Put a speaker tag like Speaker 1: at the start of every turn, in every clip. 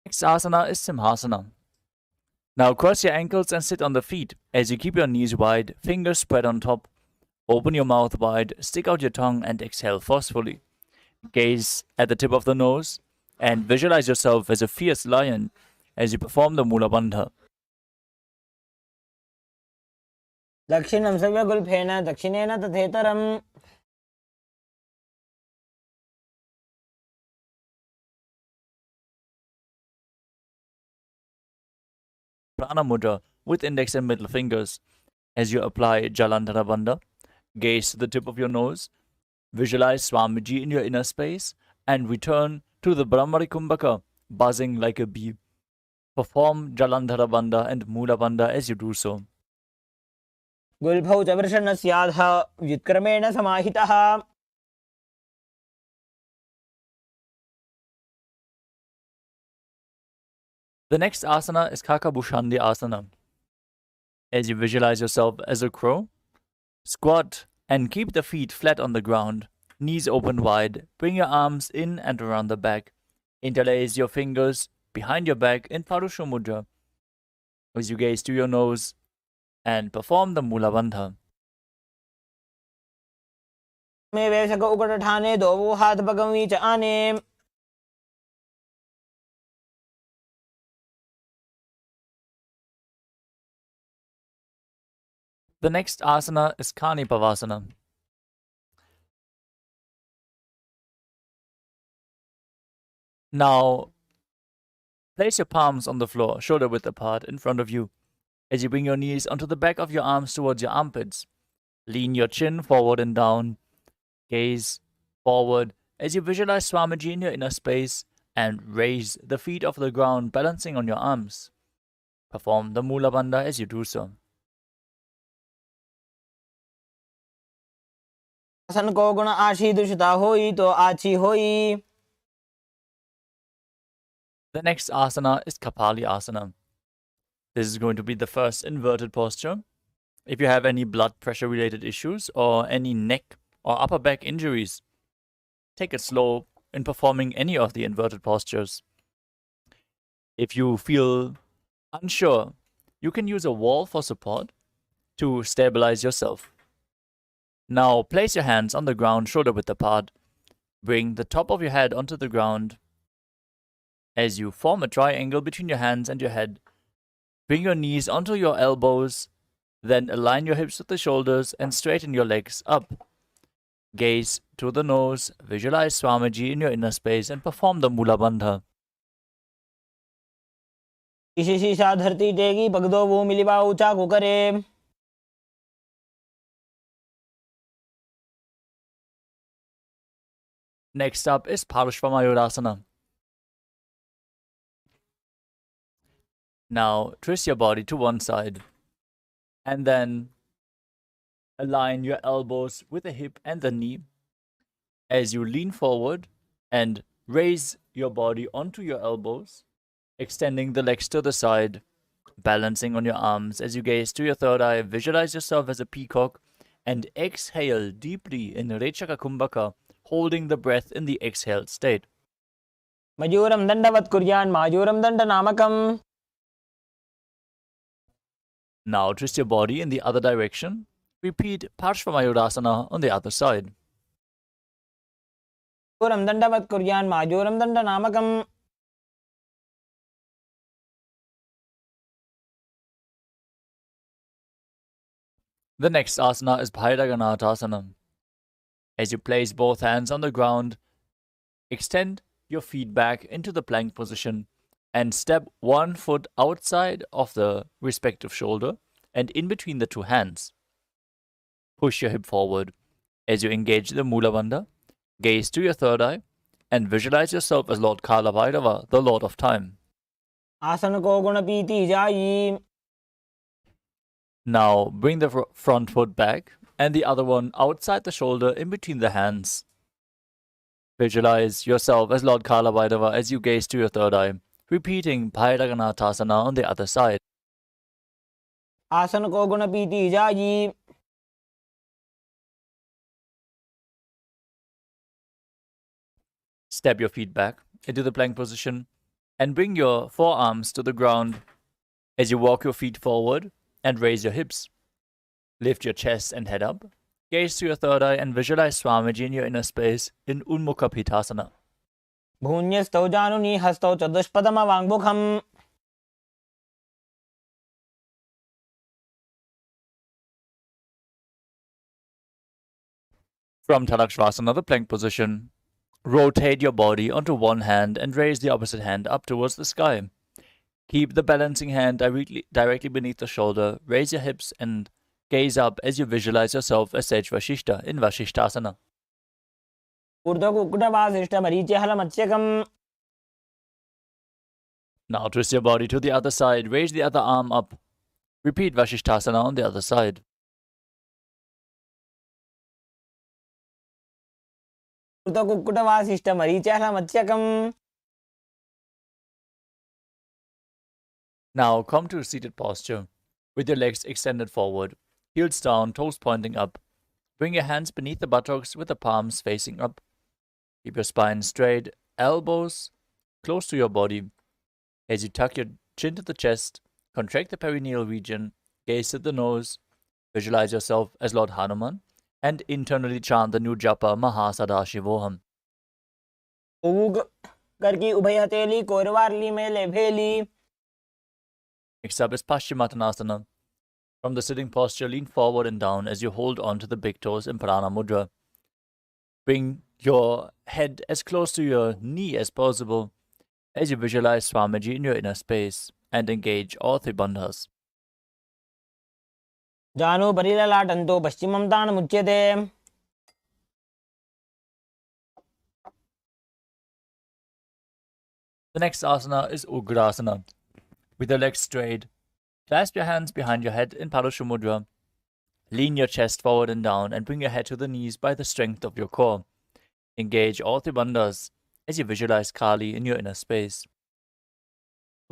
Speaker 1: Next asana is Simhasana. Now cross your ankles and sit on the feet as you keep your knees wide, fingers spread on top. Open your mouth wide, stick out your tongue and exhale forcefully. Gaze at the tip of the nose and visualize yourself as a fierce lion as you perform the Mula Bandha.
Speaker 2: दक्षिणं सव्यगुल्फेन दक्षिणेन तथेतरम्
Speaker 1: Prana Mudra with index and middle fingers. As you apply Jalandhara Bandha, gaze to the tip of your nose, visualize Swamiji in your inner space, and return to the Brahmari Kumbhaka, buzzing like a bee. Perform Jalandhara Bandha and Mula Bandha as you do so.
Speaker 2: गुल्फौ च वृषणस्याधः व्युत्क्रमेण समाहितः
Speaker 1: The next asana is Kakabhushandi Asana. As you visualize yourself as a crow, squat and keep the feet flat on the ground, knees open wide, bring your arms in and around the back. Interlace your fingers behind your back in Parusha Mudra as you gaze to your nose and perform the Mula Bandha.
Speaker 2: में वेशक उकट ठाने दो हाथ पगवी च आने
Speaker 1: The next asana is Kanipavasana. Now, place your palms on the floor, shoulder width apart, in front of you. As you bring your knees onto the back of your arms towards your armpits, lean your chin forward and down. Gaze forward as you visualize Swamiji in your inner space and raise the feet off the ground, balancing on your arms. Perform the Mula Bandha as you do so.
Speaker 2: आसन को गुण आशी दुषिता होई तो आची होई.
Speaker 1: The next asana is Kapali Asana. This is going to be the first inverted posture. If you have any blood pressure related issues or any neck or upper back injuries, take it slow in performing any of the inverted postures. If you feel unsure, you can use a wall for support to stabilize yourself. Now place your hands on the ground, shoulder width apart. Bring the top of your head onto the ground. As you form a triangle between your hands and your head, bring your knees onto your elbows, then align your hips with the shoulders and straighten your legs up. Gaze to the nose, visualize Swamiji in your inner space and perform the Mula Bandha.
Speaker 2: इसी शीशा धरती टेगी पगदो वो मिलिबा ऊंचा को करे.
Speaker 1: Next up is Parashvamayurasana. Now twist your body to one side and then align your elbows with the hip and the knee as you lean forward and raise your body onto your elbows, extending the legs to the side, balancing on your arms as you gaze to your third eye. Visualize yourself as a peacock and exhale deeply in Rechaka Kumbhaka, holding the breath in the exhaled state.
Speaker 2: मयूरम दंडवत कुर्यान मायूरम दंड नामकम.
Speaker 1: Now twist your body in the other direction. Repeat Parshvamayurasana on the other side.
Speaker 2: मयूरम दंडवत कुर्यान मायूरम दंड नामकम.
Speaker 1: The next asana is Bhairaganathasana. As you place both hands on the ground, extend your feet back into the plank position and step one foot outside of the respective shoulder and in between the two hands. Push your hip forward as you engage the Mula Bandha. Gaze to your third eye and visualize yourself as Lord Kala Bhairava, the Lord of Time.
Speaker 2: आसन को गुण पीती जाई.
Speaker 1: Now bring the front foot back and the other one outside the shoulder in between the hands. Visualize yourself as Lord Kala Bhairava as you gaze to your third eye, repeating Bhairaganathasana on the other side.
Speaker 2: आसन को गुण पीती जाई.
Speaker 1: Step your feet back into the plank position And bring your forearms to the ground as you walk your feet forward and raise your hips. Lift your chest and head up. Gaze to your third eye and visualize Swamiji in your inner space in Unmukha Pitasana.
Speaker 2: भून्यस्तौ जानुनी हस्तौ चतुष्पदमवाङ्मुखम्.
Speaker 1: From Tadakshvasana, the plank position, rotate your body onto one hand and raise the opposite hand up towards the sky. Keep the balancing hand directly beneath the shoulder. Raise your hips and gaze up as you visualize yourself as Sage Vashishta in Vashishtasana.
Speaker 2: ऊर्ध्वकुक्कुटवासिष्ठमरीचिहलमत्स्यकम्.
Speaker 1: Now twist your body to the other side. Raise the other arm up. Repeat Vashishtasana on the other side.
Speaker 2: ऊर्ध्वकुक्कुटवासिष्ठमरीचिहलमत्स्यकम्.
Speaker 1: Now come to a seated posture with your legs extended forward, heels down, toes pointing up. Bring your hands beneath the buttocks with the palms facing up. Keep your spine straight, elbows close to your body. As you tuck your chin to the chest, contract the perineal region, gaze to the nose, visualize yourself as Lord Hanuman, and internally chant the new japa Mahasadaशिवोहम.
Speaker 2: ऊग करकी उभय हथेली कोरवारली में ले भेली.
Speaker 1: Next up is Paschimottanasana. From the sitting posture, lean forward and down as you hold on to the big toes in Prana Mudra. Bring your head as close to your knee as possible as you visualize Swamiji in your inner space and engage all three bandhas.
Speaker 2: जानो परिललाटन्तो पश्चिमं ताणमुच्यते.
Speaker 1: The next asana is Ugrasana. With your legs straight, clasp your hands behind your head in Padusha Mudra. Lean your chest forward and down and bring your head to the knees by the strength of your core. Engage all three bandhas as you visualize Kali in your inner space.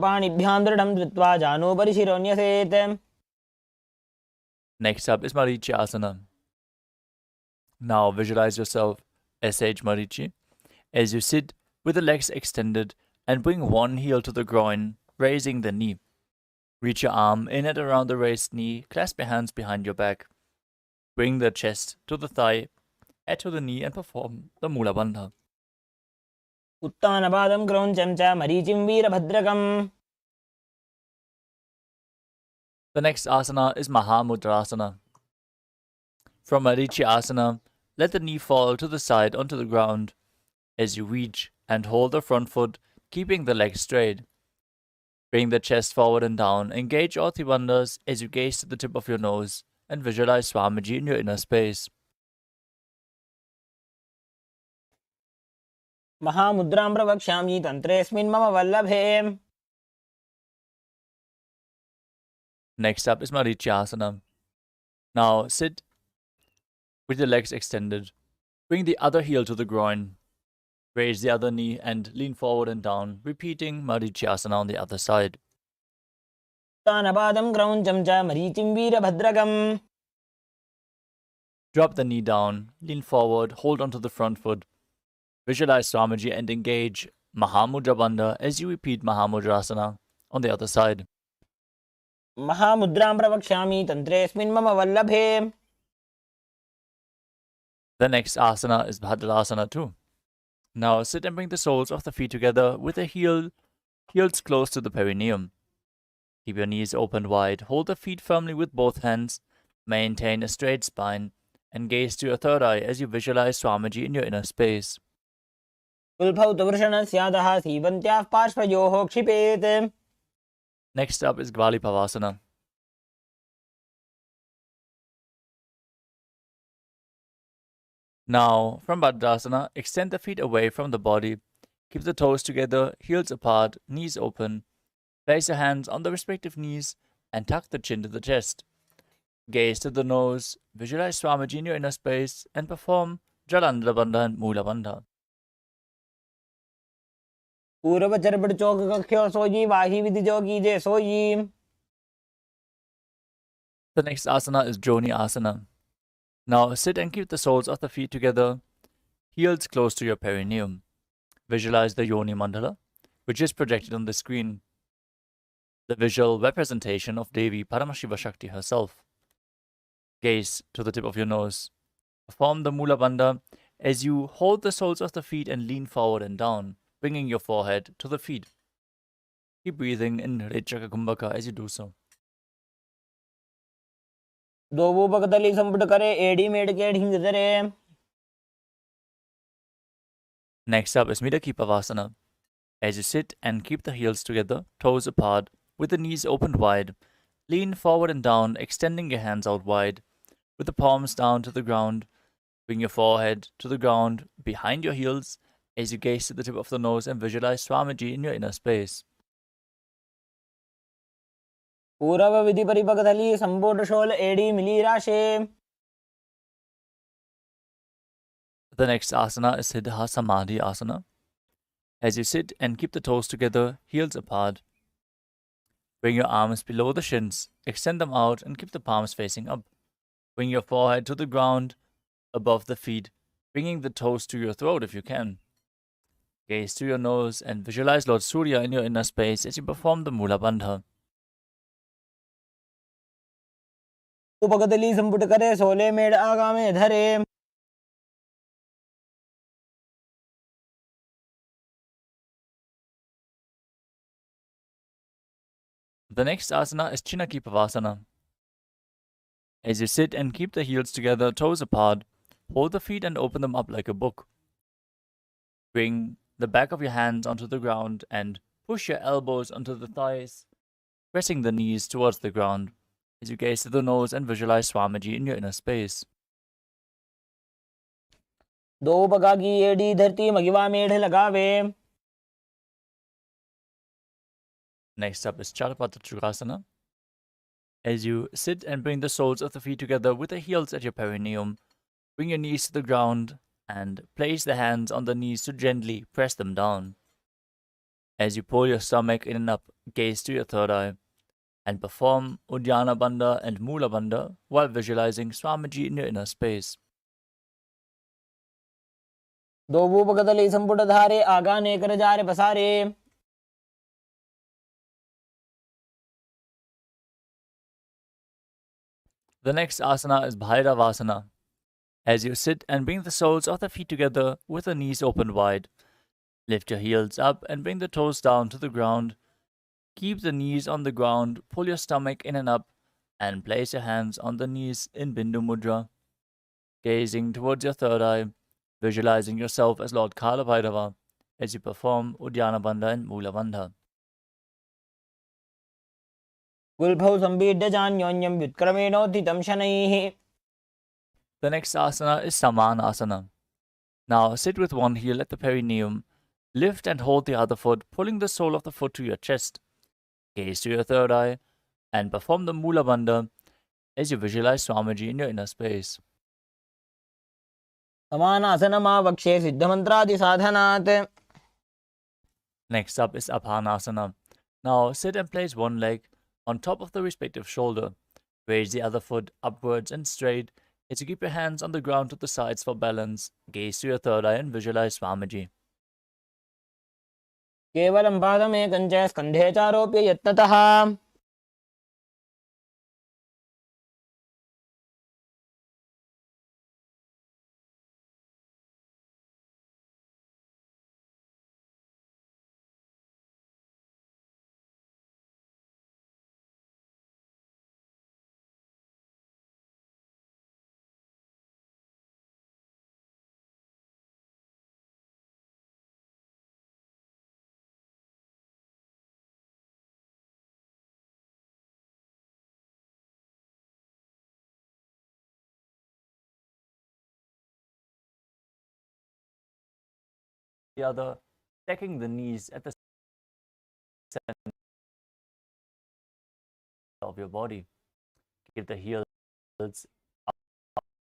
Speaker 2: पाणिभ्यां दृढं धृत्वा जानो परिशिरोऽन्यसेत्.
Speaker 1: Next up is Marichi Asana. Now visualize yourself as Sage Marichi as you sit with the legs extended and bring one heel to the groin, raising the knee. Reach your arm in and around the raised knee, clasp your hands behind your back. Bring the chest to the thigh, head to the knee and perform the Mula Bandha.
Speaker 2: उत्तानपादं क्रौञ्चं च मरीचिं वीरभद्रकम्.
Speaker 1: The next asana is Mahamudrasana. From Marichi Asana, let the knee fall to the side onto the ground as you reach and hold the front foot, keeping the legs straight. Bring the chest forward and down. Engage all three bandhas as you gaze to the tip of your nose and visualize Swamiji in your inner space.
Speaker 2: महामुद्रां प्रवक्ष्यामि तन्त्रेऽस्मिन् मम वल्लभे.
Speaker 1: Next up is Marichasana. Now sit with your legs extended. Bring the other heel to the groin. Raise the other knee and lean forward and down, repeating Marichasana on the other side.
Speaker 2: उत्तानपादं क्रौञ्चं च मरीचिं वीरभद्रकम्.
Speaker 1: Drop the knee down, lean forward, hold onto the front foot. Visualize Swamiji and engage Mahamudra Bandha as you repeat Mahamudrasana on the other side.
Speaker 2: महामुद्रां प्रवक्ष्यामि तन्त्रेऽस्मिन् मम वल्लभे.
Speaker 1: The next asana is Bhadrasana too. Now sit and bring the soles of the feet together with the heels close to the perineum. Keep your knees open wide. Hold the feet firmly with both hands. Maintain a straight spine and gaze to your third eye as you visualize Swamiji in your inner space.
Speaker 2: कुल्फौ तु वृषणस्यादः सीवन्त्याः पार्श्वयोः क्षिपेत्.
Speaker 1: Next up is Gvalipavasana. Now, from Bhadrasana, extend the feet away from the body. Keep the toes together, heels apart, knees open. Place your hands on the respective knees and tuck the chin to the chest. Gaze to the nose, visualize Swamiji in your inner space, and perform Jalandhara Bandha and Mula Bandha.
Speaker 2: पूर्वचर्पड़ चौक कख्यो सोजी वाही विधि जो कीजे sooji.
Speaker 1: The next asana is Joni Asana. Now sit and keep the soles of the feet together, heels close to your perineum. Visualize the Yoni Mandala. which is projected on the screen, the visual representation of Devi Paramashiva Shakti herself. Gaze to the tip of your nose. Perform the Mula Bandha as you hold the soles of the feet and lean forward and down, bringing your forehead to the feet. Keep breathing in Rechaka Kumbhaka as you do so.
Speaker 2: दोवू भगतली संपुट करे AD made के ढिंग धरे.
Speaker 1: Next up is Midaki Pavasana. As you sit and keep the heels together, toes apart, with the knees opened wide, lean forward and down, extending your hands out wide, with the palms down to the ground. Bring your forehead to the ground behind your heels as you gaze to the tip of the nose and visualize Swamiji in your inner space.
Speaker 2: पूरव विधि परिभगतली संपुट शोल एडी मिली राशे.
Speaker 1: The next asana is Siddha Samadhi Asana. As you sit and keep the toes together, heels apart, bring your arms below the shins, extend them out and keep the palms facing up. Bring your forehead to the ground above the feet, bringing the toes to your throat if you can. Gaze to your nose and visualize Lord Surya in your inner space as you perform the Mula Bandha.
Speaker 2: भगतली संपुट करे सोले made आगा में धरे.
Speaker 1: The next asana is Chinaki Pavasana. As you sit and keep the heels together, toes apart, hold the feet and open them up like a book. Bring the back of your hands onto the ground and push your elbows onto the thighs, pressing the knees towards the ground as you gaze to the nose and visualize Swamiji in your inner space.
Speaker 2: दो बगा की AD धरती मगिवा मेढ़ लगावे.
Speaker 1: Next up is Charapata Churasana. As you sit and bring the soles of the feet together with the heels at your perineum, bring your knees to the ground and place the hands on the knees to gently press them down. As you pull your stomach in and up, gaze to your third eye and perform Uddiyana Bandha and Mula Bandha while visualizing Swamiji in your inner space.
Speaker 2: दोवू भगतली संपुट धारे आगा ने कर जारे पसारे.
Speaker 1: The next asana is Bhairavasana. As you sit and bring the soles of the feet together with the knees open wide, lift your heels up and bring the toes down to the ground. Keep the knees on the ground, pull your stomach in and up, and place your hands on the knees in Bindu Mudra. Gazing towards your third eye, visualizing yourself as Lord Kala Bhairava as you perform Uddiyana Bandha and Mula Bandha.
Speaker 2: गुल्भौ संबीड्य जान्योन्यं व्युत्क्रमेणोत्थितं शनैः.
Speaker 1: The next asana is Samanasana. Now sit with one heel at the perineum, lift and hold the other foot, pulling the sole of the foot to your chest. Gaze to your third eye and perform the Mula Bandha as you visualize Swamiji in your inner space.
Speaker 2: समानासनमावक्षे सिद्धमन्त्रादि साधनात्.
Speaker 1: Next up is Apanasana. Now sit and place one leg on top of the respective shoulder. Raise the other foot upwards and straight as you keep your hands on the ground to the sides for balance. Gaze to your third eye and visualize Swamiji.
Speaker 2: केवलं पादमेकं च स्कन्धे चारोप्य यत्नतः.
Speaker 1: The other, stacking the knees at the center of your body. Keep the heels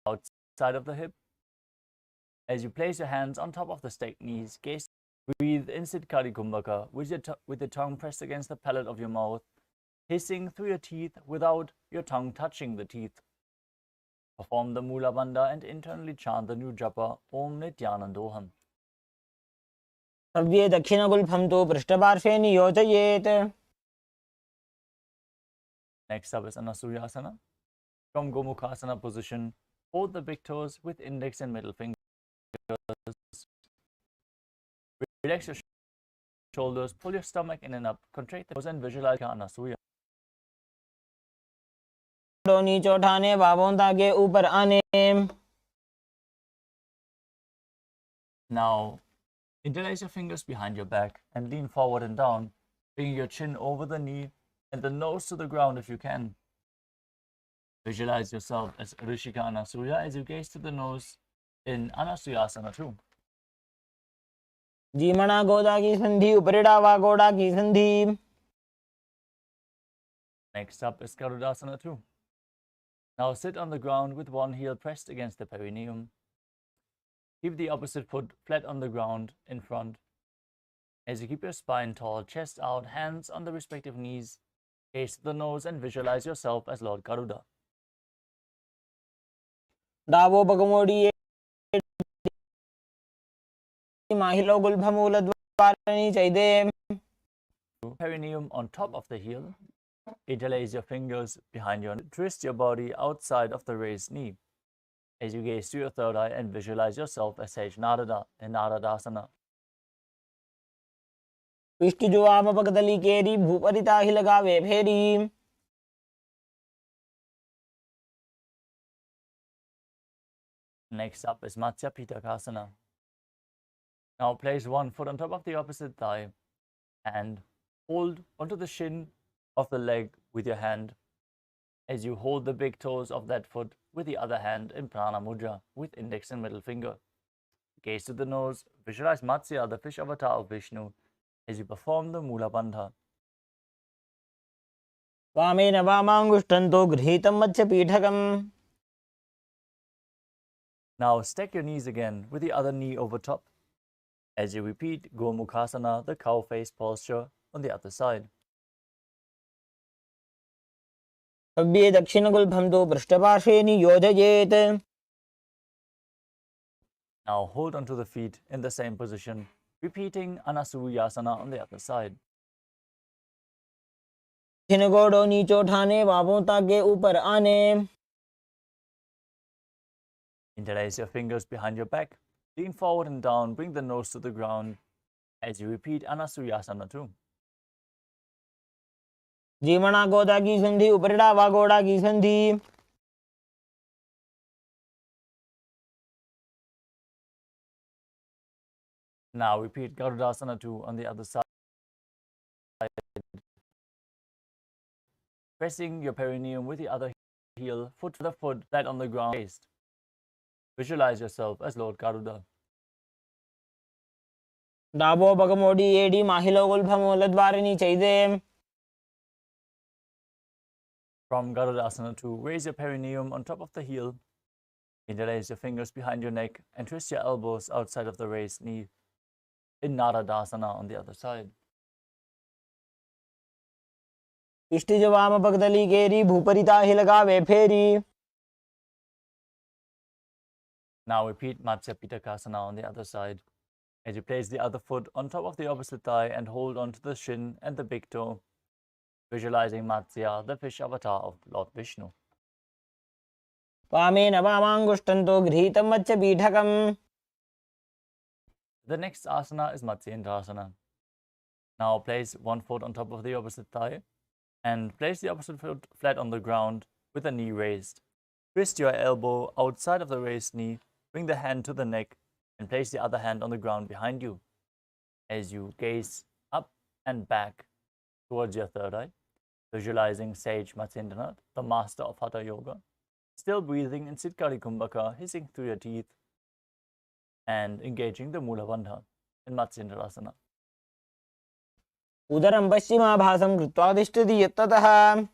Speaker 1: outside of the hip. As you place your hands on top of the stacked knees, gaze, breathe in Siddhkari Kumbhaka with your tongue pressed against the palate of your mouth, hissing through your teeth without your tongue touching the teeth. Perform the Mula Bandha and internally chant the new japa Om Nithyanandoham.
Speaker 2: सव्ये दक्षिणगुल्फं तु पृष्ठपार्श्वे नियोजयेत्.
Speaker 1: Next up is Anasuyasana. From Gomukhasana position, hold the big toes with index and middle fingers. Relax your shoulders, pull your stomach in and up, contract the nose and visualize Anasuya.
Speaker 2: नीचे उठाने, बाहों ताकि ऊपर आने.
Speaker 1: Now, interlace your fingers behind your back and lean forward and down, bringing your chin over the knee and the nose to the ground if you can. Visualize yourself as Rishika Anasuya as you gaze to the nose in Anasuyasana 2.
Speaker 2: जीमणा गोदा की संधि, उपरिडावा गोड़ा की संधि.
Speaker 1: Next up is Garudasana 2. Now sit on the ground with one heel pressed against the perineum. Keep the opposite foot flat on the ground in front. As you keep your spine tall, chest out, hands on the respective knees, gaze to the nose and visualize yourself as Lord Garuda.
Speaker 2: डावो बगमोड़ी माहिलो गुल्भमूलद्वारणी चैदे.
Speaker 1: Perineum on top of the heel. Interlace your fingers behind your neck. Twist your body outside of the raised knee. As you gaze to your third eye and visualize yourself as Sage Narada in Naradasana.
Speaker 2: पिष्ट जो आम पगदली केरी, भूपरिता ही लगावे फेरी.
Speaker 1: Next up is Matsya Pitakasana. Now place one foot on top of the opposite thigh and hold onto the shin of the leg with your hand as you hold the big toes of that foot with the other hand in Prana Mudra with index and middle finger. Gaze to the nose, visualize Matsya, the fish avatar of Vishnu, as you perform the Mula Bandha.
Speaker 2: वामेन वामांगुष्ठन्तो गृहीतं मत्स्यपीठकम्.
Speaker 1: Now stack your knees again with the other knee over top as you repeat Gomukhasana, the cow face posture on the other side.
Speaker 2: सव्ये दक्षिणगुल्फं तु पृष्ठपार्श्वे नियोजयेत्.
Speaker 1: Now hold onto the feet in the same position, repeating Anasuyasana on the other side.
Speaker 2: दक्षिणगोड़ो नीचे उठाने, बाहों ताकि ऊपर आने.
Speaker 1: Interlace your fingers behind your back, lean forward and down, bring the nose to the ground as you repeat Anasuyasana 2.
Speaker 2: जीमणा गोदा की संधि, उपरिडावा गोड़ा की संधि.
Speaker 1: Now repeat Garudasana 2 on the other side, pressing your perineum with the other heel, foot to the foot, flat on the ground. Visualize yourself as Lord Garuda.
Speaker 2: डाबो बगमोड़ी एडी माहिलो गुल्भमूलद्वारणी चैदे.
Speaker 1: From Garudasana 2, raise your perineum on top of the heel. Interlace your fingers behind your neck and twist your elbows outside of the raised knee in Naradasana on the other side.
Speaker 2: पिष्ट जो वाम पगदली केरी, भूपरिता ही लगावे फेरी.
Speaker 1: Now repeat Matsya Pitakasana on the other side as you place the other foot on top of the opposite thigh and hold onto the shin and the big toe, visualizing Matsya, the fish avatar of Lord Vishnu.
Speaker 2: वामेन वामांगुष्ठन्तो गृहीतं मत्स्यपीठकम्.
Speaker 1: The next asana is Matsyendrasana. Now place one foot on top of the opposite thigh and place the opposite foot flat on the ground with the knee raised. Twist your elbow outside of the raised knee, bring the hand to the neck and place the other hand on the ground behind you as you gaze up and back towards your third eye, visualizing Sage Matsyendranath, the master of Hatha Yoga, still breathing in Sitkari Kumbhaka, hissing through your teeth and engaging the Mula Bandha in Matsyendrasana.
Speaker 2: उदरं पश्चिमाभासं कृत्वा तिष्ठति यत्ततः.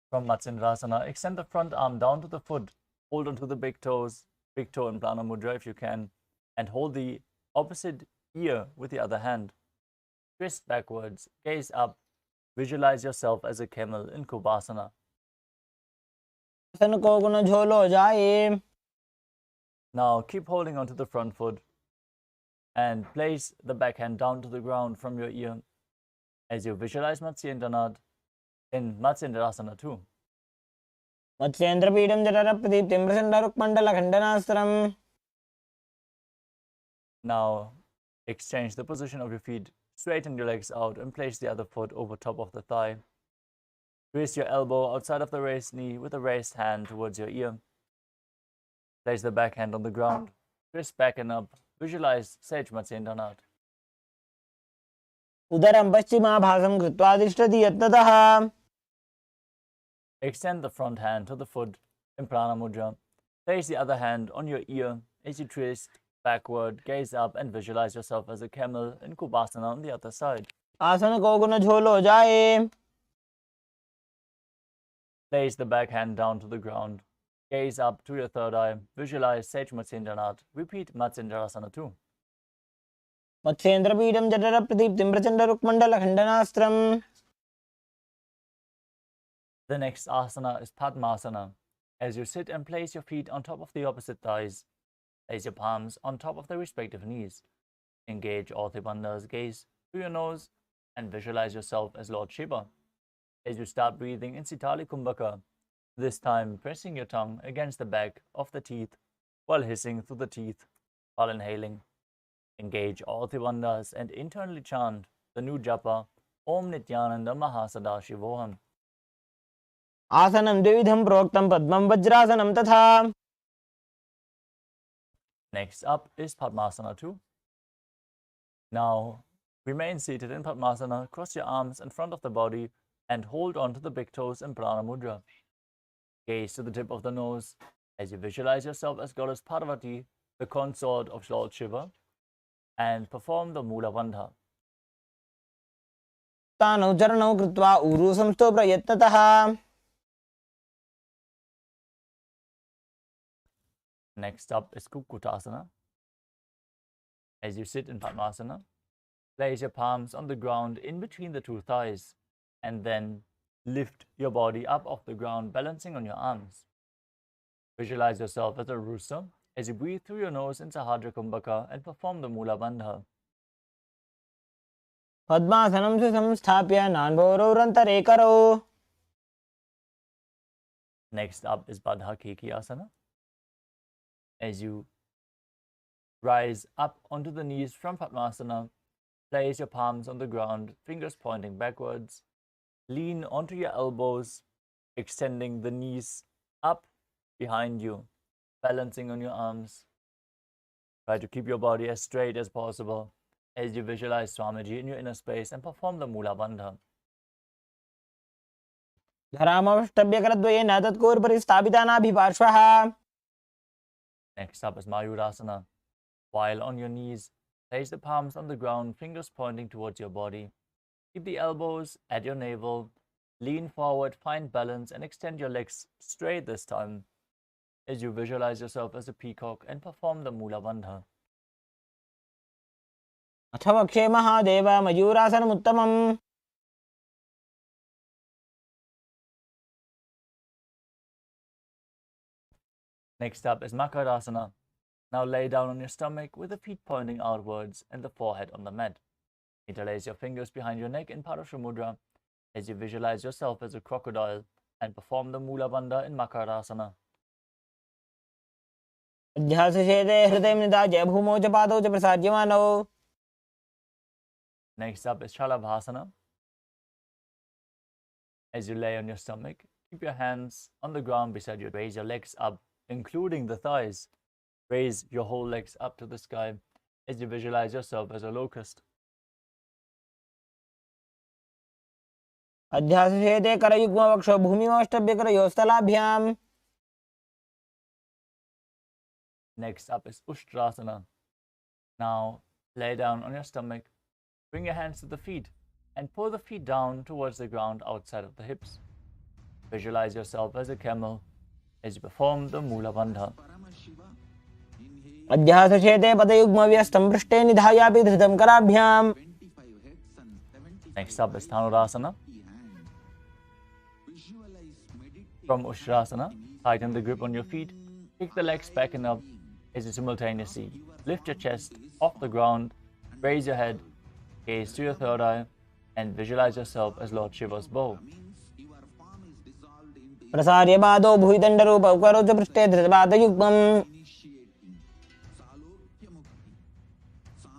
Speaker 1: From Matsyendrasana, extend the front arm down to the foot, hold onto the big toes, big toe in Prana Mudra if you can, and hold the opposite ear with the other hand. Twist backwards, gaze up, visualize yourself as a camel in Kubasana.
Speaker 2: आसन को गुण झोलो जाए.
Speaker 1: Now keep holding onto the front foot, And place the backhand down to the ground from your ear as you visualize Matsyendranath in Matsyendrasana 2.
Speaker 2: मत्स्येन्द्रपीठं जठरप्रदीप्तिं प्रचण्डरुक्मण्डलखण्डनास्त्रम्.
Speaker 1: Now exchange the position of your feet, straighten your legs out and place the other foot over top of the thigh. Raise your elbow outside of the raised knee with a raised hand towards your ear. Place the backhand on the ground, twist back and up, visualize Sage Matsyendranath.
Speaker 2: उदरं पश्चिमाभासं कृत्वा तिष्ठति यत्नतः.
Speaker 1: Extend the front hand to the foot in Prana Mudra. Place the other hand on your ear as you twist backward, gaze up and visualize yourself as a camel in Kubasana on the other side.
Speaker 2: आसन को गुण झोलो जाए.
Speaker 1: Place the back hand down to the ground. Gaze up to your third eye. Visualize Sage Matsyendranath. Repeat Matsyendrasana 2.
Speaker 2: मत्स्येन्द्रपीठं जठरप्रदीप्तिं प्रचण्डरुक्मण्डलखण्डनास्त्रम्.
Speaker 1: The next asana is Padmasana. As you sit and place your feet on top of the opposite thighs, place your palms on top of the respective knees. Engage all the bandhas, gaze through your nose and visualize yourself as Lord Shiva. As you start breathing in Sitali Kumbhaka, this time pressing your tongue against the back of the teeth while hissing through the teeth while inhaling. Engage all the bandhas and internally chant the new japa Om Nithyananda Paramashivoham.
Speaker 2: आसनं द्विविधं प्रोक्तं पद्मं वज्रासनं तथा.
Speaker 1: Next up is Padmasana 2. Now, remain seated in Padmasana, cross your arms in front of the body and hold on to the big toes in Prana Mudra. Gaze to the tip of the nose as you visualize yourself as Goddess Parvati, the consort of Lord Shiva, and perform the Mula Bandha.
Speaker 2: तानौ चरणौ कृत्वा ऊरू संस्थो प्रयत्नतः.
Speaker 1: Next up is Kukutasana. As you sit in Padmasana, place your palms on the ground in between the two thighs and then lift your body up off the ground, balancing on your arms. Visualize yourself as a rooster as you breathe through your nose in Sahadra Kumbhaka and perform the Mula Bandha.
Speaker 2: पद्मासनं सुसंस्थाप्य नान्भोरौरन्तरे करौ.
Speaker 1: Next up is Baddha Asana. As you rise up onto the knees from Padmasana, place your palms on the ground, fingers pointing backwards. Lean onto your elbows, extending the knees up behind you, balancing on your arms. Try to keep your body as straight as possible as you visualize Swamiji in your inner space and perform the Mula Bandha.
Speaker 2: धरामवष्टभ्यकरद्वयेन तत्कोर्परि स्थापितानाभिपार्श्वः.
Speaker 1: Next up is Mayurasana. While on your knees, place the palms on the ground, fingers pointing towards your body. Keep the elbows at your navel. Lean forward, find balance, and extend your legs straight this time as you visualize yourself as a peacock and perform the Mula Bandha.
Speaker 2: अथ वक्षे Mahadev मयूरासनमुत्तमम्.
Speaker 1: Next up is Makarasana. Now lay down on your stomach with the feet pointing outwards and the forehead on the mat. Interlace your fingers behind your neck in Parashamudra as you visualize yourself as a crocodile and perform the Mula Bandha in Makarasana.
Speaker 2: अध्यासशेते हृदयं निधाय भूमौ च पादौ च प्रसार्यमानौ.
Speaker 1: Next up is Shalavasana. As you lay on your stomach, keep your hands on the ground beside you. Raise your legs up, including the thighs. Raise your whole legs up to the sky as you visualize yourself as a locust.
Speaker 2: अध्यासशेते करयुग्मवक्षौ भूमिमवष्टभ्यकरयोस्तलाभ्याम्.
Speaker 1: Next up is Ushtrasana. Now lay down on your stomach. Bring your hands to the feet and pull the feet down towards the ground outside of the hips. Visualize yourself as a camel as you perform the Mula Bandha.
Speaker 2: अध्यासशेते पदयुग्मव्यस्तं पृष्ठे निधायापि धृतं कराभ्याम्.
Speaker 1: Next up is Dhanurasana. From Ushtrasana, tighten the grip on your feet, kick the legs back and up, as you simultaneously lift your chest off the ground, raise your head, gaze to your third eye, and visualize yourself as Lord Shiva's bow.
Speaker 2: प्रसार्य पादौ भुविदण्डरूपौ करोच पृष्ठे धृतपादयुग्मम्.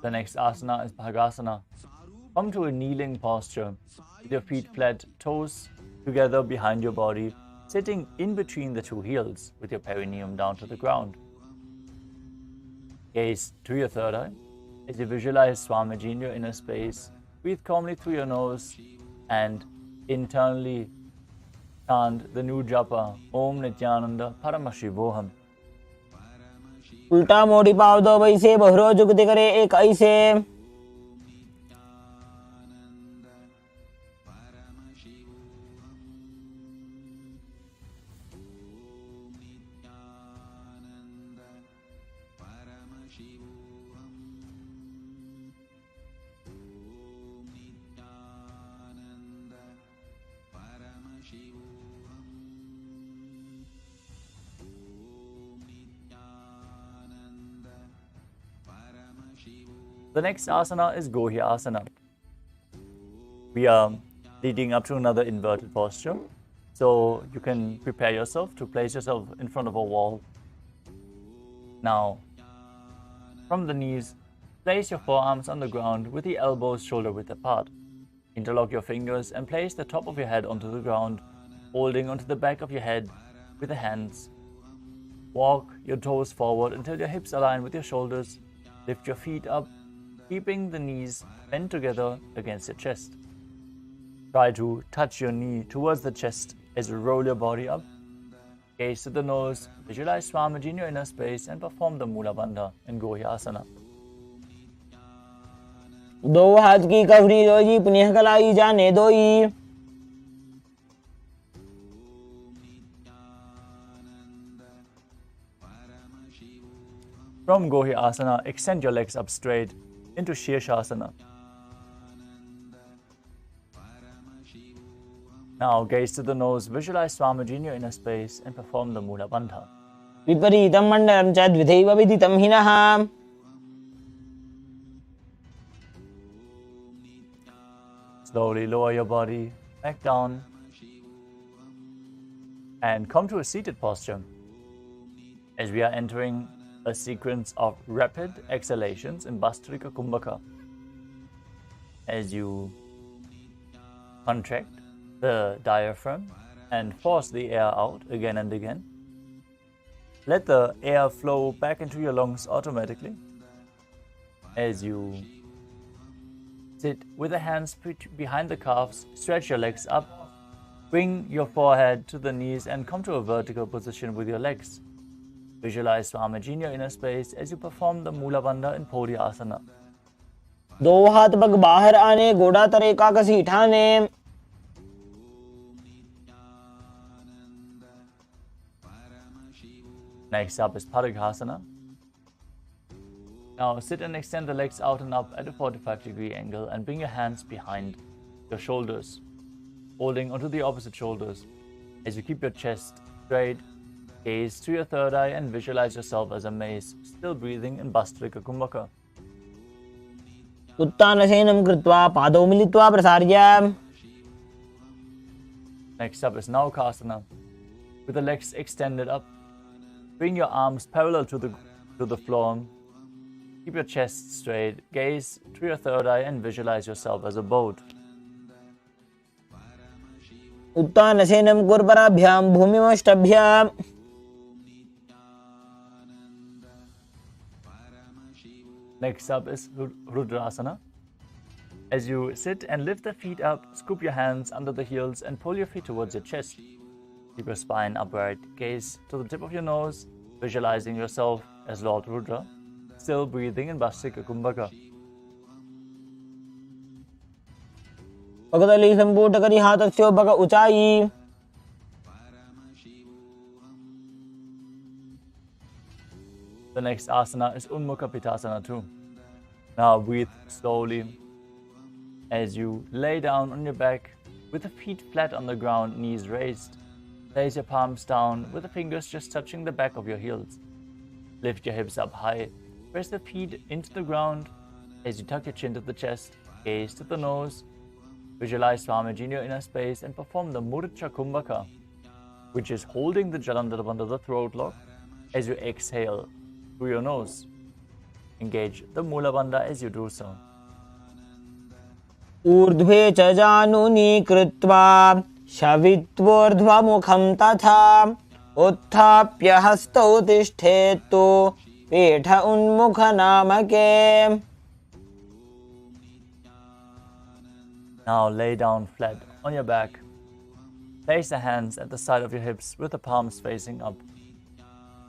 Speaker 1: The next asana is Bhagasana. Come to a kneeling posture with your feet flat, toes together behind your body, sitting in between the two heels with your perineum down to the ground. Gaze to your third eye as you visualize Swamiji in your inner space. Breathe calmly through your nose and internally chant the new japa, Om Nithyananda Paramashivoham.
Speaker 2: उल्टा मोड़ी पाव दो वैसे बहरो जुगति करे एक ऐसे.
Speaker 1: The next asana is Gohya Asana. We are leading up to another inverted posture. So you can prepare yourself to place yourself in front of a wall. Now, from the knees, place your forearms on the ground with the elbows shoulder width apart. Interlock your fingers and place the top of your head onto the ground, holding onto the back of your head with the hands. Walk your toes forward until your hips align with your shoulders. Lift your feet up, keeping the knees bent together against your chest. Try to touch your knee towards the chest as you roll your body up. Gaze to the nose, visualize Swamiji in your inner space and perform the Mula Bandha in Gohya Asana.
Speaker 2: दो हाथ की कवरी दोई पुनः कलाई जाने दोई.
Speaker 1: From Gohya Asana, extend your legs up straight into Shirshasana. Now gaze to the nose, visualize Swamiji in your inner space and perform the Mula Bandha.
Speaker 2: विपरीतं मण्डलं च द्विधैव विदितं हिनः.
Speaker 1: Slowly lower your body back down and come to a seated posture as we are entering a sequence of rapid exhalations in Bastrika Kumbhaka. As you contract the diaphragm and force the air out again and again, let the air flow back into your lungs automatically. As you sit with the hands behind the calves, stretch your legs up, bring your forehead to the knees and come to a vertical position with your legs. Visualize Swamiji in your inner space as you perform the Mula Bandha in Podhi Asana.
Speaker 2: दो हाथ पग बाहर आने गोड़ा तरे का कसी ठाने.
Speaker 1: Next up is Parighasana. Now sit and extend the legs out and up at a 45-degree angle and bring your hands behind your shoulders, holding onto the opposite shoulders. As you keep your chest straight, gaze to your third eye and visualize yourself as a mace, still breathing in Bastrika Kumbhaka.
Speaker 2: उत्तानसेनं कृत्वा पादौ मिलित्वा प्रसार्य.
Speaker 1: Next up is Naukasana. With the legs extended up, bring your arms parallel to the floor. Keep your chest straight, gaze to your third eye and visualize yourself as a boat.
Speaker 2: उत्तानसेनं कुर्पराभ्यां भूमिमष्टभ्याम्.
Speaker 1: Next up is Rudrasana. As you sit and lift the feet up, scoop your hands under the heels and pull your feet towards your chest. Keep your spine upright, gaze to the tip of your nose, visualizing yourself as Lord Rudra, still breathing in Bastrika Kumbhaka.
Speaker 2: पगदली संपूट करी हाथस्यो पग ऊंचाई.
Speaker 1: The next asana is Unmukha Pittasana too. Now breathe slowly as you lay down on your back with the feet flat on the ground, knees raised. Place your palms down with the fingers just touching the back of your heels. Lift your hips up high. Press the feet into the ground as you tuck your chin to the chest. Gaze to the nose. Visualize Swamiji in your inner space and perform the Murcha Kumbhaka, which is holding the Jalandhar under the throat lock as you exhale through your nose. Engage the Mula Bandha as you do so.
Speaker 2: ऊर्ध्वे च जानुनी कृत्वा शवित्वोर्ध्वमुखं तथा उत्थाप्य हस्तौ तिष्ठेत्तु पीठ उन्मुखनामके.
Speaker 1: Now lay down flat on your back. Place the hands at the side of your hips with the palms facing up.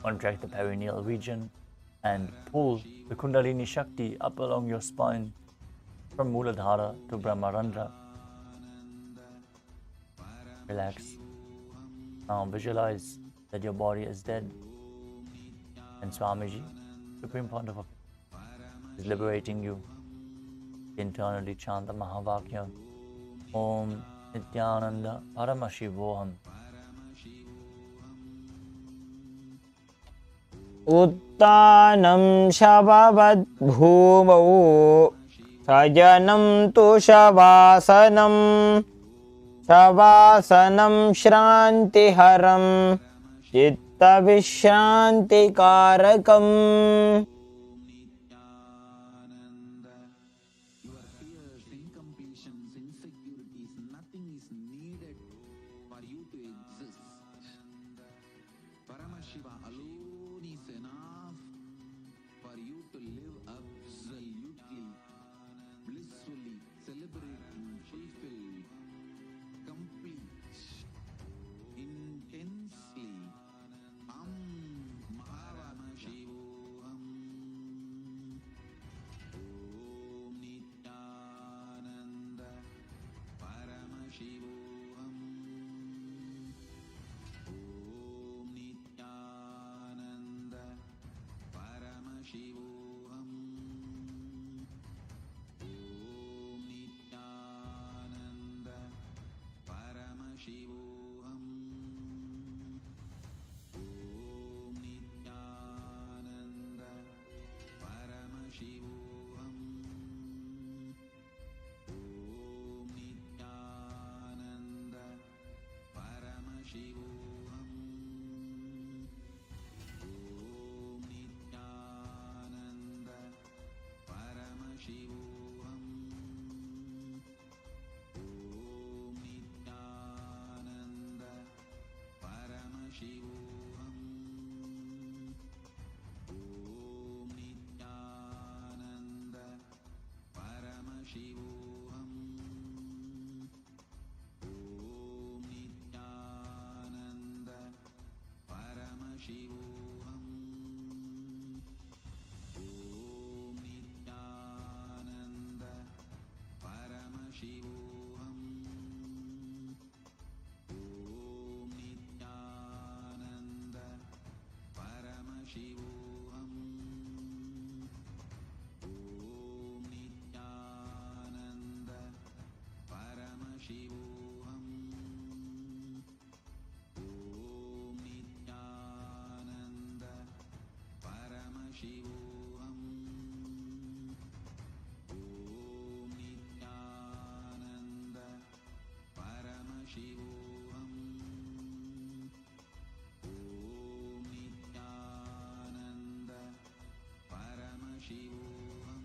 Speaker 1: Contract the perineal region and pull the Kundalini Shakti up along your spine from Muladhara to Brahmarandra. Relax. Now visualize that your body is dead and Swamiji, Supreme Pontiff of Hinduism, is liberating you. Internally chant the Mahavakya. Om Nithyananda Paramashivoham.
Speaker 2: उत्तानं शववद् भूमौ सजनं तु शवासनं शवासनं श्रान्तिहरं चित्तविश्रान्तिकारकम्.
Speaker 3: Paramashiva alone is enough for you to live absolutely, blissfully, celebrating, fulfilled, complete, intensely. Paramashivoham. Om Nithyananda Paramashivoham. Om Nithyananda Paramashivoham. Om Nithyananda Paramashivoham. Om Nithyananda Paramashivoham. Om Nithyananda Paramashivoham. Om Nithyananda Paramashivoham. Om Nithyananda Paramashivoham. Om Nithyananda Paramashivoham. Om Nithyananda Paramashivoham. Om Nithyananda Paramashivoham. Om Nithyananda Paramashivoham. Om Nithyananda Paramashivoham. Om Nithyananda Paramashivoham. Om Nithyananda Paramashivoham. Om Nithyananda Paramashivoham.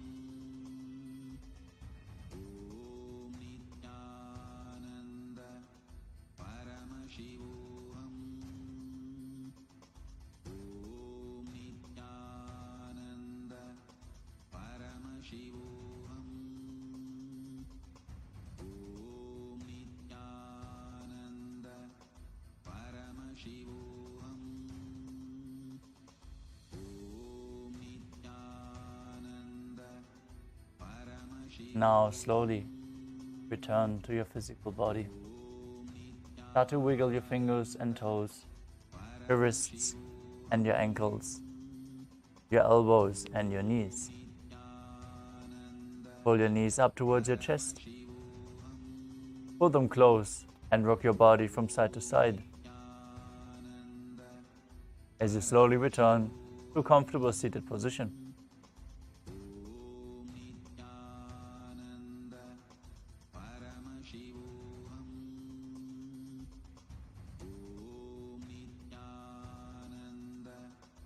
Speaker 3: Om Nithyananda Paramashivoham. Om Nithyananda Paramashivoham. Om Nithyananda Paramashivoham. Om Nithyananda Paramashivoham.
Speaker 1: Now slowly return to your physical body. Start to wiggle your fingers and toes, your wrists and your ankles, your elbows and your knees. Pull your knees up towards your chest. Pull them close and rock your body from side to side. As you slowly return, to a comfortable seated position.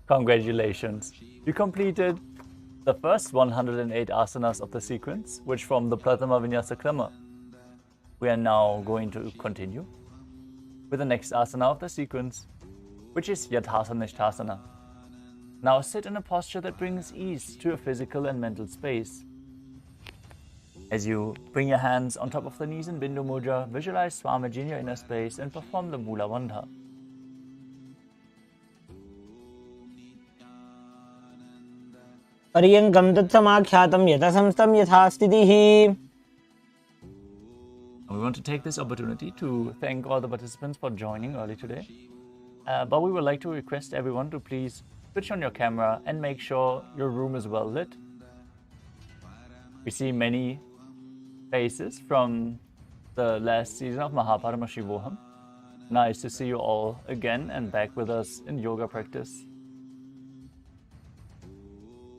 Speaker 1: Congratulations! You completed the first 108 asanas of the sequence, which form the Prathama Vinyasa Krama. We are now going to continue with the next asana of the sequence, which is Yathasana. Now sit in a posture that brings ease to your physical and mental space. As you bring your hands on top of the knees in Bindu Mudra, visualize Swamiji in your inner space and perform the Mula Bandha.
Speaker 2: पर्यङ्कं तत्समाख्यातं यथासंस्थं यथा स्थितिः.
Speaker 1: We want to take this opportunity to thank all the participants for joining early today. But we would like to request everyone to please switch on your camera and make sure your room is well lit. We see many faces from the last season of Paramashivoham. Nice to see you all again and back with us in yoga practice.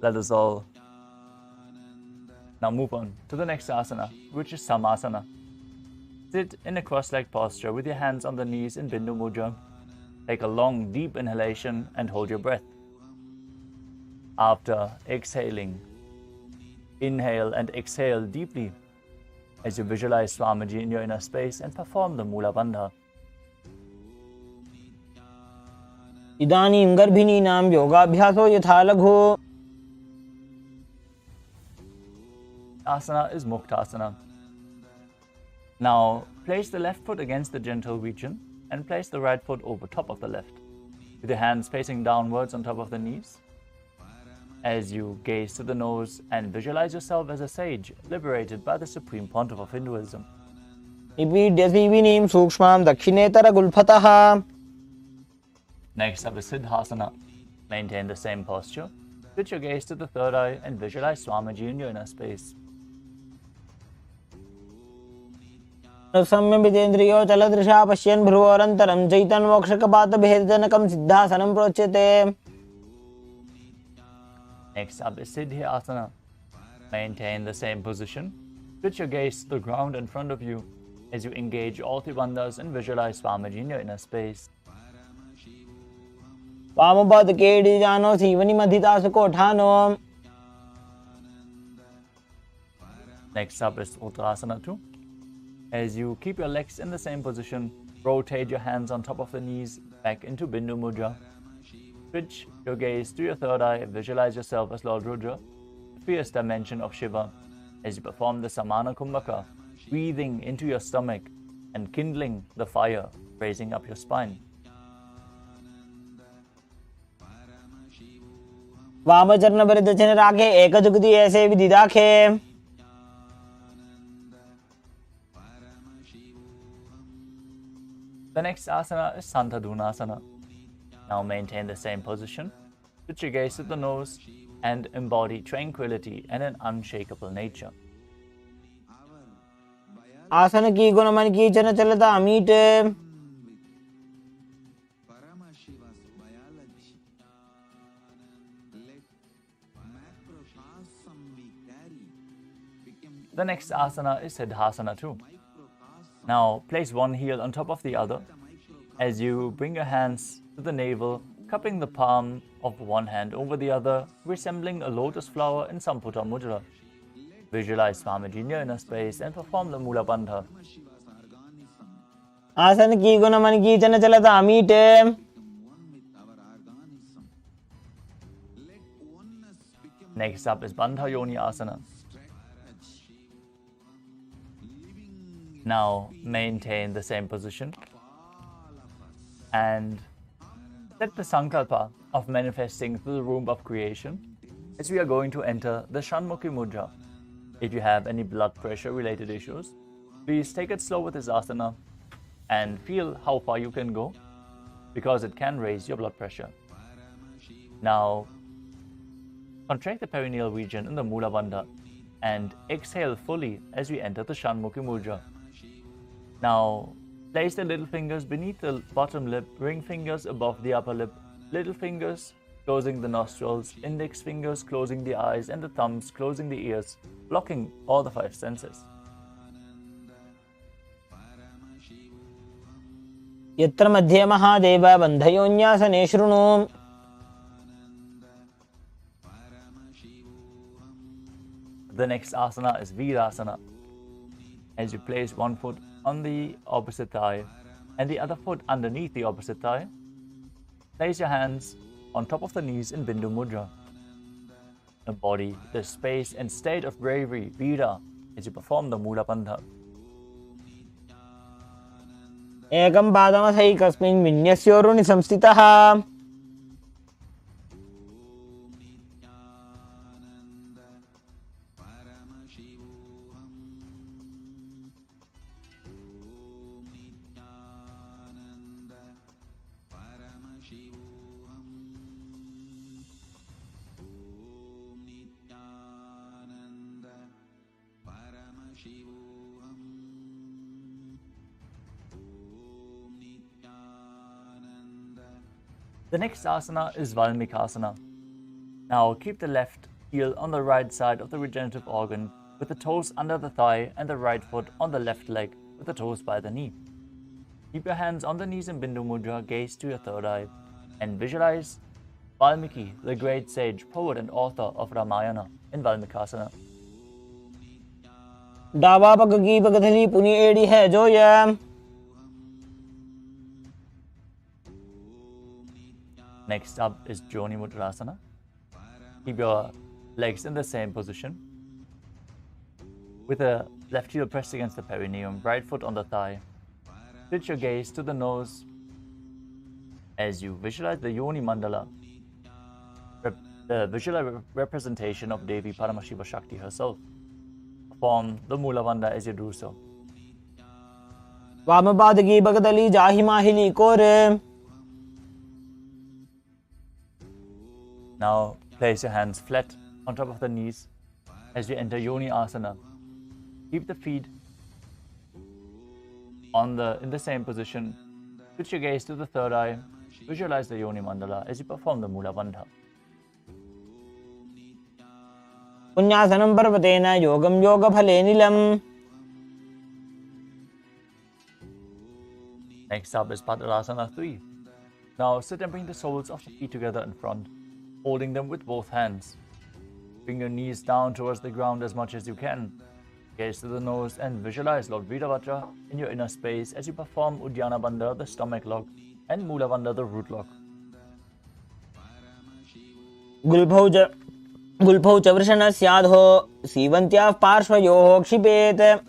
Speaker 1: Let us all now move on to the next asana, which is Samasana. Sit in a cross-legged posture with your hands on the knees in Bindu Mudra. Take a long, deep inhalation and hold your breath. After exhaling, inhale and exhale deeply as you visualize Swamiji in your inner space and perform the Mula Bandha.
Speaker 2: इदानीं गर्भिणीनां योगाभ्यासो यथा लघु.
Speaker 1: Asana is Muktasana. Now, place the left foot against the genital region and place the right foot over top of the left, with your hands facing downwards on top of the knees. As you gaze to the nose and visualize yourself as a sage liberated by the Supreme Pontiff of Hinduism.
Speaker 2: निपीड्यसीविनीं सूक्ष्मां दक्षिणेतरगुल्फतः.
Speaker 1: Next up is Siddhasana. Maintain the same posture. Switch your gaze to the third eye and visualize Swamiji in your inner space.
Speaker 2: सम्यमितेन्द्रियो चलदृशा पश्यन् भ्रुवोरन्तरं चैतन्मोक्षकपातभेदजनकं सिद्धासनं प्रोच्यते.
Speaker 1: Next up is Siddhyasana. Maintain the same position. Switch your gaze to the ground in front of you as you engage all three bandhas and visualize Swamiji in your inner space.
Speaker 2: वामपादकेडिजानो सीवनिमधितासु कोठानो.
Speaker 1: Next up is Uttarasana 2. As you keep your legs in the same position, rotate your hands on top of the knees back into Bindu Mudra. Switch your gaze to your third eye, visualize yourself as Lord Rudra, the fierce dimension of Shiva, as you perform the Samana Kumbhaka, breathing into your stomach and kindling the fire, raising up your spine.
Speaker 2: वामचरण परिदक्षिण राखे एकजुगति ऐसे विधि राखे.
Speaker 1: The next asana is Santadunasana. Now maintain the same position. Switch your gaze to the nose and embody tranquility and an unshakable nature.
Speaker 2: आसन की गुण मन की चन चलता meet.
Speaker 1: The next asana is Siddhasana 2. Now place one heel on top of the other as you bring your hands to the navel, cupping the palm of one hand over the other, resembling a lotus flower in Samputa Mudra. Visualize Swamiji in your inner space and perform the Mula Bandha.
Speaker 2: आसन की गुण मन की चन चलता meet.
Speaker 1: Next up is Bandha Yoni Asana. Now maintain the same position and set the sankalpa of manifesting through the womb of creation as we are going to enter the Shanmukhi Mudra. If you have any blood pressure related issues, please take it slow with this asana and feel how far you can go because it can raise your blood pressure. Now contract the perineal region in the Mula Bandha and exhale fully as we enter the Shanmukhi Mudra. Now, place the little fingers beneath the bottom lip, ring fingers above the upper lip, little fingers closing the nostrils, index fingers closing the eyes, and the thumbs closing the ears, blocking all the five senses.
Speaker 2: यत्र मध्ये महादेव बन्धयोन्यासने शृणु.
Speaker 1: The next asana is Virasana. As you place one foot on the opposite thigh and the other foot underneath the opposite thigh, place your hands on top of the knees in Bindu Mudra. Embody the space and state of bravery, Vira, as you perform the Mula Bandha.
Speaker 2: एकं पादमथैकस्मिन् विन्यस्योरुणि संस्थितः.
Speaker 1: The next asana is Valmikasana. Now keep the left heel on the right side of the regenerative organ with the toes under the thigh and the right foot on the left leg with the toes by the knee. Keep your hands on the knees in Bindu Mudra, gaze to your third eye, and visualize Valmiki, the great sage, poet and author of Ramayana in Valmikasana.
Speaker 2: डावा पग की पगधली पुनी एड़ी है जो ये.
Speaker 1: Next up is Joni Mudrasana. Keep your legs in the same position, with the left heel pressed against the perineum, right foot on the thigh. Switch your gaze to the nose as you visualize the Yoni Mandala, the visual representation of Devi Paramashiva Shakti herself. Perform the Mula Bandha as you do so.
Speaker 2: वाम पाद की पगधली जाहि माहिली कोरे.
Speaker 1: Now place your hands flat on top of the knees as you enter Yoni Asana. Keep the feet in the same position. Switch your gaze to the third eye. Visualize the Yoni Mandala as you perform the Mula Bandha.
Speaker 2: पुण्यासनं पर्वतेन योगं योगफले नीलम्.
Speaker 1: Next up is Padmalasana 3. Now sit and bring the soles of the feet together in front, holding them with both hands. Bring your knees down towards the ground as much as you can. Gaze to the nose and visualize Lord Virabhadra in your inner space as you perform Uddiyana Bandha, the stomach lock, and Mula Bandha, the root lock.
Speaker 2: गुल्फौ च वृषणस्याधो सीवन्त्याः पार्श्वयोः क्षिपेत्.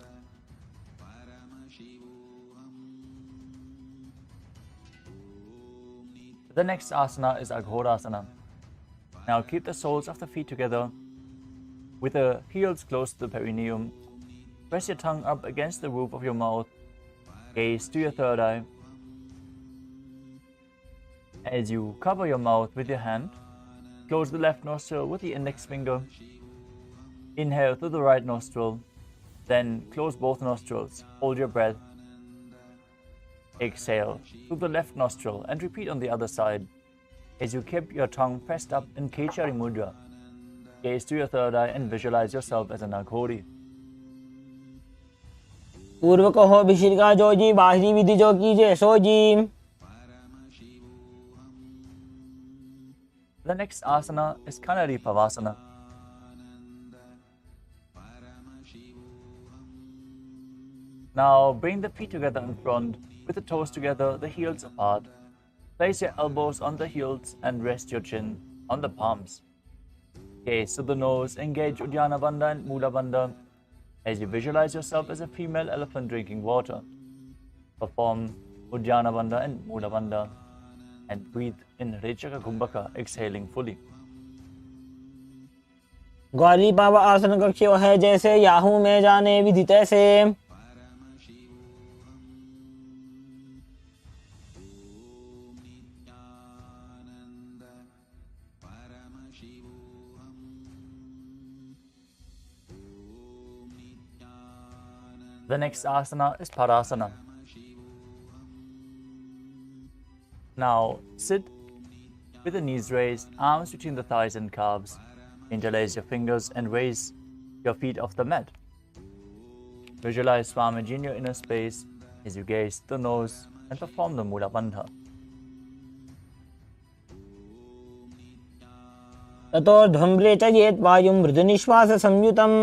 Speaker 1: The next asana is Aghorasana. Now keep the soles of the feet together with the heels close to the perineum. Press your tongue up against the roof of your mouth. Gaze to your third eye. As you cover your mouth with your hand, close the left nostril with the index finger. Inhale through the right nostril. Then close both nostrils. Hold your breath. Exhale through the left nostril and repeat on the other side as you keep your tongue pressed up in Kechari Mudra. Gaze to your third eye and visualize yourself as an Aghori.
Speaker 2: पूर्व कहो भिषिका जो जी बाहरी विधि जो कीजे सो जी.
Speaker 1: The next asana is Kanari Pavasana. Now bring the feet together in front, with the toes together, the heels apart. Place your elbows on the heels and rest your chin on the palms. Gaze to the nose, engage Uddiyana Bandha and Mula Bandha as you visualize yourself as a female elephant drinking water. Perform Uddiyana Bandha and Mula Bandha and breathe in Rechaka Kumbhaka, exhaling fully.
Speaker 2: Gauri पाव आसन कक्षो है जैसे Yahoo में जाने विधि तैसे.
Speaker 1: The next asana is Parasana. Now sit With the knees raised, arms between the thighs and calves, interlace your fingers and raise your feet off the mat. Visualize Swamiji in your inner space as you gaze the nose and perform the Mula Bandha.
Speaker 2: ततोर्ध्वम्रे च येत् वायुं मृदुनिश्वास संयुतम्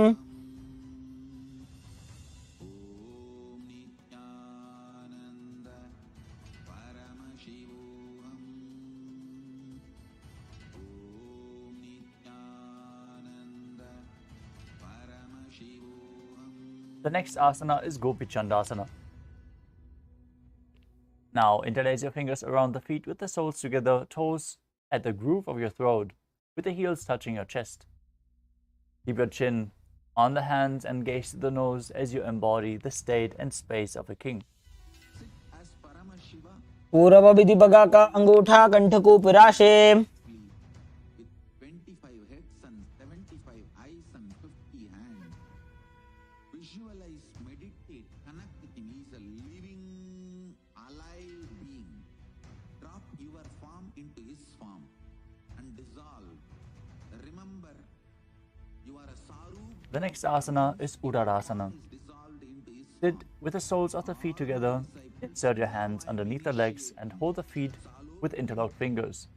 Speaker 1: The next asana is Gopi Chandasana. Now interlace your fingers around the feet with the soles together, toes at the groove of your throat, with the heels touching your chest. Keep your chin on the hands and gaze to the nose as you embody the state and space of a king.
Speaker 3: As Paramashiva
Speaker 2: पूर्व विधि बगा का अंगूठा कंठ को पिराशे
Speaker 3: with 25 heads and 75 eyes and 50 hands. Visualize, meditate, connect with him. He is a living, alive being. Drop your form into his form and dissolve. Remember, you are a saru.
Speaker 1: The next asana is Uddarasana.
Speaker 3: Dissolved into his
Speaker 1: Sit with the soles of the feet together, insert your hands underneath the legs and hold the feet with interlocked fingers.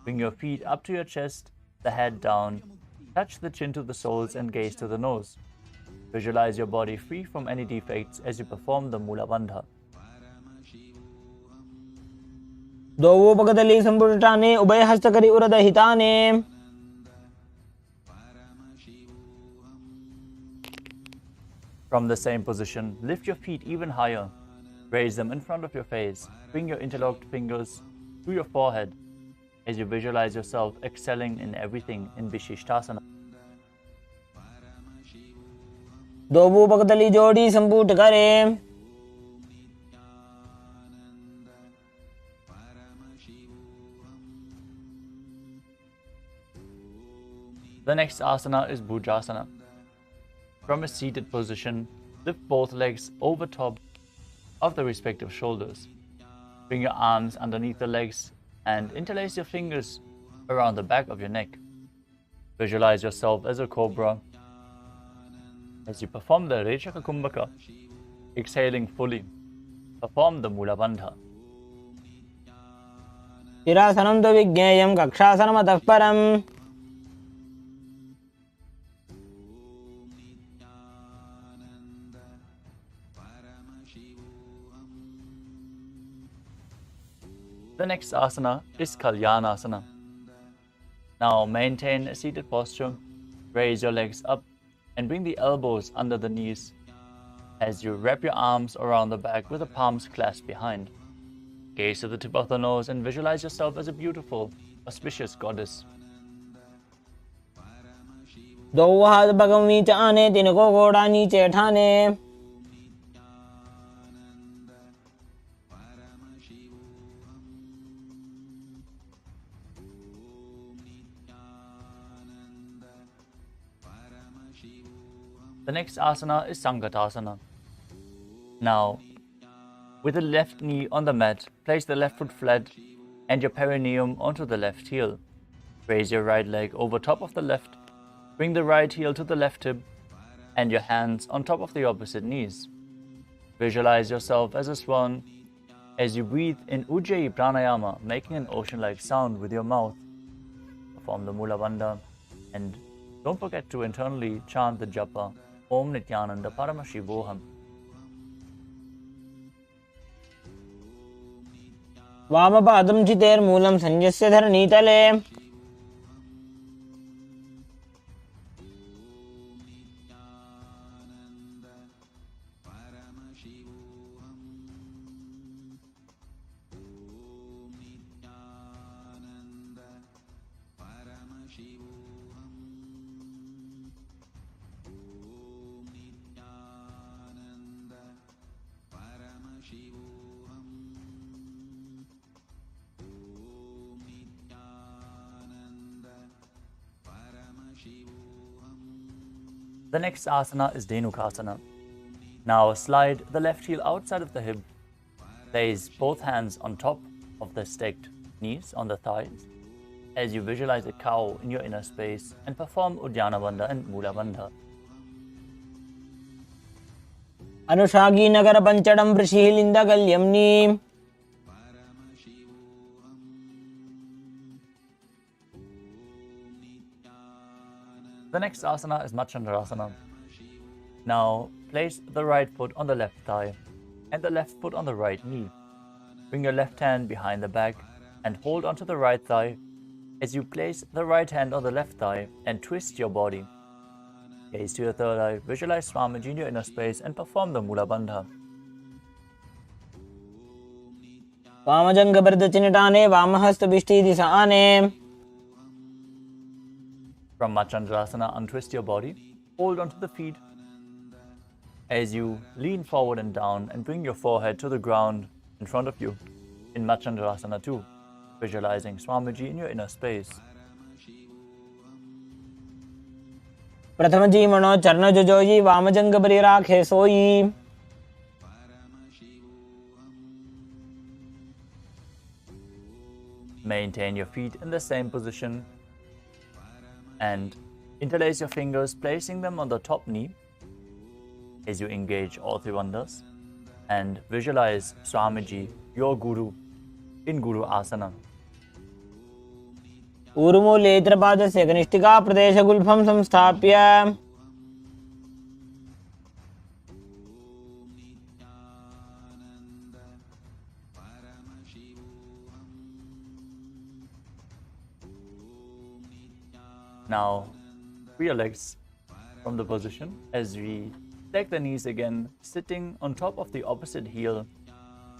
Speaker 1: Bring your feet up to your chest, the head down, touch the chin to the soles and gaze to the nose. Visualize your body free from any defects as you perform the Mula Bandha.
Speaker 2: द्वौ पगदली संपुटाने उभय हस्तकरी उरद हिताने
Speaker 1: From the same position, lift your feet even higher. Raise them in front of your face. Bring your interlocked fingers to your forehead as you visualize yourself excelling in everything in Vishishtasana.
Speaker 2: द्वौ पगदली जोड़ी संपुट करे
Speaker 1: The next asana is Bhujasana. From a seated position, lift both legs over top of the respective shoulders. Bring your arms underneath the legs and interlace your fingers around the back of your neck. Visualize yourself as a cobra as you perform the Rechaka Kumbhaka. Exhaling fully, perform the Mula Bandha.
Speaker 2: शिरासनं तु विज्ञेयं कक्षासनमतः परम्
Speaker 1: The next asana is Kalyanasana. Now maintain a seated posture, raise your legs up and bring the elbows under the knees as you wrap your arms around the back with the palms clasped behind. Gaze to the tip of the nose and visualize yourself as a beautiful, auspicious goddess.
Speaker 2: द्वौ हाथ Burgman नीचे आने तिनको घोड़ा नीचे ठाने
Speaker 1: The next asana is Sankatasana. Now, with the left knee on the mat, place the left foot flat and your perineum onto the left heel. Raise your right leg over top of the left. Bring the right heel to the left hip and your hands on top of the opposite knees. Visualize yourself as a swan as you breathe in Ujjayi Pranayama, making an ocean-like sound with your mouth. Perform the Mula Bandha and don't forget to internally chant the japa Om Nithyananda Paramashivoham.
Speaker 2: वामपादं चितेर्मूलं संयस्य धरणीतले
Speaker 1: The next asana is Dhenukasana. Now slide the left heel outside of the hip. Place both hands on top of the staked knees on the thighs. as you visualize a cow in your inner space and perform Uddiyana Bandha and Mula Bandha.
Speaker 2: Anushagi Nagara Panchadam Vrishhilinda Galyamni.
Speaker 1: The next asana is Machandrasana. Now place the right foot on the left thigh and the left foot on the right knee. Bring your left hand behind the back and hold onto the right thigh as you place the right hand on the left thigh and twist your body. Gaze to your third eye, visualize Swamiji in your inner space and perform the Mula Bandha.
Speaker 2: Vamajanga Bardachinatane, Vamahasta Vishti Disane.
Speaker 1: From Machandrasana, untwist your body, hold onto the feet as you lean forward and down and bring your forehead to the ground in front of you. In Machandrasana too, visualizing Swamiji in your inner space.
Speaker 2: Prathamaji Mano Charna Jojoji, Vamajanga Barira Khesoi.
Speaker 1: Maintain your feet in the same position and interlace your fingers, placing them on the top knee as you engage all three bandhas, and visualize Swamiji, your Guru, in Guru Asana.
Speaker 2: Urumu Letrapadasya Ganishtika Pradesha Gulpham Samsthapya.
Speaker 1: Now, relax from the position as we take the knees again, sitting on top of the opposite heel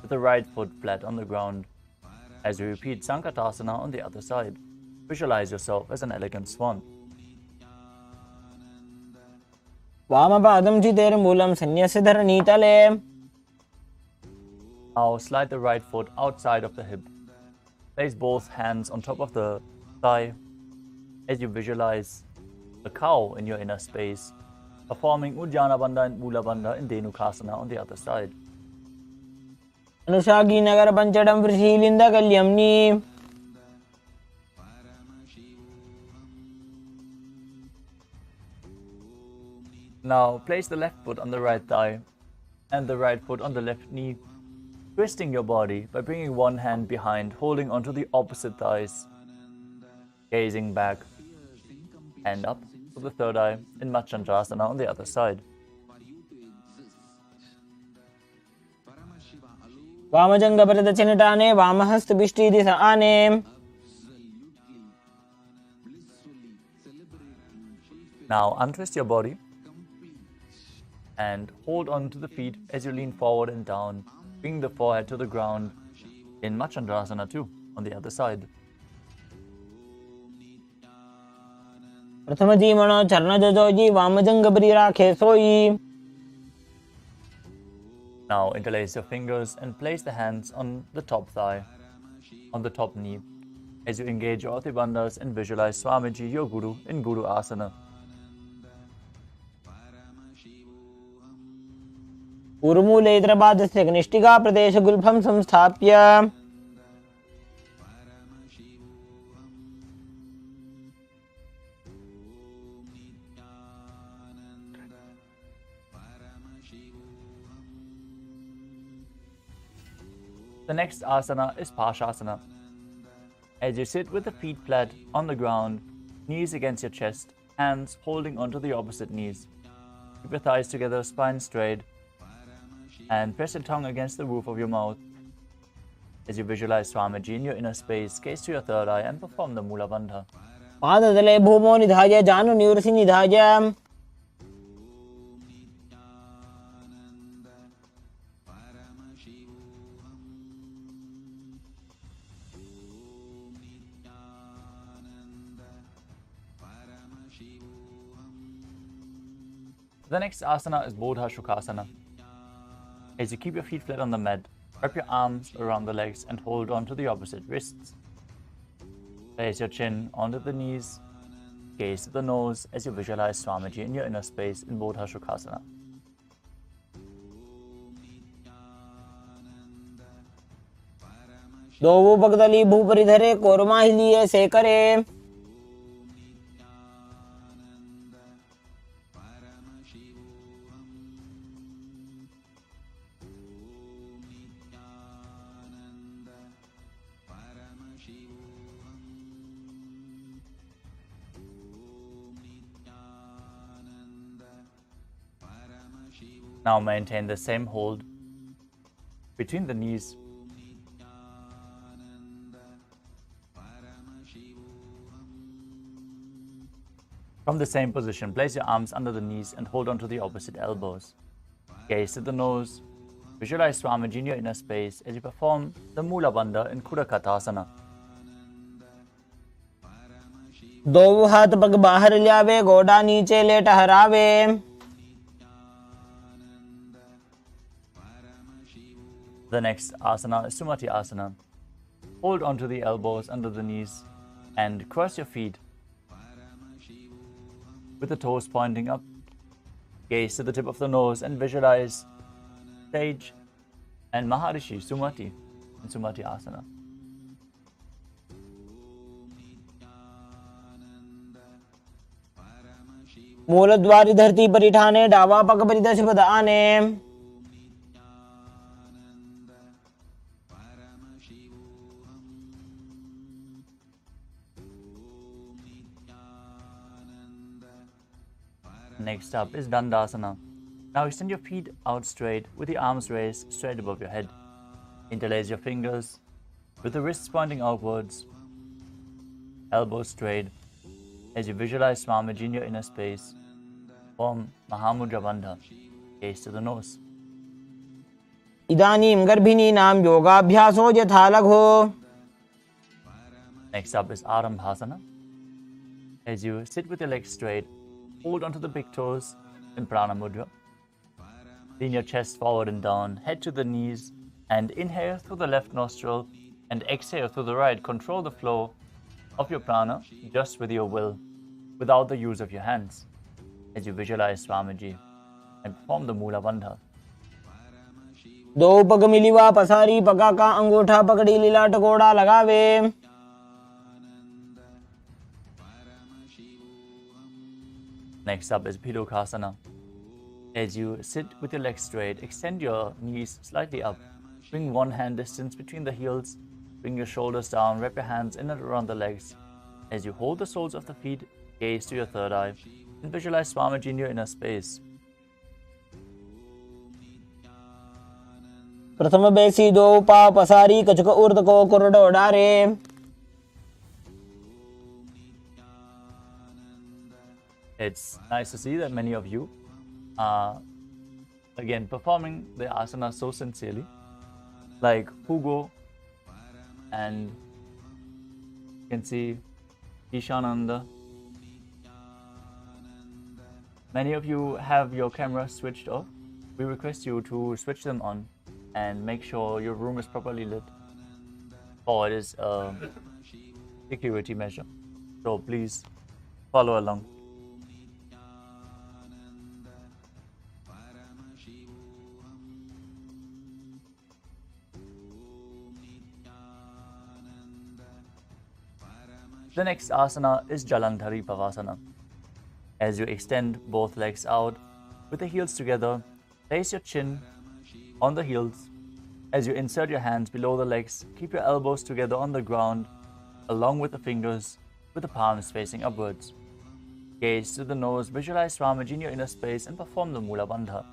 Speaker 1: with the right foot flat on the ground as we repeat Sankatasana on the other side. Visualize yourself as an elegant swan.
Speaker 2: Vamapadam Chiter Mulam Sanyasidhara Nitale.
Speaker 1: Now slide the right foot outside of the hip. Place both hands on top of the thigh as you visualize a cow in your inner space, performing Uddiyana Bandha and Mula Bandha in Dhenukasana on the other side.
Speaker 2: Anushagi Nagara Panchadam Vrishhilinda Galyamni.
Speaker 1: Now place the left foot on the right thigh and the right foot on the left knee, twisting your body by bringing one hand behind, holding onto the opposite thighs, gazing back and up to the third eye in Machandrasana on the other side.
Speaker 2: Vamajanga Bardachinatane, Vamahasta Vishti Disane.
Speaker 1: Now untwist your body and hold on to the feet as you lean forward and down, bring the forehead to the ground in Machandrasana too on the other side.
Speaker 2: Prathamaji Mano Charna Jojoji, Vamajanga Barira Khesoi.
Speaker 1: Now interlace your fingers and place the hands on the top thigh, on the top knee, as you engage your three bandhas and visualize Swamiji, your Guru, in Guru Asana.
Speaker 2: Urumu Letrapadasya Ganishtika Pradesha Gulpham Samsthapya.
Speaker 1: The next asana is Pashasana. As you sit with the feet flat on the ground, knees against your chest, hands holding onto the opposite knees. Keep your thighs together, spine straight, and press your tongue against the roof of your mouth. As you visualize Swamiji in your inner space, gaze to your third eye and perform the Mula Bandha.
Speaker 2: Padadale Bhumo Nidhaya Janu Nursi Nidhaya.
Speaker 1: The next asana is Bodha Shukasana. As you keep your feet flat on the mat, wrap your arms around the legs and hold on to the opposite wrists. Place your chin onto the knees, gaze to the nose as you visualize Swamiji in your inner space in Bodha Shukasana.
Speaker 2: दोवु पगदली भूपरि धरे कोरमा हिलिए से करे
Speaker 1: Now maintain the same hold between the knees. From the same position, place your arms under the knees and hold on to the opposite elbows. Gaze at the nose. Visualize Swamiji in your inner space as you perform the Mula Bandha in Kudakatasana.
Speaker 2: दोवु हाथ पग बाहर ल्यावे गोडा नीचे ले टहरावे
Speaker 1: The next asana is Sumati Asana. Hold onto the elbows under the knees and cross your feet with the toes pointing up. Gaze to the tip of the nose and visualize Sage and Maharishi Sumati in Sumati Asana.
Speaker 2: मूलद्वारी धरती परिठाने डावा पग परिदश पद आने
Speaker 1: Next up is Dandasana. Now extend your feet out straight with the arms raised straight above your head. Interlace your fingers with the wrists pointing outwards, elbows straight as you visualize Swamiji in your inner space. Form Mahamudra Bandha. Gaze to the nose.
Speaker 2: इदानीं गर्भिणी नाम योगाभ्यासो यथा लघो
Speaker 1: Next up is Arambhasana. As you sit with your legs straight, hold onto the big toes in Prana Mudra. Lean your chest forward and down, head to the knees, and inhale through the left nostril and exhale through the right. Control the flow of your prana just with your will, without the use of your hands, as you visualize Swamiji and perform the Mula Bandha.
Speaker 2: दो पग मिलिवा पसारी पगा का अंगूठा पकड़ी लीला टकोड़ा लगावे
Speaker 1: Next up is Pilokasana. As you sit with your legs straight, extend your knees slightly up. Bring one hand distance between the heels. Bring your shoulders down. Wrap your hands in and around the legs. As you hold the soles of the feet, gaze to your third eye and visualize Swamiji in your inner space.
Speaker 2: प्रथम बेसी दो पा पसारी कचक उर्द को कुरडो डारे
Speaker 1: It's nice to see that many of you are again performing the asana so sincerely, like Hugo, and you can see Ishananda. Many of you have your cameras switched off. We request you to switch them on and make sure your room is properly lit, or it is a security measure. So please follow along. The next asana is Jalandhari Pavasana. As you extend both legs out with the heels together, place your chin on the heels. As you insert your hands below the legs, keep your elbows together on the ground along with the fingers, with the palms facing upwards. Gaze to the nose, visualize Swamiji in your inner space and perform the Mula Bandha.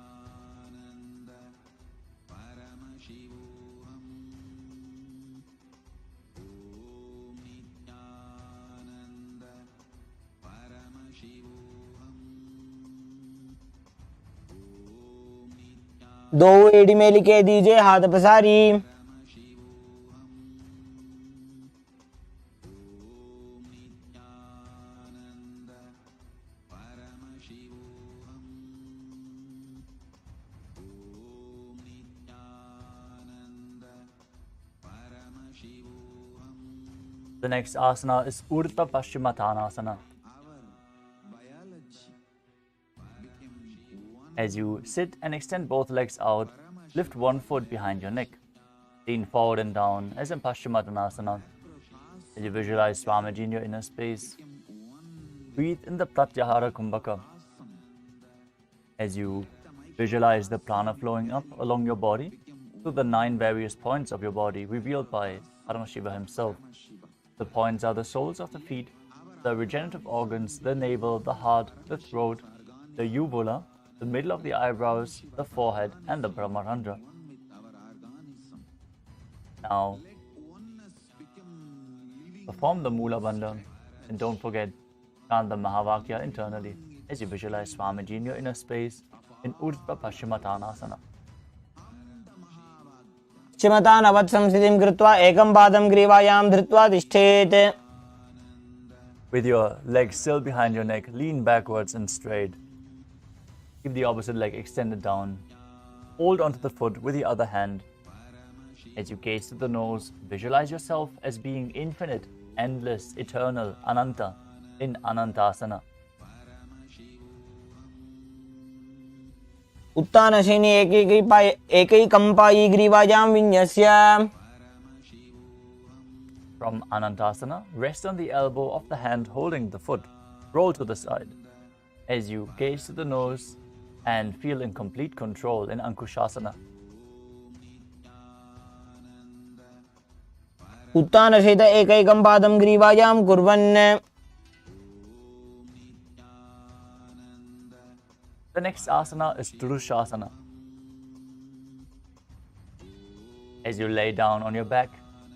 Speaker 2: दो AD में लिखे दीजिए हाथ पसारी
Speaker 1: The next asana is Urdhva Paschimottanasana. As you sit and extend both legs out, lift one foot behind your neck. Lean forward and down as in Paschimottanasana. As you visualize Swamiji in your inner space, breathe in the Pratyahara Kumbhaka. As you visualize the prana flowing up along your body to the 9 various points of your body revealed by Paramashiva himself. The points are the soles of the feet, the regenerative organs, the navel, the heart, the throat, the uvula, the middle of the eyebrows, the forehead, and the Brahmarandra. Now, perform the Mula Bandha and don't forget, chant the Mahavakya internally as you visualize Swamiji in your inner space in Urdhva Paschimottanasana.
Speaker 2: पश्चिमतानवत् संस्थितिं कृत्वा एकं पादं ग्रीवायां धृत्वा तिष्ठेत्.
Speaker 1: With your legs still behind your neck, lean backwards and straight. Keep the opposite leg extended down. Hold onto the foot with the other hand. As you gaze to the nose, visualize yourself as being infinite, endless, eternal, Ananta, in Anantasana.
Speaker 2: उत्तानशयनि एकैकं पायी ग्रीवायां विन्यस्य.
Speaker 1: From Anantasana, rest on the elbow of the hand holding the foot. Roll to the side. As you gaze to the nose and feel in complete control in Ankushasana.
Speaker 2: उत्तानशयित एकैकं पादं ग्रीवायां कुर्वन्.
Speaker 1: The next asana is Durushasana. As you lay down on your back,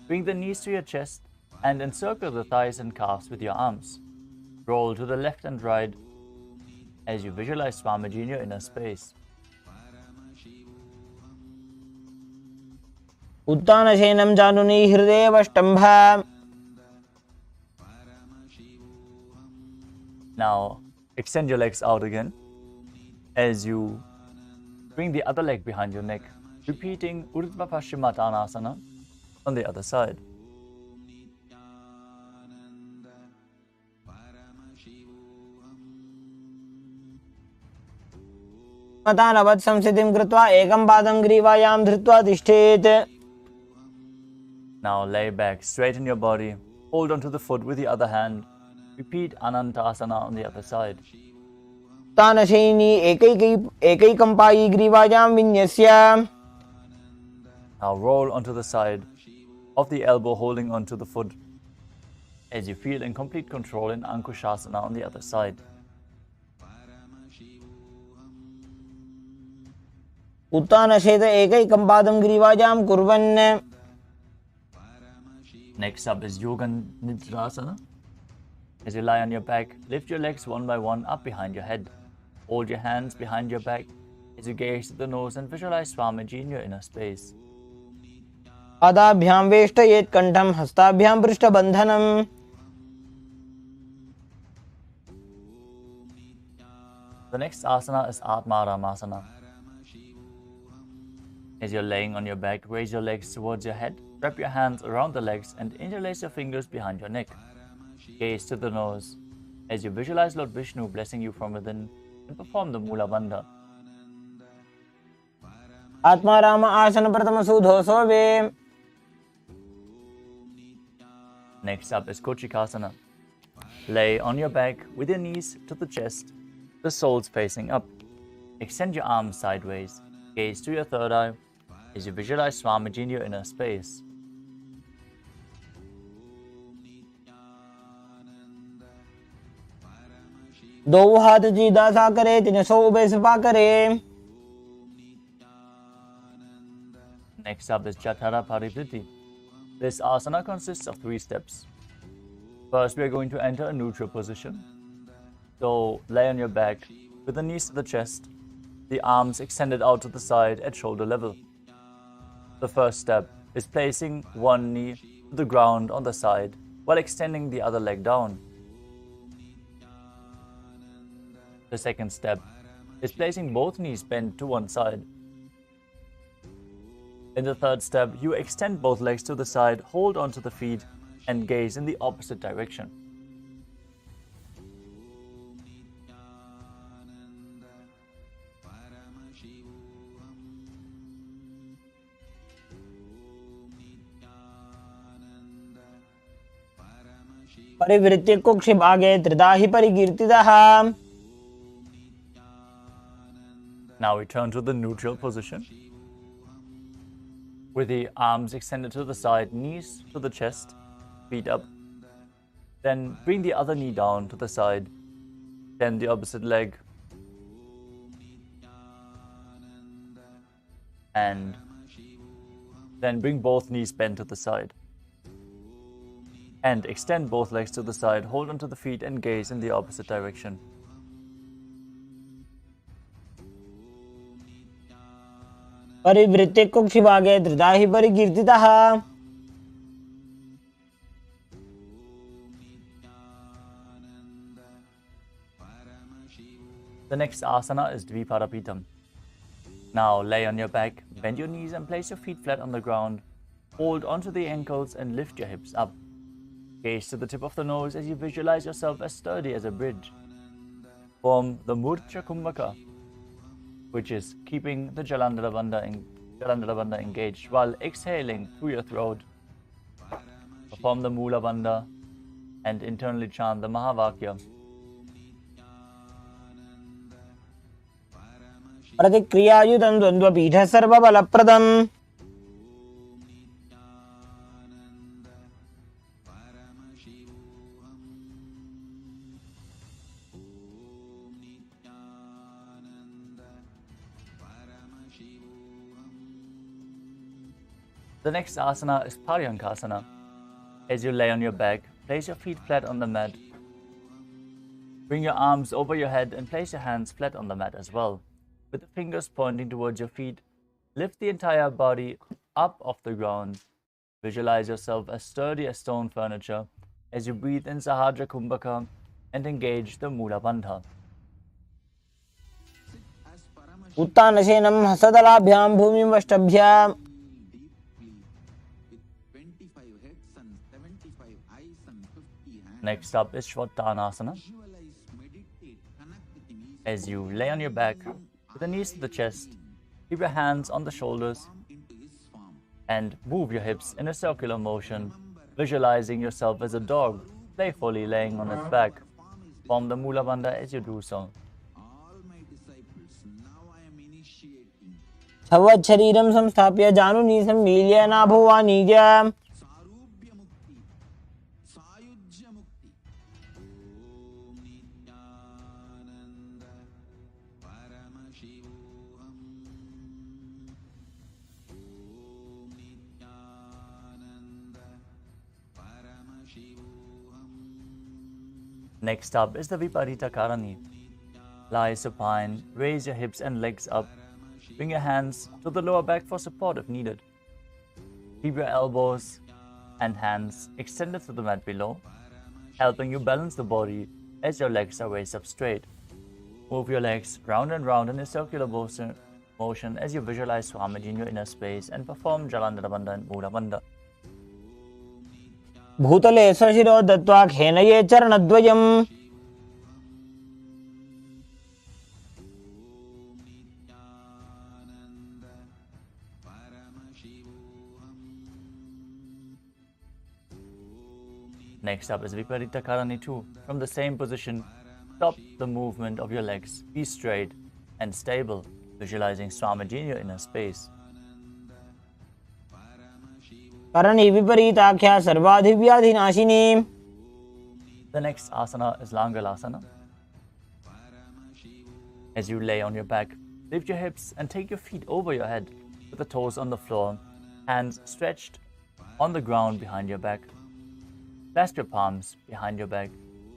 Speaker 1: bring the knees to your chest and encircle the thighs and calves with your arms. Roll to the left and right as you visualize Swamiji in your inner space.
Speaker 2: उत्तानशयनं जानुनी हृदयेवष्टम्भ.
Speaker 1: Now, extend your legs out again as you bring the other leg behind your neck, repeating Urdhva Paschimottanasana on the other side.
Speaker 2: पश्चिमतानवत् संस्थितिं कृत्वा एकं पादं ग्रीवायां धृत्वा तिष्ठेत्.
Speaker 1: Now lay back, straighten your body, hold onto the foot with the other hand, repeat Anantasana on the other side.
Speaker 2: उत्तानशयनि एकैकं पायी ग्रीवायां विन्यस्य.
Speaker 1: Now roll onto the side of the elbow holding onto the foot as you feel in complete control in Ankushasana on the other side.
Speaker 2: उत्तानशयित एकैकं पादं ग्रीवायां कुर्वन्.
Speaker 1: Next up is Yoga Nidrasana. As you lie on your back, lift your legs one by one up behind your head. Hold your hands behind your back as you gaze at the nose and visualize Swamiji in your inner space.
Speaker 2: पादाभ्यां वेष्टयेत् कण्ठं हस्ताभ्यां पृष्ठबन्धनम्.
Speaker 1: The next asana is Atmaramasana. As you're laying on your back, raise your legs towards your head, wrap your hands around the legs and interlace your fingers behind your neck. Gaze to the nose as you visualize Lord Vishnu blessing you from within and perform the Mula Bandha.
Speaker 2: Atmaram आसन प्रथम सुधोसो वे.
Speaker 1: Next up is Kochikasana. Lay on your back with your knees to the chest, the soles facing up. Extend your arms sideways. Gaze to your third eye as you visualize Swamiji in your inner space.
Speaker 2: दो हाथ सीधा सा करे, 300 ube सफा करे.
Speaker 1: Next up is Jatara Parivritti. This asana consists of 3 steps. First, we are going to enter a neutral position. So, lay on your back with the knees to the chest, the arms extended out to the side at shoulder level. The first step is placing one knee to the ground on the side while extending the other leg down. The second step is placing both knees bent to one side. In the third step, you extend both legs to the side, hold onto the feet, and gaze in the opposite direction.
Speaker 2: परिवृत्य कुक्षिभागे त्रिधा हि परिकीर्तितः।
Speaker 1: Now we turn to the neutral position, with the arms extended to the side, knees to the chest, feet up. Then bring the other knee down to the side, bend the opposite leg, and then bring both knees bent to the side. And extend both legs to the side, hold onto the feet and gaze in the opposite direction.
Speaker 2: परिवृत्य कुक्षिभागे त्रिधा हि परिकीर्तितः।
Speaker 1: The next asana is Dvipadapitam. Now lay on your back, bend your knees and place your feet flat on the ground. Hold onto the ankles and lift your hips up. Gaze to the tip of the nose as you visualize yourself as sturdy as a bridge. Form the Murcha Kumbhaka, which is keeping the Jalandhara Bandha engaged while exhaling through your throat. Perform the Mula Bandha and internally chant the Mahavakya.
Speaker 2: प्रतिक्रियायुतं द्वन्द्वपीठः सर्वबलप्रदम्।
Speaker 1: The next asana is Paryankasana. As you lay on your back, place your feet flat on the mat. Bring your arms over your head and place your hands flat on the mat as well. With the fingers pointing towards your feet, lift the entire body up off the ground. Visualize yourself as sturdy as stone furniture as you breathe in Sahadra Kumbhaka and engage the Mula Bandha.
Speaker 2: उत्तानशयनं हस्तदलाभ्यां भूमिं वष्टभ्य।
Speaker 1: Next up is Shvattanasana. As you lay on your back, with the knees to the chest, keep your hands on the shoulders and move your hips in a circular motion, visualizing yourself as a dog playfully laying on its back. Form the Mula Bandha as you do so.
Speaker 2: शरीरं संस्थाप्य जानुनी सम्मील्य नाभोवाणीज।
Speaker 1: Next up is the Viparita Karani. Lie supine, raise your hips and legs up. Bring your hands to the lower back for support if needed. Keep your elbows and hands extended to the mat below, helping you balance the body as your legs are raised up straight. Move your legs round and round in a circular motion as you visualize Swamiji in your inner space and perform Jalandhara Bandha and Mula Bandha.
Speaker 2: भूतले स्वशिरो दत्त्वा खेनये चरणद्वयम्।
Speaker 1: Next up is Viparita Karani 2. From the same position, stop the movement of your legs. Be straight and stable, visualizing Swamiji in your inner space.
Speaker 2: Karni विपरीताख्या सर्वाधिव्याधिनाशिनी।
Speaker 1: The next asana is Langalasana. As you lay on your back, lift your hips and take your feet over your head with the toes on the floor, hands stretched on the ground behind your back. Clasp your palms behind your back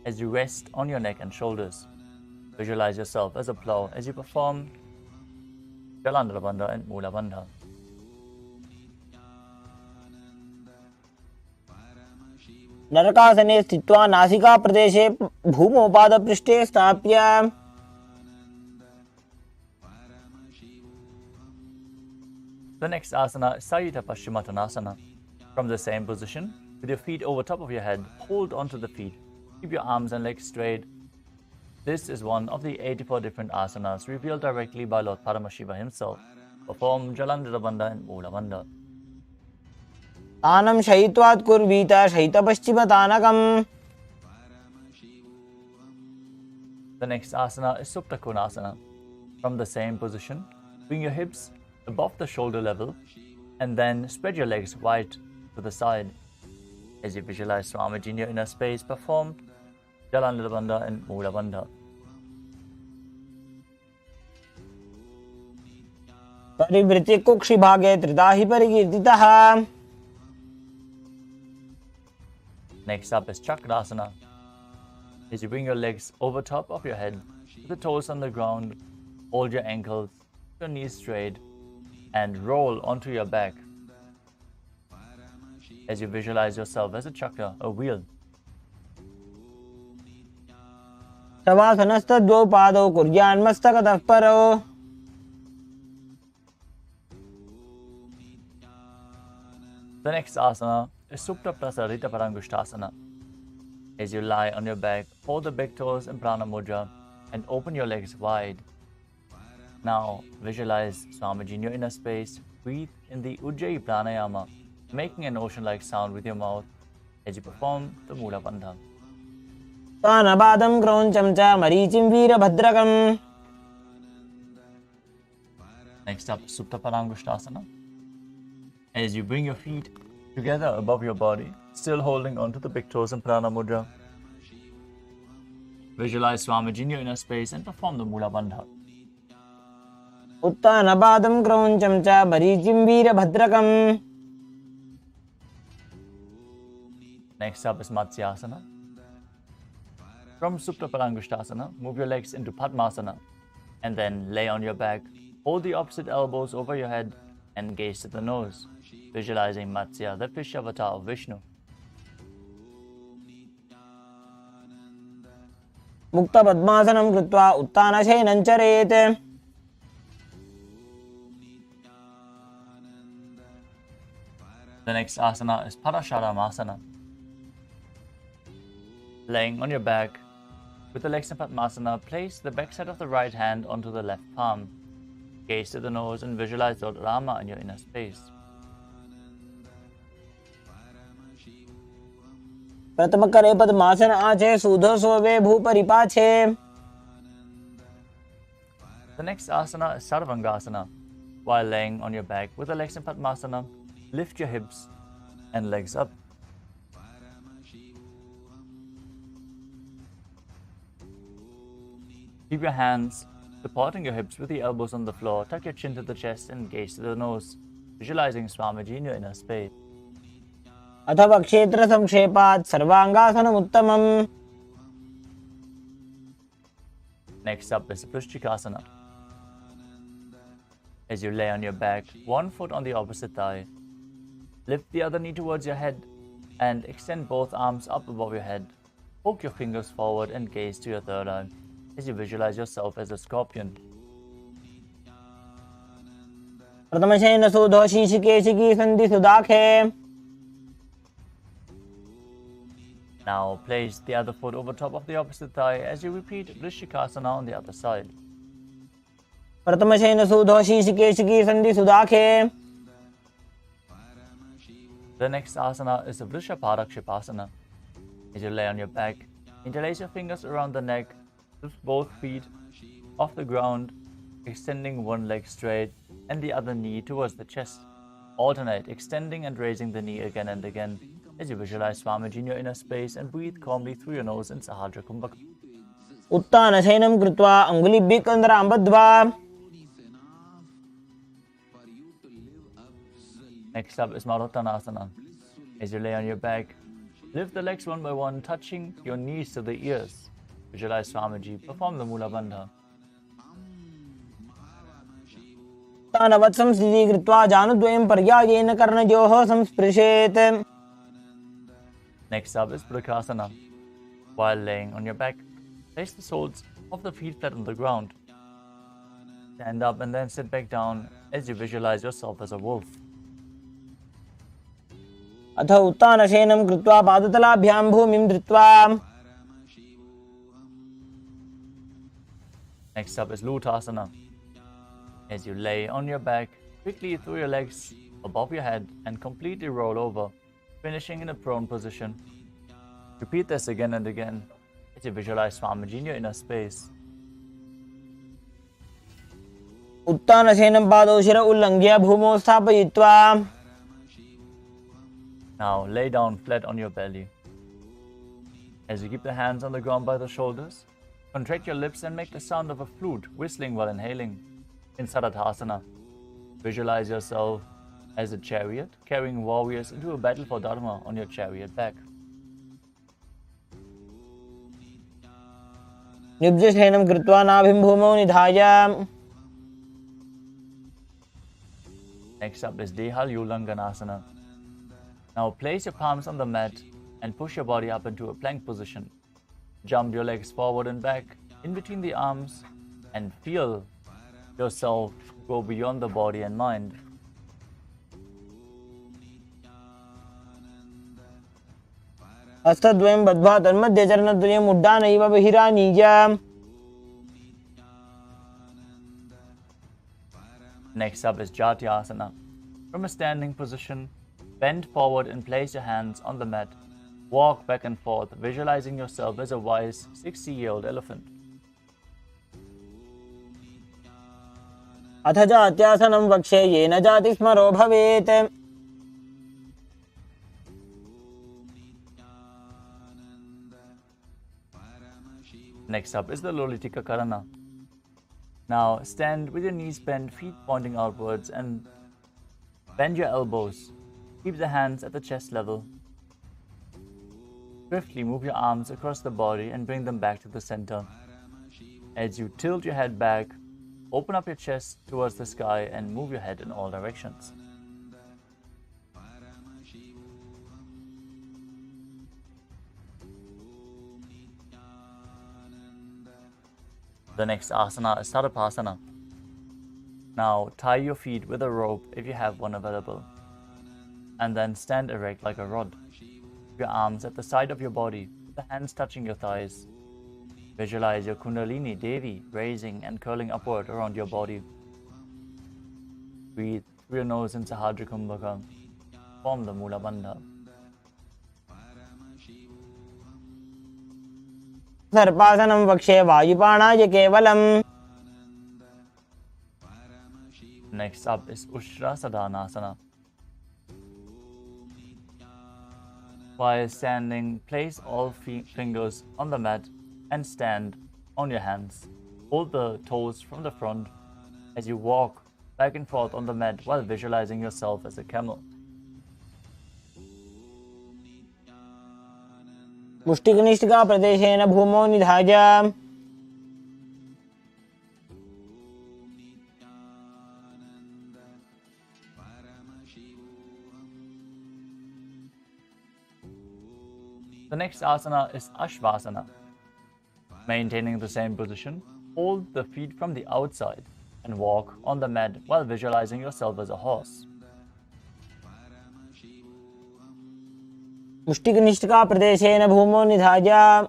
Speaker 1: as you rest on your neck and shoulders. Visualize yourself as a plow as you perform Jalandhara Bandha and Mula Bandha.
Speaker 2: नरकासने स्थित्वा नासिका प्रदेशे भूमौ पादपृष्ठे स्थाप्य।
Speaker 1: The next asana is Sayita Paschimottanasana. From the same position, with your feet over top of your head, hold onto the feet. Keep your arms and legs straight. This is one of the 84 different asanas revealed directly by Lord Paramashiva himself. Perform Jalandhara Bandha and Mula Bandha.
Speaker 2: तानं शयित्वात् कुर्वीत शयितपश्चिमतानकम्।
Speaker 1: The next asana is Supta Konasana. From the same position, bring your hips above the shoulder level and then spread your legs wide to the side. As you visualize Swamiji in your inner space, perform Jalandhara Bandha and Mula Bandha.
Speaker 2: परिवृत्ति कुक्षि भागे त्रिदाहि परिकीर्तितः.
Speaker 1: Next up is Chakrasana. As you bring your legs over top of your head, with the toes on the ground, hold your ankles, your knees straight, and roll onto your back. As you visualize yourself as a chakra, a wheel.
Speaker 2: शवासनस्तद्वौ पादौ कुर्यान्मस्तकतः परौ.
Speaker 1: The next asana is Supta Prasarita Parangushtasana. As you lie on your back, hold the big toes in Prana Mudra and open your legs wide. Now visualize Swamiji in your inner space. Breathe in the Ujjayi Pranayama, making an ocean-like sound with your mouth as you perform the Mula Bandha.
Speaker 2: तानपादं क्रौञ्चं च मरीचिं वीरभद्रकम्.
Speaker 1: Next up, Supta Parangushtasana. As you bring your feet together above your body, still holding onto the big toes in Prana Mudra, visualize Swamiji in your inner space and perform the Mula Bandha.
Speaker 2: उत्तानपादं क्रौञ्चं च मरीचिं वीरभद्रकम्.
Speaker 1: Next up is Matsyasana. From Supta Parangushtasana, move your legs into Padmasana and then lay on your back. Hold the opposite elbows over your head and gaze to the nose, visualizing Matsya, the fish avatar of Vishnu.
Speaker 2: मुक्तपद्मासनं कृत्वा उत्तानशयनं चरेत्.
Speaker 1: The next asana is Parasharamasana. Laying on your back, with the legs in Padmasana, place the backside of the right hand onto the left palm. Gaze to the nose and visualize Lord Rama in your inner space.
Speaker 2: प्रथम करे पद्मासन आचे सूधो सोवे भूपरि पाछे.
Speaker 1: The next asana is Sarvangasana. While laying on your back with the legs in Padmasana, lift your hips and legs up. Keep your hands supporting your hips with the elbows on the floor. Tuck your chin to the chest and gaze to the nose, visualizing Swamiji in your inner space.
Speaker 2: अथवा क्षेत्र संक्षेपात् सर्वांगासनम् उत्तमम्.
Speaker 1: Next up is Vrishchikasana. As you lay on your back, one foot on the opposite thigh, lift the other knee towards your head and extend both arms up above your head. Poke your fingers forward and gaze to your third eye as you visualize yourself as a scorpion.
Speaker 2: प्रथमशयन सूधो शीशिकेशिकी सन्धि सुदाखे.
Speaker 1: Now place the other foot over top of the opposite thigh as you repeat Vrishchikasana on the other side.
Speaker 2: प्रथमशयन सूधो शीशिकेशिकी सन्धि सुदाखे.
Speaker 1: The next asana is Vrishaparakshipasana. As you lay on your back, interlace your fingers around the neck, lift both feet off the ground, extending one leg straight and the other knee towards the chest. Alternate extending and raising the knee again and again as you visualize Swamiji in your inner space and breathe calmly through your nose in Sahadra Kumbhaka.
Speaker 2: उत्तानशयनं कृत्वा अङ्गुलिभ्यः कन्दरां बद्ध्वा.
Speaker 1: Next up is Maruttanasana. As you lay on your back, lift the legs one by one, touching your knees to the ears. Visualize Swamiji, perform the Mula Bandha.
Speaker 2: उत्तानवत् संस्थितिः कृत्वा जानुद्वयं पर्यायेन कर्णयोः संस्पृशेत्.
Speaker 1: Next up is Prakasana. While laying on your back, place the soles of the feet flat on the ground. Stand up and then sit back down as you visualize yourself as a wolf.
Speaker 2: अथ उत्तानशयनं कृत्वा पादतलाभ्यां भूमिं धृत्वा.
Speaker 1: Next up is Lutasana. As you lay on your back, quickly throw your legs above your head and completely roll over, finishing in a prone position. Repeat this again and again as you visualize Swamiji in your inner space.
Speaker 2: उत्तानसेनं पादौ शिर उल्लङ्घ्य भूमौ स्थापयित्वा
Speaker 1: Now lay down flat on your belly. As you keep the hands on the ground by the shoulders, contract your lips and make the sound of a flute whistling while inhaling. In Sadatthasana, visualize yourself as a chariot carrying warriors into a battle for Dharma on your chariot back.
Speaker 2: निब्जशयनं कृत्वा नाभिं भूमौ निधाय
Speaker 1: Next up is Dehalyulanganasana. Now place your palms on the mat and push your body up into a plank position. Jump your legs forward and back in between the arms and feel yourself go beyond the body and mind.
Speaker 2: हस्तद्वयं बद्ध्वा तन्मध्ये चरणद्वयम् उड्डानैव बहिरानीय
Speaker 1: Next up is Jatyasana. From a standing position, bend forward and place your hands on the mat. Walk back and forth, visualizing yourself as a wise 60-year-old elephant.
Speaker 2: अथ जात्यासनं वक्ष्ये येन जातिस्मरो भवेत्
Speaker 1: Next up is the Lolitika Karana. Now stand with your knees bent, feet pointing outwards, and bend your elbows. Keep the hands at the chest level. Swiftly move your arms across the body and bring them back to the center. As you tilt your head back, open up your chest towards the sky and move your head in all directions. The next asana is Tadapasana. Now tie your feet with a rope if you have one available, and then stand erect like a rod. Your arms at the side of your body, with the hands touching your thighs. Visualize your Kundalini Devi raising and curling upward around your body. Breathe through your nose in Sahadra Kumbhaka. Form the Mula Bandha.
Speaker 2: सर्पासनं वक्ष्ये वायुपाणाय केवलम्
Speaker 1: Next up is Ushra Sadhanasana. While standing, place all fingers on the mat and stand on your hands. Hold the toes from the front as you walk back and forth on the mat while visualizing yourself as a camel.
Speaker 2: मुष्टिकनिष्ठिका प्रदेशेन भूमौ निधाय
Speaker 1: The next asana is Ashvasana. Maintaining the same position, hold the feet from the outside and walk on the mat while visualizing yourself as a horse.
Speaker 2: मुष्टिकनिष्ठिका प्रदेशेन भूमौ निधाय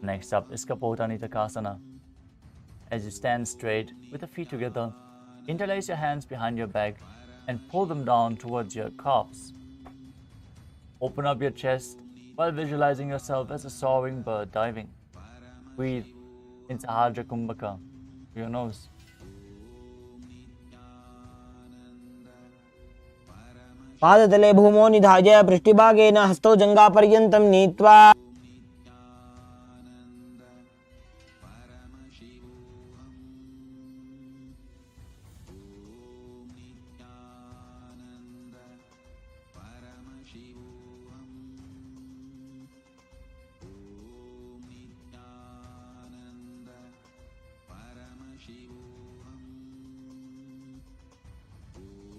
Speaker 1: Next up is Kapotanitakasana. As you stand straight with the feet together, interlace your hands behind your back and pull them down towards your calves. Open up your chest while visualizing yourself as a soaring bird diving. Breathe in Sahadra Kumbhaka through your nose.
Speaker 2: पादतले भूमौ निधाय पृष्ठभागेन हस्तौ जङ्घापर्यन्तं नीत्वा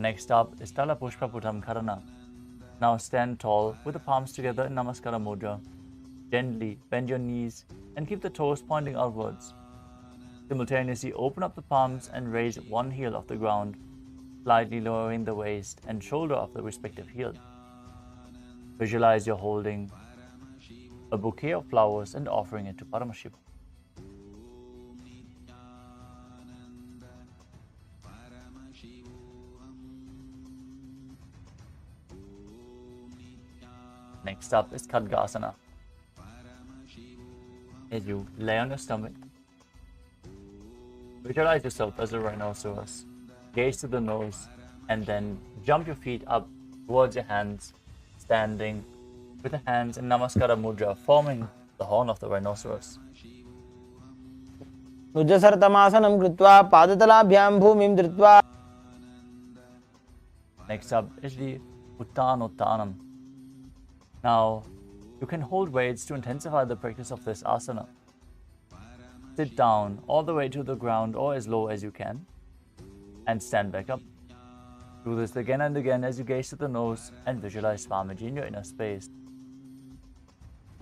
Speaker 1: Next up is Talapushpa Putam Karana. Now stand tall with the palms together in Namaskara Mudra. Gently bend your knees and keep the toes pointing outwards. Simultaneously open up the palms and raise one heel off the ground, slightly lowering the waist and shoulder of the respective heel. Visualize you're holding a bouquet of flowers and offering it to Paramashivam. Next up is Khadgasana. As you lay on your stomach, visualize yourself as a rhinoceros. Gaze to the nose and then jump your feet up towards your hands, standing with the hands in Namaskara Mudra, forming the horn of the rhinoceros.
Speaker 2: नुजसर्तमासनं कृत्वा पादतलाभ्यां भूमिं धृत्वा.
Speaker 1: Next up is the Uttanottanam. Now, you can hold weights to intensify the practice of this asana. Sit down all the way to the ground or as low as you can and stand back up. Do this again and again as you gaze to the nose and visualize Swamiji in your inner space.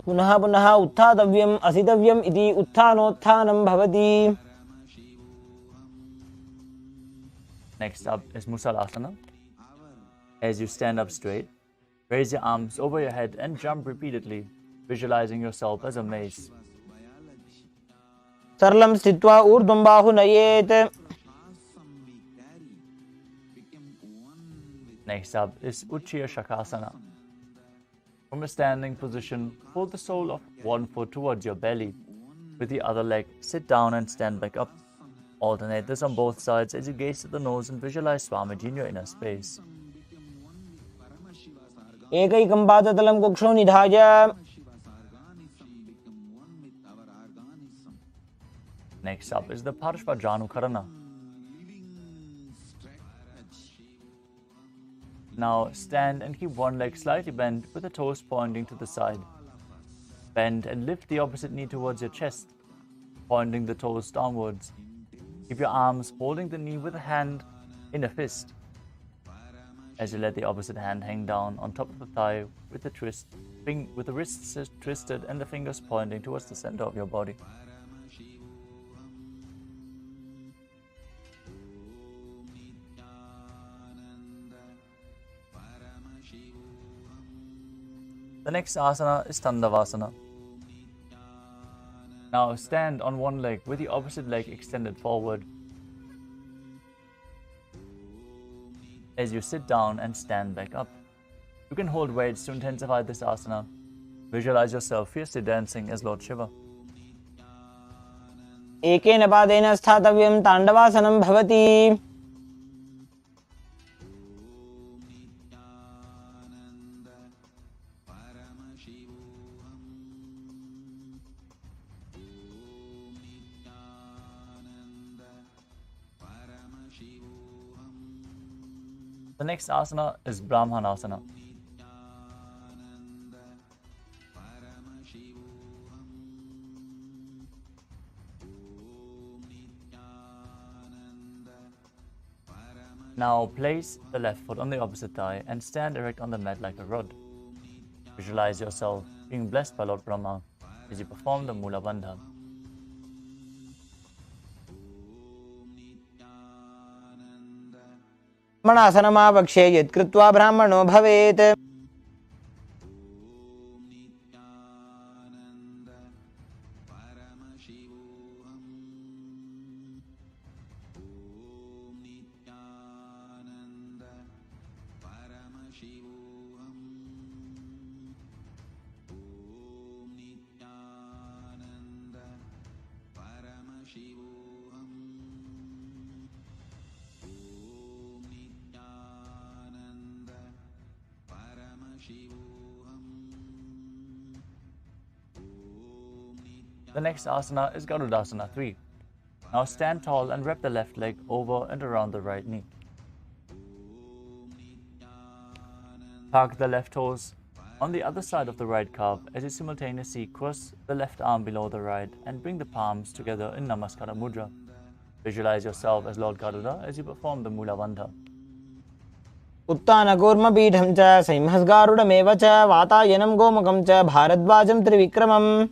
Speaker 2: पुनः पुनः उत्थातव्यम् असितव्यम् इति उत्थानोत्थानं भवति.
Speaker 1: Next up is Musalasana. As you stand up straight, raise your arms over your head and jump repeatedly, visualizing yourself as a mace.
Speaker 2: सरलं स्थित्वा ऊर्ध्वं बाहु नयेत्.
Speaker 1: Next up is Uchchiya Shakasana. From a standing position, pull the sole of one foot towards your belly. With the other leg, sit down and stand back up. Alternate this on both sides as you gaze to the nose and visualize Swamiji in your inner space.
Speaker 2: एकैकं पादतलं कुक्षौ निधाय.
Speaker 1: Next up is the Parshvajanukarana. Now stand and keep one leg slightly bent with the toes pointing to the side. Bend and lift the opposite knee towards your chest, pointing the toes downwards. Keep your arms holding the knee with a hand in a fist. As you let the opposite hand hang down on top of the thigh with the wrists twisted and the fingers pointing towards the center of your body. The next asana is Tandavasana. Now stand on one leg with the opposite leg extended forward. As you sit down and stand back up. You can hold weights to intensify this asana. Visualize yourself fiercely dancing as Lord Shiva.
Speaker 2: एकेन पादेन स्थातव्यं ताण्डवासनं भवति.
Speaker 1: The next asana is Brahmanasana. Now place the left foot on the opposite thigh and stand erect on the mat like a rod. Visualize yourself being blessed by Lord Brahma as you perform the Mula Bandha.
Speaker 2: ब्राह्मणासनमावक्ष्ये यत्कृत्वा ब्राह्मणो भवेत्.
Speaker 1: The next asana is Garudasana 3. Now stand tall and wrap the left leg over and around the right knee. Park the left toes on the other side of the right calf as you simultaneously cross the left arm below the right and bring the palms together in Namaskara Mudra. Visualize yourself as Lord Garuda as you perform the Mula Bandha.
Speaker 2: उत्तानकूर्मपीठं च सिंहस्गारुडमेव च वातायनं गोमुखं च भारद्वाजं त्रिविक्रमम्.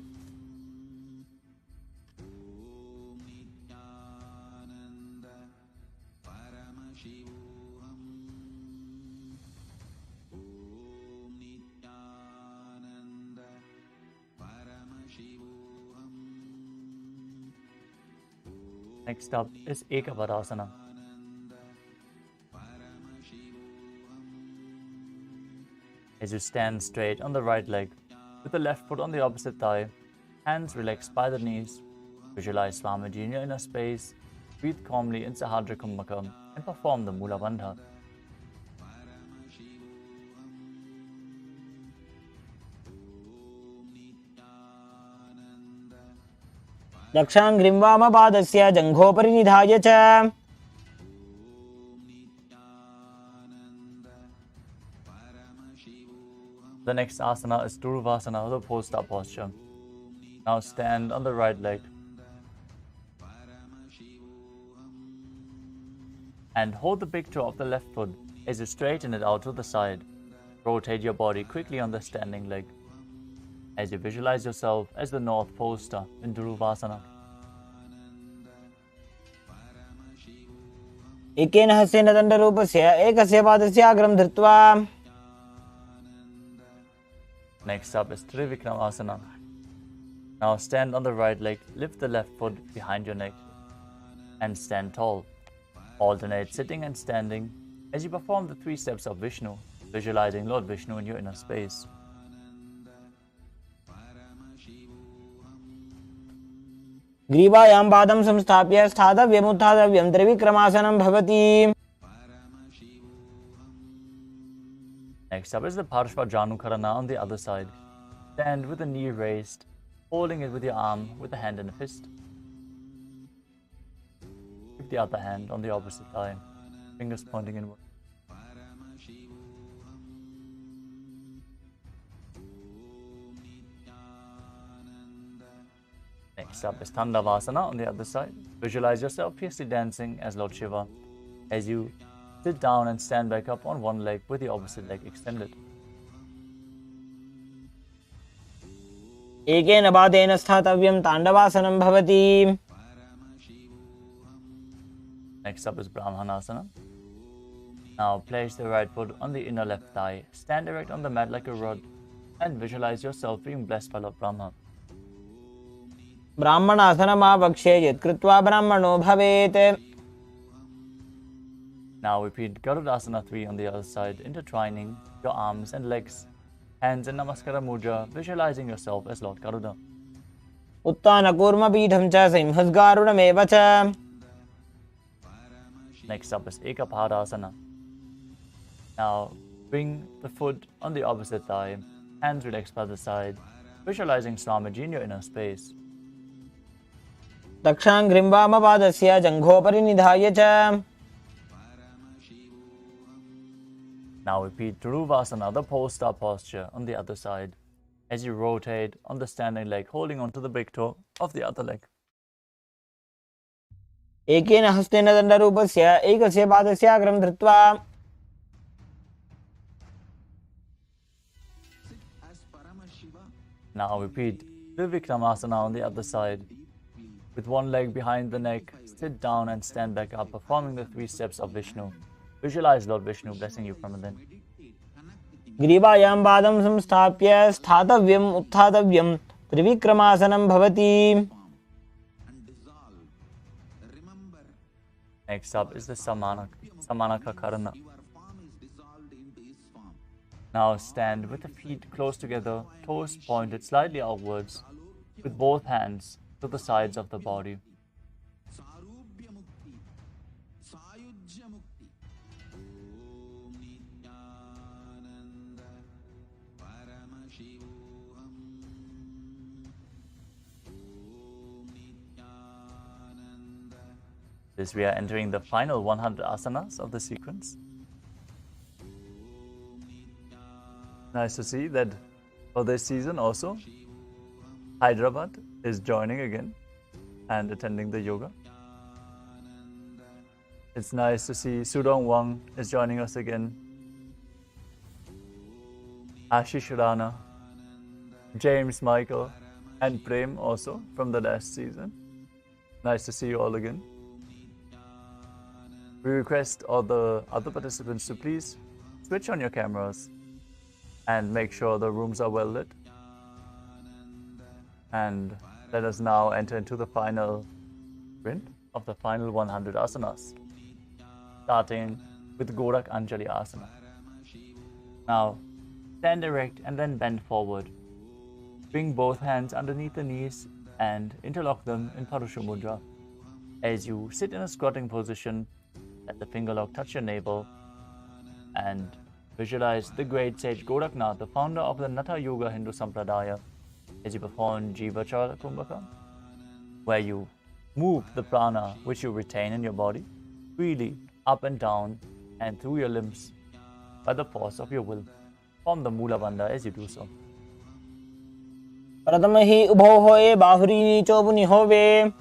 Speaker 1: Next up is Ekavarasana. As you stand straight on the right leg, with the left foot on the opposite thigh, hands relaxed by the knees. Visualize Swamiji in your inner space. Breathe calmly in Sahadra Kumbhaka and perform the Mula Bandha.
Speaker 2: दक्षाङ्घ्रिं वामपादस्य जङ्घोपरि निधाय च
Speaker 1: The next asana is Durvasana, the pole-star posture. Now stand on the right leg and hold the big toe of the left foot as you straighten it out to the side. Rotate your body quickly on the standing leg as you visualize yourself as the North Pole Star in Durvasana.
Speaker 2: एकेन हस्तेन दण्डरूपस्य एकस्य पादस्य अग्रं धृत्वा
Speaker 1: Next up is Trivikramasana. Now stand on the right leg, lift the left foot behind your neck and stand tall. Alternate sitting and standing as you perform the 3 steps of Vishnu, visualizing Lord Vishnu in your inner space.
Speaker 2: ग्रीवायां पादं संस्थाप्य स्थातव्यम् उत्थातव्यं त्रिविक्रमासनं भवति.
Speaker 1: Next up is the Parshva Janukarana on the other side. Stand with the knee raised, holding it with your arm with the hand in a fist. Keep the other hand on the opposite thigh, fingers pointing inward. Next up is Tandavasana on the other side. Visualize yourself fiercely dancing as Lord Shiva as you sit down and stand back up on one leg with the opposite leg extended.
Speaker 2: एकेन पादेन स्थातव्यं ताण्डवासनं भवति.
Speaker 1: Next up is Brahmanasana. Now place the right foot on the inner left thigh, stand erect on the mat like a rod, and visualize yourself being blessed by Lord Brahma.
Speaker 2: ब्राह्मणासनमावक्ष्ये यत्कृत्वा ब्राह्मणो भवेत्.
Speaker 1: Now repeat Garudasana 3 on the other side, intertwining your arms and legs, hands in Namaskara Mudra, visualizing yourself as Lord Garuda.
Speaker 2: उत्तानकूर्मपीठं च सिंहस्गारुडमेव च.
Speaker 1: Next up is Ekapadasana. Now bring the foot on the opposite thigh, hands relaxed by the side, visualizing Swamiji in your inner space.
Speaker 2: दक्षाङ्घ्रिं वामपादस्य जङ्घोपरि निधाय च.
Speaker 1: Now repeat Dhuruvasana, the pole star posture on the other side, as you rotate on the standing leg, holding onto the big toe of the other leg.
Speaker 2: एकेन हस्तेन दण्डरूपस्य एकस्य पादस्य अग्रं धृत्वा
Speaker 1: Now repeat Trivikramasana on the other side. With one leg behind the neck, sit down and stand back up, performing the 3 steps of Vishnu. Visualize Lord Vishnu blessing you from within.
Speaker 2: ग्रीवायां पादं संस्थाप्य स्थातव्यम् उत्थातव्यं त्रिविक्रमासनं भवति.
Speaker 1: Next up is the Samanaka Karana. Now stand with the feet close together, toes pointed slightly outwards, with both hands to the sides of the body. This we are entering the final 100 asanas of the sequence. Nice to see that for this season also, Hyderabad is joining again and attending the yoga. It's nice to see Sudong Wang is joining us again. Ashish Rana, James Michael, and Prem also from the last season. Nice to see you all again. We request all the other participants to please switch on your cameras and make sure the rooms are well lit. And let us now enter into the final sprint of the final 100 asanas, starting with Gorak Anjali Asana. Now, Stand erect and then bend forward. Bring both hands underneath the knees and interlock them in Parusha Mudra. As you sit in a squatting position, let the finger lock touch your navel and visualize the great sage Goraknath, the founder of the Natha Yoga Hindu Sampradaya, as you perform Jiva Chala Kumbhaka, where you move the prana which you retain in your body freely up and down and through your limbs by the force of your will. Form the Mula Bandha as you do so.
Speaker 2: प्रथम ही उभौ होए बाहुरी नीचो बुनि होवे.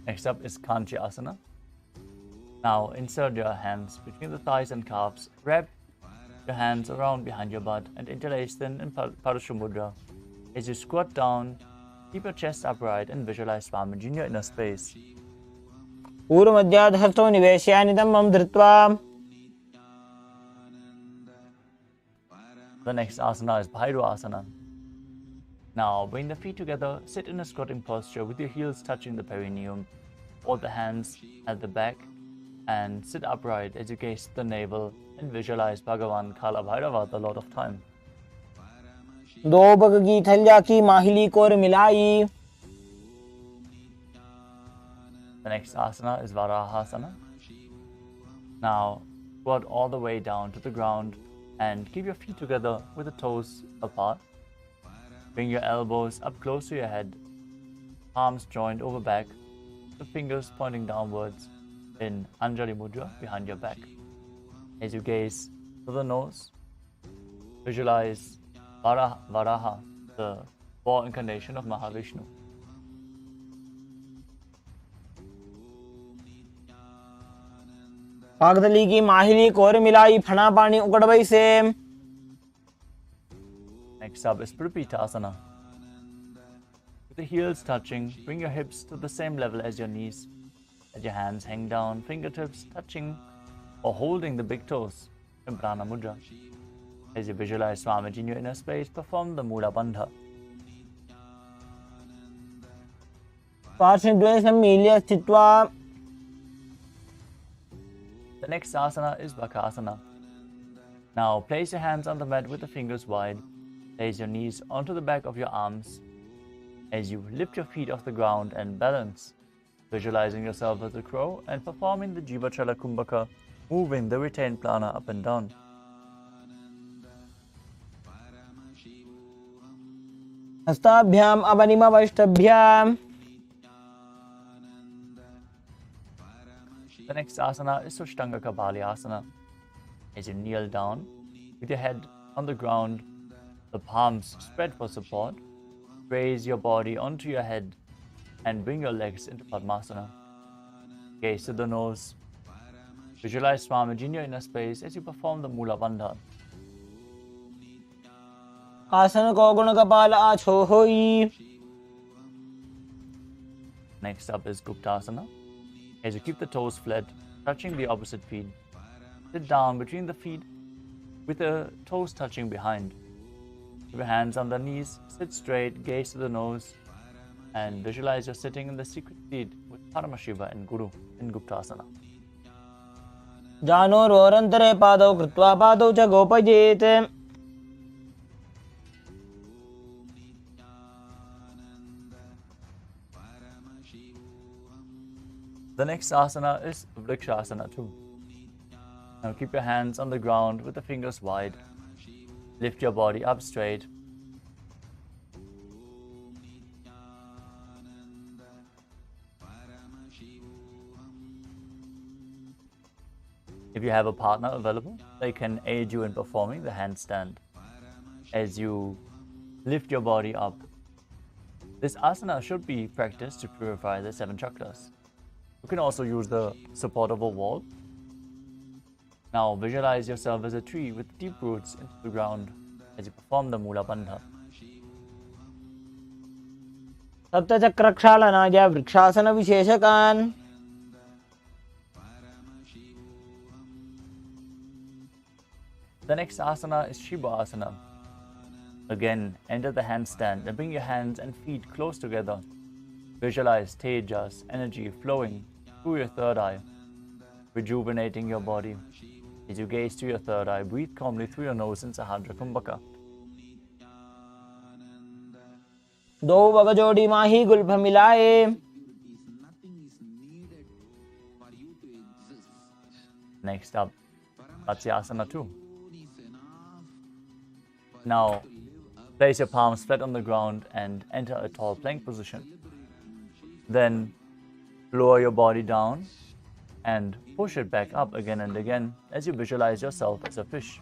Speaker 1: Next up is Kanchi Asana. Now insert your hands between the thighs and calves. Wrap your hands around behind your butt and interlace them in Parusha Mudra. As you squat down, keep your chest upright and visualize Swamiji in your inner space.
Speaker 2: पूर्व मध्याद हस्तो निवेशयानिदं मम धृत्वा.
Speaker 1: The next asana is Bhairu Asana. Now bring the feet together, sit in a squatting posture with your heels touching the perineum. Hold the hands at the back and sit upright as you gaze to the navel and visualize Bhagavan Kala Bhairava, the Lord of Time.
Speaker 2: दो bug की थल्या की माहिली core मिलाई.
Speaker 1: The next asana is Varahasana. Now squat all the way down to the ground and keep your feet together with the toes apart. Bring your elbows up close to your head, palms joined over back, the fingers pointing downwards in Anjali Mudra behind your back. As you gaze to the nose, visualize Varaha, the boar incarnation of Mahavishnu.
Speaker 2: पागदली की माहिली core मिलाई फना पानी उकड़वई से.
Speaker 1: Next up is Pripita-asana. With the heels touching, bring your hips to the same level as your knees. Let your hands hang down, fingertips touching or holding the big toes in Prana Mudra. As you visualize Swamiji in your inner space, perform the Mula Bandha.
Speaker 2: पार्श्वद्वये सम्मील्य स्थित्वा.
Speaker 1: The next asana is Bakasana. Now place your hands on the mat with the fingers wide. Place your knees onto the back of your arms. As you lift your feet off the ground and balance, visualizing yourself as a crow and performing the Jiva Chala Kumbhaka, moving the retained prana up and down.
Speaker 2: हस्ताभ्याम अवनिमवष्टभ्याम.
Speaker 1: The next asana is Sushtanga Kabali Asana. As you kneel down, with your head on the ground, the palms spread for support, raise your body onto your head and bring your legs into Padmasana. Gaze to the nose. Visualize Swamiji in your inner space as you perform the Mula Bandha.
Speaker 2: आसन को गुण कपाल आछो होई.
Speaker 1: Next up is Guptasana. As you keep the toes flat, touching the opposite feet, sit down between the feet with the toes touching behind. Keep your hands on the knees, sit straight, gaze to the nose, and visualize you're sitting in the secret seat with Paramashiva and Guru in Guptasana.
Speaker 2: जानो रोरंतरे पादौ कृत्वा पादौ च गोपयेत्.
Speaker 1: The next asana is Vrikshasana too. Now keep your hands on the ground with the fingers wide. Lift your body up straight. If you have a partner available, they can aid you in performing the handstand. As you lift your body up, this asana should be practiced to purify the 7 chakras. You can also use the support of a wall. Now visualize yourself as a tree with deep roots into the ground as you perform the Mula Bandha.
Speaker 2: सप्तचक्रक्षालनाय वृक्षासन विशेषकान्.
Speaker 1: The next asana is Shiva Asana. Again, enter the handstand and bring your hands and feet close together. Visualize Tejas, energy flowing through your third eye, rejuvenating your body. As you gaze to your third eye, breathe calmly through your nose in Sahadra Kumbhaka.
Speaker 2: दो bug जोड़ी माही Gulf मिलाए.
Speaker 3: Nothing is needed for you to exist.
Speaker 1: Next up, Matsyasana 2.
Speaker 3: Is enough
Speaker 1: Now, place your palms flat on the ground and enter a tall plank position. Then, lower your body down and push it back up again and again as you visualize yourself as a fish.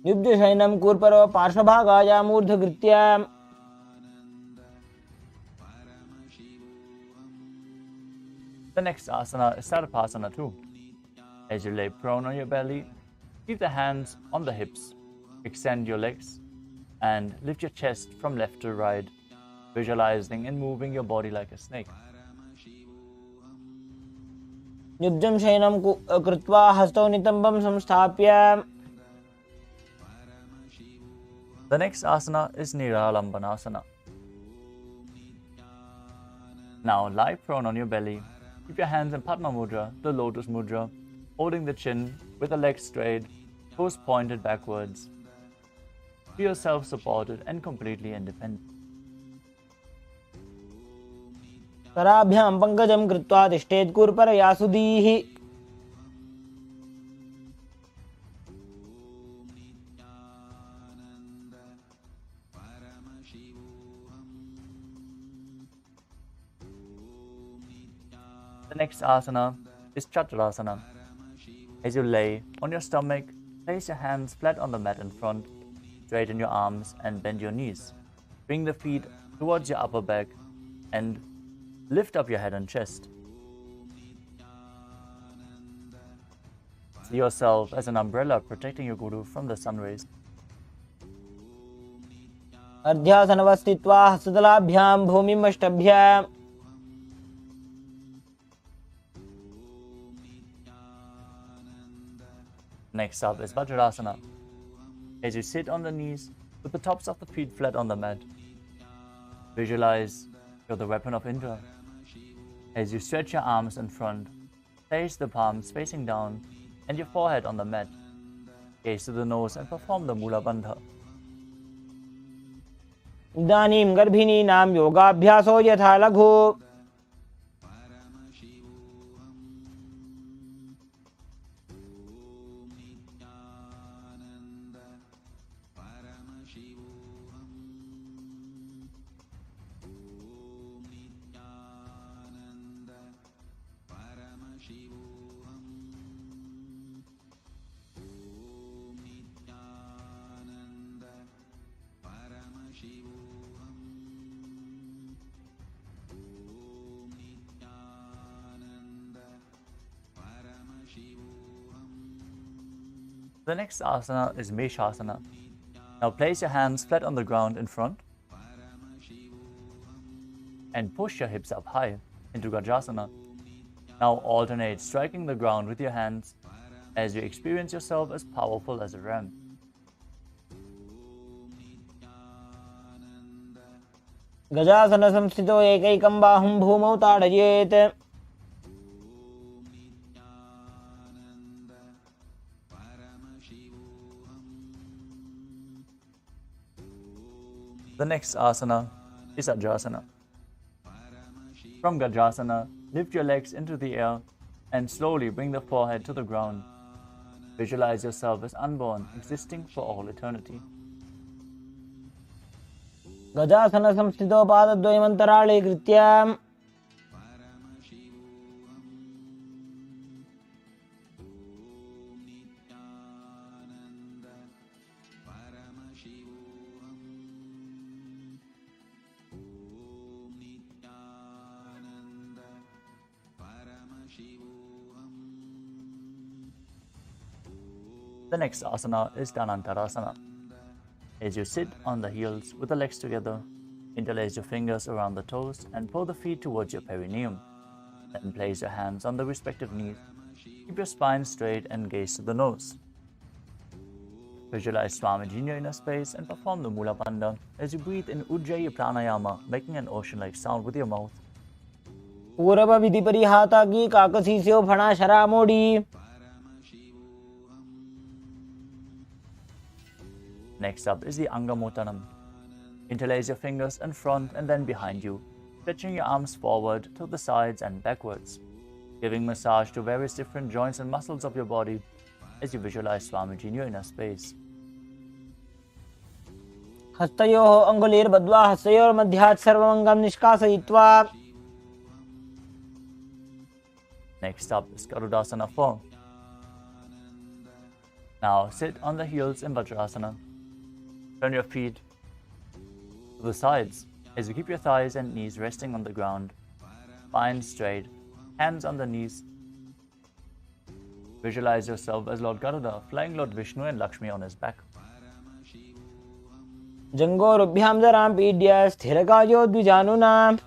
Speaker 2: युब्ध शयनम कूर्परो पार्श्वभागाया मूर्धकृत्य.
Speaker 1: The next asana is Sarvasana 2. As you lay prone on your belly, keep the hands on the hips, extend your legs, and lift your chest from left to right, visualizing and moving your body like a snake.
Speaker 2: युब्धं शयनं कृत्वा हस्तौ नितंबं संस्थाप्य.
Speaker 1: The next asana is Niralambanasana. Now lie prone on your belly. Keep your hands in Padma Mudra, the Lotus Mudra, holding the chin with the legs straight, toes pointed backwards. Feel yourself supported and completely independent.
Speaker 2: कराभ्यां पंकजं कृत्वा तिष्ठेत् कूर्परयासुदीः.
Speaker 1: The next asana is Chaturasana. As you lay on your stomach, place your hands flat on the mat in front, straighten your arms and bend your knees. Bring the feet towards your upper back and lift up your head and chest. See yourself as an umbrella protecting your guru from the sun rays.
Speaker 2: अर्ध्यासनवस्थित्वा हस्तदलाभ्यां भूमिमष्टभ्य.
Speaker 1: Next up is Vajrasana. As you sit on the knees with the tops of the feet flat on the mat, visualize you're the weapon of Indra. As you stretch your arms in front, place the palms facing down and your forehead on the mat. Gaze to the nose and perform the Mula Bandha.
Speaker 2: इदानीं गर्भिणीनां योगाभ्यासो यथा लघु.
Speaker 1: The next asana is Meshasana. Now place your hands flat on the ground in front and push your hips up high into Gajasana. Now alternate striking the ground with your hands as you experience yourself as powerful as a ram.
Speaker 2: गजासन संस्थितो एकैकं बाहुं भूमौ ताडयेत्.
Speaker 1: The next asana is Ajasana. From Gajasana, lift your legs into the air and slowly bring the forehead to the ground. Visualize yourself as unborn, existing for all eternity.
Speaker 2: गजासन संस्थितो पादद्वयमन्तराळे कृत्य.
Speaker 1: The next asana is Dhanantarasana. As you sit on the heels with the legs together, interlace your fingers around the toes and pull the feet towards your perineum. Then place your hands on the respective knees. Keep your spine straight and gaze to the nose. Visualize Swamiji in your inner space and perform the Mula Bandha as you breathe in Ujjayi Pranayama, making an ocean-like sound with your mouth.
Speaker 2: पूर्व विधि परिहाता की काकसीस्यो फणा शरा मोड़ी.
Speaker 1: Next up is the Angamotanam. Interlace your fingers in front and then behind you, stretching your arms forward to the sides and backwards, giving massage to various different joints and muscles of your body as you visualize Swamiji in your inner space.
Speaker 2: हस्तयोः अङ्गुलीर्बद्ध्वा हस्तयोर्मध्यात् सर्वमङ्गं निष्कासयित्वा.
Speaker 1: Next up is Garudasana 4. Now sit on the heels in Vajrasana. Turn your feet to the sides as you keep your thighs and knees resting on the ground. Spine straight, hands on the knees. Visualize yourself as Lord Garuda, flying Lord Vishnu and Lakshmi on his back.
Speaker 2: जङ्घोरुभ्यां जरां पीड्य स्थिरकायो द्विजानुना.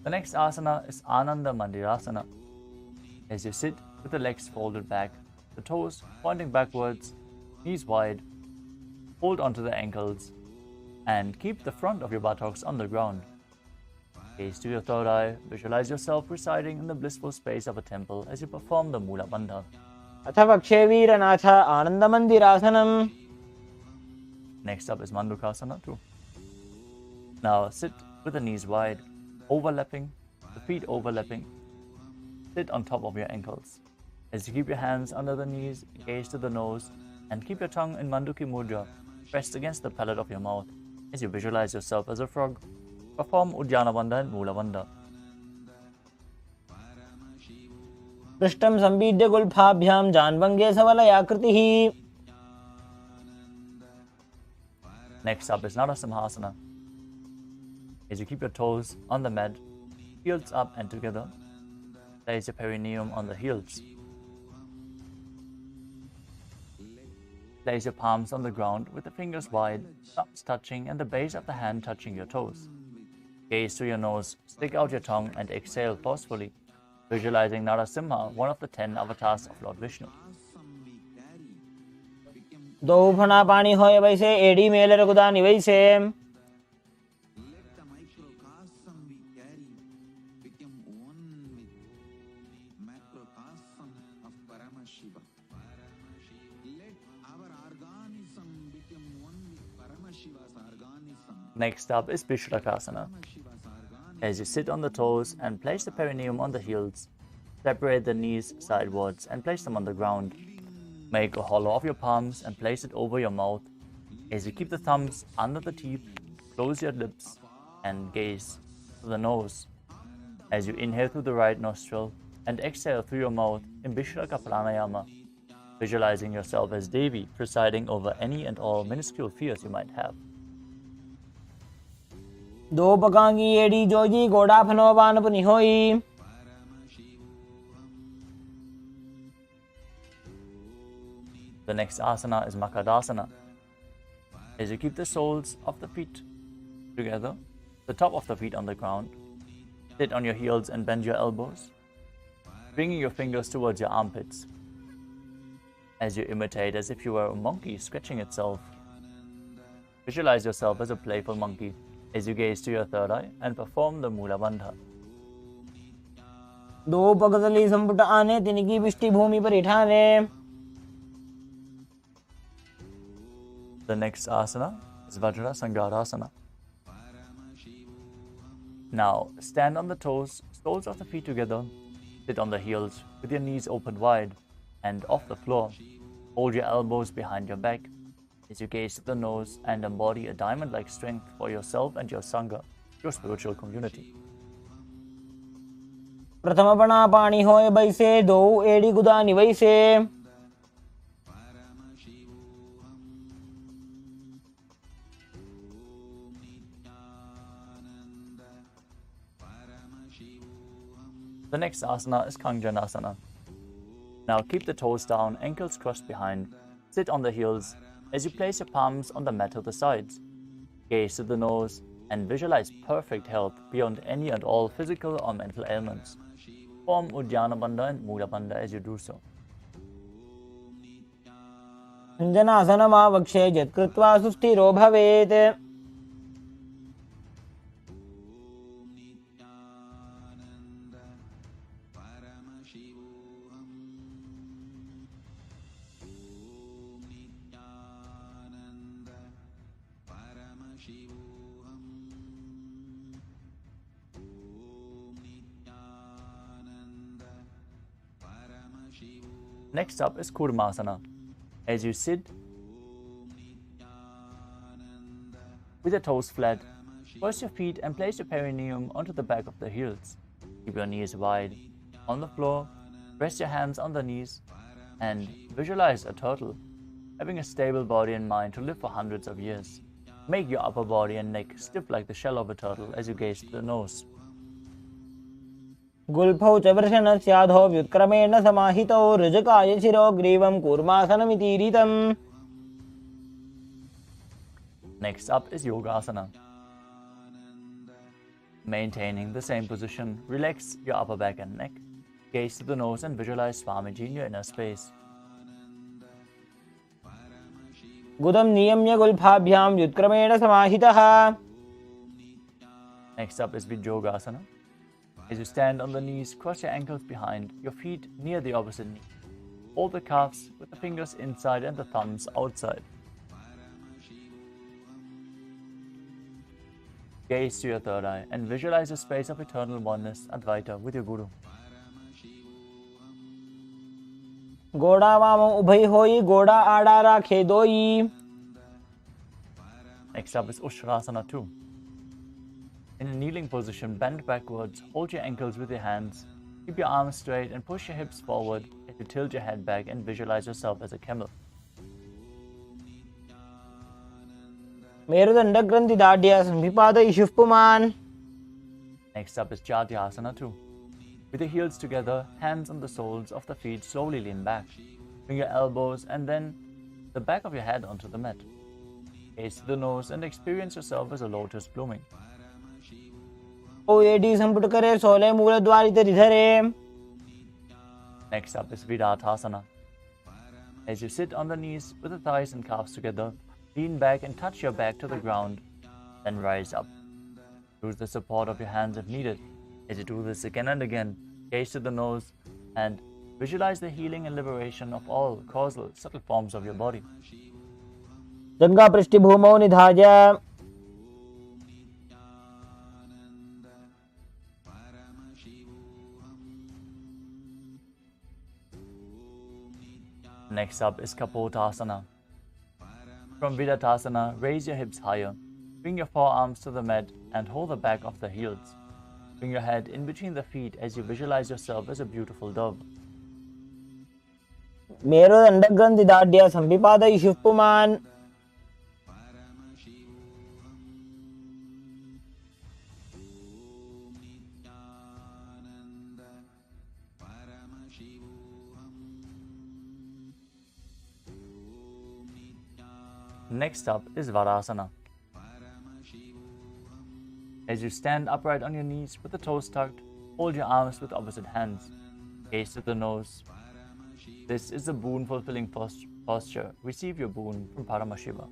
Speaker 1: The next asana is Ananda Mandirasana. As you sit with the legs folded back, the toes pointing backwards, knees wide, hold onto the ankles, and keep the front of your buttocks on the ground. Gaze to your third eye, visualize yourself residing in the blissful space of a temple as you perform the Mula Bandha.
Speaker 2: अथ वक्षे वीरनाथ आनन्दमन्दिरासनम्.
Speaker 1: Next up is Mandukasana 2. Now sit with the knees wide, overlapping, the feet overlapping. Sit on top of your ankles. As you keep your hands under the knees, gaze to the nose, and keep your tongue in Manduki Mudra, pressed against the palate of your mouth. As you visualize yourself as a frog, perform Uddiyana Bandha and Mula Bandha.
Speaker 2: पृष्ठं संपीड्य गुल्फाभ्यां जान्वङ्गे सवलयाकृतिः.
Speaker 1: Next up is Narasimhasana. As you keep your toes on the mat, heels up and together, place your perineum on the heels. Place your palms on the ground with the fingers wide, thumbs touching and the base of the hand touching your toes. Gaze to your nose, stick out your tongue and exhale forcefully, visualizing Narasimha, one of the 10 avatars of Lord Vishnu.
Speaker 2: दो फना पानी होए वैसे AD मेले रघुदानी वैसे.
Speaker 3: Let the microcosm we carry become one with macrocosm of Paramashiva. Let our organism become one with Paramashiva's organism.
Speaker 1: Next up is Vishrakasana. As you sit on the toes and place the perineum on the heels, separate the knees sidewards and place them on the ground. Make a hollow of your palms and place it over your mouth. As you keep the thumbs under the teeth, close your lips and gaze to the nose. As you inhale through the right nostril and exhale through your mouth in Vishraka Pranayama, visualizing yourself as Devi presiding over any and all minuscule fears you might have.
Speaker 2: दो पकांगी AD Joji गोड़ा फनो बान पुनि होई.
Speaker 1: The next asana is Makadasana. As you keep the soles of the feet together, the top of the feet on the ground, sit on your heels and bend your elbows, bringing your fingers towards your armpits. As you imitate as if you were a monkey scratching itself. Visualize yourself as a playful monkey as you gaze to your third eye and perform the Mula Bandha.
Speaker 2: दो पगतली संपुट आने तिनकी पिष्टि भूमि पर इठाने.
Speaker 1: The next asana is Vajra Sangarasana. Now stand on the toes, soles of the feet together, sit on the heels with your knees open wide and off the floor. Hold your elbows behind your back as you gaze to the nose and embody a diamond-like strength for yourself and your Sangha, your spiritual community.
Speaker 2: प्रथम पना पानी होए वैसे दो AD गुदानी वैसे.
Speaker 1: The next asana is Kanjanasana. Now keep the toes down, ankles crossed behind. Sit on the heels as you place your palms on the mat to the sides. Gaze to the nose and visualize perfect health beyond any and all physical or mental ailments. Form Uddiyana Bandha and Mula Bandha as you do so.
Speaker 2: अंजनासनमा वक्षे यत्कृत्वा सुस्थिरो भवेत्.
Speaker 1: Next up is Kurmasana. As you sit with your toes flat, cross your feet and place your perineum onto the back of the heels. Keep your knees wide. On the floor, rest your hands on the knees and visualize a turtle, having a stable body and mind to live for hundreds of years. Make your upper body and neck stiff like the shell of a turtle as you gaze to the nose.
Speaker 2: गुल्फौ च वृषणस्याधो व्युत्क्रमेण समाहितौ ऋजकाय शिरो ग्रीवं कूर्मासनमितीरितम्.
Speaker 1: Next up is Yogasana. Maintaining the same position, relax your upper back and neck. Gaze to the nose and visualize Swamiji in your inner space.
Speaker 2: गुदं नियम्य गुल्फाभ्यां व्युत्क्रमेण समाहितः.
Speaker 1: Next up is Vijogasana. As you stand on the knees, cross your ankles behind, your feet near the opposite knee. Hold the calves with the fingers inside and the thumbs outside. Gaze to your third eye and visualize a space of eternal oneness, Advaita, with your Guru.
Speaker 2: गोड़ा वामो उभय होई गोड़ा आड़ा राखे दोई.
Speaker 1: Next up is Ushrasana 2. In a kneeling position, bend backwards, hold your ankles with your hands, keep your arms straight and push your hips forward as you tilt your head back and visualize yourself as a camel.
Speaker 2: मेरुदंड ग्रंथि दाढ़्य संभिपादयिषुः पुमान्.
Speaker 1: Next up is Jatyasana 2. With your heels together, hands on the soles of the feet, slowly lean back. Bring your elbows and then the back of your head onto the mat. Gaze to the nose and experience yourself as a lotus blooming.
Speaker 2: ओ एडी संपुट करे सोले मूल द्वारित रिधरे.
Speaker 1: Next up is Vidathasana. As you sit on the knees with the thighs and calves together, lean back and touch your back to the ground, then rise up. Use the support of your hands if needed. As you do this again and again, gaze to the nose and visualize the healing and liberation of all causal, subtle forms of your body.
Speaker 2: जंगा पृष्ठभूमौ निधाय.
Speaker 1: Next up is Kapotasana. From Vidatasana, raise your hips higher. Bring your forearms to the mat and hold the back of the heels. Bring your head in between the feet as you visualize yourself as a beautiful dove.
Speaker 2: मेरुदंड ग्रंथि दाढ़्य संभिपादयिषुः पुमान्.
Speaker 1: Next up is Varasana. As you stand upright on your knees with the toes tucked, hold your arms with opposite hands. Gaze to the nose. This is a boon fulfilling posture. Receive your boon from Paramashiva.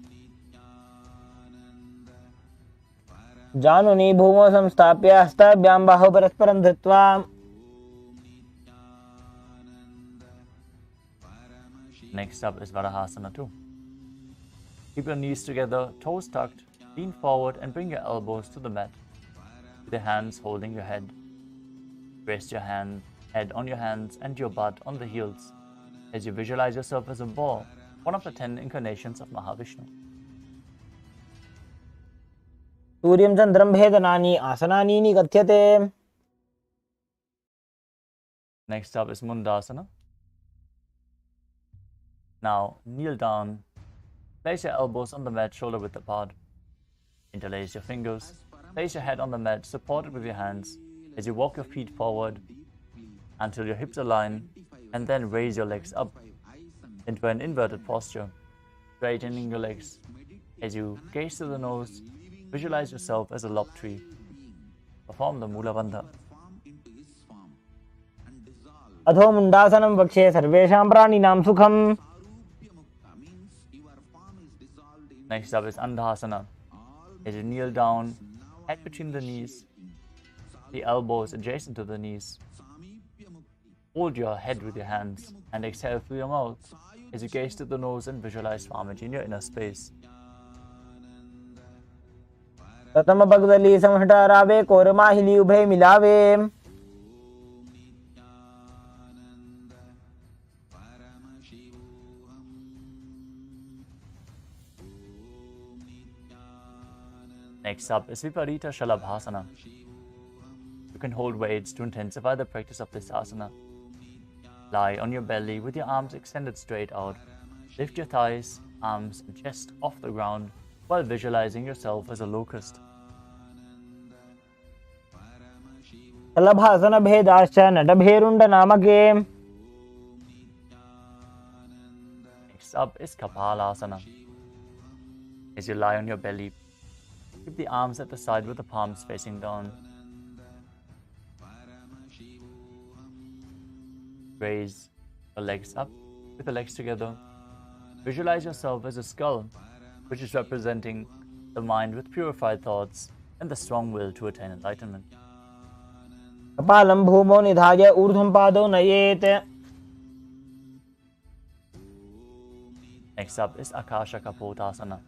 Speaker 2: जानुनी भूमौ संस्थाप्य हस्ताभ्यां बाहौ परस्परं धृत्वा.
Speaker 1: Next up is Varahasana 2. Keep your knees together, toes tucked, lean forward and bring your elbows to the mat, with your hands holding your head. Rest your head on your hands and your butt on the heels as you visualize yourself as a boar, one of the 10 incarnations of Mahavishnu.
Speaker 2: सूर्यं चन्द्रं भेदनानि आसनानि निगथ्यते.
Speaker 1: Next up is Mundasana. Now kneel down. Place your elbows on the mat, shoulder width apart. Interlace your fingers. Place your head on the mat, supported with your hands, as you walk your feet forward until your hips align, and then raise your legs up into an inverted posture, straightening your legs. As you gaze to the nose, visualize yourself as a lob tree. Perform the Mula Bandha.
Speaker 2: अधो मुंडासनं वक्षे सर्वेषां प्राणिनां सुखम्.
Speaker 1: Next up is Andhasana. As you kneel down, head between the knees, the elbows adjacent to the knees. Hold your head with your hands and exhale through your mouth as you gaze to the nose and visualize Swamiji in your inner space.
Speaker 2: प्रथम पगदली समहटारावे कोरमाहिली उभय मिलावे।
Speaker 1: Next up is Viparita Shalabhasana. You can hold weights to intensify the practice of this asana. Lie on your belly with your arms extended straight out. Lift your thighs, arms and chest off the ground while visualizing yourself as a locust.
Speaker 2: शलभासन भेदाश्च नटभेरुंड नामके।
Speaker 1: Next up is Kapalasana. As you lie on your belly, keep the arms at the side with the palms facing down. Raise the legs up with the legs together. Visualize yourself as a skull, which is representing the mind with purified thoughts and the strong will to attain enlightenment.
Speaker 2: कपालं भूमौ निधाय ऊर्ध्वं पादौ नयेत्।
Speaker 1: Next up is Akasha Kapotasana.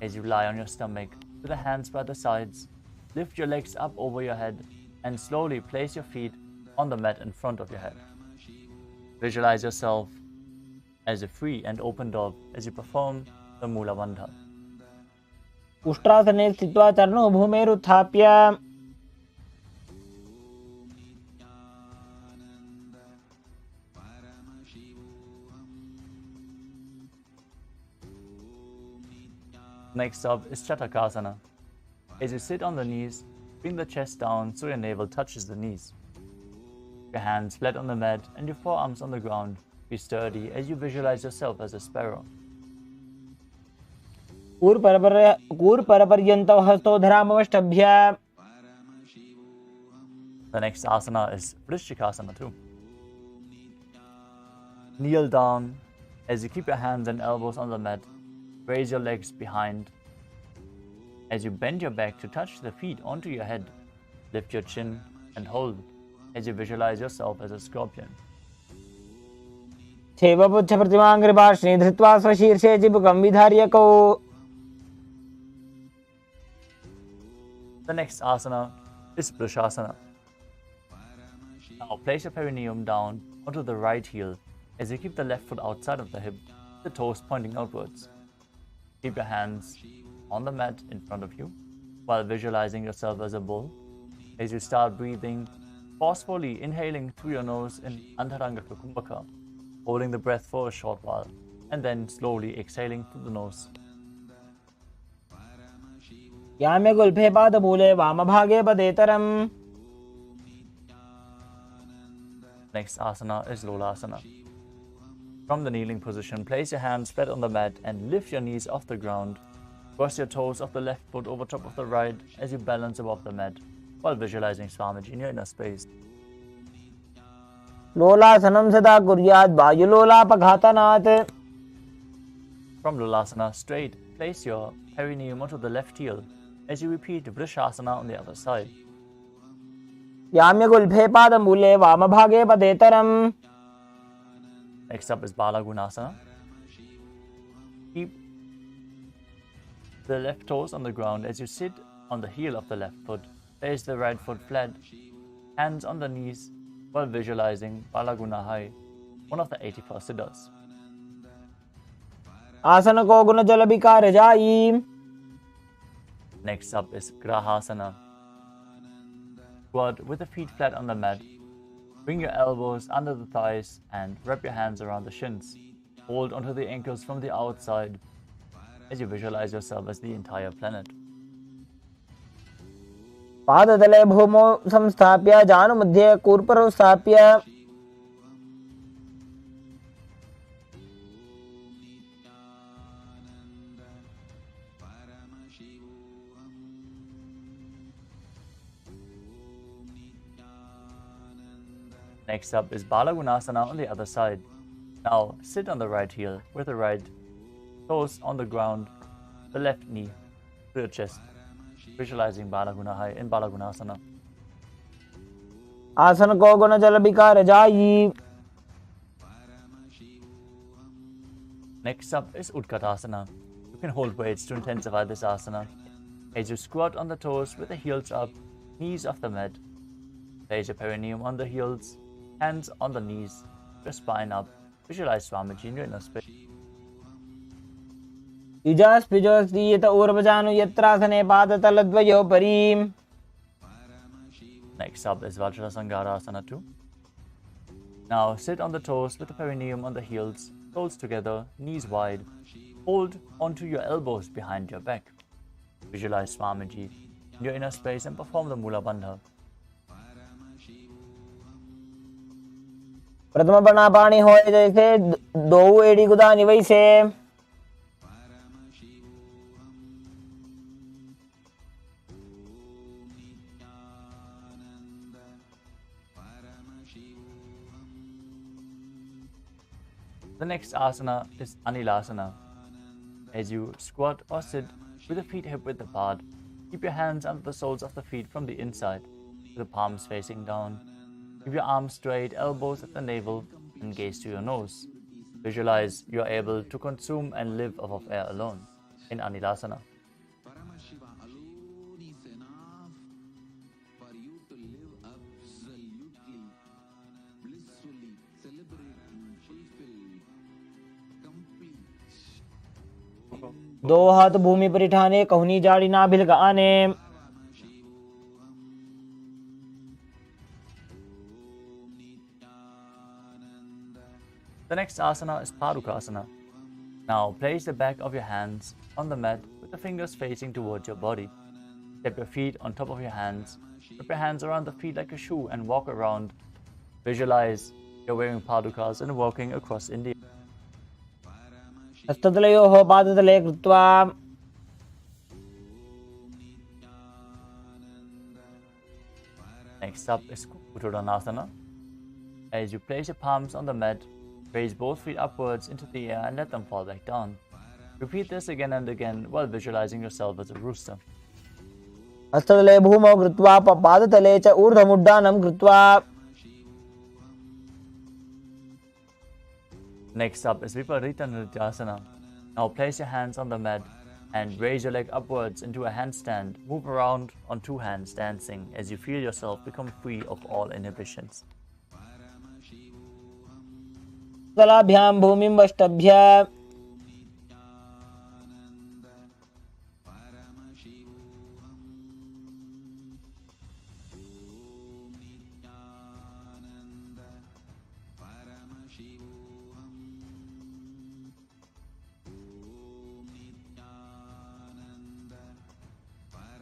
Speaker 1: As you lie on your stomach with the hands by the sides, lift your legs up over your head and slowly place your feet on the mat in front of your head. Visualize yourself as a free and open dove as you perform the Mula Bandha.
Speaker 2: उष्ट्रासने स्थित्वा चरणौ भूमेरुत्थाप्य।
Speaker 1: Next up is Chatakasana. As you sit on the knees, bring the chest down so your navel touches the knees. Your hands flat on the mat and your forearms on the ground. Be sturdy as you visualize yourself as a sparrow.
Speaker 2: कूर्परपर्यन्तौ हस्तौ धरामवष्टभ्य।
Speaker 1: The next asana is Vrishchikasana too. Kneel down as you keep your hands and elbows on the mat. Raise your legs behind. As you bend your back to touch the feet onto your head, lift your chin and hold as you visualize yourself as a scorpion.
Speaker 2: छेवपुच्छ प्रतिमाङ्घ्रिपार्श्वे धृत्वा स्वशीर्षे चिबुकं विधार्यकौ।
Speaker 1: The next asana is Vrishasana. Now place your perineum down onto the right heel as you keep the left foot outside of the hip, the toes pointing outwards. Keep your hands on the mat in front of you while visualizing yourself as a bull. As you start breathing, forcefully inhaling through your nose in Antaranga Kumbhaka, holding the breath for a short while, and then slowly exhaling through the nose.
Speaker 2: याम्य गुल्फे पादमूले वामभागे पदेतरम्।
Speaker 1: Next asana is Lolasana. From the kneeling position, place your hands flat on the mat and lift your knees off the ground. Cross your toes of the left foot over top of the right as you balance above the mat while visualizing Swamiji in your inner space.
Speaker 2: लोलासनं सदा कुर्यात् वायुलोलापघातनात्।
Speaker 1: From Lolasana, straight, place your perineum onto the left heel as you repeat Vrishasana on the other side.
Speaker 2: याम्य गुल्फे पादमूले वामभागे पदेतरम्।
Speaker 1: Next up is Balagunasana. Keep the left toes on the ground as you sit on the heel of the left foot. Place the right foot flat, hands on the knees while visualizing Balagunahai, one of the 84 siddhas.
Speaker 2: आसन को गुण जल विकार जाई।
Speaker 1: Next up is Grahasana. Squat with the feet flat on the mat. Bring your elbows under the thighs and wrap your hands around the shins. Hold onto the ankles from the outside as you visualize yourself as the entire planet.
Speaker 2: पादतले भूमौ संस्थाप्य जानुमध्ये कूर्परौ स्थाप्य।
Speaker 1: Next up is Balagunasana on the other side. Now sit on the right heel with the right toes on the ground, the left knee to your chest, visualizing Balagunahai in Balagunasana.
Speaker 2: आसन को गुण जल विकार जाई।
Speaker 1: Next up is Utkatasana. You can hold weights to intensify this asana. As you squat on the toes with the heels up, knees off the mat. Place your perineum on the heels, hands on the knees, your spine up. Visualize Swamiji in your inner space.
Speaker 2: युजास् पिजोस् दीयत ऊर्वजानु यत्रासने पादतलद्वयोपरि.
Speaker 1: Next up is Vajrasangarasana 2. Now sit on the toes with the perineum on the heels, toes together, knees wide. Hold onto your elbows behind your back. Visualize Swamiji in your inner space and perform the Mula Bandha.
Speaker 2: प्रथम प्राणापानी होए जैसे दो एड़ी गुदानी वैसे.
Speaker 1: The next asana is Anilasana. As you squat or sit with the feet hip width apart, keep your hands under the soles of the feet from the inside, with the palms facing down. Keep your arms straight, elbows at the navel, and gaze to your nose. Visualize you are able to consume and live off of air alone in Anilasana.
Speaker 3: Paramashiva alone is enough for you to live absolutely, blissfully, celebrating, fulfilled, complete.
Speaker 2: दो हाथ भूमि पर ठाने कहनी जाड़ी नाभिल का आने.
Speaker 1: The next asana is Padukasana. Now place the back of your hands on the mat with the fingers facing towards your body. Step your feet on top of your hands. Wrap your hands around the feet like a shoe and walk around. Visualize you're wearing padukas and walking across India.
Speaker 2: हस्ततलयोः पादतले कृत्वा.
Speaker 1: Next up is Uttanasana. As you place your palms on the mat, raise both feet upwards into the air and let them fall back down. Repeat this again and again while visualizing yourself as a rooster.
Speaker 2: हस्ततले भूमौ कृत्वा पादतले च ऊर्ध्वमुड्डानं कृत्वा.
Speaker 1: Next up is Viparita Nrityasana. Now place your hands on the mat and raise your leg upwards into a handstand. Move around on two hands dancing as you feel yourself become free of all inhibitions.
Speaker 2: तलाभ्यां भूमिं वष्टभ्य.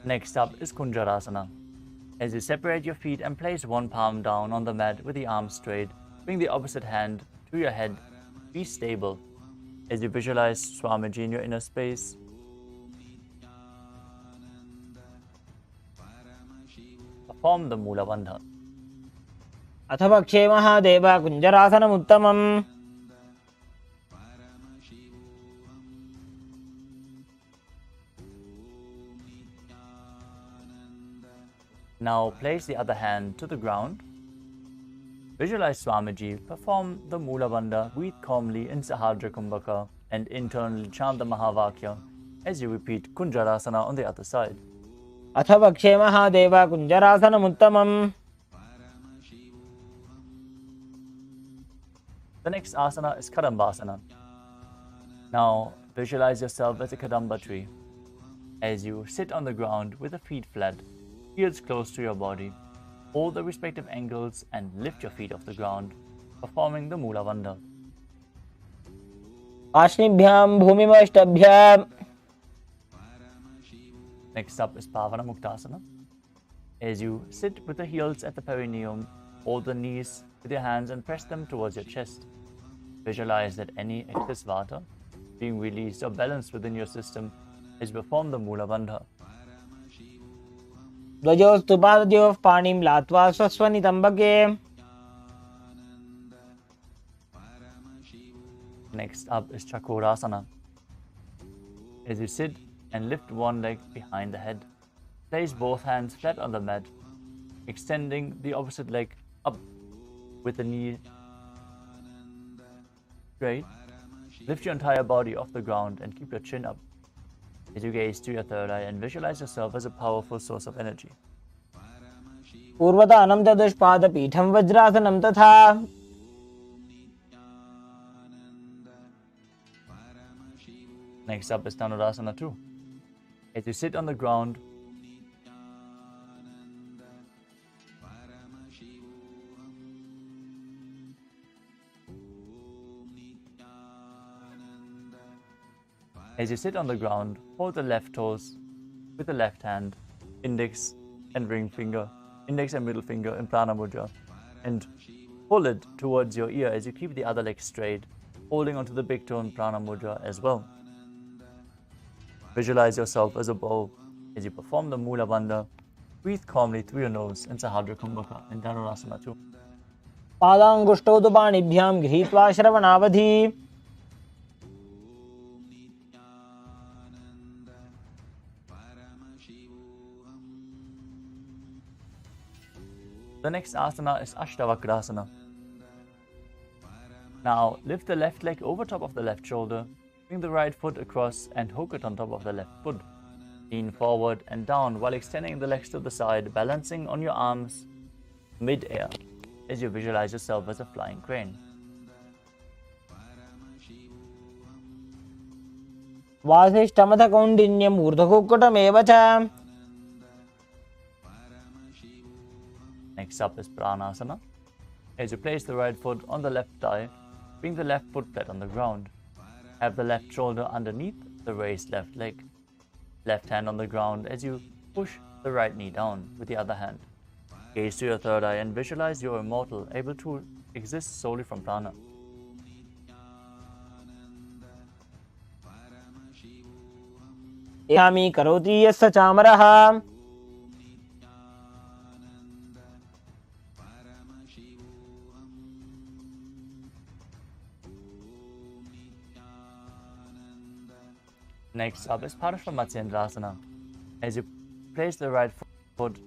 Speaker 1: Next up is Kunjarasana. As you separate your feet and place one palm down on the mat with the arms straight, bring the opposite hand to your head. Be stable. As you visualize Swamiji in your inner space, perform the Mula Bandha.
Speaker 2: अथ पक्षे Mahadev कुञ्जरासनमुत्तमम्.
Speaker 1: Now place the other hand to the ground. Visualize Swamiji, perform the Mula Bandha, breathe calmly in Sahadra Kumbhaka, and internally chant the Mahavakya as you repeat Kunjarasana on the other side.
Speaker 2: अथ पक्षे Mahadev कुञ्जरासनमुत्तमम्.
Speaker 1: The next asana is Kadambasana. Now visualize yourself as a Kadamba tree. As you sit on the ground with the feet flat, heels close to your body, hold the respective angles and lift your feet off the ground, performing the Mula Bandha.
Speaker 2: आश्निभ्यां भूमिमष्टभ्य.
Speaker 1: Next up is Pavana Muktasana. As you sit with the heels at the perineum, hold the knees with your hands and press them towards your chest. Visualize that any excess vata being released or balanced within your system as you perform the Mula Bandha.
Speaker 2: ध्वजोस्तु पादयोः पाणिं लात्वा स्वस्वनितम्बके.
Speaker 1: Next up is Chakorasana. As you sit and lift one leg behind the head, place both hands flat on the mat, extending the opposite leg up with the knee straight. Lift your entire body off the ground and keep your chin up. As you gaze to your third eye and visualize yourself as a powerful source of energy.
Speaker 2: पूर्वतानं चतुष्पादपीठं वज्रासनं तथा
Speaker 1: Next up is Dhanurasana 2. As you sit on the ground, hold the left toes with the left hand, index and middle finger in Prana Mudra, and pull it towards your ear as you keep the other leg straight, holding onto the big toe in Prana Mudra as well. Visualize yourself as a bow. As you perform the Mula Bandha, breathe calmly through your nose in Sahadra Kumbhaka in Dhanurasana 2.
Speaker 2: पादाङ्गुष्ठौ तु पाणिभ्यां गृहीत्वा श्रवणावधि
Speaker 1: The next asana is Ashtavakrasana. Now lift the left leg over top of the left shoulder, bring the right foot across and hook it on top of the left foot. Lean forward and down while extending the legs to the side, balancing on your arms mid-air as you visualize yourself as a flying crane.
Speaker 2: वासिष्ठमथ कौण्डिन्यम् ऊर्ध्वकुक्कुटमेव च.
Speaker 1: Next up is Pranasana. As you place the right foot on the left thigh, bring the left foot flat on the ground. Have the left shoulder underneath the raised left leg. Left hand on the ground as you push the right knee down with the other hand. Gaze to your third eye and visualize you're immortal, able to exist solely from prana.
Speaker 2: यामि करोति यस्य चामरः.
Speaker 1: Next up is Parashvamatyendrasana. As you place the right foot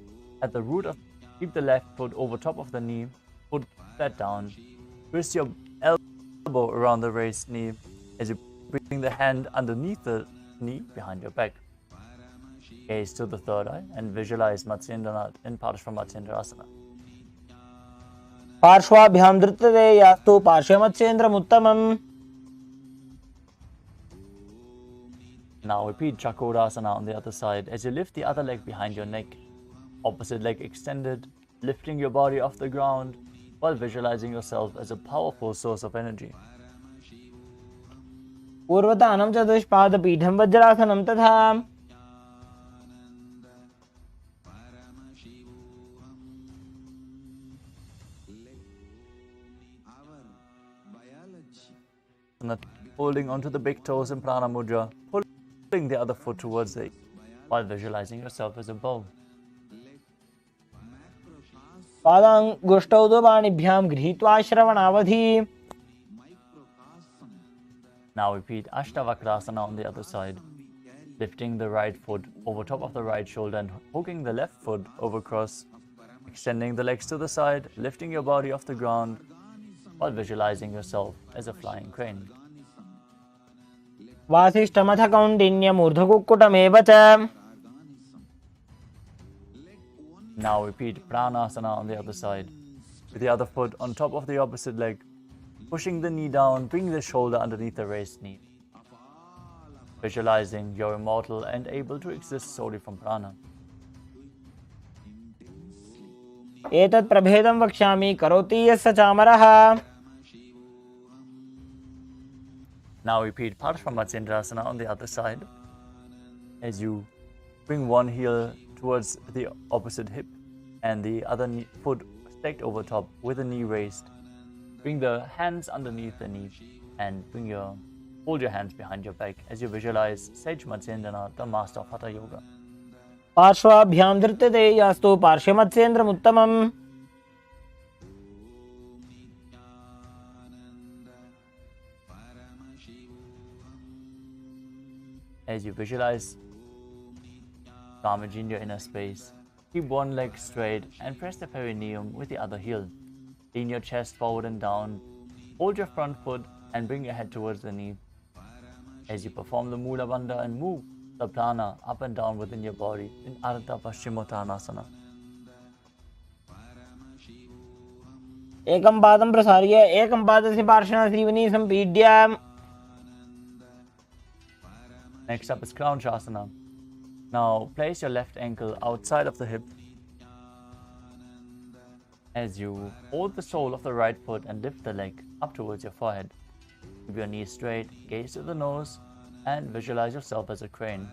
Speaker 1: at the root of, keep the left foot over top of the knee, foot flat down. Twist your elbow around the raised knee as you bring the hand underneath the knee behind your back. Gaze to the third eye and visualize Matsyendranath in Parashvamatyendrasana.
Speaker 2: पार्श्वाभ्यां धृतते यास्तु पार्श्वमत्स्येन्द्रमुत्तमम्.
Speaker 1: Now repeat Chakrasana on the other side as you lift the other leg behind your neck, opposite leg extended, lifting your body off the ground while visualizing yourself as a powerful source of energy.
Speaker 2: पूर्वतानं चतुष्पादपीठं वज्रासनं तथा.
Speaker 1: Holding onto the big toes in Prana Mudra, pulling the other foot towards the while visualizing yourself as a bow.
Speaker 2: पादाङ्गुष्ठौ तु पाणिभ्यां गृहीत्वा श्रवणावधि.
Speaker 1: Now repeat Ashtavakrasana on the other side, lifting the right foot over top of the right shoulder and hooking the left foot over cross, extending the legs to the side, lifting your body off the ground while visualizing yourself as a flying crane.
Speaker 2: वासिष्ठमथ कौण्डिन्यम् ऊर्ध्वकुक्कुटमेव च.
Speaker 1: Now repeat Pranasana on the other side, with the other foot on top of the opposite leg, pushing the knee down, bring the shoulder underneath the raised knee. Visualizing you're immortal and able to exist solely from prana.
Speaker 2: एतत् प्रभेदं वक्ष्यामि करोति यस्य चामरः.
Speaker 1: Now repeat Parashvamatyendrasana on the other side as you bring one heel towards the opposite hip and the other foot stacked over top with the knee raised. Bring the hands underneath the knee and hold your hands behind your back as you visualize Sage Matsyendranath, the master of Hatha Yoga.
Speaker 2: पार्श्वाभ्यां धृतते यास्तु पार्श्वमत्स्येन्द्रमुत्तमम्.
Speaker 1: As you visualize Swamiji in your inner space, keep one leg straight and press the perineum with the other heel. Lean your chest forward and down, hold your front foot and bring your head towards the knee. As you perform the Mula Bandha and move the prana up and down within your body in Ardha Paschimottanasana.
Speaker 2: एकं पादं प्रसार्य एकं पादस्य पार्श्वना Shrivani सम्पीड्य.
Speaker 1: Next up is Crown Shasana. Now place your left ankle outside of the hip as you hold the sole of the right foot and lift the leg up towards your forehead. Keep your knees straight, gaze to the nose, and visualize yourself as a crane.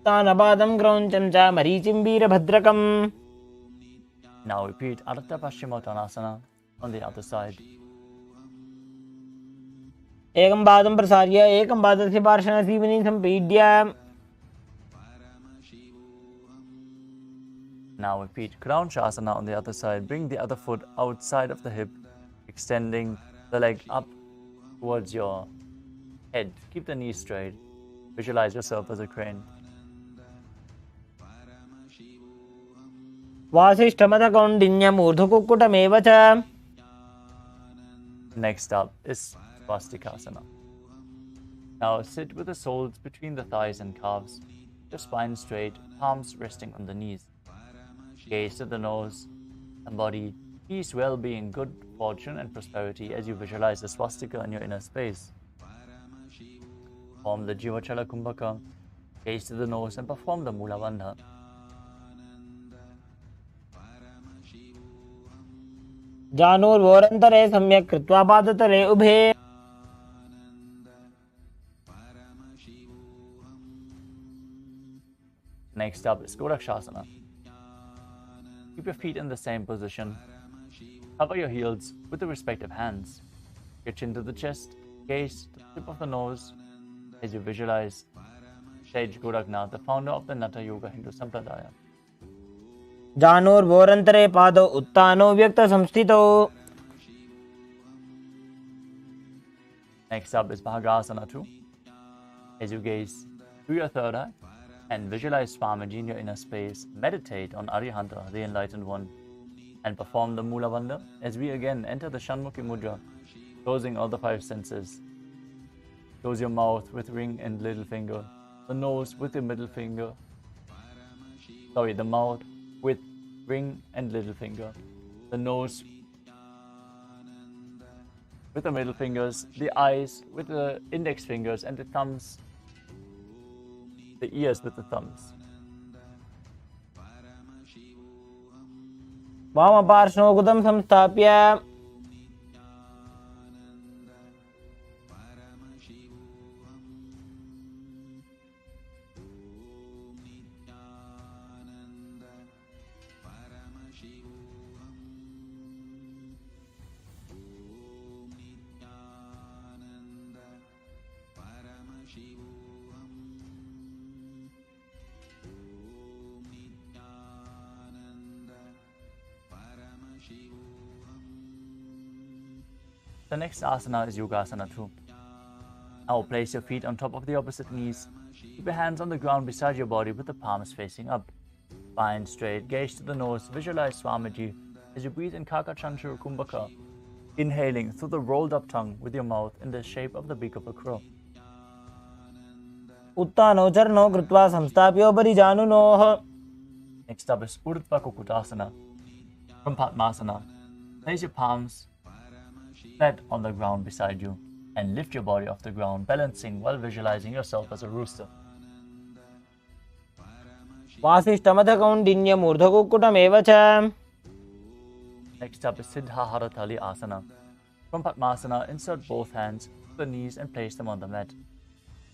Speaker 2: तानपादं क्रौञ्चं च मरीचिं वीरभद्रकम्.
Speaker 1: Now repeat Ardha Paschimottanasana on the other side.
Speaker 2: एकं पादं प्रसार्य एकं पादस्य पार्श्वना Shrivani सम्पीड्य.
Speaker 1: Now repeat Crown Shasana on the other side. Bring the other foot outside of the hip, extending the leg up towards your head. Keep the knees straight. Visualize yourself as a crane.
Speaker 2: वासिष्ठमथकौण्डिन्यमूर्धकुक्कुटमेव च.
Speaker 1: Next up is Swastikasana. Now sit with the soles between the thighs and calves, your spine straight, palms resting on the knees. Gaze to the nose, embody peace, well-being, good fortune and prosperity as you visualize the swastika in your inner space. Form the Jivachala Kumbhaka, gaze to the nose and perform the Mula Bandha.
Speaker 2: जानूर्वोरन्तरे सम्यक् कृत्वा पादतले उभे.
Speaker 1: Next up is Gorakshasana. Keep your feet in the same position. Cover your heels with the respective hands. Your chin to the chest, gaze to the tip of the nose as you visualize Sage Goraknath, the founder of the Natha Yoga Hindu Sampradaya.
Speaker 2: जानूर्वोरन्तरे पादौ उत्तानो व्यक्तसंस्थितौ.
Speaker 1: Next up is Bhagasana 2. As you gaze through your third eye and visualize Swamiji in your inner space, meditate on Arihanta, the enlightened one, and perform the Mula Bandha as we again enter the Shanmukhi Mudra, closing all the five senses. Close your mouth with ring and little finger, the nose with the middle finger, the mouth with ring and little finger, the nose with the middle fingers, the eyes with the index fingers, and the thumbs, the ears with the thumbs.
Speaker 2: वामपार्श्वोगुदं संस्थाप्य.
Speaker 1: The next asana is Yogasana 2. Now place your feet on top of the opposite knees. Keep your hands on the ground beside your body with the palms facing up. Spine straight, gaze to the nose, visualize Swamiji as you breathe in Kakachanchur Kumbhaka, inhaling through the rolled up tongue with your mouth in the shape of the beak of a crow.
Speaker 2: उत्तानो चरणो कृत्वा संस्थाप्योपरि जानुनोः.
Speaker 1: Next up is Urdhva Kukutasana. From Padmasana, place your palms flat on the ground beside you and lift your body off the ground, balancing while visualizing yourself as a rooster.
Speaker 2: वासिष्ठमथकौण्डिन्यमूर्धकुक्कुटमेव च.
Speaker 1: Next up is Siddhaharatali Asana. From Padmasana, insert both hands to the knees and place them on the mat.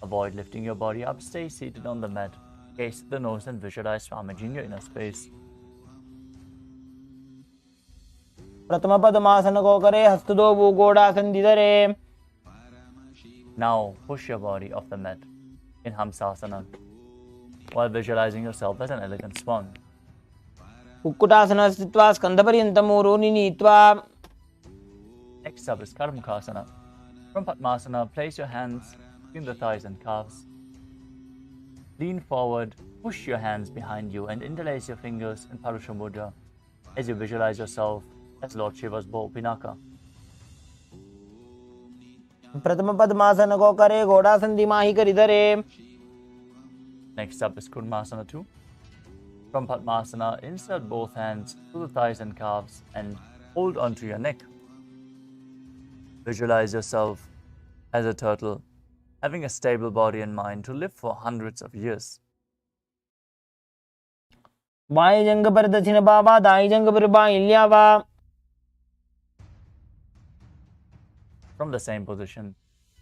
Speaker 1: Avoid lifting your body up, stay seated on the mat. Gaze to the nose and visualize Swamiji in your inner space.
Speaker 2: प्रथम पद्मासन को करे हस्तदो भूगोड़ासन दिधरे.
Speaker 1: Now push your body off the mat in Hamsasana while visualizing yourself as an elegant swan.
Speaker 2: Kukkutasana स्थित्वा स्कन्धपर्यन्तं ऊरोनि नीत्वा.
Speaker 1: Next up is Karmakasana. From Padmasana, place your hands between the thighs and calves. Lean forward, push your hands behind you and interlace your fingers in Parusha Mudra as you visualize yourself as Lord Shiva's bow, Pinaka.
Speaker 2: प्रथम पद्मासन को करे Ghodasan दिमाही करिधरे.
Speaker 1: Next up is Kurmasana 2. From Padmasana, insert both hands through the thighs and calves and hold onto your neck. Visualize yourself as a turtle, having a stable body and mind to live for hundreds of years.
Speaker 2: बाएं जंग पर दक्षिण बाबा, दाएं जंग पर बाएं ल्यावा.
Speaker 1: From the same position,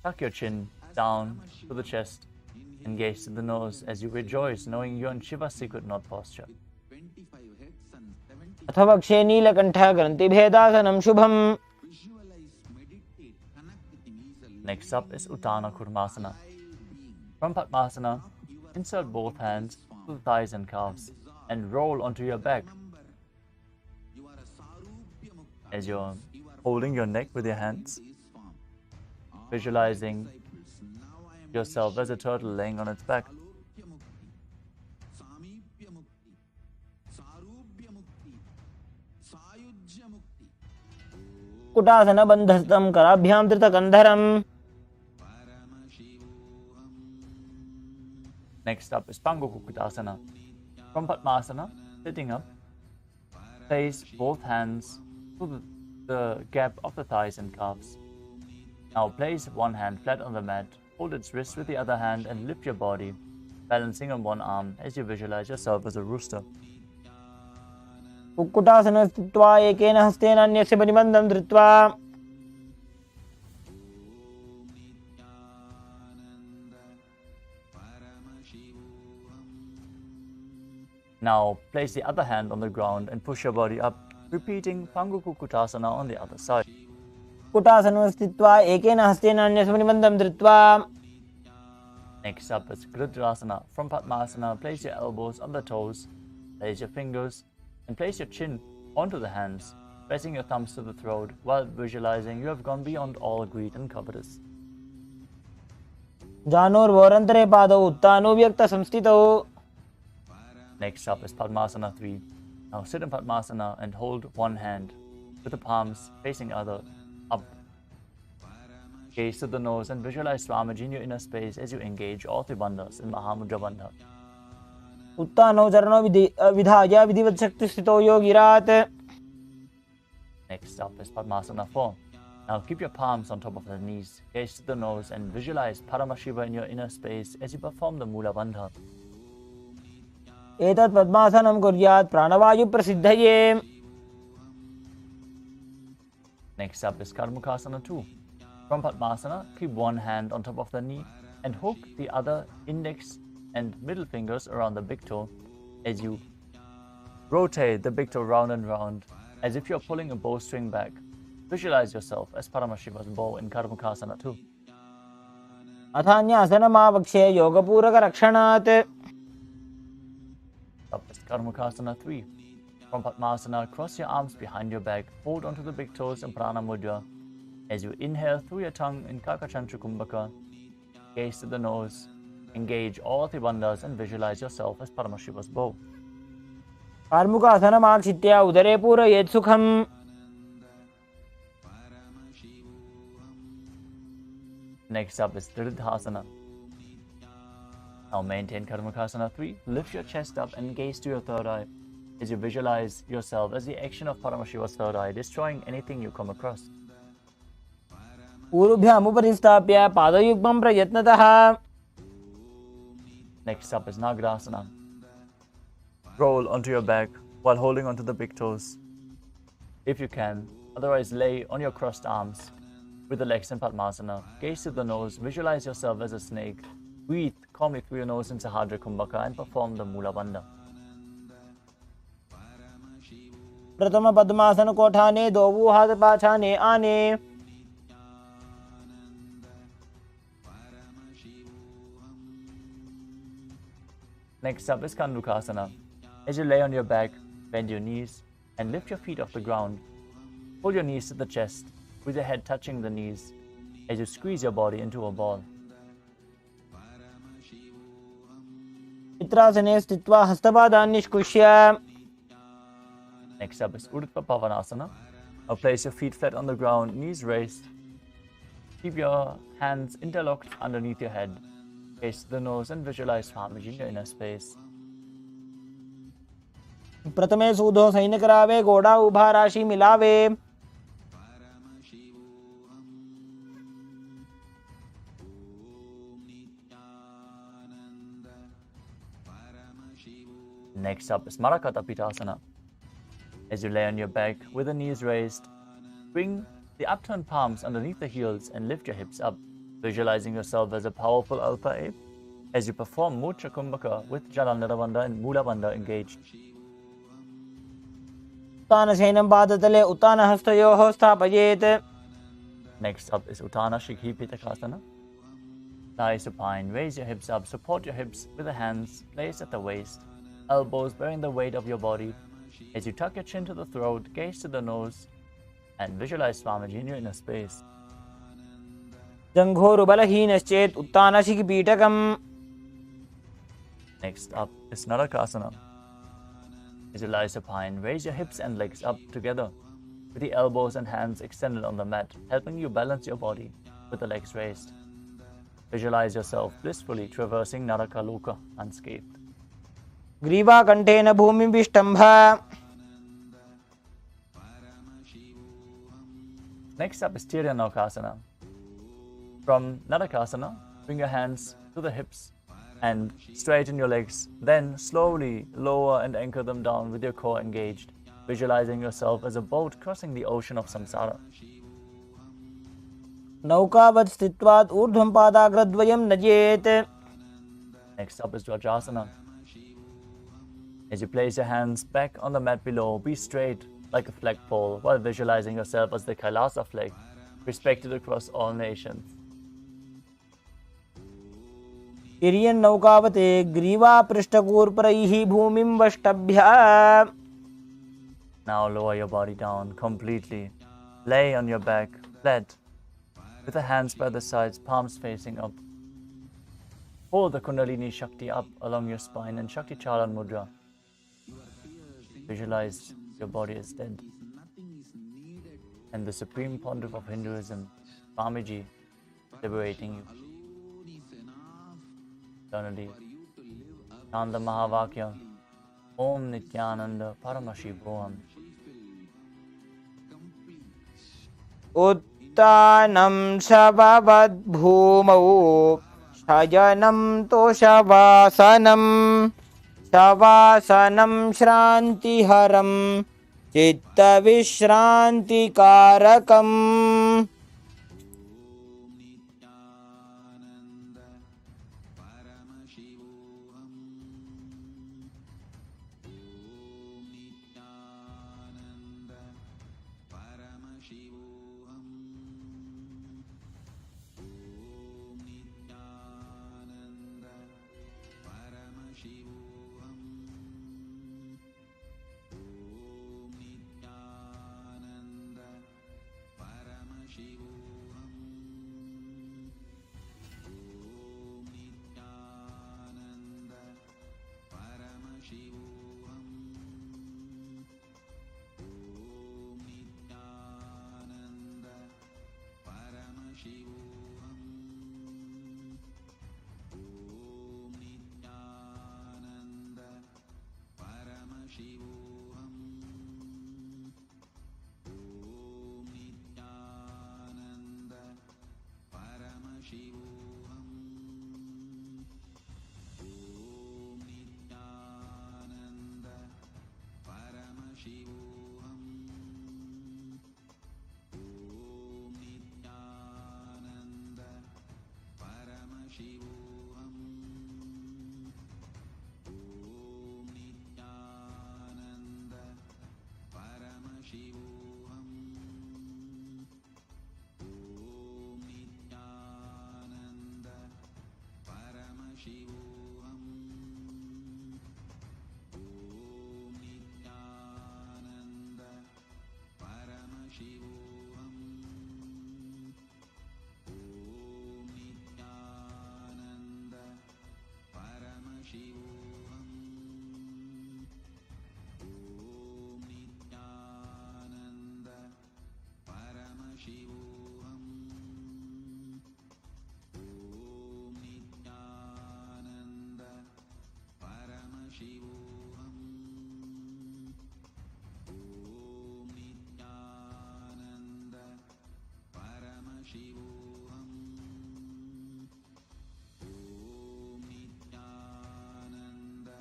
Speaker 1: tuck your chin down to the chest and gaze to the nose as you rejoice knowing you're in Shiva's secret knot posture.
Speaker 3: 25 heads and 70
Speaker 2: अथवक्षे Neelkanth ग्रन्थिभेदासनं Shubham.
Speaker 3: visualize, meditate, connect with him.
Speaker 1: Next up is Uttana Kurmasana. From Padmasana, insert both hands to the thighs and calves and roll onto your back as you're holding your neck with your hands, visualizing yourself as a turtle laying on its back.
Speaker 2: कुटासन बन्धस्तं कराभ्यां धृतकन्धरम्.
Speaker 1: Next up is Pangukukutasana. From Padmasana, sitting up, place both hands through the gap of the thighs and calves. Now place one hand flat on the mat, hold its wrist with the other hand and lift your body, balancing on one arm as you visualize yourself as a rooster.
Speaker 2: Kukkutasana स्थित्वा एकेन हस्तेन अन्यस्य परिबन्धं धृत्वा.
Speaker 1: Now place the other hand on the ground and push your body up, repeating Pangukukutasana on the other side.
Speaker 2: कुटासन स्थित्वा एकेन हस्तेन अन्यस्य परिबन्धं धृत्वा.
Speaker 1: Next up is Gridrasana. From Padmasana, place your elbows on the toes, place your fingers, and place your chin onto the hands, pressing your thumbs to the throat while visualizing you have gone beyond all greed and covetous.
Speaker 2: जानोर्वोरन्तरे पादौ उत्तानो व्यक्तसंस्थितौ.
Speaker 1: Next up is Padmasana 3. Now sit in Padmasana and hold one hand with the palms facing other up. Gaze to the nose and visualize Swamiji in your inner space as you engage all three bandhas in Mahamudra Bandha.
Speaker 2: उत्तानो चरणो विधाय विधिवत् शक्तिस्थितो योगिरात्.
Speaker 1: Next up is Padmasana 4. Now keep your palms on top of the knees, gaze to the nose and visualize Paramashiva in your inner space as you perform the Mula Bandha.
Speaker 2: एतत् पद्मासनं कुर्यात् प्राणवायुप्रसिद्धये.
Speaker 1: Next up is Karmukasana 2. From Padmasana, keep one hand on top of the knee and hook the other index and middle fingers around the big toe as you rotate the big toe round and round as if you're pulling a bowstring back. Visualize yourself as Paramashiva's bow in Karmukasana 2.
Speaker 2: अथान्यासनमावक्षे योगपूरकरक्षणात्.
Speaker 1: Up is Karmukasana 3. From Padmasana, cross your arms behind your back, hold onto the big toes in Prana Mudra. As you inhale through your tongue in Kakachantra Kumbhaka, gaze to the nose, engage all three bandhas and visualize yourself as Paramashiva's bow.
Speaker 2: कार्मुकासनमाक्षित्य उदरे पूरयेत् सुखम्.
Speaker 1: Next up is Dridhasana. Now maintain Karmukasana 3. Lift your chest up and gaze to your third eye as you visualize yourself as the action of Paramashiva's third eye, destroying anything you come across.
Speaker 2: ऊरुभ्यामुपरि स्थाप्य पादयुग्मं प्रयत्नतः.
Speaker 1: Next up is Nagrasana. Roll onto your back while holding onto the big toes, if you can. Otherwise, lay on your crossed arms with the legs in Padmasana. Gaze to the nose, visualize yourself as a snake. Breathe calmly through your nose in Sahadra Kumbhaka and perform the Mula Bandha.
Speaker 2: प्रथम पद्मासन कोठाने दोवु हाथ पाछाने आने.
Speaker 1: Next up is Kandukasana. As you lay on your back, bend your knees and lift your feet off the ground. Pull your knees to the chest with your head touching the knees as you squeeze your body into a ball.
Speaker 2: चित्रासने स्थित्वा हस्तपादान् निष्कुष्य.
Speaker 1: Next up is Urdhva Pavanasana. Now place your feet flat on the ground, knees raised. Keep your hands interlocked underneath your head. Gaze to the nose and visualize Swamiji in your inner space.
Speaker 2: प्रथमे सूधो San करावे घोड़ा उभा राशि मिलावे
Speaker 3: Paramashivoham. Om Nithyananda Paramashivoham.
Speaker 1: Next up is Marakatapitasana. As you lay on your back with the knees raised, bring the upturned palms underneath the heels and lift your hips up, visualizing yourself as a powerful alpha ape as you perform Mucha Kumbhaka with Jalandhara and Mula Bandha engaged.
Speaker 2: उत्तान शयनं पादतले उत्तान हस्तयोः स्थापयेत्
Speaker 1: Next up is Uttana Shikhi Pitakasana. Lie supine, raise your hips up, support your hips with the hands placed at the waist, elbows bearing the weight of your body. As you tuck your chin to the throat, gaze to the nose, and visualize Swamiji in your inner space.
Speaker 2: जङ्घोरुबलहीनश्चेत् उत्तानशिखिपीठकम्
Speaker 1: Next up is Narakasana. As you lie supine, raise your hips and legs up together, with the elbows and hands extended on the mat, helping you balance your body with the legs raised. Visualize yourself blissfully traversing Narakaloka unscathed.
Speaker 2: ग्रीवाकण्ठेन भूमिं विष्टम्भ
Speaker 1: Next up is Tiryanokasana. From Narakasana, bring your hands to the hips and straighten your legs. Then slowly lower and anchor them down with your core engaged, visualizing yourself as a boat crossing the ocean of samsara.
Speaker 2: नौकावत् स्थित्वात् ऊर्ध्वं पादाग्रद्वयं नजेत्
Speaker 1: Next up is Dvajasana. As you place your hands back on the mat below, be straight like a flagpole while visualizing yourself as the Kailasa flag, respected across all nations.
Speaker 2: तिर्यन् नौकावते ग्रीवापृष्ठकूर्परैः भूमिं वष्टभ्य
Speaker 1: Now lower your body down completely. Lay on your back, flat, with the hands by the sides, palms facing up. Pull the Kundalini Shakti up along your spine and Shakti Charan Mudra. Visualize your body is dead. And the Supreme Pontiff of Hinduism, Swamiji, liberating you eternally. Chant the Mahavakya, Om Nithyananda Paramashivoham.
Speaker 2: उत्तानं शववद्भूमौ शयनं तोषवासनं शवासनं श्रान्तिहरं चित्तविश्रान्तिकारकम्
Speaker 3: Paramashivoham. Om Nithyananda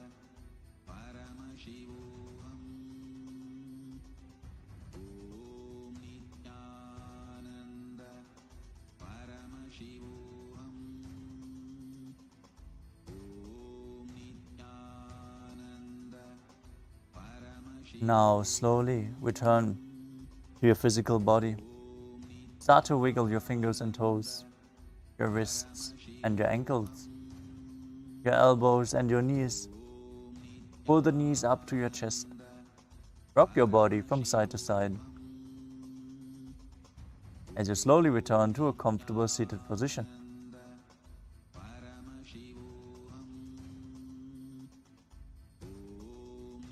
Speaker 3: Paramashivoham. Om Nithyananda Paramashivoham. Om Nithyananda Paramashivoham.
Speaker 1: Now slowly return to your physical body. Start to wiggle your fingers and toes, your wrists and your ankles, your elbows and your knees. Pull the knees up to your chest. Rock your body from side to side. As you slowly return to a comfortable seated position.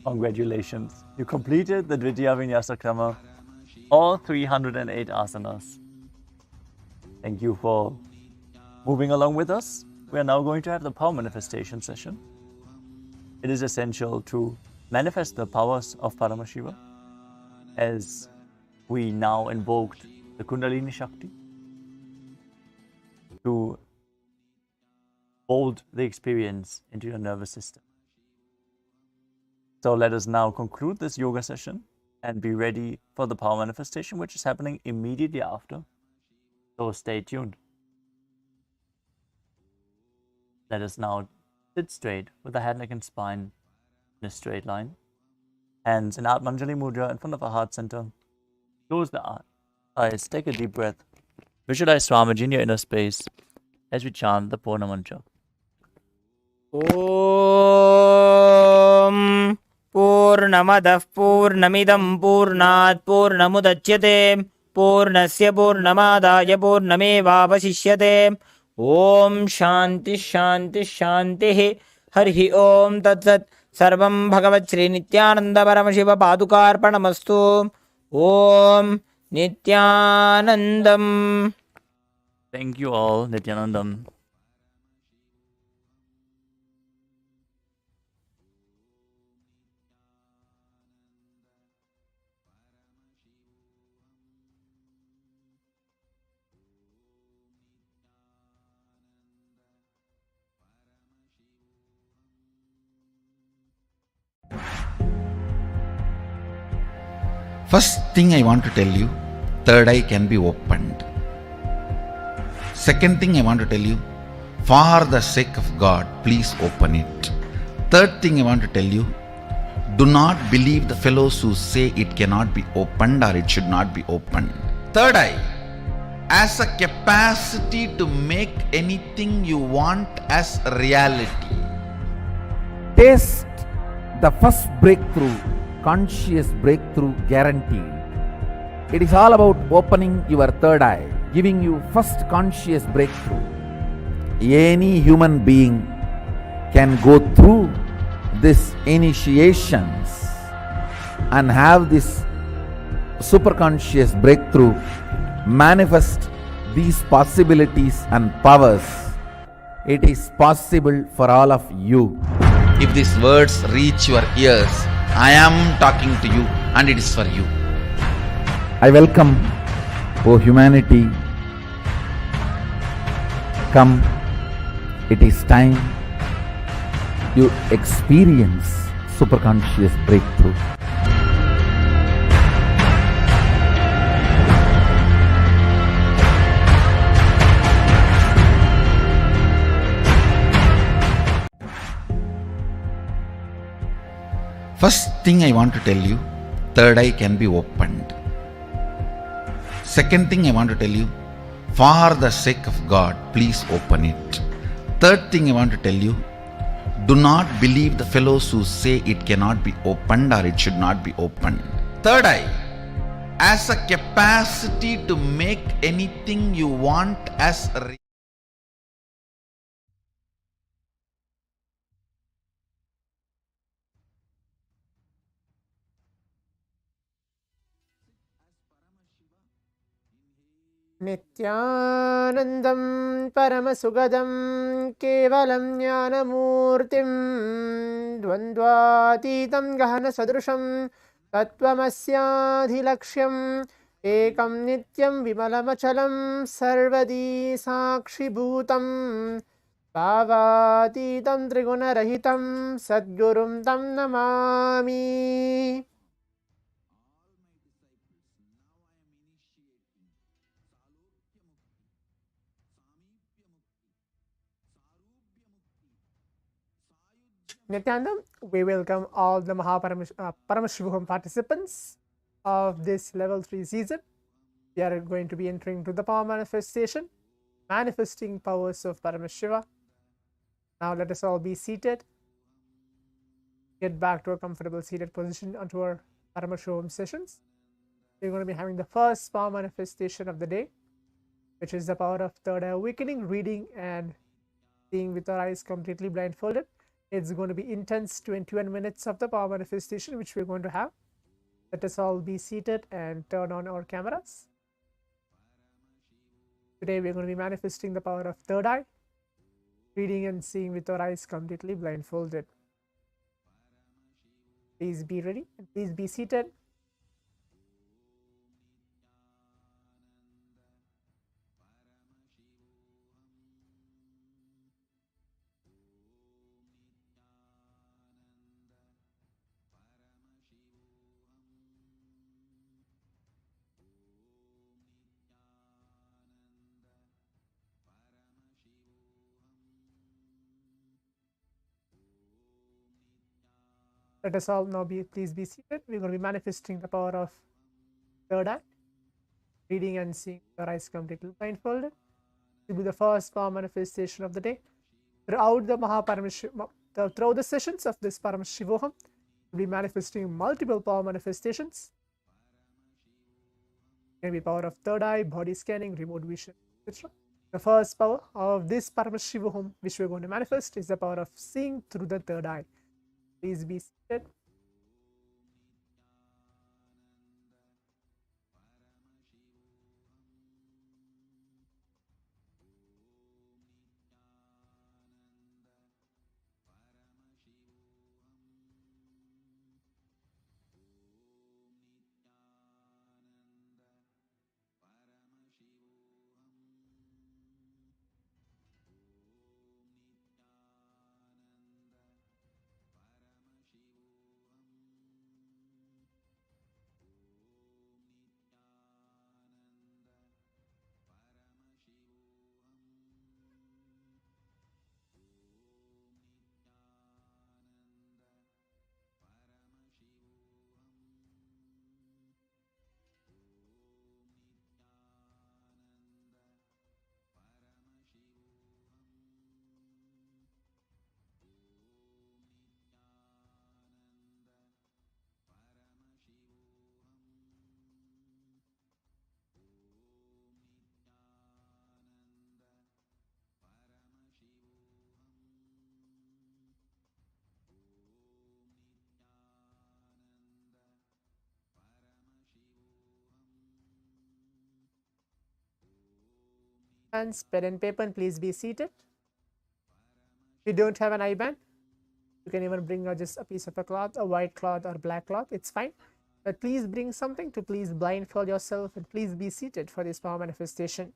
Speaker 1: Congratulations, you completed the Dvitiya Vinyasa Krama, all 308 asanas. Thank you for moving along with us. We are now going to have the power manifestation session. It is essential to manifest the powers of Paramashiva as we now invoked the Kundalini Shakti to hold the experience into your nervous system. So let us now conclude this yoga session and be ready for the power manifestation, which is happening immediately after. So stay tuned. Let us now sit straight with the head, neck and spine in a straight line. Hands in Atmanjali Mudra in front of our heart center. Close the eyes, take a deep breath. Visualize Swamiji in your inner space as we chant the Purna Mantra.
Speaker 2: Om Purnamadah Purnamidam Purnat Purnamudachyate Purnasya Purnamadaya Purnamevavasishyate. Om Shanti Shanti Shanti. Hari Om Tat Sat. Sarvam Bhagavat Sri Nithyananda Paramashiva Padukarpanamastu. Om Nithyanandam.
Speaker 1: Thank you all, Nithyanandam.
Speaker 3: First thing I want to tell you, third eye can be opened. Second thing I want to tell you, for the sake of God, please open it. Third thing I want to tell you, do not believe the fellows who say it cannot be opened or it should not be opened. Third eye has a capacity to make anything you want as reality.
Speaker 4: Taste the first breakthrough, conscious breakthrough guaranteed. It is all about opening your third eye, giving you first conscious breakthrough. Any human being can go through these initiations and have this superconscious breakthrough, manifest these possibilities and powers. It is possible for all of you.
Speaker 3: If these words reach your ears, I am talking to you and it is for you.
Speaker 4: I welcome, O humanity, come, it is time you experience superconscious breakthrough.
Speaker 3: First thing I want to tell you, third eye can be opened. Second thing I want to tell you, for the sake of God, please open it. Third thing I want to tell you, do not believe the fellows who say it cannot be opened or it should not be opened. Third eye has a capacity to make anything you want as reality.
Speaker 5: नित्यानन्दं परमसुगदं केवलं ज्ञानमूर्तिं द्वन्द्वातीतं गहनसदृशं तत्त्वमस्याधिलक्ष्यम् एकं नित्यं विमलमचलं सर्वदी साक्षिभूतं भावातीतं त्रिगुणरहितं सद्गुरुं तं Namami. Nithyanandam, we welcome all the Paramashivoham participants of this level 3 season. We are going to be entering to the power manifestation, manifesting powers of Paramashiva. Now let us all be seated. Get back to a comfortable seated position onto our Paramashivoham sessions. We're going to be having the first power manifestation of the day, which is the power of third eye awakening, reading and seeing with our eyes completely blindfolded. It's going to be intense 21 minutes of the power manifestation, which we're going to have. Let us all be seated and turn on our cameras. Today we're going to be manifesting the power of third eye, reading and seeing with our eyes completely blindfolded. Please be ready and please be seated. Let us all now please be seated. We're going to be manifesting the power of third eye, reading and seeing with our eyes completely blindfolded. It will be the first power manifestation of the day. Throughout the sessions of this Paramashivoham, we'll be manifesting multiple power manifestations. It can be power of third eye, body scanning, remote vision, etc. The first power of this Paramashivoham, which we're going to manifest, is the power of seeing through the third eye. Please be seated. Hands, pen and paper, and please be seated. If you don't have an IBAN, you can even bring just a piece of a cloth, a white cloth or black cloth, it's fine. But please bring something to please blindfold yourself and please be seated for this power manifestation.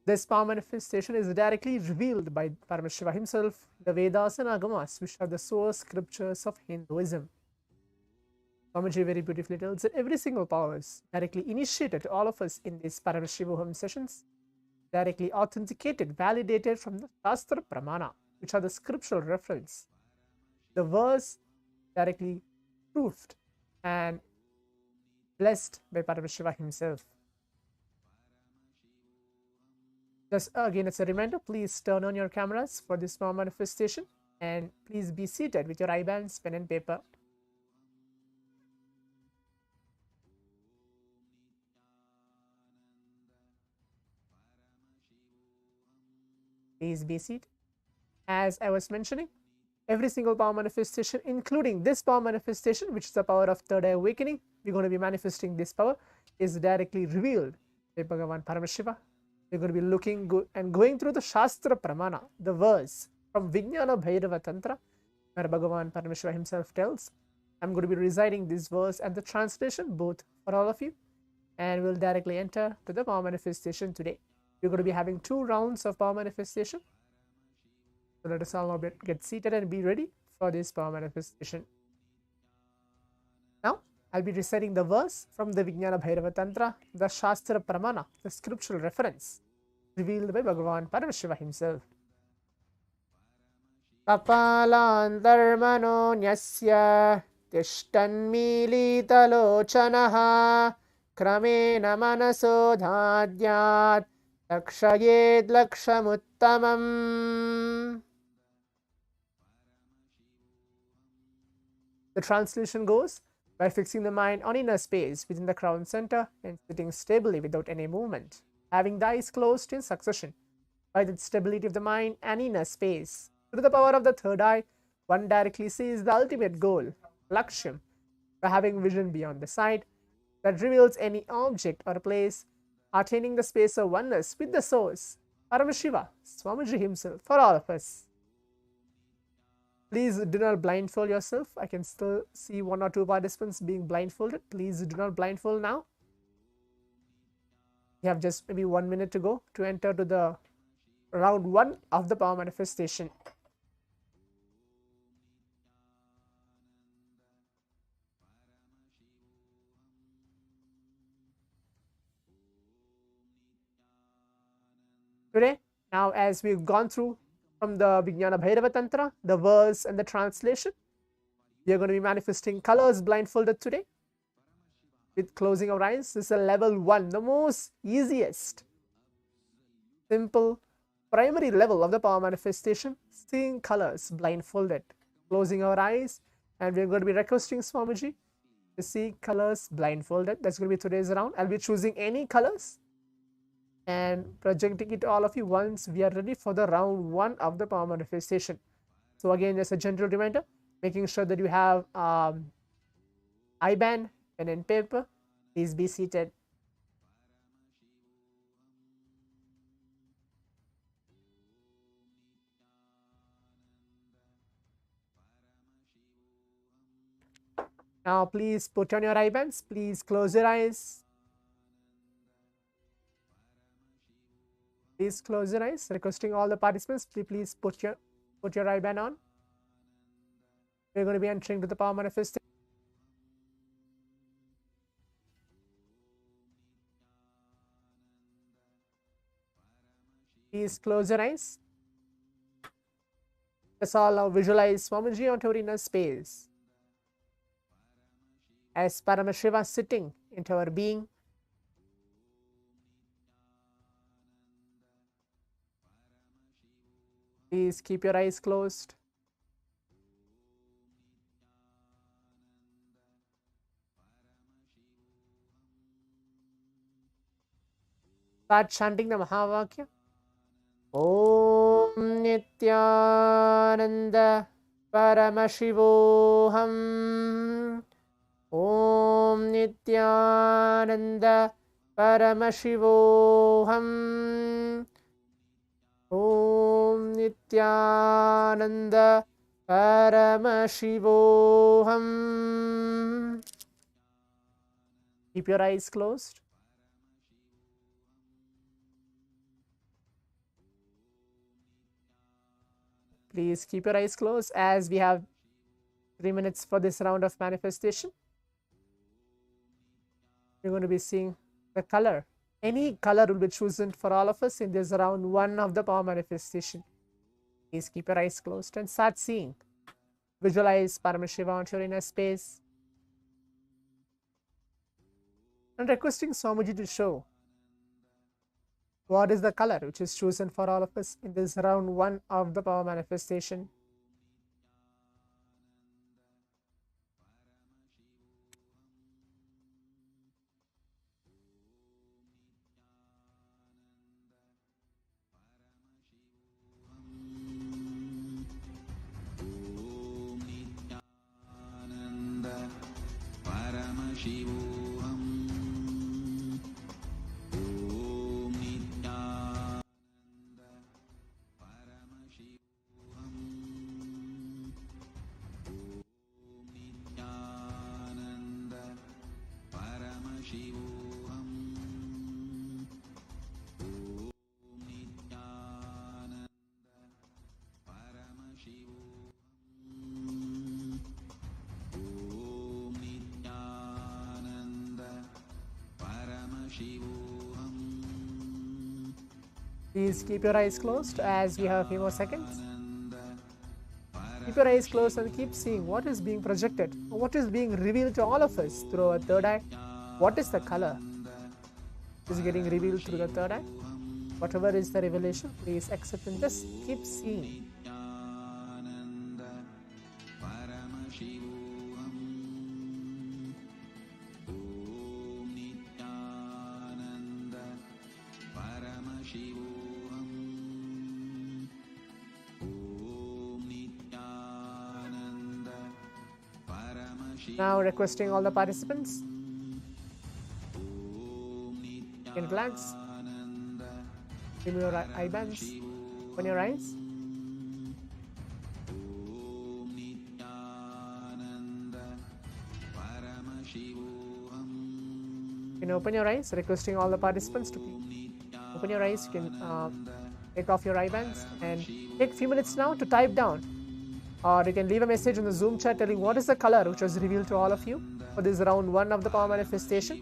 Speaker 5: This power manifestation is directly revealed by Paramashiva himself, the Vedas and Agamas, which are the source scriptures of Hinduism. Swamiji very beautifully tells that every single power is directly initiated to all of us in these Paramashivoham sessions, directly authenticated, validated from the Shastra Pramana, which are the scriptural reference. The verse directly proved and blessed by Paramashiva himself. Just again, it's a reminder, please turn on your cameras for this power manifestation and please be seated with your IBANs, pen and paper. Please be seated. As I was mentioning, every single power manifestation, including this power manifestation, which is the power of third eye awakening, we're going to be manifesting this power, is directly revealed by Bhagavan Paramashiva. We're going to be looking and going through the Shastra Pramana, the verse from Vijnana Bhairava Tantra, where Bhagavan Paramashiva himself tells, I'm going to be reciting this verse and the translation both for all of you. and we'll directly enter to the power manifestation today. We're going to be having 2 rounds of power manifestation. So let us all now get seated and be ready for this power manifestation. Now, I'll be reciting the verse from the Vijnana Bhairava Tantra, the Shastra Pramana, the scriptural reference revealed by Bhagavan Paramashivam himself. Kapalantarmano nyasya tishtanmilitalochanaha kramena manaso dhadyat lakshayed lakshamuttamam. The translation goes, by fixing the mind on inner space within the crown center and sitting stably without any movement, having the eyes closed in succession, by the stability of the mind and inner space, through the power of the third eye, one directly sees the ultimate goal, Lakshyam, by having vision beyond the sight that reveals any object or place, attaining the space of oneness with the source, Paramashiva, Swamiji himself, for all of us. Please do not blindfold yourself. I can still see 1 or 2 participants being blindfolded. Please do not blindfold now. You have just maybe 1 minute to go to enter to the round 1 of the power manifestation. Today, now as we've gone through from the Vijnana Bhairava Tantra, the verse and the translation, we are going to be manifesting colors blindfolded today with closing our eyes. This is a level 1, the most easiest, simple, primary level of the power manifestation, seeing colors blindfolded, closing our eyes, and we're going to be requesting Swamiji to see colors blindfolded. That's going to be today's round. I'll be choosing any colors and projecting it to all of you once we are ready for the round 1 of the power manifestation. So again, just a gentle reminder, making sure that you have IBAN, pen and paper. Please be seated. Now please put on your IBANs. Please close your eyes. Please close your eyes. Requesting all the participants, please put your IBAN on. We're going to be entering to the power manifestation. Please close your eyes. Let's all now visualize Swamiji onto our inner space as Paramashiva sitting into our being. Please keep your eyes closed. Start chanting the Mahavakya. Om Nithyananda Paramashivoham. Om Nithyananda Paramashivoham. Om Nithyananda Paramashivoham. Keep your eyes closed. Please keep your eyes closed as we have 3 minutes for this round of manifestation. We're going to be seeing the color. Any color will be chosen for all of us in this round 1 of the power manifestation. Please keep your eyes closed and start seeing. Visualize Paramashiva onto your inner space. And requesting Swamiji to show what is the color which is chosen for all of us in this round 1 of the power manifestation.
Speaker 3: Paramashivoham. Om Nithyananda Paramashivoham. Om Nithyananda Paramashivoham.
Speaker 5: Please keep your eyes closed as we have a few more seconds. Keep your eyes closed and keep seeing what is being projected, what is being revealed to all of us through our third eye. What is the color? Is getting revealed through the third eye. Whatever is the revelation, please accept and just keep seeing. Now requesting all the participants, you can relax, remove your eye bands, open your eyes. You can open your eyes, requesting all the participants to open your eyes. You can take off your eye bands and take a few minutes now to type down, or you can leave a message in the Zoom chat telling what is the color which was revealed to all of you for this round 1 of the power manifestation.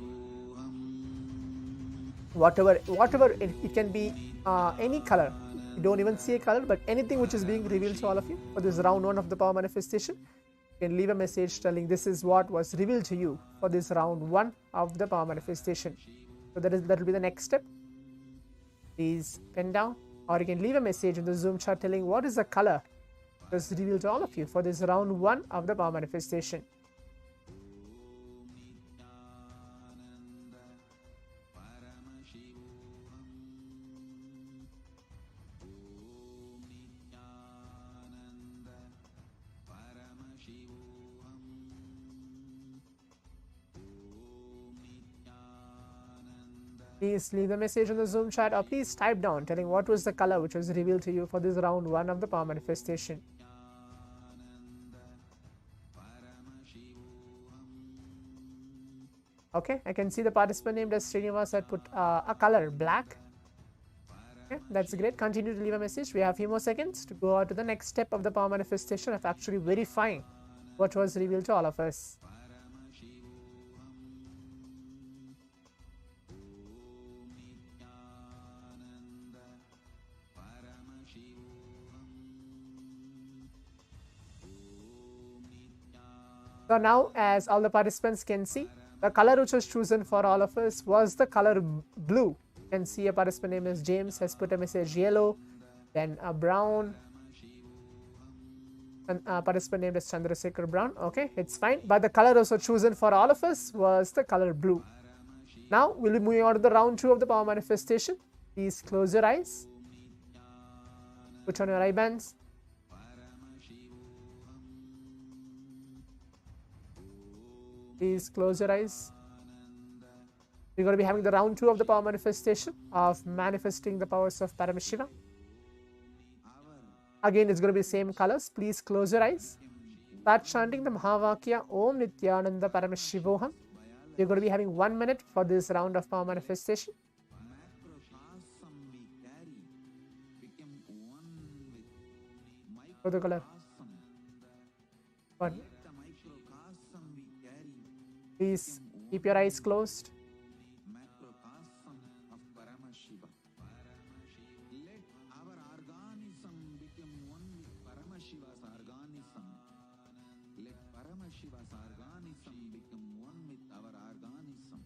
Speaker 5: Whatever it can be, any color. You don't even see a color, but anything which is being revealed to all of you for this round 1 of the power manifestation. You can leave a message telling this is what was revealed to you for this round 1 of the power manifestation. So that will be the next step. Please pen down, or you can leave a message in the Zoom chat telling what is the color was revealed to all of you for this round 1 of the power manifestation. Please leave the message in the Zoom chat, or please type down telling what was the color which was revealed to you for this round 1 of the power manifestation. Okay, I can see the participant named as Srinivas had put a color black. Okay, that's great. Continue to leave a message. We have a few more seconds to go on to the next step of the power manifestation of actually verifying what was revealed to all of us. So now, as all the participants can see, the color which was chosen for all of us was the color blue. You can see a participant name is James has put a message yellow, then a brown, and a participant named as Chandrasekhar Brown. Okay, it's fine. But the color also chosen for all of us was the color blue. Now we'll be moving on to the round 2 of the power manifestation. Please close your eyes. Put on your eye bands. Please close your eyes. We're going to be having the round 2 of the power manifestation of manifesting the powers of Paramashiva. Again, it's going to be the same colors. Please close your eyes. Start chanting the Mahavakya Om Nithyananda Paramashivoham. We're going to be having 1 minute for this round of power manifestation. For the color. 1. Please keep your eyes closed.
Speaker 3: Macrocosm of Paramashiva. Let our organism become one with Paramashiva's organism. Let Paramashiva's organism become one with our organism.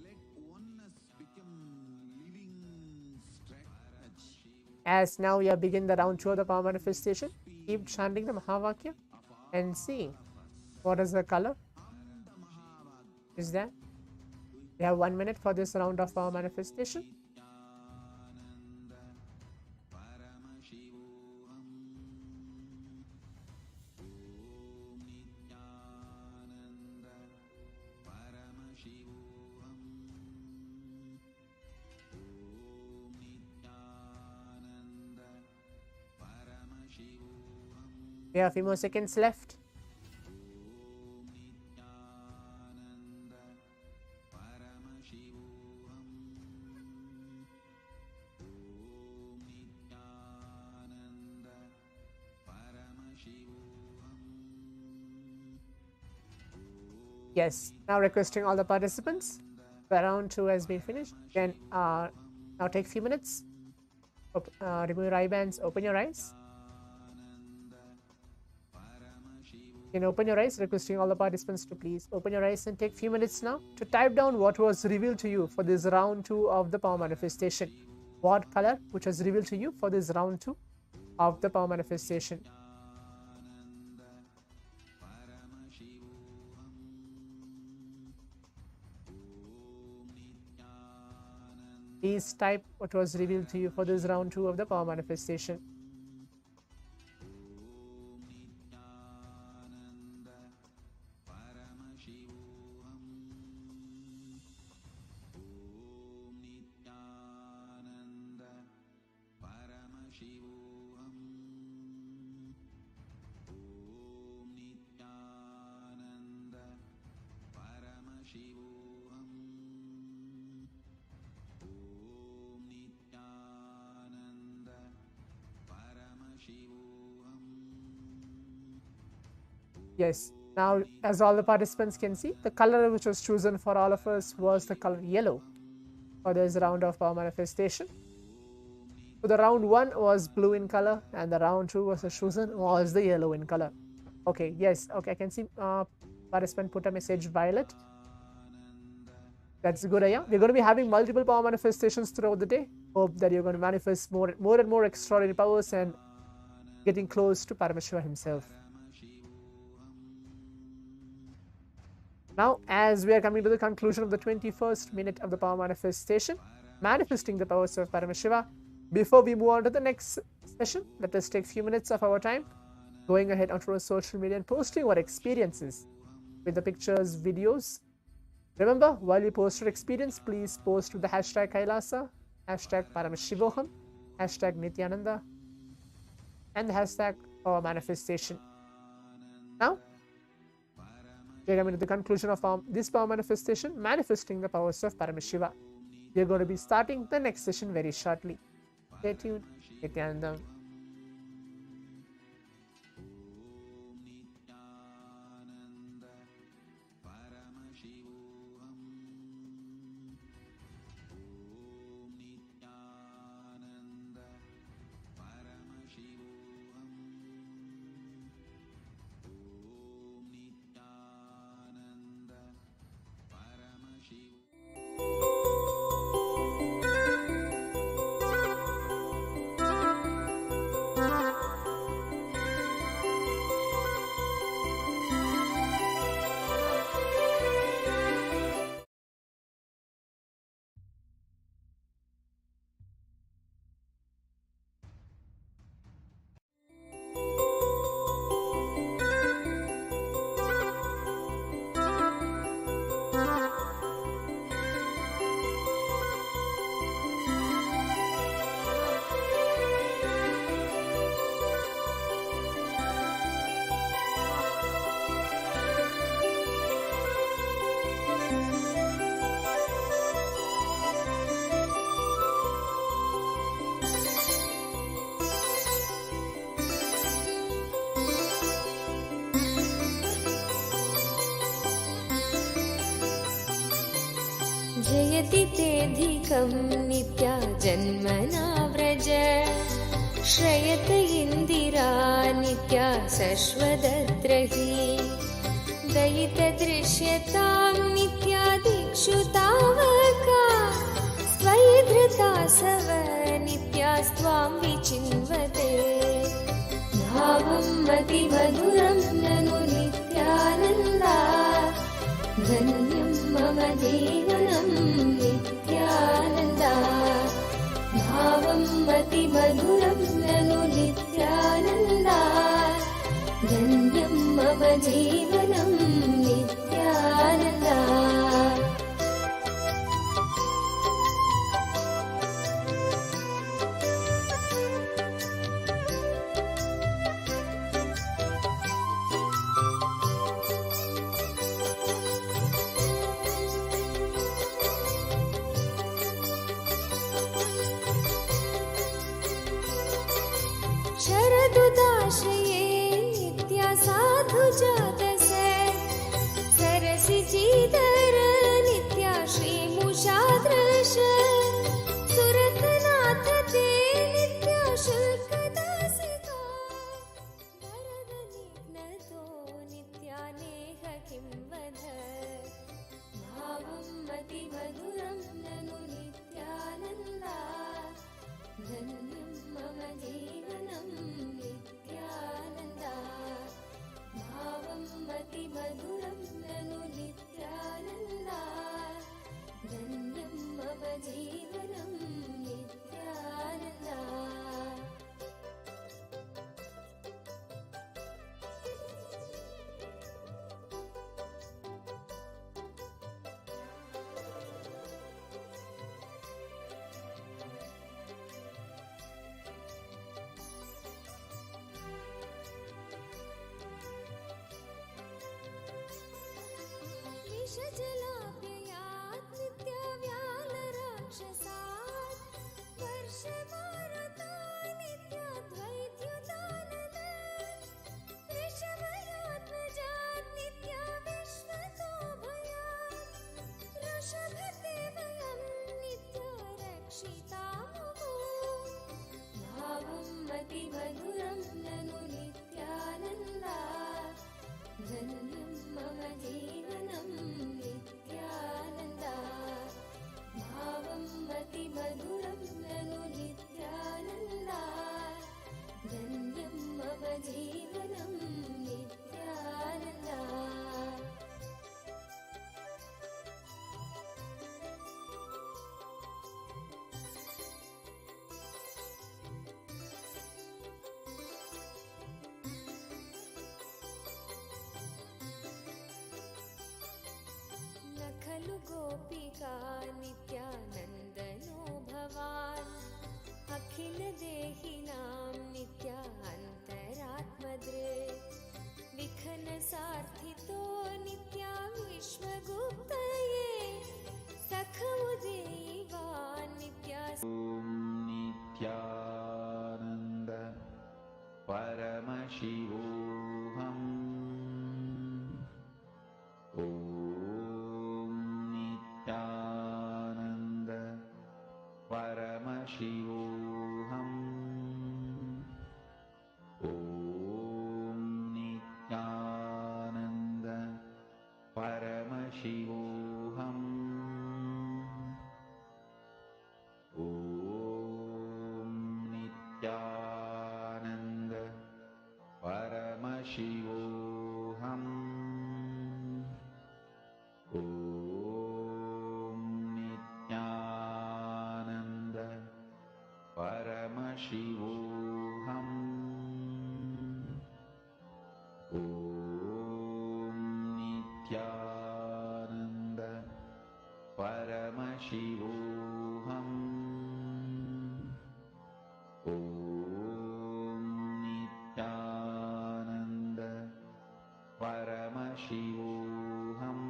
Speaker 3: Let oneness become living strategy.
Speaker 5: As now we are beginning the round 2 of the power manifestation, keep chanting the Mahavakya and seeing what is the color. Is that we have 1 minute for this round of power manifestation. We have a few more seconds left. Yes, now requesting all the participants The round 2 has been finished. Then now take few minutes. Remove your eye bands. Open your eyes. You can open your eyes, requesting all the participants to please open your eyes and take few minutes now to type down what was revealed to you for this round 2 of the power manifestation. What color which was revealed to you for this round 2 of the power manifestation. Please type what was revealed to you for this round 2 of the power manifestation. Yes, now as all the participants can see, the color which was chosen for all of us was the color yellow for this round of power manifestation. So the round 1 was blue in color and the round 2 was chosen was the yellow in color. Okay, yes, okay, I can see participant put a message violet. That's good, yeah. We're going to be having multiple power manifestations throughout the day. Hope that you're going to manifest more and more extraordinary powers and getting close to Paramashiva himself. Now, as we are coming to the conclusion of the 21st minute of the power manifestation, manifesting the powers of Paramashiva, before we move on to the next session, let us take a few minutes of our time going ahead onto our social media and posting our experiences with the pictures, videos. Remember, while you post your experience, please post with the hashtag Kailasa, hashtag Paramashivoham, hashtag Nithyananda, and the hashtag Power Manifestation. Now, we are coming to the conclusion of this power manifestation, manifesting the powers of Paramashiva. We are going to be starting the next session very shortly. Stay tuned. Nithyananda.
Speaker 6: जयति तेऽधिकं नित्या जन्मना व्रज श्रयत इन्दिरा नित्या शश्वतत्र हि दयितदृश्यतां नित्या दिक्षु तावका त्वयि धृता सव नित्यास्त्वां विचिन्वते भावं मतिमधुरं ननु नित्यानन्दा धन्यं मम जीवनं नित्यानन्दा भावं मतिमधुरं ननु नित्यानन्दा धन्यं मम जीवनं नित्यानन्दा शरदुदाशये नित्या साधु जातसे सरसिचिदर नित्या श्रीमु धन्यं मम जीवनं नित्यानन्दा भावं मतिमधुरं ननु नित्यानन्दा धन्यं मम जीवनं नित्यानन्दा विषजलाप्ययात् नित्यव्यालराक्षसात् वर्षमारुतात् नित्याद्वैत्युताननात् वृषभयात्मजात् नित्याविश्वतो भयात् वृषभते वयं नित्या रक्षितामुः भावं मतिमधुरं ननु नित्यानन्दा धन्यं मम जीवनं नित्यानन्दा भावं मतिमधुरं ननु नित्यानन्दा धन्यं मम जीवनं नित्यानन्दा खलु गोपिका नित्यानन्दनो भवान् अखिलदेहिनां नित्यान्तरात्मदृक् विखनसार्थितो नित्या विश्वगुप्तये सखमुदेवान् नित्या
Speaker 3: नित्यानन्द परमशिवोऽहम् नित्यानन्द परमशिवोऽहम् ॐ नित्यानन्द परमशिवोऽहम् ॐ नित्यानन्द परमशिवोऽहम् नित्यानन्द परमशिवोऽहम् ॐ नित्यानन्द परमशिवोऽहम् ॐ नित्यानन्द परमशिवोऽहम्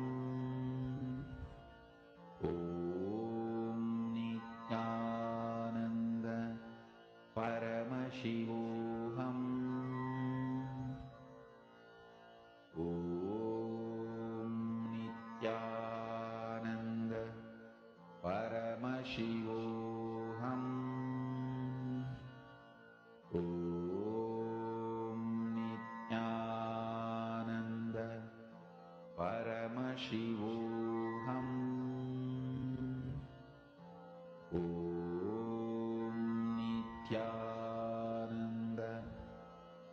Speaker 3: ॐ नित्यानन्द परमशिवोऽहम् ॐ नित्यानन्द परमशिवोऽहम् ॐ नित्यानन्द परमशिवोऽहम् ॐ नित्यानन्द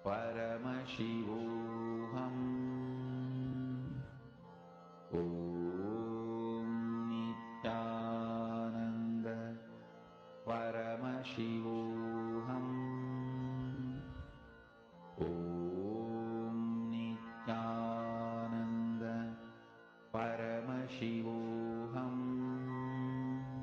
Speaker 3: परमशिवोऽहम् ॐ नित्यानन्द परमशिवोऽहम् ॐ नित्यानन्द परमशिवोऽहम् ॐ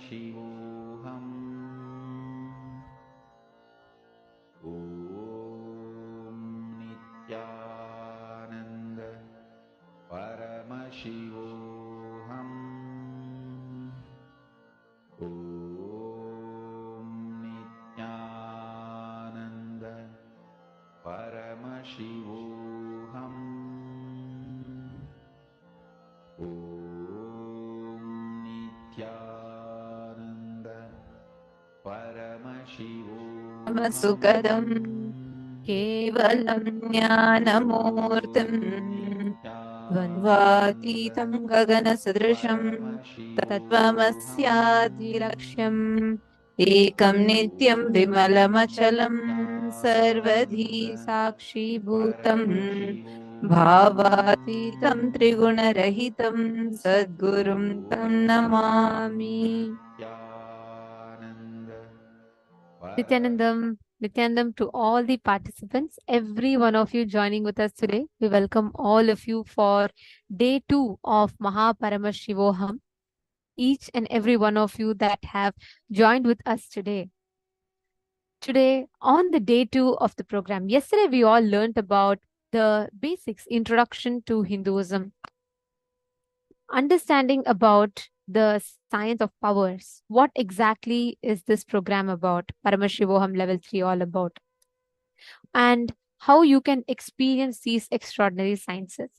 Speaker 3: Om Nithyananda Paramashivoham. Om Nithyananda Paramashivoham. Om Nithyananda Paramashivoham.
Speaker 7: Sukadam Kevalam Jnanamurtim Dvandvatitam Gagana Sadrisham Tattvamasyadiraksham Ekam Nityam Vimalamachalam Sarvadhi Sakshi Bhutam Bhavatitam Trigunarahitam Sadgurum Tam Namami.
Speaker 8: Nityanandam to all the participants, every one of you joining with us today. We welcome all of you for day 2 of Paramashivoham. Each and every one of you that have joined with us today. Today, on the day 2 of the program, yesterday we all learned about the basics, introduction to Hinduism, understanding about the science of powers. What exactly is this program about? Paramashivoham level 3 all about. And how you can experience these extraordinary sciences.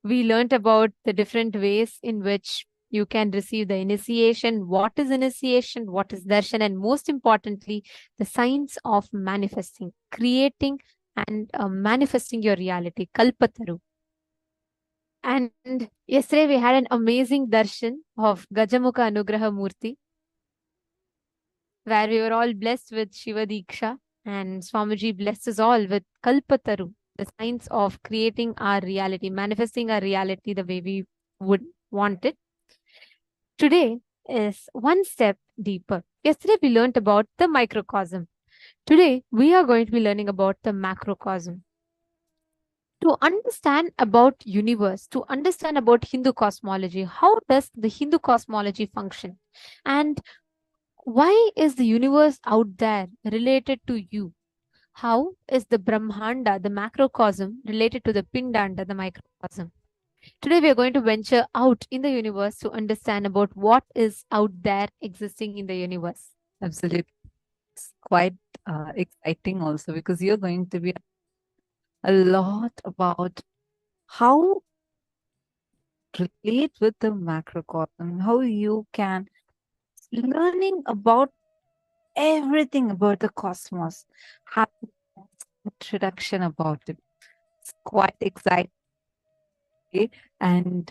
Speaker 8: We learned about the different ways in which you can receive the initiation, what is initiation, what is darshan, and most importantly, the science of manifesting, creating and manifesting your reality, kalpataru. And yesterday we had an amazing darshan of Gajamukha Anugraha Murti, where we were all blessed with Shiva Deeksha, and Swamiji blessed us all with Kalpataru, the science of creating our reality, manifesting our reality the way we would want it. Today is one step deeper. Yesterday we learned about the microcosm. Today we are going to be learning about the macrocosm. To understand about universe, to understand about Hindu cosmology, how does the Hindu cosmology function? And why is the universe out there related to you? How is the Brahmanda, the macrocosm, related to the Pindanda, the microcosm? Today we are going to venture out in the universe to understand about what is out there existing in the universe.
Speaker 7: Absolutely. It's quite exciting also, because you're going to be a lot about how relate with the macrocosm, how you can learning about everything about the cosmos, have introduction about it. It's quite exciting. And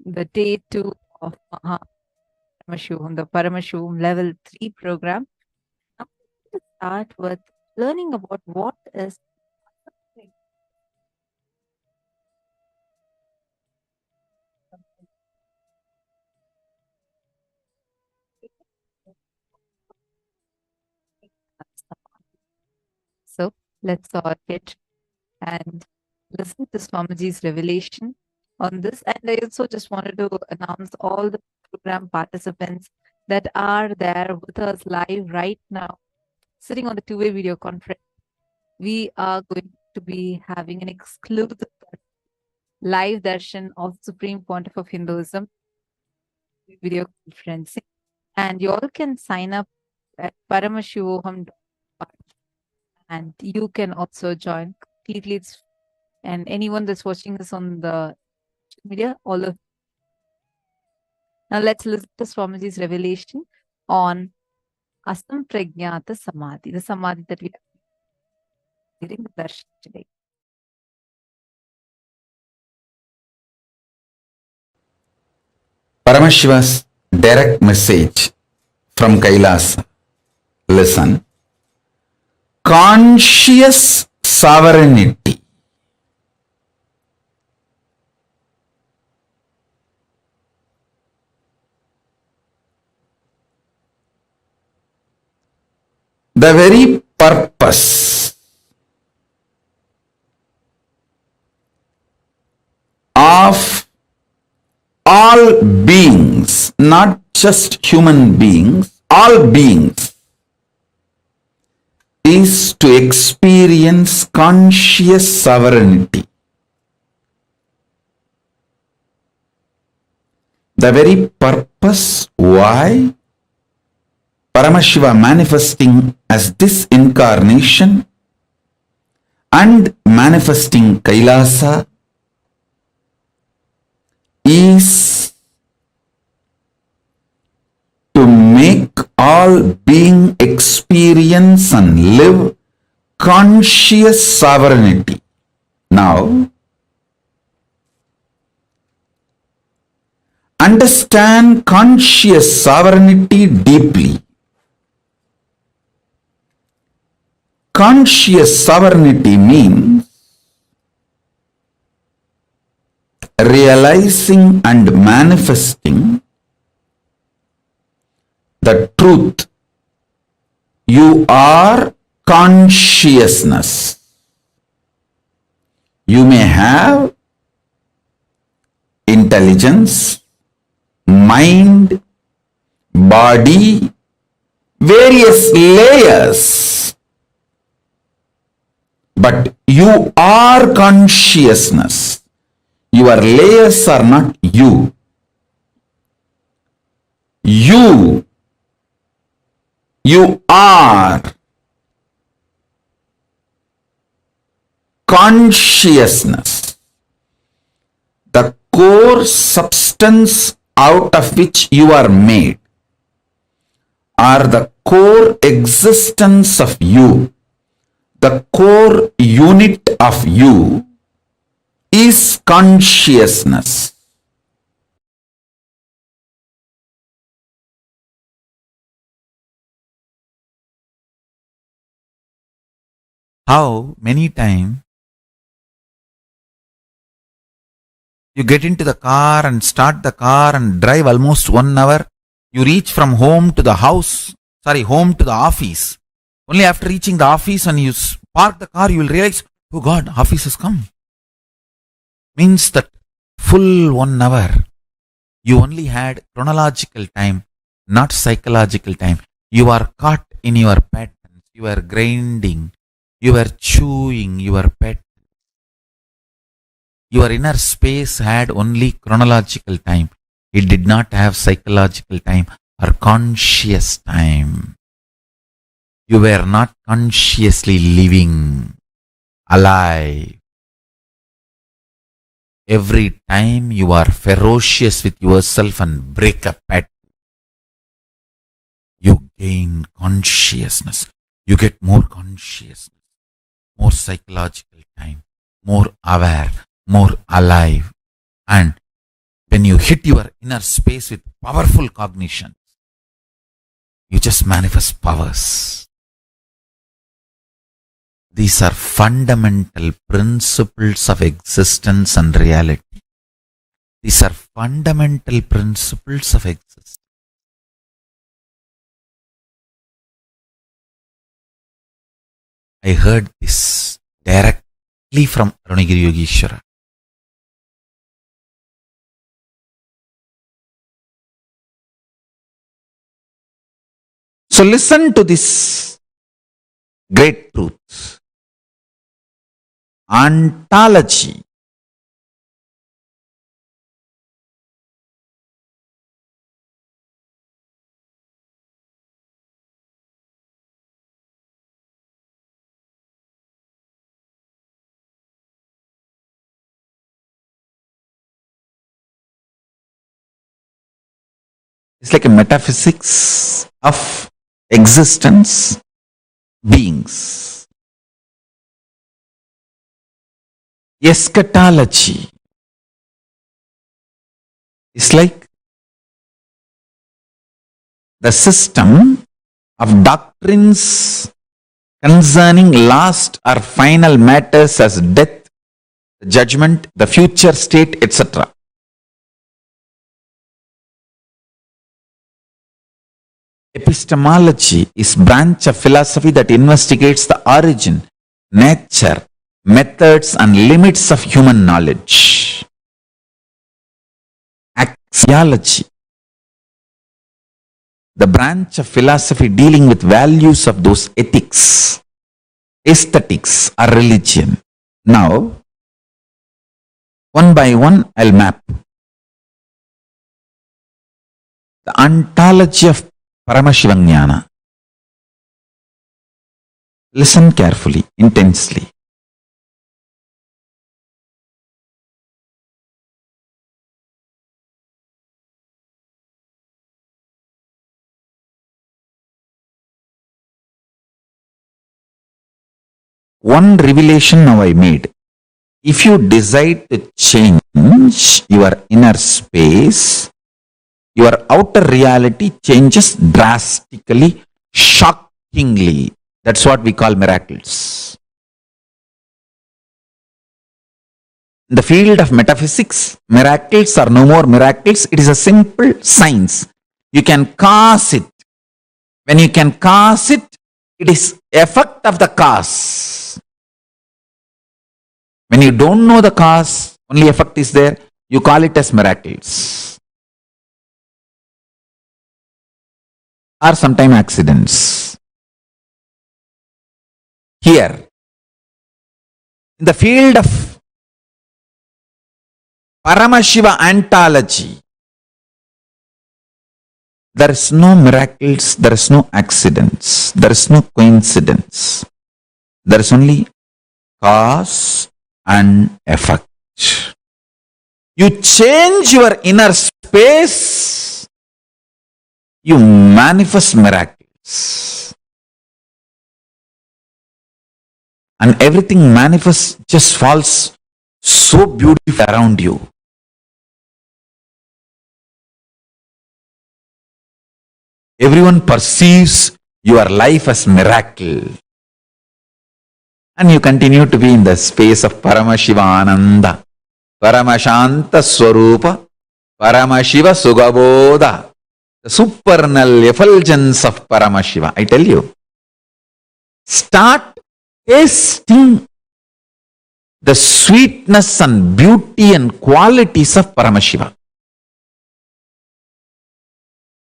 Speaker 7: the day 2 of Paramashivam, the Paramashivam level 3 program, I'm going to start with learning about what is so let's all get and listen to Swamiji's revelation on this. And I also just wanted to announce all the program participants that are there with us live right now, sitting on the two-way video conference. We are going to be having an exclusive live darshan of Supreme Pontiff of Hinduism video conferencing. And you all can sign up at Paramashivoham, and you can also join completely. And anyone that's watching this on the media, all of. Now let's listen to Swamiji's revelation on Asampragnata Samadhi, the Samadhi that we are getting the darshan today.
Speaker 9: Paramashiva's direct message from Kailasa. Listen. Conscious sovereignty. The very purpose of all beings, not just human beings, all beings, is to experience conscious sovereignty. The very purpose why Paramashiva manifesting as this incarnation and manifesting Kailasa is to make all being experience and live conscious sovereignty. Now, understand conscious sovereignty deeply. Conscious sovereignty means realizing and manifesting the truth. You are consciousness. You may have intelligence, mind, body, various layers, but you are consciousness. Your layers are not you. You are consciousness, the core substance out of which you are made, or the core existence of you, the core unit of you is consciousness. How many times you get into the car and start the car and drive almost 1 hour, you reach from home to the home to the office. Only after reaching the office and you park the car, you will realize, oh God, office has come. Means that full 1 hour, you only had chronological time, not psychological time. You are caught in your patterns, you are grinding, you are chewing your pet. Your inner space had only chronological time. It did not have psychological time or conscious time. You were not consciously living, alive. Every time you are ferocious with yourself and break a pattern, you gain consciousness. You get more consciousness, more psychological time, more aware, more alive. And when you hit your inner space with powerful cognition, you just manifest powers. These are fundamental principles of existence and reality. These are fundamental principles of existence. I heard this directly from Arunagiri Yogeshwara. So listen to this great truth. Ontology. It's like a metaphysics of existence, beings. Eschatology is like the system of doctrines concerning last or final matters as death, judgment, the future state, etc. Epistemology is branch of philosophy that investigates the origin, nature, methods and limits of human knowledge. Axiology the branch of philosophy dealing with values of those ethics, aesthetics, or religion. Now, one by one, I'll map. The ontology of Paramashivam Jnana. Listen carefully, intensely. One revelation now I made. If you decide to change your inner space, your outer reality changes drastically, shockingly. That's what we call miracles. In the field of metaphysics, miracles are no more miracles. It is a simple science. You can cause it. When you can cause it, it is effect of the cause. When you don't know the cause, only effect is there, you call it as miracles. Or sometimes accidents. Here, in the field of Paramashiva ontology, there is no miracles, there is no accidents, there is no coincidence. There is only cause and effect. You change your inner space, you manifest miracles. And everything manifests, just falls so beautifully around you. Everyone perceives your life as miracle. And you continue to be in the space of Paramashiva Ananda, Paramashanta Swarupa, Paramashiva Sugabodha, the supernal effulgence of Paramashiva. I tell you, start tasting the sweetness and beauty and qualities of Paramashiva.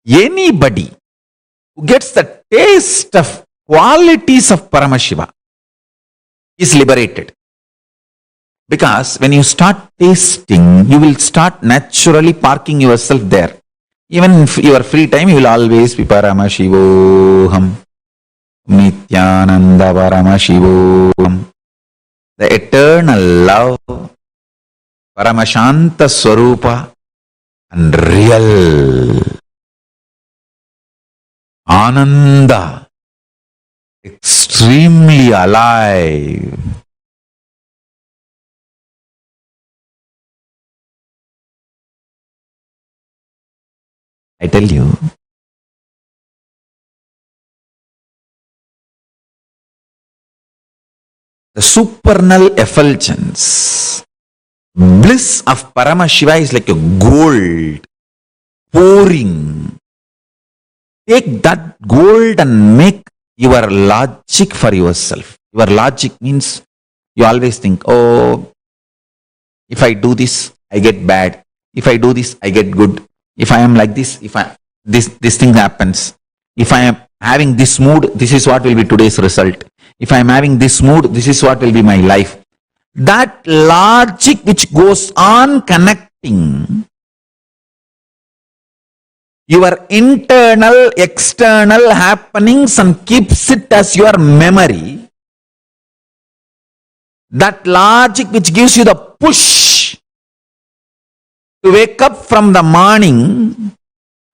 Speaker 9: Anybody who gets the taste of qualities of Paramashiva is liberated. Because when you start tasting, you will start naturally parking yourself there. Even in your free time, you will always be Paramashivoham, Nithyananda Paramashivam. The eternal love, Paramashanta Swarupa, and real Ananda, extremely alive. I tell you, the supernal effulgence, bliss of Paramashiva is like a gold pouring. Take that gold and make your logic for yourself. Your logic means you always think, oh, if I do this, I get bad. If I do this, I get good. If I am like this, this thing happens. If I am having this mood, this is what will be today's result. If I am having this mood, this is what will be my life. That logic which goes on connecting your internal, external happenings and keeps it as your memory. That logic which gives you the push to wake up from the morning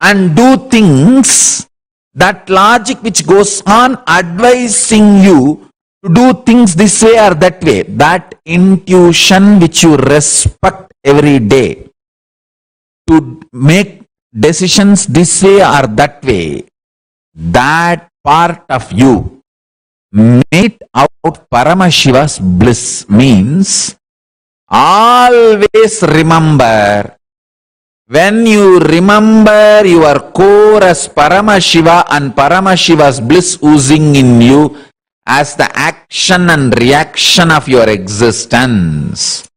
Speaker 9: and do things, that logic which goes on advising you to do things this way or that way, that intuition which you respect every day, to make decisions this way or that way, that part of you made out Paramashiva's bliss means always remember. When you remember your core as Paramashiva and Paramashiva's bliss oozing in you as the action and reaction of your existence,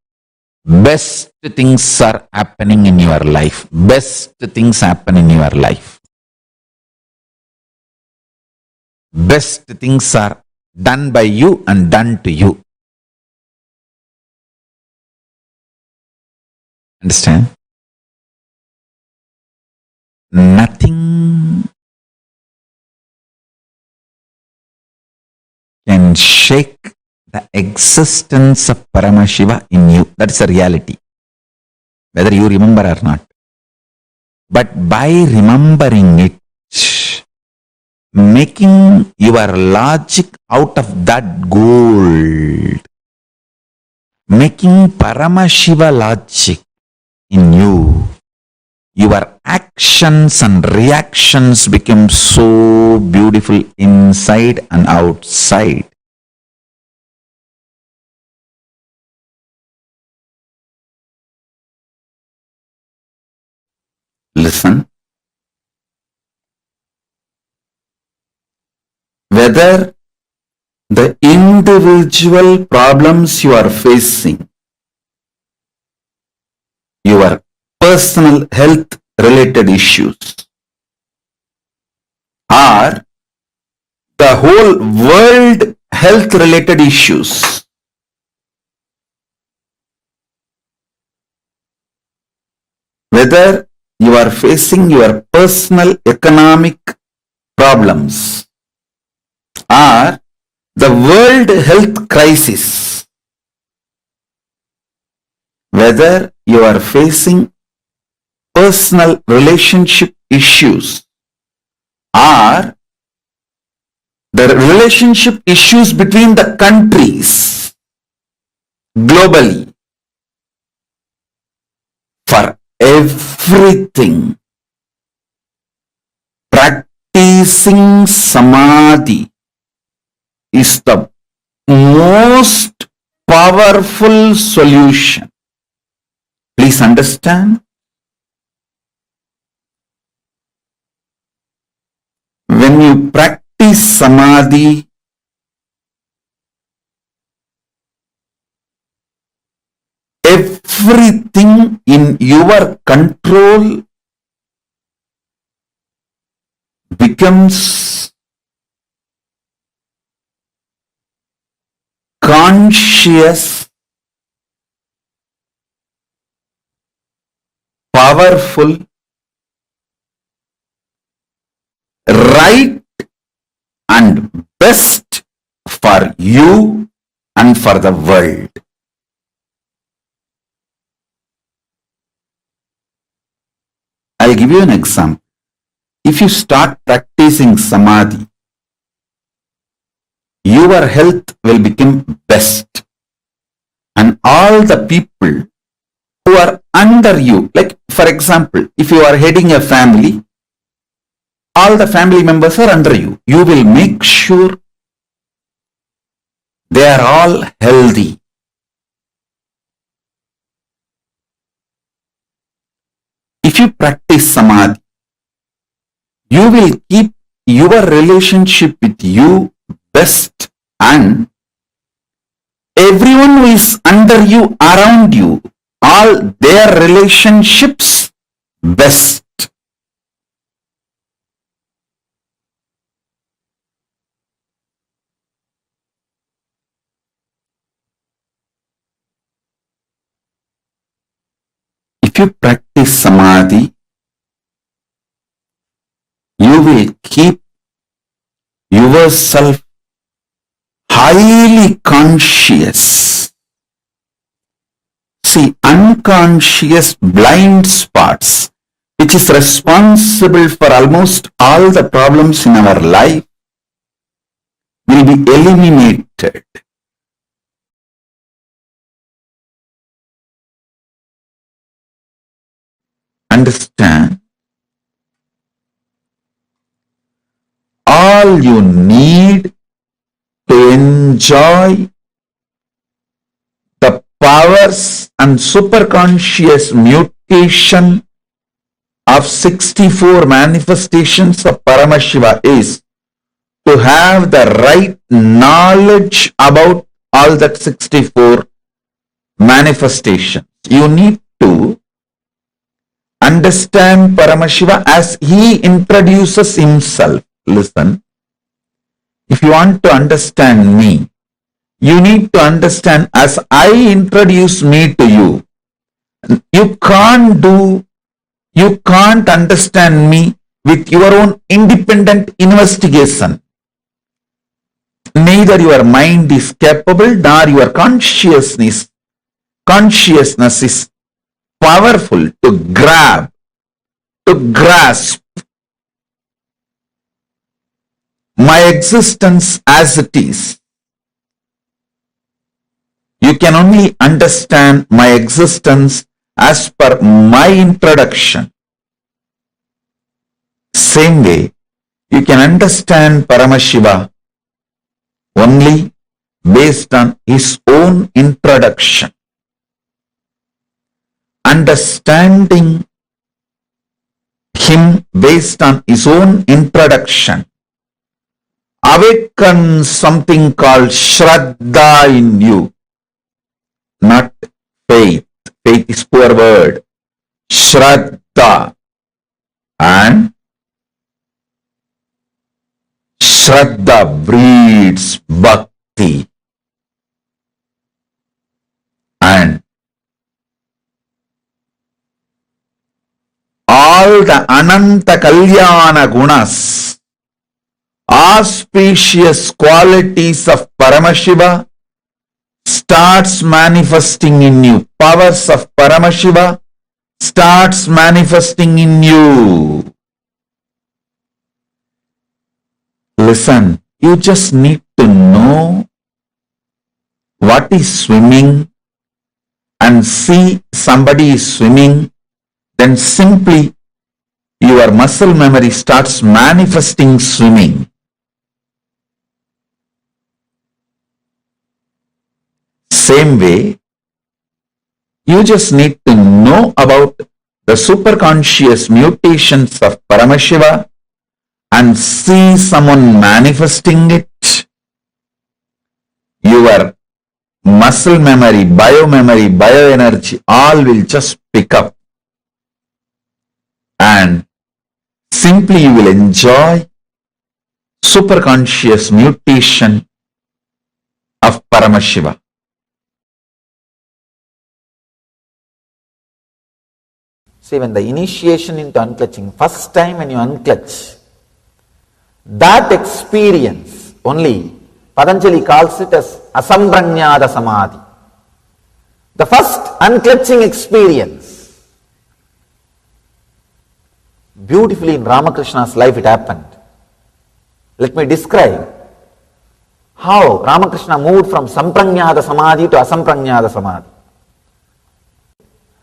Speaker 9: best things are happening in your life. Best things happen in your life. best things are done by you and done to you. Understand? Nothing can shake the existence of Paramashiva in you. That's a reality, whether you remember or not. But by remembering it, making your logic out of that gold, making Paramashiva logic in you, your actions and reactions become so beautiful inside and outside. Listen. Whether the individual problems you are facing, your personal health related issues, or the whole world health related issues, whether you are facing your personal economic problems or the world health crisis, whether you are facing personal relationship issues or the relationship issues between the countries globally, for everything, practicing samadhi is the most powerful solution. Please understand. When you practice samadhi, everything in your control becomes conscious, powerful, right and best for you and for the world. I'll give you an example. If you start practicing samadhi, your health will become best, and all the people who are under you, like for example, if you are heading a family, all the family members are under you. You will make sure they are all healthy. If you practice samadhi, you will keep your relationship with you best, and everyone who is under you, around you, all their relationships best. If you practice samadhi, you will keep yourself highly conscious. See, unconscious blind spots, which is responsible for almost all the problems in our life, will be eliminated. Understand? All you need to enjoy the powers and superconscious mutation of 64 manifestations of Paramashiva is to have the right knowledge about all that 64 manifestations. You need to understand Paramashiva as he introduces himself. Listen. if you want to understand me, you need to understand as I introduce me to you. You can't understand me with your own independent investigation. Neither your mind is capable nor your consciousness is powerful to grasp my existence as it is. You can only understand my existence as per my introduction. Same way, you can understand Paramashiva only based on his own introduction. Understanding him based on his own introduction awakens something called Shraddha in you, not faith. Faith is poor word. Shraddha. And Shraddha breeds bhakti. And all the Ananta Kalyana Gunas, auspicious qualities of Paramashiva starts manifesting in you. Powers of Paramashiva starts manifesting in you. Listen, you just need to know what is swimming and see somebody is swimming, then simply your muscle memory starts manifesting swimming. Same way, you just need to know about the superconscious mutations of Paramashiva and see someone manifesting it. Your muscle memory, bioenergy, all will just pick up. And simply you will enjoy superconscious mutation of Paramashiva. See, when the initiation into unclutching, first time when you unclutch, that experience only, Patanjali calls it as asamprajnata samadhi. The first unclutching experience. Beautifully in Ramakrishna's life it happened. Let me describe how Ramakrishna moved from samprajnata samadhi to asamprajnata samadhi.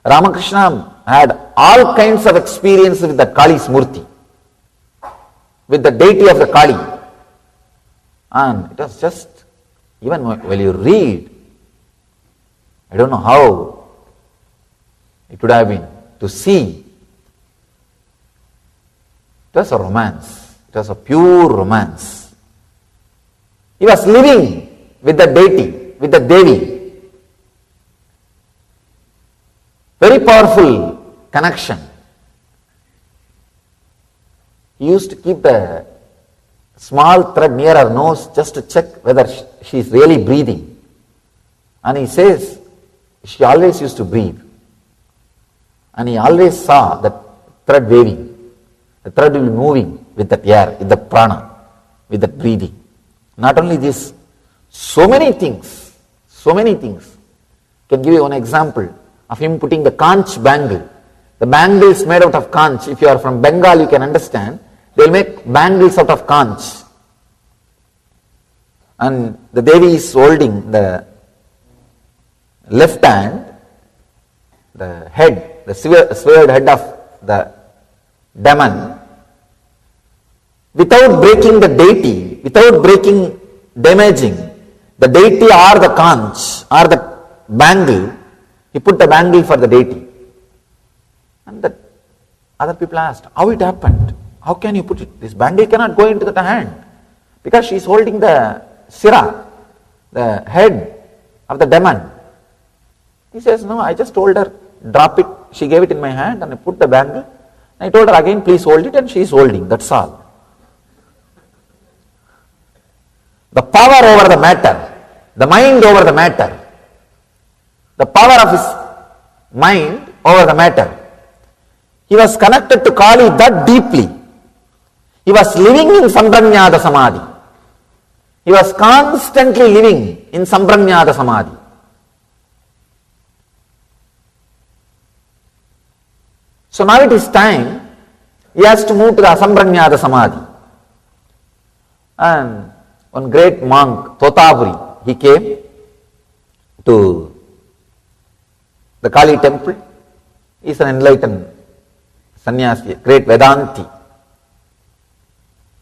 Speaker 9: Ramakrishna had all kinds of experience with the Kali's Murti, with the deity of the Kali. And it was just, even when you read, I don't know how it would have been to see. It was a romance. It was a pure romance. He was living with the deity, with the Devi. Very powerful connection. He used to keep the small thread near her nose just to check whether she is really breathing. And he says she always used to breathe. And he always saw that thread waving. The thread will be moving with that air, with the prana, with that breathing. Not only this, so many things. Can give you one example of him putting the conch bangle. The bangle is made out of conch. If you are from Bengal, you can understand. They will make bangles out of conch. And the Devi is holding the left hand, the head, the severed head of the demon, without breaking the deity, without damaging the deity or the conch or the bangle. He put the bangle for the deity. And the other people asked, how it happened? How can you put it? This bangle cannot go into the hand. Because she is holding the sira, the head of the demon. He says, no, I just told her, drop it. She gave it in my hand and I put the bangle. I told her again, please hold it, and she is holding. That's all. the power over the matter, the mind over the matter, the power of his mind over the matter. He was connected to Kali that deeply. He was living in Sambranyada Samadhi. He was constantly living in Sambranyada Samadhi. So now it is time, he has to move to the Asambranyada Samadhi. And one great monk, Totapuri, he came to the Kali temple. He is an enlightened sannyasi, great Vedanti.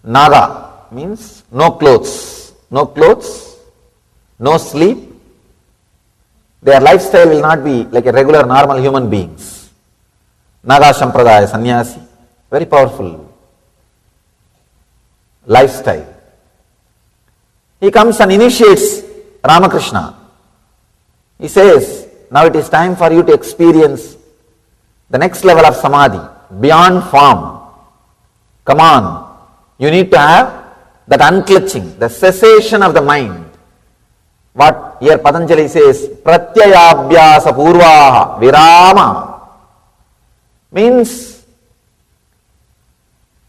Speaker 9: Naga means no clothes, no sleep. Their lifestyle will not be like a regular normal human beings. Naga Sampradaya sannyasi, very powerful lifestyle. He comes and initiates Ramakrishna. He says, now it is time for you to experience the next level of samadhi, beyond form. Come on. You need to have that unclutching, the cessation of the mind. What here Patanjali says, pratyayabhyasa purvaha virama, means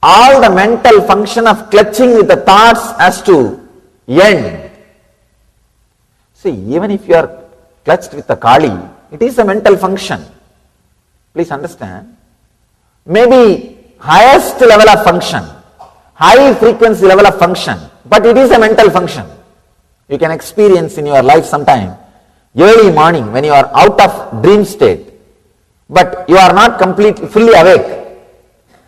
Speaker 9: all the mental function of clutching with the thoughts has to end. See, even if you are clutched with the Kali, it is a mental function. Please understand. Maybe highest level of function, high frequency level of function, but it is a mental function. You can experience in your life sometime, early morning when you are out of dream state, but you are not completely, fully awake.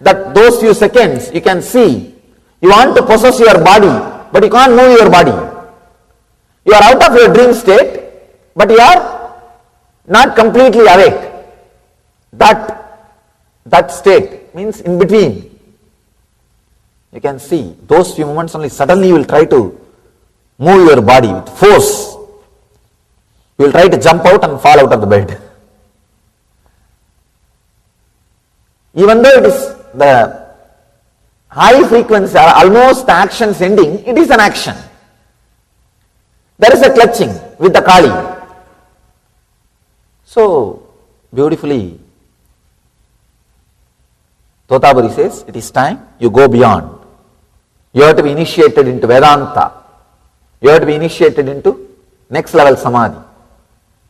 Speaker 9: That those few seconds you can see, you want to possess your body, but you can't move your body. You are out of your dream state, but you are not completely awake. That state means in between. You can see those few moments only, suddenly you will try to move your body with force. You will try to jump out and fall out of the bed. Even though it is the high frequency, almost the action's ending, it is an action. There is a clutching with the Kali. So, beautifully, Totapuri says, it is time you go beyond. You have to be initiated into Vedanta. You have to be initiated into next level Samadhi.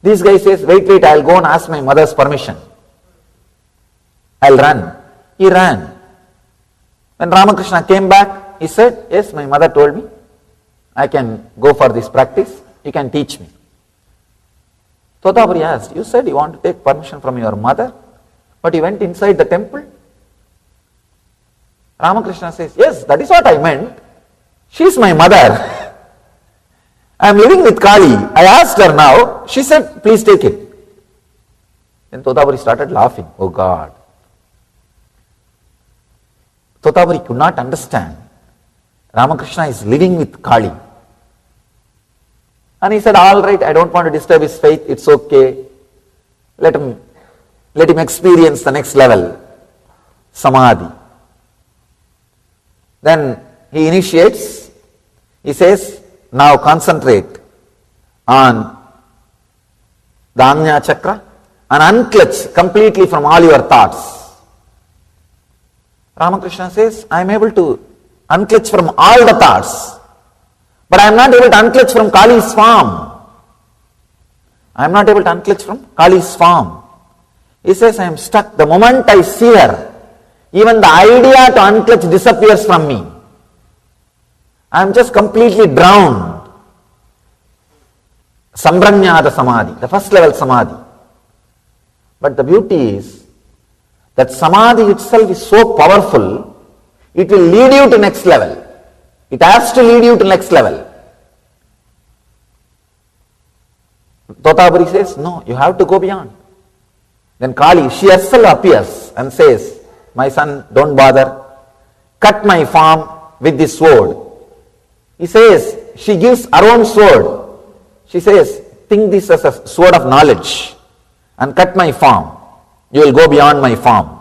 Speaker 9: This guy says, wait, I'll go and ask my mother's permission. I'll run. He ran. When Ramakrishna came back, he said, yes, my mother told me, I can go for this practice, you can teach me. Totapuri asked, you said you want to take permission from your mother, but you went inside the temple? Ramakrishna says, yes, that is what I meant. She is my mother. I am living with Kali. I asked her now. She said, please take it. Then Totapuri started laughing. Oh God. Totapuri could not understand. Ramakrishna is living with Kali. And he said, all right, I don't want to disturb his faith. It's okay. Let him experience the next level, Samadhi. Then he initiates, he says, now concentrate on the Ajna Chakra and unclutch completely from all your thoughts. Ramakrishna says, I am able to unclutch from all the thoughts, but I am not able to unclutch from Kali's form. I am not able to unclutch from Kali's form. He says, I am stuck. The moment I see her, even the idea to unclutch disappears from me. I am just completely drowned. Sambranyada Samadhi, the first level Samadhi. But the beauty is that Samadhi itself is so powerful, it will lead you to next level. It has to lead you to next level. Totapuri says, no, you have to go beyond. Then Kali, she herself appears and says, my son, don't bother. Cut my form with this sword. He says, she gives her own sword. She says, think this as a sword of knowledge and cut my form. You will go beyond my form.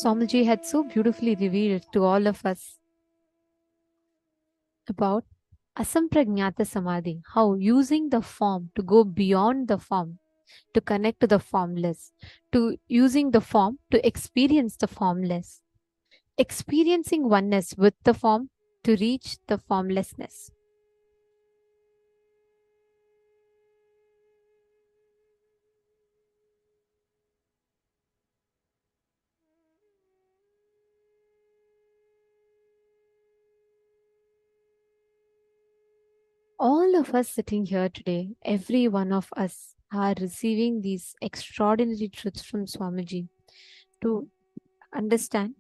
Speaker 8: Swamiji had so beautifully revealed to all of us about Asampragnata Samadhi, how using the form to go beyond the form, to connect to the formless, to using the form to experience the formless, experiencing oneness with the form to reach the formlessness. All of us sitting here today, every one of us are receiving these extraordinary truths from Swamiji to understand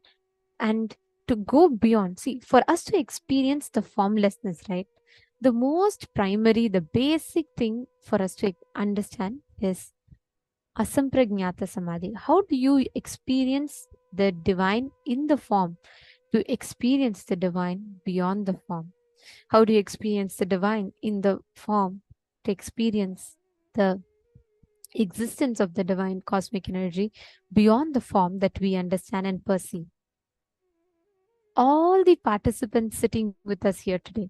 Speaker 8: and to go beyond. See, for us to experience the formlessness, right? The most primary, the basic thing for us to understand is Asampragnata Samadhi. How do you experience the divine in the form to experience the divine beyond the form? How do you experience the divine in the form to experience the existence of the divine cosmic energy beyond the form that we understand and perceive? All the participants sitting with us here today,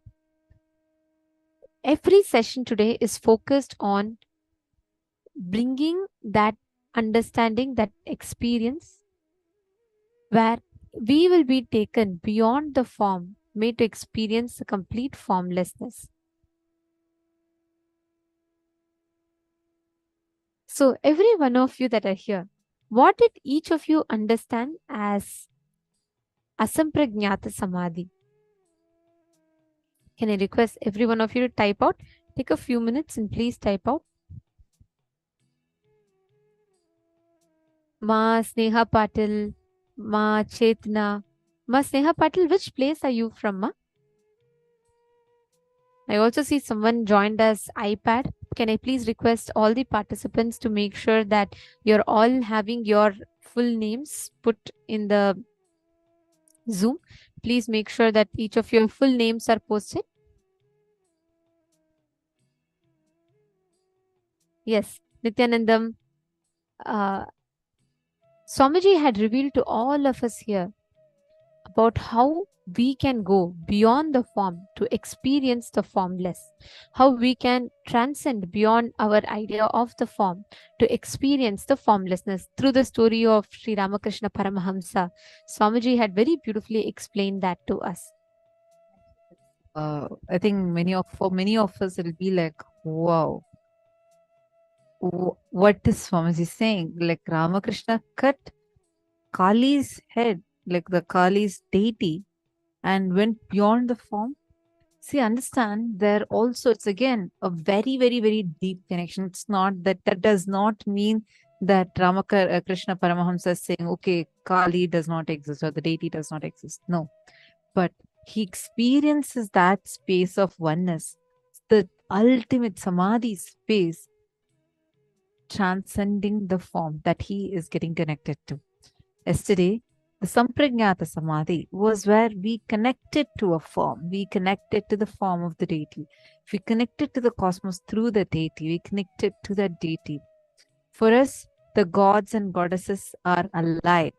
Speaker 8: every session today is focused on bringing that understanding, that experience, where we will be taken beyond the form, made to experience the complete formlessness. So every one of you that are here, what did each of you understand as Asampragnata Samadhi? Can I request every one of you to type out? Take a few minutes and please type out. Ma Sneha Patil, Ma Chetna. Ma Sneha Patil, which place are you from, Ma? I also see someone joined us iPad. Can I please request all the participants to make sure that you're all having your full names put in the Zoom? Please make sure that each of your full names are posted. Yes, Nithyanandam. Swamiji had revealed to all of us here about how we can go beyond the form to experience the formless, how we can transcend beyond our idea of the form to experience the formlessness. Through the story of Sri Ramakrishna Paramahamsa, Swamiji had very beautifully explained that to us.
Speaker 7: I think for many of us, it'll be like, wow, what is Swamiji saying? Like Ramakrishna cut Kali's head, like the Kali's deity, and went beyond the form. See, understand, there also, it's again a very, very, very deep connection. It's not that does not mean that Ramakrishna Paramahamsa is saying, okay, Kali does not exist or the deity does not exist. No, but he experiences that space of oneness, the ultimate samadhi space, transcending the form that he is getting connected to. Yesterday, the Sampragnata Samadhi was where we connected to a form. We connected to the form of the deity. We connected to the cosmos through the deity. We connected to that deity. For us, the gods and goddesses are alive.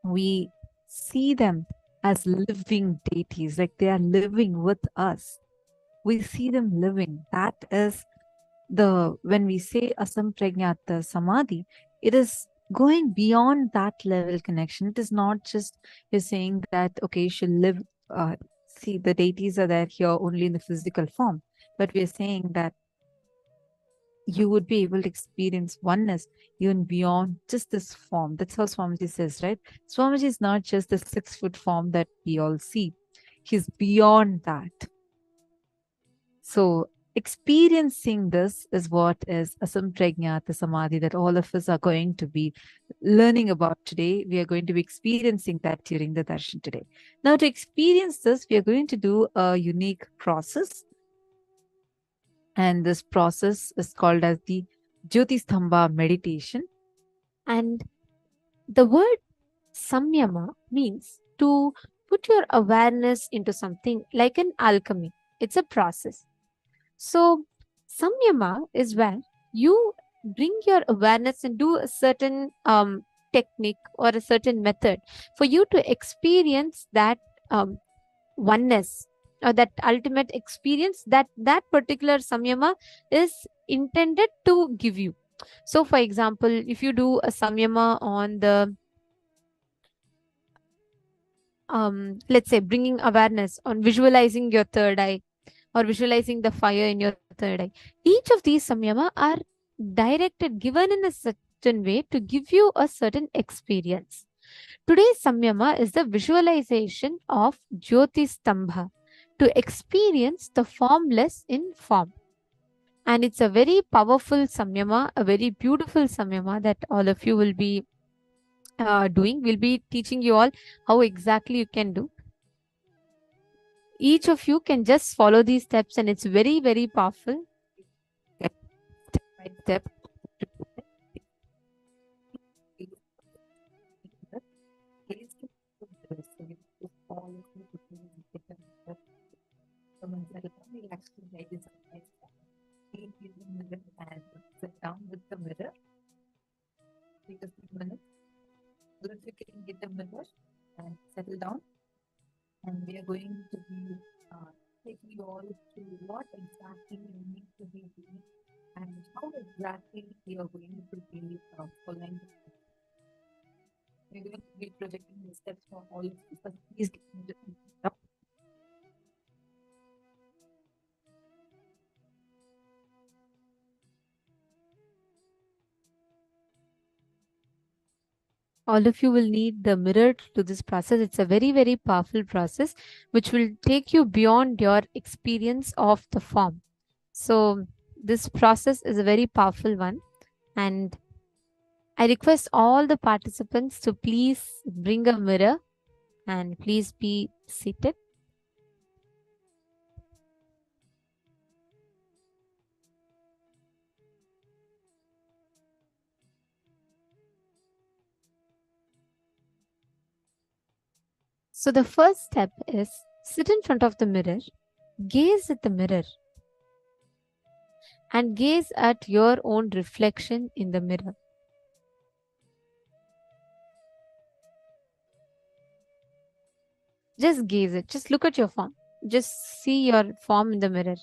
Speaker 7: We see them as living deities, like they are living with us. We see them living. That is when we say Asampragnata Samadhi, it is going beyond that level connection. It is not just you're saying that, okay, you should live, see, the deities are there here only in the physical form, but we're saying that you would be able to experience oneness even beyond just this form. That's how Swamiji says, right? Swamiji is not just the 6-foot form that we all see. He's beyond that. So experiencing this is what is Asampragnata Samadhi that all of us are going to be learning about today. We are going to be experiencing that during the darshan today. Now, to experience this, we are going to do a unique process. And this process is called as the Jyotistambha meditation.
Speaker 8: And the word samyama means to put your awareness into something like an alchemy. It's a process. So samyama is where you bring your awareness and do a certain technique or a certain method for you to experience that oneness or that ultimate experience that that particular samyama is intended to give you. So for example, if you do a samyama on the let's say bringing awareness on visualizing your third eye or visualizing the fire in your third eye, each of these samyama are directed, given in a certain way to give you a certain experience. Today's samyama is the visualization of Jyoti Stambha to experience the formless in form. And it's a very powerful samyama, a very beautiful samyama that all of you will be doing. We'll be teaching you all how exactly you can do. Each of you can just follow these steps, and it's very, very powerful. Step by step. And sit down with the mirror. Take a few minutes. So that you can get the mirror and settle down. And we are going to be taking you all through what exactly you need to be doing and how exactly you are going to be following. We're going to be projecting the steps for all of you, but please get into the all of you will need the mirror to this process. It's a very, very powerful process which will take you beyond your experience of the form. So this process is a very powerful one, and I request all the participants to please bring a mirror and please be seated. So the first step is sit in front of the mirror, gaze at the mirror, and gaze at your own reflection in the mirror. Just gaze it. Just look at your form. Just see your form in the mirror.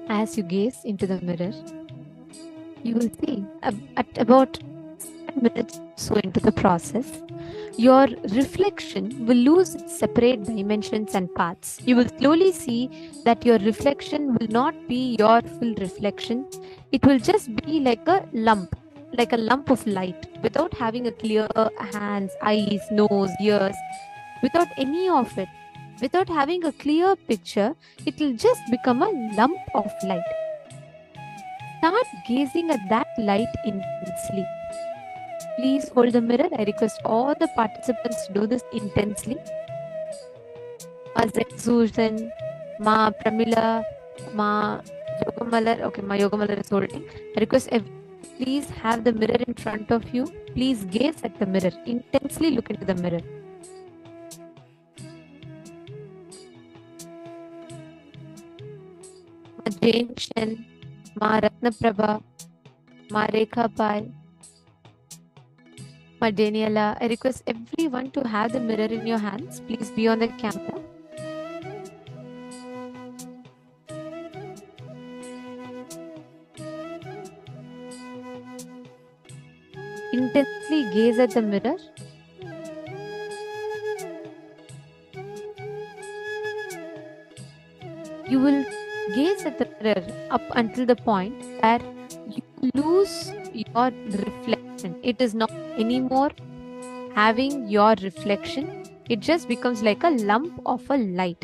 Speaker 8: As you gaze into the mirror, you will see at about 7 minutes or so into the process, your reflection will lose its separate dimensions and paths. You will slowly see that your reflection will not be your full reflection. It will just be like a lump of light, without having a clear hands, eyes, nose, ears, without any of it. Without having a clear picture, it will just become a lump of light. Start gazing at that light intensely. Please hold the mirror. I request all the participants to do this intensely. A Zen Susan, Ma Pramila, Ma Yogamalar. Okay, Ma Yogamalar is holding. I request please have the mirror in front of you. Please gaze at the mirror. Intensely look into the mirror. Ma Jane Shen, Ma Ratnaprabha, Ma Rekha Pai, Ma Daniela. I request everyone to have the mirror in your hands. Please be on the camera. Intensely gaze at the mirror. You will gaze at the mirror up until the point where you lose your reflection. It is not anymore having your reflection. It just becomes like a lump of a light.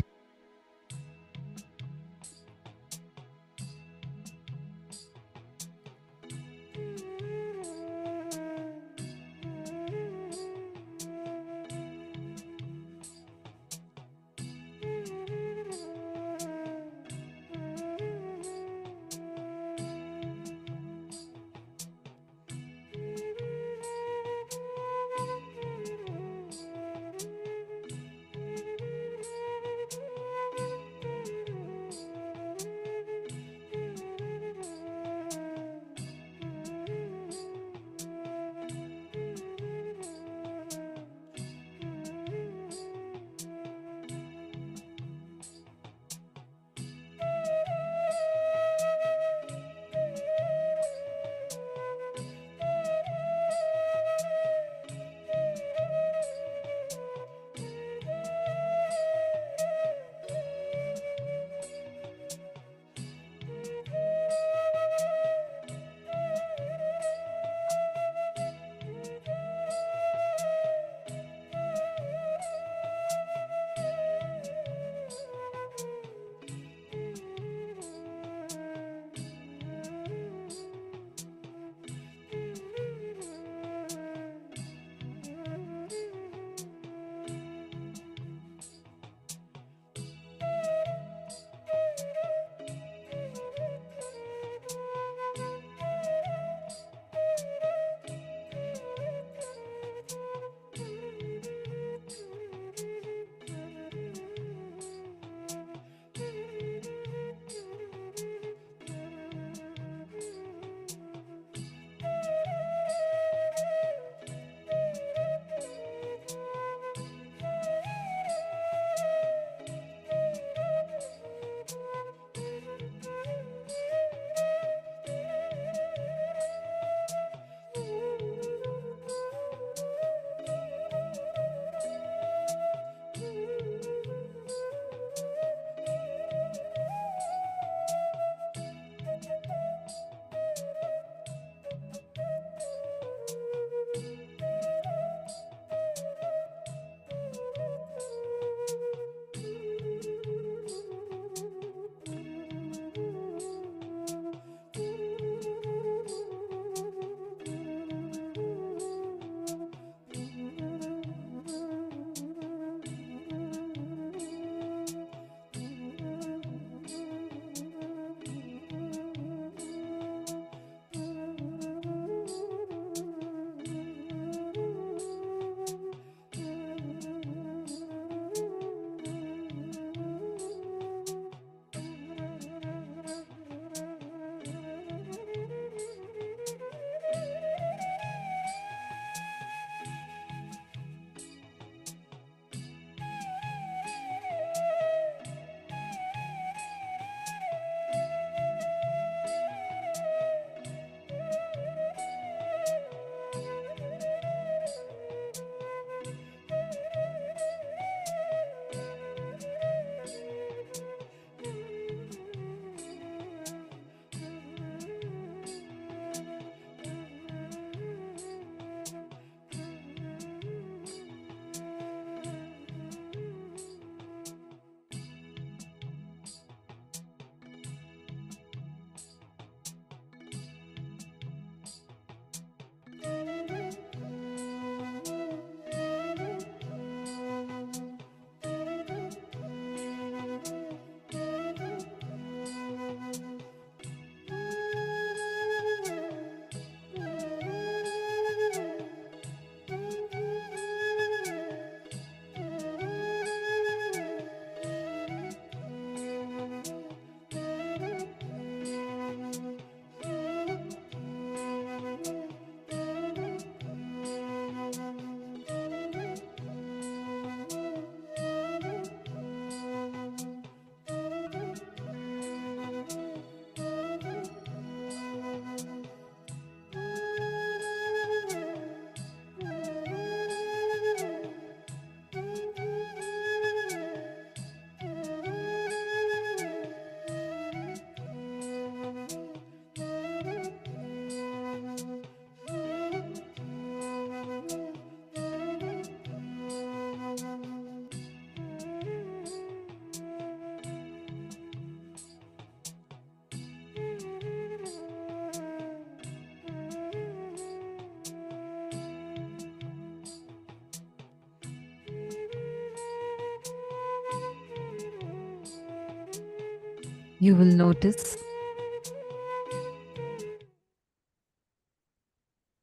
Speaker 7: you will notice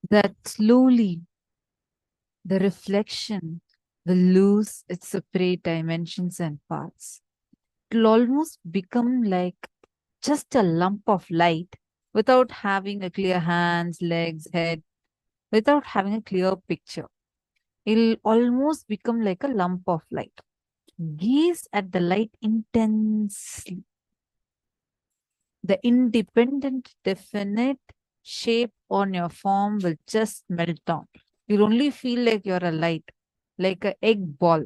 Speaker 7: that slowly the reflection will lose its separate dimensions and parts. It will almost become like just a lump of light without having a clear hands, legs, head, without having a clear picture. It'll almost become like a lump of light. Gaze at the light intensely. The independent, definite shape on your form will just melt down. You'll only feel like you're a light, like an egg ball.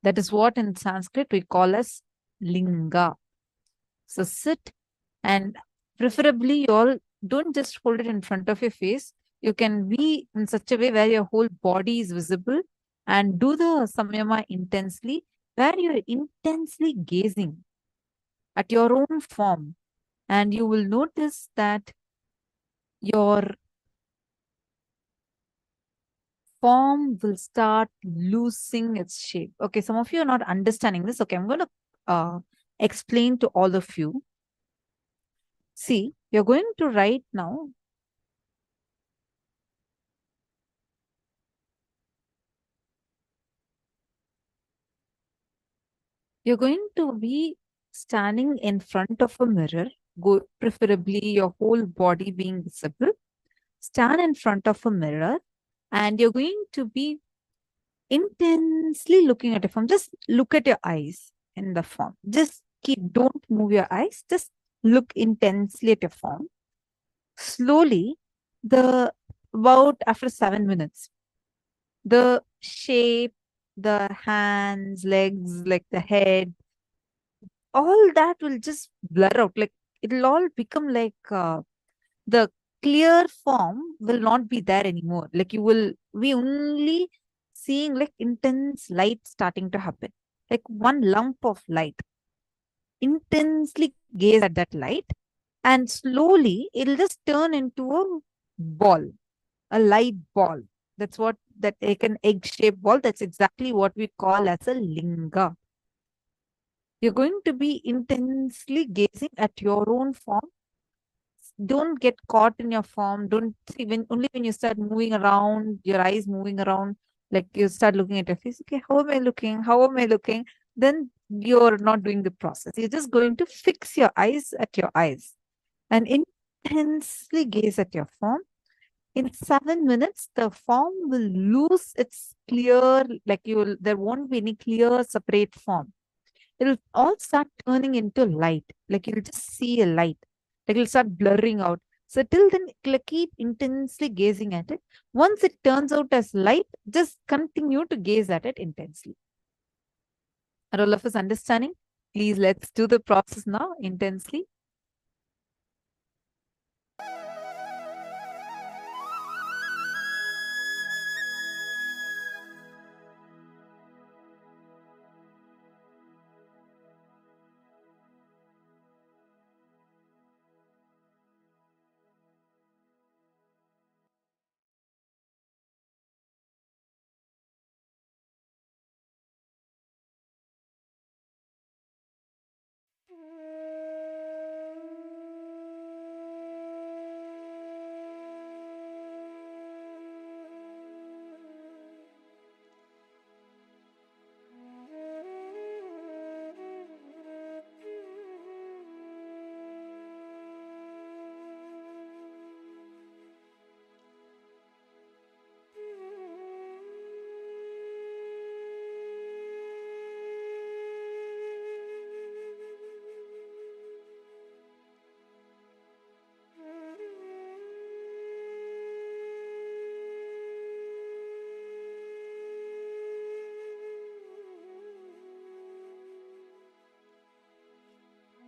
Speaker 7: That is what in Sanskrit we call as linga. So sit, and preferably you all don't just hold it in front of your face. You can be in such a way where your whole body is visible, and do the samyama intensely, where you're intensely gazing at your own form. And you will notice that your form will start losing its shape. Okay, some of you are not understanding this. Okay, I'm going to explain to all of you. See, you're going to write now. You're going to be standing in front of a mirror, preferably your whole body being visible. Stand in front of a mirror, and you're going to be intensely looking at your form. Just look at your eyes in the form. Just don't move your eyes. Just look intensely at your form. Slowly, about after 7 minutes, the shape, the hands, legs, like the head, all that will just blur out. Like it'll all become like the clear form will not be there anymore. Like you will be only seeing like intense light starting to happen, like one lump of light. Intensely gaze at that light, and slowly it'll just turn into a ball, a light ball. That's what that like an egg-shaped ball. That's exactly what we call as a linga. You're going to be intensely gazing at your own form. Don't get caught in your form. Don't see only when you start moving around, your eyes moving around, like you start looking at your face. Okay, how am I looking? How am I looking? Then you're not doing the process. You're just going to fix your eyes at your eyes and intensely gaze at your form. In 7 minutes, the form will lose its clear, like there won't be any clear separate form. It'll all start turning into light. Like you'll just see a light. Like it'll start blurring out. So till then, like keep intensely gazing at it. Once it turns out as light, just continue to gaze at it intensely. Are all of us understanding? Please, let's do the process now intensely.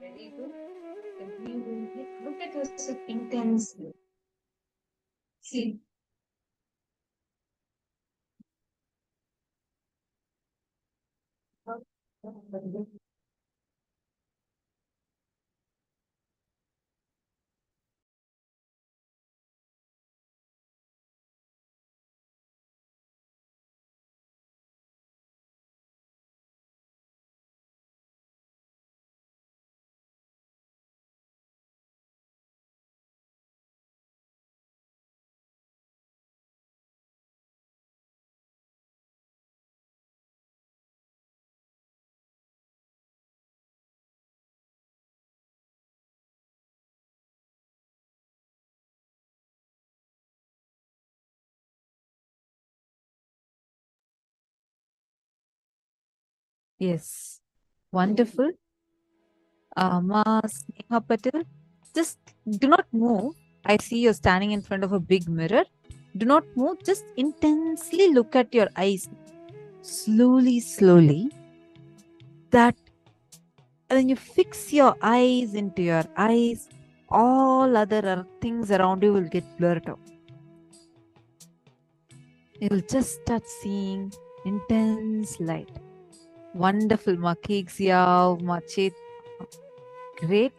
Speaker 7: Very good. Look at yourself intensely. See. Yes. Wonderful. Ma Sneha Patel, just do not move. I see you're standing in front of a big mirror. Do not move. Just intensely look at your eyes. Slowly, slowly. That, and then you fix your eyes into your eyes. All other things around you will get blurred out. You'll just start seeing intense light. Wonderful, Ma Kixiao, Ma Chet. Great.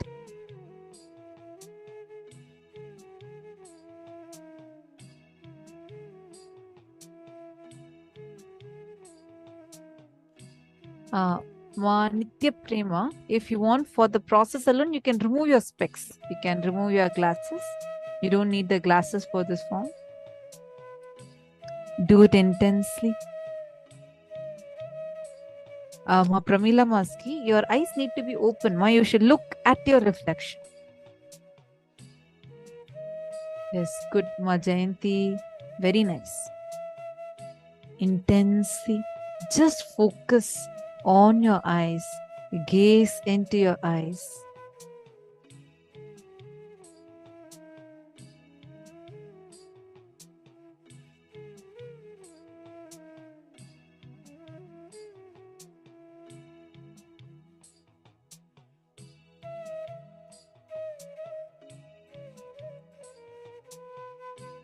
Speaker 7: Ma Nitya Prema, if you want for the process alone, you can remove your specs. You can remove your glasses. You don't need the glasses for this form. Do it intensely. Ma Pramila Maski, your eyes need to be open. Ma, you should look at your reflection. Yes, good, Ma Jayanti. Very nice. Intensely. Just focus on your eyes. Gaze into your eyes.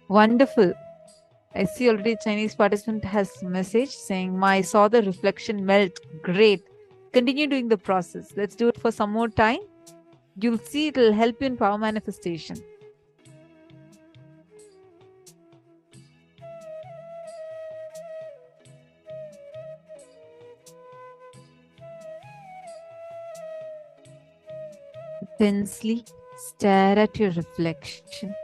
Speaker 7: Wonderful. I see already Chinese participant has message saying, I saw the reflection melt. Great. Continue doing the process. Let's do it for some more time. You'll see it will help you in power manifestation. Intensely stare at your reflection.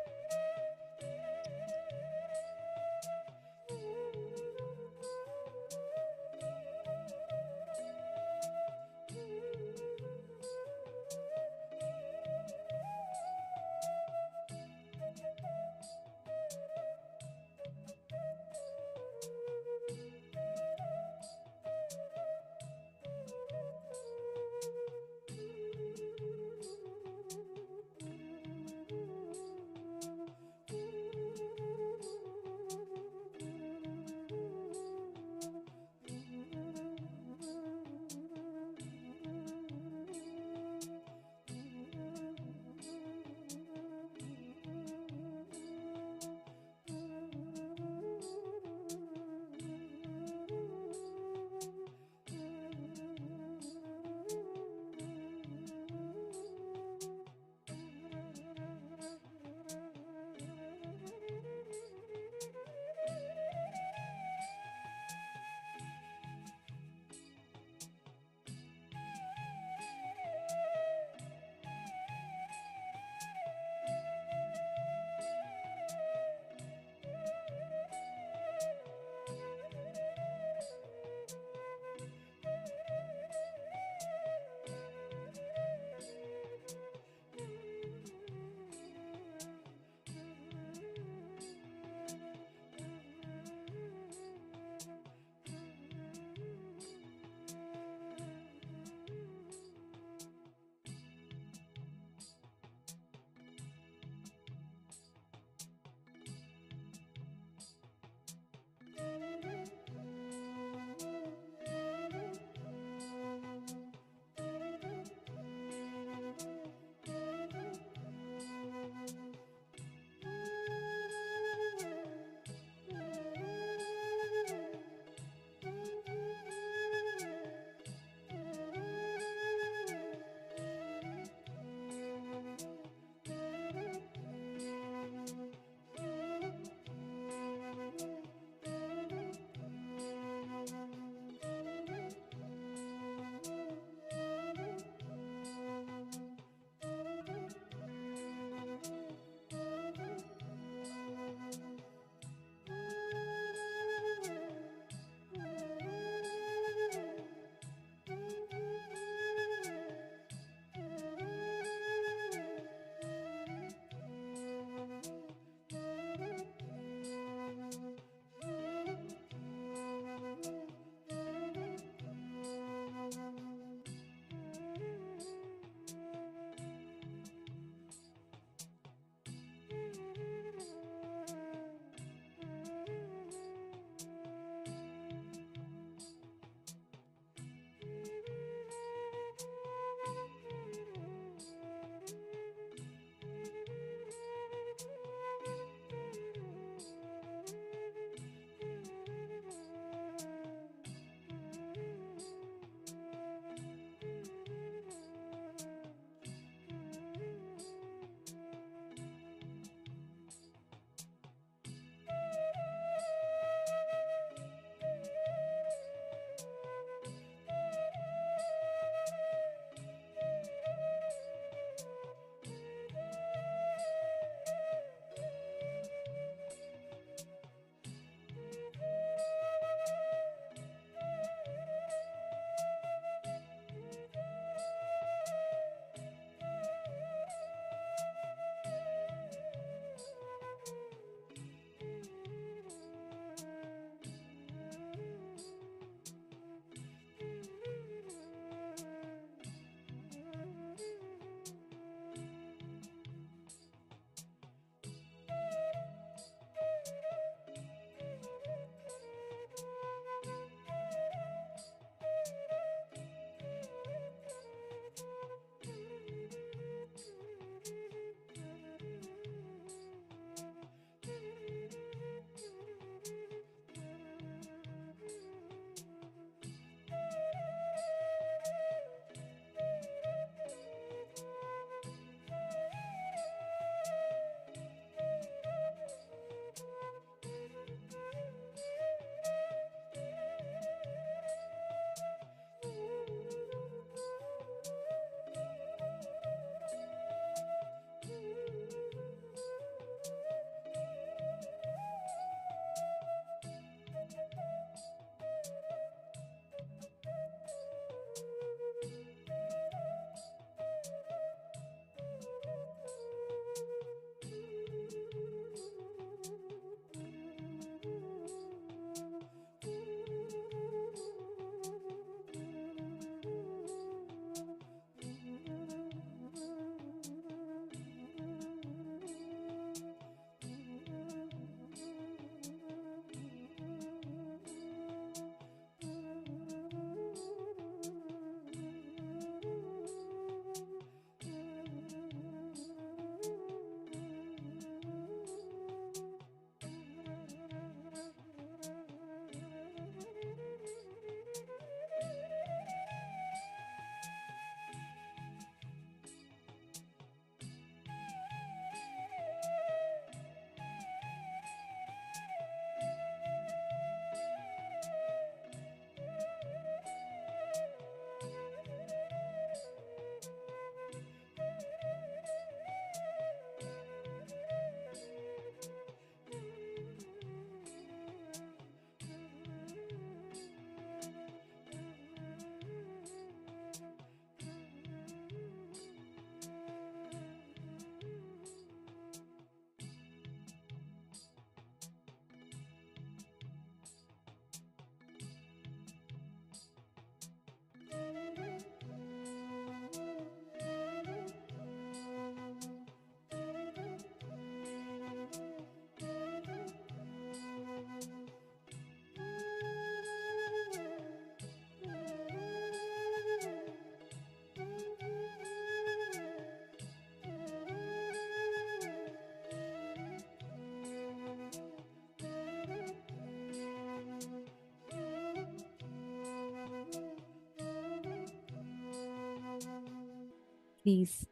Speaker 8: Please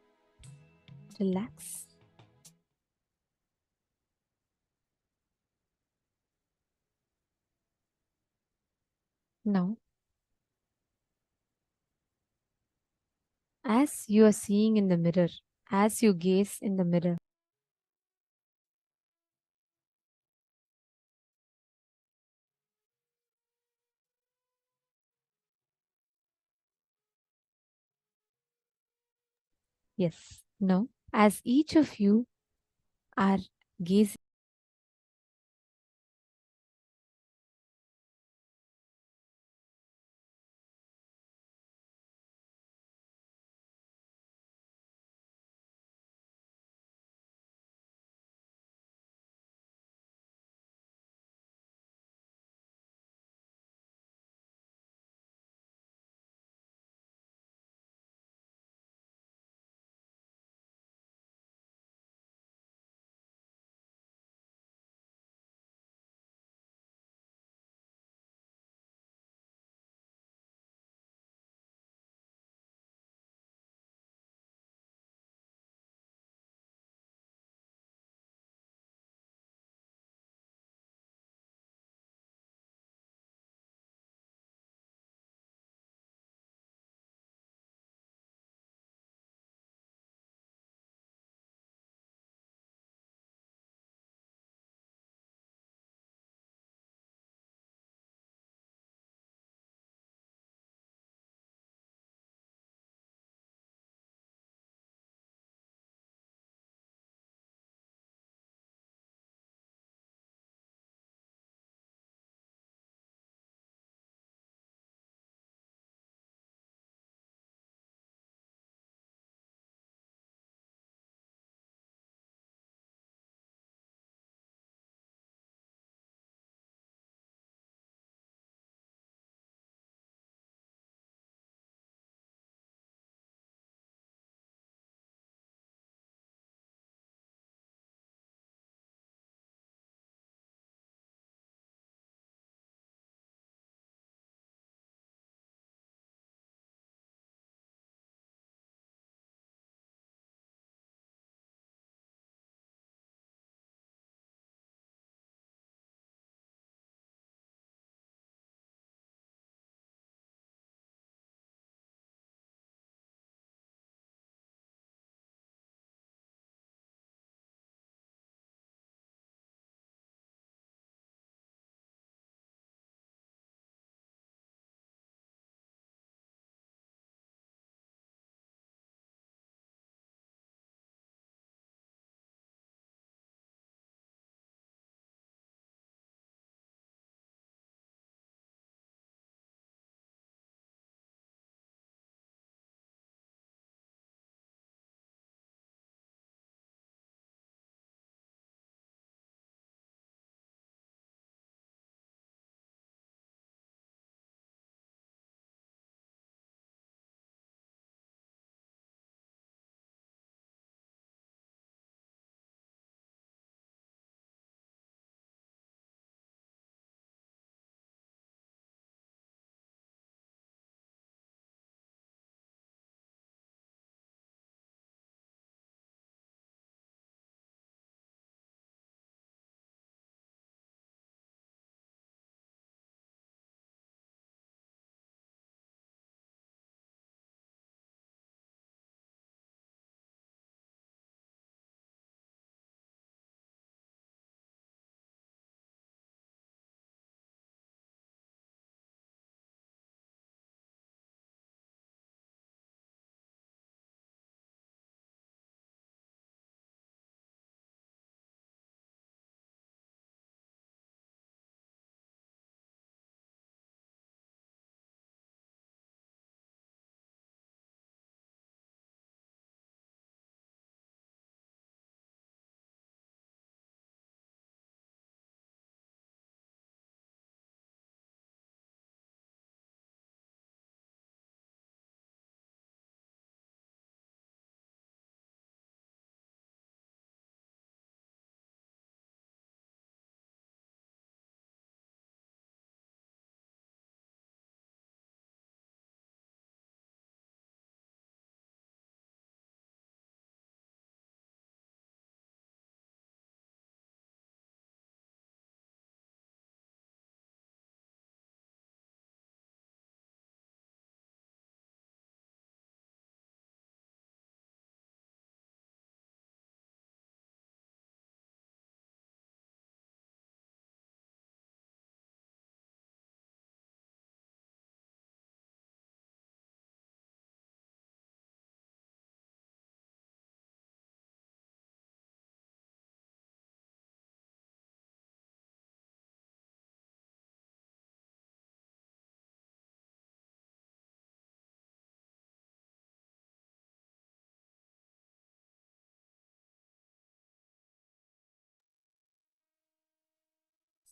Speaker 8: relax. Now, as you are seeing in the mirror, as you gaze in the mirror, yes, now, as each of you are gazing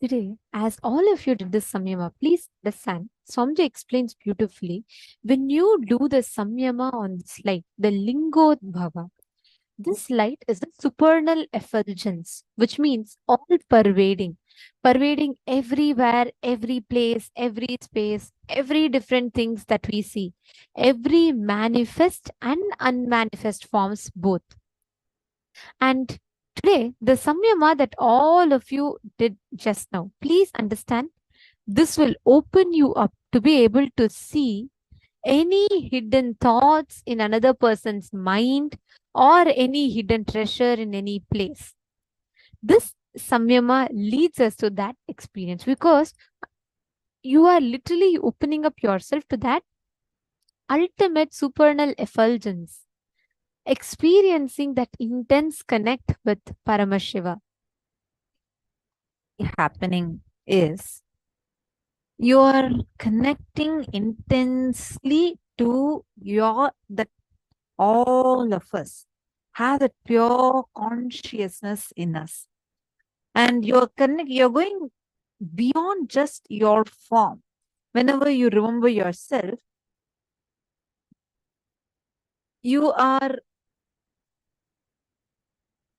Speaker 8: Today, as all of you did this samyama, please understand, Swamiji explains beautifully, when you do the samyama on this light, the lingodbhava, this light is a supernal effulgence, which means all pervading, pervading everywhere, every place, every space, every different things that we see, every manifest and unmanifest forms both. And today, the samyama that all of you did just now, please understand, this will open you up to be able to see any hidden thoughts in another person's mind or any hidden treasure in any place. This samyama leads us to that experience because you are literally opening up yourself to that ultimate supernal effulgence, experiencing that intense connect with Paramashiva. Happening is you are connecting intensely to that all of us have that pure consciousness in us, and you're going beyond just your form. Whenever you remember yourself, you are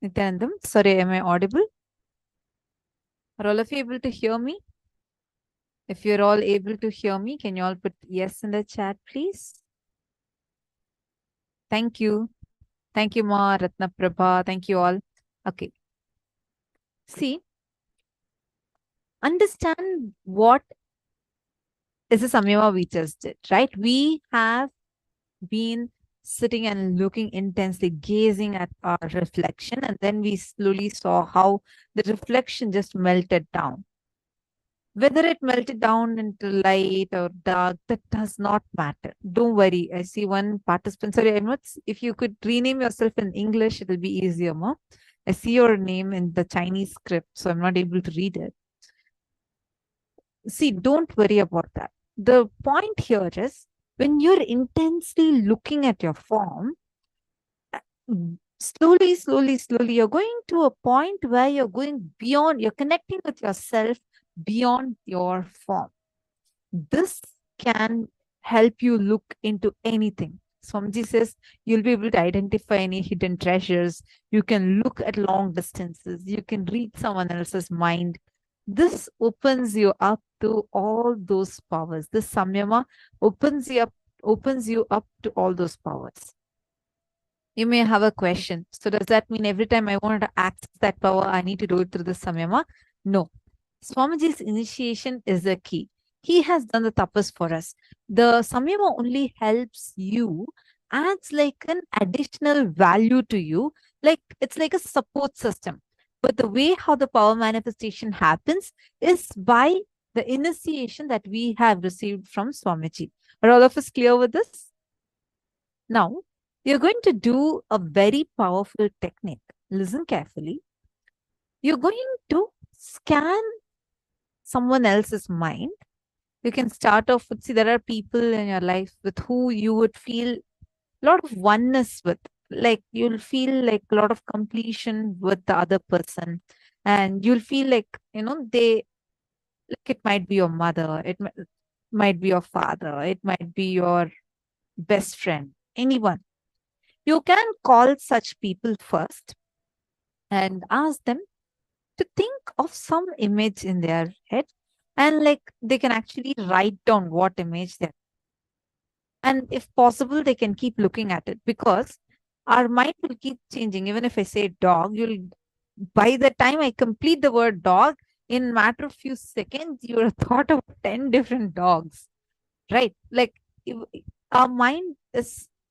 Speaker 8: Nityanandam. Sorry, am I audible? Are all of you able to hear me? If you're all able to hear me, can you all put yes in the chat, please? Thank you. Thank you, Ma, Ratna Prabha. Thank you all. Okay. See, understand what is the samyama we just did, right? We have been sitting and looking intensely, gazing at our reflection, and then we slowly saw how the reflection just melted down. Whether it melted down into light or dark, that does not matter. Don't worry. I see one participant. Sorry, I'm not. If you could rename yourself in English, it'll be easier, Ma. I see your name in the Chinese script, so I'm not able to read it. See, don't worry about that. The point here is when you're intensely looking at your form, slowly, you're going to a point where you're going beyond, you're connecting with yourself beyond your form. This can help you look into anything. Swamiji says you'll be able to identify any hidden treasures. You can look at long distances. You can read someone else's mind. This opens you up to all those powers. This samyama opens you up to all those powers. You may have a question. So does that mean every time I want to access that power, I need to do it through the samyama? No. Swamiji's initiation is the key. He has done the tapas for us. The samyama only helps you, adds like an additional value to you. Like it's like a support system. But the way how the power manifestation happens is by the initiation that we have received from Swamiji. Are all of us clear with this? Now, you're going to do a very powerful technique. Listen carefully. You're going to scan someone else's mind. You can start off with, see, there are people in your life with who you would feel a lot of oneness with. Like you'll feel like a lot of completion with the other person. And you'll feel like, it might be your mother, it might be your father, it might be your best friend, anyone. You can call such people first and ask them to think of some image in their head, and like they can actually write down what image they're. And if possible, they can keep looking at it, because our mind will keep changing. Even if I say dog, by the time I complete the word dog, in a matter of few seconds, you'll have thought of 10 different dogs, right? Like our mind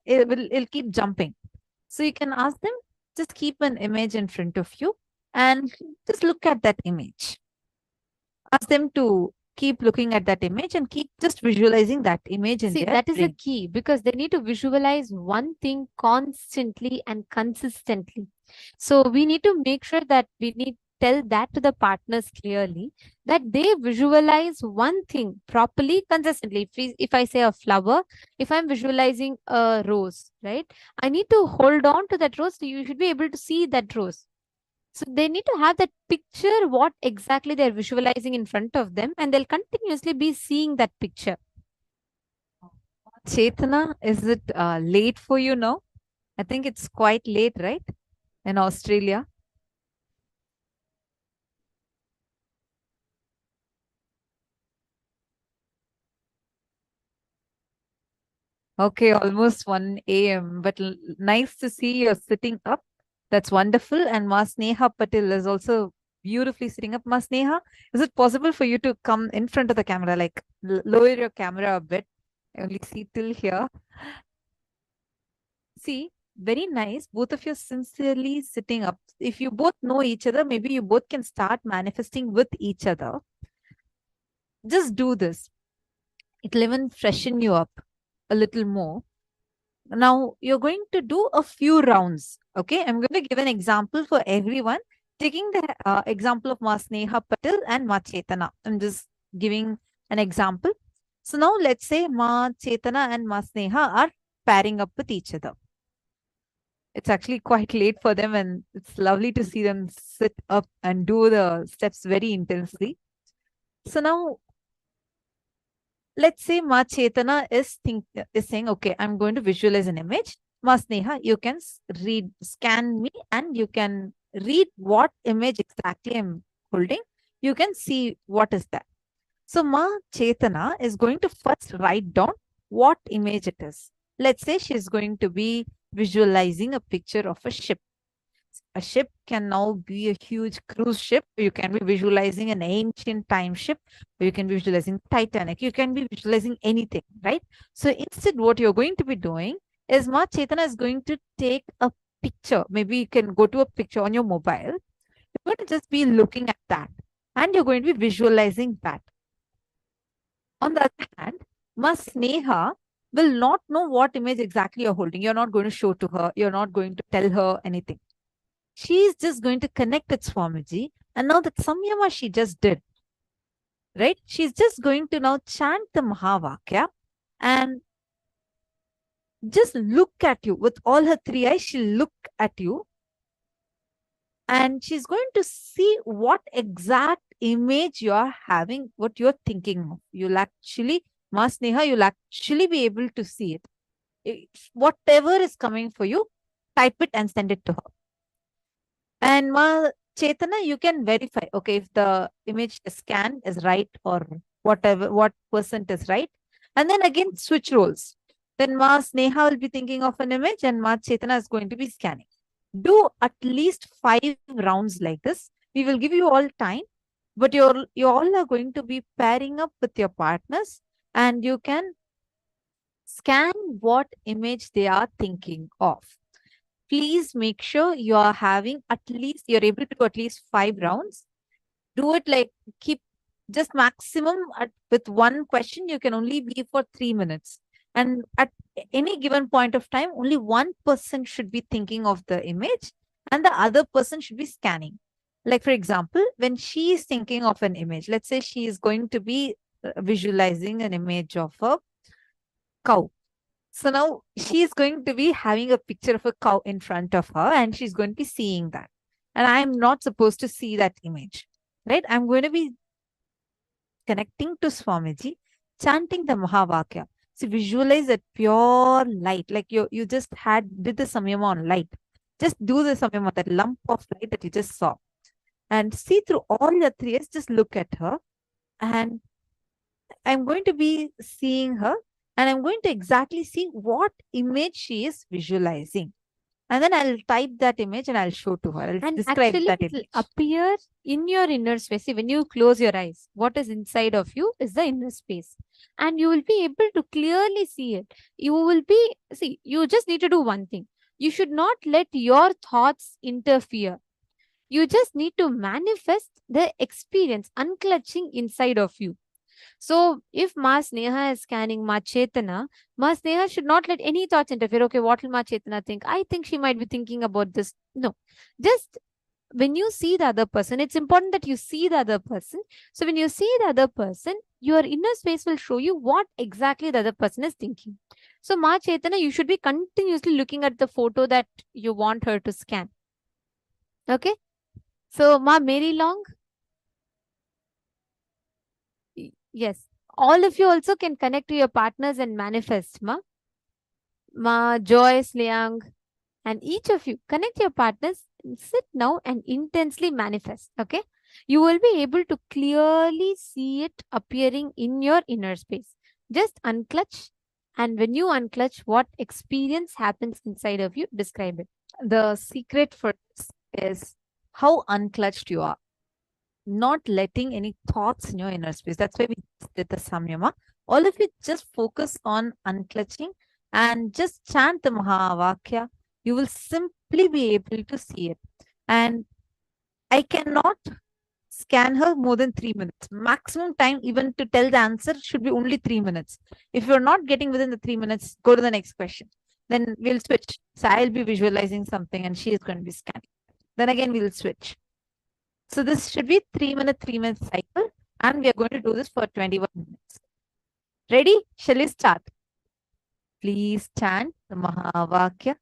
Speaker 8: it'll keep jumping. So you can ask them, just keep an image in front of you and just look at that image. Ask them to keep looking at that image and keep just visualizing that image in their brain. That is the key, because they need to visualize one thing constantly and consistently. So we need to make sure that tell that to the partners clearly, that they visualize one thing properly, consistently. If I say a flower, if I'm visualizing a rose, right? I need to hold on to that rose. So you should be able to see that rose. So they need to have that picture, what exactly they're visualizing in front of them, and they'll continuously be seeing that picture.
Speaker 7: Chetana, is it late for you now? I think it's quite late, right? In Australia. Okay, almost 1 a.m. But nice to see you're sitting up. That's wonderful. And Ma Sneha Patil is also beautifully sitting up. Ma Sneha, is it possible for you to come in front of the camera, like lower your camera a bit? I only see till here. See, very nice. Both of you sincerely sitting up. If you both know each other, maybe you both can start manifesting with each other. Just do this. It'll even freshen you up a little more. Now you're going to do a few rounds. Okay, I'm going to give an example for everyone. Taking the example of Ma Sneha Patil and Ma Chetana. I'm just giving an example. So now let's say Ma Chetana and Ma Sneha are pairing up with each other. It's actually quite late for them, and it's lovely to see them sit up and do the steps very intensely. So now let's say Ma Chetana is saying, okay, I'm going to visualize an image. Ma Sneha, you can scan me, and you can read what image exactly I'm holding. You can see what is that. So Ma Chetana is going to first write down what image it is. Let's say she's going to be visualizing a picture of a ship. A ship can now be a huge cruise ship. You can be visualizing an ancient time ship. Or you can be visualizing Titanic. You can be visualizing anything, right? So instead, what you're going to be doing is Ma Chetana is going to take a picture. Maybe you can go to a picture on your mobile. You're going to just be looking at that, and you're going to be visualizing that. On the other hand, Ma Sneha will not know what image exactly you're holding. You're not going to show to her. You're not going to tell her anything. She's just going to connect with Swamiji. And now that Samyama she just did, right? She's just going to now chant the Mahavakya and just look at you with all her three eyes. She'll look at you and she's going to see what exact image you're having, what you're thinking of. You'll actually, Ma Sneha, you'll actually be able to see it. Whatever is coming for you, type it and send it to her. And Ma Chetana, you can verify, okay, if the image scan is right or whatever, what percent is right. And then again, switch roles. Then Ma Sneha will be thinking of an image and Ma Chetana is going to be scanning. Do at least 5 rounds like this. We will give you all time, but you all are going to be pairing up with your partners and you can scan what image they are thinking of. Please make sure you are having at least, you're able to do at least 5 rounds. Do it like, keep just maximum with one question, you can only be for 3 minutes. And at any given point of time, only one person should be thinking of the image and the other person should be scanning. Like, for example, when she is thinking of an image, let's say she is going to be visualizing an image of a cow. So now she's going to be having a picture of a cow in front of her and she's going to be seeing that. And I'm not supposed to see that image, right? I'm going to be connecting to Swamiji, chanting the Mahavakya. So visualize that pure light, like you just did the samyama on light. Just do the samyama, that lump of light that you just saw. And see through all your 3 eyes, just look at her. And I'm going to be seeing her. And I'm going to exactly see what image she is visualizing. And then I'll type that image and I'll show to her. I'll describe
Speaker 8: actually,
Speaker 7: that
Speaker 8: it will
Speaker 7: image.
Speaker 8: appear in your inner space. See, when you close your eyes, what is inside of you is the inner space. And you will be able to clearly see it. You will be, see, you just need to do one thing. You should not let your thoughts interfere. You just need to manifest the experience, unclutching inside of you. So if Ma Sneha is scanning Ma Chetana, Ma Sneha should not let any thoughts interfere. Okay, what will Ma Chetana think? I think she might be thinking about this. No, just when you see the other person, it's important that you see the other person. So when you see the other person, your inner space will show you what exactly the other person is thinking. So Ma Chetana, you should be continuously looking at the photo that you want her to scan. Okay. So, Ma Mary Long, yes, all of you also can connect to your partners and manifest, Ma Joyce Liang, and each of you connect your partners, sit now and intensely manifest. Okay, you will be able to clearly see it appearing in your inner space. Just unclutch, and when you unclutch, what experience happens inside of you? Describe it.
Speaker 7: The secret for this is how unclutched you are, not letting any thoughts in your inner space. That's why we did the samyama. All of you just focus on unclutching and just chant the Mahavakya. You will simply be able to see it. And I cannot scan her more than 3 minutes. Maximum time even to tell the answer should be only 3 minutes. If you're not getting within the 3 minutes, go to the next question. Then we'll switch. So I'll be visualizing something and she is going to be scanning. Then again, we'll switch. So this should be 3 minute cycle. And we are going to do this for 21 minutes. Ready? Shall we start? Please chant the Mahavakya.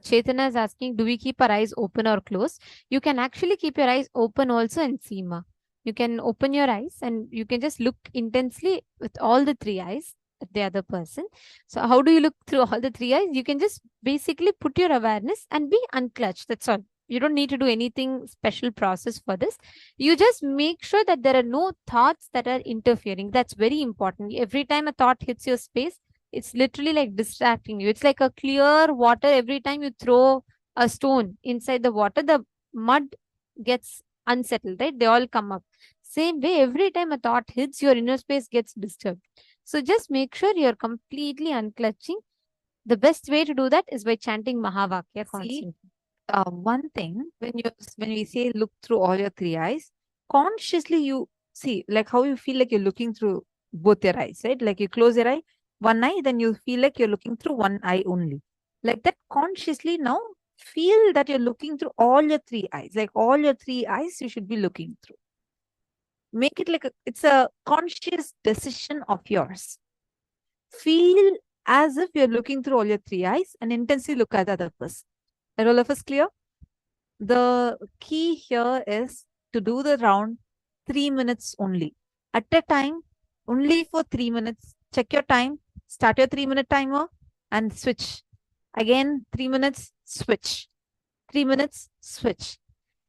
Speaker 8: Chaitanya is asking, do we keep our eyes open or closed? You can actually keep your eyes open also and see, Ma. You can open your eyes and you can just look intensely with all the three eyes at the other person. So how do you look through all the three eyes? You can just basically put your awareness and be unclutched. That's all. You don't need to do anything special process for this. You just make sure that there are no thoughts that are interfering. That's very important. Every time a thought hits your space, it's literally like distracting you. It's like a clear water. Every time you throw a stone inside the water, the mud gets unsettled, right? They all come up. Same way, every time a thought hits, your inner space gets disturbed. So just make sure you're completely unclutching. The best way to do that is by chanting Mahavakya constantly.
Speaker 7: One thing, when we say look through all your three eyes, consciously you see like how you feel like you're looking through both your eyes, right? Like you close your eye, one eye, then you feel like you're looking through one eye only. Like that consciously now feel that you're looking through all your three eyes. Like all your three eyes you should be looking through. Make it like it's a conscious decision of yours. Feel as if you're looking through all your three eyes and intensely look at the other person. Are all of us clear? The key here is to do the round 3 minutes only. At a time, only for 3 minutes. Check your time. Start your 3-minute timer and switch. Again, 3 minutes, switch. 3 minutes, switch.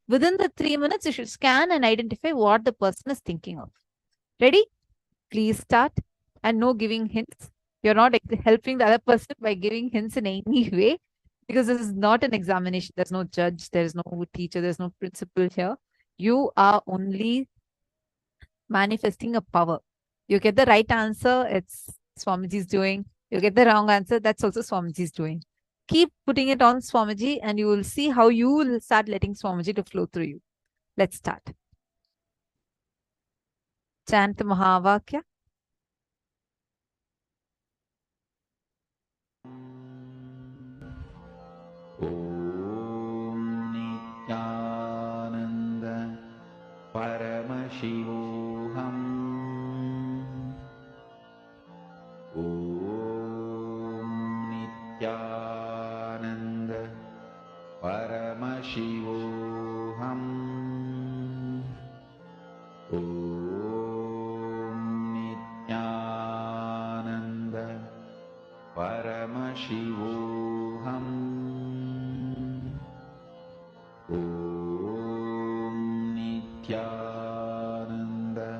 Speaker 7: Within the 3 minutes, you should scan and identify what the person is thinking of. Ready? Please start. And no giving hints. You're not helping the other person by giving hints in any way. Because this is not an examination. There's no judge. There's no teacher. There's no principal here. You are only manifesting a power. You get the right answer, it's Swamiji's doing. You get the wrong answer, that's also Swamiji's doing. Keep putting it on Swamiji and you will see how you will start letting Swamiji to flow through you. Let's start. Chant the Mahavakya.
Speaker 3: Om Nithyananda Paramashivoham. Om Nithyananda Paramashivoham. Om Nithyananda Paramashivoham. Om Nithyananda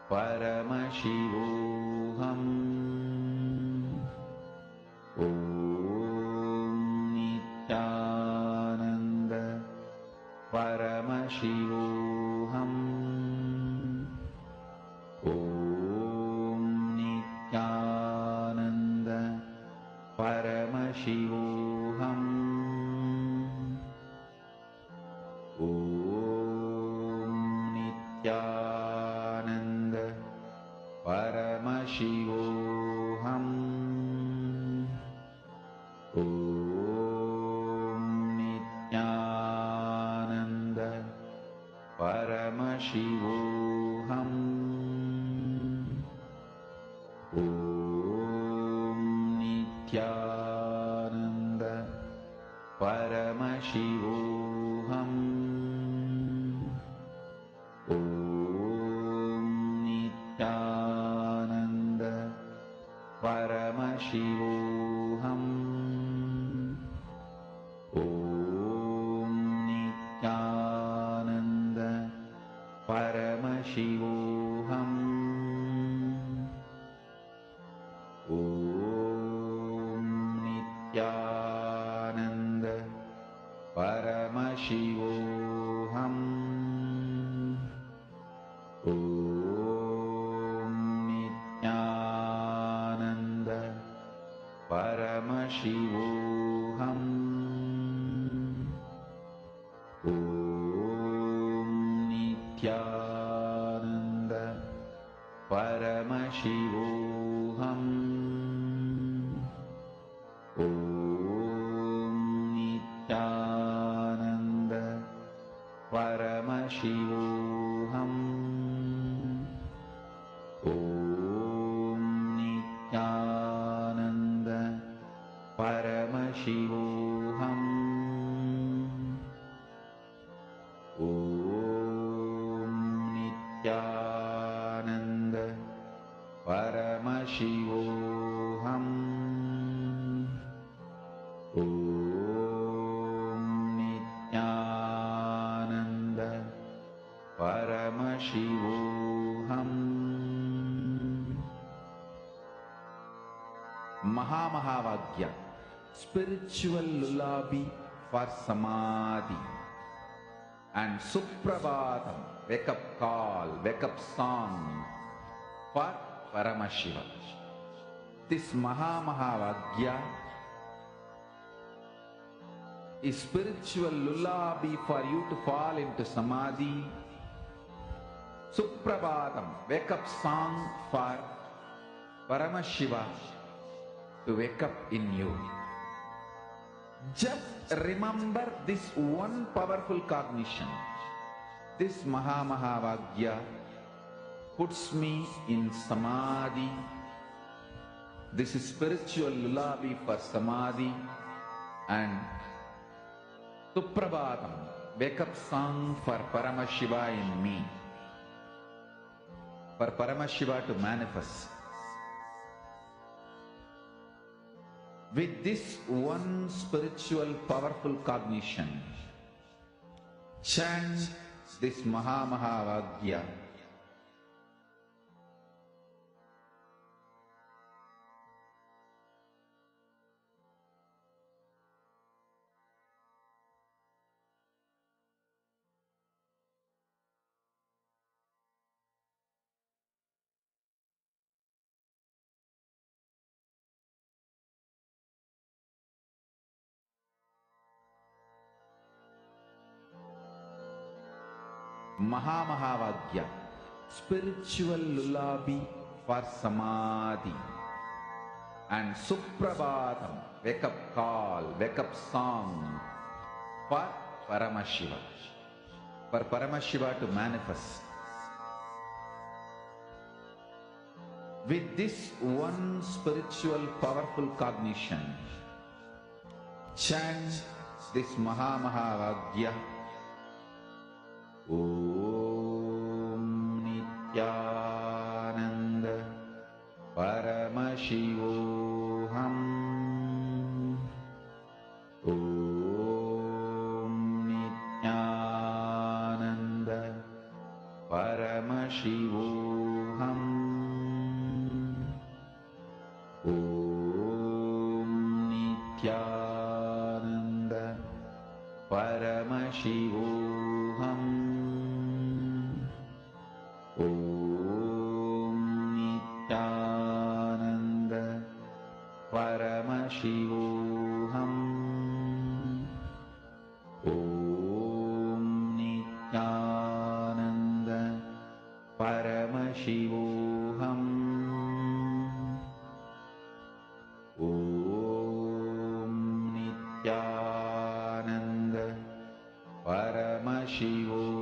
Speaker 3: Paramashivoham. Om Nithyananda Paramashivoham. Om Nithyananda Paramashivoham. Om Nithyananda Paramashivoham. Om Nithyananda Paramashivoham. Om Nithyananda Paramashivoham. Om Nithyananda Paramashivoham. Om Nithyananda Paramashivoham. Om Nithyananda Paramashivoham. Om Nithyananda Paramashivoham. Om Nithyananda Paramashivoham. Om Nithyananda Paramashivoham. Om Nithyananda Paramashivoham. Om Nithyananda Paramashivoham. Om Nithyananda Paramashivoham. Mahamahavagya, spiritual lullaby for samadhi, and Suprabhatam, wake up call, wake up song for Paramashiva. This Mahamahavagya is spiritual lullaby for you to fall into samadhi. Suprabhatam, wake up song for Paramashiva to wake up in you. Just remember this one powerful cognition. This Mahamahavagya puts me in samadhi. This is spiritual lullaby for samadhi, and Suprabhatam, wake up song for Paramashiva in me. For Paramashiva to manifest. With this one spiritual powerful cognition, chant this Mahamahavagya. Mahamahavagya, spiritual lullaby for samadhi, and Suprabhatam, wake up call, wake up song for Paramashiva. For Paramashiva to manifest. With this one spiritual powerful cognition, chant this Mahamahavagya. Om Nithyananda Paramashivoham. Om Nithyananda Paramashivoham. Om Nithyananda Paramashivoham. Om Nithyananda Paramashivoham. Om Nithyananda Paramashivoham. Om Nithyananda Paramashivoham.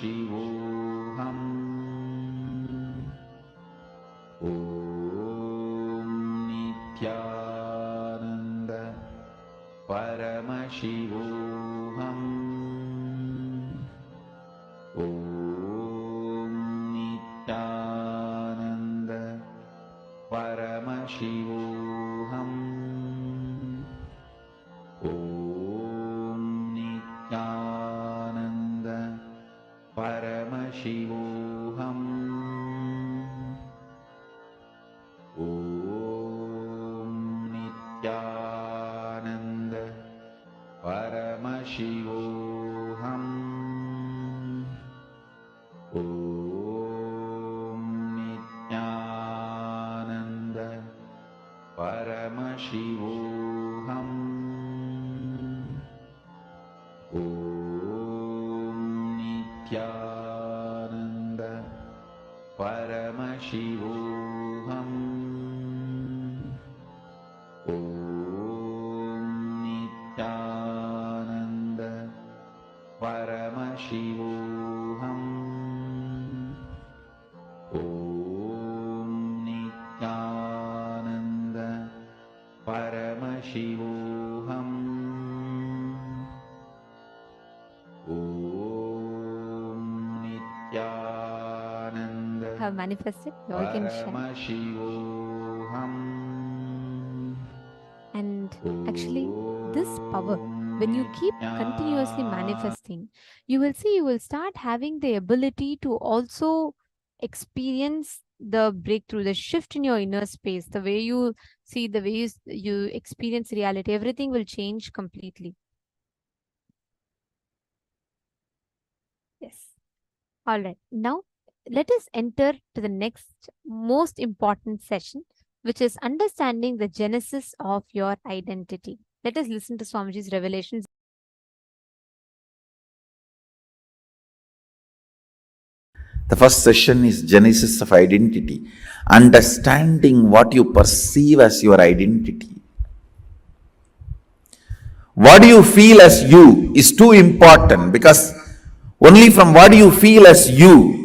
Speaker 3: Paramashivoham. Om Nithyananda Paramashivoham. Om Nithyananda Paramashivoham. Om Nithyananda Paramashivoham. Om Nithyananda Paramashivoham. Om Nithyananda Paramashivoham. Om Nithyananda Paramashivoham. Om Nithyananda Paramashivoham. Om Nithyananda Paramashivoham. Om Nithyananda
Speaker 8: Have manifested. You all can share.
Speaker 3: Paramashivoham.
Speaker 8: And actually, this power, when you keep continuously manifesting, you will see you will start having the ability to also experience the breakthrough, the shift in your inner space, the way you see, the way you experience reality, everything will change completely. Yes. All right. Now, let us enter to the next most important session, which is understanding the genesis of your identity. Let us listen to Swamiji's revelations.
Speaker 9: The first session is Genesis of Identity, understanding what you perceive as your identity. What do you feel as you is too important, because only from what you feel as you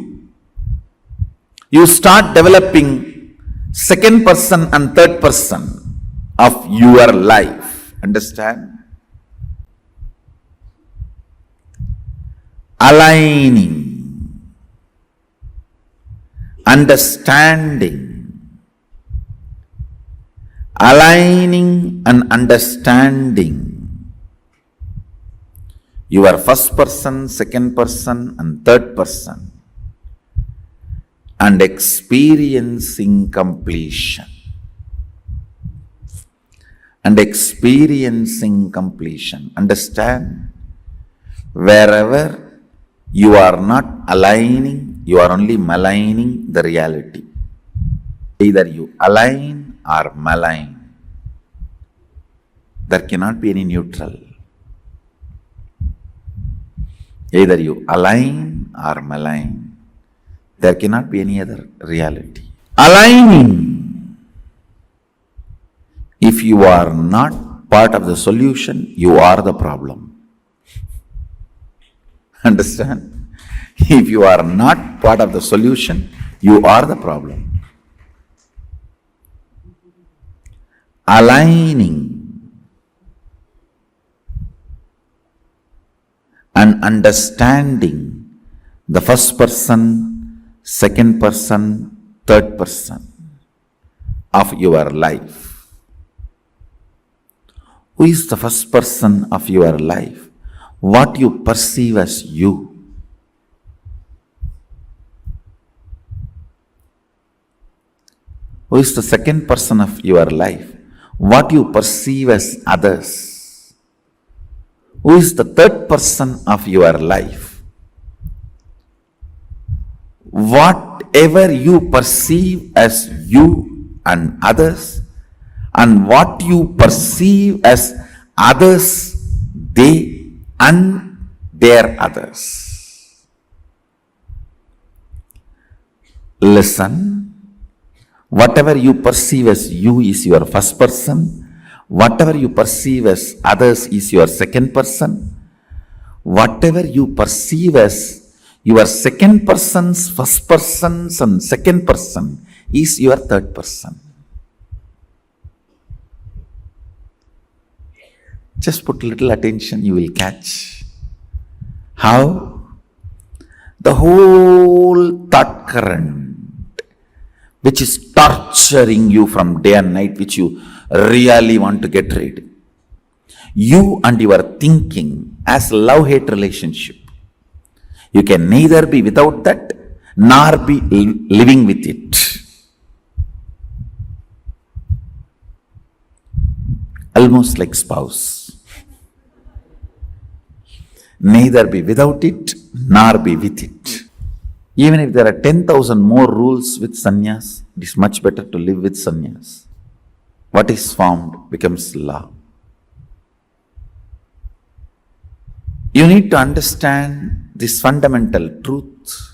Speaker 9: start developing second person and third person of your life. Understand? Aligning, understanding, aligning and understanding your first person, second person and third person, and experiencing completion. And experiencing completion. Understand? Wherever you are not aligning, you are only maligning the reality. Either you align or malign. There cannot be any neutral. Either you align or malign. There cannot be any other reality. Aligning. If you are not part of the solution, you are the problem. Understand? If you are not part of the solution, you are the problem. Aligning and understanding the first person, second person, third person of your life. Who is the first person of your life? What you perceive as you. Who is the second person of your life? What you perceive as others. Who is the third person of your life? Whatever you perceive as you and others, and what you perceive as others, they and their others. Listen. Whatever you perceive as you is your first person. Whatever you perceive as others is your second person. Whatever you perceive as
Speaker 4: Your second person's first person's and second person is your third person. Just put little attention, you will catch how the whole thought current, which is torturing you from day and night, which you really want to get rid. You and your thinking as love-hate relationship. You can neither be without that, nor be living with it. Almost like spouse. Neither be without it, nor be with it. Even if there are 10,000 more rules with sannyas, it is much better to live with sannyas. What is formed becomes law. You need to understand this fundamental truth.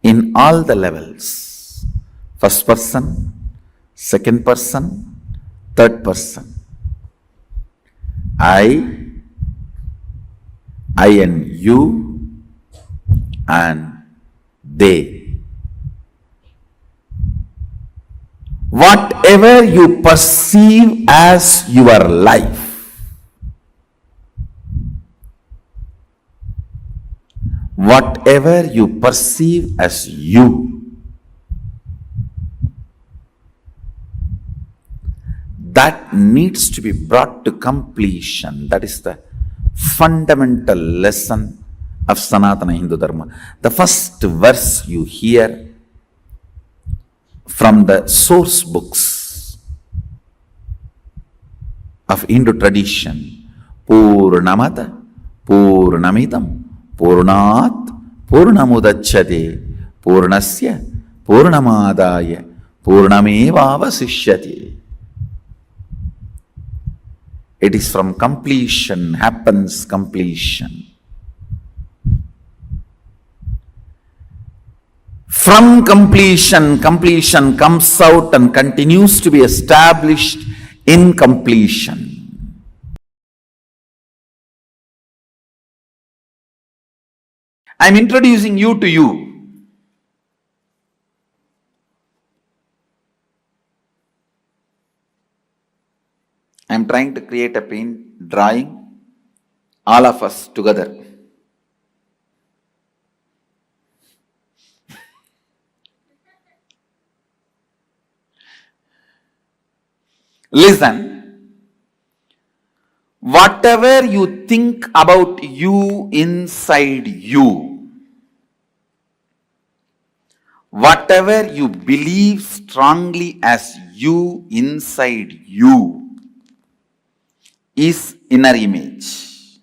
Speaker 4: In all the levels, first person, second person, third person. I and you, and they. Whatever you perceive as your life, whatever you perceive as you, that needs to be brought to completion. That is the fundamental lesson of Sanatana Hindu Dharma. The first verse you hear from the source books of Hindu tradition, Purnamata, Purnamidam, Purnat, Purnamudachyate, Purnasya, Purnamadaya, Purnamevavasishyate. It is from completion, happens completion. From completion, completion comes out and continues to be established in completion. I am introducing you to you. I am trying to create a drawing, all of us together. Listen, whatever you think about you inside you, whatever you believe strongly as you inside you, is inner image.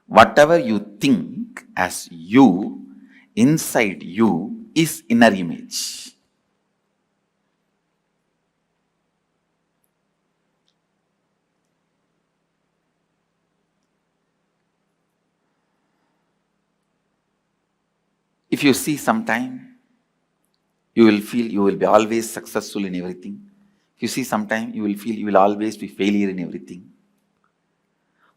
Speaker 4: Whatever you think as you, inside you, is inner image. If you see sometime, you will feel you will be always successful in everything. If you see sometime, you will feel you will always be failure in everything.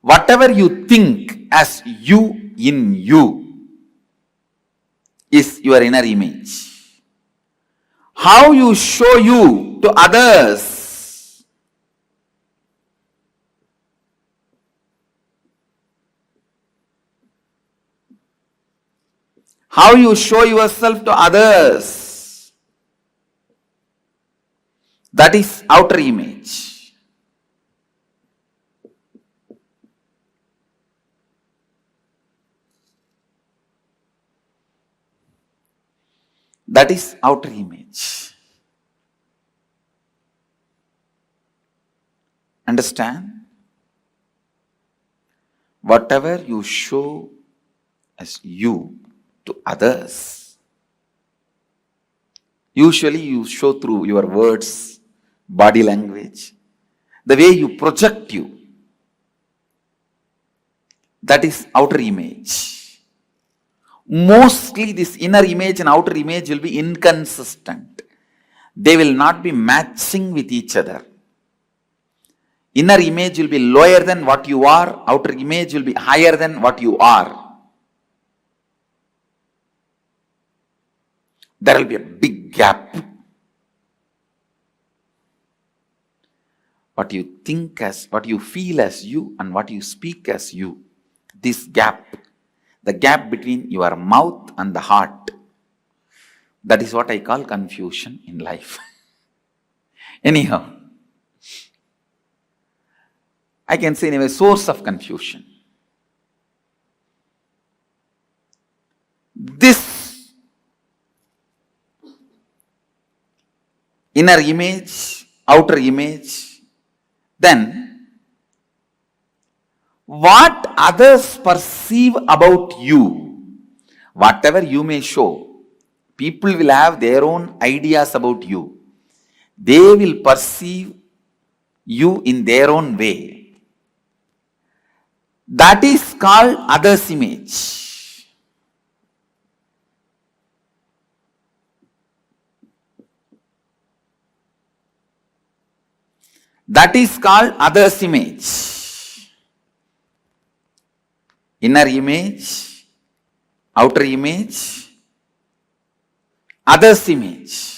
Speaker 4: Whatever you think as you in you is your inner image. How you show you to others, how you show yourself to others, that is outer image. That is outer image. Understand? Whatever you show as you to others, usually you show through your words, body language, the way you project you. That is outer image. Mostly this inner image and outer image will be inconsistent. They will not be matching with each other. Inner image will be lower than what you are, outer image will be higher than what you are. There will be a big gap. What you think as, what you feel as you, and what you speak as you. This gap, the gap between your mouth and the heart, that is what I call confusion in life. Anyhow, I can say anyway, source of confusion. This inner image, outer image, then what others perceive about you, whatever you may show, people will have their own ideas about you. They will perceive you in their own way. That is called others' image. That is called others' image. Inner image, outer image, others' image.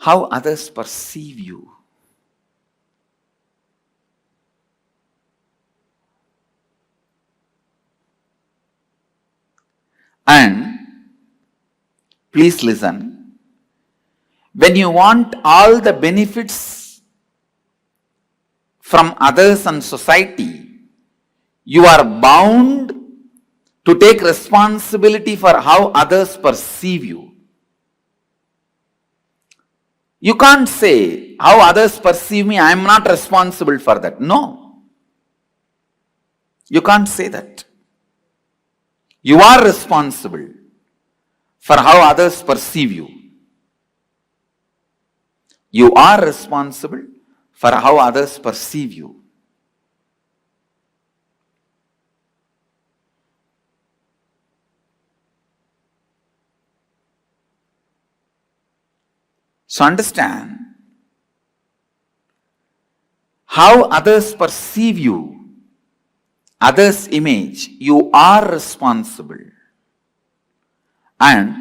Speaker 4: How others perceive you. And please listen, when you want all the benefits from others and society, you are bound to take responsibility for how others perceive you. You can't say, how others perceive me, I am not responsible for that. No. You can't say that. You are responsible for how others perceive you. You are responsible for how others perceive you. So understand, how others perceive you, others' image, you are responsible. And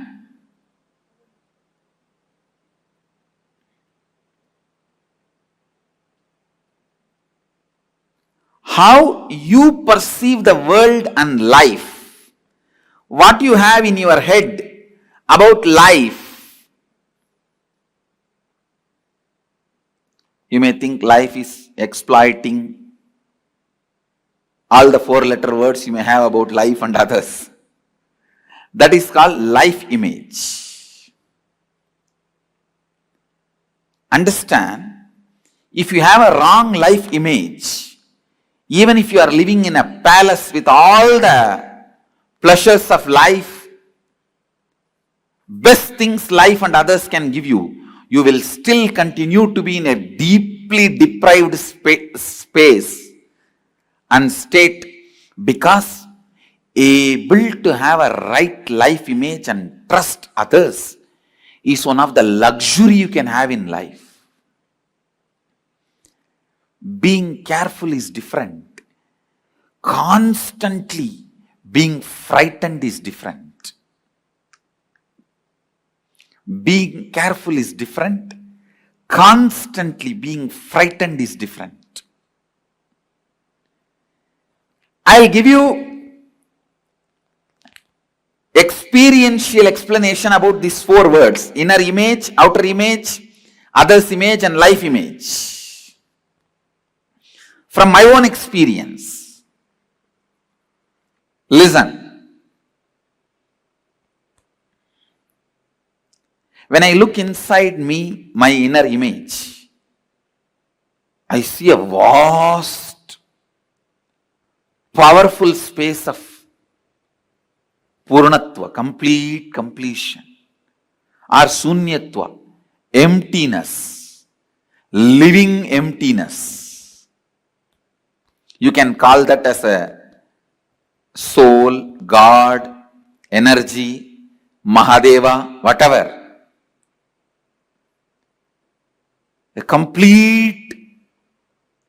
Speaker 4: how you perceive the world and life, what you have in your head about life. You may think life is exploiting, all the 4-letter words you may have about life and others. That is called life image. Understand, if you have a wrong life image, even if you are living in a palace with all the pleasures of life, best things life and others can give you, you will still continue to be in a deeply deprived space and state, because able to have a right life image and trust others is one of the luxury you can have in life. Being careful is different. Constantly being frightened is different. Being careful is different. Constantly being frightened is different. I'll give you experiential explanation about these 4 words: inner image, outer image, others' image, and life image. From my own experience. Listen. When I look inside me, my inner image, I see a vast, powerful space of Purnatva, complete completion, or Sunyatva, emptiness, living emptiness. You can call that as a soul, God, energy, Mahadeva, whatever. A complete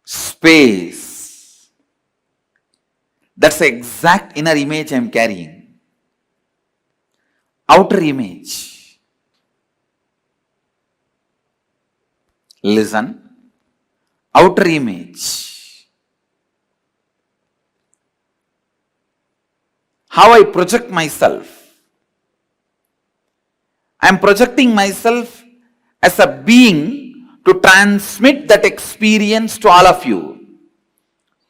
Speaker 4: space. That's the exact inner image I am carrying. Outer image. Listen. Outer image. How I project myself. I am projecting myself as a being to transmit that experience to all of you.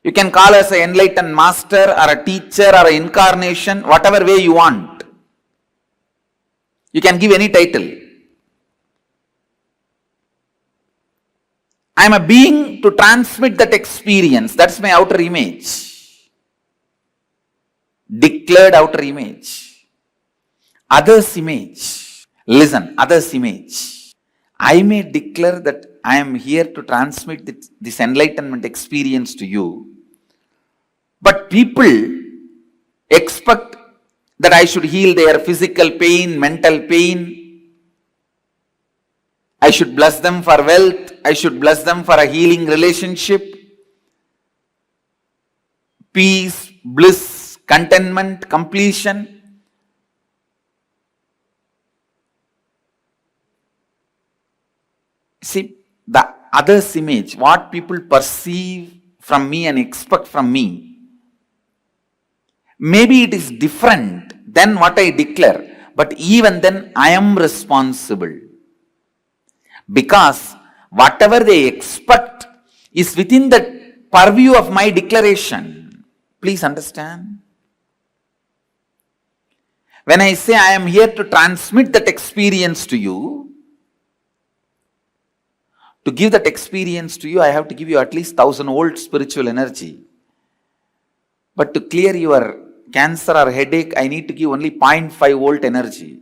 Speaker 4: You can call us an enlightened master or a teacher or an incarnation, whatever way you want. You can give any title. I am a being to transmit that experience. That's my outer image. Declared outer image. Others' image. Listen, others' image. I may declare that I am here to transmit this enlightenment experience to you, but people expect that I should heal their physical pain, mental pain. I should bless them for wealth. I should bless them for a healing relationship. Peace, bliss, contentment, completion. See, the other's image, what people perceive from me and expect from me, maybe it is different than what I declare, but even then I am responsible. Because whatever they expect is within the purview of my declaration. Please understand. When I say I am here to transmit that experience to you, to give that experience to you, I have to give you at least 1000 volt spiritual energy. But to clear your cancer or headache, I need to give only 0.5 volt energy.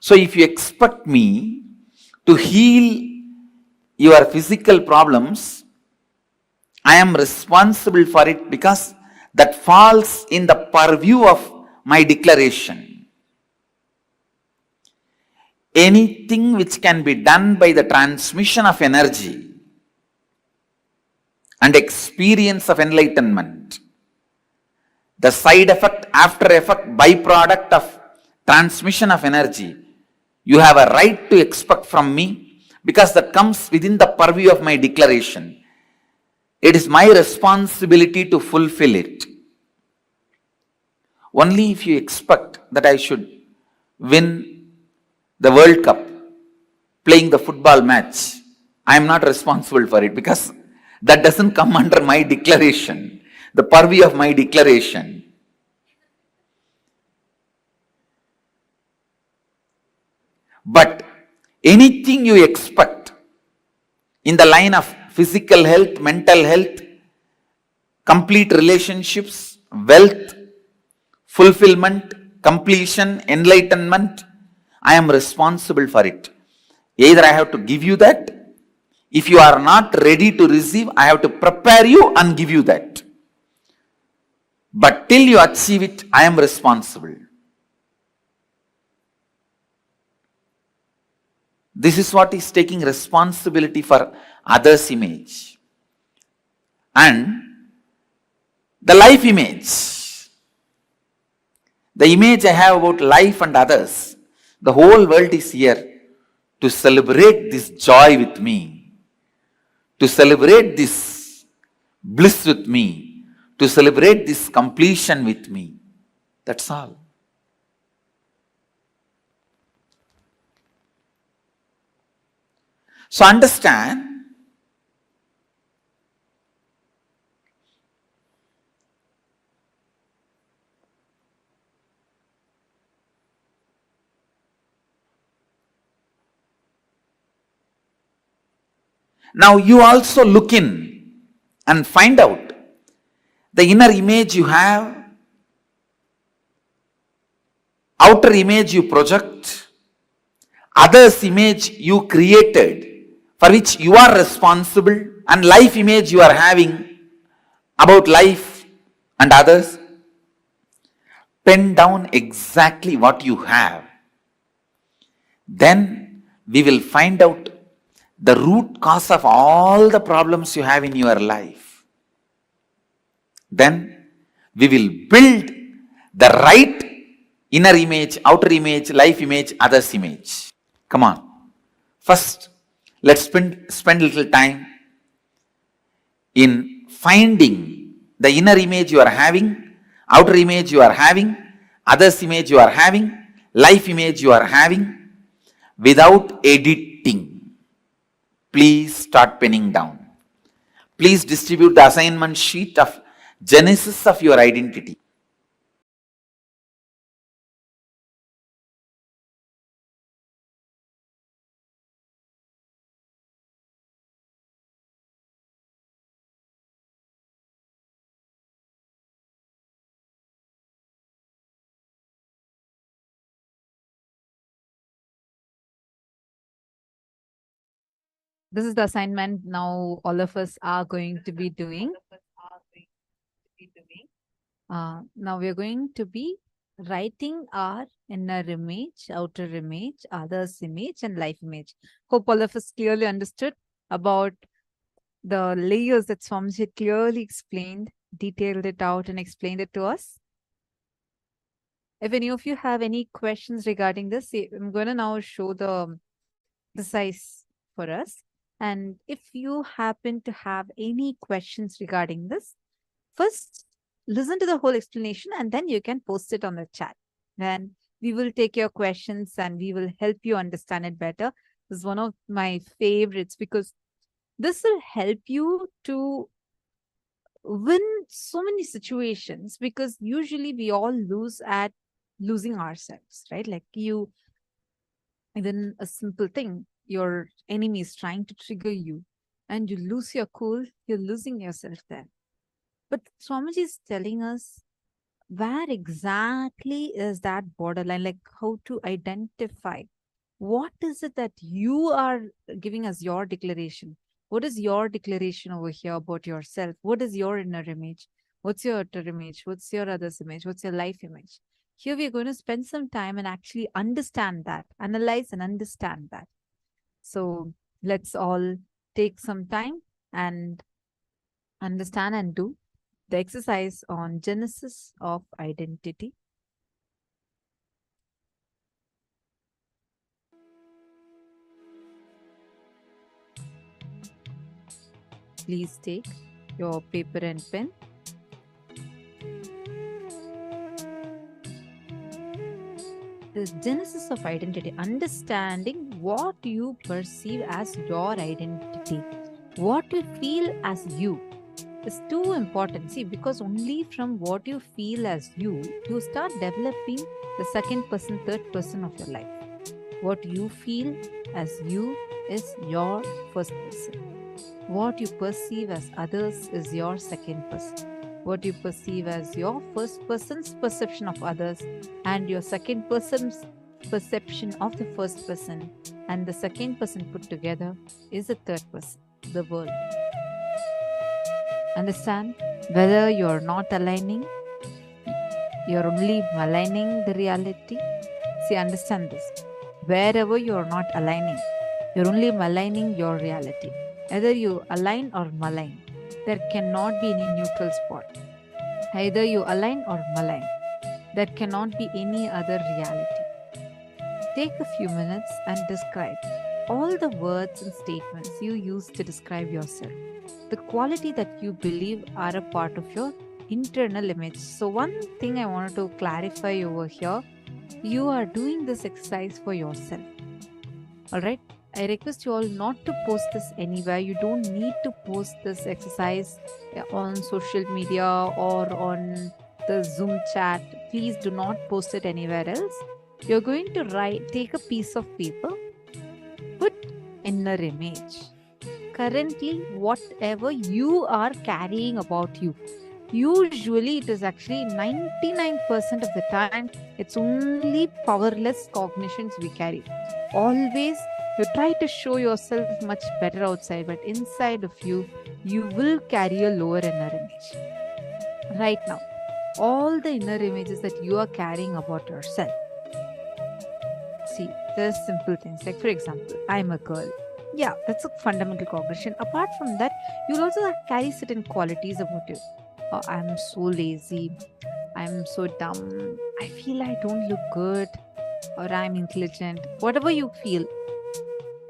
Speaker 4: So if you expect me to heal your physical problems, I am responsible for it because that falls in the purview of my declaration. Anything which can be done by the transmission of energy and experience of enlightenment, the side effect, after effect, byproduct of transmission of energy, you have a right to expect from me because that comes within the purview of my declaration. It is my responsibility to fulfill it. Only if you expect that I should win the World Cup, playing the football match, I am not responsible for it because that doesn't come under my declaration, the purview of my declaration. But anything you expect in the line of physical health, mental health, complete relationships, wealth, fulfillment, completion, enlightenment, I am responsible for it. Either I have to give you that. If you are not ready to receive, I have to prepare you and give you that. But till you achieve it, I am responsible. This is what is taking responsibility for others' image. And the life image. The image I have about life and others. The whole world is here to celebrate this joy with me, to celebrate this bliss with me, to celebrate this completion with me. That's all. So understand, now you also look in and find out the inner image you have, outer image you project, others' image you created, for which you are responsible, and life image you are having. about life and others, pen down exactly what you have. Then we will find out the root cause of all the problems you have in your life. Then we will build the right inner image, outer image, life image, others image. Come on. First, let's spend little time in finding the inner image you are having, outer image you are having, others image you are having, life image you are having, without editing. Please start penning down. Please distribute the assignment sheet of genesis of your identity.
Speaker 7: This is the assignment now all of us are going to be doing. Now we are going to be writing our inner image, outer image, others image, and life image. Hope all of us clearly understood about the layers that Swamiji clearly explained, detailed it out, and explained it to us. If any of you have any questions regarding this, I'm going to now show the size for us. And if you happen to have any questions regarding this, first listen to the whole explanation and then you can post it on the chat. Then we will take your questions and we will help you understand it better. This is one of my favorites because this will help you to win so many situations, because usually we all lose at losing ourselves, right? Like even a simple thing, your enemy is trying to trigger you and you lose your cool, you're losing yourself there. But Swamiji is telling us where exactly is that borderline, like how to identify what is it that you are giving as your declaration. What is your declaration over here about yourself? What is your inner image? What's your outer image? What's your other's image? What's your life image? Here we are going to spend some time and actually understand that, analyze and understand that. So let's all take some time and understand and do the exercise on genesis of identity. Please take your paper and pen. The genesis of identity, understanding what you perceive as your identity, what you feel as you, is too important. See, because only from what you feel as you start developing the second person, third person of your life. What you feel as you is your first person. What you perceive as others is your second person. What you perceive as your first person's perception of others and your second person's perception of the first person and the second person put together is the third person, the world. Understand? Whether you're not aligning, you're only maligning the reality. See, understand this. Wherever you're not aligning, you're only maligning your reality. Either you align or malign. There cannot be any neutral spot. Either you align or malign. There cannot be any other reality. Take a few minutes and describe all the words and statements you use to describe yourself, the quality that you believe are a part of your internal image. So one thing I wanted to clarify over here, you are doing this exercise for yourself. All right. I request you all not to post this anywhere. You don't need to post this exercise on social media or on the Zoom chat. Please do not post it anywhere else. You're going to take a piece of paper, put inner image. Currently, whatever you are carrying about you, usually it is actually 99% of the time, it's only powerless cognitions we carry. Always You try to show yourself much better outside, but inside of you, you will carry a lower inner image. Right now, all the inner images that you are carrying about yourself. See, there's simple things like, for example, I'm a girl. Yeah, that's a fundamental cognition. Apart from that, you'll also carry certain qualities about you. I'm so lazy. I'm so dumb. I feel I don't look good. Or I'm intelligent. Whatever you feel,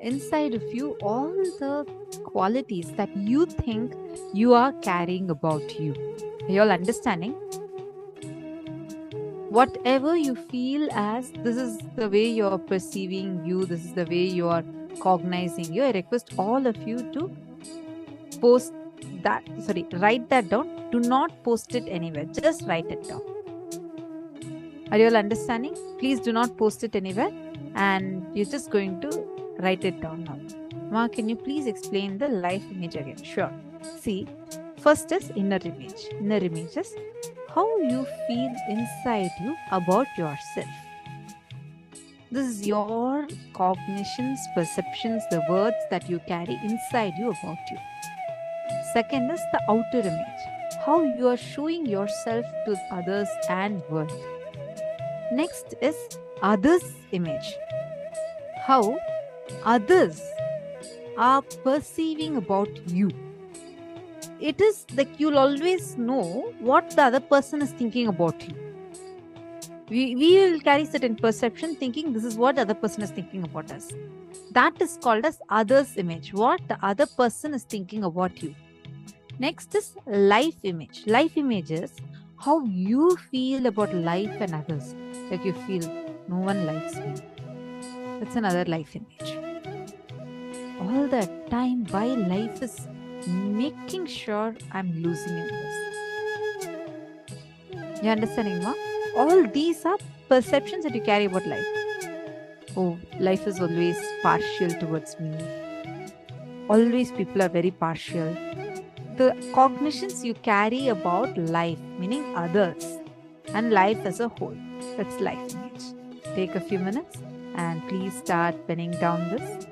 Speaker 7: inside of you, all the qualities that you think you are carrying about you. Are you all understanding? Whatever you feel as this is the way you're perceiving you, this is the way you are cognizing you, I request all of you to write that down. Do not post it anywhere, just write it down. Are you all understanding? Please do not post it anywhere, and you're just going to write it down now. Ma, can you please explain the life image again? Sure. See, first is inner image. Inner image is how you feel inside you about yourself. This is your cognitions, perceptions, the words that you carry inside you about you. Second is the outer image, how you are showing yourself to others and world. Next is others' image, how others are perceiving about you. It is like you'll always know what the other person is thinking about you. We will carry certain perception thinking this is what the other person is thinking about us. That is called as others' image, what the other person is thinking about you. Next is life image. Life image is how you feel about life and others. Like you feel no one likes me. That's another life image. All the time, why life is making sure I'm losing in this. You understanding, ma? All these are perceptions that you carry about life. Oh, life is always partial towards me. Always people are very partial. The cognitions you carry about life, meaning others, and life as a whole. That's life image. Take a few minutes and please start penning down this.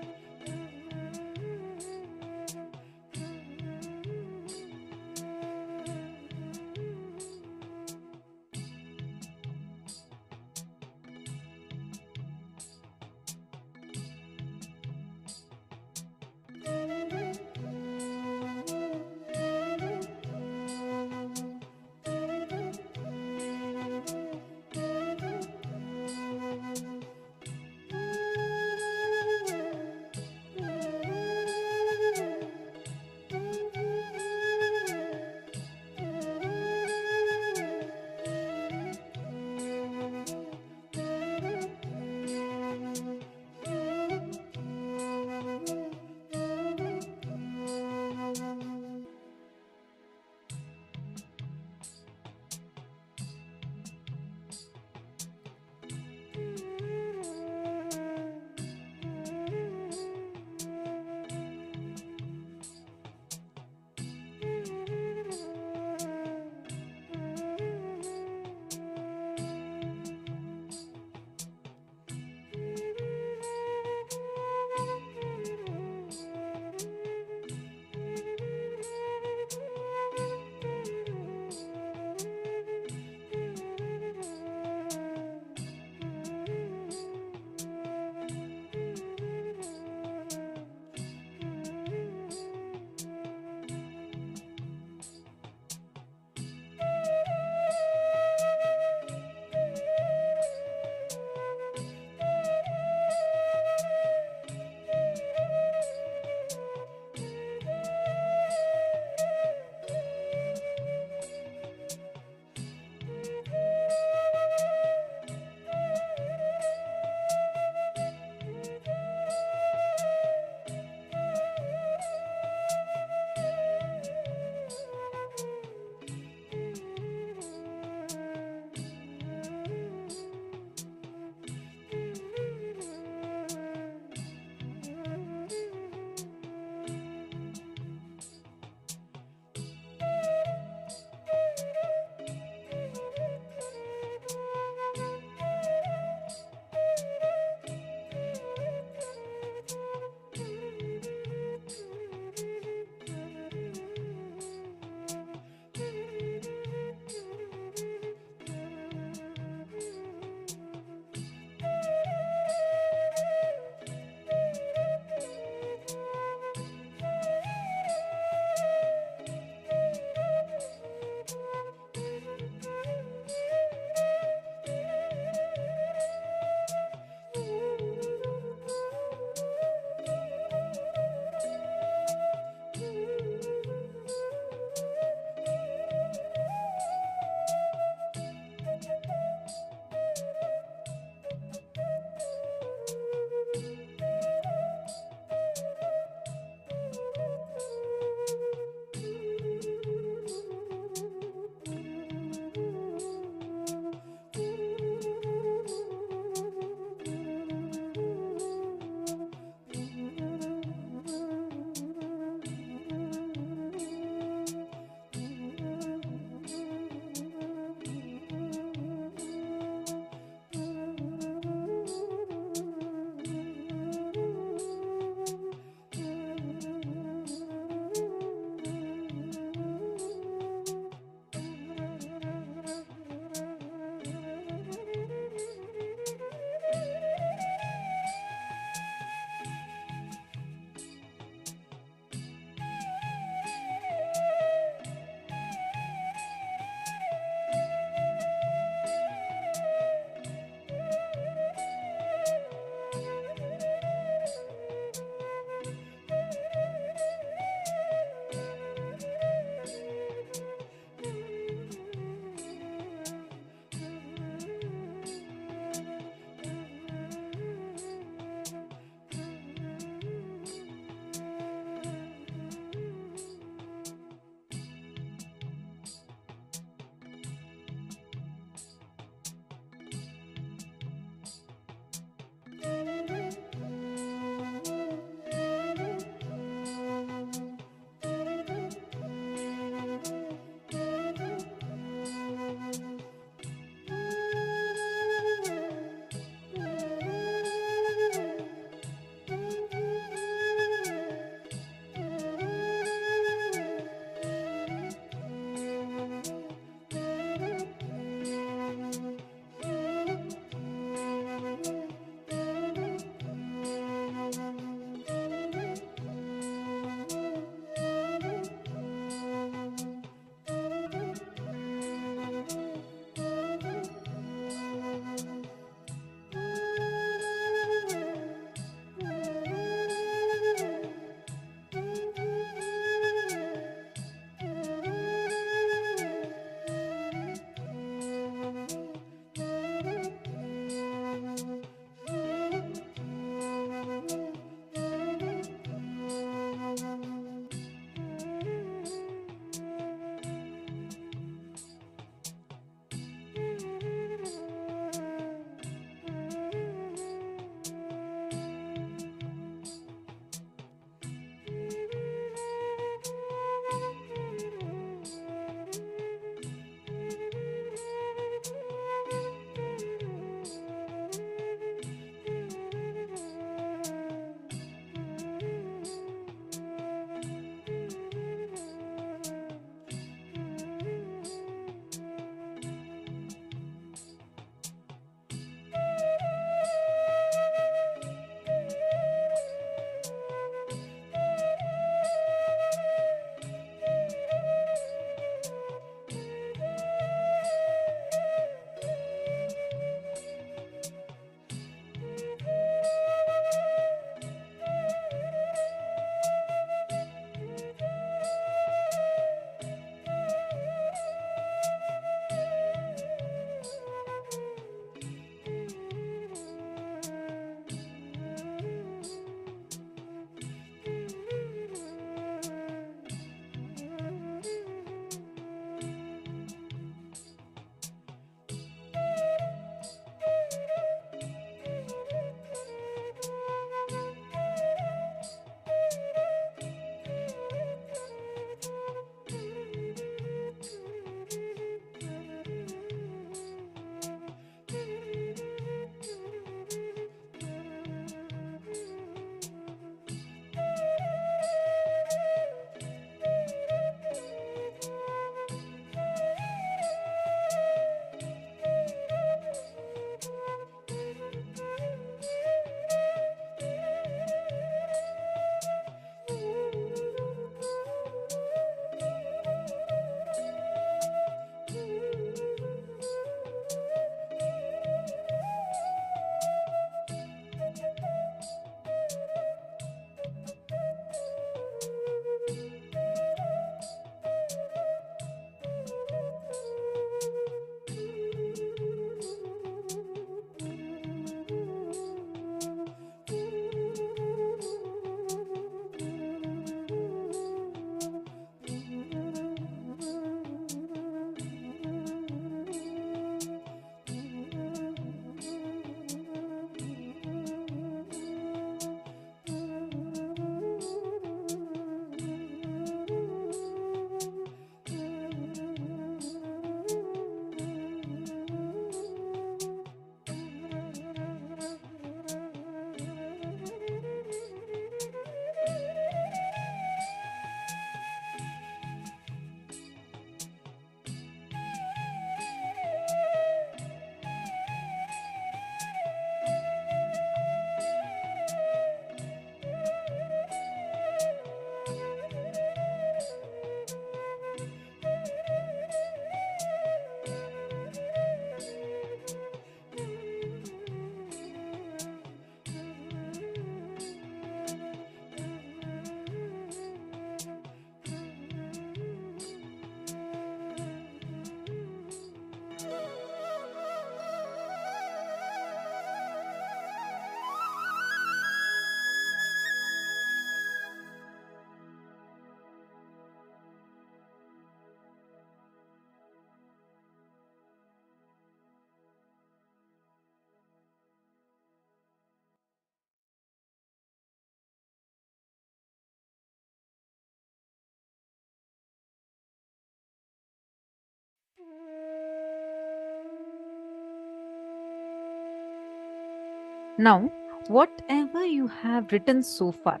Speaker 7: Now, whatever you have written so far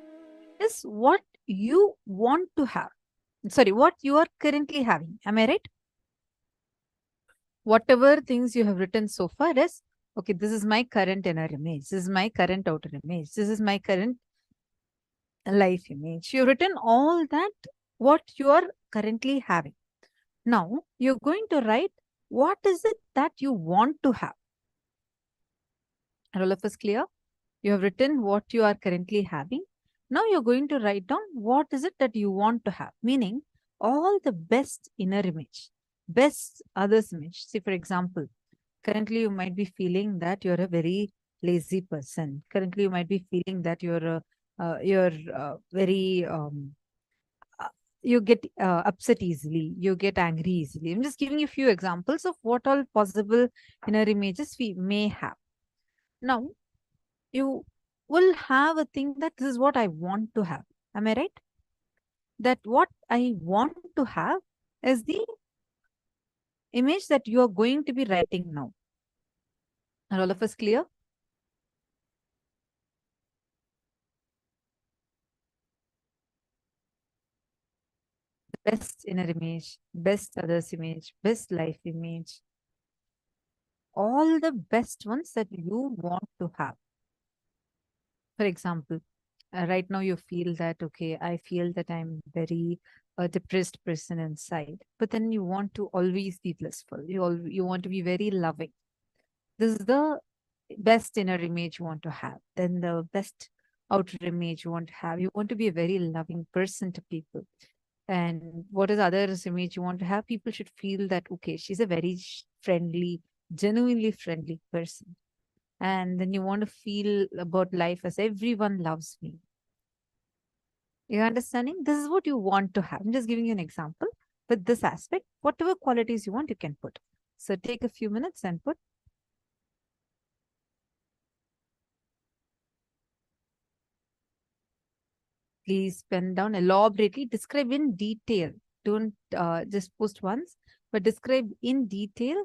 Speaker 7: is what you want to have. Sorry, what you are currently having. Am I right? Whatever things you have written so far is, okay, this is my current inner image. This is my current outer image. This is my current life image. You've written all that, what you are currently having. Now, you're going to write what is it that you want to have. Are all of us clear? You have written what you are currently having. Now you're going to write down what is it that you want to have, meaning all the best inner image, best others image. See, for example, currently you might be feeling that you're a very lazy person. Currently you might be feeling that you're very you get upset easily, you get angry easily. I'm just giving you a few examples of what all possible inner images we may have. Now, you will have a thing that this is what I want to have. Am I right? That what I want to have is the image that you are going to be writing now. Are all of us clear? Best inner image, best others image, best life image, all the best ones that you want to have. For example, right now you feel that, okay, I feel that I'm very depressed person inside, but then you want to always be blissful. You want to be very loving. This is the best inner image you want to have. Then the best outer image you want to have. You want to be a very loving person to people. And what is the other image you want to have? People should feel that, okay, she's a very friendly, genuinely friendly person. And then you want to feel about life as everyone loves me. You're understanding? This is what you want to have. I'm just giving you an example. With this aspect, whatever qualities you want, you can put. So take a few minutes and put. Please pen down elaborately, describe in detail. Don't just post once, but describe in detail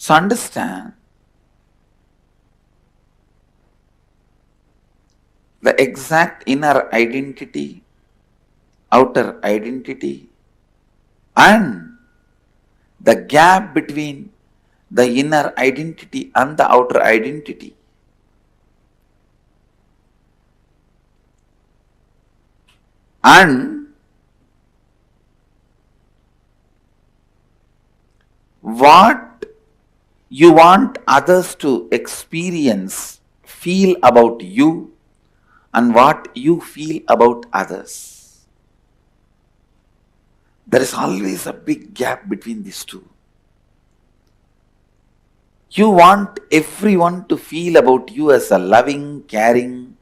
Speaker 4: So understand the exact inner identity, outer identity, and the gap between the inner identity and the outer identity. And what you want others to experience, feel about you, and what you feel about others. There is always a big gap between these two. You want everyone to feel about you as a loving, caring,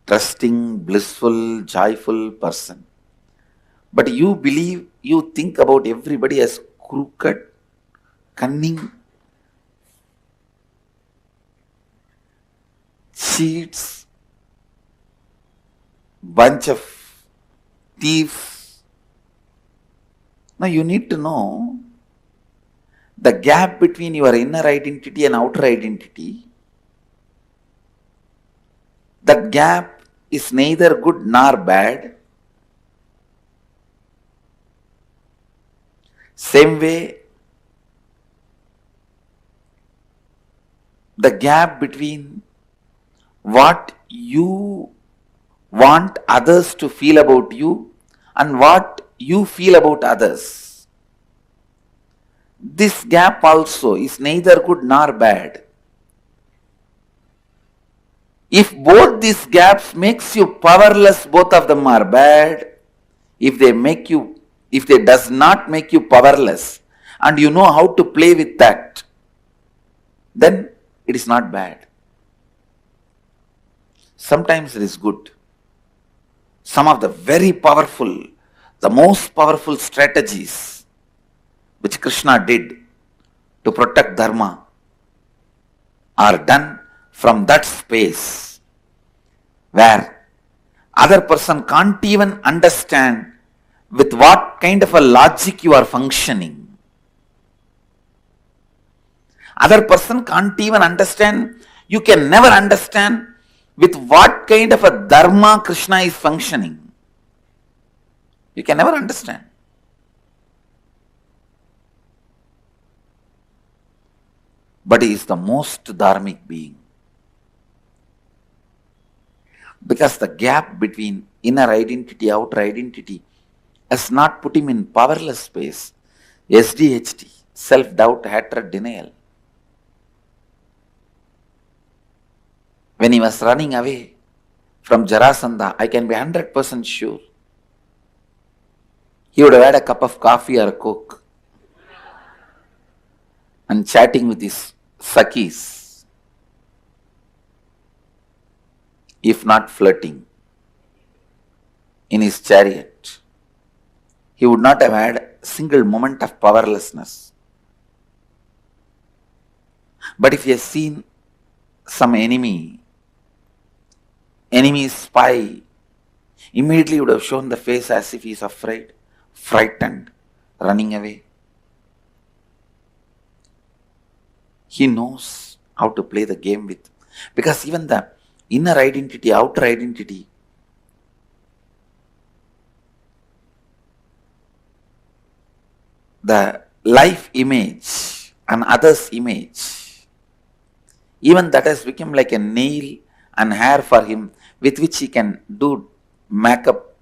Speaker 4: trusting, blissful, joyful person. But you think about everybody as crooked, cunning, cheats, bunch of thieves. Now you need to know the gap between your inner identity and outer identity. That gap is neither good nor bad. Same way, the gap between what you want others to feel about you and what you feel about others. This gap also is neither good nor bad. If both these gaps makes you powerless, both of them are bad. If they does not make you powerless and you know how to play with that, then it is not bad. Sometimes it is good. Some of the very powerful, the most powerful strategies which Krishna did to protect Dharma are done from that space where other person can't even understand with what kind of a logic you are functioning. Other person can't even understand, you can never understand with what kind of a dharma Krishna is functioning. You can never understand. But he is the most dharmic being. Because the gap between inner identity, outer identity has not put him in powerless space. SDHT, self-doubt, hatred, denial. When he was running away from Jarasandha, I can be 100% sure he would have had a cup of coffee or a coke and chatting with his Sakis, if not flirting, in his chariot. He would not have had a single moment of powerlessness. But if he has seen some enemy spy, immediately would have shown the face as if he is afraid, frightened, running away. He knows how to play the game with. Because even the inner identity, outer identity, the life image and others' image, even that has become like a nail and hair for him with which he can do makeup,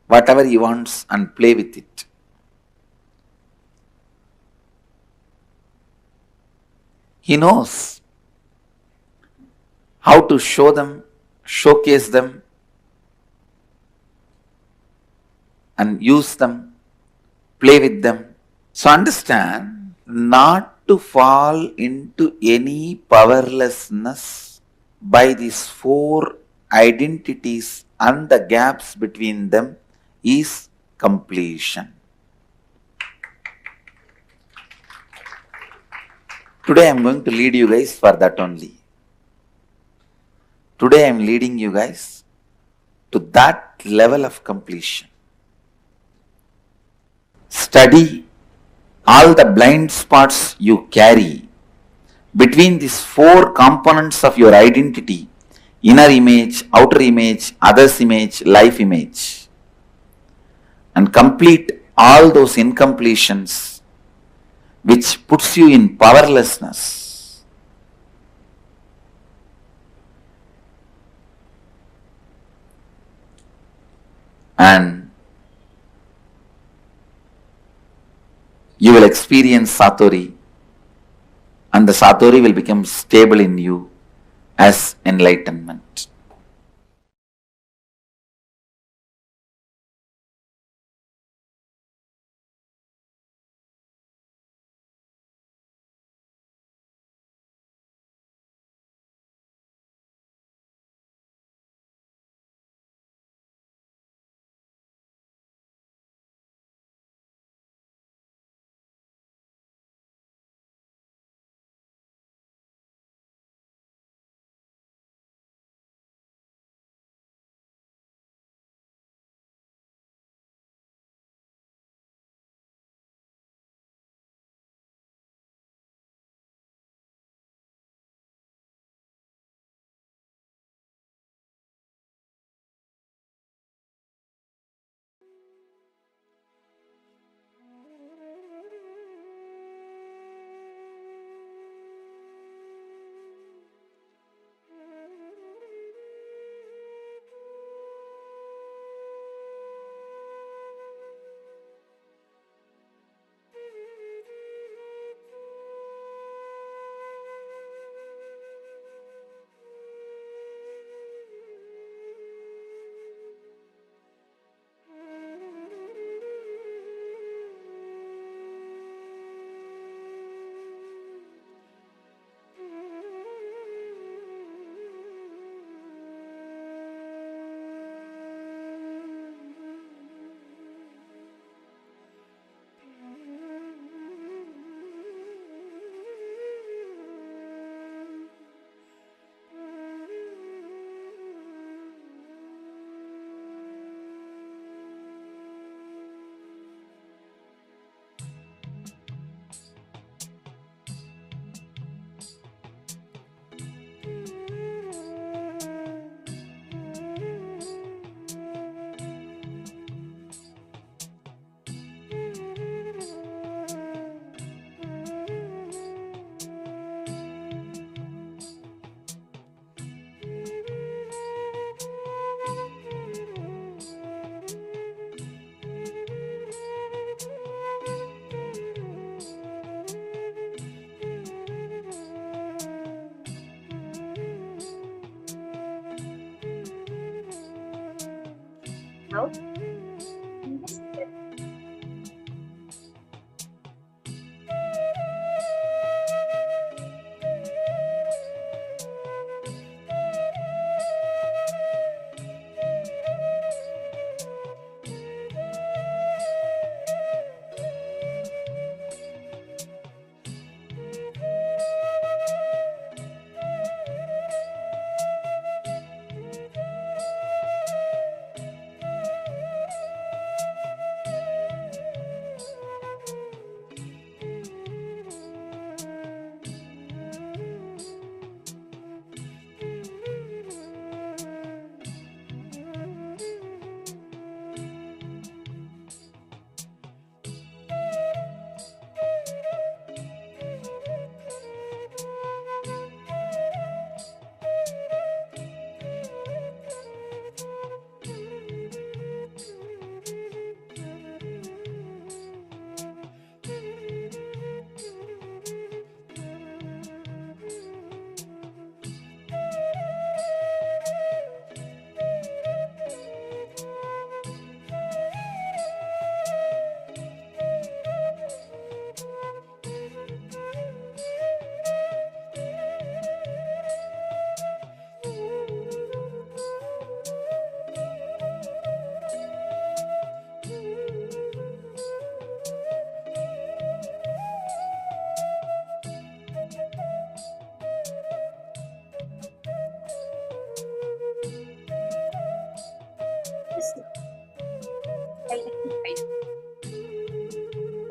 Speaker 4: whatever he wants and play with it. He knows how to show them, showcase them, and use them, play with them. So understand, not to fall into any powerlessness by these four identities and the gaps between them is completion. Today I am going to lead you guys for that only. Today I am leading you guys to that level of completion. Study all the blind spots you carry between these four components of your identity: inner image, outer image, others image, life image, and complete all those incompletions, which puts you in powerlessness. And you will experience Satori, and the Satori will become stable in you as enlightenment.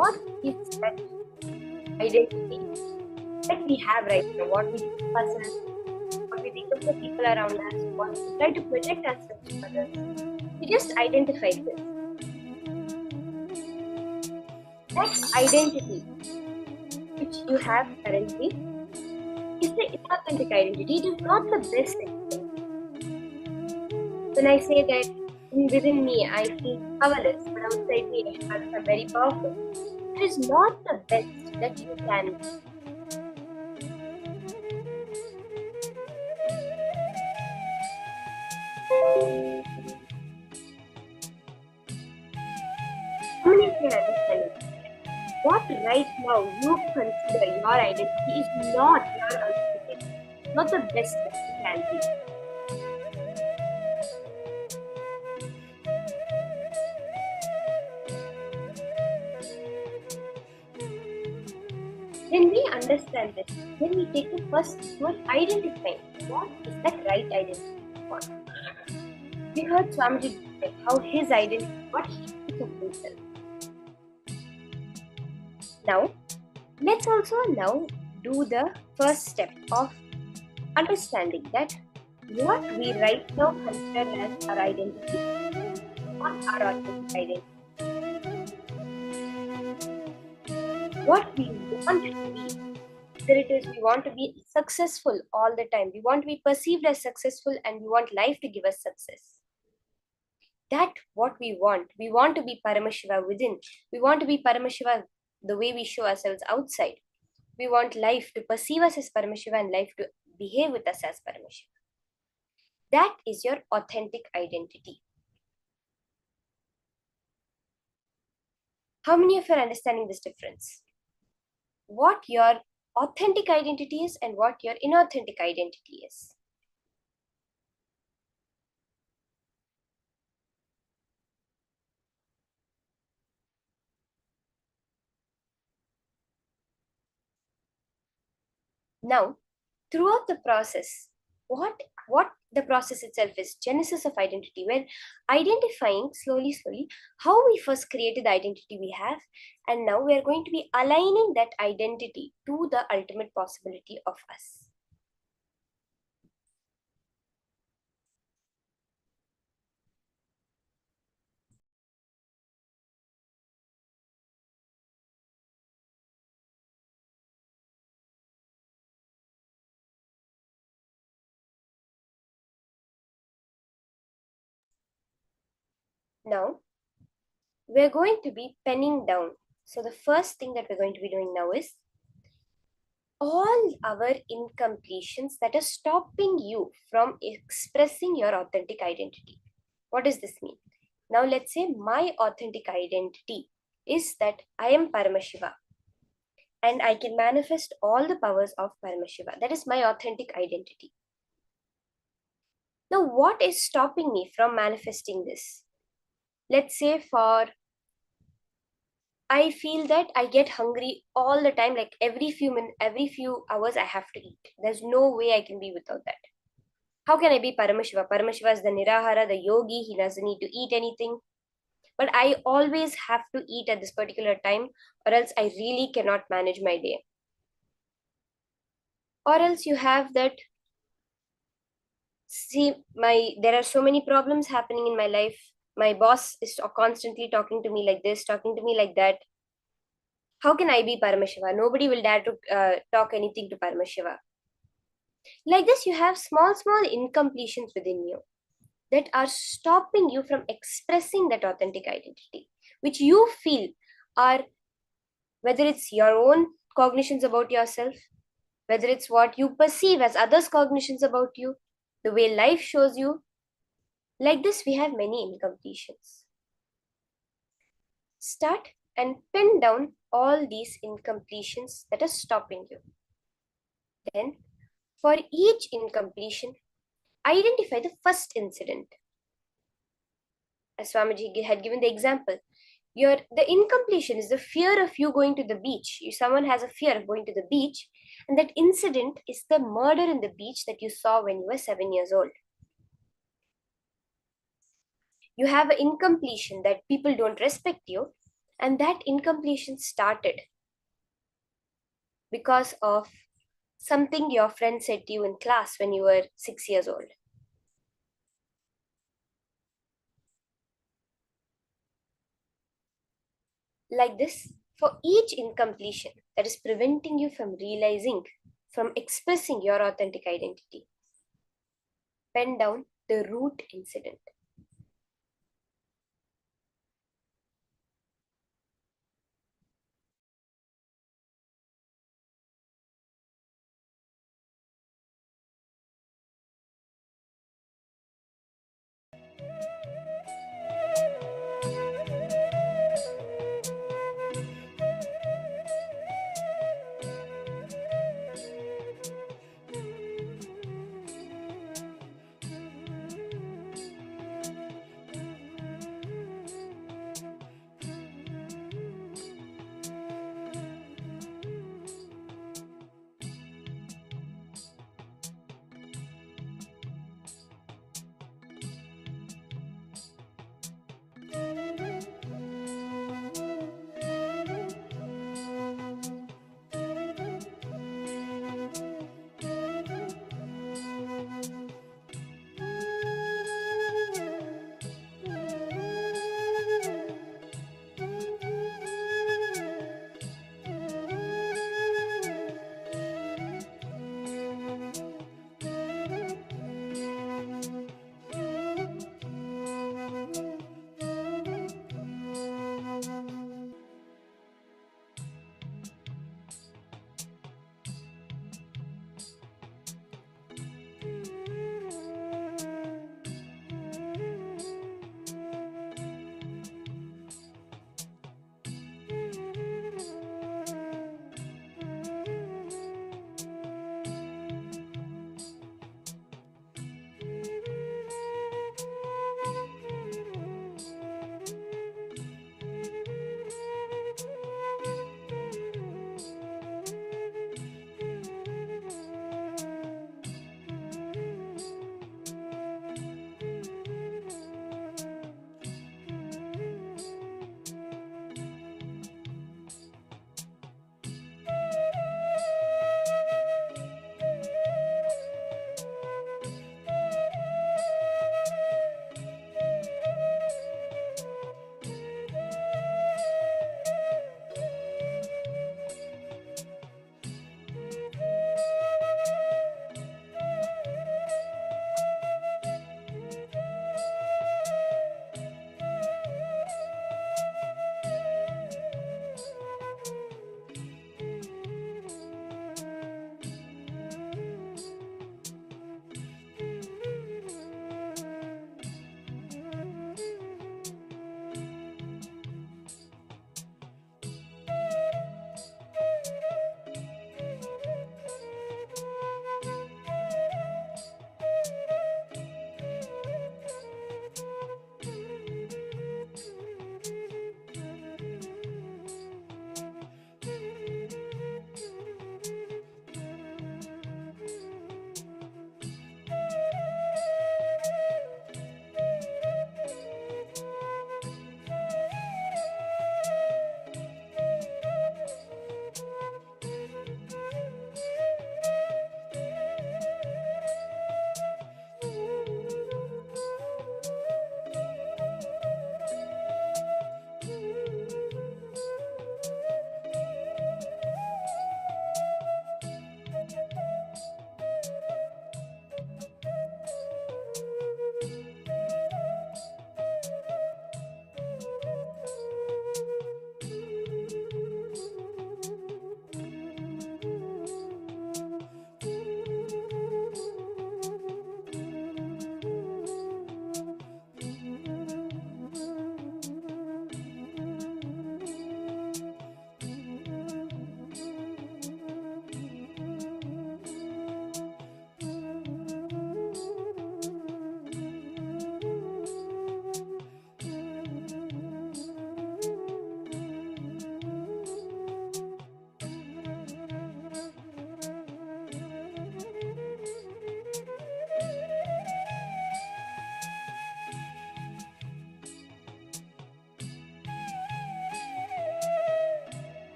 Speaker 10: What is that identity that we have right now, what we think of ourselves, what we think of the people around us, what we try to project ourselves to others. We just identify this. That identity which you have currently is the inauthentic identity. It is not the best identity. When I say that within me I feel powerless, but outside me I'm very powerful, it is not the best that you can be. How many of you are understanding? What right now you consider your identity is not your identity, not the best that you can be. When we understand this, then we take the first step toward identifying what is that right identity for. We heard Swamiji describe how his identity, what he thinks of himself. Now, let's also now do the first step of understanding that what we right now consider as our identity, not our authentic identity. What we want to be, whether it is we want to be successful all the time, we want to be perceived as successful, and we want life to give us success. That what we want. We want to be Paramashiva within. We want to be Paramashiva the way we show ourselves outside. We want life to perceive us as Paramashiva and life to behave with us as Paramashiva. That is your authentic identity. How many of you are understanding this difference? What your authentic identity is and what your inauthentic identity is. Now, throughout the process, what the process itself is, genesis of identity, where identifying slowly how we first created the identity we have, and now we are going to be aligning that identity to the ultimate possibility of us. Now, we're going to be penning down. So the first thing that we're going to be doing now is all our incompletions that are stopping you from expressing your authentic identity. What does this mean? Now let's say my authentic identity is that I am Paramashiva and I can manifest all the powers of Paramashiva. That is my authentic identity. Now what is stopping me from manifesting this? Let's say I feel that I get hungry all the time, like every few hours I have to eat. There's no way I can be without that. How can I be Paramashiva? Paramashiva is the Nirahara, the yogi. He doesn't need to eat anything. But I always have to eat at this particular time, or else I really cannot manage my day. Or else you have that, there are so many problems happening in my life. My boss is constantly talking to me like this, talking to me like that. How can I be Paramashiva? Nobody will dare to talk anything to Paramashiva. Like this, you have small incompletions within you that are stopping you from expressing that authentic identity, which you feel are, whether it's your own cognitions about yourself, whether it's what you perceive as others' cognitions about you, the way life shows you. Like this, we have many incompletions. Start and pin down all these incompletions that are stopping you. Then, for each incompletion, identify the first incident. As Swamiji had given the example, the incompletion is the fear of you going to the beach. Someone has a fear of going to the beach, and that incident is the murder in the beach that you saw when you were 7 years old. You have an incompletion that people don't respect you, and that incompletion started because of something your friend said to you in class when you were 6 years old. Like this, for each incompletion that is preventing you from realizing, from expressing your authentic identity, pen down the root incident.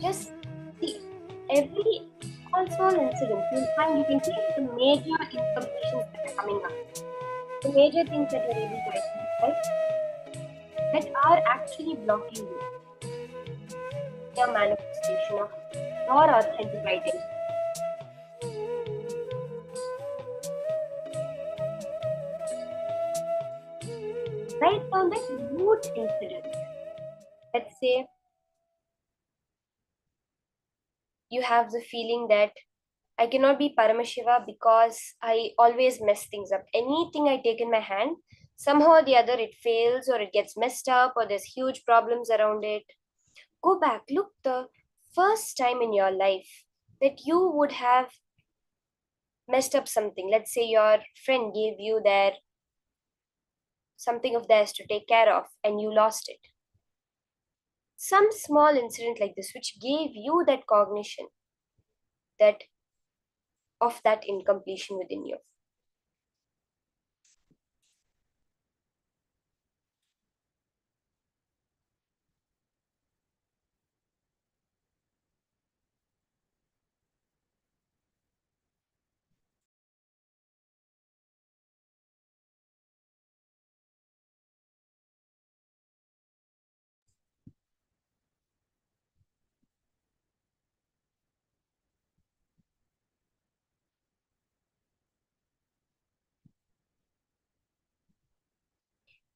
Speaker 10: Just see every small incident, you'll find you can take the major incompletions that are coming up, the major things that you're able to identify that are actually blocking you, your manifestation of your authentic identity. Write down that root incident. Let's say you have the feeling that I cannot be Paramashiva because I always mess things up. Anything I take in my hand, somehow or the other it fails or it gets messed up or there's huge problems around it. Go back, look the first time in your life that you would have messed up something. Let's say your friend gave you their something of theirs to take care of and you lost it. Some small incident like this which gave you that cognition that of that incompletion within you.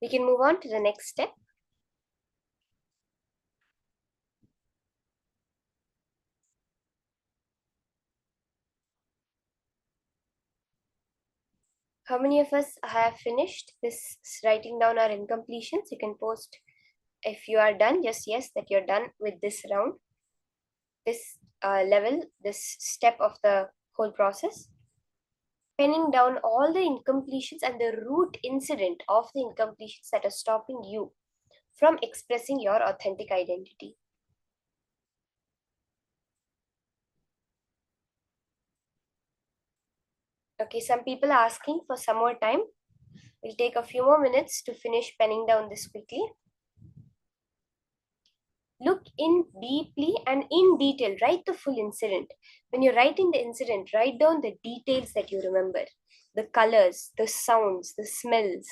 Speaker 10: We can move on to the next step. How many of us have finished this writing down our incompletions? You can post if you are done, just yes, that you're done with this round, this level, this step of the whole process. Penning down all the incompletions and the root incident of the incompletions that are stopping you from expressing your authentic identity. Okay, some people are asking for some more time. We'll take a few more minutes to finish penning down this quickly. Look in deeply and in detail, write the full incident. When you're writing the incident, write down the details that you remember, the colors, the sounds, the smells,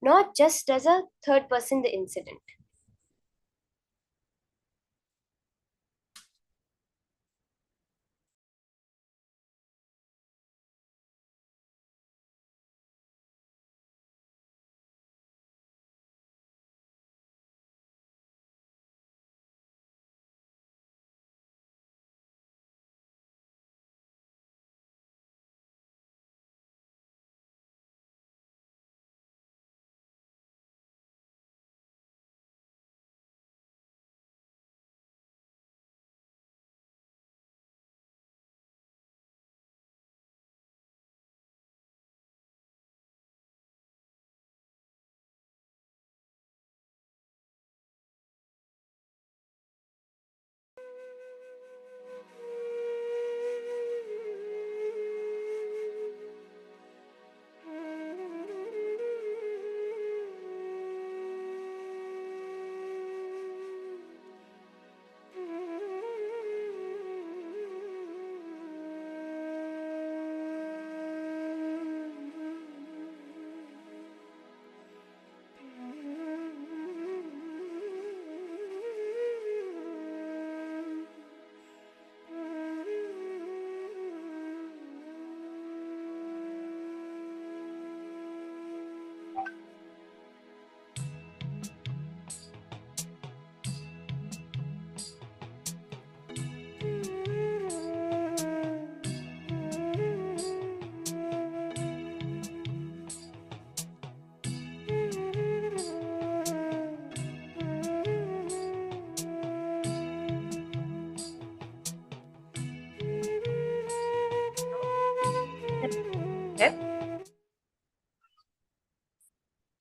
Speaker 10: not just as a third person the incident.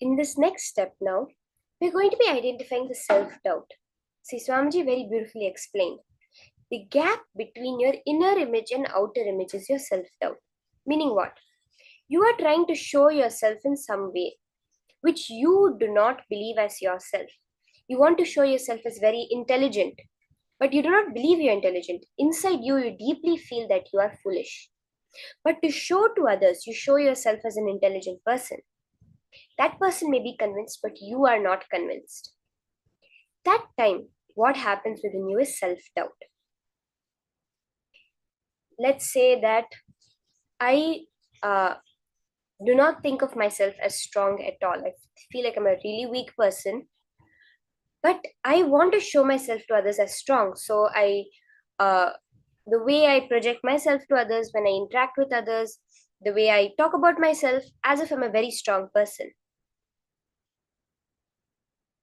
Speaker 10: In this next step now, we're going to be identifying the self-doubt. See, Swamiji very beautifully explained. The gap between your inner image and outer image is your self-doubt. Meaning what? You are trying to show yourself in some way, which you do not believe as yourself. You want to show yourself as very intelligent, but you do not believe you're intelligent. Inside you, you deeply feel that you are foolish. But to show to others, you show yourself as an intelligent person. That person may be convinced, but you are not convinced. That time, what happens within you is self-doubt. Let's say that I do not think of myself as strong at all. I feel like I'm a really weak person, but I want to show myself to others as strong. So the way I project myself to others, when I interact with others, the way I talk about myself, as if I'm a very strong person.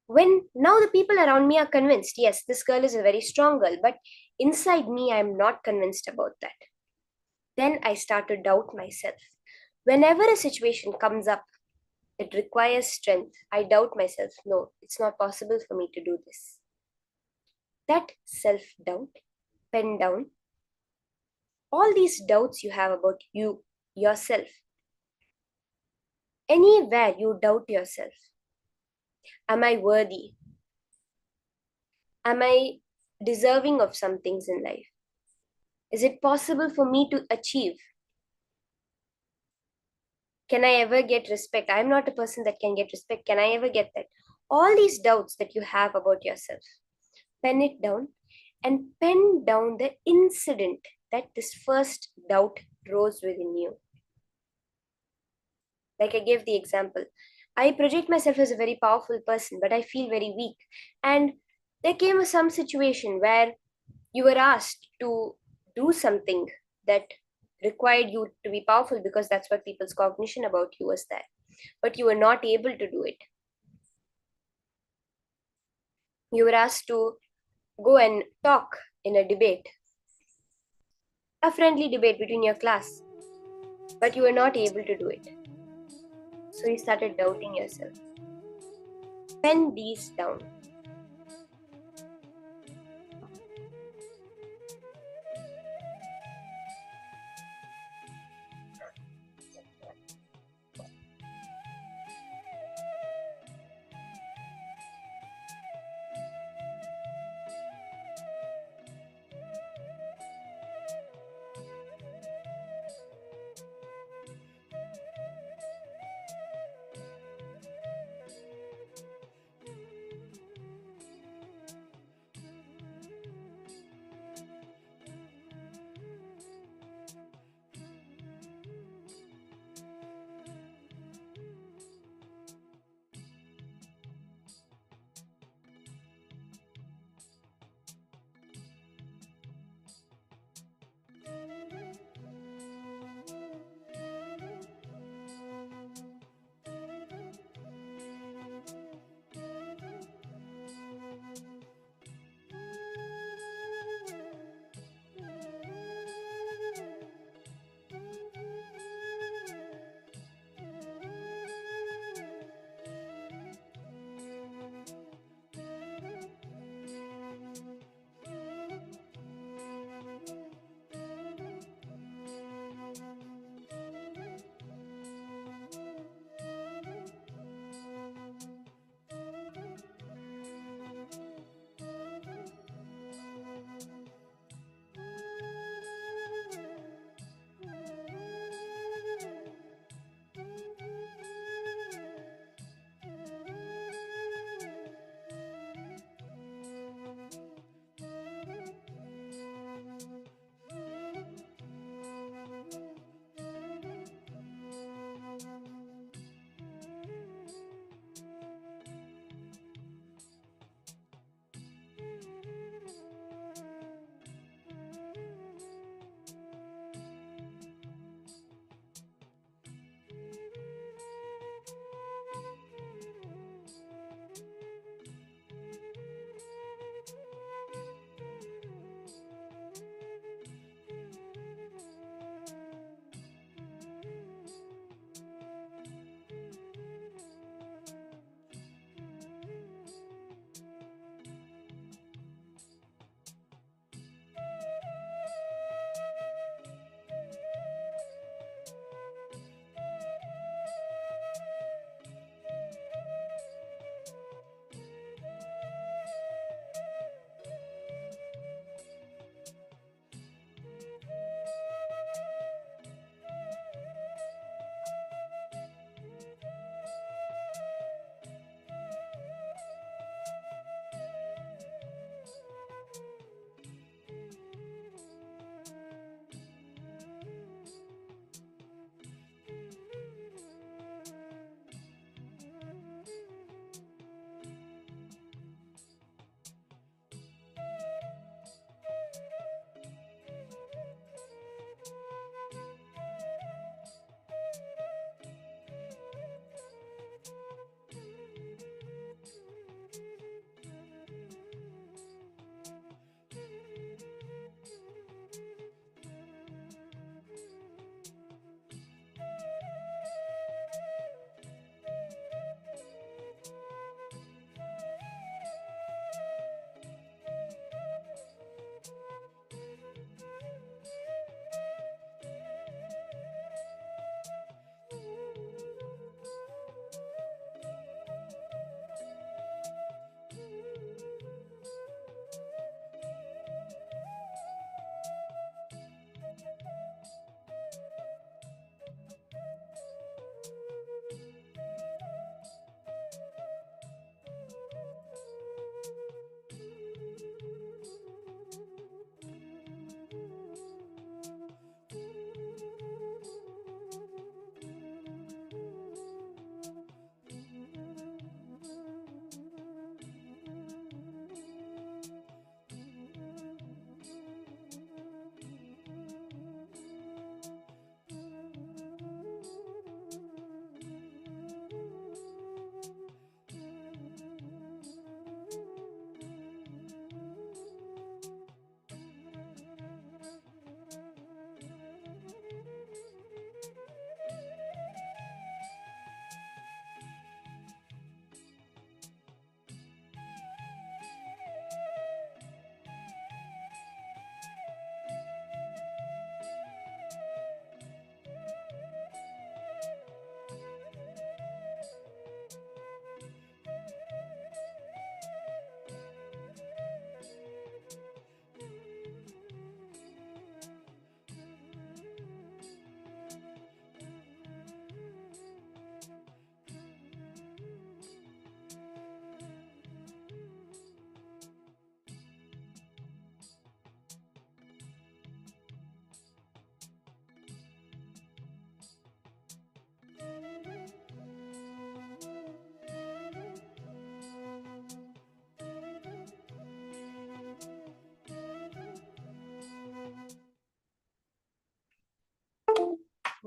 Speaker 10: When now the people around me are convinced, yes, this girl is a very strong girl, but inside me, I'm not convinced about that. Then I start to doubt myself. Whenever a situation comes up that requires strength, I doubt myself. No, it's not possible for me to do this. That self-doubt, pen down, all these doubts you have about you, yourself. Anywhere you doubt yourself. Am I worthy? Am I deserving of some things in life? Is it possible for me to achieve? Can I ever get respect? I'm not a person that can get respect. Can I ever get that? All these doubts that you have about yourself, pen it down and pen down the incident that this first doubt rose within you. Like I gave the example, I project myself as a very powerful person, but I feel very weak. And there came some situation where you were asked to do something that required you to be powerful because that's what people's cognition about you was there. But you were not able to do it. You were asked to go and talk in a debate, a friendly debate between your class, but you were not able to do it. So you started doubting yourself. Pen these down.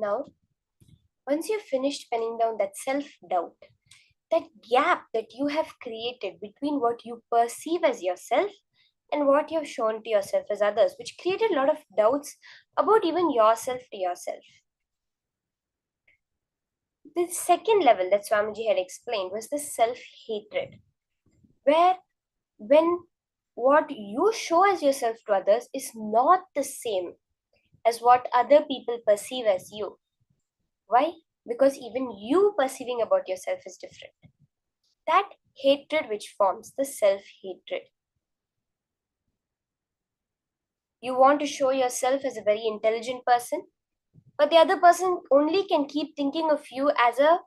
Speaker 10: Now, once you've finished penning down that self-doubt, that gap that you have created between what you perceive as yourself and what you've shown to yourself as others, which created a lot of doubts about even yourself to yourself. The second level that Swamiji had explained was the self-hatred, where when what you show as yourself to others is not the same as what other people perceive as you. Why? Because even you perceiving about yourself is different. That hatred which forms the self-hatred. You want to show yourself as a very intelligent person, but the other person only can keep thinking of you as a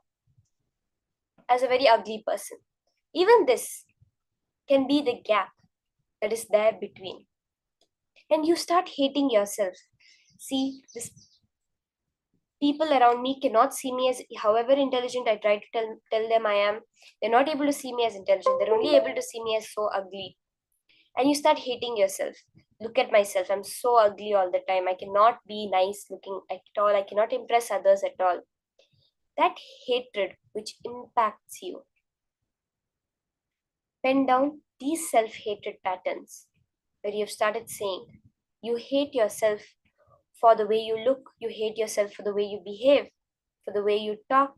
Speaker 10: very ugly person. Even this can be the gap that is there between. And you start hating yourself. See, this people around me cannot see me as however intelligent I try to tell them I am. They're not able to see me as intelligent. They're only able to see me as so ugly. And you start hating yourself. Look at myself. I'm so ugly all the time. I cannot be nice looking at all. I cannot impress others at all. That hatred which impacts you. Pen down these self-hatred patterns where you've started saying you hate yourself for the way you look, you hate yourself for the way you behave, for the way you talk,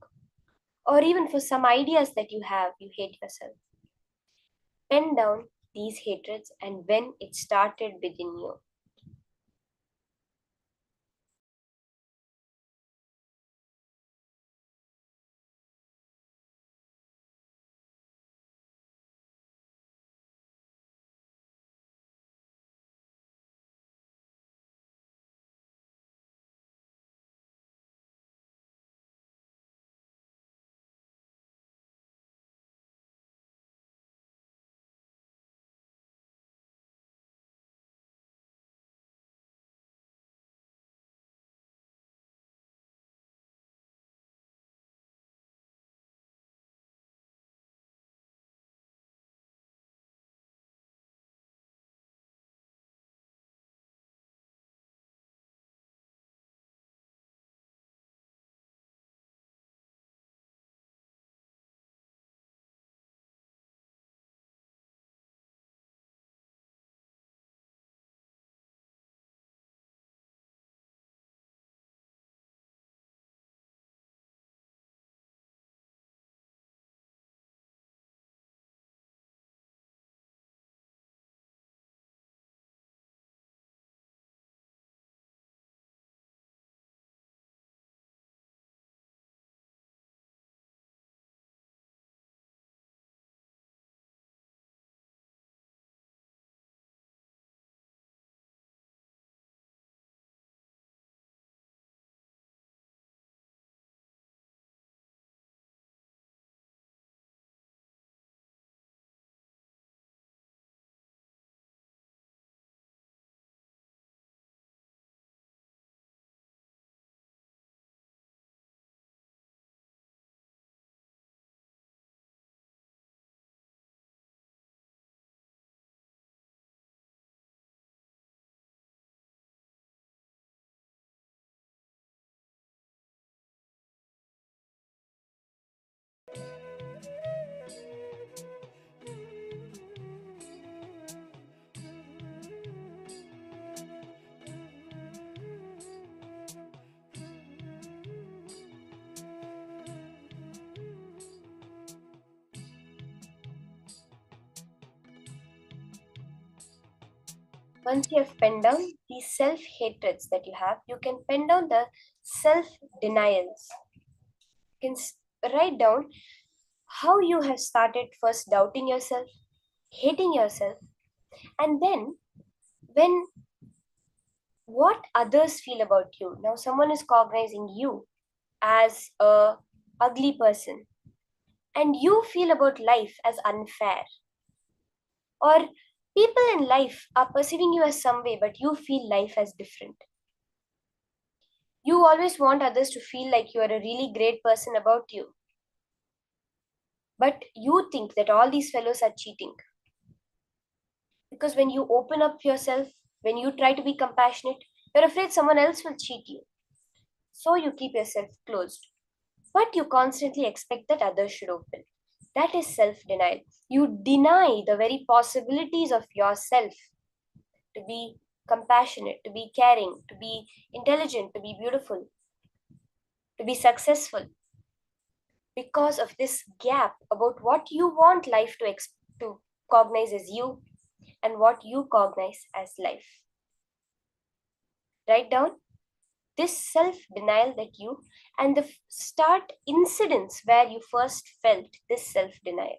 Speaker 10: or even for some ideas that you have, you hate yourself. Pen down these hatreds and when it started within you. Once you have penned down these self-hatreds that you have, you can pen down the self-denials. You can write down how you have started first doubting yourself, hating yourself, and then when what others feel about you. Now someone is cognizing you as a ugly person and you feel about life as unfair, or people in life are perceiving you as some way but you feel life as different. You always want others to feel like you are a really great person about you, but you think that all these fellows are cheating. Because when you open up yourself, when you try to be compassionate, you're afraid someone else will cheat you. so you keep yourself closed. But you constantly expect that others should open. That is self denial. You deny the very possibilities of yourself to be compassionate, to be caring, to be intelligent, to be beautiful, to be successful, because of this gap about what you want life to cognize as you and what you cognize as life. Write down this self denial that you and the start incidents where you first felt this self denial.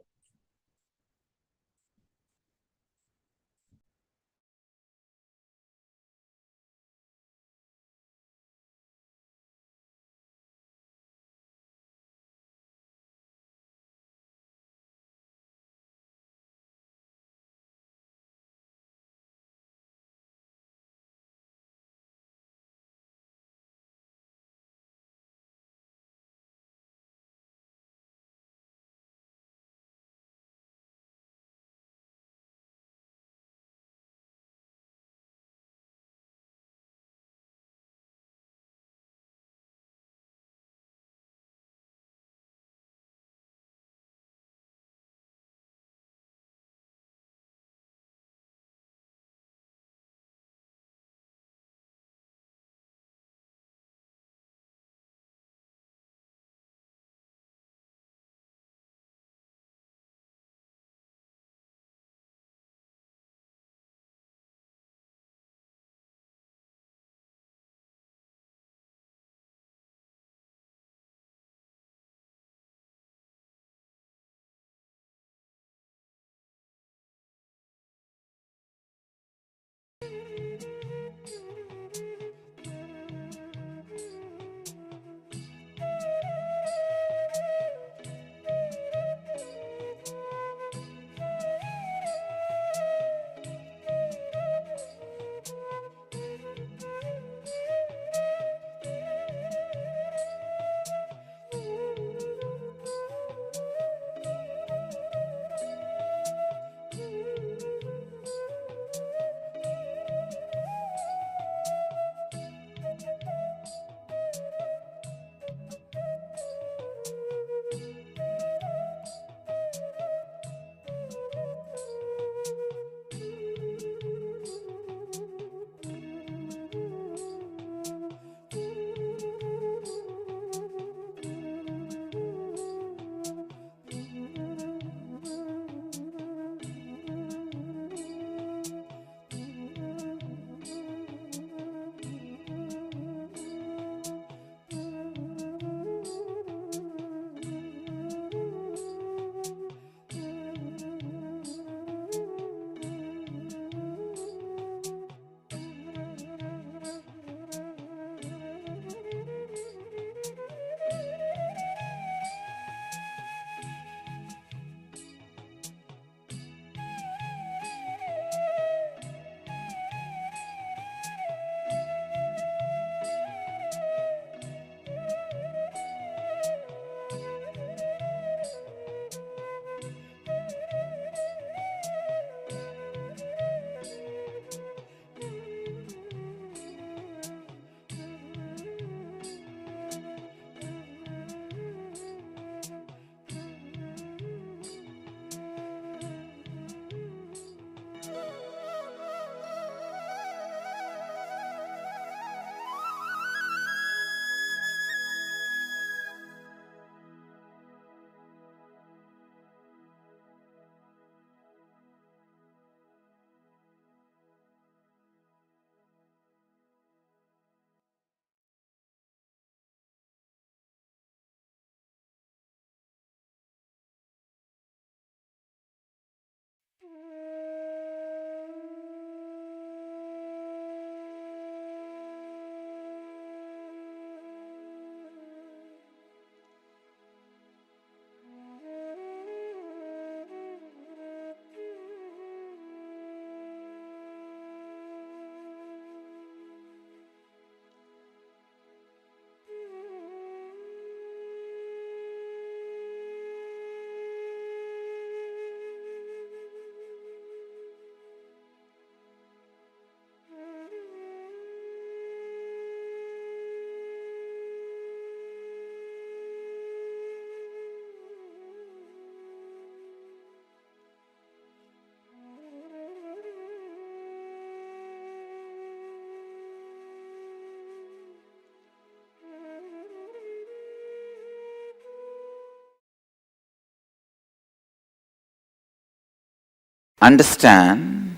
Speaker 4: understand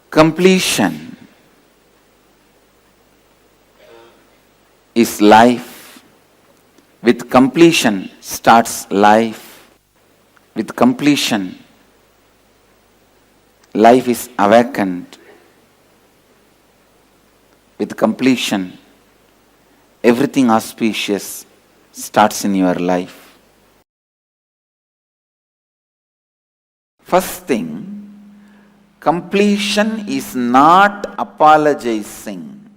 Speaker 4: completion is life. With completion starts life. With completion, life is awakened. With completion, everything auspicious starts in your life. First thing, completion is not apologizing.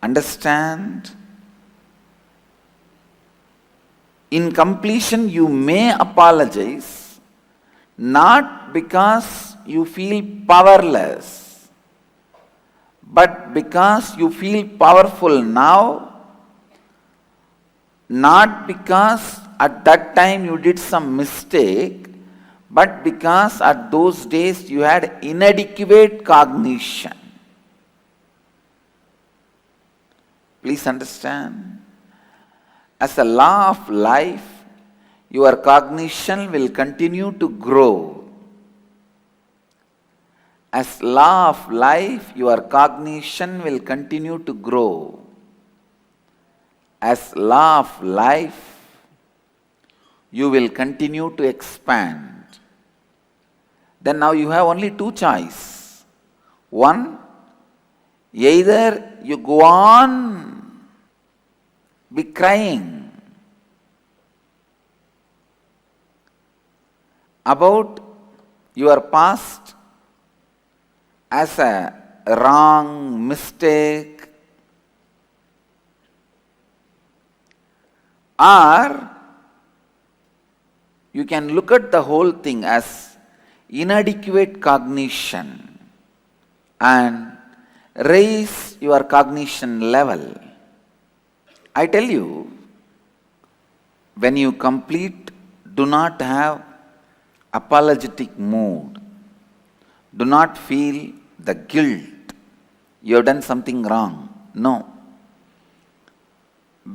Speaker 4: Understand? In completion, you may apologize, not because you feel powerless, but because you feel powerful now, not because at that time you did some mistake, but because at those days you had inadequate cognition. Please understand. As a law of life, your cognition will continue to grow. As law of life, your cognition will continue to grow. As law of life, you will continue to expand. Then now you have only two choices. One, either you go on be crying about your past as a wrong mistake, or you can look at the whole thing as inadequate cognition and raise your cognition level. I tell you, when you complete, do not have apologetic mood. Do not feel the guilt. You have done something wrong. No.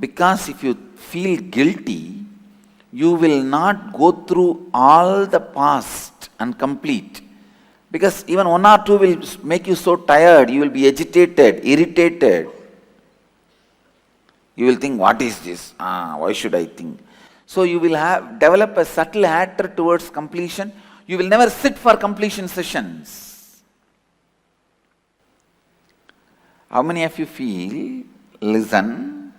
Speaker 4: Because if you feel guilty, you will not go through all the past and complete. Because even one or two will make you so tired, you will be agitated, irritated. You will think, what is this? Why should I think? So you will develop a subtle hatred towards completion. You will never sit for completion sessions. How many of you feel, listen,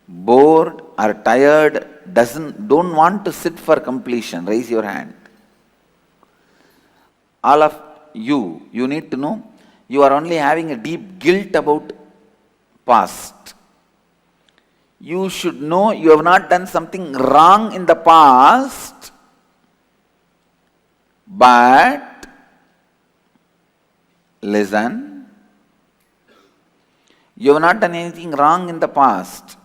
Speaker 4: bored or tired, don't want to sit for completion? Raise your hand. All of you need to know, you are only having a deep guilt about past. You should know you have not done something wrong in the past, but listen, you have not done anything wrong in the past,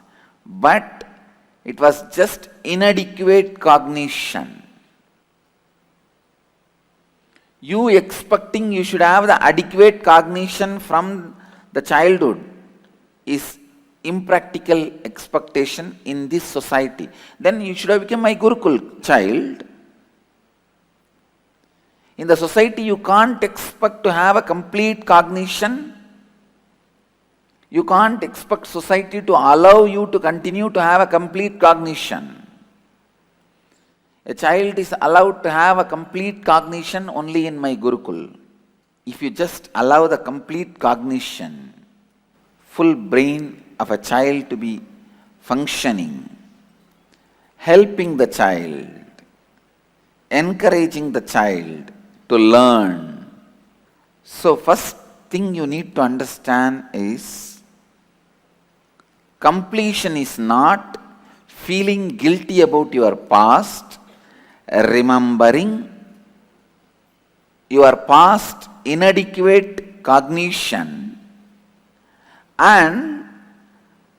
Speaker 4: but it was just inadequate cognition. You expecting you should have the adequate cognition from the childhood is impractical expectation in this society. Then you should have become my Gurukul child. In the society, you can't expect to have a complete cognition. You can't expect society to allow you to continue to have a complete cognition. A child is allowed to have a complete cognition only in my Gurukul. If you just allow the complete cognition, full brain of a child to be functioning, helping the child, encouraging the child to learn. So first thing you need to understand is, completion is not feeling guilty about your past, remembering your past inadequate cognition and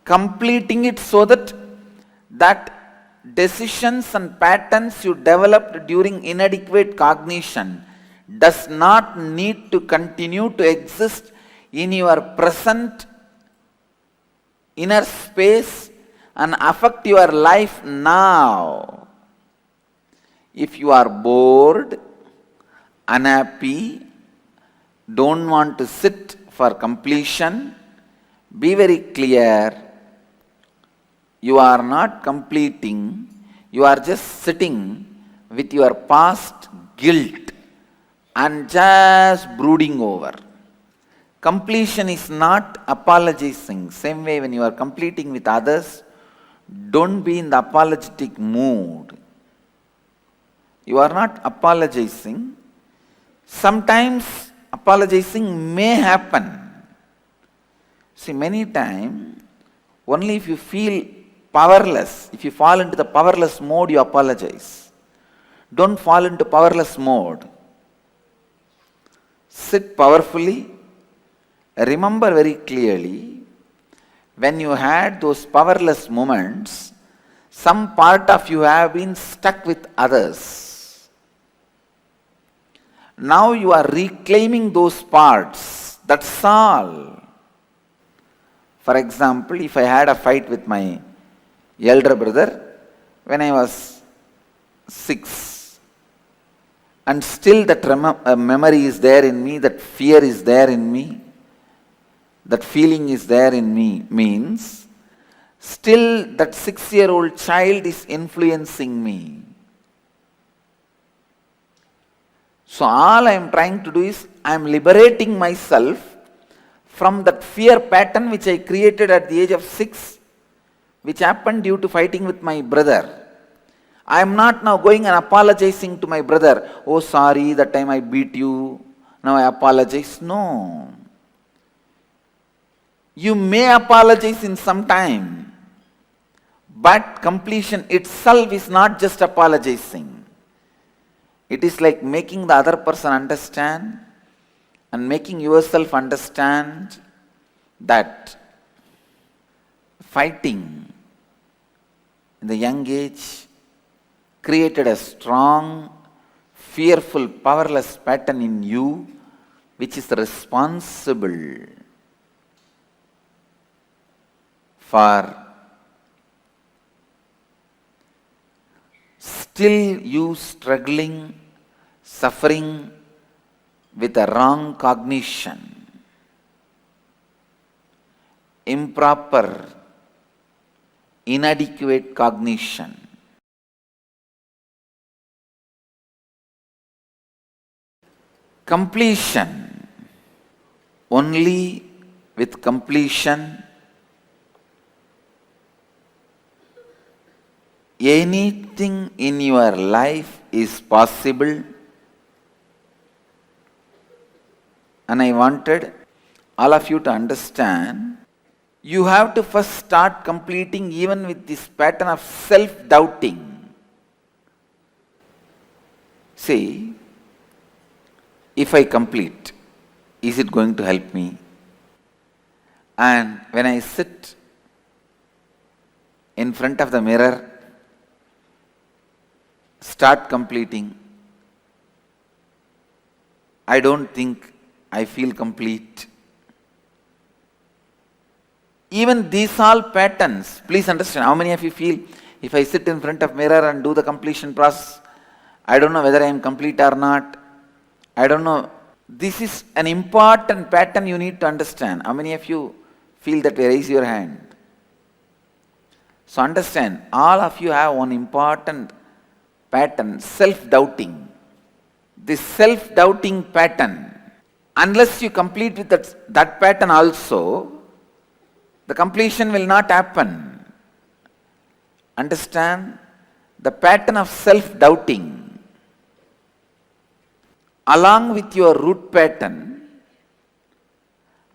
Speaker 4: completing it so that decisions and patterns you developed during inadequate cognition does not need to continue to exist in your present inner space and affect your life now. If you are bored, unhappy, don't want to sit for completion, be very clear. You are not completing, you are just sitting with your past guilt and just brooding over. Completion is not apologizing. Same way when you are completing with others, don't be in the apologetic mood. You are not apologizing. Sometimes apologizing may happen. See, many times, only if you feel powerless, if you fall into the powerless mode, you apologize. Don't fall into powerless mode. Sit powerfully. Remember very clearly, when you had those powerless moments, some part of you have been stuck with others. Now you are reclaiming those parts. That's all. For example, if I had a fight with my elder brother when I was 6, and still that memory is there in me, that fear is there in me, that feeling is there in me, means still that 6-year-old child is influencing me. So all I am trying to do is I am liberating myself from that fear pattern which I created at the age of 6, which happened due to fighting with my brother. I am not now going and apologizing to my brother. Oh, sorry, that time I beat you. Now I apologize. No. You may apologize in some time, but completion itself is not just apologizing. It is like making the other person understand and making yourself understand that fighting in the young age created a strong, fearful, powerless pattern in you which is responsible for still you struggling, suffering with a wrong cognition, improper, inadequate cognition. Completion. Only with completion anything in your life is possible. And I wanted all of you to understand, you have to first start completing even with this pattern of self-doubting. See, if I complete, is it going to help me? And when I sit in front of the mirror, start completing, I don't think I feel complete. Even these all patterns, please understand, how many of you feel, if I sit in front of mirror and do the completion process, I don't know whether I am complete or not. I don't know. This is an important pattern you need to understand. How many of you feel that way? Raise your hand. So understand, all of you have one important pattern, self-doubting. This self-doubting pattern, unless you complete with that pattern also, the completion will not happen. Understand? The pattern of self-doubting, along with your root pattern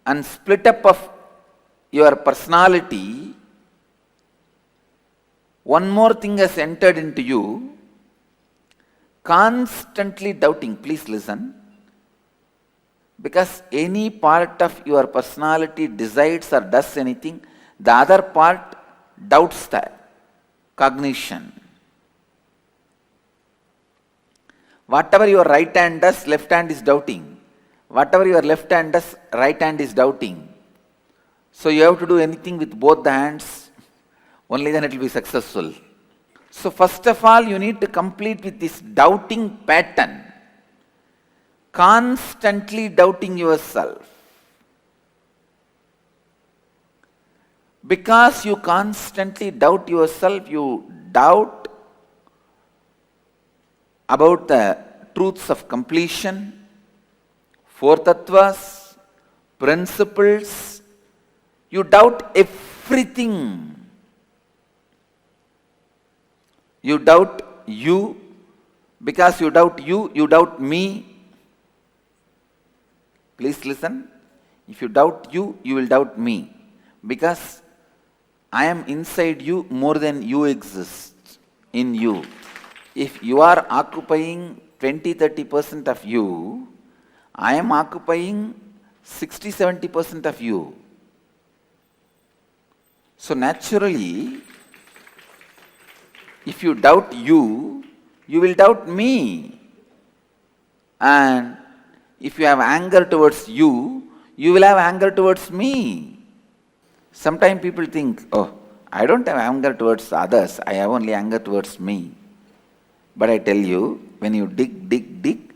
Speaker 4: and split up of your personality, one more thing has entered into you, constantly doubting. Please listen. Because any part of your personality decides or does anything, the other part doubts that cognition. Whatever your right hand does, left hand is doubting. Whatever your left hand does, right hand is doubting. So you have to do anything with both the hands, only then it will be successful. So first of all, you need to complete with this doubting pattern. Constantly doubting yourself. Because you constantly doubt yourself, you doubt about the truths of completion, four tattvas, principles. You doubt everything. You doubt you. Because you doubt you, you doubt me. Please listen. If you doubt you, you will doubt me. Because I am inside you more than you exist in you. If you are occupying 20-30% of you, I am occupying 60-70% of you. So naturally, if you doubt you, you will doubt me. And if you have anger towards you, you will have anger towards me. Sometimes people think, oh, I don't have anger towards others, I have only anger towards me. But I tell you, when you dig,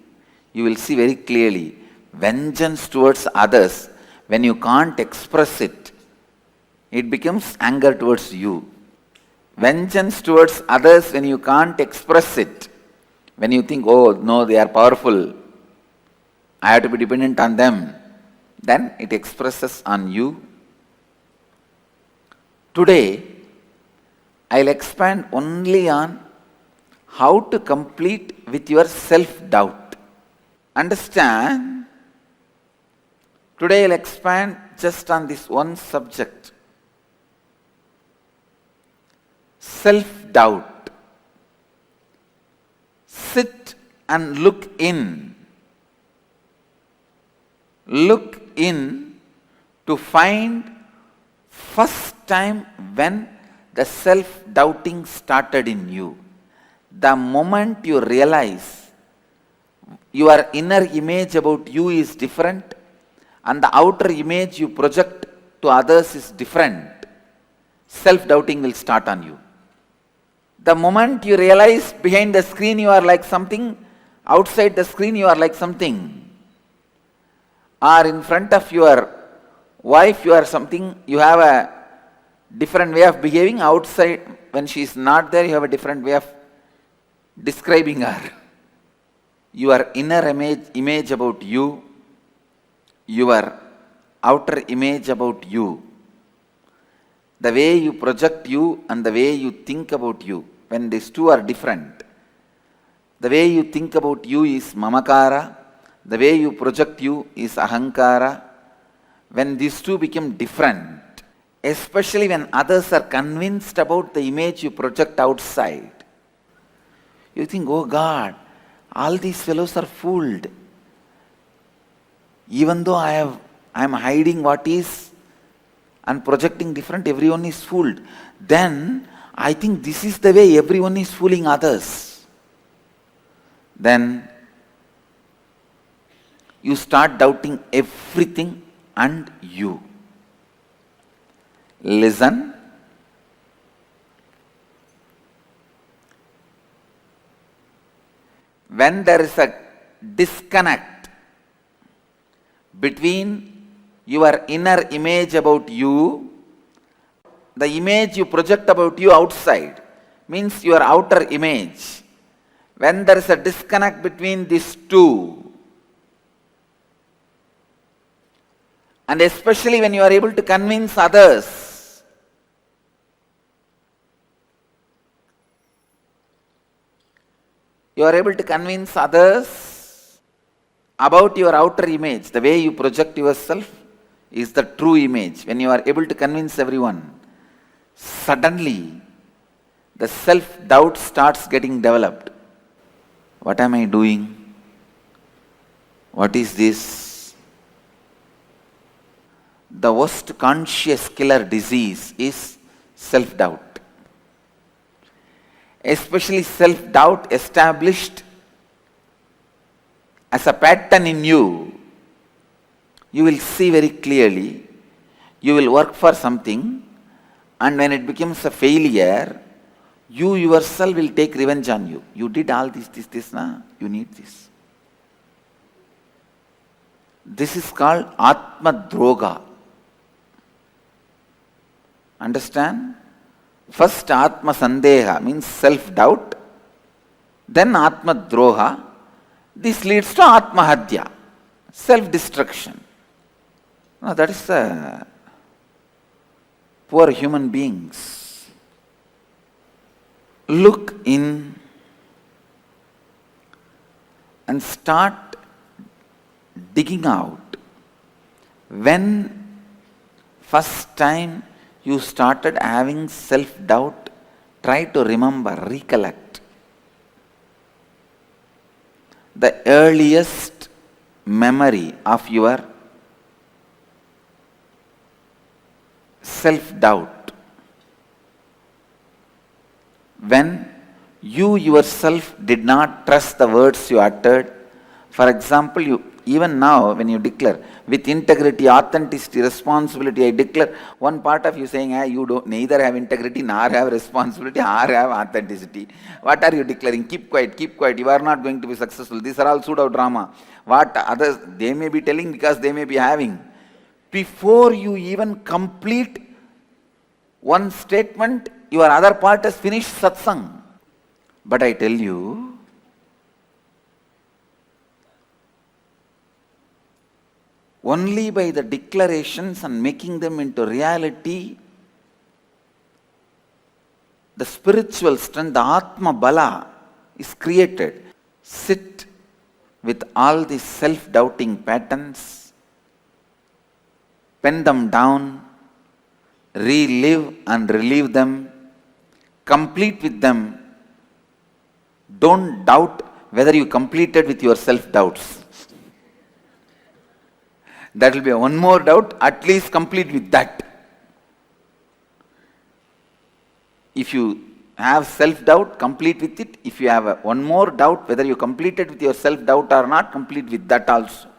Speaker 4: you will see very clearly, vengeance towards others, when you can't express it, it becomes anger towards you. Vengeance towards others when you can't express it, when you think, oh no, they are powerful, I have to be dependent on them, then it expresses on you. Today, I'll expand only on how to complete with your self-doubt. Understand? Today I'll expand just on this one subject. Self-doubt. Sit and look in. Look in to find first time when the self-doubting started in you. The moment you realize your inner image about you is different and the outer image you project to others is different, self-doubting will start on you. The moment you realize behind the screen you are like something, outside the screen you are like something, or in front of your wife you are something, you have a different way of behaving, outside when she is not there you have a different way of describing her. Your inner image about you, your outer image about you, the way you project you and the way you think about you, when these two are different, the way you think about you is mamakara, the way you project you is ahankara. When these two become different, especially when others are convinced about the image you project outside, you think, oh God, all these fellows are fooled. Even though I am hiding what is and projecting different, everyone is fooled. Then I think this is the way everyone is fooling others. Then you start doubting everything and you. Listen. When there is a disconnect between your inner image about you, the image you project about you outside, means your outer image. When there is a disconnect between these two, and especially when you are able to convince others, you are able to convince others about your outer image, the way you project yourself is the true image. When you are able to convince everyone, suddenly the self-doubt starts getting developed. What am I doing? What is this? The worst conscious killer disease is self-doubt. Especially self-doubt established as a pattern in you. You will see very clearly, you will work for something, and when it becomes a failure, You yourself will take revenge on you. You did all this, na? You need this. This is called Atma Droga. Understand? First Atma Sandeha means self-doubt. Then Atma Droha. This leads to Atma Hadya, self-destruction. Now that is the poor human beings. Look in and start digging out. When first time you started having self-doubt, try to remember, recollect the earliest memory of your self-doubt. When you yourself did not trust the words you uttered. For example, even now when you declare with integrity, authenticity, responsibility, I declare, one part of you saying, you don't neither have integrity nor have responsibility or have authenticity. What are you declaring? Keep quiet, you are not going to be successful. These are all pseudo drama. What others, they may be telling because they may be having. Before you even complete one statement, your other part has finished satsang. But I tell you, only by the declarations and making them into reality, the spiritual strength, the Atma Bala is created. Sit with all these self-doubting patterns, pen them down, relive and relieve them, complete with them. Don't doubt whether you completed with your self-doubts. That will be one more doubt, at least complete with that. If you have self-doubt, complete with it. If you have one more doubt whether you completed with your self-doubt or not, complete with that also.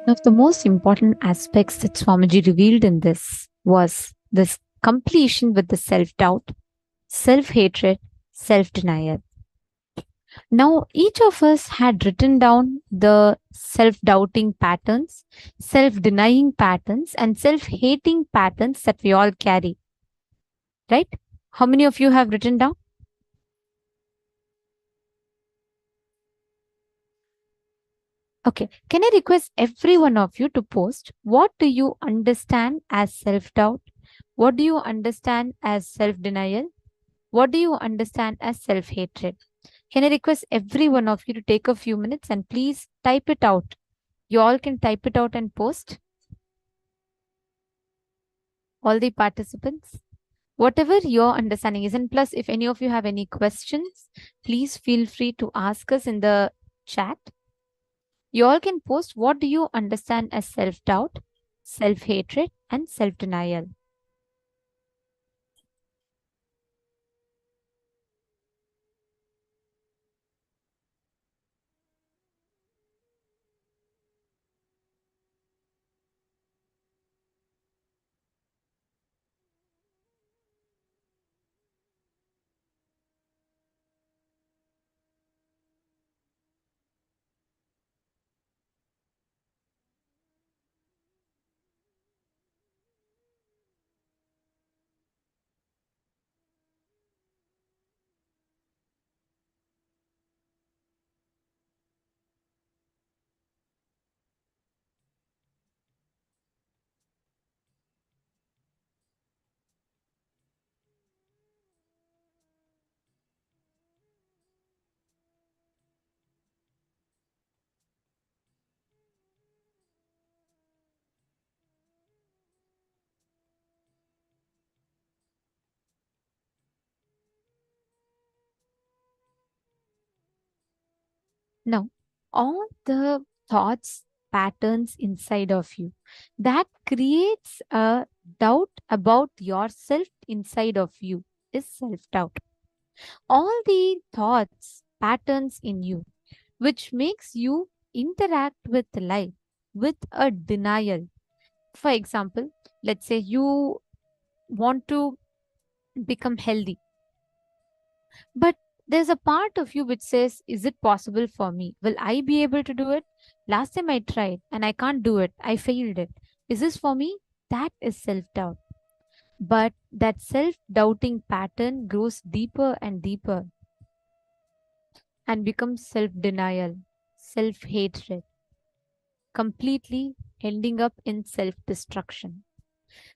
Speaker 8: One of the most important aspects that Swamiji revealed in this was this completion with the self-doubt, self-hatred, self-denial. Now, each of us had written down the self-doubting patterns, self-denying patterns, and self-hating patterns that we all carry. Right? How many of you have written down? Okay. Can I request every one of you to post what do you understand as self-doubt? What do you understand as self-denial? What do you understand as self-hatred? Can I request every one of you to take a few minutes and please type it out? You all can type it out and post. All the participants. Whatever your understanding is. And plus, if any of you have any questions, please feel free to ask us in the chat. You all can post what do you understand as self-doubt, self-hatred, and self-denial. Now, all the thoughts, patterns inside of you that creates a doubt about yourself inside of you is self-doubt. All the thoughts, patterns in you, which makes you interact with life with a denial. For example, let's say you want to become healthy, but there's a part of you which says, is it possible for me? Will I be able to do it? Last time I tried and I can't do it. I failed it. Is this for me? That is self-doubt. But that self-doubting pattern grows deeper and deeper and becomes self-denial, self-hatred, completely ending up in self-destruction.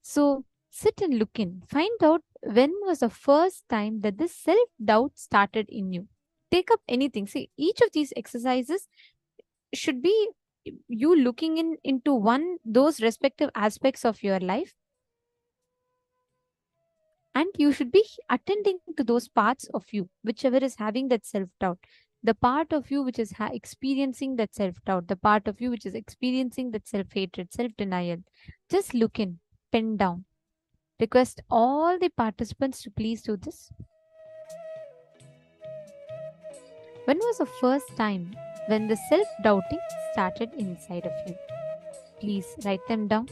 Speaker 8: So sit and look in. Find out when was the first time that this self-doubt started in you. Take up anything. See, each of these exercises should be you looking into those respective aspects of your life, and you should be attending to those parts of you, whichever is having that self-doubt. The part of you which is experiencing that self-doubt, the part of you which is experiencing that self-hatred, self-denial. Just look in, pen down. Request all the participants to please do this. When was the first time when the self-doubting started inside of you? Please write them down.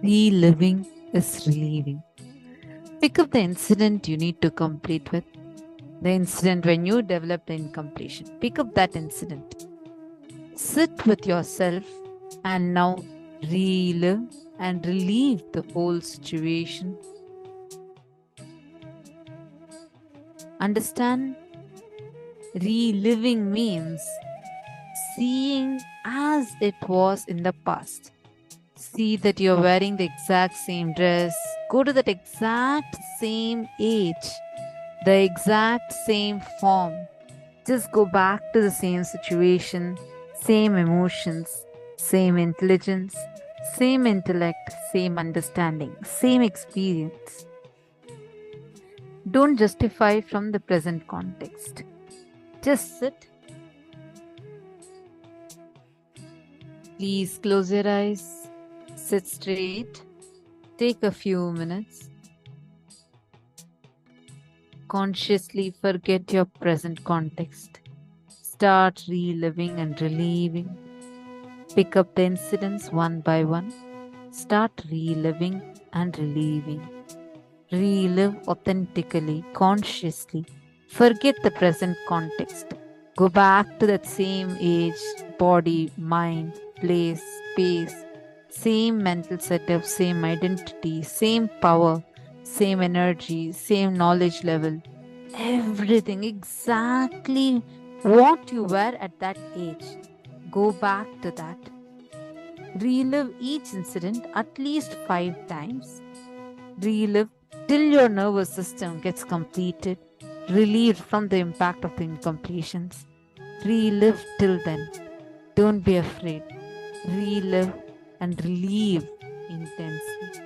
Speaker 7: Reliving is relieving. Pick up the incident you need to complete with. The incident when you develop the incompletion. Pick up that incident. Sit with yourself and now relive and relieve the whole situation. Understand? Reliving means seeing as it was in the past. See that you're wearing the exact same dress. Go to that exact same age, the exact same form. Just go back to the same situation, same emotions, same intelligence, same intellect, same understanding, same experience. Don't justify from the present context. Just sit. Please close your eyes. Sit straight. Take a few minutes. Consciously forget your present context. Start reliving and relieving. Pick up the incidents one by one. Start reliving and relieving. Relive authentically, consciously. Forget the present context. Go back to that same age, body, mind, place, space, same mental setup, same identity, same power, same energy, same knowledge level. Everything exactly what you were at that age. Go back to that. Relive each incident at least 5 times. Relive till your nervous system gets completed, relieved from the impact of the incompletions. Relive till then. Don't be afraid. Relive and relieve intensely.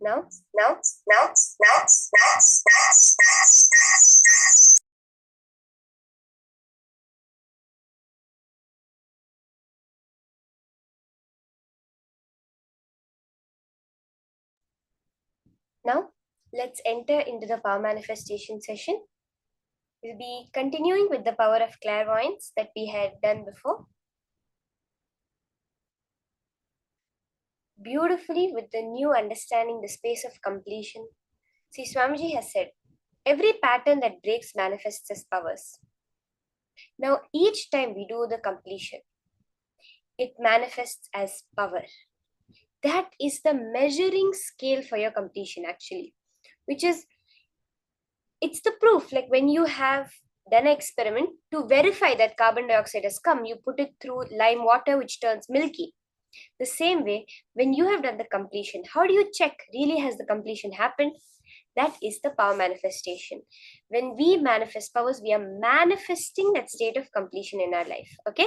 Speaker 10: Now, now let's enter into the power manifestation session. We'll be continuing with the power of clairvoyance that we had done before. Beautifully with the new understanding the space of completion. See, Swamiji has said, every pattern that breaks manifests as powers. Now, each time we do the completion, it manifests as power. That is the measuring scale for your completion, actually, which is, it's the proof. Like when you have done an experiment to verify that carbon dioxide has come, you put it through lime water, which turns milky. The same way, when you have done the completion, how do you check really has the completion happened? That is the power manifestation. When we manifest powers, we are manifesting that state of completion in our life. Okay?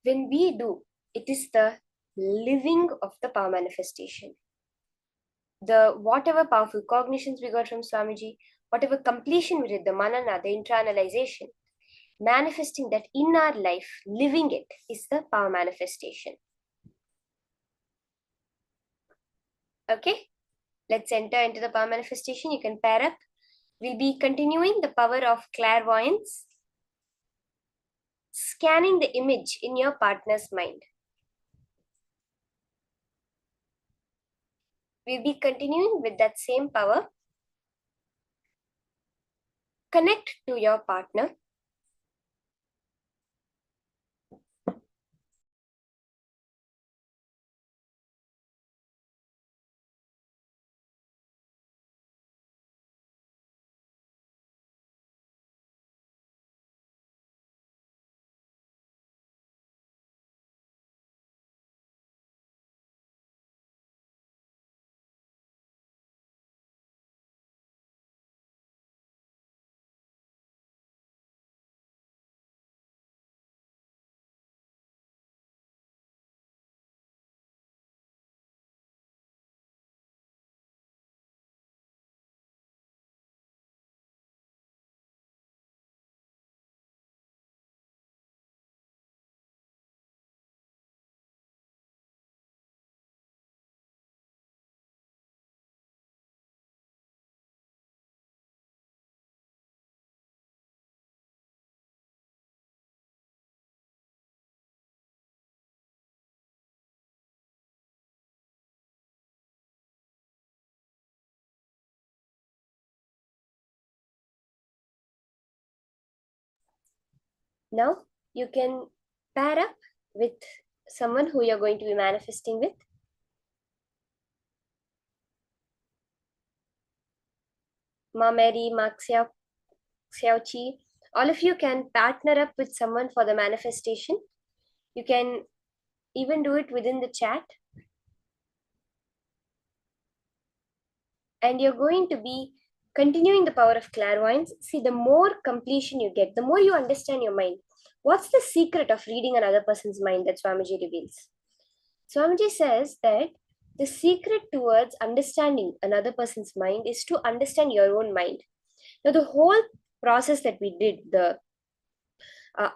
Speaker 10: When we do, it is the living of the power manifestation. The whatever powerful cognitions we got from Swamiji, whatever completion we did, the manana, the internalization, manifesting that in our life, living it is the power manifestation. Okay, let's enter into the power manifestation. You can pair up. We'll be continuing the power of clairvoyance, scanning the image in your partner's mind. We'll be continuing with that same power. Connect to your partner. Now you can pair up with someone who you're going to be manifesting with. Ma Mary, Ma Xiao Chi, all of you can partner up with someone for the manifestation. You can even do it within the chat. And you're going to be continuing the power of clairvoyance. See, the more completion you get, the more you understand your mind. What's the secret of reading another person's mind that Swamiji reveals? Swamiji says that the secret towards understanding another person's mind is to understand your own mind. Now, the whole process that we did, the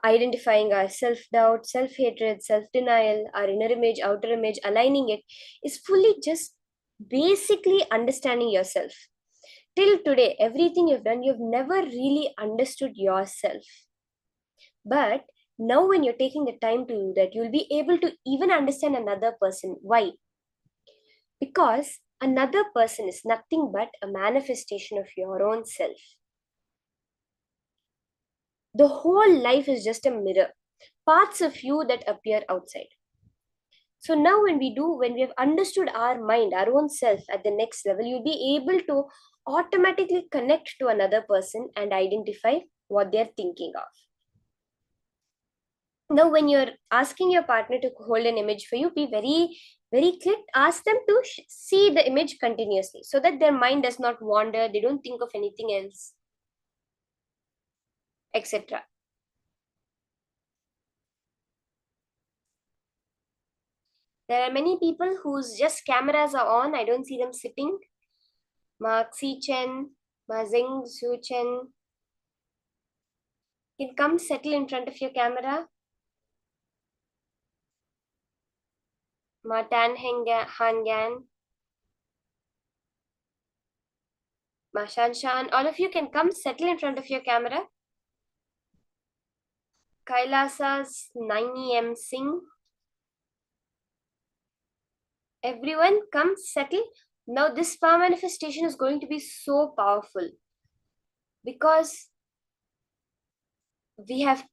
Speaker 10: identifying our self-doubt, self-hatred, self-denial, our inner image, outer image, aligning it, is fully just basically understanding yourself. Till today, everything you've done, you've never really understood yourself. But now when you're taking the time to do that, you'll be able to even understand another person. Why? Because another person is nothing but a manifestation of your own self. The whole life is just a mirror, parts of you that appear outside. So now when we have understood our mind, our own self at the next level, you'll be able to automatically connect to another person and identify what they're thinking of. Now, when you're asking your partner to hold an image for you, be very, very clear. Ask them to see the image continuously so that their mind does not wander, they don't think of anything else, etc. There are many people whose just cameras are on. I don't see them sitting. Ma Xi Chen, Ma Zeng Su Chen. You can come settle in front of your camera. Ma Tan Han Gan. Ma Shan Shan. All of you can come settle in front of your camera. Kailasa's 9 Singh. Everyone come settle. Now this power manifestation is going to be so powerful because we have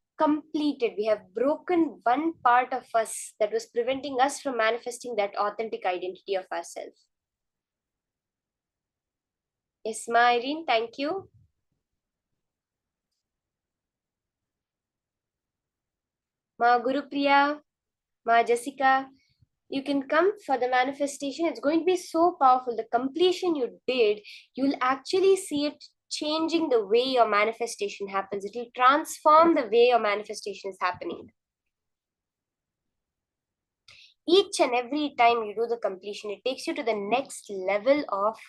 Speaker 10: broken one part of us that was preventing us from manifesting that authentic identity of ourselves. Yes, Ma Irene, thank you. Ma Gurupriya, Ma Jessica, you can come for the manifestation. It's going to be so powerful. The completion you did, you'll actually see it changing the way your manifestation happens. It will transform the way your manifestation is happening. Each and every time you do the completion, it takes you to the next level of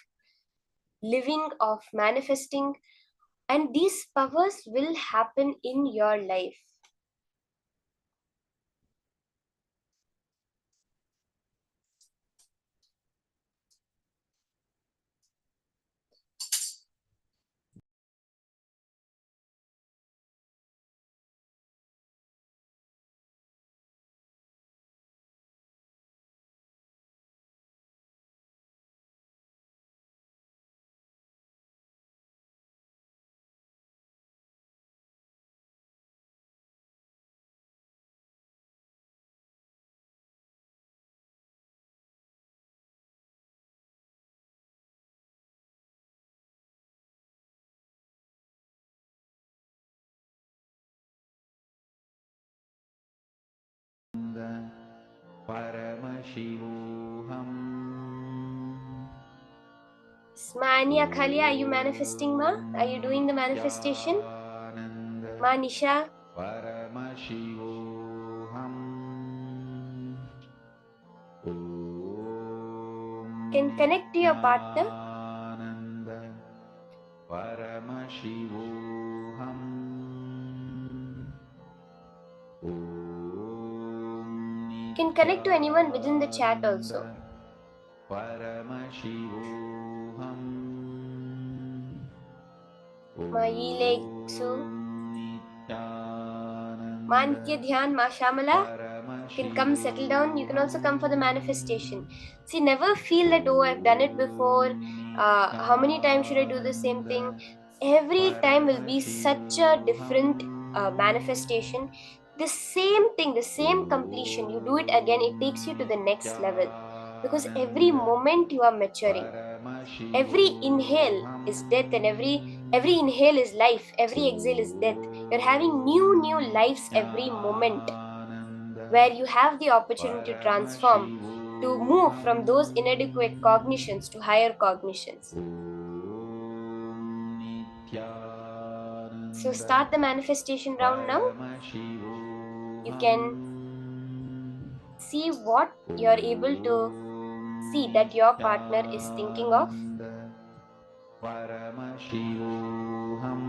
Speaker 10: living, of manifesting, and these powers will happen in your life.
Speaker 3: Paramashivoham.
Speaker 10: Smania Khalia, are you manifesting, Ma? Are you doing the manifestation? Ma Nisha?
Speaker 3: Paramashivoham.
Speaker 10: Can connect to your partner.
Speaker 3: Paramashivoham.
Speaker 10: Can connect to anyone within the chat also.
Speaker 3: Paramashivoham.
Speaker 10: Ma Yile Su. Ma Nitya Dhyan, Ma Shamala. Can come settle down. You can also come for the manifestation. See, never feel that, oh, I've done it before. How many times should I do the same thing? Every time will be such a different manifestation. The same thing, the same completion, you do it again, it takes you to the next level. Because every moment you are maturing. Every inhale is death and every inhale is life. Every exhale is death. You're having new lives every moment, where you have the opportunity to transform, to move from those inadequate cognitions to higher cognitions. So start the manifestation round now. You can see what you're able to see that your partner is thinking of.
Speaker 3: Paramashivoham.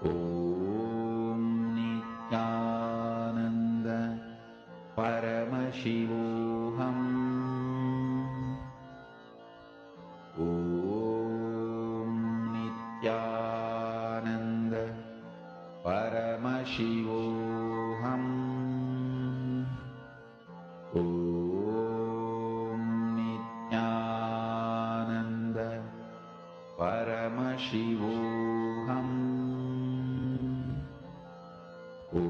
Speaker 3: Om Nithyananda Paramashivoham. Om Nithyananda Paramashivoham. Om Nithyananda Paramashivoham. Om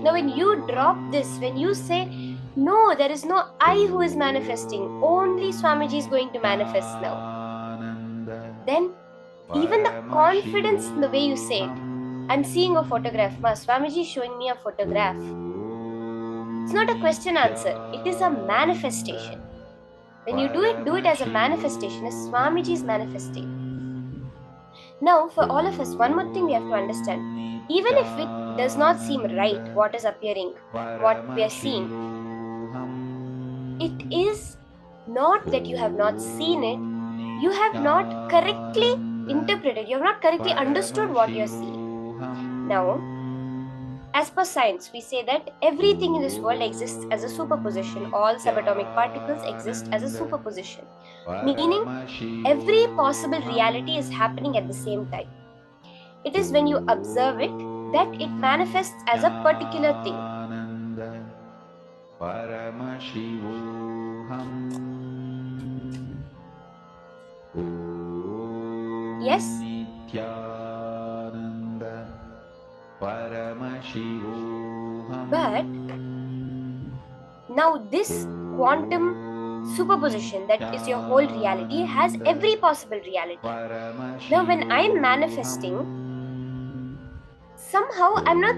Speaker 10: Now, when you drop this, when you say, no, there is no I who is manifesting, only Swamiji is going to manifest now, then even the confidence in the way you say it, I'm seeing a photograph, Swamiji is showing me a photograph. It's not a question answer, it is a manifestation. When you do it as a manifestation, as Swamiji is manifesting. Now, for all of us, one more thing we have to understand. Even if it does not seem right, what is appearing, what we are seeing, it is not that you have not seen it, you have not correctly interpreted, you have not correctly understood what you are seeing. Now, as per science, we say that everything in this world exists as a superposition. All subatomic particles exist as a superposition, meaning every possible reality is happening at the same time. It is when you observe it that it manifests as a particular thing. Yes? But now this quantum superposition, that is your whole reality, has every possible reality. Now when I'm manifesting, somehow I'm not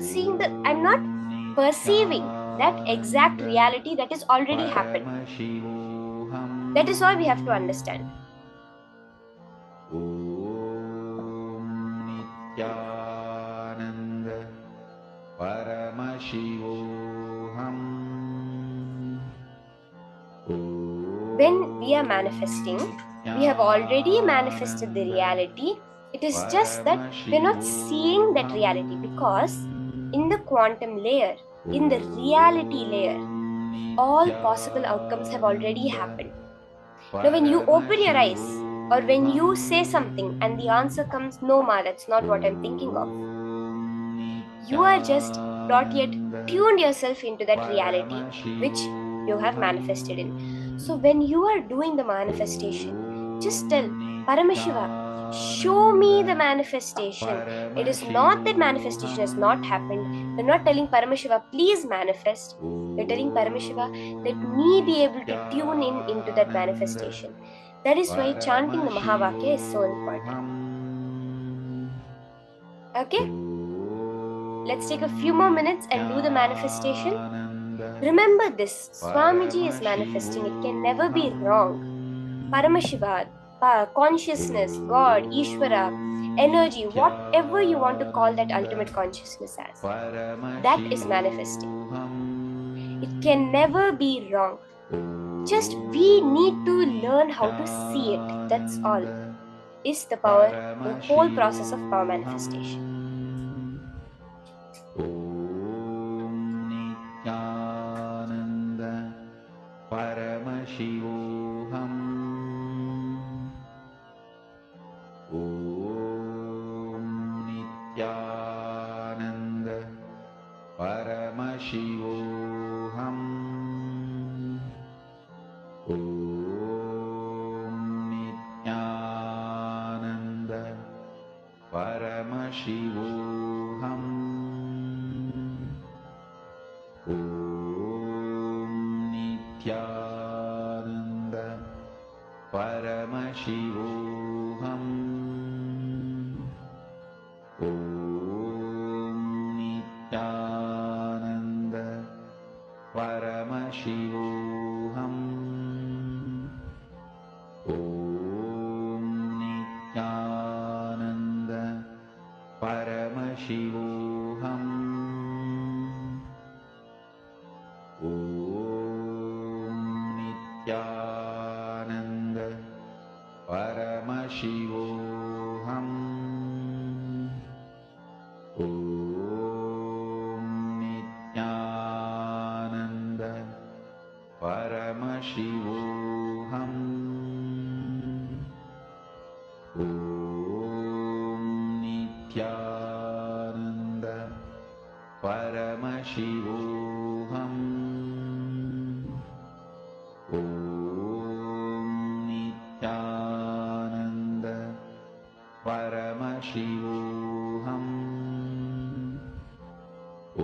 Speaker 10: perceiving that exact reality that is already happened. That is all we have to understand. When we are manifesting, we have already manifested the reality. It is just that we're not seeing that reality, because in the quantum layer, in the reality layer, all possible outcomes have already happened. Now, when you open your eyes, or when you say something and the answer comes, no, ma, that's not what I'm thinking of, you are just not yet tuned yourself into that reality which you have manifested in. So when you are doing the manifestation, just tell Paramashiva, show me the manifestation. It is not that manifestation has not happened. You're not telling Paramashiva, please manifest. You're telling Paramashiva, let me be able to tune in into that manifestation. That is why chanting the Mahavakya is so important. Okay? Let's take a few more minutes and do the manifestation. Remember this, Swamiji is manifesting, it can never be wrong. Paramashiva, consciousness, God, Ishvara, energy, whatever you want to call that ultimate consciousness as, that is manifesting. It can never be wrong. Just we need to learn how to see it. That's all. Is the power, the whole process of power manifestation.
Speaker 3: Paramashivoham. Om Nithyananda Paramashivoham. Om Nithyananda Paramashivoham. Nithyananda Paramashivoham. Om Nithyananda Paramashivoham. Om Nithyananda Paramashivoham. Nithyananda Paramashivoham. Om Nithyananda Paramashivoham. Om Nithyananda Paramashivoham. Paramashivoham. Om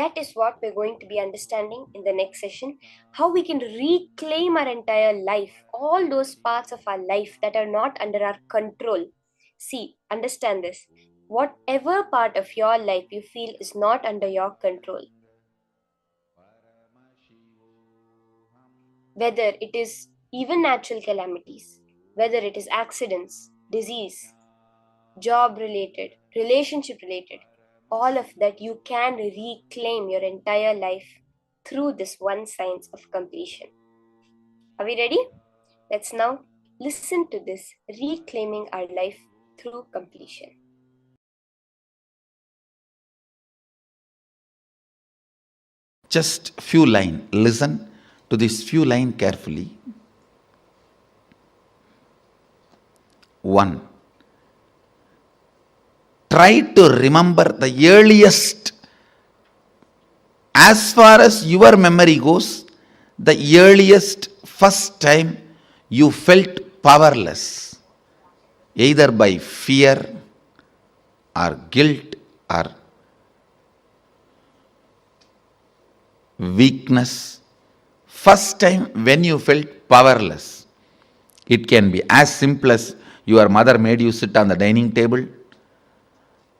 Speaker 10: That is what we're going to be understanding in the next session. How we can reclaim our entire life, all those parts of our life that are not under our control. See, understand this. Whatever part of your life you feel is not under your control, whether it is even natural calamities, whether it is accidents, disease, job related, relationship related, all of that you can reclaim your entire life through this one science of completion. Are we ready? Let's now listen to this reclaiming our life through completion.
Speaker 4: Just few line. Listen to this few line carefully. 1. Try to remember the earliest, as far as your memory goes, the earliest first time you felt powerless, either by fear or guilt or weakness. First time when you felt powerless. It can be as simple as your mother made you sit on the dining table,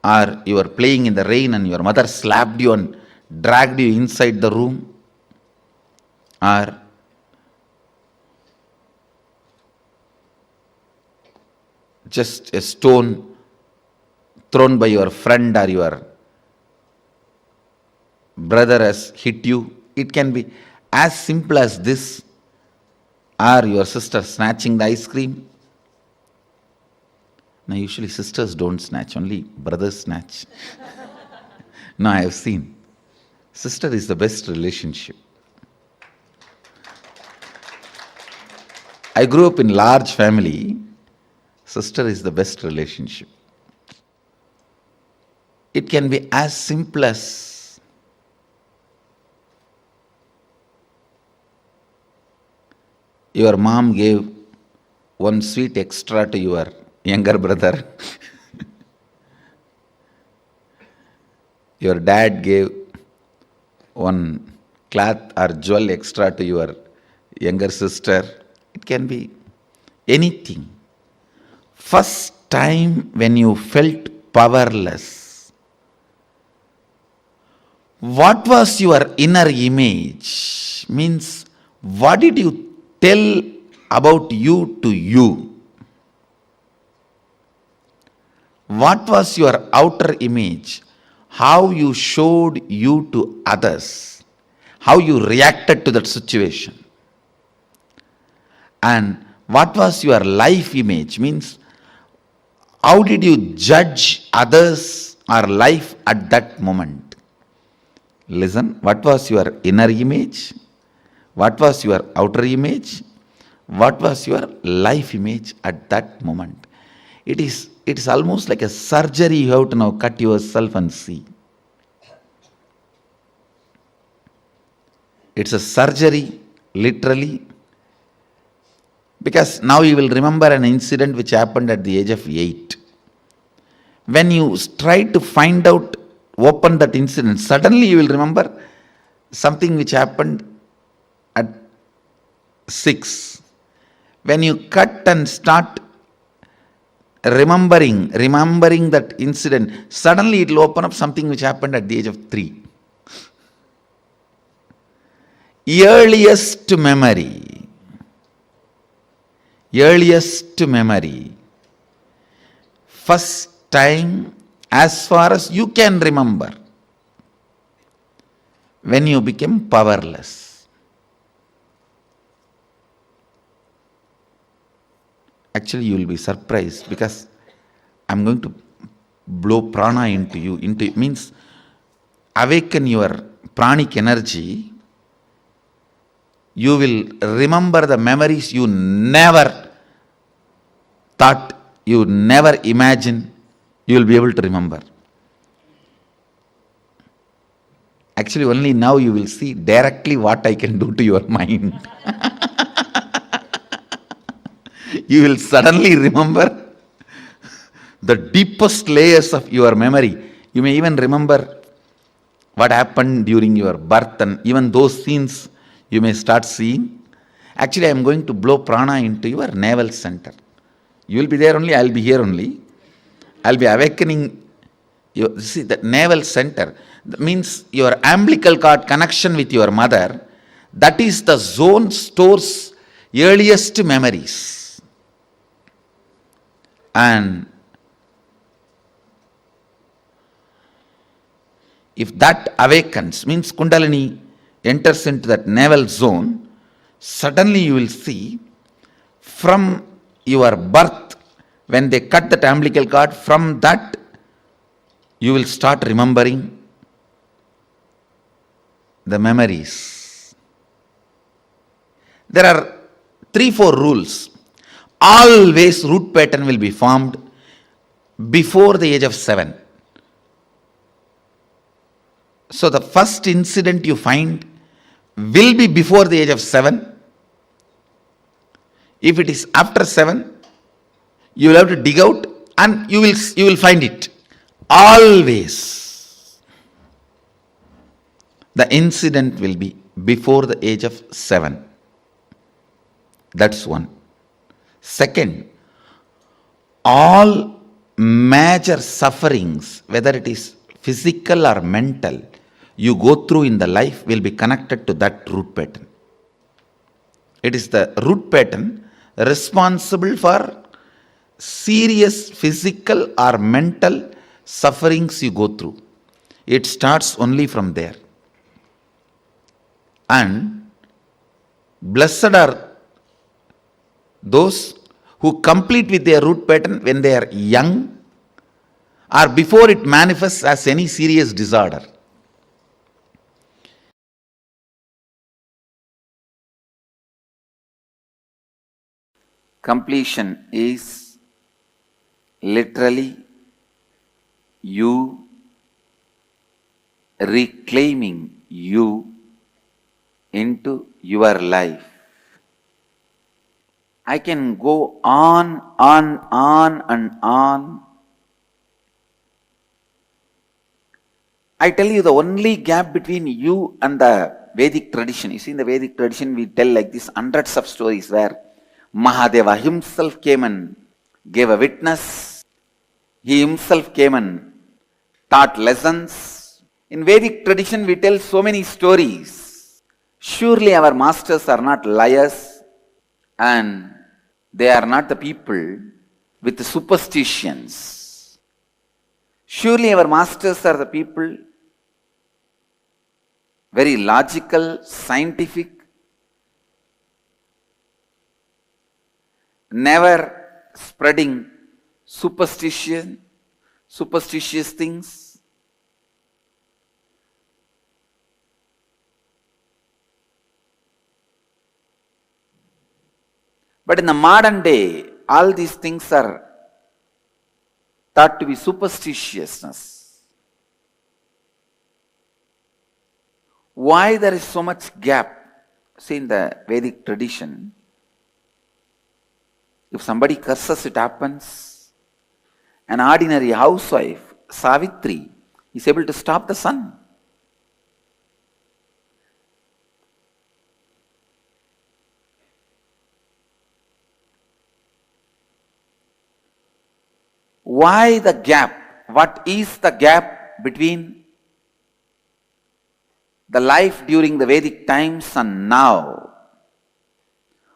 Speaker 4: or you were playing in the rain and your mother slapped you and dragged you inside the room, or just a stone thrown by your friend or your brother has hit you. It can be as simple as this, or your sister snatching the ice cream. Now usually sisters don't snatch, only brothers snatch. No, I have seen. Sister is the best relationship. I grew up in large family. Sister is the best relationship. It can be as simple as your mom gave one sweet extra to your younger brother. Your dad gave one cloth or jewel extra to your younger sister. It can be anything. First time when you felt powerless, what was your inner image? Means, what did you tell about you to you? What was your outer image? How you showed you to others? How you reacted to that situation? And what was your life image? Means, how did you judge others or life at that moment? Listen, what was your inner image? What was your outer image? What was your life image at that moment? It is almost like a surgery. You have to now cut yourself and see. It's a surgery, literally, because now you will remember an incident which happened at the age of 8. When you try to find out, open that incident, suddenly you will remember something which happened at 6. When you cut and start remembering that incident, suddenly it will open up something which happened at the age of 3. Earliest memory. First time, as far as you can remember, when you became powerless. Actually, you will be surprised, because I'm going to blow prana into you. Means awaken your pranic energy. You will remember the memories you never thought, you never imagined. You will be able to remember. Actually, only now you will see directly what I can do to your mind. You will suddenly remember the deepest layers of your memory. You may even remember what happened during your birth, and even those scenes you may start seeing. Actually, I am going to blow prana into your navel center. You will be there only, I will be here only. I will be awakening you. See, the navel center, that means your umbilical cord connection with your mother, that is the zone stores earliest memories. And if that awakens, means Kundalini enters into that navel zone, suddenly you will see from your birth, when they cut that umbilical cord, from that you will start remembering the memories. There are 3-4 rules. Always root pattern will be formed before the age of 7. So the first incident you find will be before the age of 7. If it is after 7, you will have to dig out and you will find it. Always the incident will be before the age of 7. That's one. Second, all major sufferings, whether it is physical or mental, you go through in the life will be connected to that root pattern. It is the root pattern responsible for serious physical or mental sufferings you go through. It starts only from there. And blessed are those who complete with their root pattern when they are young or before it manifests as any serious disorder. Completion is literally you reclaiming you into your life. I can go on and on. I tell you, the only gap between you and the Vedic tradition, you see in the Vedic tradition we tell like this hundreds of stories where Mahadeva himself came and gave a witness. He himself came and taught lessons. In Vedic tradition we tell so many stories. Surely our masters are not liars and they are not the people with the superstitions. Surely our masters are the people very logical, scientific, never spreading superstition, superstitious things. But in the modern day, all these things are thought to be superstitiousness. Why there is so much gap? See, in the Vedic tradition, if somebody curses, it happens. An ordinary housewife, Savitri, is able to stop the sun. Why the gap? What is the gap between the life during the Vedic times and now?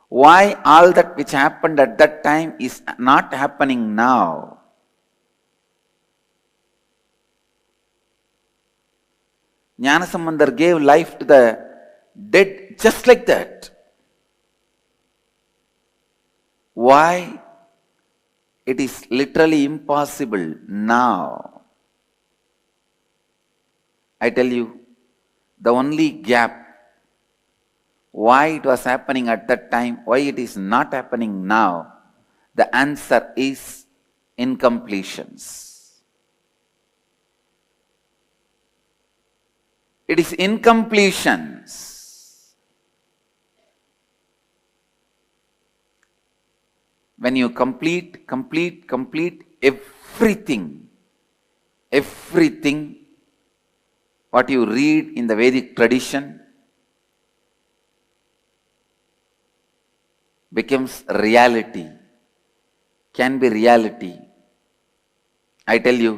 Speaker 4: Why all that which happened at that time is not happening now? Jnanasambandar gave life to the dead just like that. Why? It is literally impossible now. I tell you, the only gap, why it was happening at that time, why it is not happening now, the answer is incompletions. It is incompletions. When you complete everything, what you read in the Vedic tradition becomes reality, can be reality. I tell you,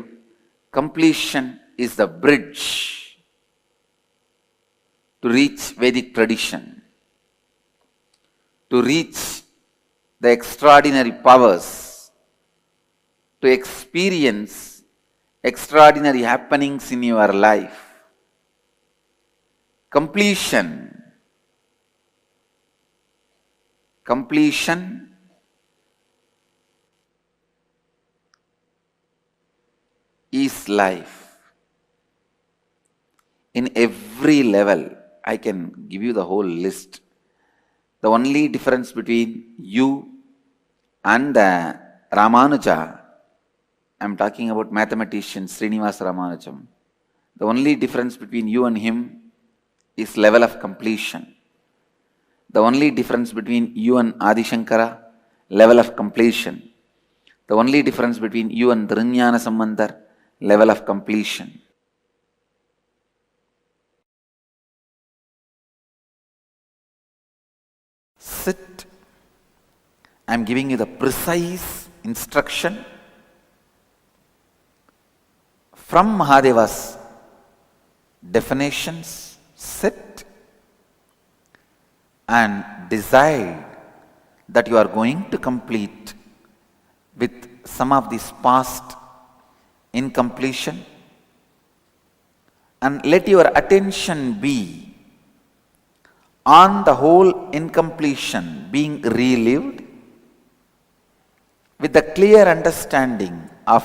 Speaker 4: completion is the bridge to reach Vedic tradition, to reach the extraordinary powers, to experience extraordinary happenings in your life. Completion is life. In every level, I can give you the whole list. The only difference between you and Ramanuja, I'm talking about mathematician Srinivasa Ramanujam. The only difference between you and him is level of completion. The only difference between you and Adi Shankara, level of completion. The only difference between you and Dhrinyana Sambandar, level of completion. Sit. I'm giving you the precise instruction from Mahadeva's definitions. Sit and decide that you are going to complete with some of these past incompletion, and let your attention be on the whole incompletion being relived with the clear understanding of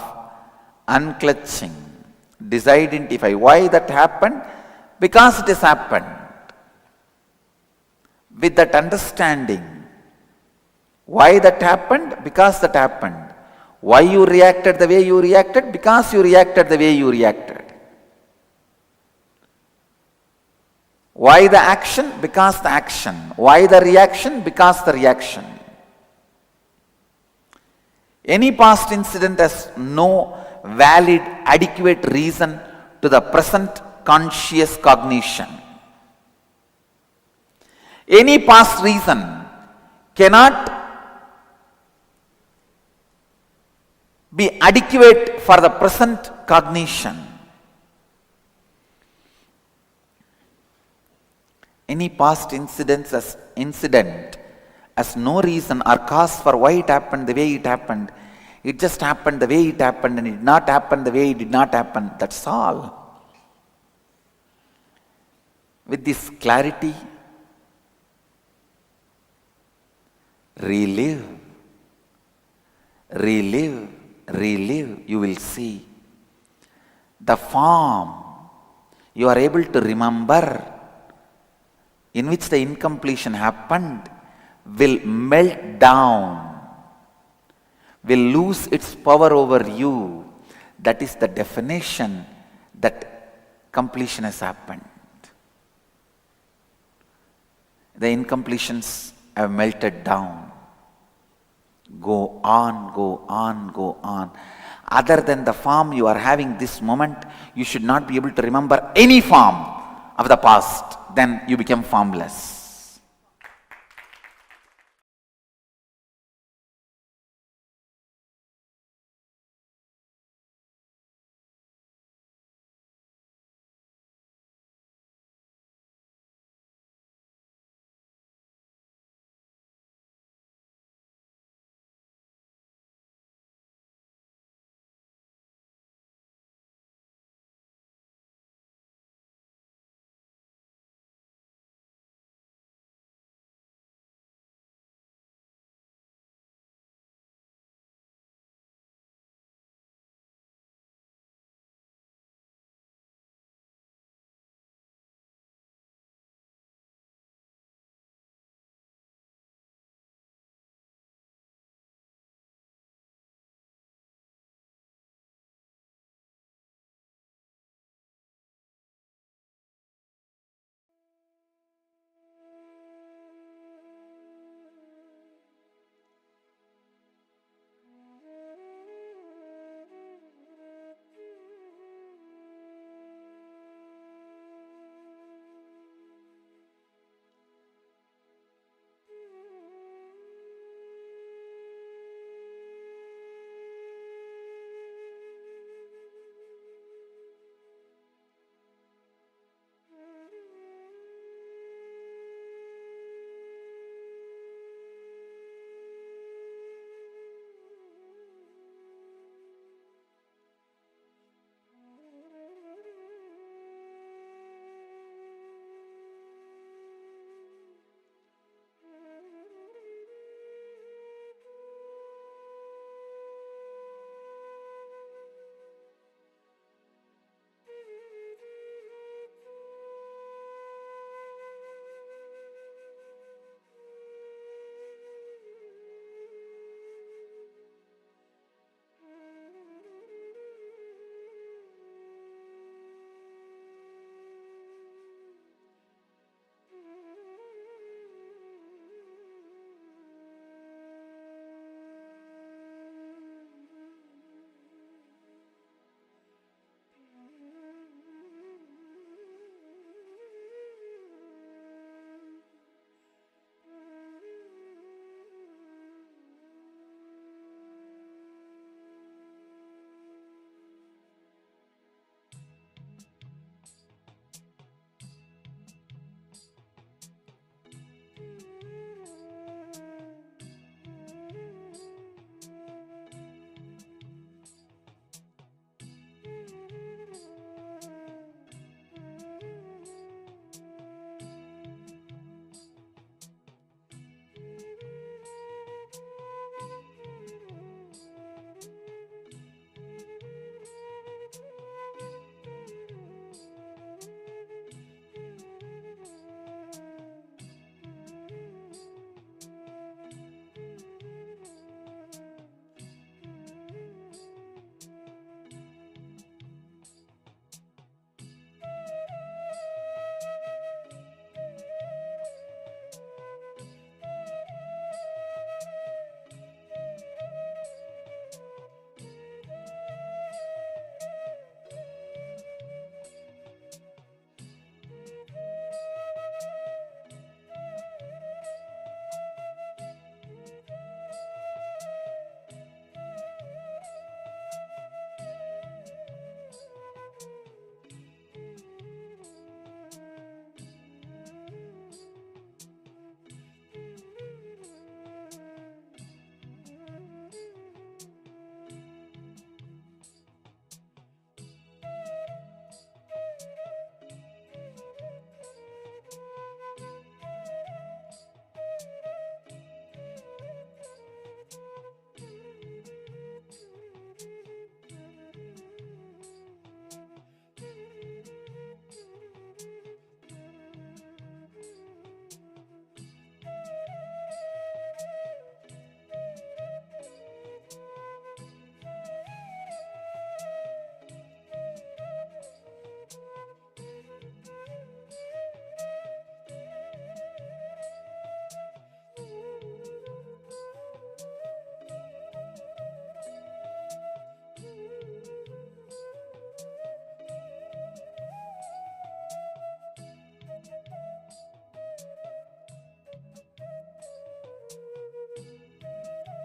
Speaker 4: unclutching. Disidentify why that happened, because it has happened. With that understanding, why that happened, because that happened. Why you reacted the way you reacted, because you reacted the way you reacted. Why the action, because the action. Why the reaction, because the reaction. Any past incident has no valid, adequate reason to the present conscious cognition. Any past reason cannot be adequate for the present cognition. Any past incident has no reason or cause for why it happened the way it happened. It just happened the way it happened, and it did not happen the way it did not happen. That's all. With this clarity, relive, you will see the form you are able to remember in which the incompletion happened will melt down, will lose its power over you. That is the definition that completion has happened. The incompletions have melted down. Go on, go on, go on. Other than the form you are having this moment, you should not be able to remember any form of the past. Then you become formless.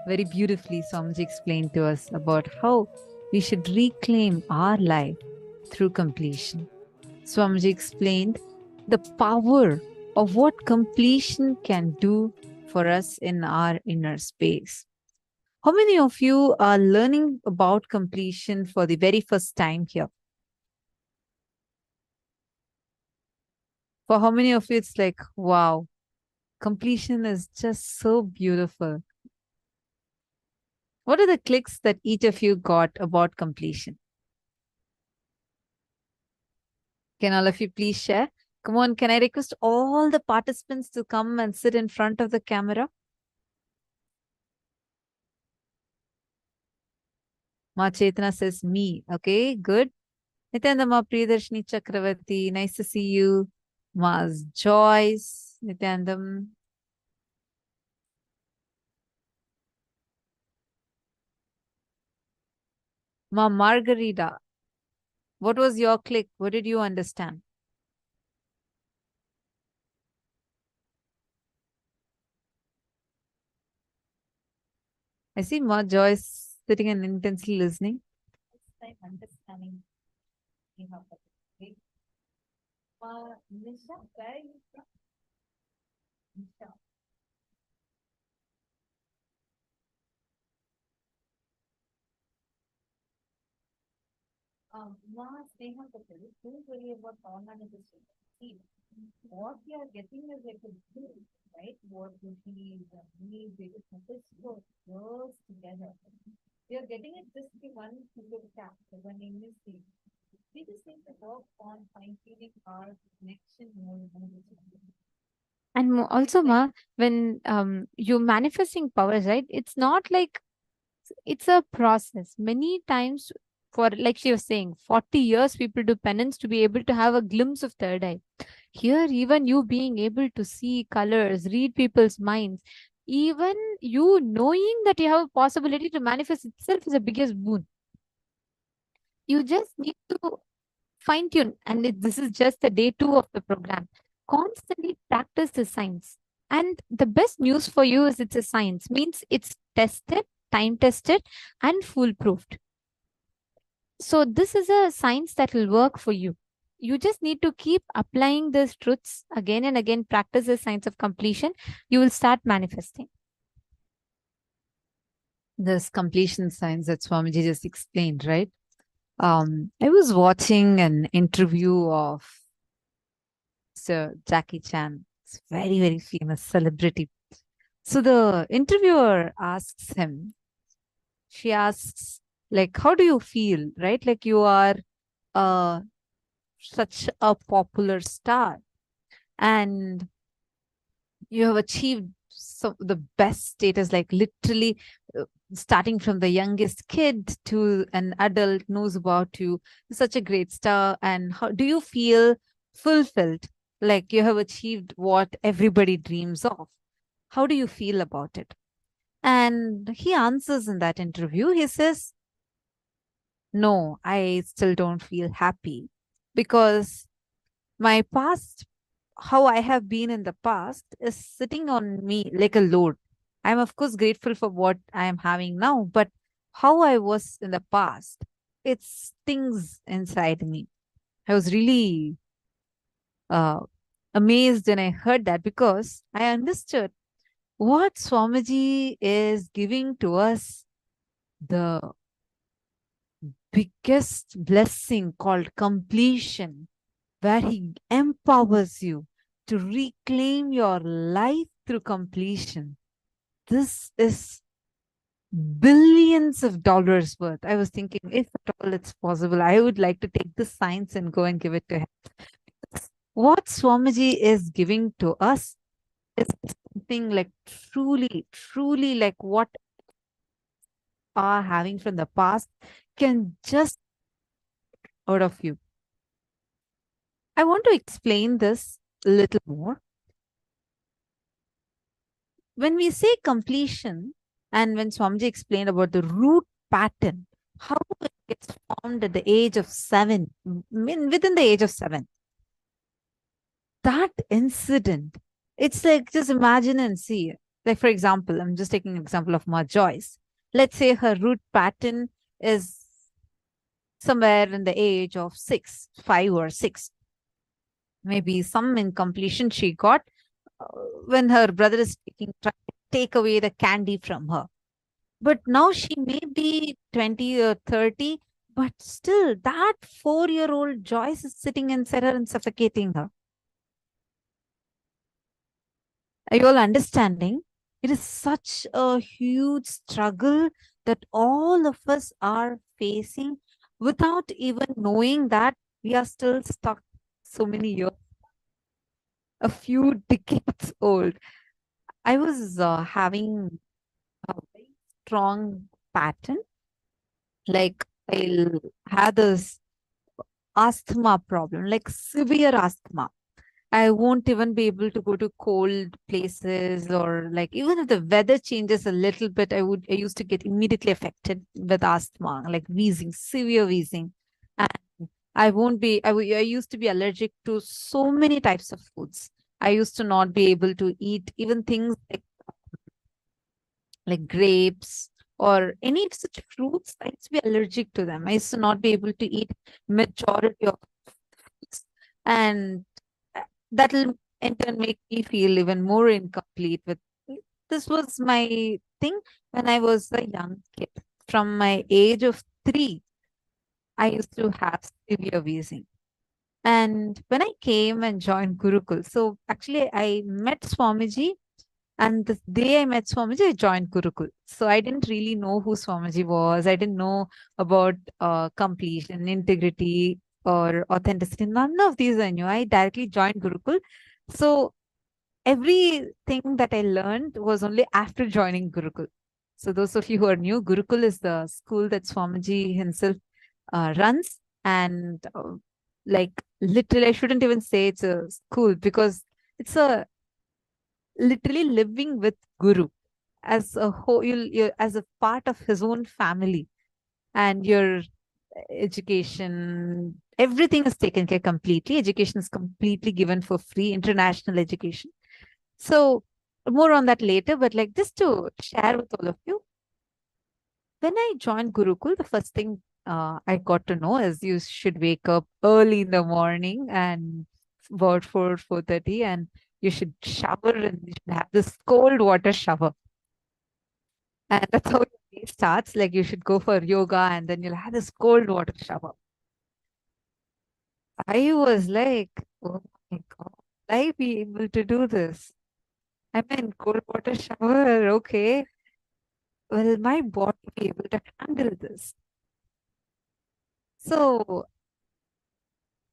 Speaker 7: Very beautifully, Swamiji explained to us about how we should reclaim our life through completion. Swamiji explained the power of what completion can do for us in our inner space. How many of you are learning about completion for the very first time here? For how many of you, it's like, wow, completion is just so beautiful. What are the clicks that each of you got about completion? Can all of you please share? Come on, can I request all the participants to come and sit in front of the camera? Ma Chetna says me. Okay, good. Nityananda Ma Priyadarshini Chakravarti, nice to see you. Ma's Joyce, Nityanandam. Ma Margarita, what was your click? What did you understand? I see Ma Joyce sitting and intensely listening. Understanding. Ma Nisha, where are you from? Nisha. Ma Sneha Patel, don't worry about online education. See, what you are getting is like a good, right? What you need, need, they just focus for years together. We are getting it just the one single tap, the one name is the. We just need to work on fine-tuning our connection more and more.
Speaker 8: And also, Ma, when you're manifesting powers, right? It's not like it's a process. Many times, for like she was saying, 40 years people do penance to be able to have a glimpse of third eye. Here, even you being able to see colors, read people's minds, even you knowing that you have a possibility to manifest itself is the biggest boon. You just need to fine tune, and this is just the day 2 of the program. Constantly practice the science. And the best news for you is it's a science, means it's tested, time tested, and foolproofed. So this is a science that will work for you. You just need to keep applying these truths again and again, practice the science of completion. You will start manifesting.
Speaker 7: This completion science that Swamiji just explained, right? I was watching an interview of Sir Jackie Chan. It's very, very famous celebrity. So the interviewer asks him, she asks, like, how do you feel, right? Like you are such a popular star and you have achieved the best status, like literally starting from the youngest kid to an adult knows about you, such a great star. And how do you feel fulfilled? Like you have achieved what everybody dreams of. How do you feel about it? And he answers in that interview, he says, no, I still don't feel happy because my past, how I have been in the past is sitting on me like a load. I'm of course grateful for what I am having now, but how I was in the past, it stings inside me. I was really amazed when I heard that because I understood what Swamiji is giving to us, the biggest blessing called completion, where he empowers you to reclaim your life through completion. This is billions of dollars worth. I was thinking, if at all it's possible, I would like to take this science and go and give it to him. What Swamiji is giving to us is something like truly, truly like what are having from the past can just out of you. I want to explain this a little more. When we say completion, and when Swamiji explained about the root pattern, how it gets formed at the age of 7, within the age of 7. That incident, it's like, just imagine and see, Like, for example, I'm just taking an example of Ma Joyce. Let's say her root pattern is somewhere in the age of 5 or 6. Maybe some incompletion she got when her brother is trying to take away the candy from her. But now she may be 20 or 30, but still that 4-year-old Joyce is sitting inside her and suffocating her. Are you all understanding? It is such a huge struggle that all of us are facing without even knowing that we are still stuck so many years, a few decades old. I was having a very strong pattern. Like, I'll have this asthma problem, like severe asthma. I won't even be able to go to cold places, or like even if the weather changes a little bit, I used to get immediately affected with asthma, like wheezing, severe wheezing. And I used to be allergic to so many types of foods. I used to not be able to eat even things like grapes or any such fruits. I used to be allergic to them. I used to not be able to eat majority of foods. And that will in turn make me feel even more incomplete with this was my thing when I was a young kid. From my age of 3, I used to have severe wheezing. And when I came and joined Gurukul, so actually I met Swamiji, and the day I met Swamiji, I joined Gurukul. So I didn't really know who Swamiji was. I didn't know about completion, integrity, or authenticity. None of these I knew. I directly joined Gurukul. So everything that I learned was only after joining Gurukul. So those of you who are new, Gurukul is the school that Swamiji himself runs. And like literally, I shouldn't even say it's a school, because it's a literally living with Guru as a whole, you're as a part of his own family, and your education, everything is taken care completely. Education is completely given for free, international education. So more on that later, but like just to share with all of you, when I joined Gurukul, the first thing I got to know is you should wake up early in the morning and about 4:30, and you should shower, and you should have this cold water shower. And that's how your day starts. Like, you should go for yoga and then you'll have this cold water shower. I was like, oh my God, will I be able to do this? I mean, cold water shower, okay. Will my body be able to handle this? So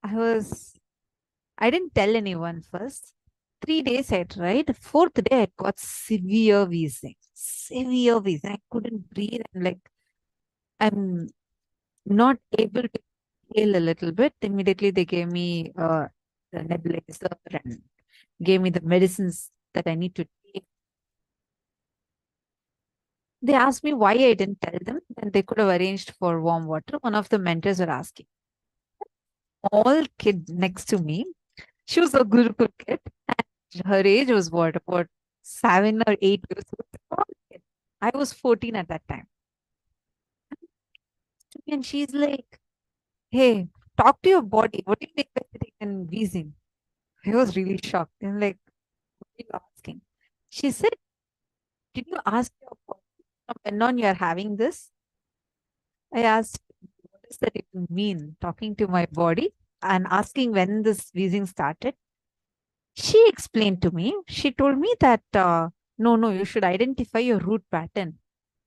Speaker 7: I didn't tell anyone first. 3 days I tried. The 4th day I got severe wheezing. Severe wheezing. I couldn't breathe. And like, I'm not able to inhale a little bit. Immediately they gave me the nebulizer and gave me the medicines that I need to take. They asked me why I didn't tell them, and they could have arranged for warm water. One of the mentors were asking. All kid next to me, she was a Gurukul kid, and her age was what, about 7 or 8 years old. I was 14 at that time. And she's like, hey, talk to your body. What do you think by sitting and wheezing? I was really shocked. And like, what are you asking? She said, did you ask your body from when on you are having this? I asked, what does that even mean? Talking to my body and asking when this wheezing started. She explained to me, she told me that, no, you should identify your root pattern.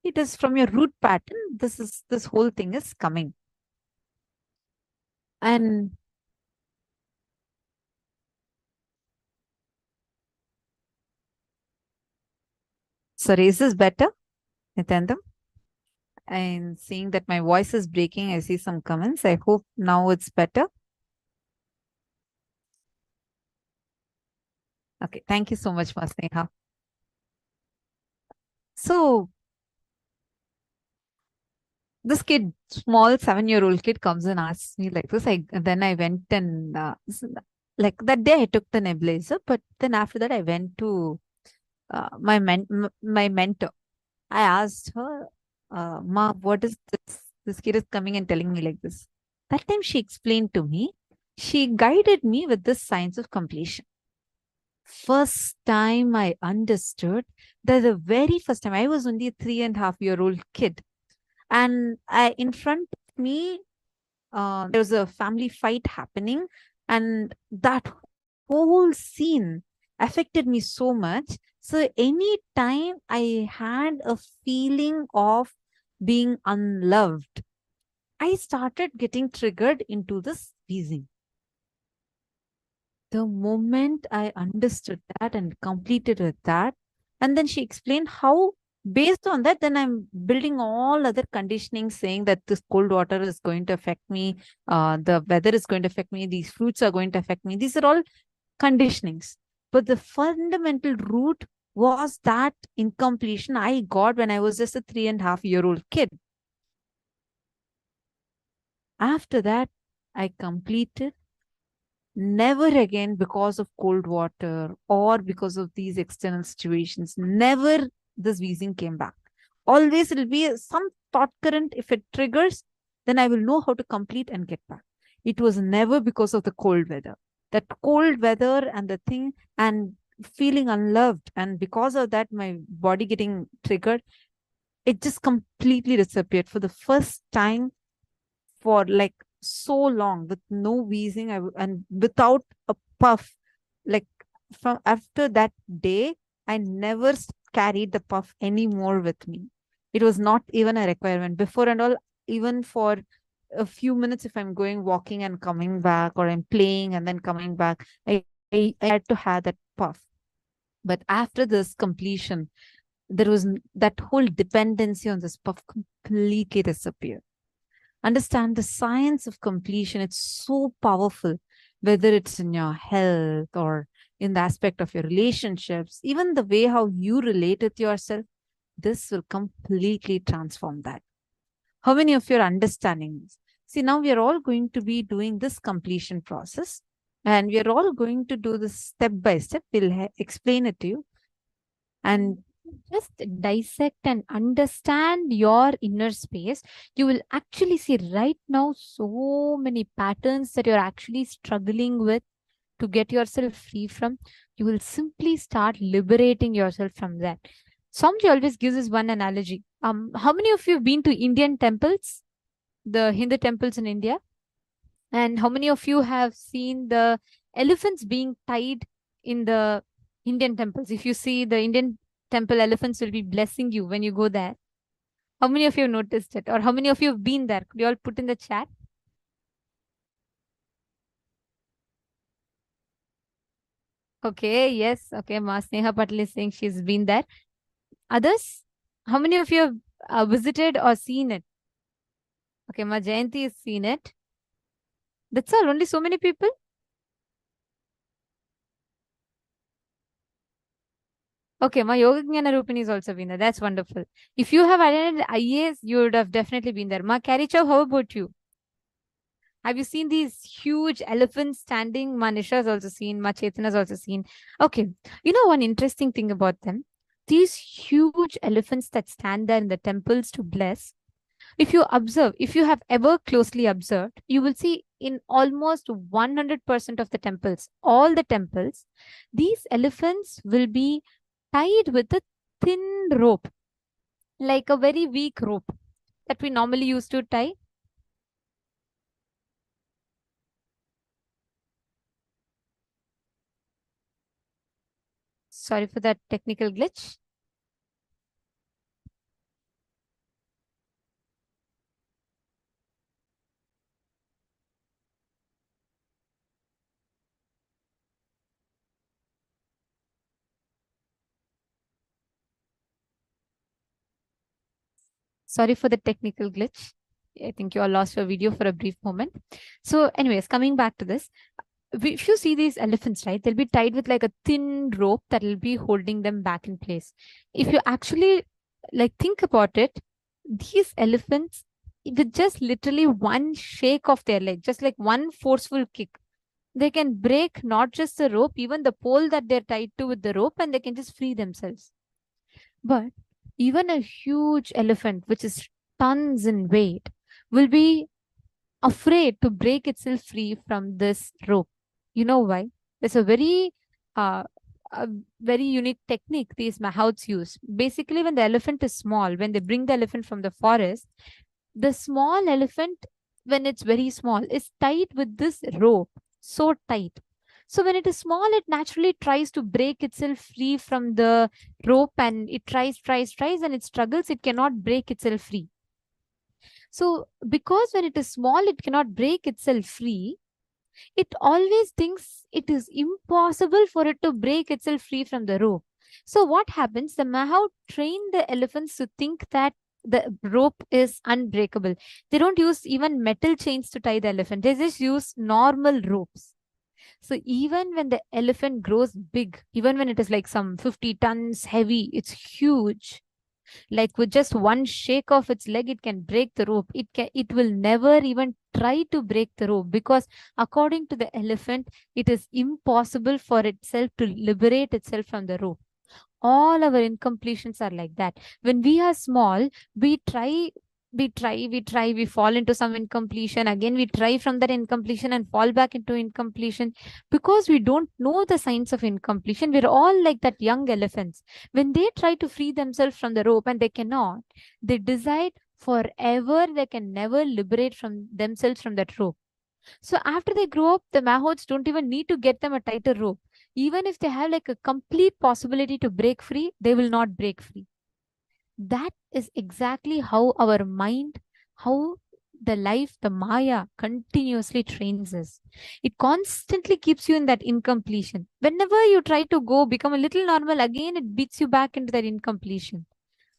Speaker 7: It is from your root pattern, this whole thing is coming. And sorry, is this better, Nithyanandam? I'm seeing that my voice is breaking. I see some comments. I hope now it's better. Okay, thank you so much, Masneha. So this kid, small 7-year-old kid, comes and asks me like this. Then I went and like that day I took the nebulizer, but then after that I went to my mentor. I asked her, Ma, what is this? This kid is coming and telling me like this. That time she explained to me, she guided me with this science of completion. First time I understood that the very first time I was only a 3.5-year-old kid, and in front of me, there was a family fight happening, and that whole scene affected me so much. So any time I had a feeling of being unloved, I started getting triggered into this wheezing. The moment I understood that and completed with that, and then she explained how, based on that, then I'm building all other conditioning, saying that this cold water is going to affect me, the weather is going to affect me, these fruits are going to affect me. These are all conditionings. But the fundamental root was that incompletion I got when I was just a 3.5-year-old kid. After that, I completed. Never again, because of cold water or because of these external situations, never this wheezing came back. Always it'll be some thought current. If it triggers, then I will know how to complete and get back. It was never because of the cold weather. That cold weather and the thing and feeling unloved, and because of that, my body getting triggered, it just completely disappeared for the first time for like so long, with no wheezing and without a puff. Like from after that day, I never carried the puff anymore with me. It was not even a requirement before and all. Even for a few minutes, if I'm going walking and coming back, or I'm playing and then coming back, I had to have that puff. But after this completion, there was that whole dependency on this puff completely disappeared. Understand the science of completion. It's so powerful, whether it's in your health or in the aspect of your relationships, even the way how you relate with yourself. This will completely transform that. How many of you are understanding this? See, now we are all going to be doing this completion process, and we are all going to do this step by step. We'll explain it to you. And just dissect and understand your inner space, you will actually see right now so many patterns that you're actually struggling with to get yourself free from. You will simply start liberating yourself from that. Swamiji always gives us one analogy. How many of you have been to Indian temples, the Hindu temples in India? And how many of you have seen the elephants being tied in the Indian temples? If you see the Indian temple, elephants will be blessing you when you go there. How many of you have noticed it? Or how many of you have been there? Could you all put in the chat? Okay, yes. Okay, Ma Sneha Patel is saying she's been there. Others? How many of you have visited or seen it? Okay, Ma Jayanti has seen it. That's all. Only so many people? Okay, my Yoga Jnana Rupini is also been there. That's wonderful. If you have attended IAS, you would have definitely been there. Ma Karichav, how about you? Have you seen these huge elephants standing? Ma Nisha has also seen. Ma Chetana has also seen. Okay, you know one interesting thing about them? These huge elephants that stand there in the temples to bless, if you observe, if you have ever closely observed, you will see in almost 100% of the temples, all the temples, these elephants will be tied with a thin rope, like a very weak rope that we normally use to tie. Sorry for that technical glitch. Sorry for the technical glitch. I think you all lost your video for a brief moment. So anyways, coming back to this, if you see these elephants, right, they'll be tied with like a thin rope that will be holding them back in place. If you actually like think about it, these elephants, with just literally one shake of their leg, just like one forceful kick,
Speaker 8: They can break not just the rope, even the pole that they're tied to with the rope, and they can just free themselves. But even a huge elephant, which is tons in weight, will be afraid to break itself free from this rope. You know why? It's uh, a very unique technique these mahouts use. Basically, when the elephant is small, when they bring the elephant from the forest, the small elephant, when it's very small, is tied with this rope, so tight. So when it is small, it naturally tries to break itself free from the rope, and it tries, and it struggles. It cannot break itself free. So because when it is small, it cannot break itself free, it always thinks it is impossible for it to break itself free from the rope. So what happens? The mahout train the elephants to think that the rope is unbreakable. They don't use even metal chains to tie the elephant. They just use normal ropes. So even when the elephant grows big, even when it is like some 50 tons heavy, it's huge. Like with just one shake of its leg, it can break the rope. It will never even try to break the rope, because according to the elephant, it is impossible for itself to liberate itself from the rope. All our incompletions are like that. When we are small, we fall into some incompletion. Again, we try from that incompletion and fall back into incompletion, because we don't know the signs of incompletion. We're all like that young elephants. When they try to free themselves from the rope and they cannot, they decide forever they can never liberate from themselves from that rope. So after they grow up, the mahouts don't even need to get them a tighter rope. Even if they have like a complete possibility to break free, they will not break free. That is exactly how our mind, how the life, the Maya continuously trains us. It constantly keeps you in that incompletion. Whenever you try to go become a little normal, again it beats you back into that incompletion.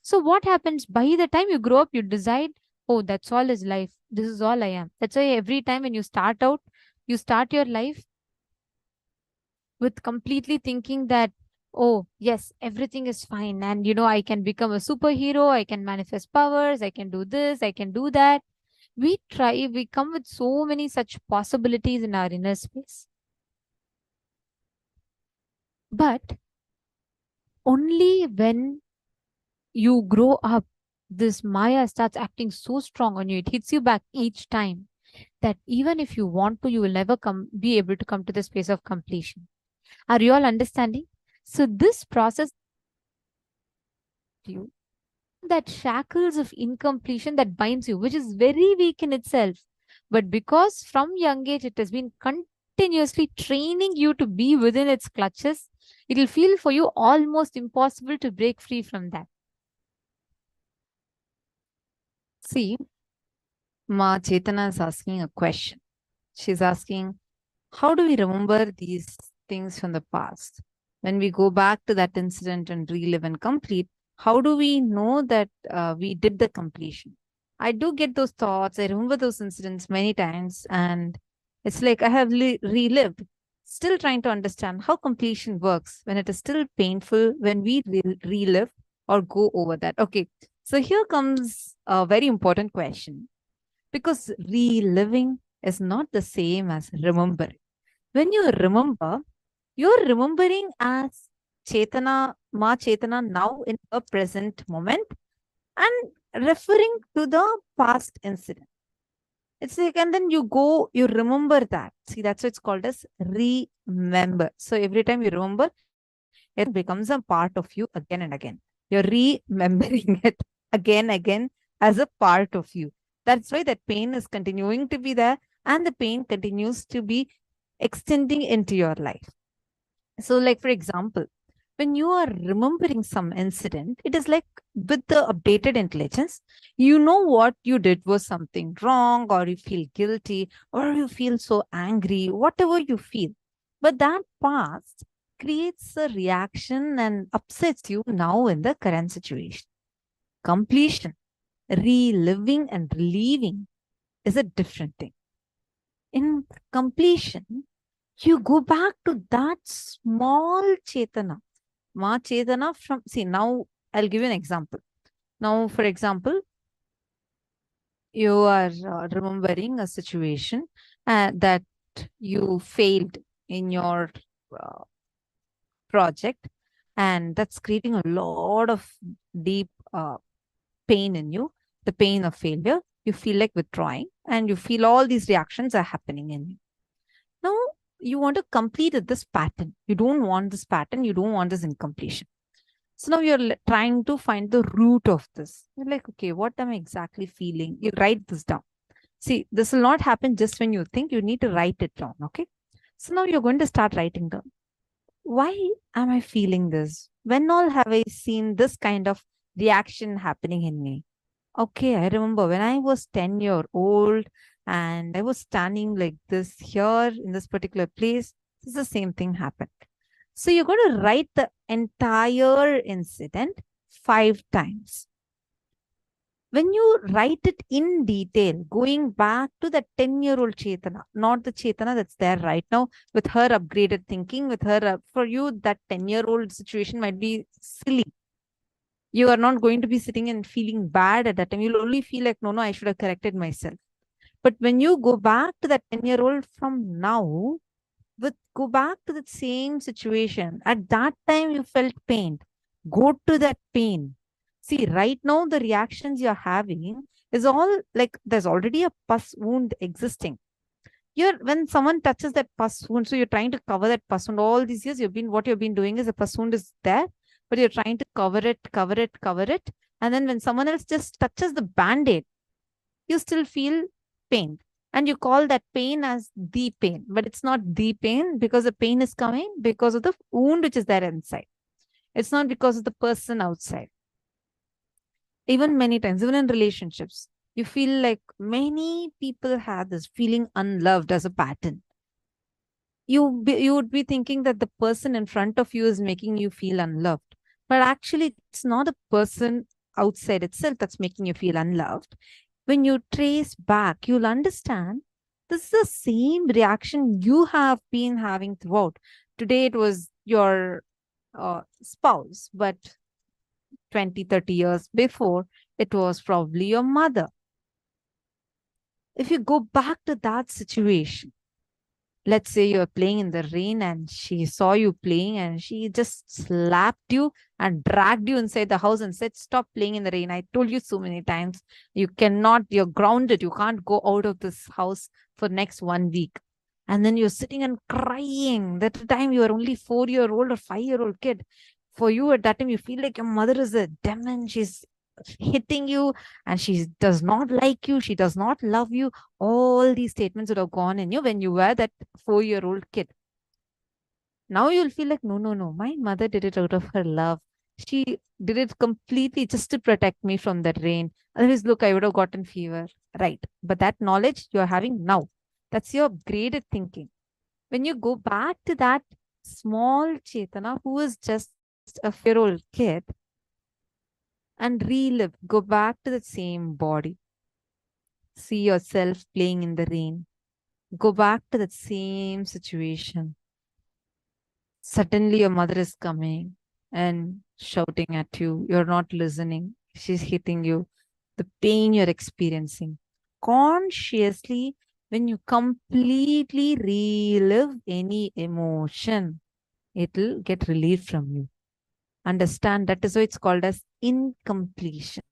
Speaker 8: So what happens? By the time you grow up, you decide, oh, that's all is life. This is all I am. That's why every time when you start out, you start your life with completely thinking that, oh, yes, everything is fine. And, I can become a superhero. I can manifest powers. I can do this. I can do that. We come with so many such possibilities in our inner space. But only when you grow up, this Maya starts acting so strong on you. It hits you back each time that even if you want to, you will never be able to come to the space of completion. Are you all understanding? So this process, you that shackles of incompletion that binds you, which is very weak in itself. But because from young age, it has been continuously training you to be within its clutches, it will feel for you almost impossible to break free from that. See, Ma Chetana is asking a question. She's asking, how do we remember these things from the past? When we go back to that incident and relive and complete, how do we know that we did the completion? I do get those thoughts. I remember those incidents many times, and it's like I have relived, still trying to understand how completion works when it is still painful when we relive or go over that. Okay, so here comes a very important question, because reliving is not the same as remembering. When you remember, you're remembering as Chetana, Ma Chetana now in a present moment and referring to the past incident. It's like, and then you remember that. See, that's what it's called as remember. So every time you remember, it becomes a part of you again and again. You're remembering it again as a part of you. That's why that pain is continuing to be there, and the pain continues to be extending into your life. So, like, for example, when you are remembering some incident, it is like with the updated intelligence, you know what you did was something wrong, or you feel guilty, or you feel so angry, whatever you feel. But that past creates a reaction and upsets you now in the current situation. Completion, reliving and relieving is a different thing. In completion, you go back to that small Chetana. Ma Chetana from, see, now I'll give you an example. Now, for example, you are remembering a situation that
Speaker 7: you failed in your project, and that's creating a lot of deep pain in you, the pain of failure. You feel like withdrawing, and you feel all these reactions are happening in you. Now, you want to complete this pattern. You don't want this pattern. You don't want this incompletion. So now you're trying to find the root of this. You're like, okay, what am I exactly feeling? You write this down. See, this will not happen just when you think. You need to write it down, okay? So now you're going to start writing down. Why am I feeling this? When all have I seen this kind of reaction happening in me? Okay, I remember when I was 10-year-old and I was standing like this here in this particular place, this is the same thing happened. So you're going to write the entire incident 5 times. When you write it in detail, going back to the 10-year-old Chetana, not the Chetana that's there right now, with her upgraded thinking, with her, for you, that 10-year-old situation might be silly. You are not going to be sitting and feeling bad at that time. You'll only feel like, no, I should have corrected myself. But when you go back to that 10-year-old from now, go back to the same situation. At that time, you felt pain. Go to that pain. See, right now, the reactions you're having is all like there's already a pus wound existing. When someone touches that pus wound, so you're trying to cover that pus wound. All these years, what you've been doing is a pus wound is there, but you're trying to cover it. And then when someone else just touches the band-aid, you still feel pain. And you call that pain as the pain, but it's not the pain because the pain is coming because of the wound which is there inside. It's not because of the person outside. Even many times, even in relationships, you feel like many people have this feeling unloved as a pattern. You would be thinking that the person in front of you is making you feel unloved. But actually, it's not the person outside itself that's making you feel unloved. When you trace back, you'll understand this is the same reaction you have been having throughout. Today, it was your spouse, but 20, 30 years before, it was probably your mother. If you go back to that situation, let's say you're playing in the rain and she saw you playing and she just slapped you and dragged you inside the house and said, stop playing in the rain. I told you so many times, you're grounded. You can't go out of this house for next 1 week. And then you're sitting and crying. That time you are only 4-year-old or 5-year-old kid. For you at that time, you feel like your mother is a demon. She's hitting you and she does not like you. She does not love you. All these statements would have gone in you when you were that 4-year-old kid. Now you'll feel like, no, my mother did it out of her love. She did it completely just to protect me from that rain. Otherwise, look, I would have gotten fever. Right. But that knowledge you're having now, that's your upgraded thinking. When you go back to that small Chetana who is just a 4-year-old kid and relive, go back to the same body. See yourself playing in the rain. Go back to that same situation. Suddenly your mother is coming and shouting at you. You're not listening. She's hitting you. The pain you're experiencing. Consciously, when you completely relive any emotion, it'll get relieved from you. Understand that is why it's called as incompletion.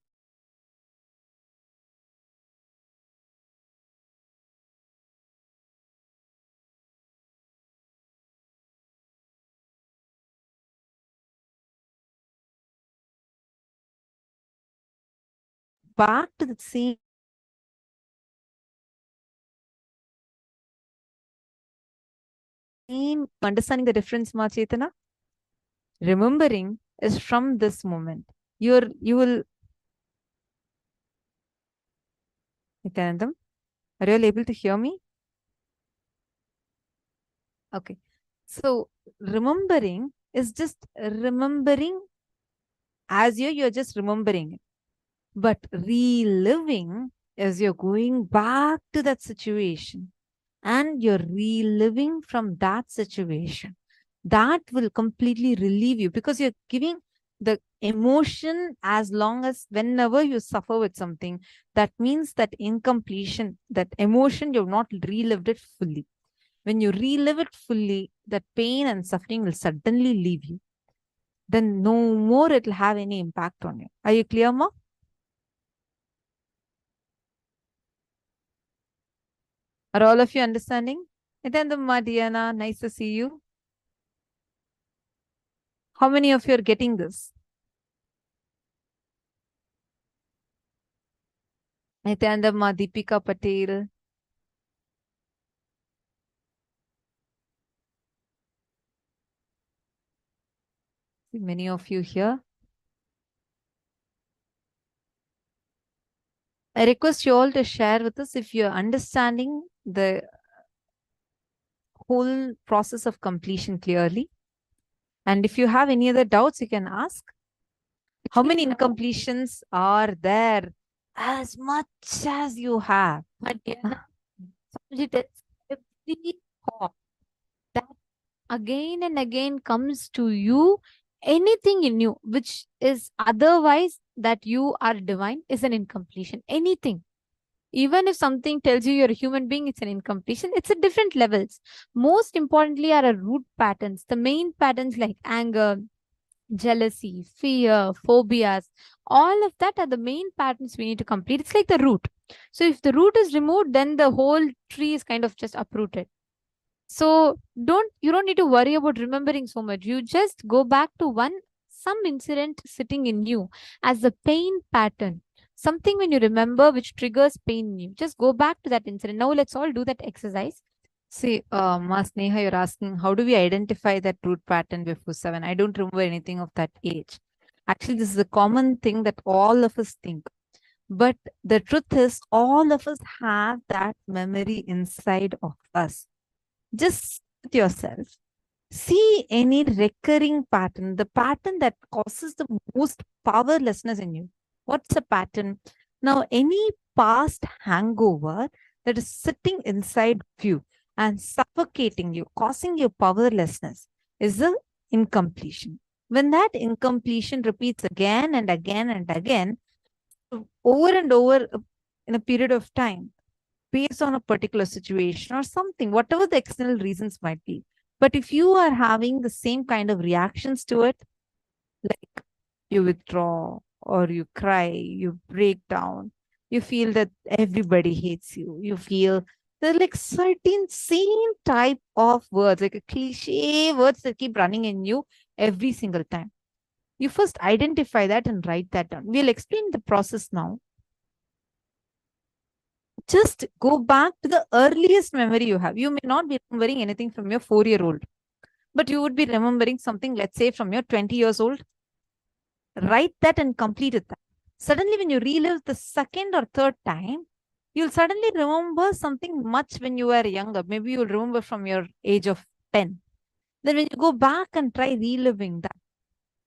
Speaker 7: Back to the same understanding the difference, Ma Chetana? Remembering is from this moment. You will Nithyanandam, are you all able to hear me? Okay. So remembering is just remembering as you're just remembering it. But reliving is you're going back to that situation and you're reliving from that situation. That will completely relieve you because you're giving the emotion as long as whenever you suffer with something, that means that incompletion, that emotion, you've not relived it fully. when you relive it fully, that pain and suffering will suddenly leave you. Then no more it will have any impact on you. Are you clear, Ma? Are all of you understanding? Nithyananda, Diana, nice to see you. How many of you are getting this? Nithyananda, Deepika Patel. See many of you here. I request you all to share with us if you're understanding the whole process of completion clearly. And if you have any other doubts, you can ask. How many incompletions are there? As much as you have. But yeah, every thought that again and again comes to you, anything in you which is otherwise that you are divine is an incompletion. Anything. Even if something tells you you're a human being, it's an incompletion. It's at different levels. Most importantly are our root patterns. The main patterns like anger, jealousy, fear, phobias, all of that are the main patterns we need to complete. It's like the root. So if the root is removed, then the whole tree is kind of just uprooted. So you don't need to worry about remembering so much. You just go back to some incident sitting in you as the pain pattern. Something when you remember which triggers pain in you. Just go back to that incident. Now let's all do that exercise. See, Mas Neha, you're asking, how do we identify that root pattern before 7? I don't remember anything of that age. Actually, this is a common thing that all of us think. But the truth is, all of us have that memory inside of us. Just with yourself. See any recurring pattern, the pattern that causes the most powerlessness in you. What's the pattern? Now, any past hangover that is sitting inside you and suffocating you, causing you powerlessness, is the incompletion. When that incompletion repeats again and again and again, over and over in a period of time, based on a particular situation or something, whatever the external reasons might be. But if you are having the same kind of reactions to it, like you withdraw or you cry, you break down, you feel that everybody hates you, you feel there are like certain same type of words, like a cliche words that keep running in you every single time. You first identify that and write that down. We'll explain the process now. Just go back to the earliest memory you have. You may not be remembering anything from your 4-year-old, but you would be remembering something, let's say, from your 20 years old. Write that and complete it. Suddenly, when you relive the second or third time, you'll suddenly remember something much when you were younger. Maybe you'll remember from your age of 10. Then when you go back and try reliving that,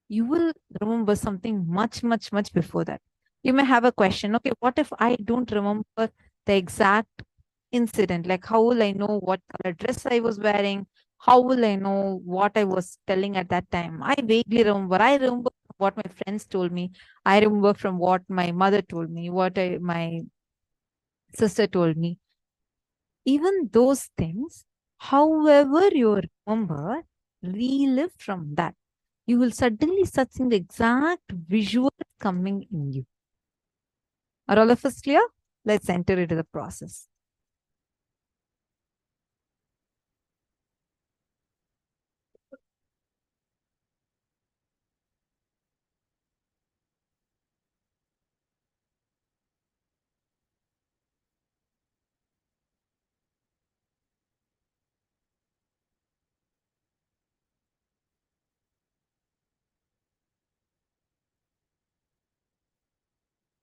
Speaker 7: you will remember something much, much, much before that. You may have a question, okay, what if I don't remember the exact incident? Like, how will I know what color dress I was wearing? How will I know what I was telling at that time? I vaguely remember. I remember what my friends told me. I remember from what my mother told me, my sister told me. Even those things, however you remember, relive from that. You will suddenly start seeing the exact visual coming in you. Are all of us clear? Let's enter into the process.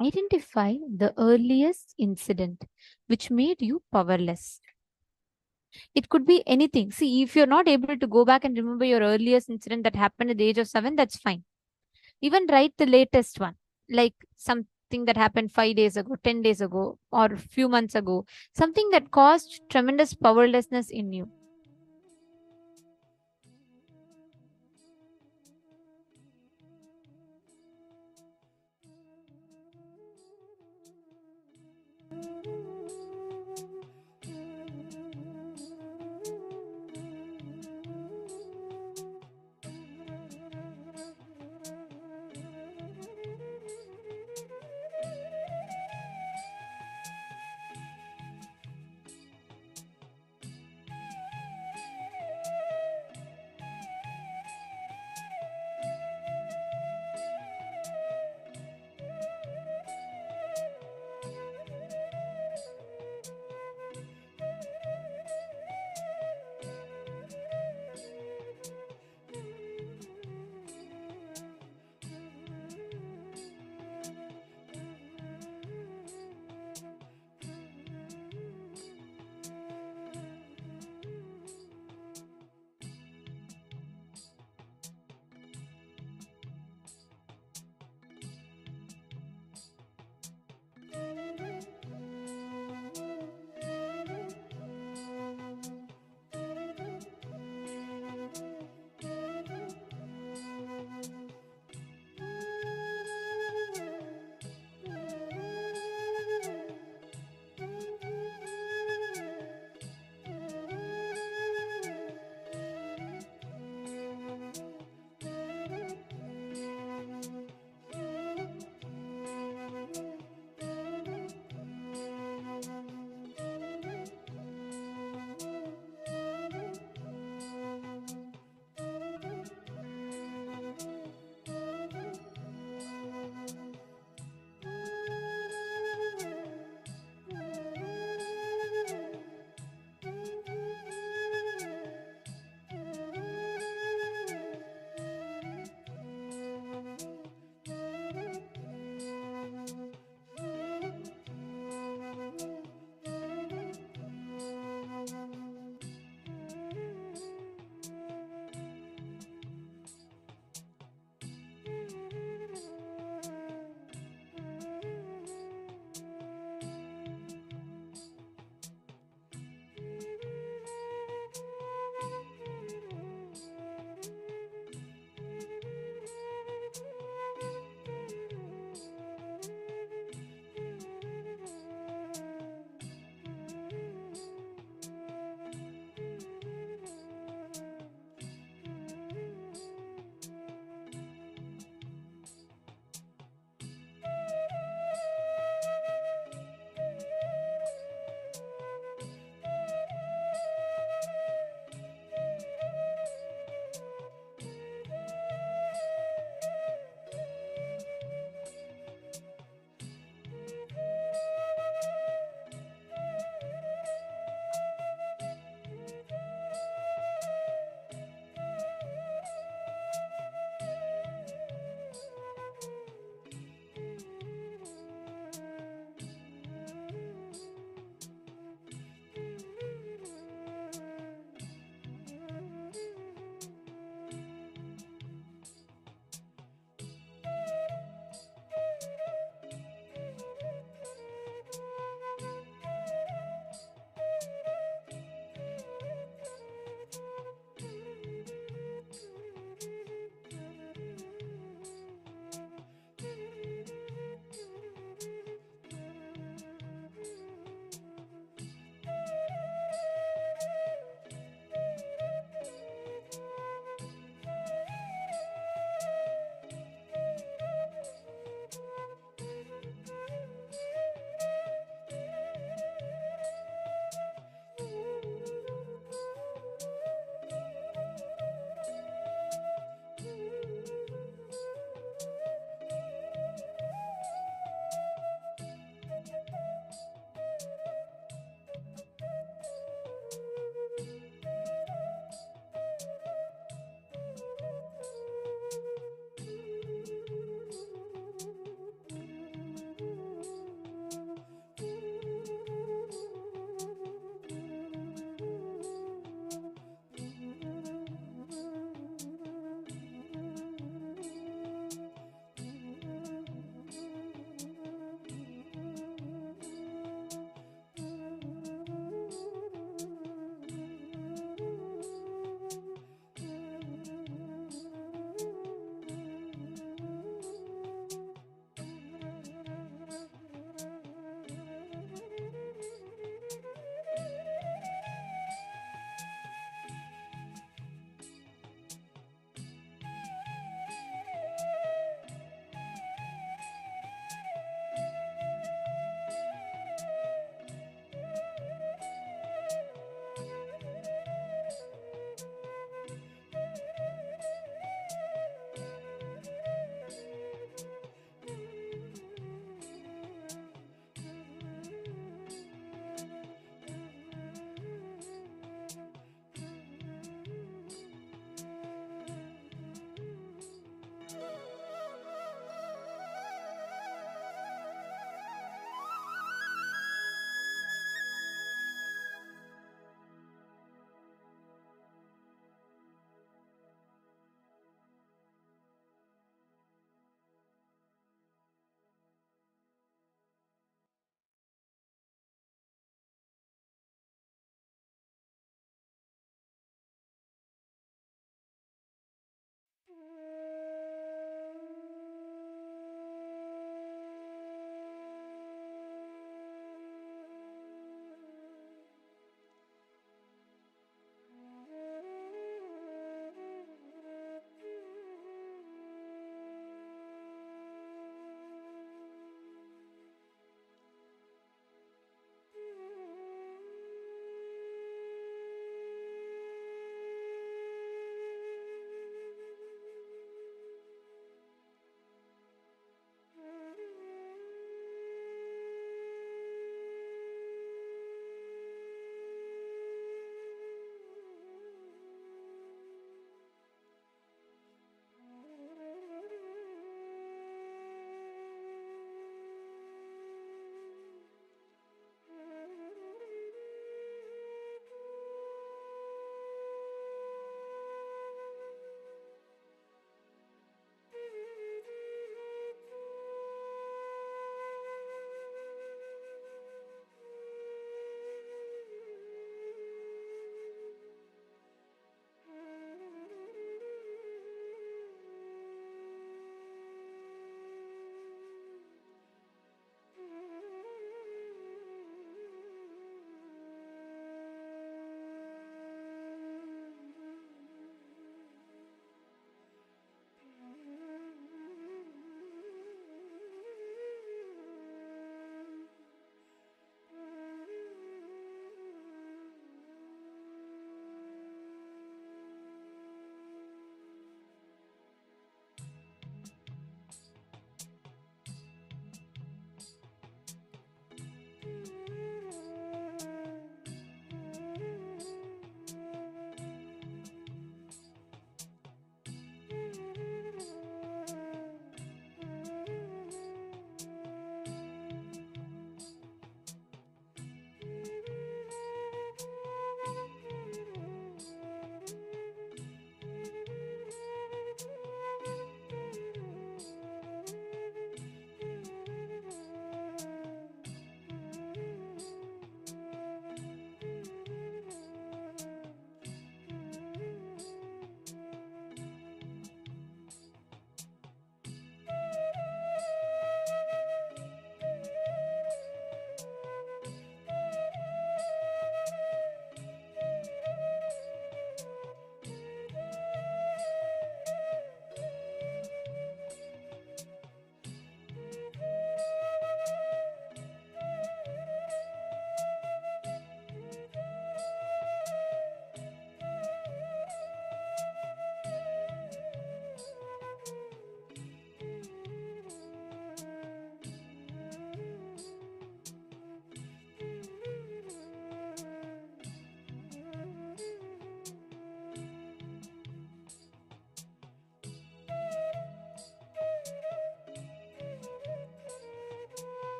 Speaker 8: Identify the earliest incident which made you powerless. It could be anything. See, if you're not able to go back and remember your earliest incident that happened at the age of 7, that's fine. Even write the latest one, like something that happened 5 days ago, 10 days ago, or a few months ago, something that caused tremendous powerlessness in you.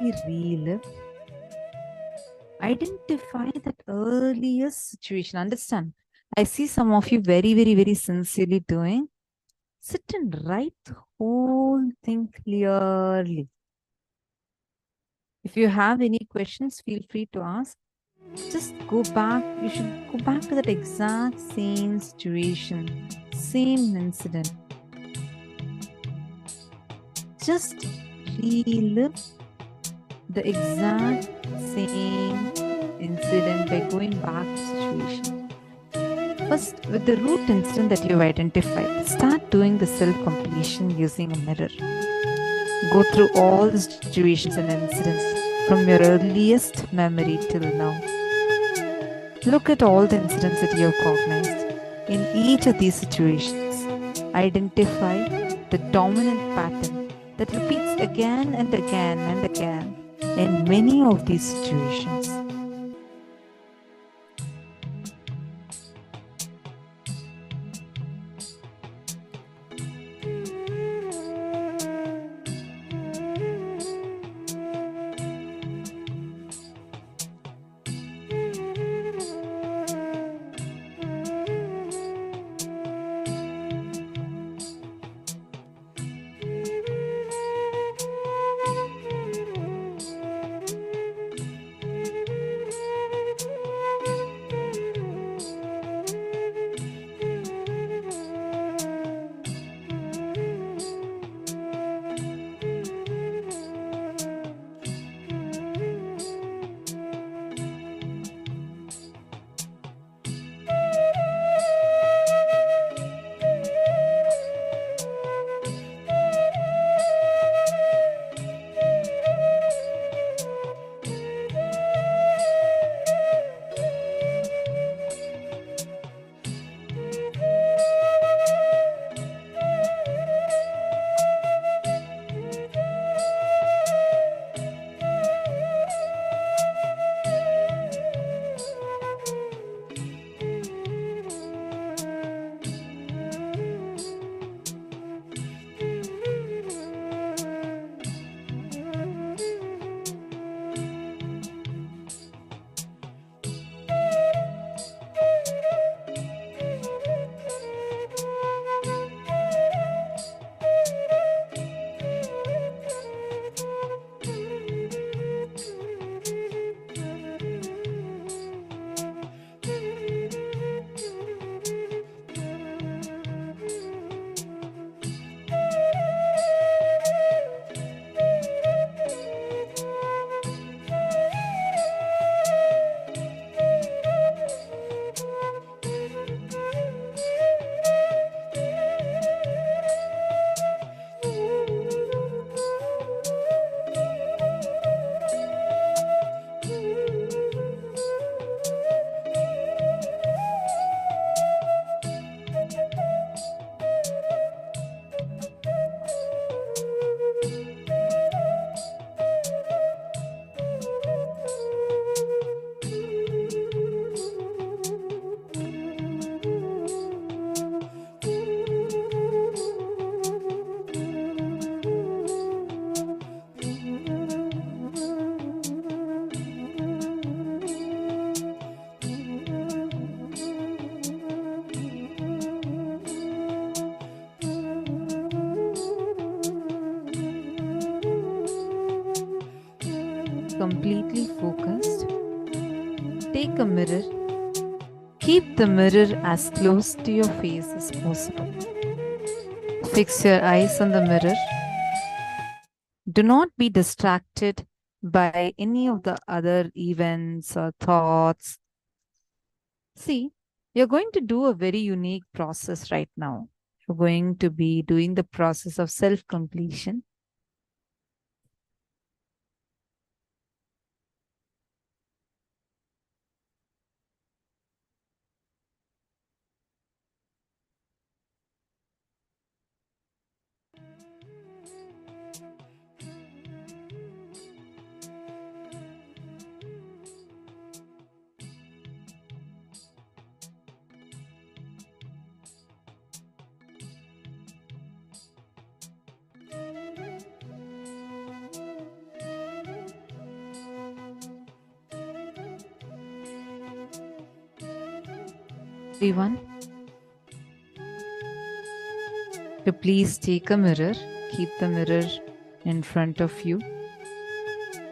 Speaker 7: relive, identify that earliest situation. Understand? I see some of you very, very, very sincerely doing. Sit and write the whole thing clearly. If you have any questions, feel free to ask. Just go back. You should go back to that exact same situation, same incident. Just relive the exact same incident by going back to situation. First, with the root incident that you've identified, start doing the self-completion using a mirror. Go through all the situations and incidents from your earliest memory till now. Look at all the incidents that you have cognized. In each of these situations, identify the dominant pattern that repeats again and again and again in many of these situations. Completely focused, take a mirror, keep the mirror as close to your face as possible. Fix your eyes on the mirror. Do not be distracted by any of the other events or thoughts. See, you're going to do a very unique process right now. You're going to be doing the process of self-completion. everyone to please take a mirror, keep the mirror in front of you.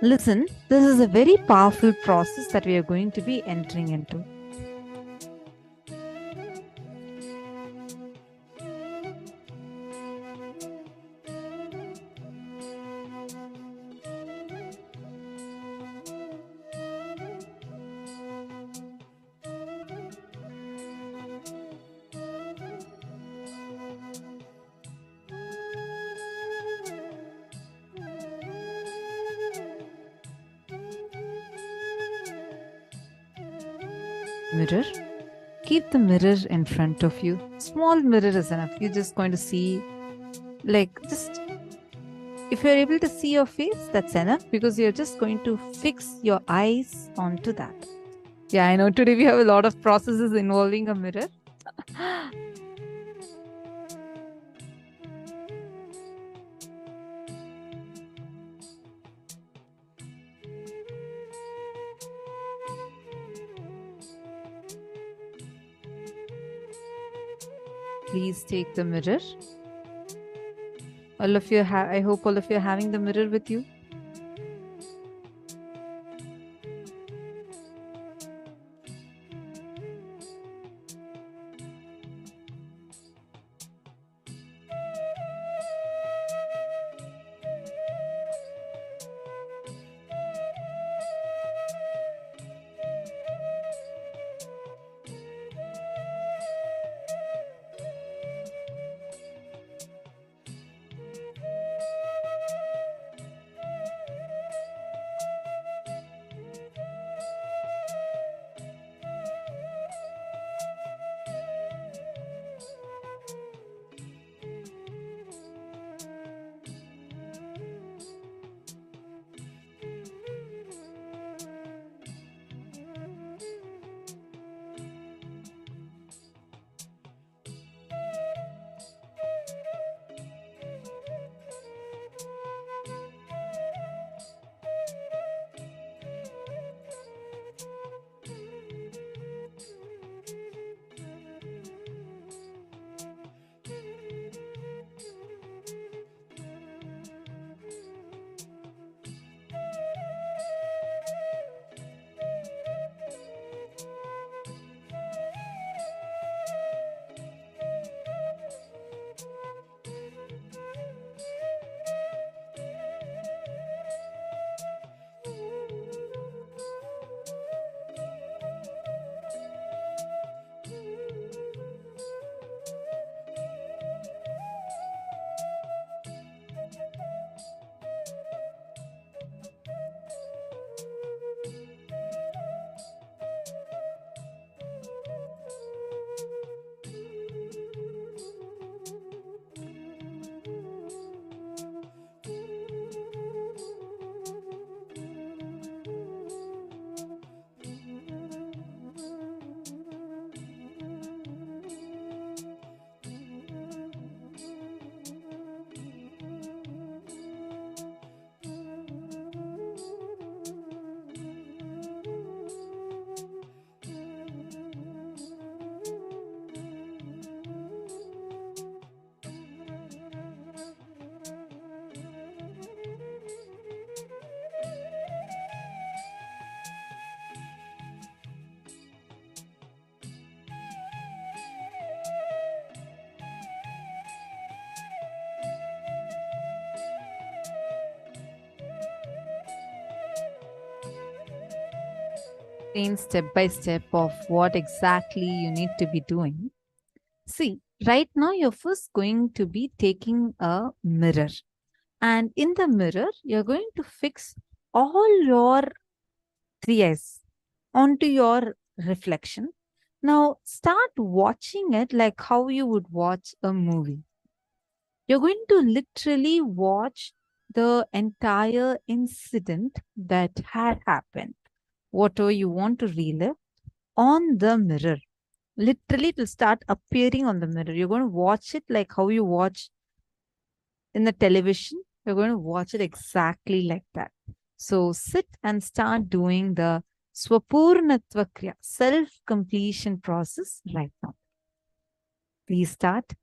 Speaker 7: Listen, this is a very powerful process that we are going to be entering into. Mirror. Keep the mirror in front of you. Small mirror is enough. You're just going to see, if you're able to see your face, that's enough, because you're just going to fix your eyes onto that. Yeah, I know today we have a lot of processes involving a mirror. Please take the mirror. All of you I hope all of you are having the mirror with you. Step by step of what exactly you need to be doing. See, right now you're first going to be taking a mirror, and in the mirror you're going to fix all your 3 eyes onto your reflection. Now start watching it like how you would watch a movie. You're going to literally watch the entire incident that had happened, whatever you want to relive, on the mirror. Literally, it will start appearing on the mirror. You're going to watch it like how you watch in the television. You're going to watch it exactly like that. So sit and start doing the Swapurnatva Kriya, self-completion process right now. Please start.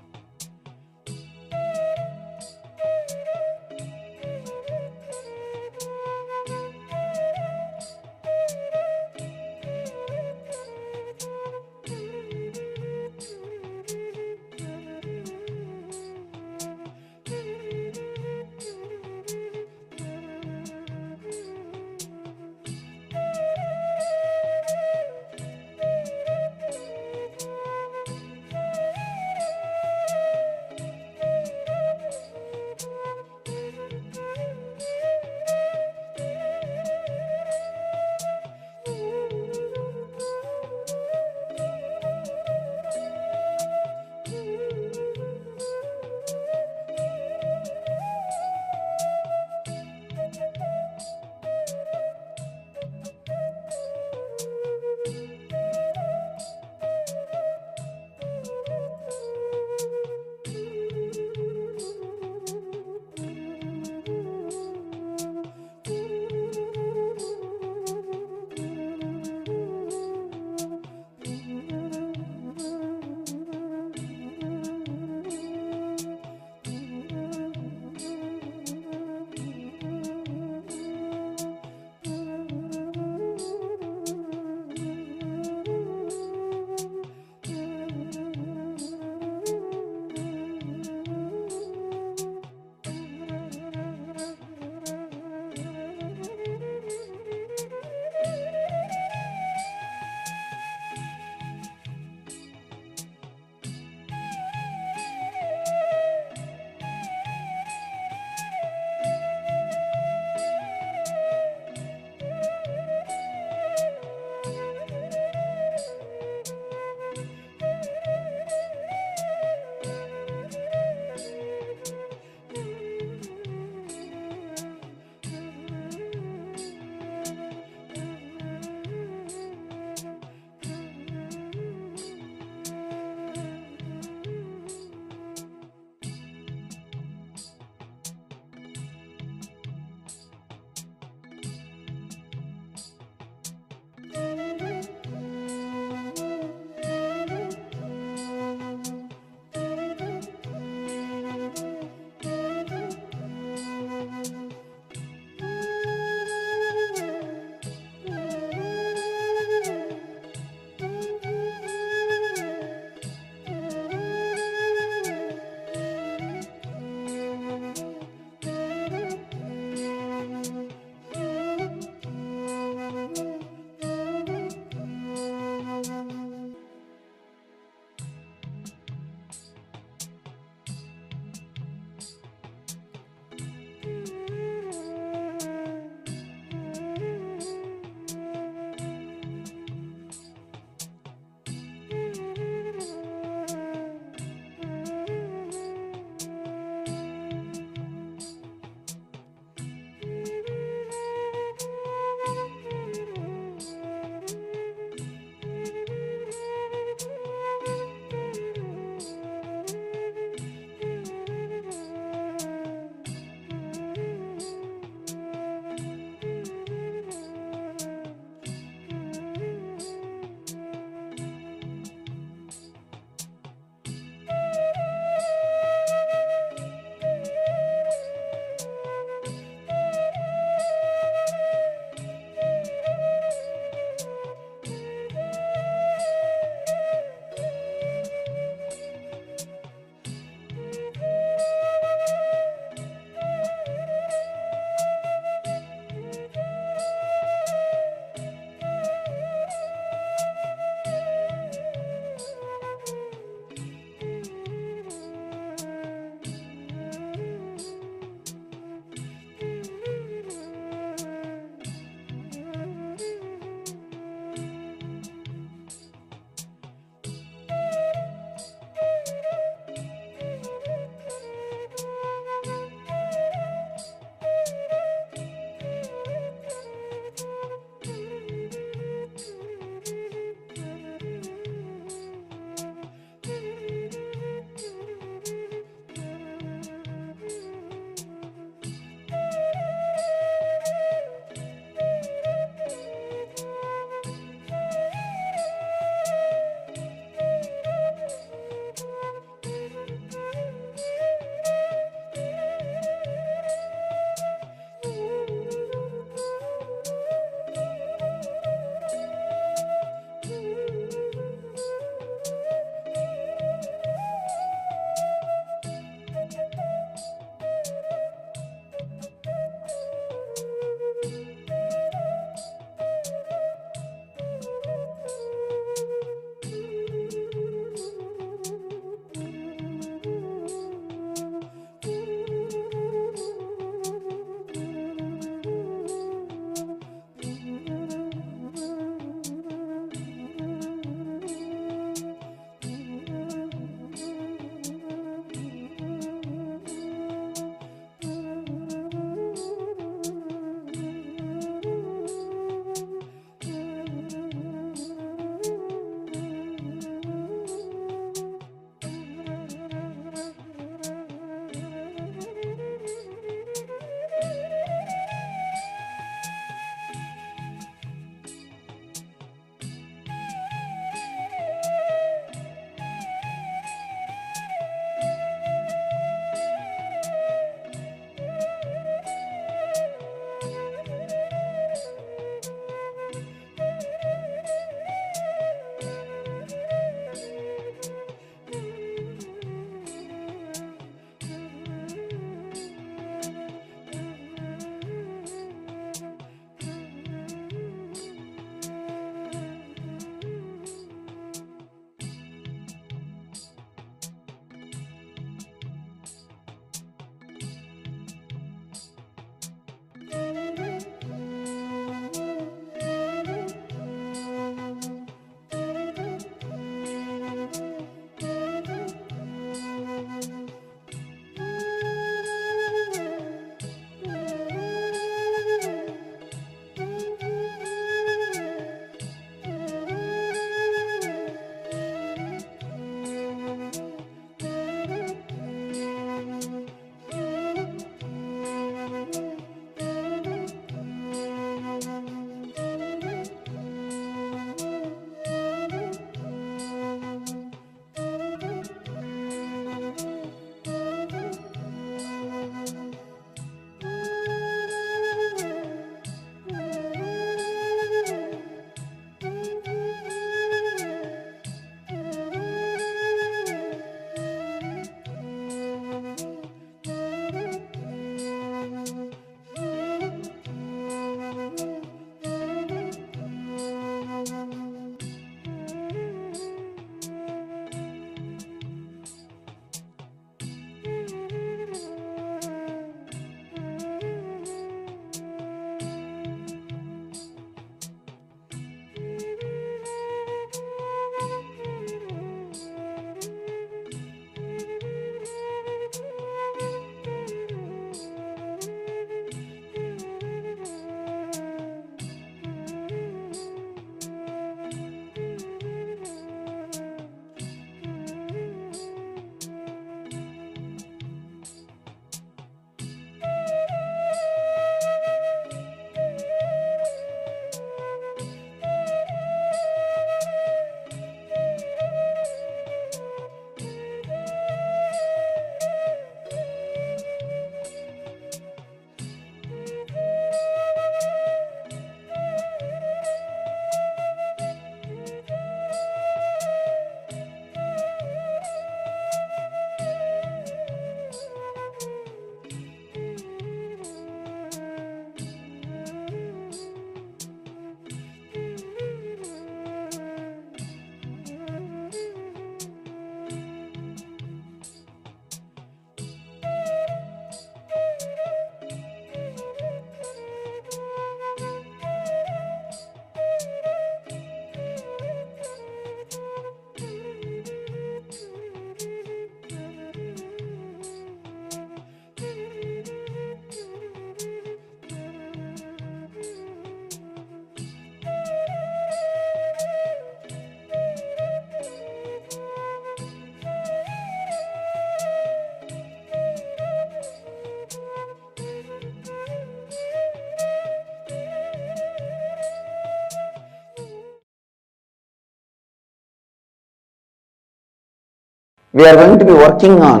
Speaker 4: we are going to be working on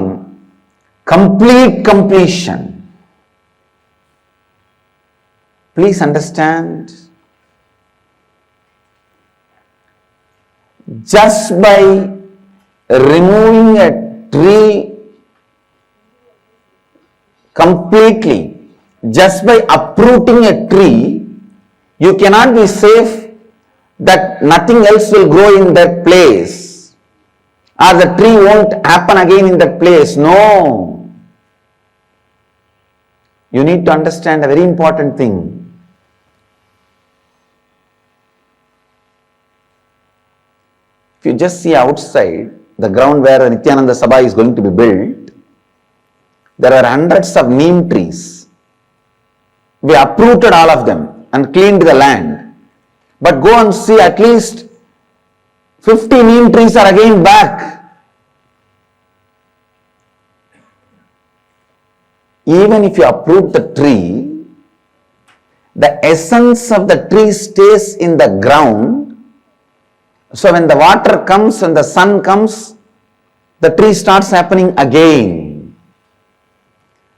Speaker 4: complete completion. Please understand, just by removing a tree completely, just by uprooting a tree, you cannot be safe that nothing else will grow in that place, or the tree won't happen again in that place. No. You need to understand a very important thing. If you just see outside the ground where Nithyananda Sabha is going to be built, there are hundreds of neem trees. We uprooted all of them and cleaned the land. But go and see, at least 50 neem trees are again back. Even if you uproot the tree, the essence of the tree stays in the ground. So when the water comes and the sun comes, the tree starts happening again.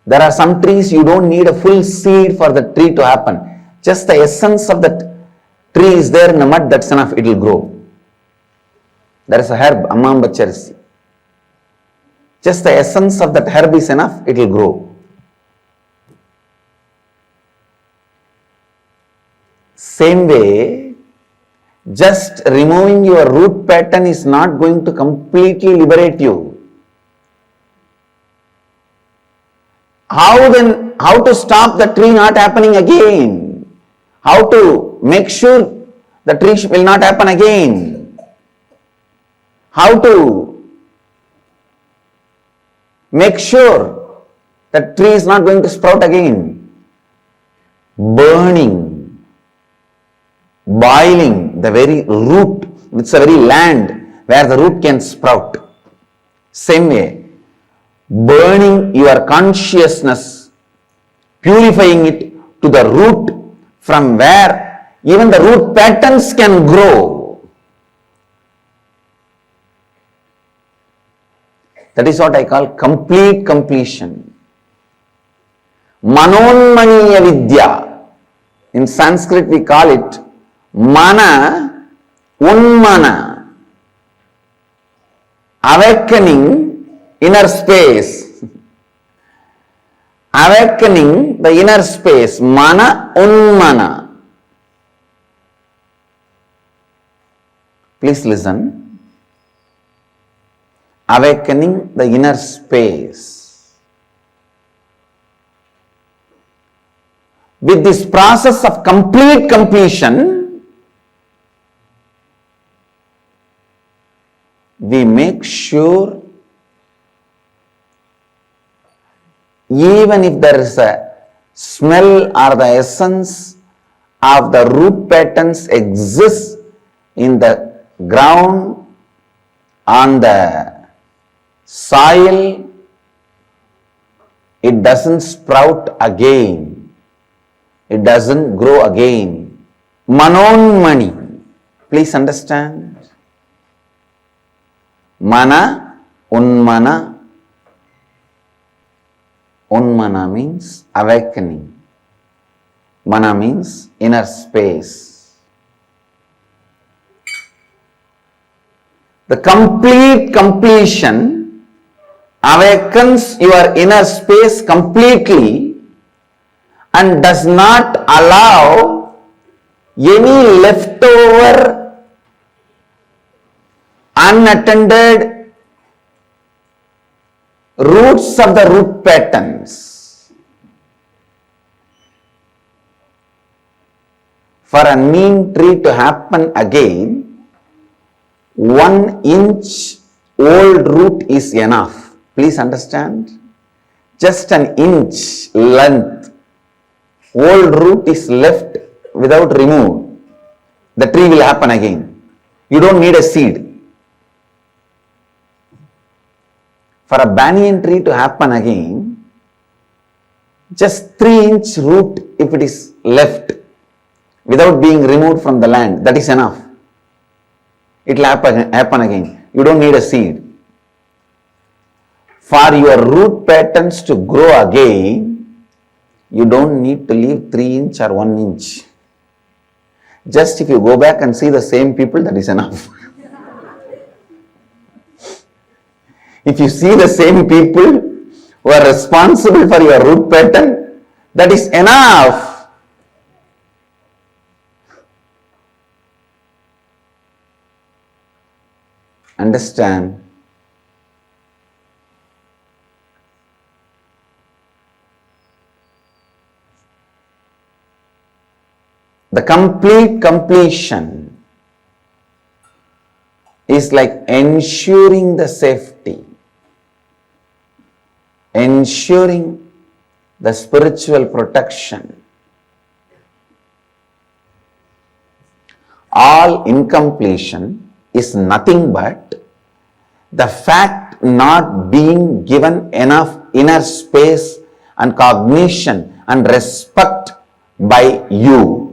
Speaker 4: There are some trees you don't need a full seed for the tree to happen. Just the essence of the tree is there in the mud, that's enough, it will grow. There is a herb, Ammambacharisi. Just the essence of that herb is enough, it will grow. Same way, just removing your root pattern is not going to completely liberate you. How to stop the tree not happening again? How to make sure the tree will not happen again? How to make sure that tree is not going to sprout again? Burning, boiling the very root, it's a very land where the root can sprout. Same way, burning your consciousness, purifying it to the root from where even the root patterns can grow. That is what I call complete completion. Manonmaniya Vidya. In Sanskrit we call it Mana Unmana. Awakening inner space. Awakening the inner space. Mana Unmana. Please listen. Awakening the inner space. With this process of complete completion, we make sure even if there is a smell or the essence of the root patterns exists in the ground, on the soil, it doesn't sprout again. It doesn't grow again. Manonmani. Please understand. Mana, Unmana. Unmana means awakening. Mana means inner space. The complete completion awakens your inner space completely and does not allow any leftover unattended roots of the root patterns. For a neem tree to happen again, 1 inch old root is enough. Please understand. Just an inch length old root is left without removed. The tree will happen again. You don't need a seed. For a banyan tree to happen again, just 3-inch root, if it is left without being removed from the land, that is enough. It will happen again. You don't need a seed. For your root patterns to grow again, you don't need to leave 3 inch or 1 inch. Just if you go back and see the same people, that is enough. If you see the same people who are responsible for your root pattern, that is enough. Understand? The complete completion is like ensuring the safety, ensuring the spiritual protection. All incompletion is nothing but the fact not being given enough inner space and cognition and respect by you.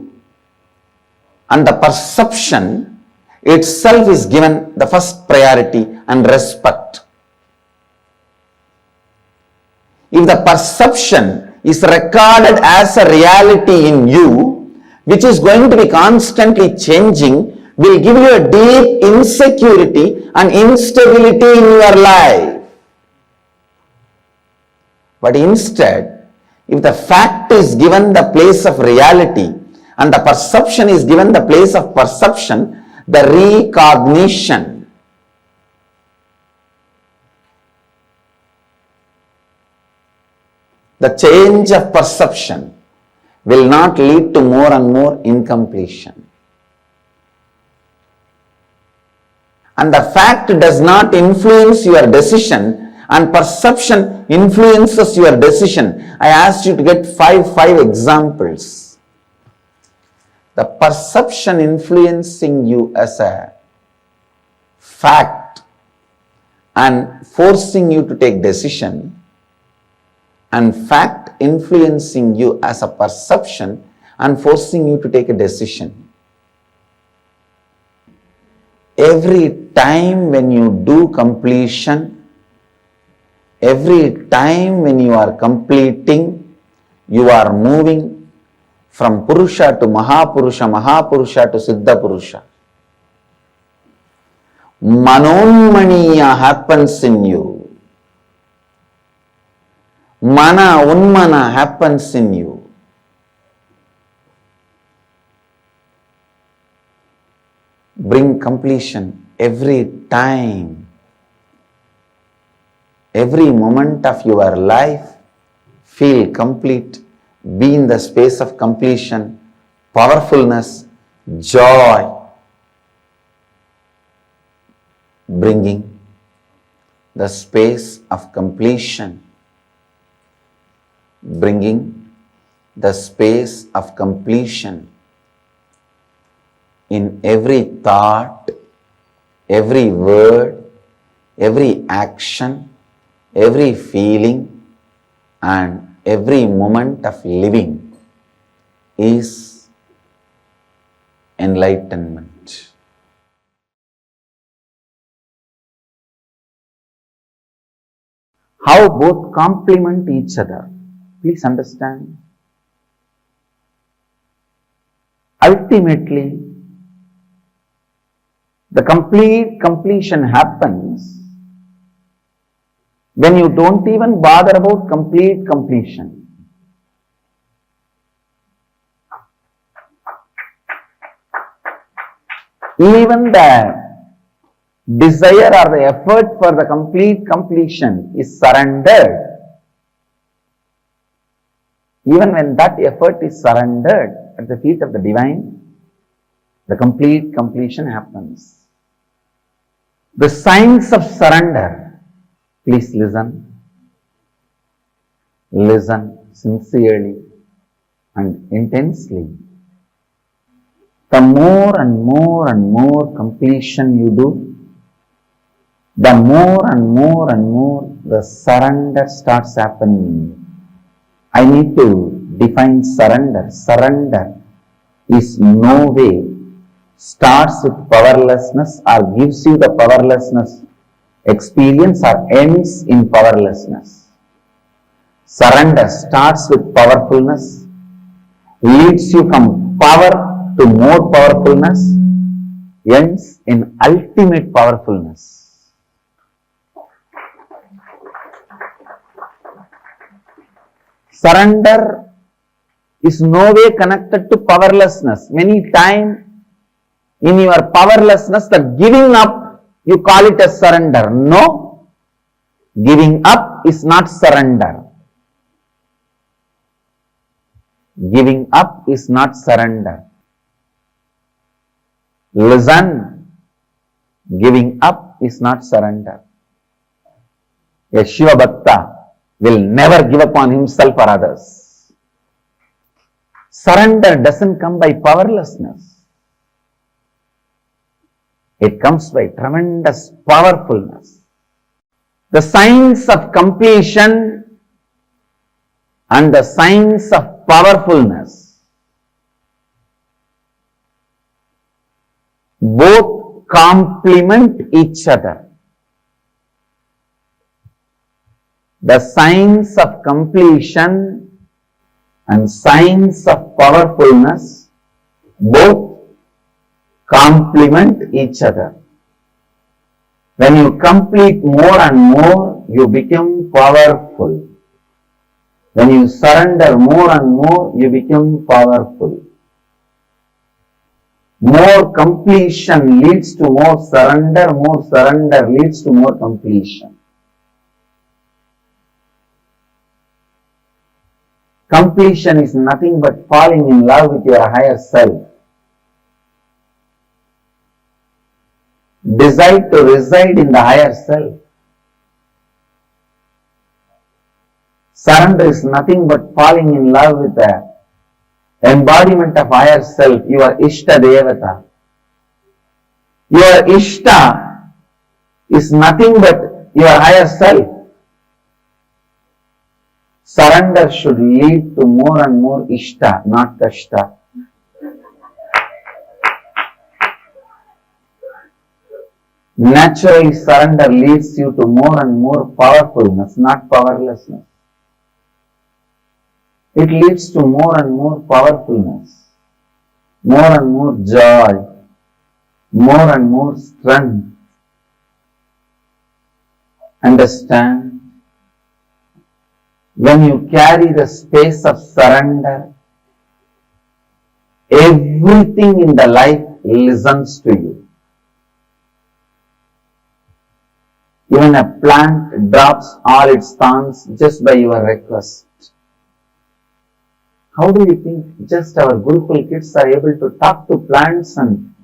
Speaker 4: And the perception itself is given the first priority and respect. If the perception is recorded as a reality in you, which is going to be constantly changing, will give you a deep insecurity and instability in your life. But instead, if the fact is given the place of reality and the perception is given the place of perception, the recognition, the change of perception will not lead to more and more incompletion. And the fact does not influence your decision, and perception influences your decision. I asked you to get five examples. The perception influencing you as a fact and forcing you to take decision, and fact influencing you as a perception and forcing you to take a decision. Every time when you do completion, every time when you are completing, you are moving from Purusha to Mahapurusha, Mahapurusha to Siddha Purusha. Manonmaniya happens in you. Mana Unmana happens in you. Bring completion every time. Every moment of your life, feel complete. Be in the space of completion, powerfulness, joy, bringing the space of completion, bringing the space of completion in every thought, every word, every action, every feeling, and every moment of living is enlightenment. How both complement each other. Please understand. Ultimately, the complete completion happens when you don't even bother about complete completion. Even the desire or the effort for the complete completion is surrendered. Even when that effort is surrendered at the feet of the divine, the complete completion happens. The signs of surrender. Please listen. Listen sincerely and intensely. The more and more and more completion you do, the more and more and more the surrender starts happening. I need to define surrender. Surrender is no way starts with powerlessness or gives you the powerlessness experience or ends in powerlessness. Surrender starts with powerfulness, leads you from power to more powerfulness, ends in ultimate powerfulness. Surrender is no way connected to powerlessness. Many times in your powerlessness, the giving up, you call it as surrender. No, giving up is not surrender. Giving up is not surrender. Listen, giving up is not surrender. A Shiva Bhakta will never give up on himself or others. Surrender doesn't come by powerlessness. It comes by tremendous powerfulness. The science of completion and the science of powerfulness both complement each other. The science of completion and science of powerfulness both complement each other. When you complete more and more, you become powerful. When you surrender more and more, you become powerful. More completion leads to more surrender leads to more completion. Completion is nothing but falling in love with your higher self. Decide to reside in the higher self. Surrender is nothing but falling in love with the embodiment of higher self, your Ishta Devata. Your Ishta is nothing but your higher self. Surrender should lead to more and more Ishta, not Kashta. Naturally, surrender leads you to more and more powerfulness, not powerlessness. It leads to more and more powerfulness, more and more joy, more and more strength. Understand? When you carry the space of surrender, everything in the life listens to you. Even a plant drops all its thorns just by your request. How do you think just our Gurukul kids are able to talk to plants and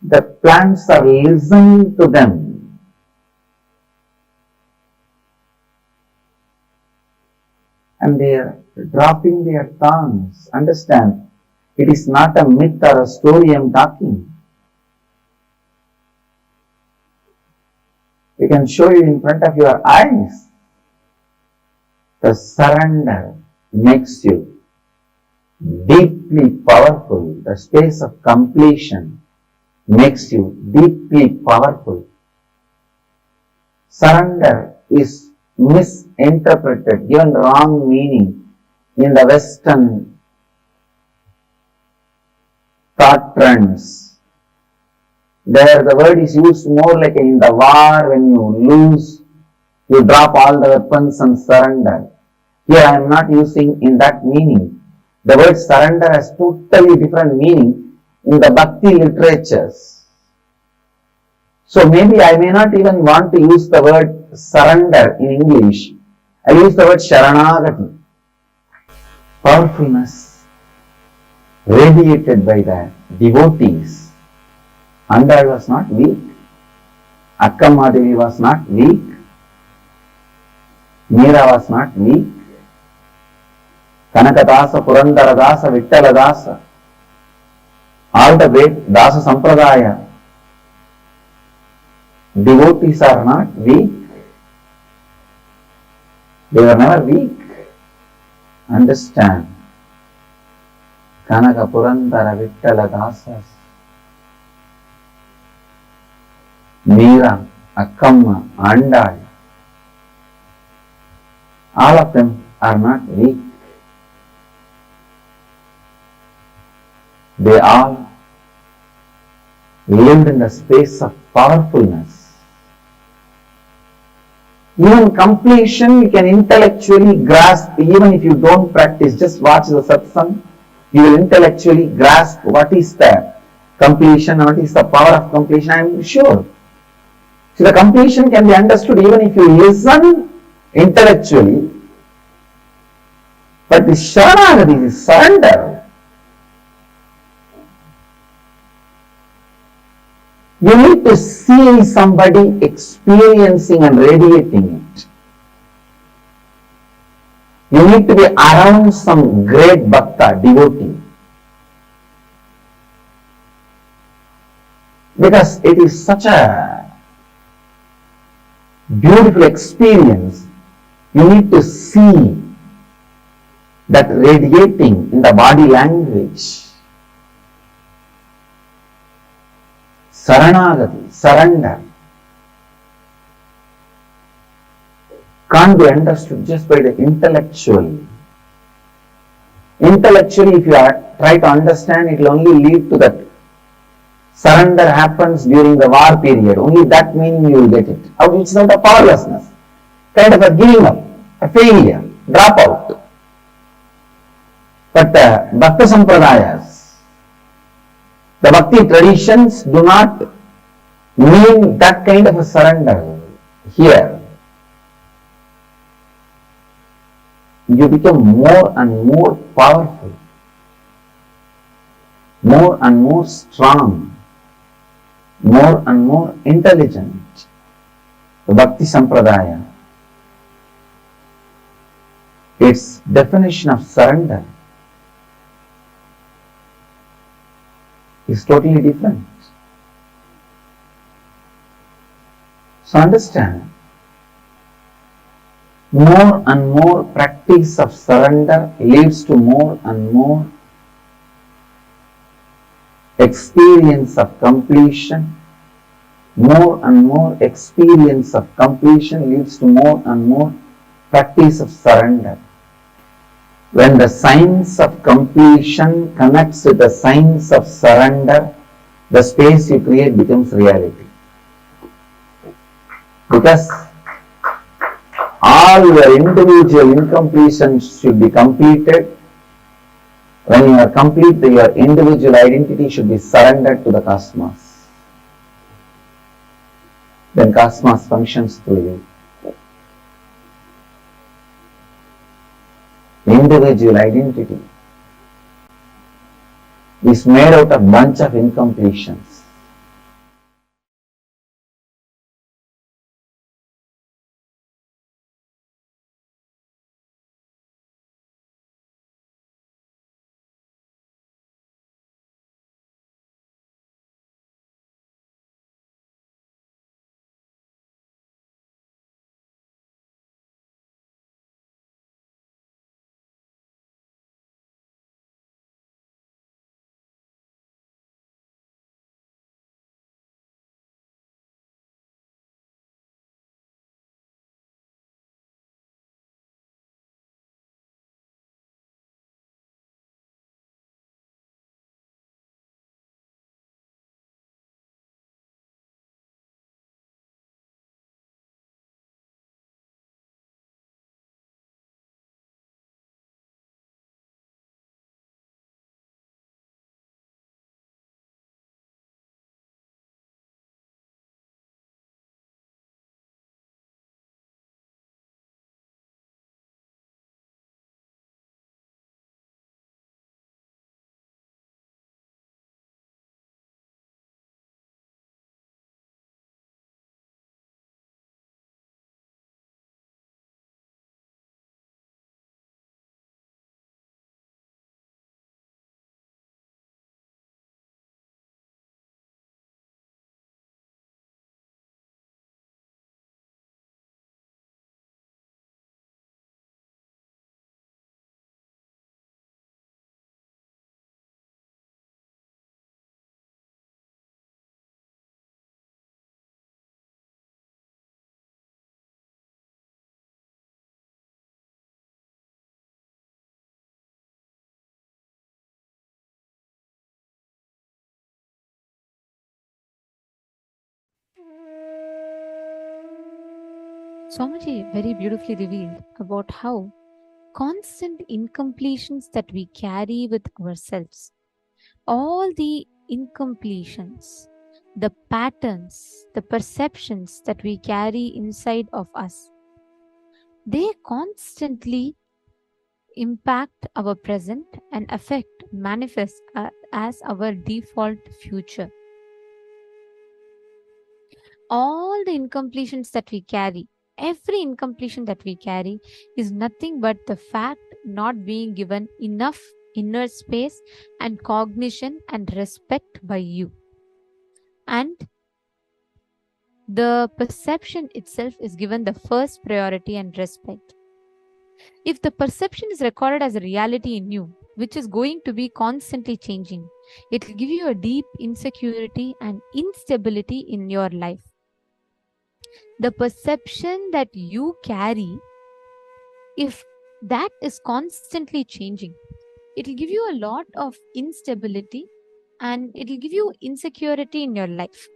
Speaker 4: the plants are listening to them? And they are dropping their thorns. Understand, it is not a myth or a story I am talking. We can show you in front of your eyes. The surrender makes you deeply powerful. The space of completion makes you deeply powerful. Surrender is misinterpreted, given wrong meaning in the Western thought trends. There the word is used more like in the war, when you lose, you drop all the weapons and surrender. Here I am not using in that meaning. The word surrender has totally different meaning in the Bhakti literatures. So maybe I may not even want to use the word surrender in English. I use the word Sharanagati. Powerfulness radiated by the devotees. Andal was not weak. Akkammadevi was not weak. Meera was not weak. Kanakadasa, Purandaradasa, Vittaladasa, all the great Dasa Sampradaya devotees are not weak. They were never weak. Understand? Kanaka Purandara Vittaladasas, Meera, Akkamma, Andal, all of them are not weak. They all lived in the space of powerfulness. Even completion you can intellectually grasp, even if you don't practice, just watch the satsang, you will intellectually grasp what is the completion, what is the power of completion, I am sure. So the completion can be understood even if you listen intellectually, but the sharanagati is surrender. You need to see somebody experiencing and radiating it. You need to be around some great bhakta, devotee. Because it is such a beautiful experience. You need to see that radiating in the body language. Saranagati, surrender, can't be understood just by the intellectual. Intellectually, if you try to understand, it will only lead to that surrender happens during the war period. Only that meaning you will get it. It's not a powerlessness, kind of a giving up, a failure, drop out. But the Bhakta Sampradayas, the Bhakti traditions do not mean that kind of a surrender here. You become more and more powerful, more and more strong, more and more intelligent. The Bhakti Sampradaya, its definition of surrender is totally different. So understand, more and more practice of surrender leads to more and more experience of completion. More and more experience of completion leads to more and more practice of surrender. When the science of completion connects with the science of surrender, the space you create becomes reality. Because all your individual incompletions should be completed. When you are complete, your individual identity should be surrendered to the cosmos. Then cosmos functions through you. Individual identity is made out of bunch of incompletions.
Speaker 8: Swamiji very beautifully revealed about how constant incompletions that we carry with ourselves, all the incompletions, the patterns, the perceptions that we carry inside of us, they constantly impact our present and affect, manifest as our default future. All the incompletions that we carry, every incompletion that we carry is nothing but the fact not being given enough inner space and cognition and respect by you. And the perception itself is given the first priority and respect. If the perception is recorded as a reality in you, which is going to be constantly changing, it will give you a deep insecurity and instability in your life. The perception that you carry, if that is constantly changing, it will give you a lot of instability and it will give you insecurity in your life.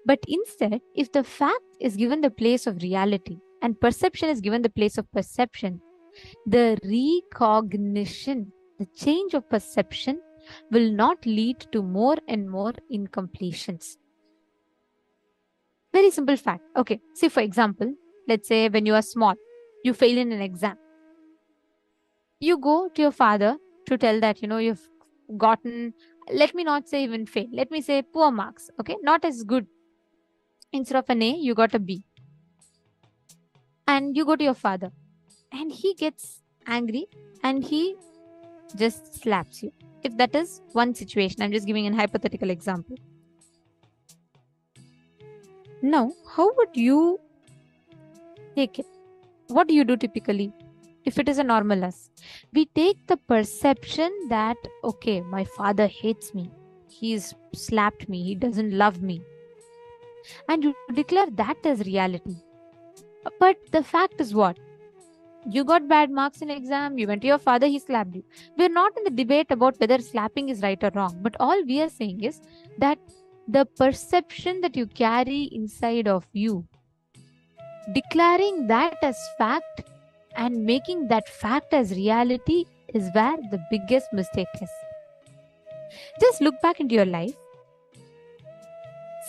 Speaker 8: But instead, if the fact is given the place of reality and perception is given the place of perception, the recognition, the change of perception will not lead to more and more incompletions. Very simple fact. Okay, see, for example, let's say when you are small, you fail in an exam. You go to your father to tell that, you've gotten, let me not say even fail, let me say poor marks, okay, not as good. Instead of an A, you got a B. And you go to your father and he gets angry and he just slaps you. If that is one situation, I'm just giving a hypothetical example. Now, how would you take it? What do you do typically? If it is a normal us, we take the perception that, okay, my father hates me. He's slapped me. He doesn't love me. And you declare that as reality. But the fact is what? You got bad marks in exam, you went to your father, he slapped you. We're not in the debate about whether slapping is right or wrong, but all we are saying is that the perception that you carry inside of you, declaring that as fact and making that fact as reality is where the biggest mistake is. Just look back into your life.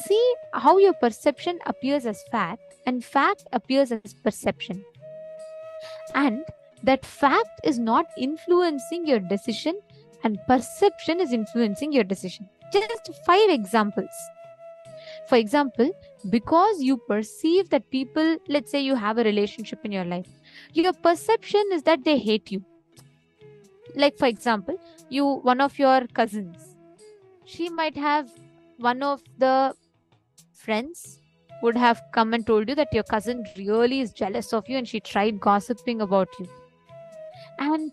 Speaker 8: See how your perception appears as fact and fact appears as perception. And that fact is not influencing your decision and perception is influencing your decision. Just 5 examples. For example, because you perceive that people, let's say you have a relationship in your life, your perception is that they hate you. Like for example, one of your cousins, she might have one of the friends would have come and told you that your cousin really is jealous of you and she tried gossiping about you. And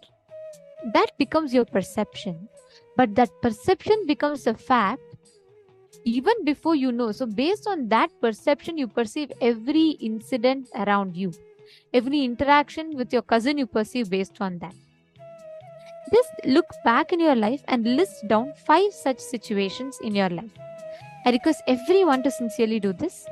Speaker 8: that becomes your perception. But that perception becomes a fact even before you know. So based on that perception, you perceive every incident around you. Every interaction with your cousin you perceive based on that. Just look back in your life and list down 5 such situations in your life. I request everyone to sincerely do this.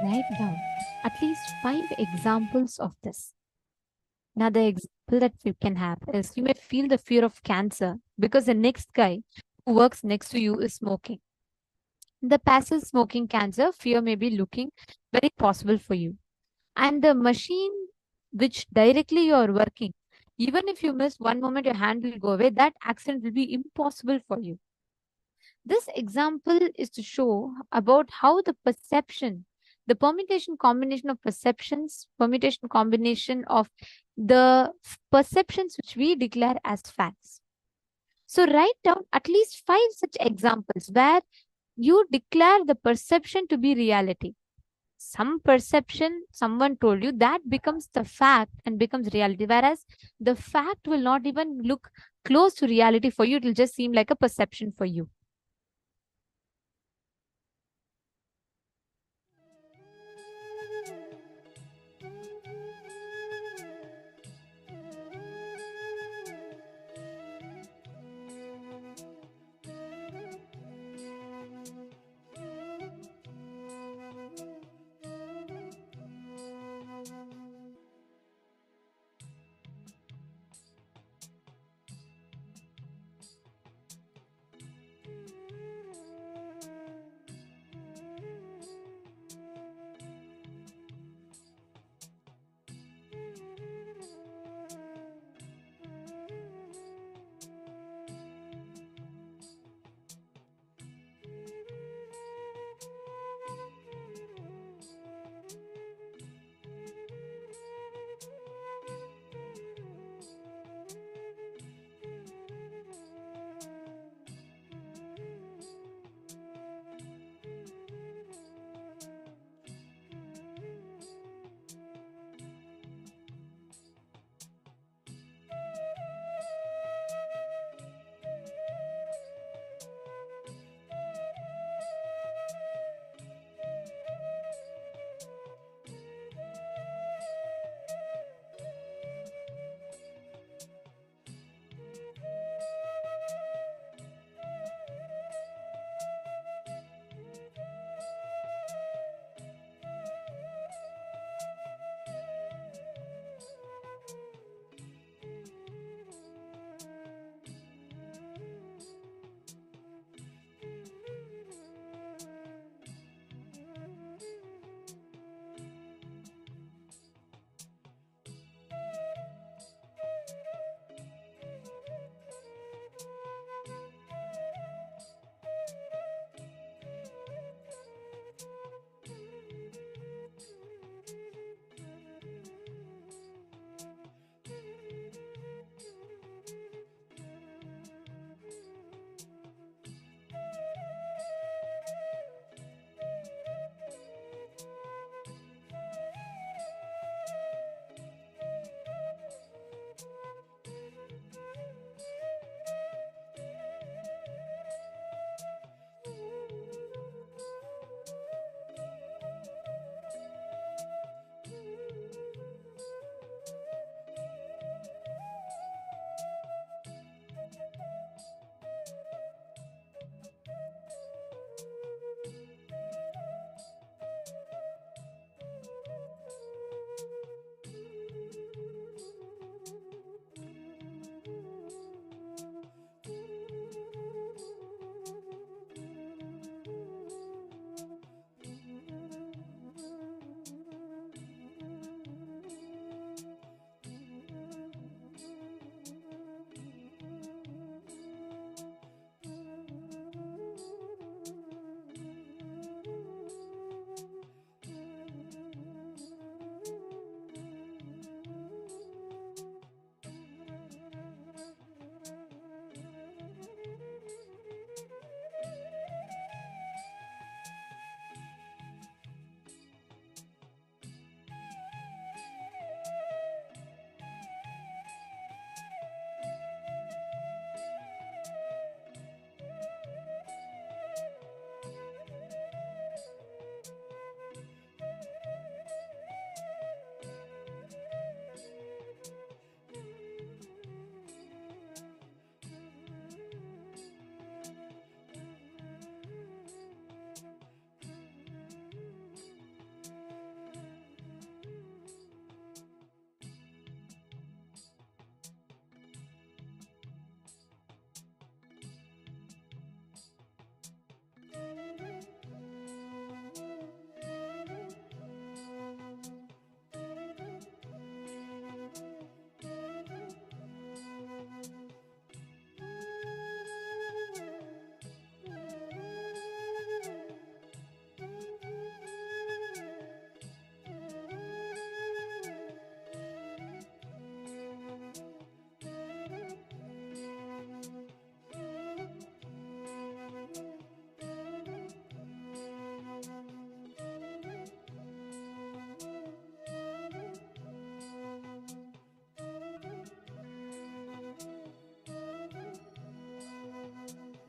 Speaker 8: Write down at least 5 examples of this. Another example that you can have is you may feel the fear of cancer because the next guy who works next to you is smoking. The passive smoking cancer fear may be looking very possible for you. And the machine which directly you are working, even if you miss one moment, your hand will go away, that accident will be impossible for you. This example is to show about how the perception, the permutation combination of perceptions, permutation combination of the perceptions which we declare as facts. So write down at least 5 such examples where you declare the perception to be reality. Some perception someone told you that becomes the fact and becomes reality, whereas the fact will not even look close to reality for you. It will just seem like a perception for you.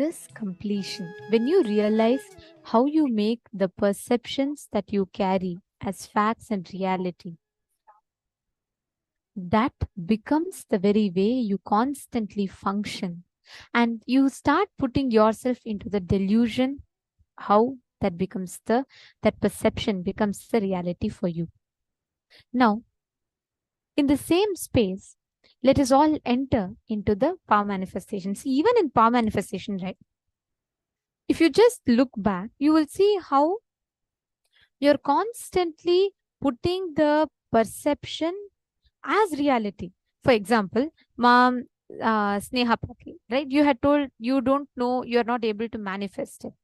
Speaker 8: this completion, when you realize how you make the perceptions that you carry as facts and reality, that becomes the very way you constantly function. And you start putting yourself into the delusion, how that becomes that perception becomes the reality for you. Now, in the same space, let us all enter into the power manifestation. See, even in power manifestation, right? If you just look back, you will see how you're constantly putting the perception as reality. For example, mom, Sneha Patil, right? You had told you don't know, you're not able to manifest it.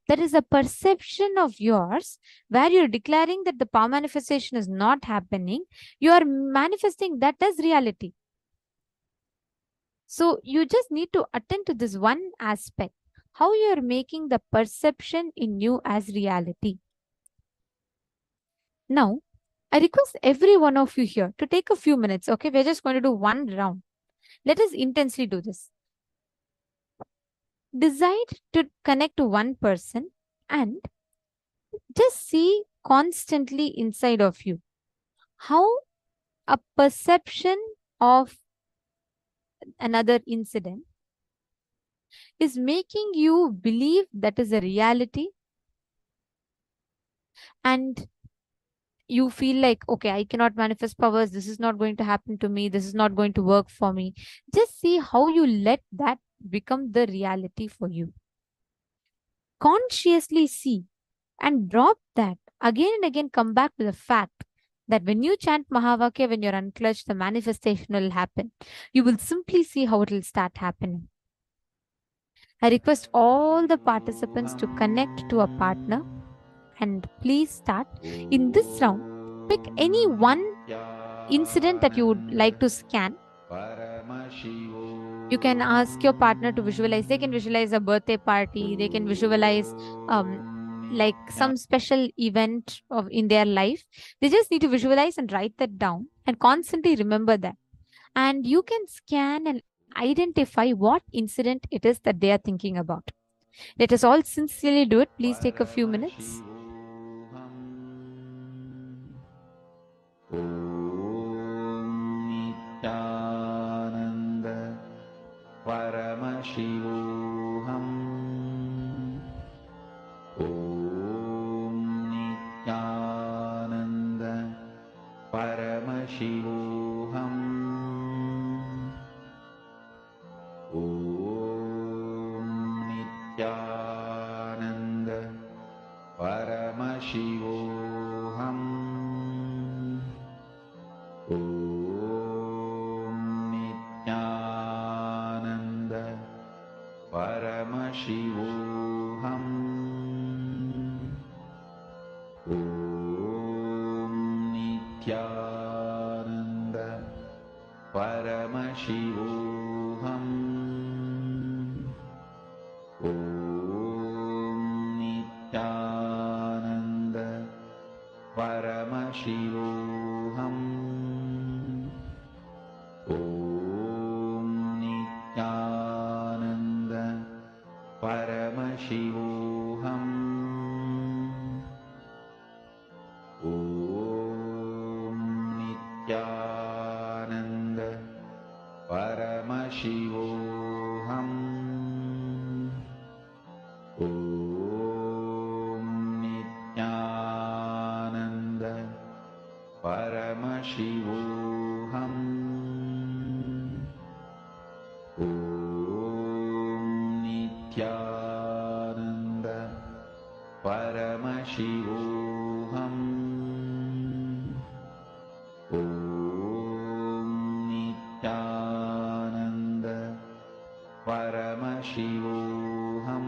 Speaker 8: That is a perception of yours where you're declaring that the power manifestation is not happening. You are manifesting that as reality. So you just need to attend to this one aspect, how you're making the perception in you as reality. Now, I request every one of you here to take a few minutes, okay? We're just going to do one round. Let us intensely do this. Decide to connect to one person and just see constantly inside of you how a perception of another incident is making you believe that is a reality, and you feel like, okay, I cannot manifest powers, this is not going to happen to me, this is not going to work for me. Just see how you let that become the reality for you. Consciously see and drop that. Again and again come back to the fact that when you chant Mahavakya, when you're unclutched, the manifestation will happen. You will simply see how it will start happening. I request all the participants to connect to a partner and please start. In this round, pick any one incident that you would like to scan. You can ask your partner to visualize. They can visualize a birthday party. They can visualize like some special event in their life. They just need to visualize and write that down and constantly remember that. And you can scan and identify what incident it is that they are thinking about. Let us all sincerely do it. Please take a few minutes.
Speaker 4: Nithyananda Paramashivoham. Om Nithyananda Paramashivoham. Om Nithyananda Paramashivoham. Om Nithyananda Paramashivoham. Om Nithyananda Paramashivoham. Om Nithyananda Paramashivoham. Om Nithyananda Paramashivoham. Om Nithyananda Paramashivoham. Om Nithyananda Paramashivoham. Om Nithyananda Paramashivoham. Om Nithyananda Paramashivoham.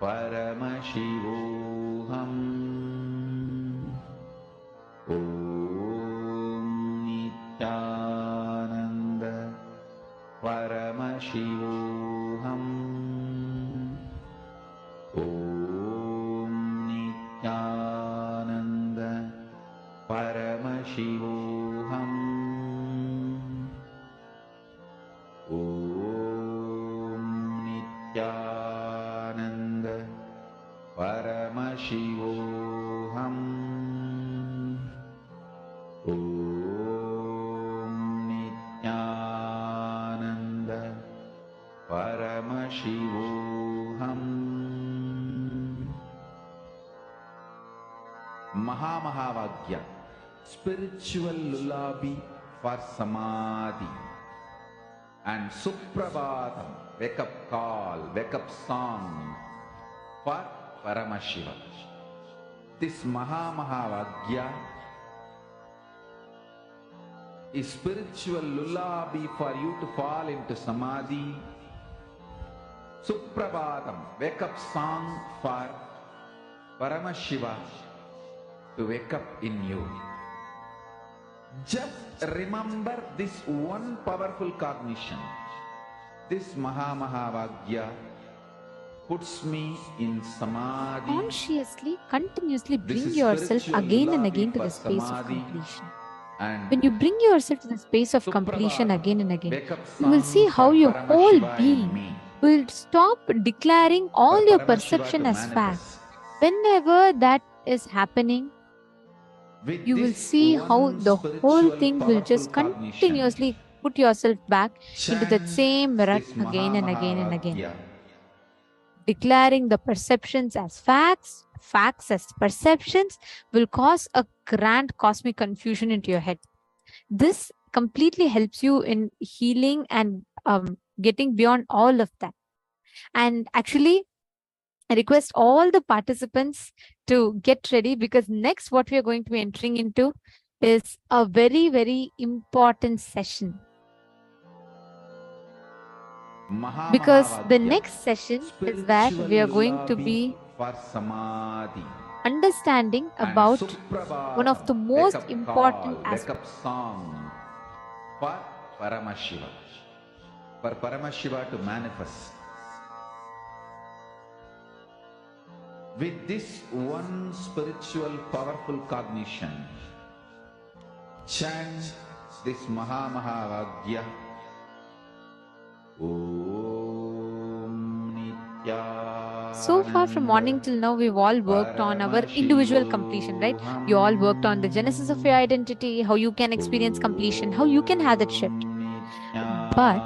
Speaker 3: Paramashivoham. Om Nithyananda Paramashivoham. Om Nithyananda Paramashivoham. Om Nithyananda Paramashivoham. Om Nithyananda Paramashivoham. Mahavagya, spiritual lullaby for samadhi, and Suprabhatam, wake up call, wake up song for Paramashiva. This Mahavagya is spiritual lullaby for you to fall into samadhi. Suprabhatam, wake up song for Paramashiva to wake up in you. Just remember this one powerful cognition. This Mahavagya puts me in samadhi.
Speaker 8: Consciously, continuously bring yourself again and again to the space of completion. When you bring yourself to the space of completion again and again, you will see how your whole being will stop declaring all your perception as fact. Whenever that is happening, you will see how the whole thing will just continuously put yourself back into that same rut again and again and again. Declaring the perceptions as facts, facts as perceptions will cause a grand cosmic confusion into your head. This completely helps you in healing and getting beyond all of that. And actually, I request all the participants to get ready, because next what we are going to be entering into is a very, very important session. Because the next session is where we are going to be understanding about one of the most important aspects.
Speaker 3: For Paramashiva, for Paramashiva to manifest. With this one spiritual powerful cognition, chant this Mahavagya. Om Nithya.
Speaker 8: So far from morning till now, we've all worked on our individual completion, right? You all worked on the genesis of your identity, how you can experience completion, how you can have that shift. But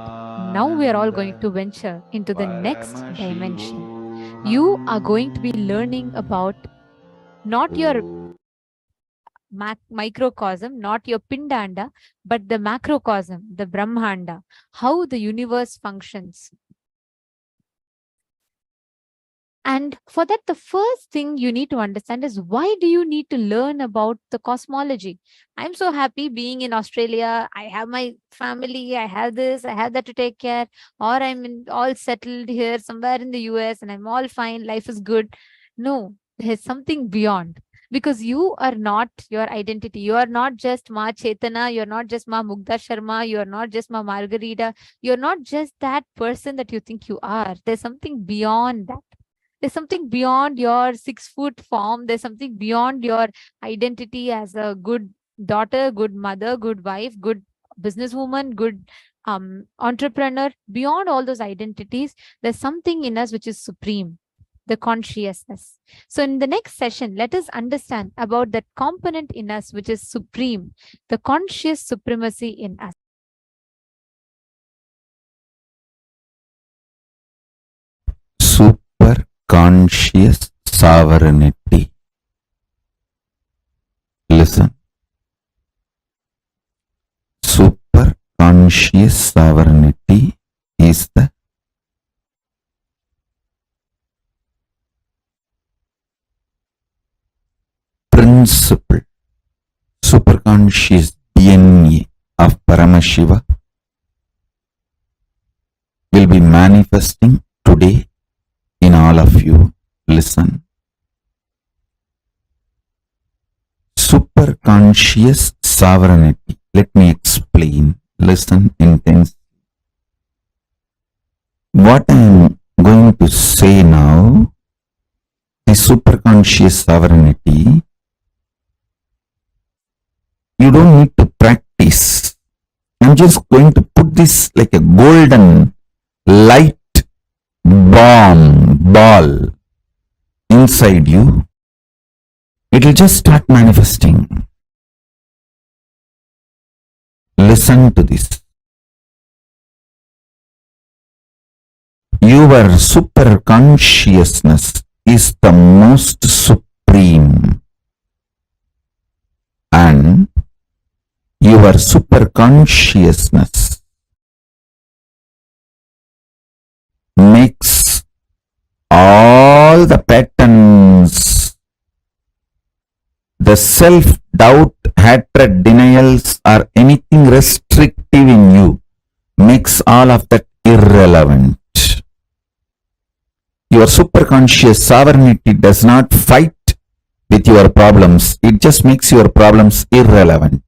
Speaker 8: now we are all going to venture into the next dimension. You are going to be learning about not your microcosm, not your pindanda, but the macrocosm, the Brahmanda, how the universe functions. And for that, the first thing you need to understand is, why do you need to learn about the cosmology? I'm so happy being in Australia. I have my family, I have this, I have that to take care, or I'm all settled here somewhere in the US and I'm all fine, life is good. No, there's something beyond. Because you are not your identity. You are not just Ma Chetana, you're not just Ma Mugdha Sharma, you're not just Ma Margarita, you're not just that person that you think you are. There's something beyond that. There's something beyond your 6-foot form. There's something beyond your identity as a good daughter, good mother, good wife, good businesswoman, good entrepreneur. Beyond all those identities, there's something in us which is supreme, the consciousness. So in the next session, let us understand about that component in us which is supreme, the conscious supremacy in us.
Speaker 9: Super conscious sovereignty. Listen. Super conscious sovereignty is the principle, superconscious DNA of Paramashiva, will be manifesting today in all of you. Listen. Superconscious sovereignty. Let me explain. Listen intensely. What I am going to say now is superconscious sovereignty. You don't need to practice. I'm just going to put this like a golden light ball inside you. It will just start manifesting. Listen to this. Your super consciousness is the most supreme, and your super consciousness makes all the patterns, the self-doubt, hatred, denials, or anything restrictive in you, makes all of that irrelevant. Your superconscious sovereignty does not fight with your problems. It just makes your problems irrelevant.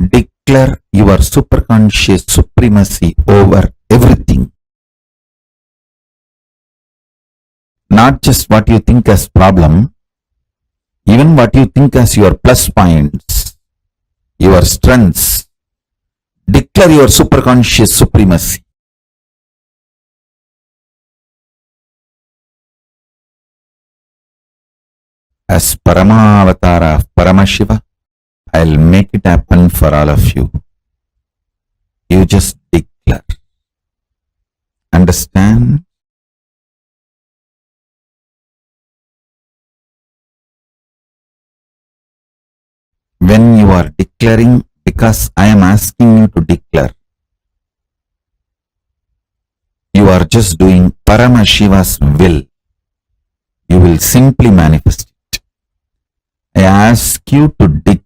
Speaker 9: Declare your superconscious supremacy over everything. Not just what you think as problem, even what you think as your plus points, your strengths. Declare your superconscious supremacy. As Paramavatara of Paramashiva, I'll make it happen for all of you. You just declare. Understand? When you are declaring, because I am asking you to declare, you are just doing Paramashiva's will. You will simply manifest it. I ask you to declare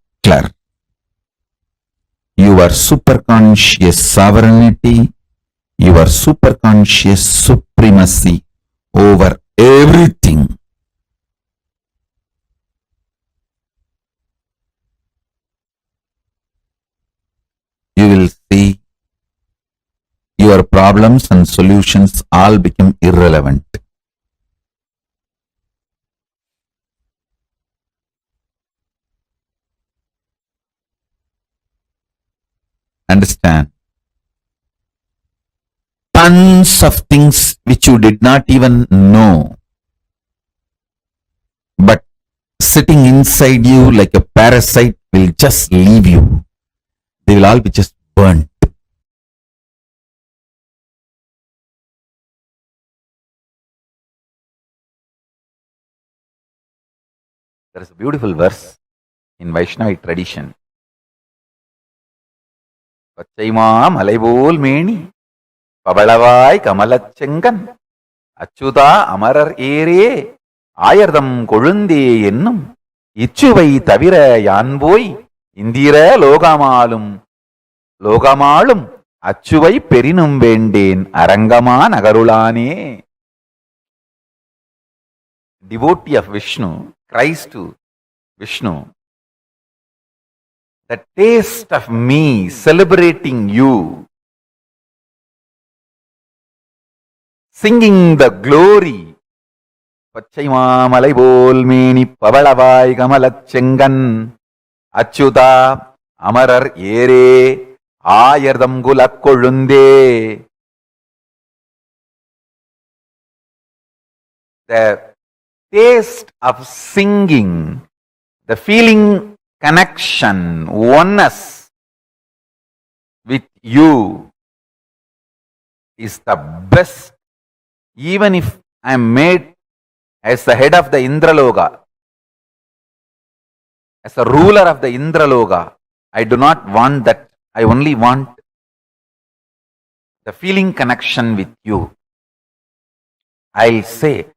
Speaker 9: your superconscious sovereignty, your superconscious supremacy over everything. You will see your problems and solutions all become irrelevant. Understand? Tons of things which you did not even know, but sitting inside you like a parasite will just leave you. They will all be just burnt. There is a beautiful verse in Vaishnava tradition. Pachaima malaibol meni, pabalavai kamalachengan, achuda amarar ere, ayardam kolunde ennum, ichuvai tavira yanboi, indira logamalum, achuvai perinum vendeen, arangama nagarulane. Devotee of Vishnu cries to Vishnu, the taste of me celebrating you, singing the glory. Pachaima malaibol meni pavalavai kamalachengan, achyuta amarar ere, ayardam gulakkolunde. The taste of singing, the feeling connection, oneness with you is the best Even if I am made as the head of the Indraloka, as the ruler of the Indraloka, I do not want that. I only want the feeling connection with you. I'll say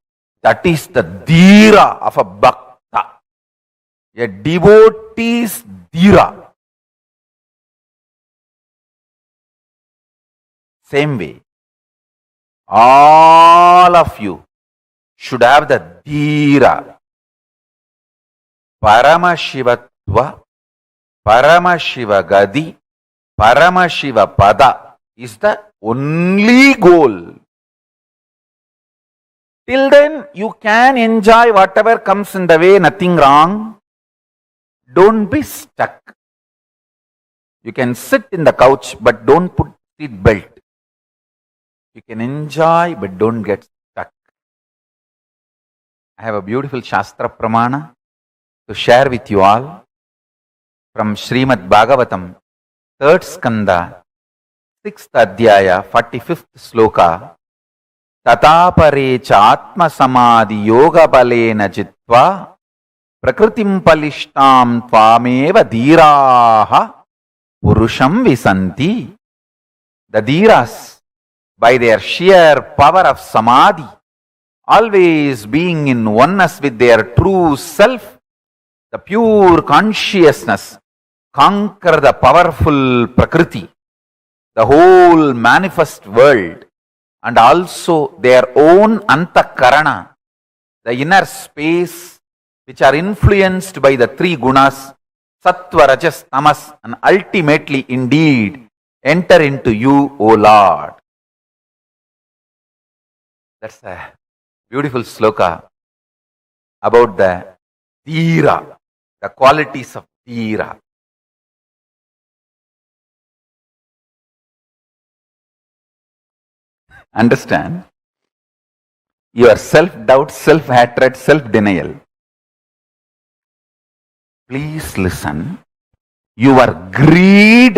Speaker 9: that is the dhira of a bhakta, a devotee's dhira. Same way, all of you should have the dhira. Paramashivatva, Paramashiva Gadi, Paramashiva Pada is the only goal. Till then, you can enjoy whatever comes in the way, nothing wrong. Don't be stuck. You can sit in the couch, but don't put seat belt. You can enjoy, but don't get stuck. I have a beautiful Shastra Pramana to share with you all from Srimad Bhagavatam, 3rd Skanda, 6th Adhyaya, 45th Sloka. Tatapare cha atma samadhi yoga balena jitva prakritim palishtam tvameva dhiraha purusham visanti. The dhiras, by their sheer power of samadhi, always being in oneness with their true self, the pure consciousness, conquer the powerful prakriti, the whole manifest world, and also their own antakarana, the inner space, which are influenced by the three gunas, sattva, rajas, tamas, and ultimately indeed enter into you, O Lord. That's a beautiful sloka about the dhira, the qualities of dhira. Understand? Your self-doubt, self-hatred, self-denial. Please listen. Your greed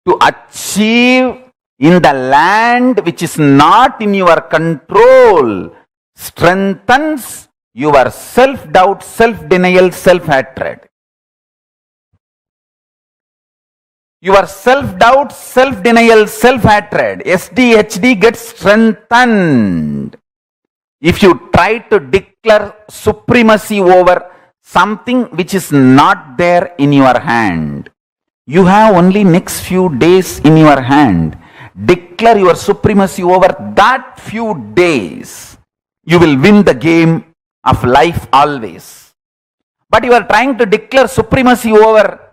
Speaker 9: to achieve in the land which is not in your control strengthens your self-doubt, self-denial, self-hatred. Your self-doubt, self-denial, self-hatred, SDHD gets strengthened if you try to declare supremacy over something which is not there in your hand. You have only next few days in your hand. Declare your supremacy over that few days. You will win the game of life always. But you are trying to declare supremacy over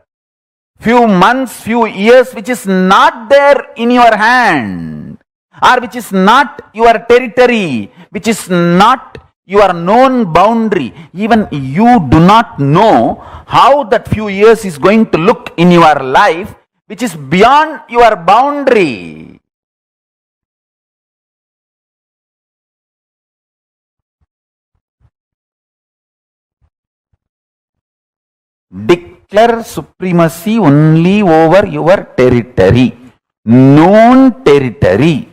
Speaker 9: few months, few years, which is not there in your hand, or which is not your territory, which is not your known boundary. Even you do not know how that few years is going to look in your life, which is beyond your boundary. Declare supremacy only over your territory, known territory.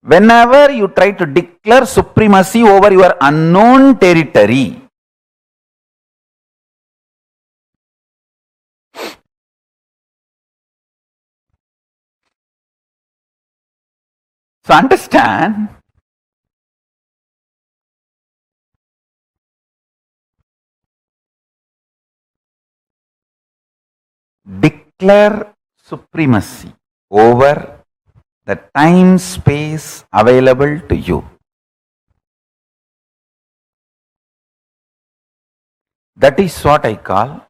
Speaker 9: Whenever you try to declare supremacy over your unknown territory, so understand, declare supremacy over the time space available to you. That is what I call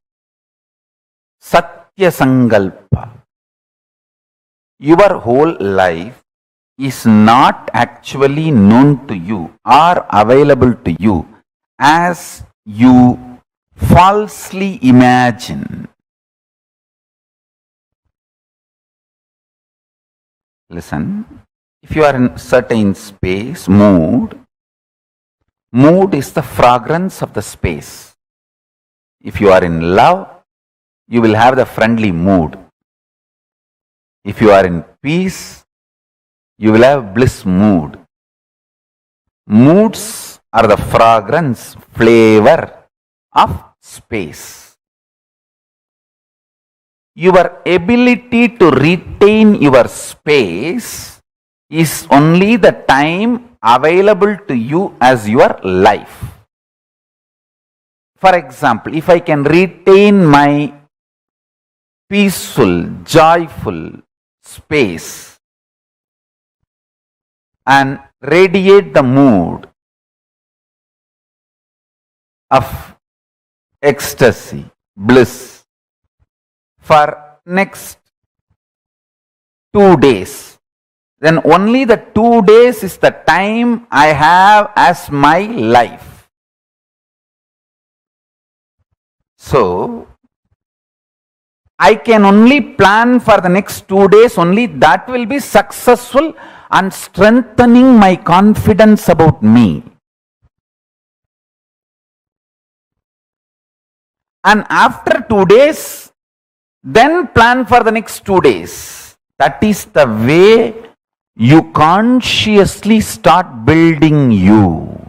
Speaker 9: Satya Sankalpa. Your whole life is not actually known to you or available to you as you falsely imagine. Listen, if you are in certain space, mood is the fragrance of the space. If you are in love, you will have the friendly mood. If you are in peace,
Speaker 4: you will have bliss mood. Moods are the fragrance, flavor of space. Your ability to retain your space is only the time available to you as your life. For example, if I can retain my peaceful, joyful space and radiate the mood of ecstasy, bliss for next 2 days, then only the 2 days is the time I have as my life. So, I can only plan for the next 2 days, only that will be successful and strengthening my confidence about me. And after 2 days, then plan for the next 2 days. That is the way you consciously start building you.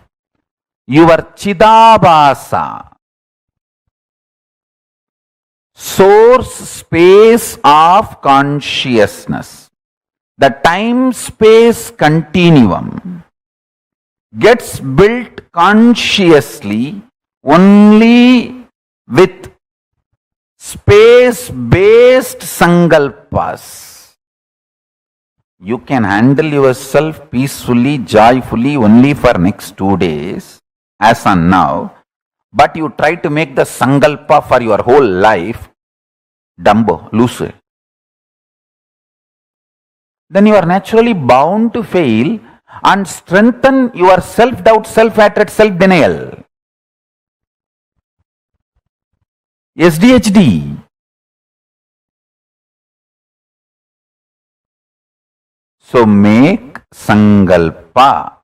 Speaker 4: Your Chidabhasa, source space of consciousness. The time-space continuum gets built consciously only with space-based sankalpas. You can handle yourself peacefully, joyfully only for next 2 days, as on now, but you try to make the sankalpa for your whole life, dumbo, loose. Then you are naturally bound to fail and strengthen your self-doubt, self-hatred, self-denial. SDHD. So make sankalpa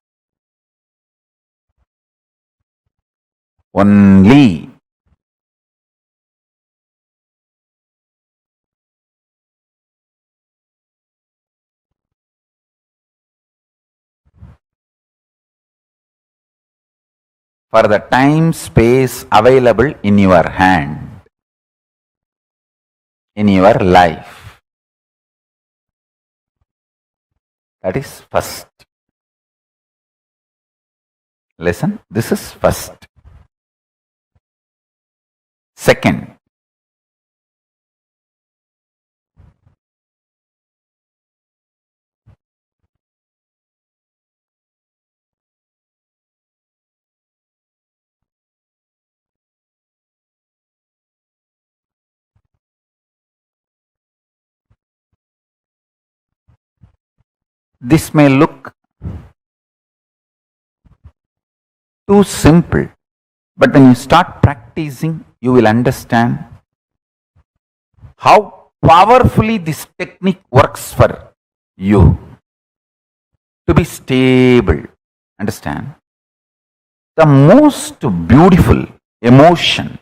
Speaker 4: only. For the time space available in your hand, in your life. That is first. Listen, this is first. Second, this may look too simple, but when you start practicing, you will understand how powerfully this technique works for you to be stable. Understand? The most beautiful emotion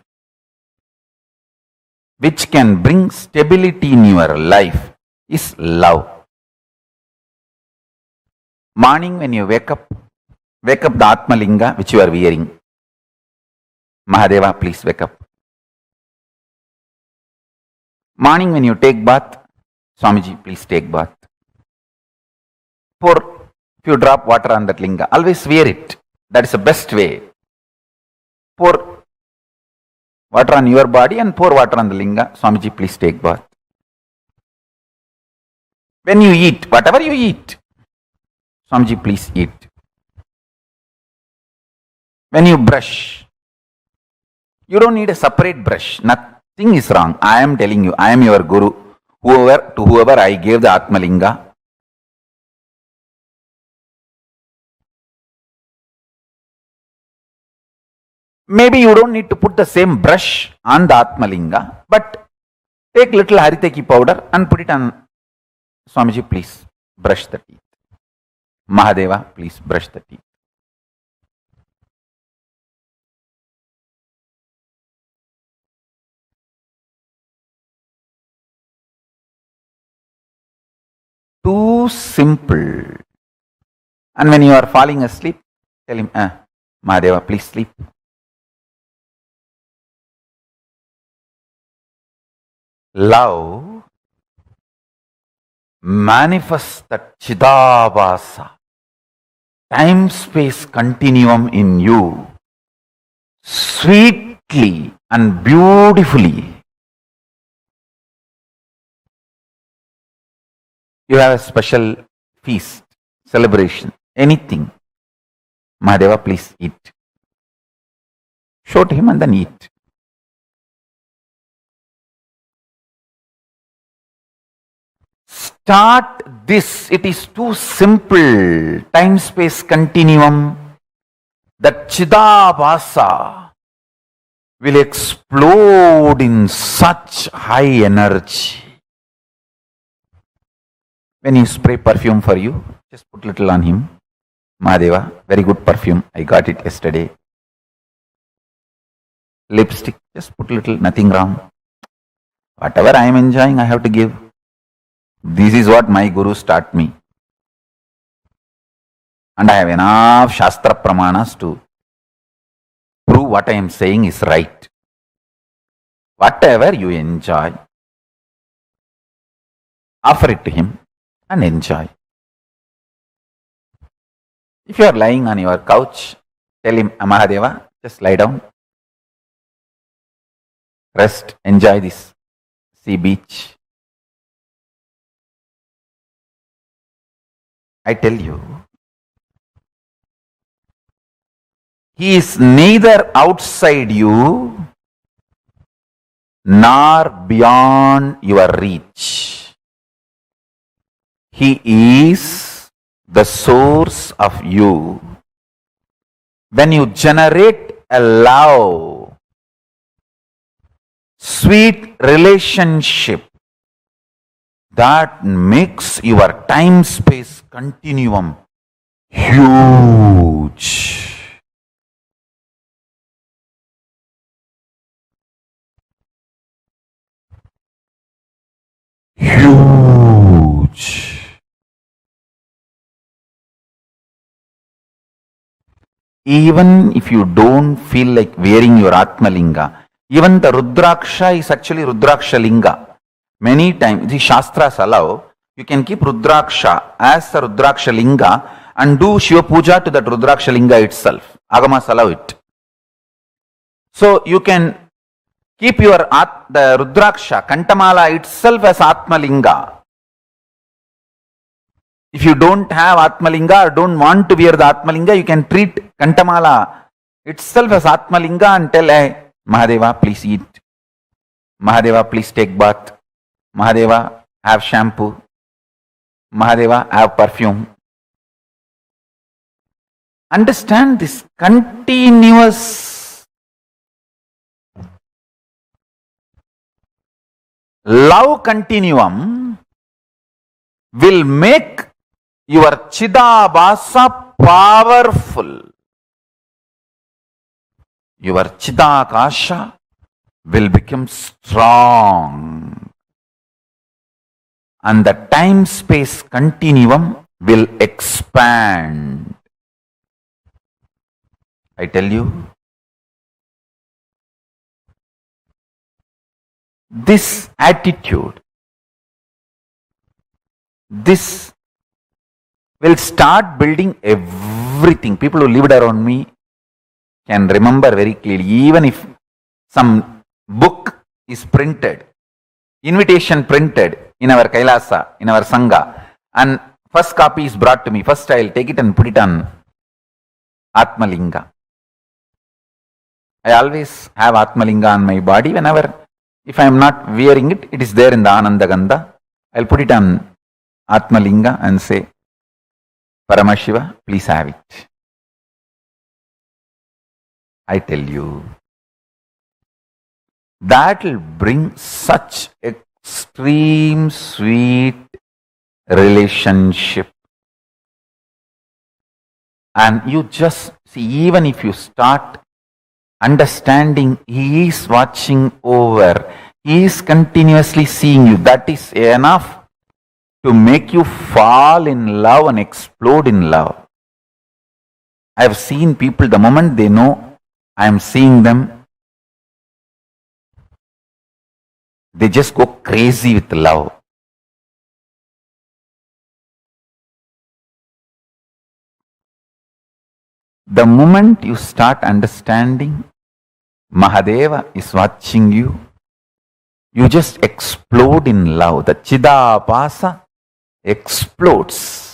Speaker 4: which can bring stability in your life is love. Morning when you wake up the Atmalinga which you are wearing. Mahadeva, please wake up. Morning when you take bath, Swamiji, please take bath. Pour few drop water on that linga. Always wear it. That is the best way. Pour water on your body and pour water on the linga. Swamiji, please take bath. When you eat, whatever you eat, Swamiji, please eat. When you brush, you don't need a separate brush. Nothing is wrong. I am telling you, I am your guru. To whoever I gave the Atmalinga, maybe you don't need to put the same brush on the Atmalinga, but take little Hariteki powder and put it on. Swamiji, please brush the teeth. Mahadeva, please brush the teeth.
Speaker 9: too simple. And when you are falling asleep, tell him, Mahadeva, please sleep. Love manifests that Chidabhasa, time-space continuum in you, sweetly and beautifully. You have a special feast, celebration, anything. Mahadeva, please eat. Show to him and then eat. Start this. It is too simple. Time-space continuum. That Chidabhasa will explode in such high energy. When you spray perfume for you, just put little on him. Mahadeva, very good perfume. I got it yesterday. Lipstick, just put little, nothing wrong. Whatever I am enjoying, I have to give. This is what my gurus taught me. And I have enough Shastra Pramanas to prove what I am saying is right. Whatever you enjoy, offer it to him and enjoy. If you are lying on your couch, tell him, Mahadeva, just lie down. Rest, enjoy this sea beach. I tell you, he is neither outside you nor beyond your reach. He is the source of you. When you generate a love, sweet relationship, that makes your time-space continuum huge. Huge. Even if you don't feel like wearing your Atmalinga, even the Rudraksha is actually Rudraksha Linga. Many times, the Shastras allow, you can keep Rudraksha as the Rudraksha Linga and do Shiva Puja to that Rudraksha Linga itself. Agamas allow it. So you can keep your the Rudraksha, Kantamala itself as Atmalinga. If you don't have Atmalinga or don't want to wear the Atmalinga, you can treat Kantamala itself as Atmalinga and tell, hey, Mahadeva, please eat. Mahadeva, please take bath. Mahadeva, have shampoo. Mahadeva, have perfume. Understand this continuous love continuum will make your Chidabhasa powerful. Your Chidakasha will become strong. And the time-space continuum will expand. I tell you, this attitude, this will start building everything. People who lived around me can remember very clearly. Even if some book is printed, invitation printed in our Kailasa, in our Sangha, and first copy is brought to me, first I will take it and put it on Atmalinga. I always have Atmalinga on my body. Whenever, if I am not wearing it, it is there in the Ananda Gandha. I will put it on Atmalinga and say, Paramashiva, please have it. I tell you, that will bring such extreme sweet relationship. And you just see, even if you start understanding, he is watching over, he is continuously seeing you, that is enough.
Speaker 4: to make you fall in love and explode in love. I have seen people, the moment they know I am seeing them, they just go crazy with love. The moment you start understanding Mahadeva is watching you, you just explode in love. The Chidabhasa explodes.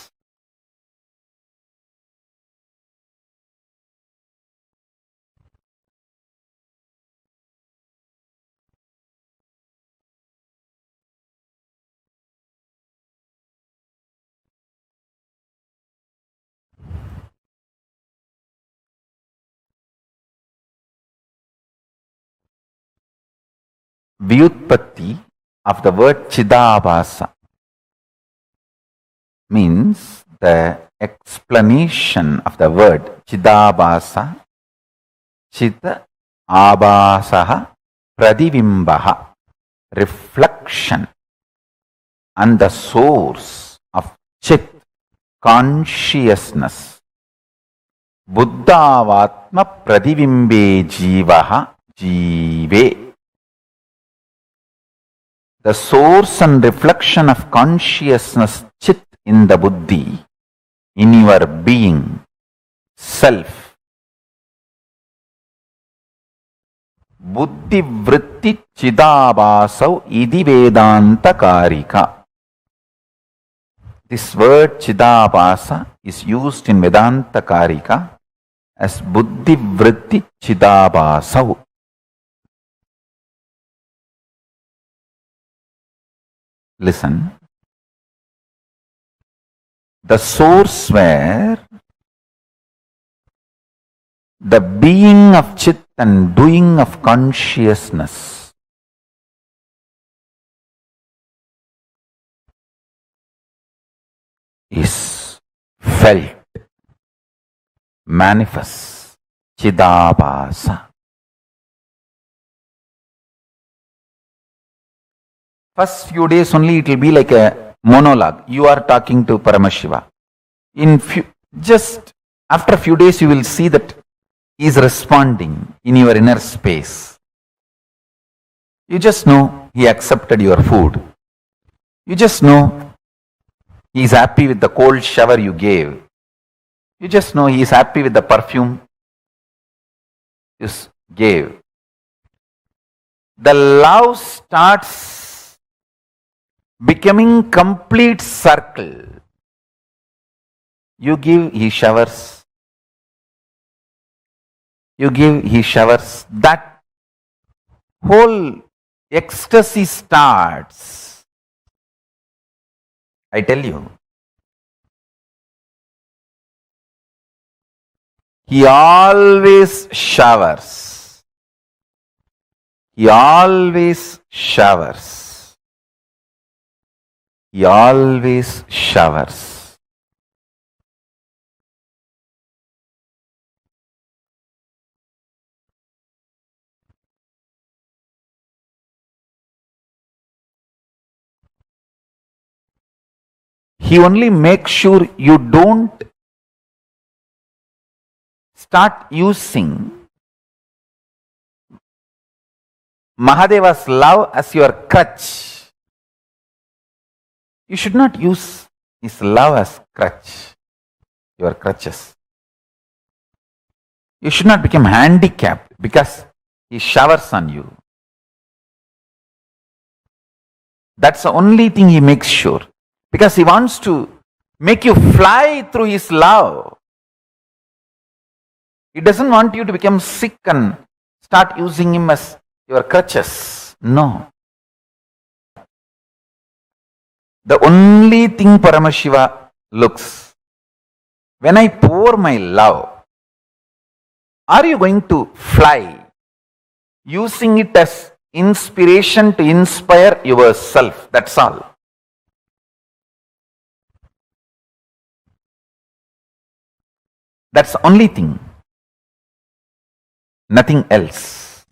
Speaker 4: Vyutpatti of the word Chidabhasa means the explanation of the word Chidabhasa, Chita Abhasaha Pradivimbaha, reflection, and the source of Chit, consciousness. Buddhavatma Pradivimbe Jivaha Jive. The source and reflection of consciousness, Chit, in the Buddhi, in your being, self. Buddhi vritti chidabhasau idi vedanta karika. This word chidabhasa is used in Vedanta Karika as buddhi vritti chidabhasau. Listen. The source where the being of Chit and doing of consciousness is felt, manifests, Chidabhasa. First few days only it will be like a monologue. You are talking to Paramashiva. Just after a few days you will see that he is responding in your inner space. You just know he accepted your food. You just know he is happy with the cold shower you gave. You just know he is happy with the perfume you gave. The love starts becoming complete circle. You give, he showers. You give, he showers. That whole ecstasy starts. I tell you. He always showers. He always showers. He always showers. He only makes sure you don't start using Mahadeva's love as your crutch. You should not use his love as crutch, your crutches. You should not become handicapped because he showers on you. That's the only thing he makes sure. Because he wants to make you fly through his love. He doesn't want you to become sick and start using him as your crutches. No. The only thing Paramashiva looks, when I pour my love, are you going to fly using it as inspiration to inspire yourself? That's all. That's the only thing. Nothing else.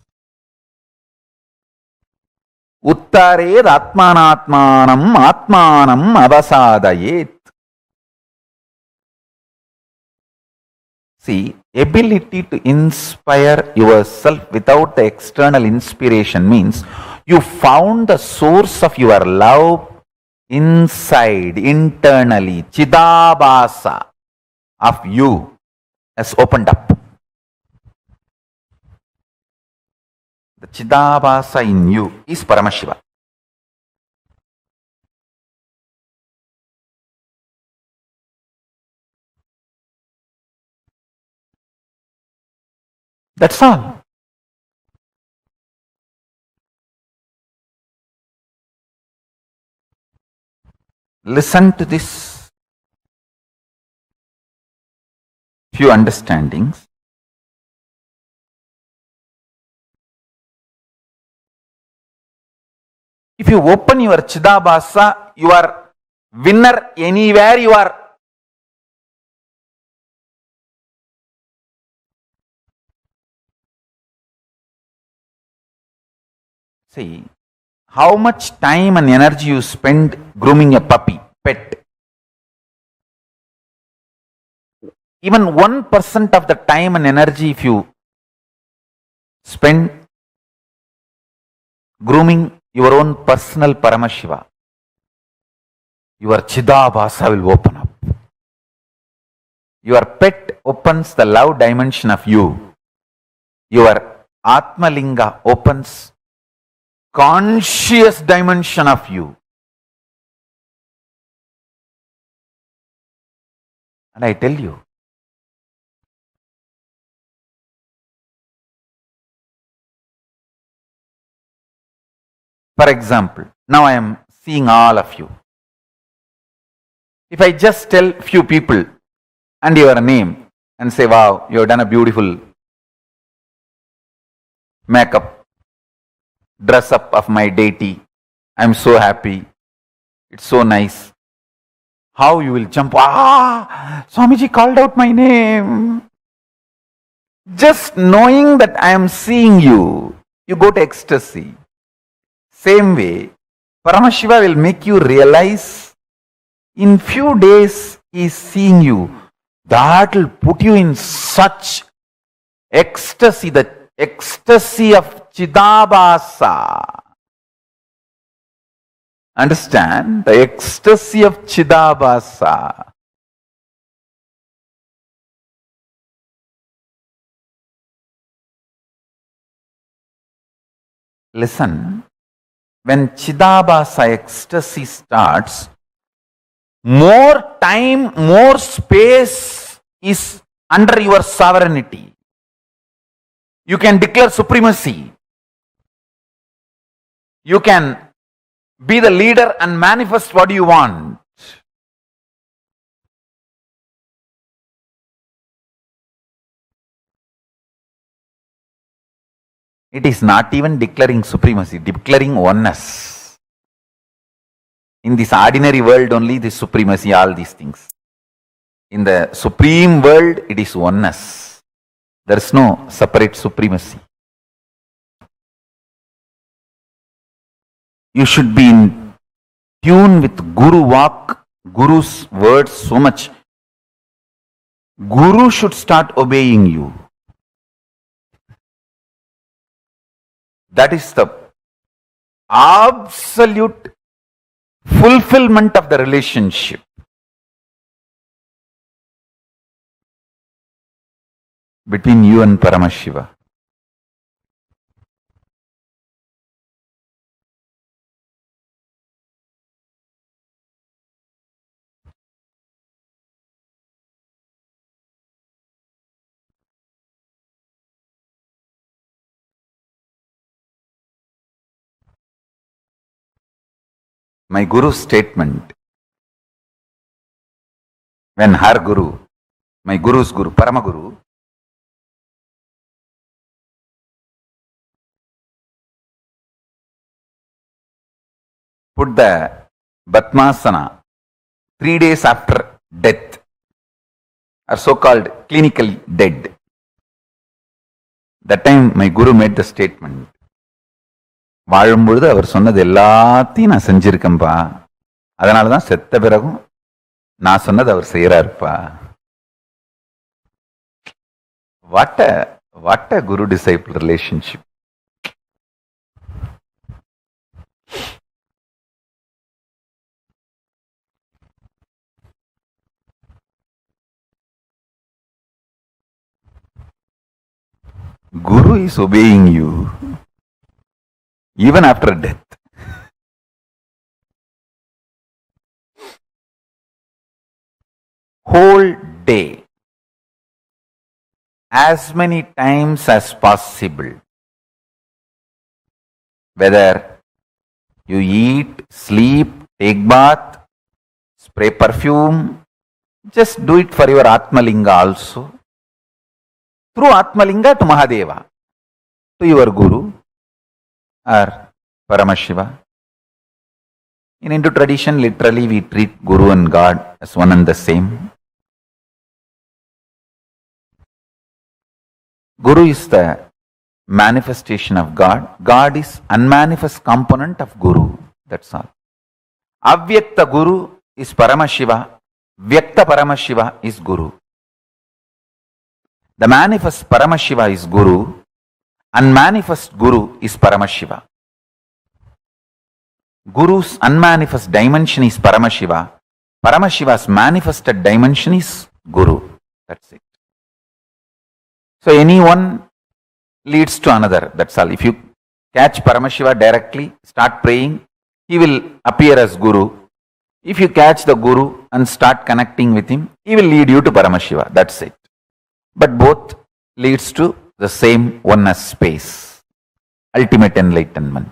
Speaker 4: Uttared atmanatmanam atmanam avasadayet. See, ability to inspire yourself without the external inspiration means you found the source of your love inside, internally. Chidabhasa of you has opened up. The Chidabhasa in you is Paramashiva. That's all. Listen to this few understandings. If you open your Chidabhasa, you are winner anywhere you are. See, how much time and energy you spend grooming a puppy, pet. Even 1% of the time and energy if you spend grooming your own personal Paramashiva, your Chidabhasa will open up. Your pet opens the love dimension of you. Your Atmalinga opens conscious dimension of you. And I tell you, for example, now I am seeing all of you. If I just tell few people and your name and say, wow, you have done a beautiful makeup, dress up of my deity, I am so happy, it's so nice. How you will jump, Swamiji called out my name. Just knowing that I am seeing you, you go to ecstasy. Same way, Paramashiva will make you realize in few days he is seeing you. That will put you in such ecstasy, the ecstasy of Chidabhasa. Understand? The ecstasy of Chidabhasa. Listen, when Chidabhasa ecstasy starts, more time, more space is under your sovereignty. You can declare supremacy. You can be the leader and manifest what you want. It is not even declaring supremacy, declaring oneness. In this ordinary world only, this supremacy, all these things. In the supreme world, it is oneness. There is no separate supremacy. You should be in tune with Guru Vak, Guru's words so much. Guru should start obeying you. That is the absolute fulfillment of the relationship. Between you and Paramashiva. My Guru's statement, when her Guru, my Guru's Guru, Paramaguru, put the Batmasana 3 days after death, are so-called clinically dead. That time my Guru made the statement, வாழும்பொழுது அவர் சொன்னது எல்லாத்தையும் நான் செஞ்சிருக்கேன்பா, அதனாலதான் செத்த பிறகும் நான் சொன்னது அவர் செய்யறாருப்பா. What a guru-disciple relationship. Guru is obeying you even after death. Whole day, as many times as possible, whether you eat, sleep, take bath, spray perfume, just do it for your Atmalinga also. Through Atmalinga to Mahadeva, to your Guru or Paramashiva. In Hindu tradition, literally we treat Guru and God as one and the same. Guru is the manifestation of God. God is unmanifest component of Guru. That's all. Avyakta Guru is Paramashiva. Vyakta Paramashiva is Guru. The manifest Paramashiva is Guru. Unmanifest Guru is Paramashiva. Guru's unmanifest dimension is Paramashiva. Paramashiva's manifested dimension is Guru. That's it. So anyone leads to another. That's all. If you catch Paramashiva directly, start praying, he will appear as Guru. If you catch the Guru and start connecting with him, he will lead you to Paramashiva. That's it. But both leads to the same oneness space, ultimate enlightenment.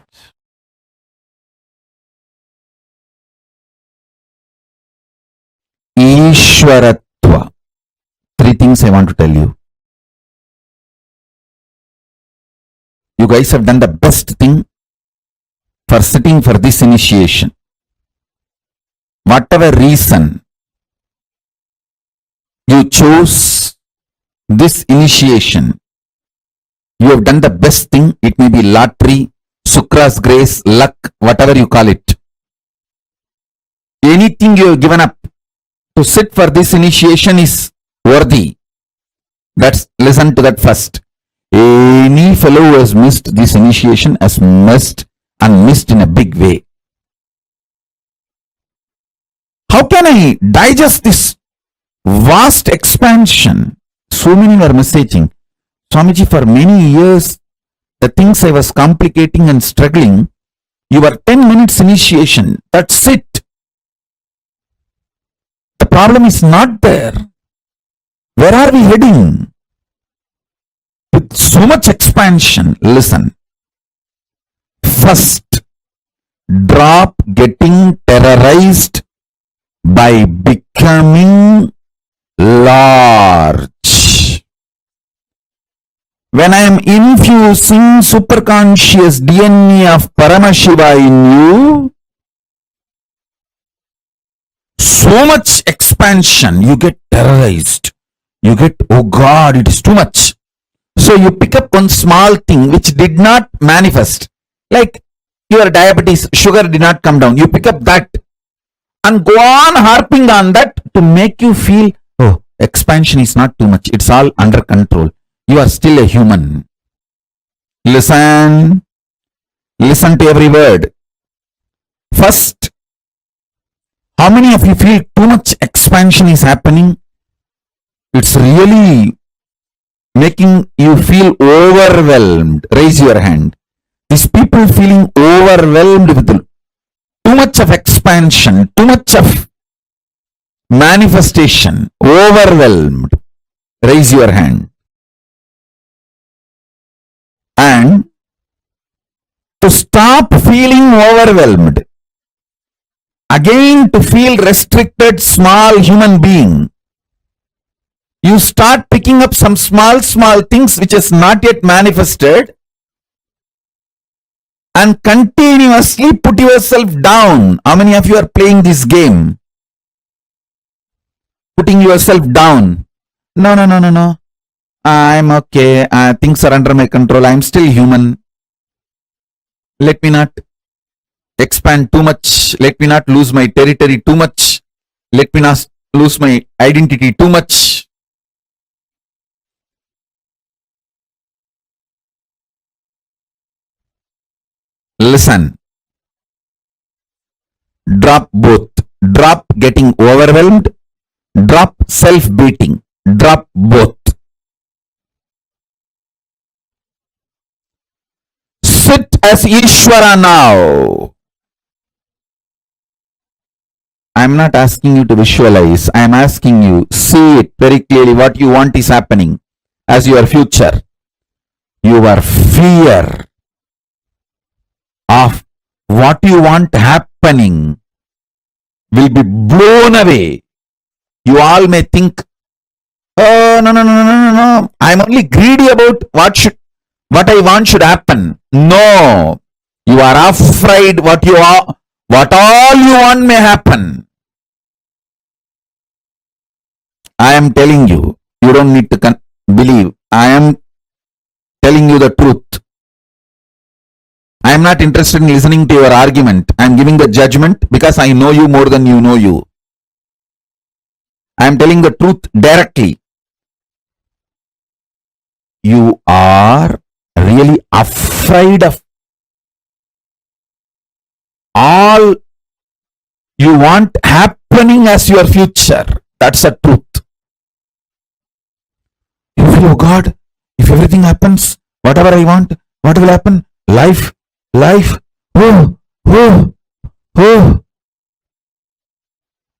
Speaker 4: Ishwaratva. Three things I want to tell you. You guys have done the best thing for sitting for this initiation. Whatever reason you chose this initiation, you have done the best thing. It may be lottery, Sukra's grace, luck, whatever you call it. Anything you have given up to sit for this initiation is worthy. Listen to that first. Any fellow who has missed this initiation has missed and missed in a big way. How can I digest this vast expansion? So many were messaging, Swamiji, for many years, the things I was complicating and struggling, you were 10 minutes initiation. That's it. The problem is not there. Where are we heading? With so much expansion, listen. First, drop getting terrorized by becoming large. When I am infusing superconscious DNA of Paramashiva in you, so much expansion, you get terrorized. You get, oh God, it is too much. So you pick up one small thing which did not manifest. Like your diabetes, sugar did not come down. You pick up that and go on harping on that to make you feel, oh, expansion is not too much. It's all under control. You are still a human. Listen to every word. First, how many of you feel too much expansion is happening? It's really making you feel overwhelmed. Raise your hand. These people feeling overwhelmed with too much of expansion, too much of manifestation, overwhelmed. Raise your hand. And to stop feeling overwhelmed, again to feel restricted, small human being, you start picking up some small things which is not yet manifested and continuously put yourself down. How many of you are playing this game? Putting yourself down. No. I'm okay. Things are under my control. I'm still human.
Speaker 9: Let me not expand too much. Let me not lose my territory too much. Let me not lose my identity too much. Listen. Drop both. Drop getting overwhelmed. Drop self-beating. Drop both. Sit as Ishvara now. I am not asking you to visualize. I am asking you, see it very clearly. What you want is happening as your future. Your fear of what you want happening will be blown away. You all may think, oh, no. I'm only greedy about what I want should happen. No. You are afraid what all you want may happen. I am telling you, you don't need to believe. I am telling you the truth. I am not interested in listening to your argument. I am giving the judgment because I know you more than you know you. I am telling the truth directly. You are really afraid of all you want happening as your future. That's the truth. You feel, oh God, if everything happens, whatever I want, what will happen? Life, oh.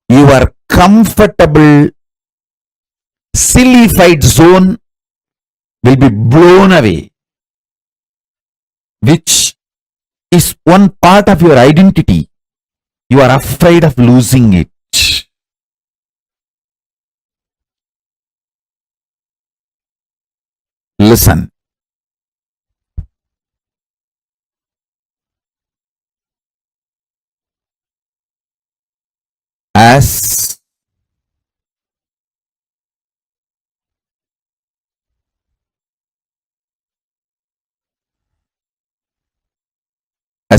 Speaker 9: Your comfortable, sillified zone will be blown away, which is one part of your identity. You are afraid of losing it. Listen. As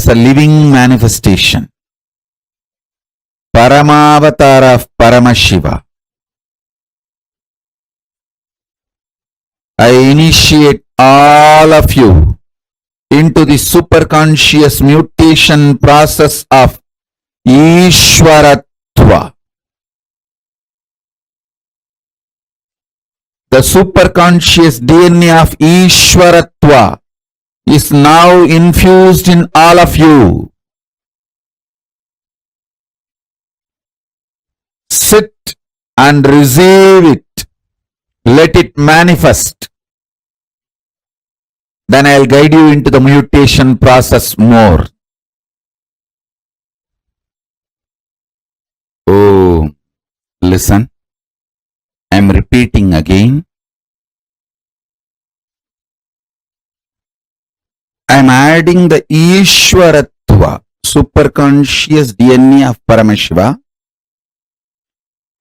Speaker 9: a living manifestation, Paramavatara of Paramashiva, I initiate all of you into the superconscious mutation process of Ishvaratva. The superconscious DNA of Ishvaratva is now infused in all of you. Sit and receive it. Let it manifest. Then I'll guide you into the mutation process more. Oh, listen. I'm repeating again. I'm adding the Ishvaratva, superconscious DNA of Paramashiva.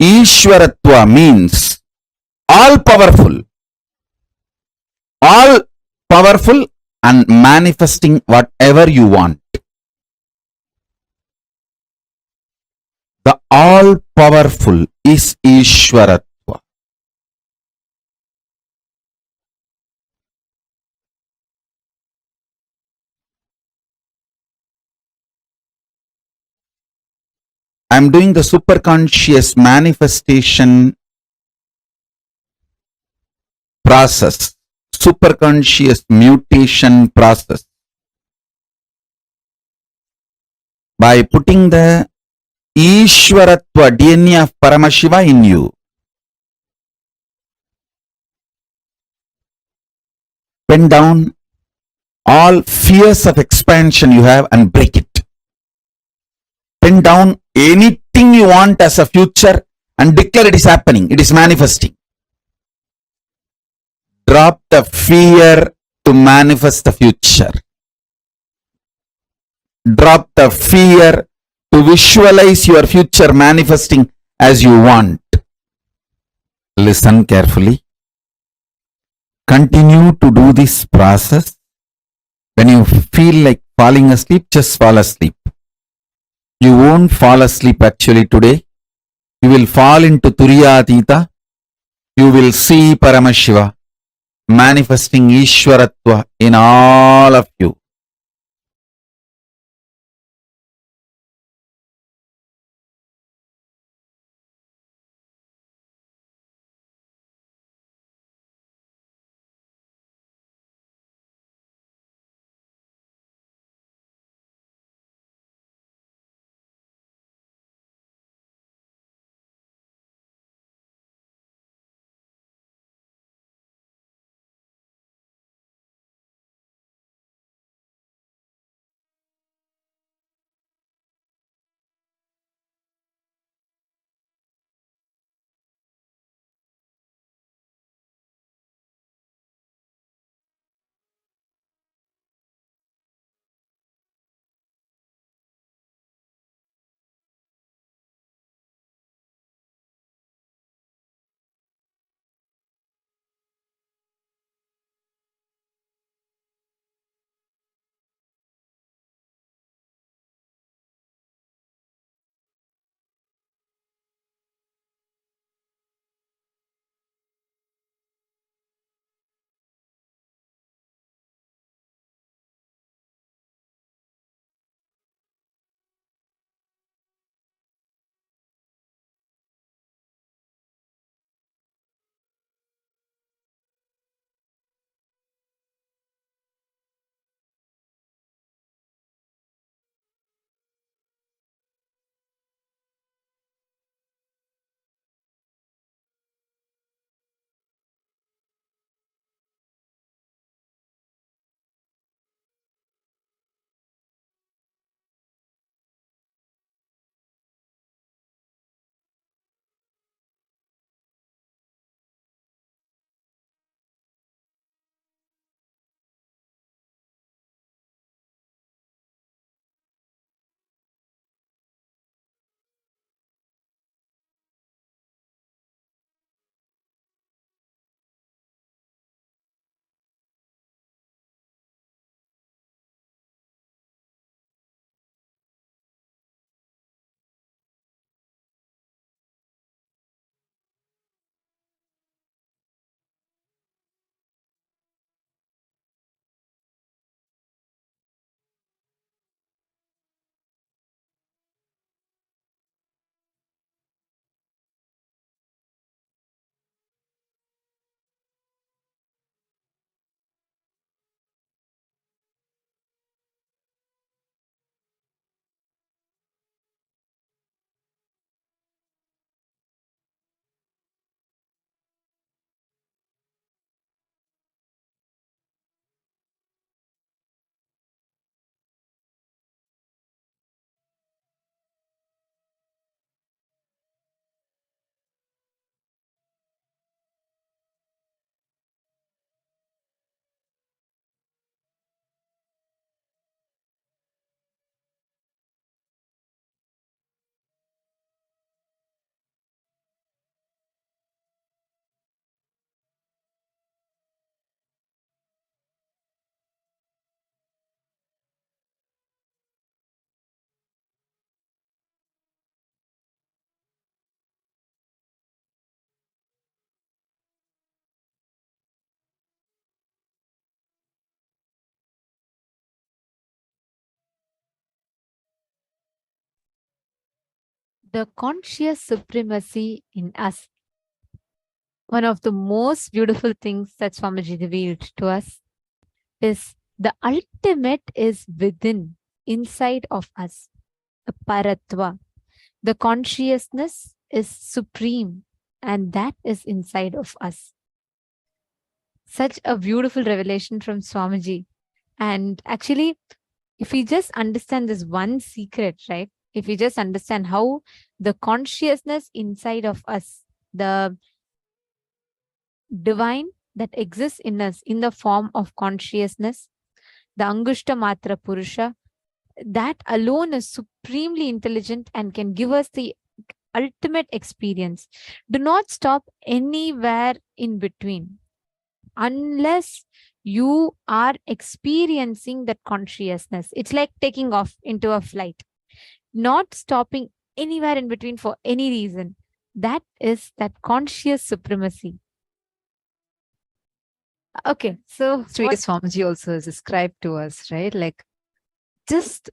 Speaker 9: Ishvaratva means all powerful and manifesting whatever you want. The all powerful is Ishvaratva. I'm doing the superconscious manifestation process, superconscious mutation process, by putting the Ishvaratva DNA of Paramashiva in you. Pen down all fears of expansion you have and break it. Pen down anything you want as a future and declare it is happening, it is manifesting. Drop the fear to manifest the future. Drop the fear to visualize your future manifesting as you want. Listen carefully. Continue to do this process When you feel like falling asleep, just fall asleep. You won't fall asleep actually today. You will fall into Turiyatita. You will see Paramashiva manifesting Ishwaratva in all of you.
Speaker 8: The conscious supremacy in us. One of the most beautiful things that Swamiji revealed to us is the ultimate is within, inside of us, the paratva. The consciousness is supreme, and that is inside of us. Such a beautiful revelation from Swamiji. And actually, if we just understand this one secret, right? If we just understand how the consciousness inside of us, the divine that exists in us in the form of consciousness, the Angushta Matra Purusha, that alone is supremely intelligent and can give us the ultimate experience. Do not stop anywhere in between. Unless You are experiencing that consciousness. It's like taking off into a flight, not stopping anywhere in between for any reason. That is that conscious supremacy. Okay, so
Speaker 7: Sri Swamiji also has described to us, right? Like just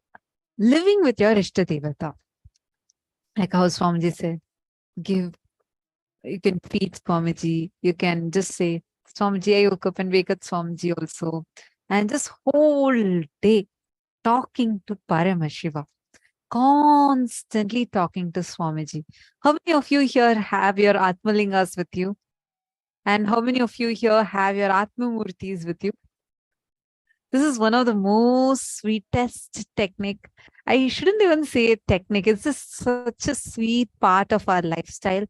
Speaker 7: living with your Ishta Devata. Like how Swamiji said, give, you can feed Swamiji, you can just say, Swamiji, I woke up and wake up Swamiji also. And just whole day talking to Paramashiva, constantly talking to Swamiji. How many of you here have your Atmalingas with you? And how many of you here have your Atmamurtis with you? This is one of the most sweetest technique. I shouldn't even say technique. It's just such a sweet part of our lifestyle.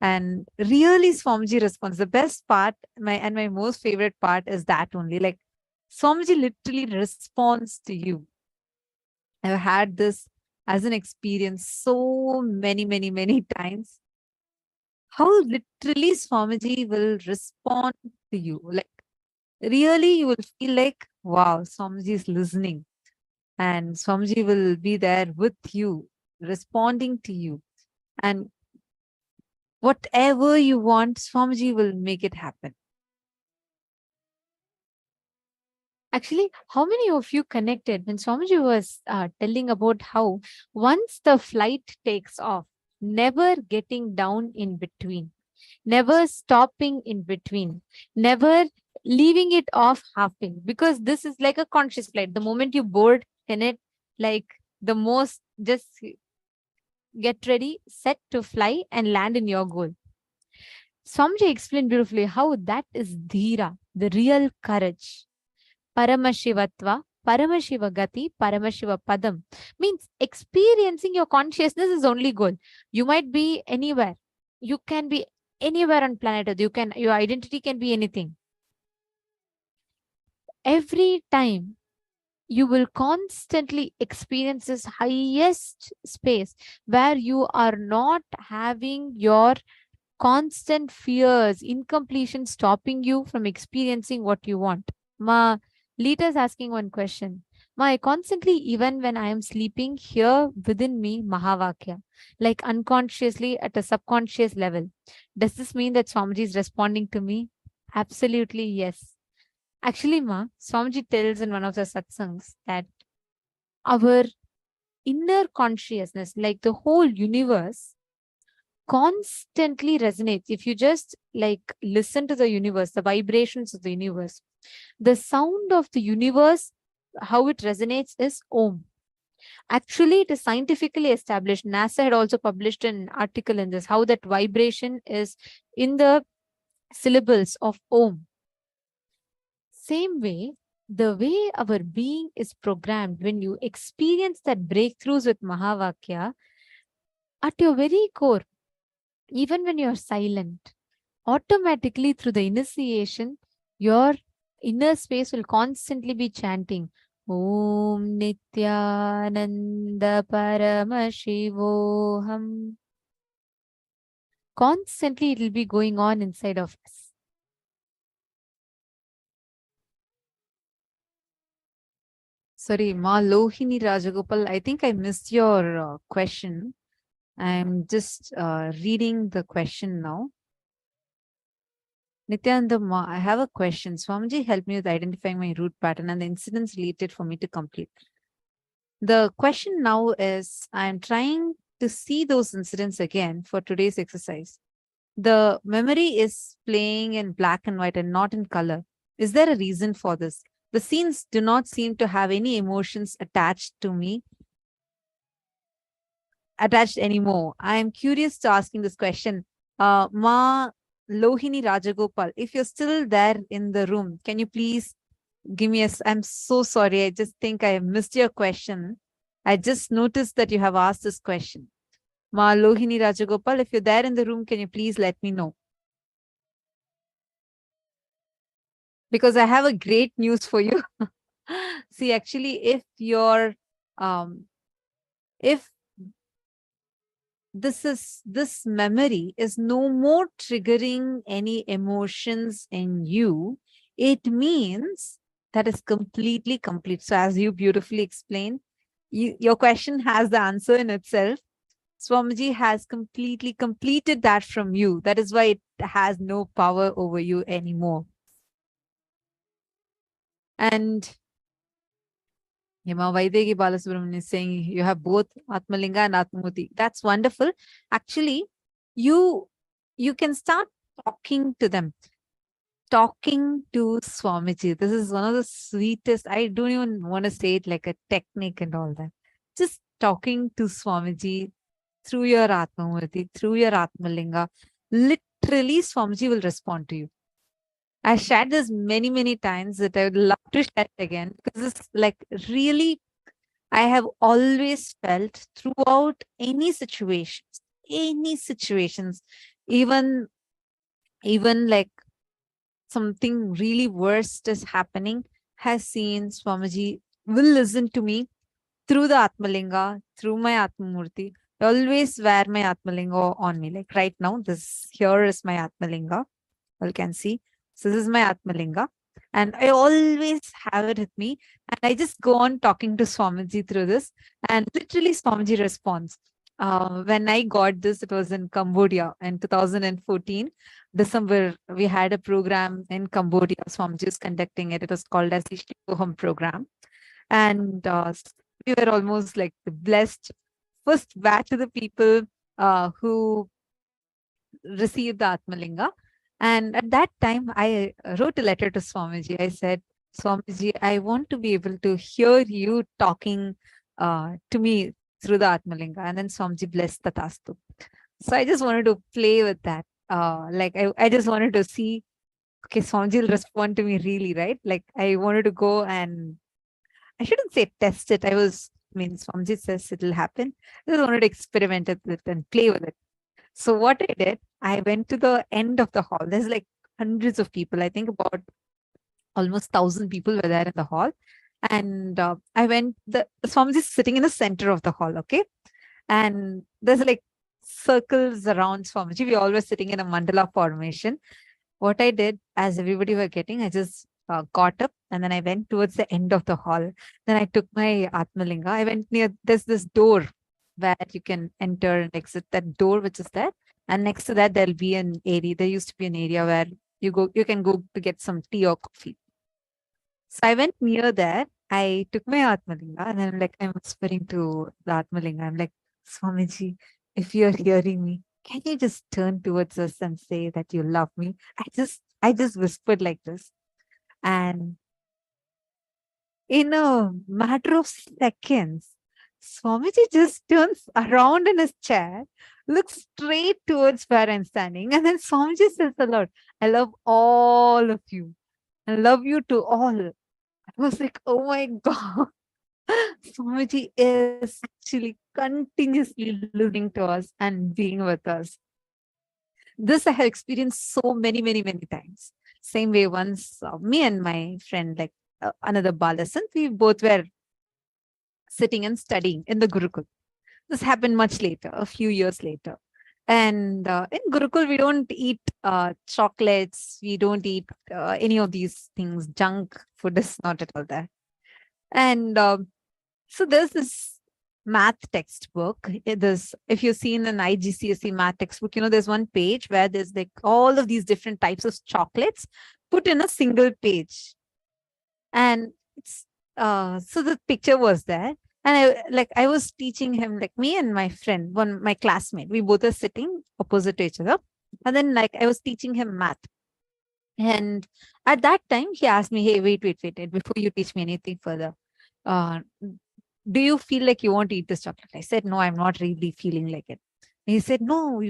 Speaker 7: And really Swamiji responds. The best part, my most favorite part is that only. Like Swamiji literally responds to you. I've had this as an experience so many times. How literally Swamiji will respond to you. Like really you will feel like, wow, Swamiji is listening. And Swamiji will be there with you, responding to you. And whatever you want, Swamiji will make it happen.
Speaker 8: Actually, how many of you connected when Swamiji was telling about how once the flight takes off, never getting down in between, never stopping in between, never leaving it off halfway, because this is like a conscious flight. The moment you board in it, like the most, just get ready, set to fly and land in your goal. Swamiji explained beautifully how that is dhira, the real courage. Paramashivatva, Paramashiva Gati, Paramashiva Padam means experiencing your consciousness is only goal. You might be anywhere. You can be anywhere on planet Earth. Your identity can be anything. Every time you will constantly experience this highest space where you are not having your constant fears, incompletion stopping you from experiencing what you want. Ma, Lita is asking one question. Ma, I constantly, even when I am sleeping, hear within me Mahavakya, like unconsciously at a subconscious level. Does this mean that Swamiji is responding to me? Absolutely yes. Actually, Ma, Swamiji tells in one of the satsangs that our inner consciousness, like the whole universe, constantly resonates. If you just like listen to the universe, the vibrations of the universe, the sound of the universe, how it resonates is Om. Actually, it is scientifically established. NASA had also published an article in this, how that vibration is in the syllables of Om. Same way, the way our being is programmed, when you experience that breakthroughs with Mahavakya, at your very core, even when you're silent, automatically through the initiation, your inner space will constantly be chanting Om Nithyananda Paramashivoham. Constantly it will be going on inside of us.
Speaker 7: Sorry, Ma Lohini Rajagopal, I think I missed your question. I'm just reading the question now. Nityananda Ma, I have a question. Swamiji helped me with identifying my root pattern and the incidents related for me to complete. The question now is, I'm trying to see those incidents again for today's exercise. The memory is playing in black and white and not in color. Is there a reason for this? The scenes do not seem to have any emotions attached to me, attached anymore. I am curious to asking this question. Ma Lohini Rajagopal, if you're still there in the room, can you please give me I'm so sorry. I just think I missed your question. I just noticed that you have asked this question. Ma Lohini Rajagopal, if you're there in the room, can you please let me know? Because I have a great news for you. See, actually, if you're, if this memory is no more triggering any emotions in you, It means that is completely complete. So as you beautifully explained, your question has the answer in itself. Swamiji has completely completed that from you. That is why it has no power over you anymore. And Hema Vaidegi Balasubramanian is saying you have both Atmalinga and Atmamurti. That's wonderful. Actually, you can start talking to them. Talking to Swamiji. This is one of the sweetest. I don't even want to say it like a technique and all that. Just talking to Swamiji through your Atmamurti, through your Atmalinga. Literally, Swamiji will respond to you. I shared this many, many times that I would love to share it again because it's like really, I have always felt throughout any situations, even like something really worst is happening, has seen Swamiji will listen to me through the Atmalinga, through my Atmamurti. I always wear my Atmalinga on me. Like right now, this here is my Atmalinga. You can see. So this is my Atmalinga. And I always have it with me. And I just go on talking to Swamiji through this. And literally Swamiji responds. When I got this, it was in Cambodia in 2014. December, we had a program in Cambodia. Swamiji was conducting it. It was called as the Paramashivoham program. And we were almost like the blessed first batch of the people who received the Atmalinga. And at that time, I wrote a letter to Swamiji. I said, Swamiji, I want to be able to hear you talking to me through the Atmalinga. And then Swamiji blessed Tatastu. So I just wanted to play with that. Like I just wanted to see, okay, Swamiji will respond to me really, right? Like I wanted to go and I shouldn't say test it. Swamiji says it'll happen. I just wanted to experiment with it and play with it. So what I did, I went to the end of the hall. There's like hundreds of people. I think about almost 1,000 people were there in the hall. And I went, the Swamiji is sitting in the center of the hall, okay? And there's like circles around Swamiji. We all were sitting in a mandala formation. What I did, as everybody were getting, I just got up and then I went towards the end of the hall. Then I took my Atmalinga. I went near, there's this door where you can enter and exit, that door which is there. And next to that, there'll be an area. There used to be an area where you can go to get some tea or coffee. So I went near there. I took my Atmalinga and I'm whispering to the Atmalinga. I'm like, Swamiji, if you're hearing me, can you just turn towards us and say that you love me? I just whispered like this. And in a matter of seconds, Swamiji just turns around in his chair, looks straight towards where I'm standing, and then Swamiji says aloud, I love all of you. I love you to all. I was like, oh my God. Swamiji is actually continuously listening to us and being with us. This I have experienced so many, many, many times. Same way once me and my friend, like another Balasan, we both were sitting and studying in the Gurukul. This happened much later, a few years later. And in Gurukul, we don't eat chocolates. We don't eat any of these things. Junk food is not at all there. And so there's this math textbook. If you've seen an IGCSE math textbook, there's one page where there's like all of these different types of chocolates put in a single page. And it's so the picture was there. And I was teaching him, like me and my friend, my classmate, we both are sitting opposite to each other. And then I was teaching him math. And at that time, he asked me, hey, wait, before you teach me anything further, do you feel like you want to eat this chocolate? I said, no, I'm not really feeling like it. And he said, no,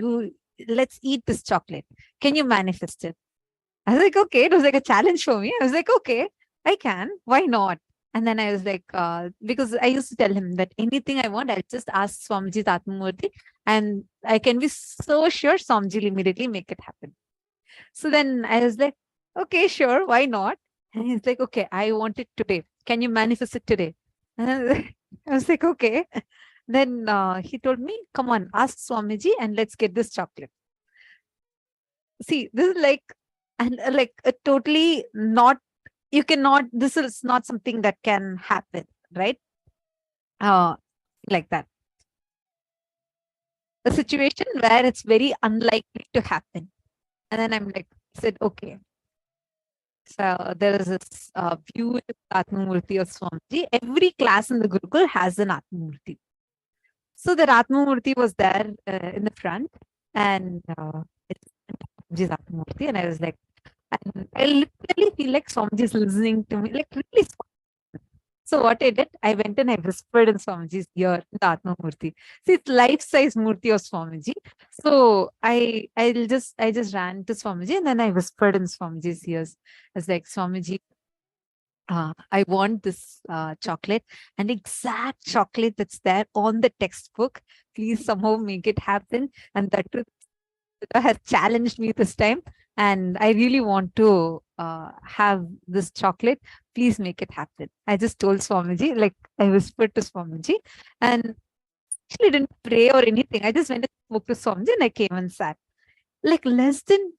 Speaker 7: let's eat this chocolate. Can you manifest it? I was like, okay. It was like a challenge for me. I was like, okay, I can. Why not? And then I was like, because I used to tell him that anything I want, I'll just ask Swamiji's Atmamurti and I can be so sure Swamiji will immediately make it happen. So then I was like, okay, sure, why not? And he's like, okay, I want it today. Can you manifest it today? And I was like, okay. Then he told me, come on, ask Swamiji and let's get this chocolate. See, this is like and totally not, you cannot, this is not something that can happen, right? Like that. A situation where it's very unlikely to happen. And then I'm like, said, okay. So there is this beautiful Atmamurti of Swamiji. Every class in the Gurukul has an Atmamurti. So the Atmamurti was there in the front, and it's Swamiji's Atmamurti, and I was like, and I literally feel like Swamiji is listening to me, like really. So what I did, I went and I whispered in Swamiji's ear, the Atmamurti. See, it's life-size Murti of Swamiji. So I just ran to Swamiji and then I whispered in Swamiji's ears. I was like, Swamiji, I want this chocolate, and exact chocolate that's there on the textbook. Please somehow make it happen. And that too has challenged me this time. And I really want to have this chocolate. Please make it happen. I just told Swamiji, like I whispered to Swamiji, and actually didn't pray or anything. I just went and spoke to Swamiji and I came and sat. Like less than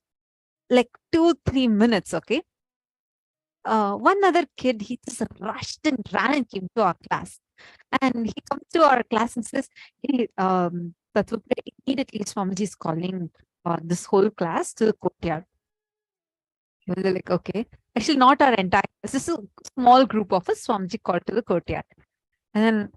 Speaker 7: like 2-3 minutes, okay? One other kid, he just rushed and ran and came to our class. And he comes to our class and says, hey, immediately Swamiji is calling this whole class to the courtyard. We were like, okay. Actually, not our entire, this is a small group of us, Swamiji called to the courtyard. And then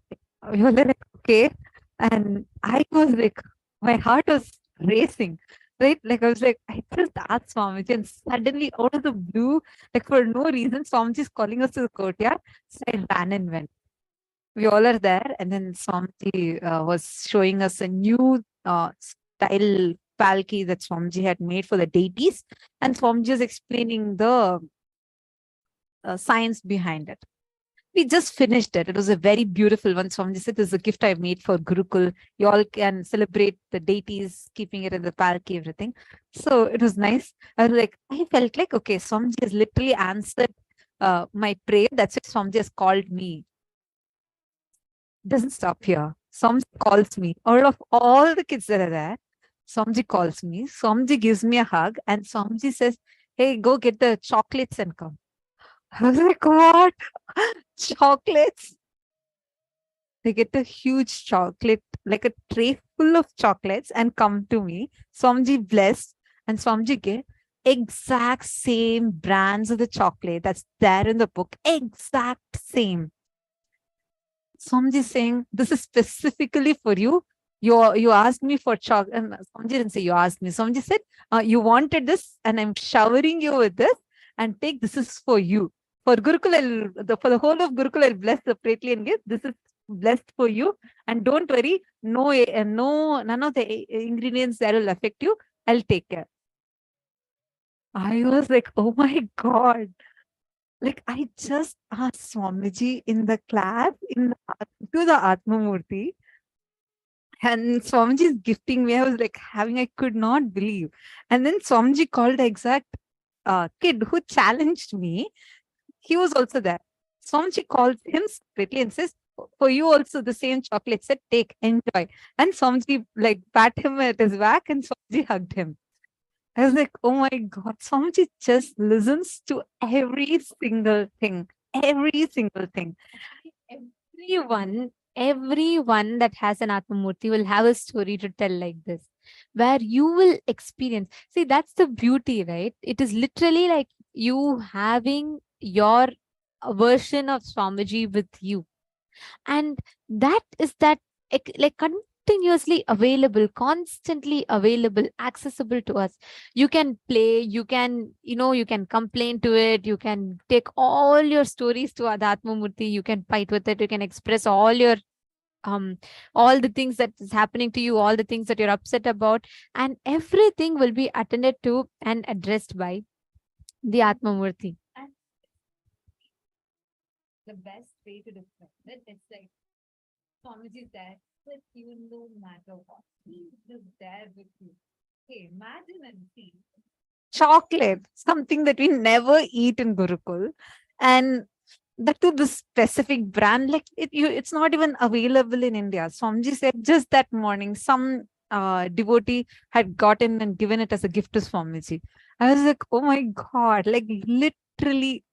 Speaker 7: we were like, okay. And I was like, my heart was racing, right? Like I was like, I just asked Swamiji, and suddenly out of the blue, like for no reason, Swamiji is calling us to the courtyard. So I ran and went. We all are there. And then Swamiji was showing us a new style palki that Swamiji had made for the deities. And Swamiji is explaining the science behind it. We just finished it. It was a very beautiful one. Swamiji said, this is a gift I made for Gurukul. You all can celebrate the deities, keeping it in the palki, everything. So it was nice. I was like, I felt like, okay, Swamiji has literally answered my prayer. That's why Swamiji has called me. It doesn't stop here. Swamiji calls me. Out of all the kids that are there, Swamiji calls me. Swamiji gives me a hug, and Swamiji says, hey, go get the chocolates and come. I was like, what? Chocolates? They get a huge chocolate, like a tray full of chocolates, and come to me. Swamiji blessed, and Swamiji gave exact same brands of the chocolate that's there in the book. Exact same. Swamiji saying, this is specifically for you. You asked me for chocolate. And Swamiji didn't say you asked me. Swamiji said, you wanted this, and I'm showering you with this, and take, this is for you. For Gurukul, for the whole of Gurukul, I'll bless separately and give. This is blessed for you. And don't worry, none of the ingredients that will affect you, I'll take care. I was like, oh my God. Like I just asked Swamiji in the class, to the Atmamurti. And Swamiji is gifting me. I was like I could not believe. And then Swamiji called the exact kid who challenged me. He was also there. Swamiji calls him separately and says, for you also the same chocolate set, take, enjoy. And Swamiji like pat him at his back, and Swamiji hugged him. I was like, oh my God, Swamiji just listens to every single thing. Every single thing.
Speaker 8: Everyone that has an Atmamurti will have a story to tell like this, where you will experience. See, that's the beauty, right? It is literally like you having your version of Swamiji with you. And that is that like continuously available, constantly available, accessible to us. You can play, you can, you can complain to it, you can take all your stories to Atmamurti, you can fight with it, you can express all your all the things that is happening to you, all the things that you're upset about, and everything will be attended to and addressed by the Atmamurti. The best way to describe it, it's like Swamiji is there with you no matter what. He's just there with you. Okay, imagine and see. Chocolate, something that we never eat in Gurukul. And that to the specific brand, like it's not even available in India. Swamiji said just that morning, some devotee had gotten and given it as a gift to Swamiji.
Speaker 7: I was like, oh my God, like literally.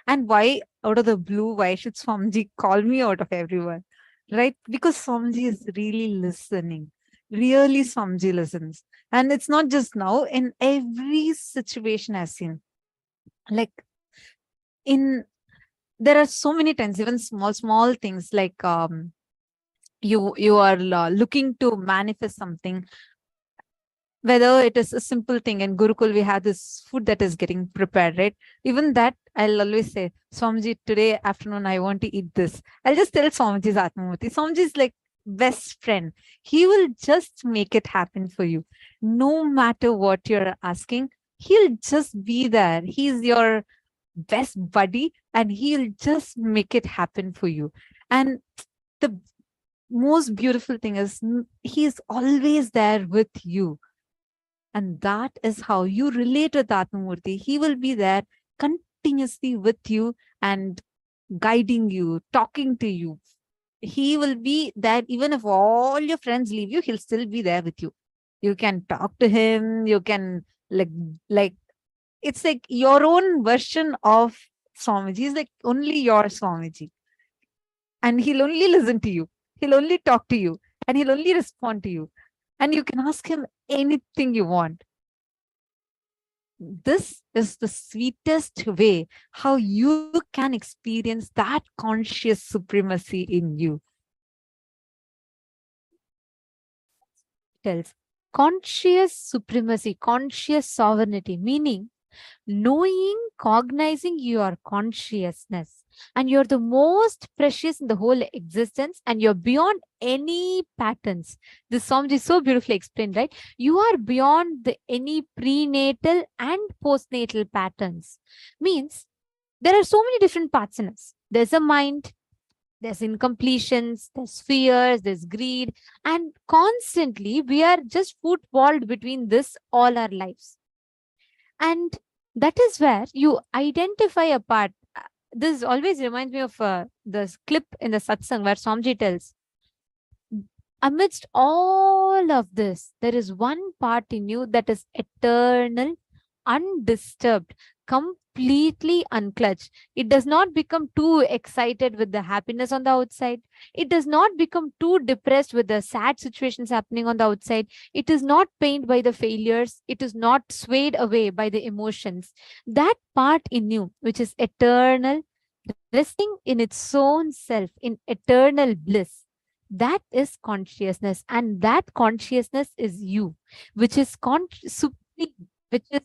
Speaker 7: And why out of the blue, why should Swamiji call me out of everyone? Right? Because Swamiji is really listening. Really, Swamiji listens. And it's not just now, in every situation I've seen. Like there are so many times, even small things like you are looking to manifest something, whether it is a simple thing. In Gurukul, we have this food that is getting prepared, right? Even that, I'll always say, Swamiji, today afternoon, I want to eat this. I'll just tell Swamiji's Atmamurti. Swamiji is like best friend. He will just make it happen for you. No matter what you're asking, he'll just be there. He's your best buddy and he'll just make it happen for you. And the most beautiful thing is he's always there with you. And that is how you relate with Atmamurti. He will be there continuously with you and guiding you, talking to you. He will be there even if all your friends leave you, he'll still be there with you. You can talk to him, you can like it's like your own version of Swamiji. He's like only your Swamiji. And he'll only listen to you. He'll only talk to you. And he'll only respond to you. And you can ask him anything you want. This is the sweetest way how you can experience that conscious supremacy in you. Tells conscious supremacy, conscious sovereignty, meaning knowing, cognizing your consciousness, and you're the most precious in the whole existence, and you're beyond any patterns. This Swamiji is so beautifully explained, right? You are beyond any prenatal and postnatal patterns. Means there are so many different parts in us. There's a mind, there's incompletions, there's fears, there's greed, and constantly we are just footballed between this all our lives. And that is where you identify a part. This always reminds me of this clip in the satsang where Swamiji tells, amidst all of this, there is one part in you that is eternal, undisturbed, completely unclutched. It does not become too excited with the happiness on the outside. It does not become too depressed with the sad situations happening on the outside. It is not pained by the failures. It is not swayed away by the emotions. That part in you, which is eternal, resting in its own self, in eternal bliss, that is consciousness. And that consciousness is you, which is supreme, which is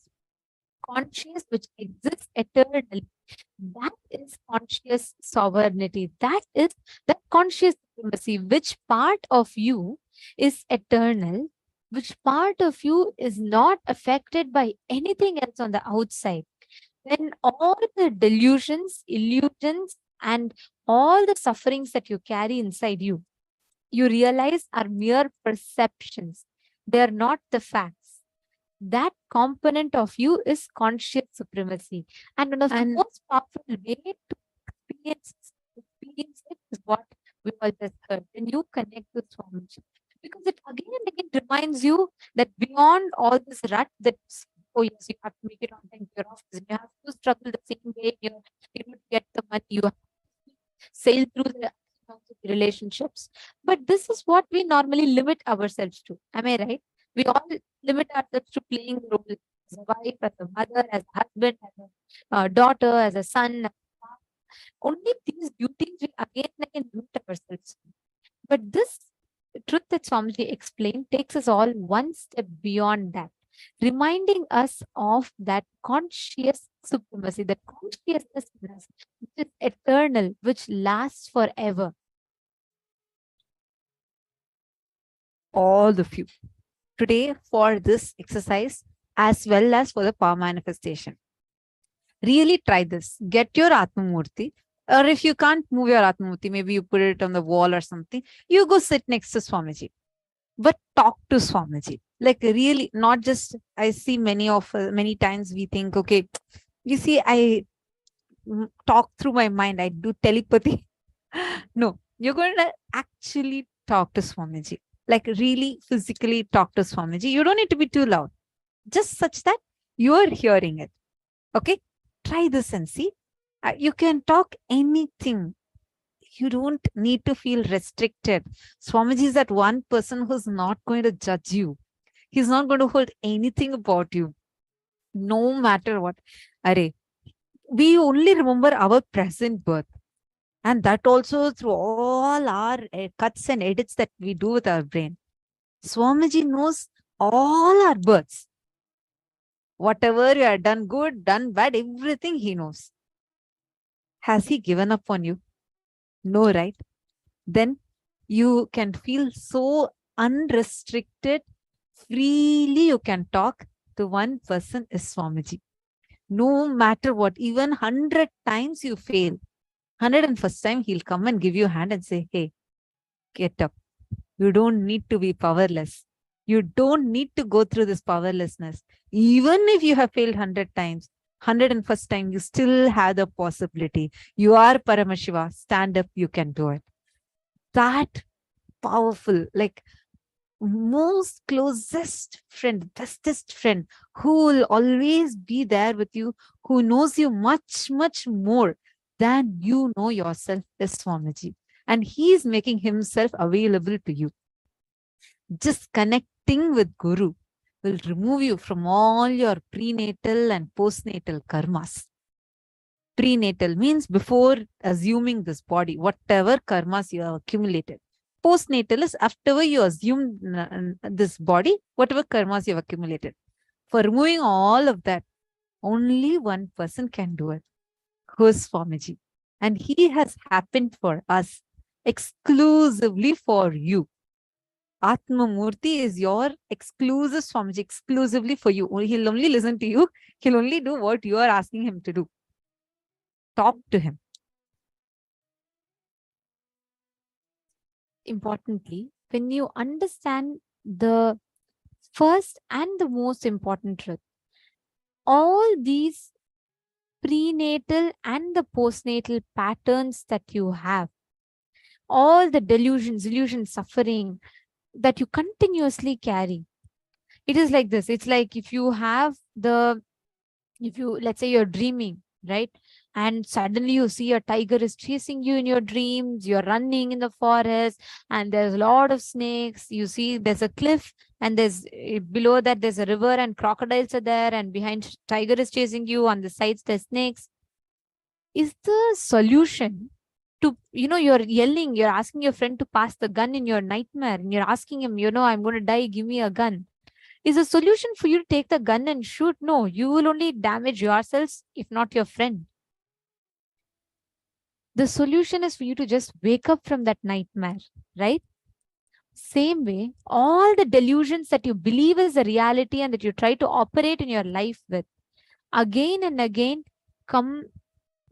Speaker 7: conscious, which exists eternally. That is conscious sovereignty. That is that conscious supremacy. Which part of you is eternal? Which part of you is not affected by anything else on the outside? When all the delusions, illusions, and all the sufferings that you carry inside you, you realize are mere perceptions. They are not the facts. That component of you is conscious supremacy. And one of the most powerful way to experience it is what we all just heard. When you connect with Swamiji, because it again and again reminds you that beyond all this rut that, oh yes, you have to make it on time to your office, you have to struggle the same way, you know, to get the money, you have to sail through the relationships. But this is what we normally limit ourselves to. Am I right? We all limit ourselves to playing the role as a wife, as a mother, as a husband, as a daughter, as a son. Only these duties we again and again limit ourselves to. But this truth that Swamiji explained takes us all one step beyond that, reminding us of that conscious supremacy, that consciousness in us, which is eternal, which lasts forever. All of you today for this exercise as well as for the power manifestation. Really try this. Get your Atmamurti, or if you can't move your Atmamurti, maybe you put it on the wall or something, you go sit next to Swamiji. But talk to Swamiji. Like really, not just, I see many times we think, okay, you see, I talk through my mind, I do telepathy. No, you're going to actually talk to Swamiji. Like really physically talk to Swamiji. You don't need to be too loud. Just such that You are hearing it. Okay? Try this and see. You can talk anything. You don't need to feel restricted. Swamiji is that one person who's not going to judge you. He's not going to hold anything about you, no matter what. Arey, we only remember our present birth. And that also through all our cuts and edits that we do with our brain. Swamiji knows all our births. Whatever you have done good, done bad, everything he knows. Has he given up on you? No, right? Then you can feel so unrestricted, freely you can talk to one person is Swamiji. No matter what, even 100 times you fail, 101st time he'll come and give you a hand and say, hey, get up. You don't need to be powerless. You don't need to go through this powerlessness. Even if you have failed 100 times, 101st time, you still have the possibility. You are Paramashiva. Stand up, you can do it. That powerful, like most closest friend, bestest friend, who will always be there with you, who knows you much, much more than you know yourself is Swamiji. And he is making himself available to you. Just connecting with Guru will remove you from all your prenatal and postnatal karmas. Prenatal means before assuming this body, whatever karmas you have accumulated. Postnatal is after you assume this body, whatever karmas you have accumulated. For removing all of that, only one person can do it, who is Swamiji. And he has happened for us, exclusively for you. Atma Murti is your exclusive Swamiji, exclusively for you. He'll only listen to you. He'll only do what you are asking him to do. Talk to him. Importantly, when you understand the first and the most important truth, all these prenatal and the postnatal patterns that you have, all the delusions, illusions, suffering that you continuously carry, it is like this. It's like if you have let's say you're dreaming, right? And suddenly you see a tiger is chasing you in your dreams, you're running in the forest, and there's a lot of snakes. You see there's a cliff, and there's below that there's a river, and crocodiles are there, and behind tiger is chasing you, on the sides there's snakes. Is the solution to, you're yelling, you're asking your friend to pass the gun in your nightmare, and you're asking him, I'm going to die, give me a gun. Is a solution for you to take the gun and shoot? No, you will only damage yourselves, if not your friend. The solution is for you to just wake up from that nightmare, right? Same way, all the delusions that you believe is a reality and that you try to operate in your life with, again and again, come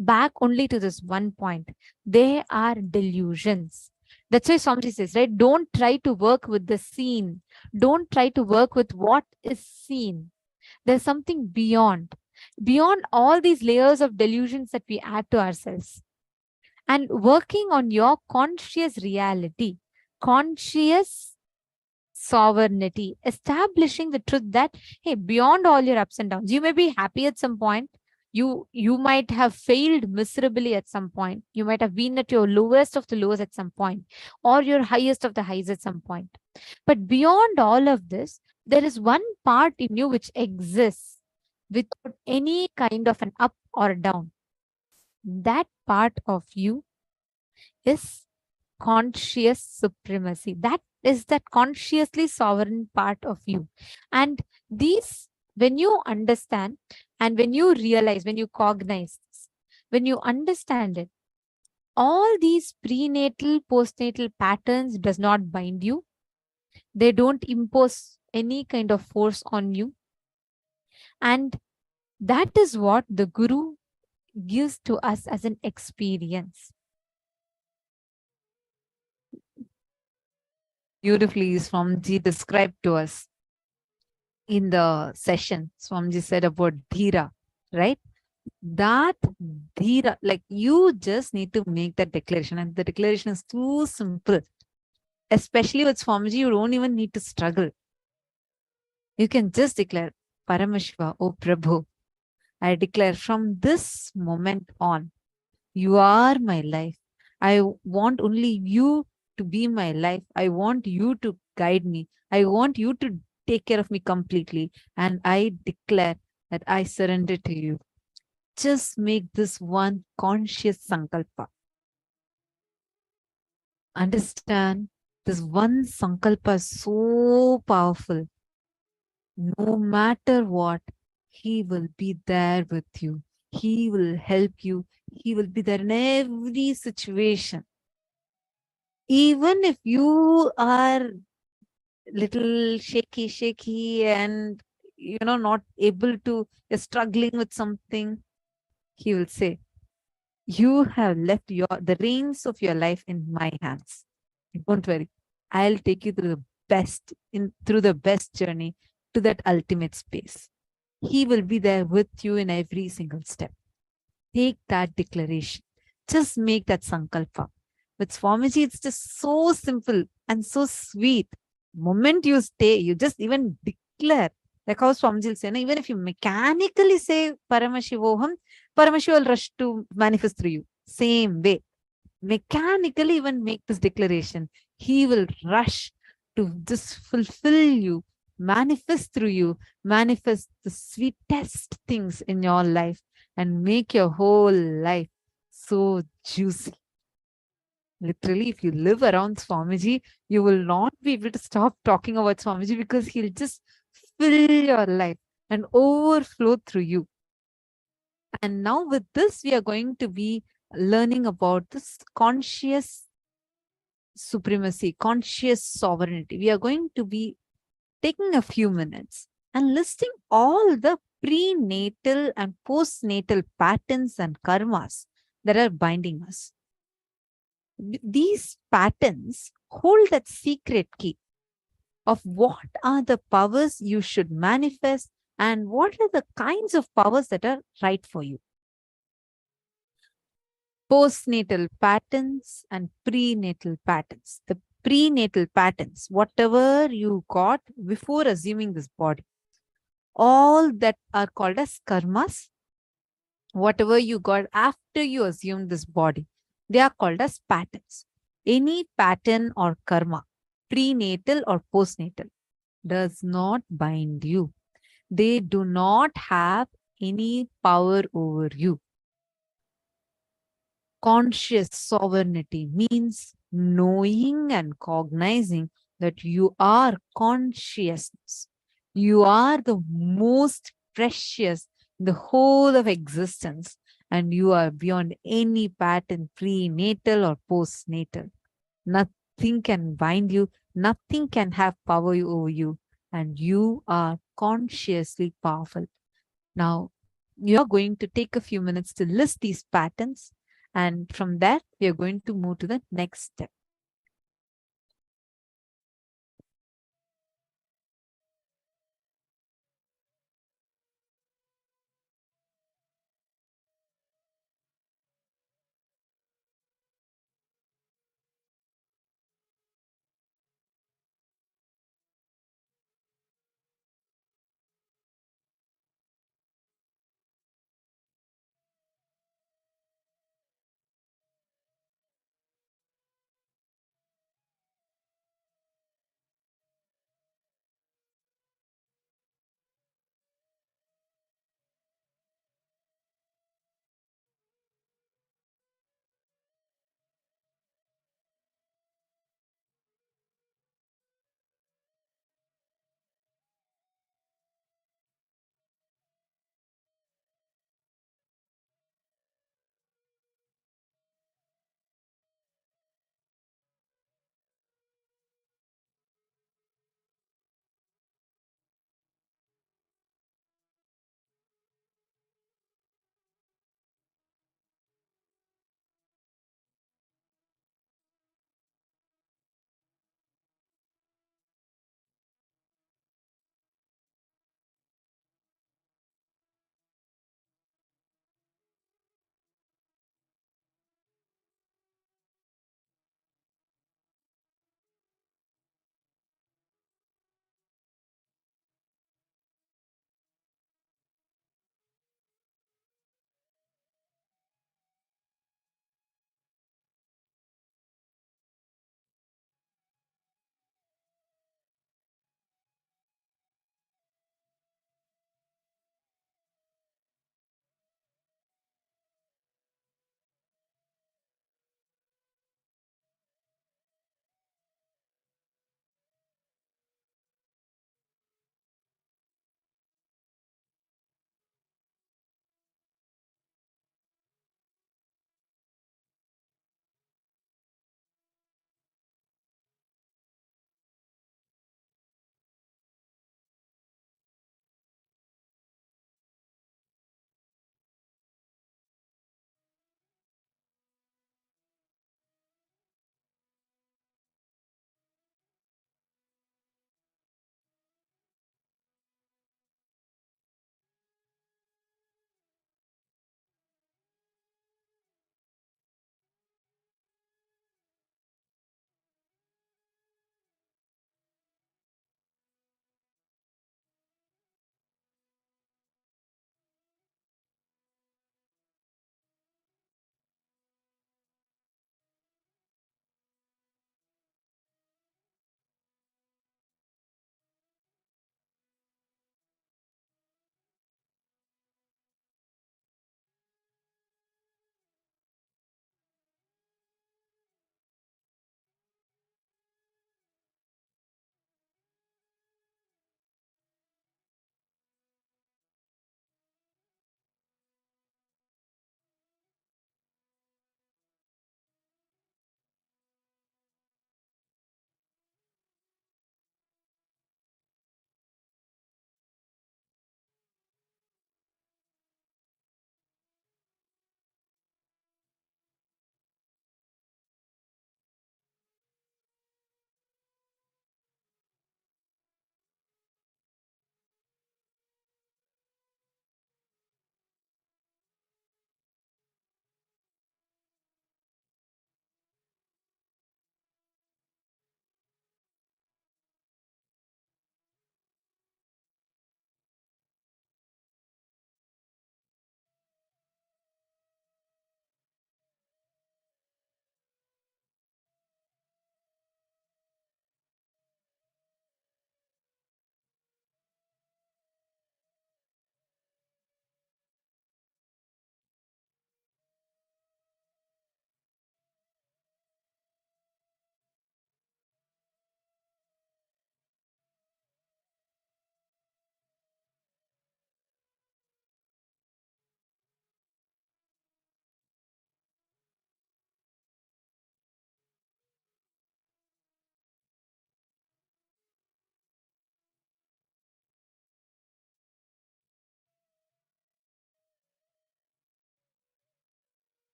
Speaker 7: back only to this one point. They are delusions. That's why Swamiji says, right? Don't try to work with the seen. Don't try to work with what is seen. There's something beyond all these layers of delusions that we add to ourselves. And working on your conscious reality, conscious sovereignty, establishing the truth that, hey, beyond all your ups and downs, you may be happy at some point. You might have failed miserably at some point. You might have been at your lowest of the lows at some point, or your highest of the highs at some point. But beyond all of this, there is one part in you which exists without any kind of an up or down. That part of you is conscious supremacy. That is that consciously sovereign part of you. And these, when you understand and when you realize, when you cognize this, when you understand it, all these prenatal, postnatal patterns does not bind you. They don't impose any kind of force on you. And that is what the Guru gives to us as an experience. Beautifully, Swamiji described to us in the session. Swamiji said about Dhira, right? That Dhira, like you just need to make that declaration, and the declaration is too simple. Especially with Swamiji, you don't even need to struggle. You can just declare, Paramashiva, O Prabhu, I declare from this moment on, you are my life. I want only you to be my life. I want you to guide me. I want you to take care of me completely. And I declare that I surrender to you. Just make this one conscious sankalpa. Understand, this one sankalpa is so powerful. No matter what, he will be there with you. He will help you. He will be there in every situation. Even if you are little shaky and not able to, you're struggling with something, he will say, you have left the reins of your life in my hands. Don't worry. I'll take you through the best journey to that ultimate space. He will be there with you in every single step. Take that declaration. Just make that sankalpa. With Swamiji, it's just so simple and so sweet. Moment you stay, you just even declare. Like how Swamiji will say, even if you mechanically say Paramashivoham, Paramashiva will rush to manifest through you. Same way. Mechanically even make this declaration. He will rush to just fulfill you, manifest through you, manifest the sweetest things in your life and make your whole life so juicy. Literally, if you live around Swamiji, you will not be able to stop talking about Swamiji because he'll just fill your life and overflow through you. And now with this, we are going to be learning about this conscious supremacy, conscious sovereignty. We are going to be taking a few minutes and listing all the prenatal and postnatal patterns and karmas that are binding us. These patterns hold that secret key of what are the powers you should manifest and what are the kinds of powers that are right for you. Postnatal patterns and prenatal patterns. The prenatal patterns, whatever you got before assuming this body, all that are called as karmas, whatever you got after you assumed this body, they are called as patterns. Any pattern or karma, prenatal or postnatal, does not bind you. They do not have any power over you. Conscious sovereignty means knowing and cognizing that you are consciousness. You are the most precious in the whole of existence, and you are beyond any pattern, prenatal or postnatal. Nothing can bind you, nothing can have power over you, and you are consciously powerful. Now, you are going to take a few minutes to list these patterns, and from that, we are going to move to the next step.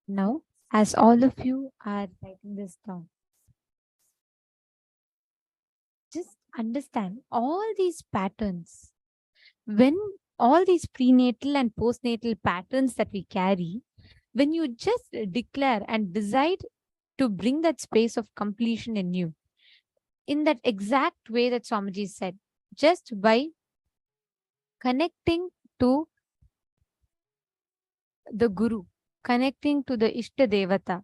Speaker 8: Now, as all of you are writing this down, just understand all these patterns. When all these prenatal and postnatal patterns that we carry, when you just declare and decide to bring that space of completion in you, in that exact way that Swamiji said, just by connecting to the Guru, connecting to the Ishta Devata,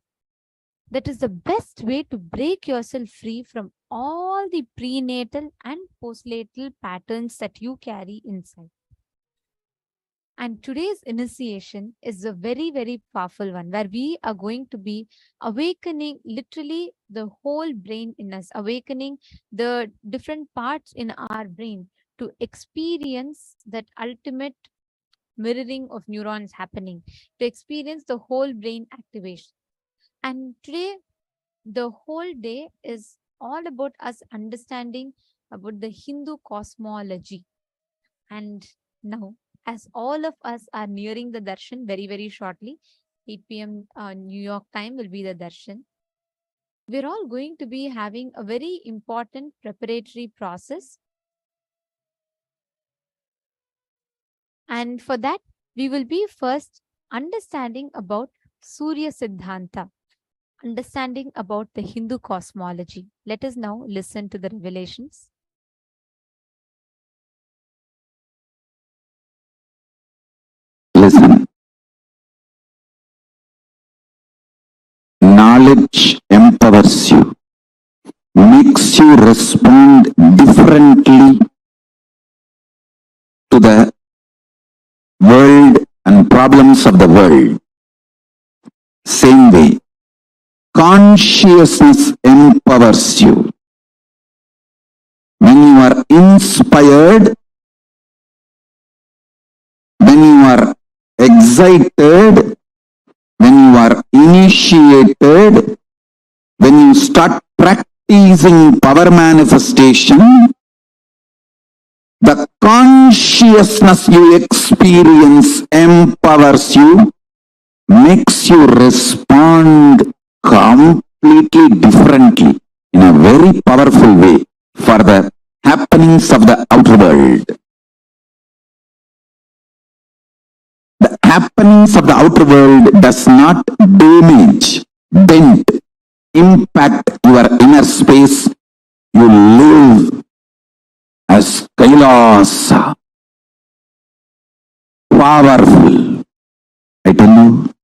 Speaker 8: that is the best way to break yourself free from all the prenatal and postnatal patterns that you carry inside. And today's initiation is a very, very powerful one where we are going to be awakening literally the whole brain in us, awakening the different parts in our brain to experience that ultimate mirroring of neurons happening, to experience the whole brain activation. And today, the whole day is all about us understanding about the Hindu cosmology. And now, as all of us are nearing the darshan very, very shortly, 8 p.m. New York time will be the darshan. We're all going to be having a very important preparatory process. And for that, we will be first understanding about Surya Siddhanta, understanding about the Hindu cosmology. Let us now listen to the revelations.
Speaker 4: Listen. Knowledge empowers you, makes you respond differently to the world and problems of the world. Same way, consciousness empowers you. When you are inspired, when you are excited, when you are initiated, when you start practicing power manifestation, the consciousness you experience empowers you, makes you respond completely differently in a very powerful way for the happenings of the outer world. The happenings of the outer world does not damage, dent, impact your inner space. You live as Kailasa. Powerful. I tell you.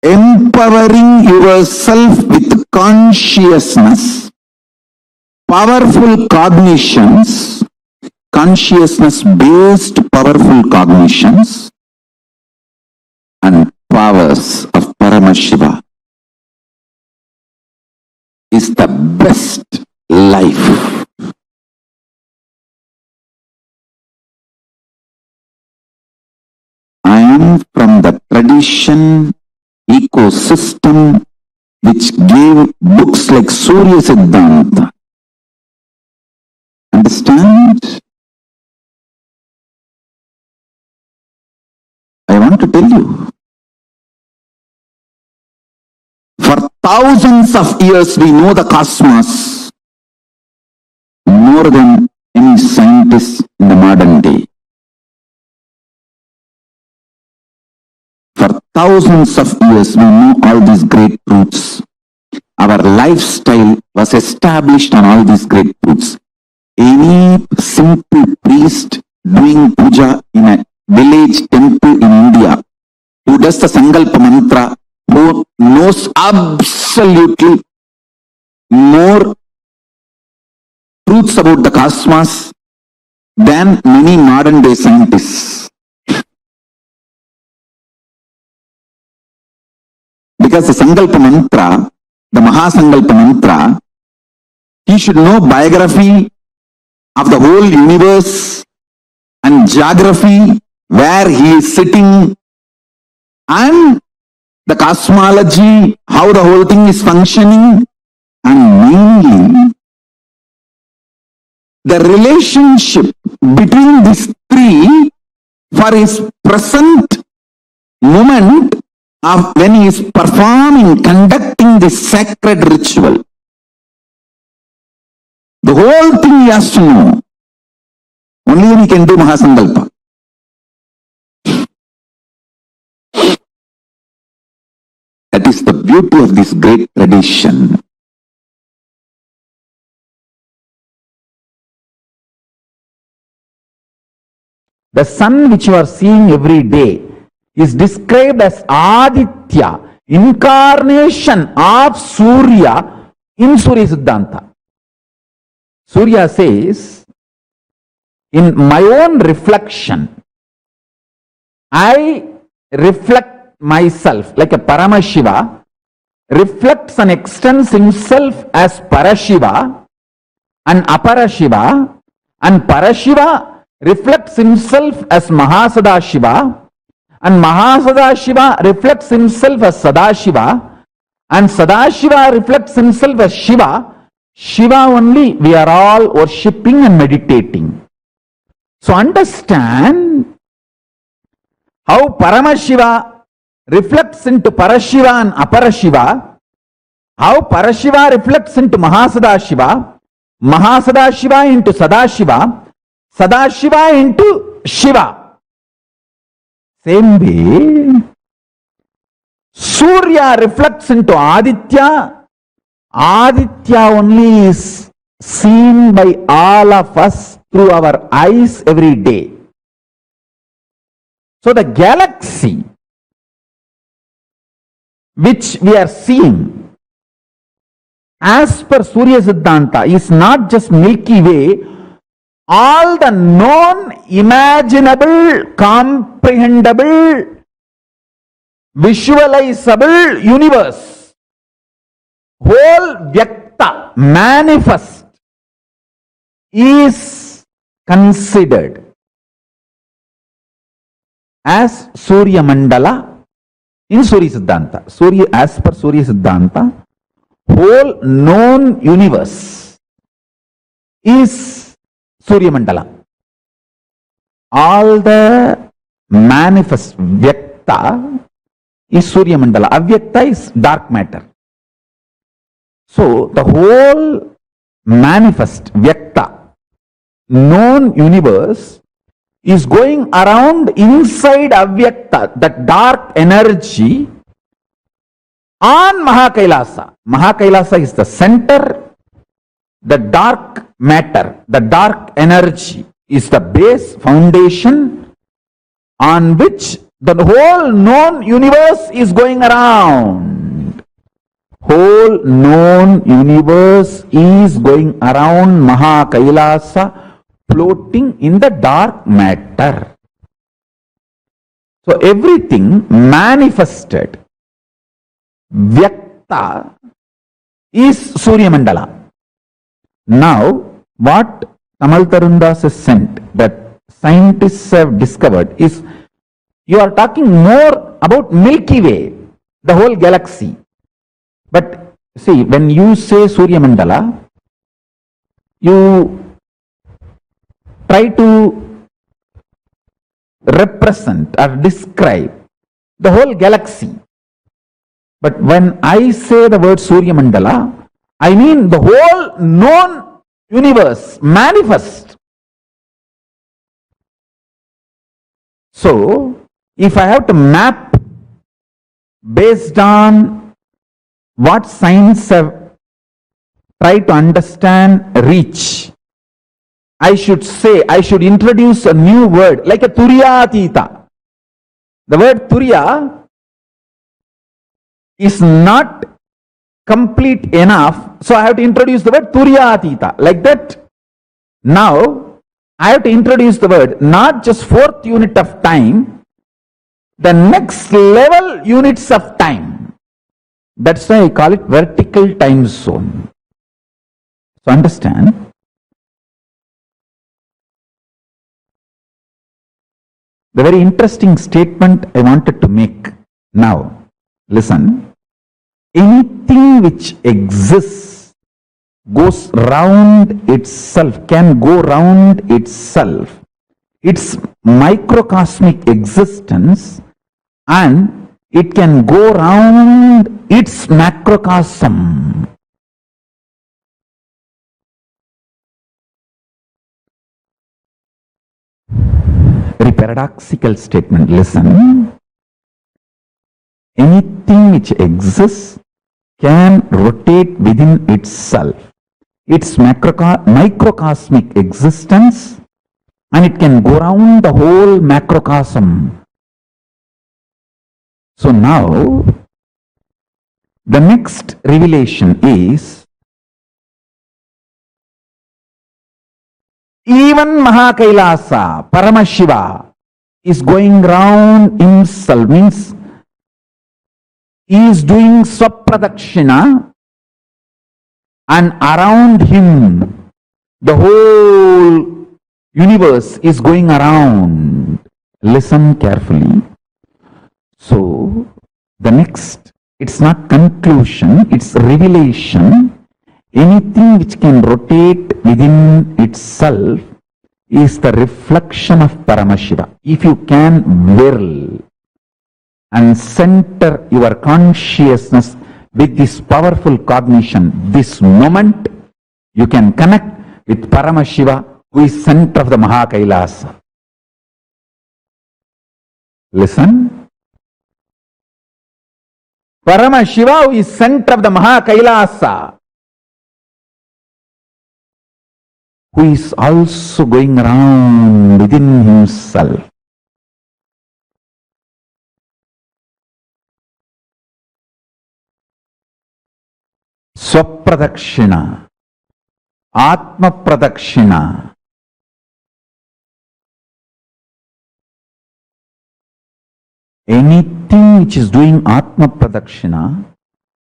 Speaker 4: Empowering yourself with consciousness, powerful cognitions, consciousness-based powerful cognitions and powers of Paramashiva is the best life. I am from the tradition, ecosystem which gave books like Surya Siddhanta. Understand? I want to tell you, for thousands of years we know the cosmos more than any scientist in the modern day. For thousands of years we know all these great truths. Our lifestyle was established on all these great truths. Any simple priest doing puja in a village temple in India, who does the Sankalpa mantra, who knows absolutely more truths about the cosmos than many modern day scientists. Because the Sankalpa mantra, the Mahasankalpa mantra, he should know biography of the whole universe and geography, where he is sitting, and the cosmology, how the whole thing is functioning, and mainly the relationship between these three for his present moment of when he is performing, conducting this sacred ritual. The whole thing he has to know. Only then he can do Mahasankalpa. That is the beauty of this great tradition. The sun which you are seeing every day is described as Aditya, incarnation of Surya in Surya Siddhanta. Surya says, in my own reflection, I reflect myself like a Paramashiva reflects and extends himself as Parashiva and Aparashiva, and Parashiva reflects himself as Mahasadashiva, and Mahasadashiva reflects himself as Sadashiva, and Sadashiva reflects himself as Shiva. Shiva only we are all worshipping and meditating. So understand how Paramashiva reflects into Parashiva and Aparashiva, how Parashiva reflects into Mahasadashiva, Mahasadashiva into Sadashiva, Sadashiva into Shiva. Same way, Surya reflects into Aditya. Aditya only is seen by all of us through our eyes every day. So the galaxy which we are seeing as per Surya Siddhanta is not just Milky Way. All the known, imaginable, comprehensible, visualizable universe, whole Vyakta, manifest, is considered as Surya Mandala in Surya Siddhanta. Surya, as per Surya Siddhanta, whole known universe is Surya Mandala. All the manifest Vyakta is Surya Mandala. Avyakta is dark matter. So the whole manifest Vyakta, known universe, is going around inside Avyakta, that dark energy, on Mahakailasa. Mahakailasa is the center. The dark matter, the dark energy is the base foundation on which the whole known universe is going around. Whole known universe is going around Mahakailasa, floating in the dark matter. So everything manifested, Vyakta, is Surya Mandala. Now, what Tamal Tarundas has sent, that scientists have discovered, is you are talking more about Milky Way, the whole galaxy. But see, when you say Surya Mandala, you try to represent or describe the whole galaxy. But when I say the word Surya Mandala, I mean the whole known universe, manifest. So, if I have to map based on what science have tried to understand, reach, I should introduce a new word, like a Turyatita. The word Turya is not complete enough, so I have to introduce the word Turyatita, like that. Now, I have to introduce the word, not just fourth unit of time, the next level units of time. That's why I call it vertical time zone. So understand, the very interesting statement I wanted to make now. Listen. Anything which exists goes round itself, can go round itself its microcosmic existence, and it can go round its macrocosm. Very paradoxical statement. Listen. Anything which exists can rotate within itself, its microcosmic existence, and it can go around the whole macrocosm. So now, the next revelation is, even Mahakailasa, Paramashiva, is going round himself, means he is doing swapradakshina, and around him the whole universe is going around. Listen carefully. So the next, it's not conclusion, it's revelation. Anything which can rotate within itself is the reflection of Paramashiva. If you can whirl and center your consciousness with this powerful cognition, this moment, you can connect with Paramashiva, who is center of the Mahakailasa. Listen. Paramashiva, who is center of the Mahakailasa, who is also going around within himself. Swapradakshina, Atma Pradakshina. Anything which is doing Atma Pradakshina,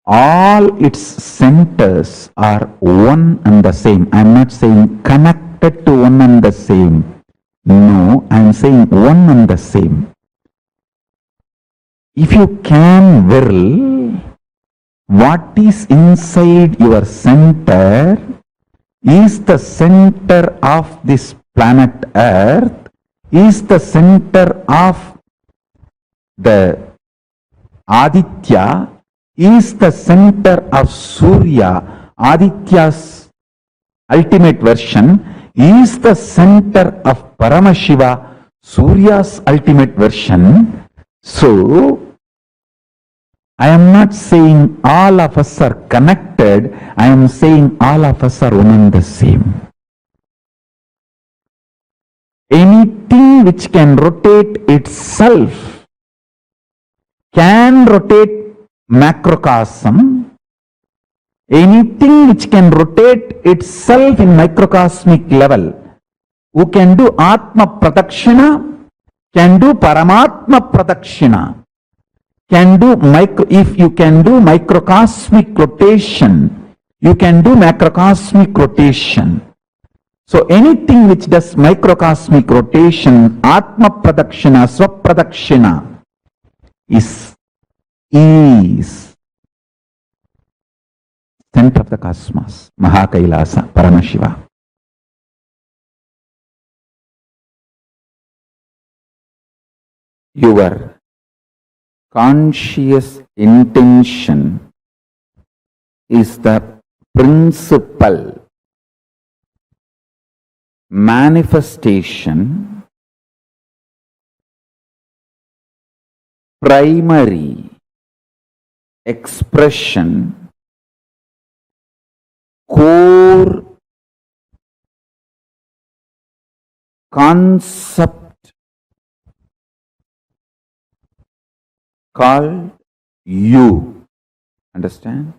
Speaker 4: all its centers are one and the same. I am not saying connected to one and the same. No, I am saying one and the same. If you can whirl, what is inside your center is the center of this planet Earth, is the center of the Aditya, is the center of Surya. Aditya's ultimate version is the center of Paramashiva, Surya's ultimate version. So, I am not saying all of us are connected, I am saying all of us are one and the same. Anything which can rotate itself can rotate macrocosm. Anything which can rotate itself in microcosmic level, who can do Atma Pradakshina, can do Paramatma Pradakshina. Can do if you can do microcosmic rotation, you can do macrocosmic rotation. So anything which does microcosmic rotation, Atma Pradakshina, Swapradakshina, is center of the cosmos, Mahakailasa, Paramashiva. Your conscious intention is the principal manifestation, primary expression, core concept called you. Understand?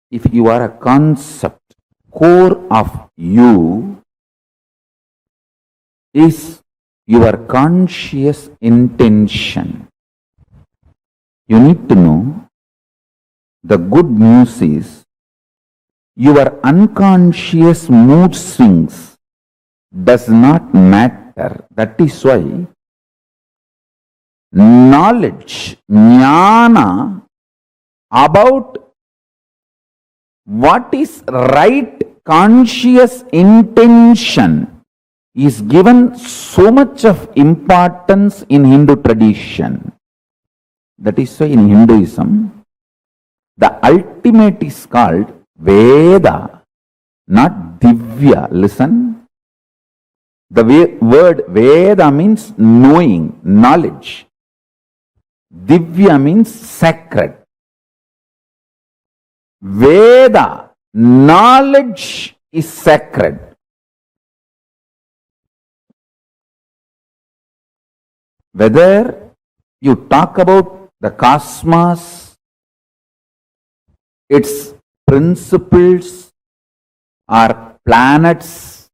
Speaker 4: If you are a concept, core of you is your conscious intention. You need to know, the good news is your unconscious mood swings does not matter. That is why knowledge, jnana, about what is right conscious intention is given so much of importance in Hindu tradition. That is why in Hinduism, the ultimate is called Veda, not Divya. Listen. The word Veda means knowing, knowledge. Divya means sacred. Veda, knowledge is sacred. Whether you talk about the cosmos, its principles, or planets,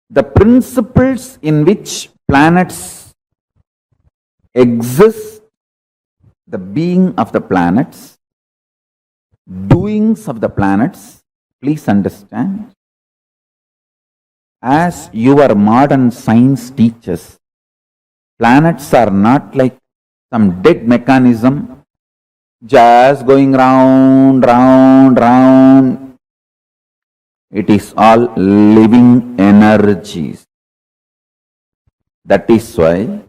Speaker 4: the principles in which planets exist, the being of the planets, doings of the planets, please understand, as your modern science teaches, planets are not like some dead mechanism just going round, round, round. It is all living energies. That is why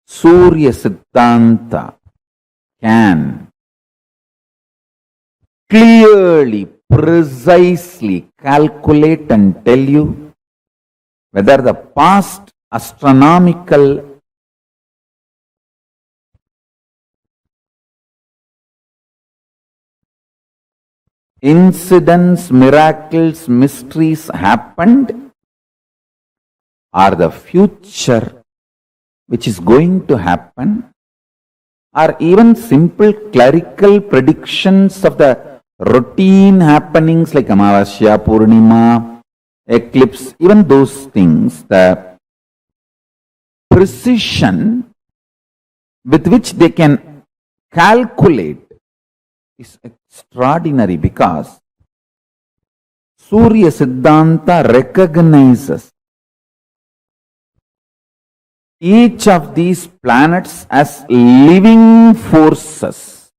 Speaker 4: Surya Siddhanta can clearly, precisely calculate and tell you whether the past astronomical incidents, miracles, mysteries happened, or the future which is going to happen, or even simple clerical predictions of the routine happenings like Amavasya, Purnima, eclipse, even those things, the precision with which they can calculate is extraordinary, because Surya Siddhanta recognizes each of these planets as living forces.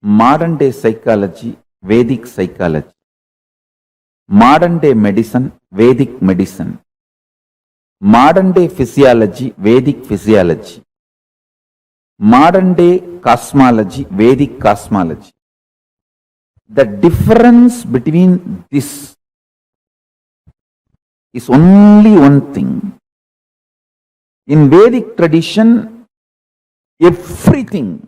Speaker 4: Modern day psychology, Vedic psychology. Modern day medicine, Vedic medicine. Modern day physiology, Vedic physiology. Modern day cosmology, Vedic cosmology. The difference between this is only one thing. In Vedic tradition, everything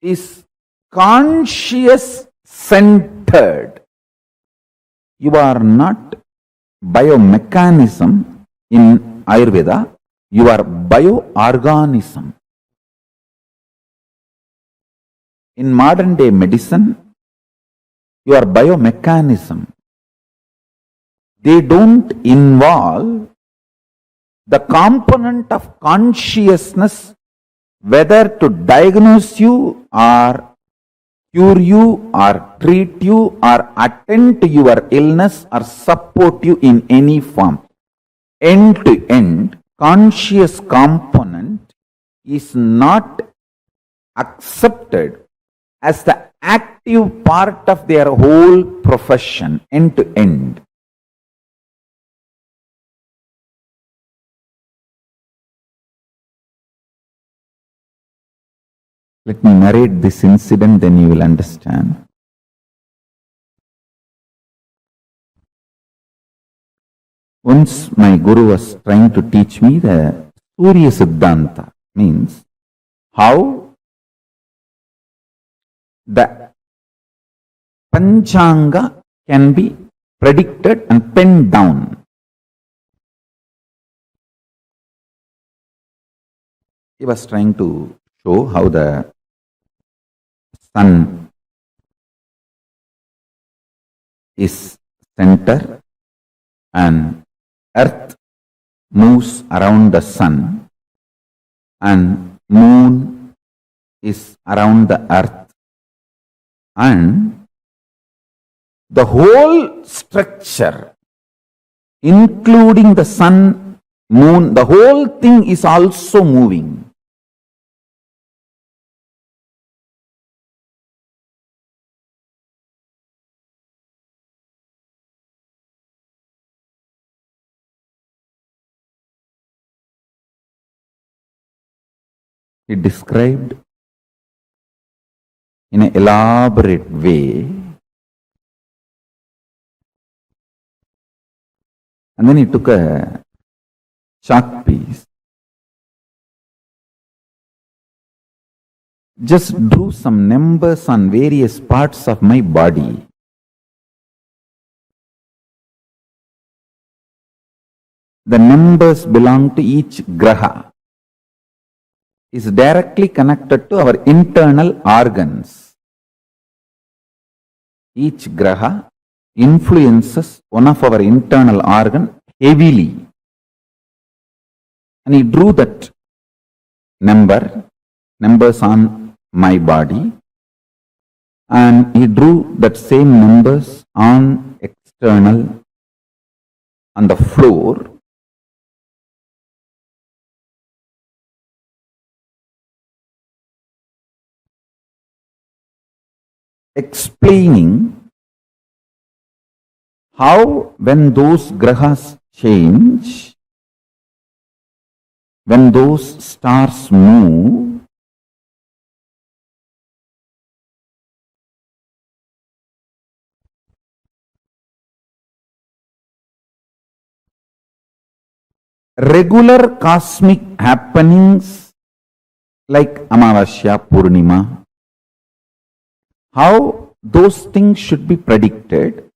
Speaker 4: is conscious centered. You are not biomechanism in Ayurveda, you are bioorganism. In modern day medicine, you are biomechanism. They don't involve the component of consciousness, whether to diagnose you or cure you or treat you or attend to your illness or support you in any form. End to end, conscious component is not accepted as the active part of their whole profession, end to end. Let me narrate this incident, then you will understand. Once my guru was trying to teach me the Surya Siddhanta, means how the Panchanga can be predicted and penned down. He was trying to show how the sun is center and earth moves around the sun and moon is around the earth, and the whole structure, including the sun, moon, the whole thing is also moving. he described in an elaborate way, and then he took a chalk piece, just drew some numbers on various parts of my body. The numbers belong to each graha, is directly connected to our internal organs. Each graha influences one of our internal organ heavily. And he drew that numbers on my body, and he drew that same numbers on external, on the floor. Explaining how when those grahas change, when those stars move, regular cosmic happenings like Amavasya, Purnima, how those things should be predicted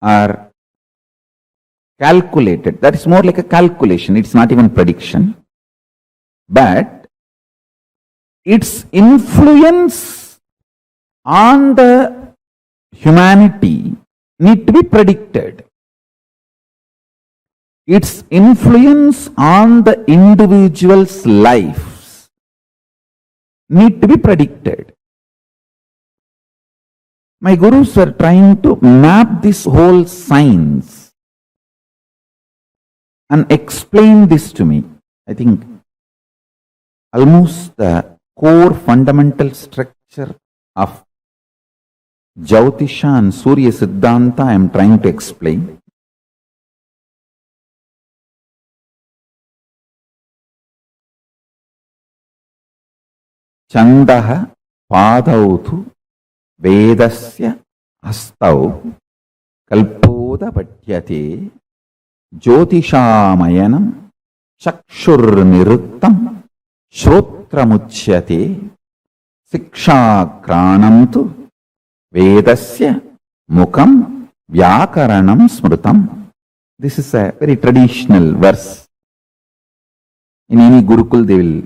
Speaker 4: are calculated. That is more like a calculation. It's not even prediction. But its influence on the humanity need to be predicted. Its influence on the individual's lives need to be predicted. My gurus were trying to map this whole science and explain this to me. I think almost the core fundamental structure of Jyotisha and Surya Siddhanta I am trying to explain. Chandaha padautu vedasya astau kalpoda patyate jyotishamayanam chakshur niruttam shrotramuchyate sikshakranam tu vedasya mukam vyakaranam smrutam. This is a very traditional verse. In any Gurukul they will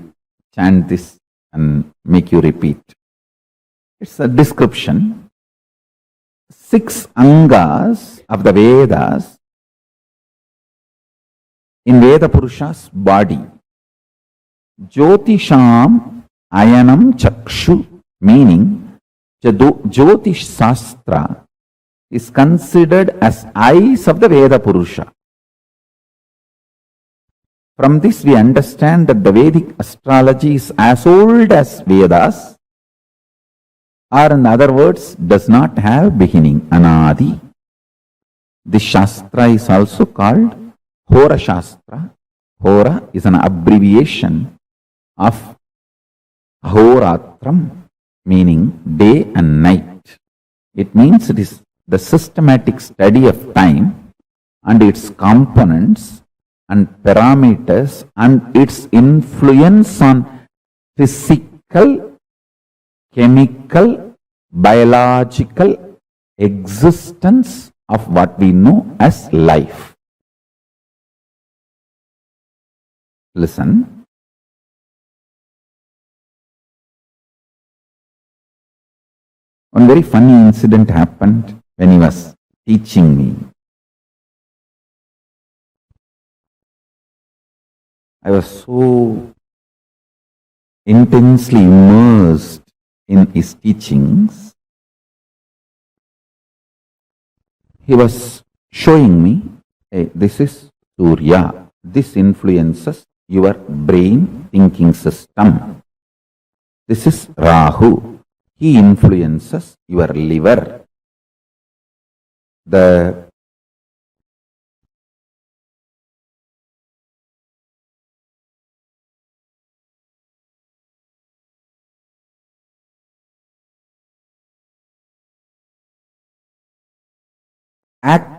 Speaker 4: chant this and make you repeat. It's a description. 6 angas of the Vedas in Veda Purusha's body. Jyotisham ayanam chakshu, meaning Jyotish Sastra is considered as eyes of the Veda Purusha. From this we understand that the Vedic astrology is as old as Vedas, or in other words, does not have beginning, anadi. This Shastra is also called Hora Shastra. Hora is an abbreviation of Ahoratram, meaning day and night. It means it is the systematic study of time and its components and parameters and its influence on physical, chemical, biological existence of what we know as life. Listen. One very funny incident happened when he was teaching me. I was so intensely immersed in his teachings. He was showing me, hey, this is Surya. This influences your brain thinking system. This is Rahu. He influences your liver. The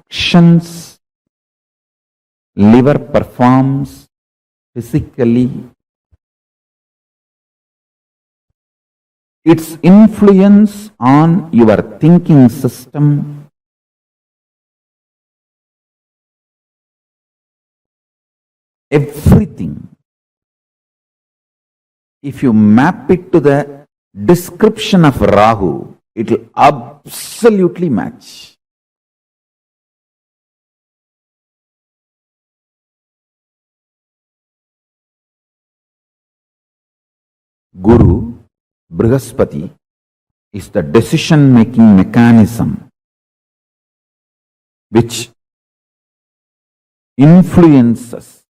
Speaker 4: actions liver performs physically, its influence on your thinking system, everything, if you map it to the description of Rahu, it will absolutely match. Guru, Brihaspati, is the decision-making mechanism which influences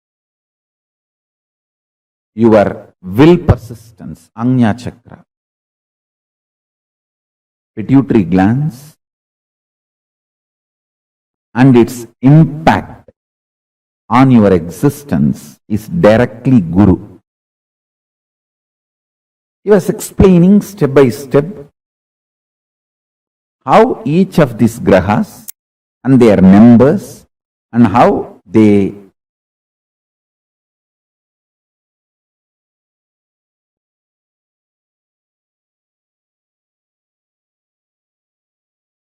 Speaker 4: your will persistence, Agnya Chakra, pituitary glands, and its impact on your existence is directly Guru. He was explaining step by step how each of these grahas and their members and how they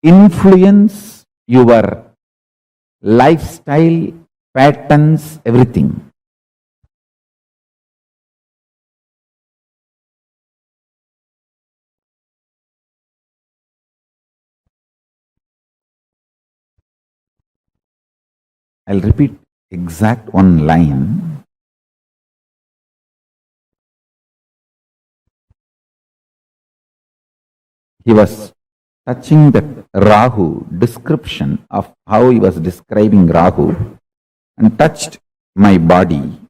Speaker 4: influence your lifestyle, patterns, everything. I'll repeat exact one line. He was touching that Rahu description of how he was describing Rahu and touched my body.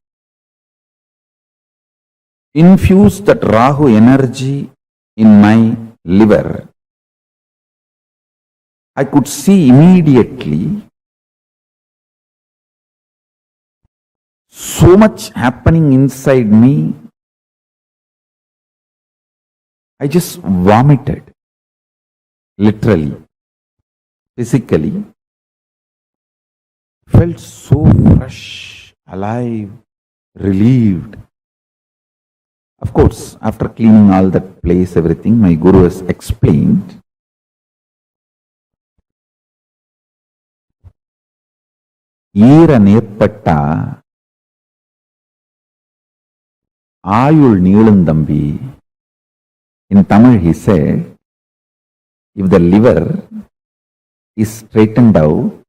Speaker 4: Infused that Rahu energy in my liver. I could see immediately so much happening inside me. I just vomited, literally, physically. Felt so fresh, alive, relieved. Of course, after cleaning all that place, everything, my Guru has explained. Ira Nepata Ayul Neelandambi. In Tamil he said, if the liver is straightened out,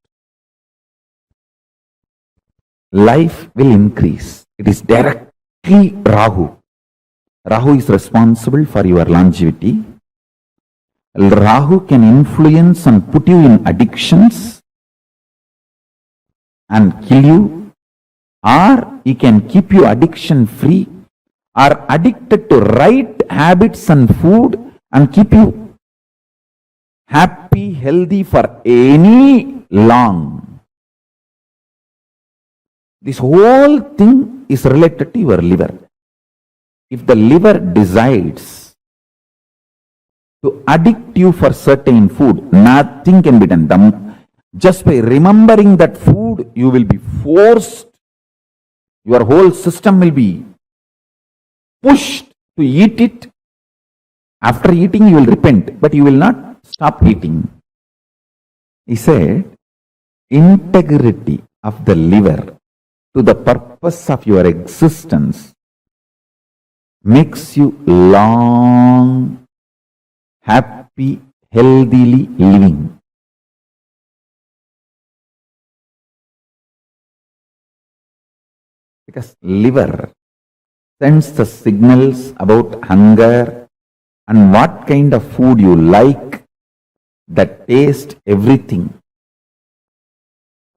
Speaker 4: life will increase. It is directly Rahu. Rahu is responsible for your longevity. Rahu can influence and put you in addictions and kill you, or he can keep you addiction free, or addicted to right habits and food and keep you happy, healthy for any long. This whole thing is related to your liver. If the liver decides to addict you for certain food, nothing can be done. Just by remembering that food, you will be forced, your whole system will be pushed to eat it. After eating, you will repent, but you will not stop eating. He said, integrity of the liver to the purpose of your existence makes you long, happy, healthily living. Because liver sends the signals about hunger and what kind of food you like, the taste, everything.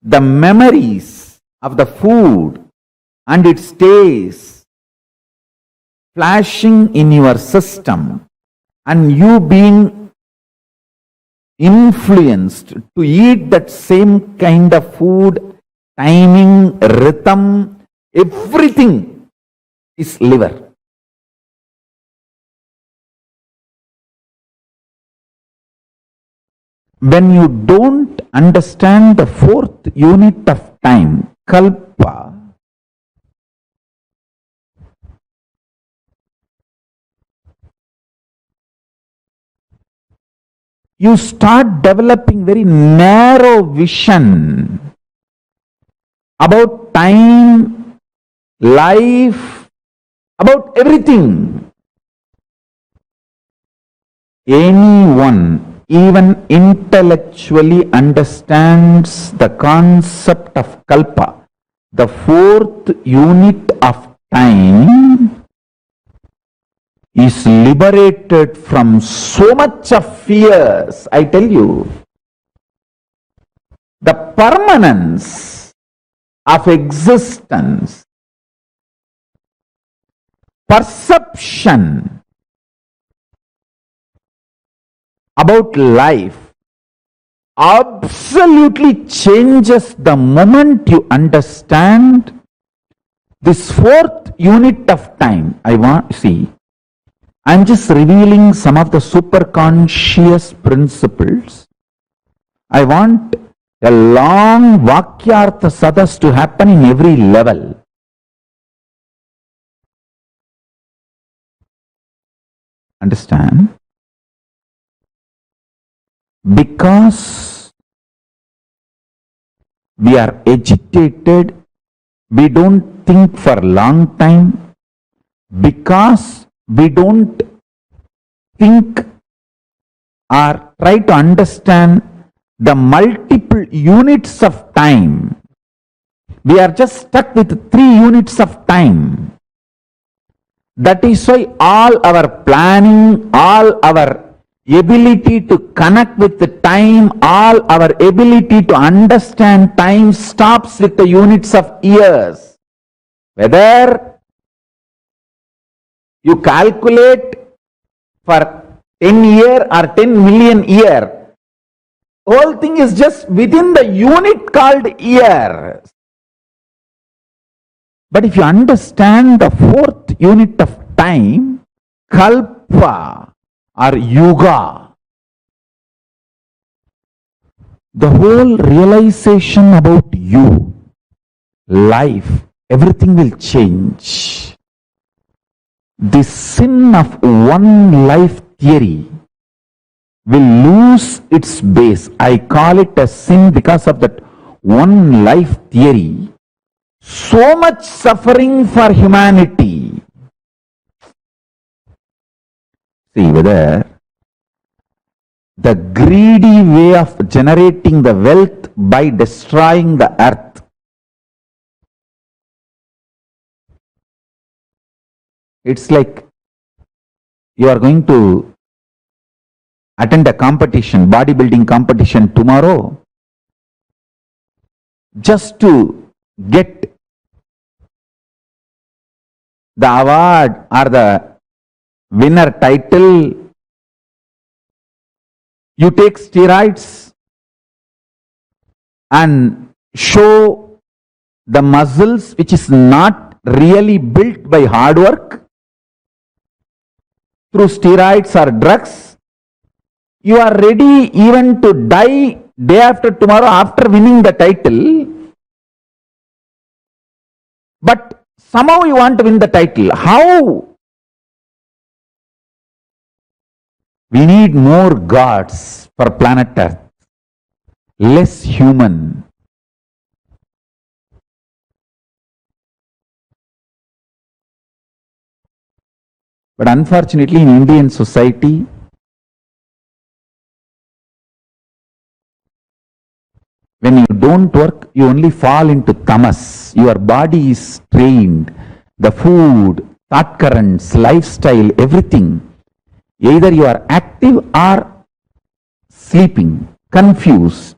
Speaker 4: The memories of the food and its taste flashing in your system and you being influenced to eat that same kind of food, timing, rhythm, everything is liver. when you don't understand the fourth unit of time, kalpa, you start developing very narrow vision about time, life, about everything. Anyone, even intellectually, understands the concept of kalpa, the fourth unit of time, is liberated from so much of fears. I tell you, the permanence of existence, perception about life absolutely changes the moment you understand this fourth unit of time. I'm just revealing some of the superconscious principles. I want a long Vakyartha Sadas to happen in every level. Understand? Because we are agitated, we don't think for a long time, because we don't think or try to understand the multiple units of time. We are just stuck with 3 units of time. That is why all our planning, all our ability to connect with the time, all our ability to understand time stops with the units of years. Whether you calculate for 10 year or 10 million year, whole thing is just within the unit called year. But if you understand the fourth unit of time, kalpa or yuga, the whole realization about you, life, everything will change. The sin of one life theory will lose its base. I call it a sin because of that one life theory. So much suffering for humanity. See whether the greedy way of generating the wealth by destroying the earth, it's like you are going to attend a competition, bodybuilding competition tomorrow, just to get the award or the winner title. You take steroids and show the muscles which is not really built by hard work through steroids or drugs. You are ready even to die day after tomorrow after winning the title, but somehow you want to win the title. How? We need more gods for planet Earth, less human. But unfortunately, in Indian society, when you don't work, you only fall into tamas. Your body is trained. The food, thought currents, lifestyle, everything. Either you are active or sleeping, confused,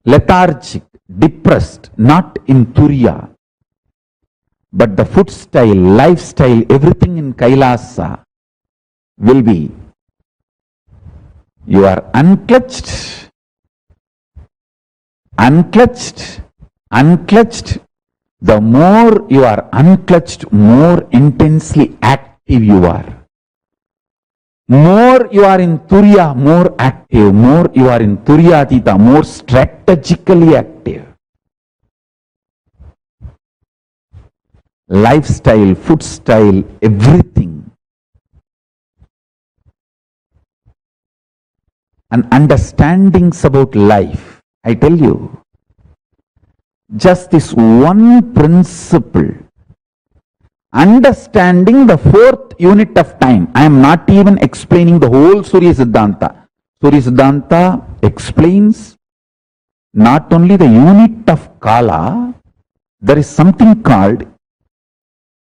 Speaker 4: lethargic, depressed, not in Turiya. But the food style, lifestyle, everything in Kailasa will be, you are unclutched, unclutched, unclutched. The more you are unclutched, more intensely active you are.
Speaker 9: More you are in Turiya, more active. More you are in Turiyatita, more strategically active. Lifestyle, food style, everything. And understandings about life. I tell you, just this one principle, understanding the fourth unit of time. I am not even explaining the whole Surya Siddhanta. Surya Siddhanta explains not only the unit of Kala, there is something called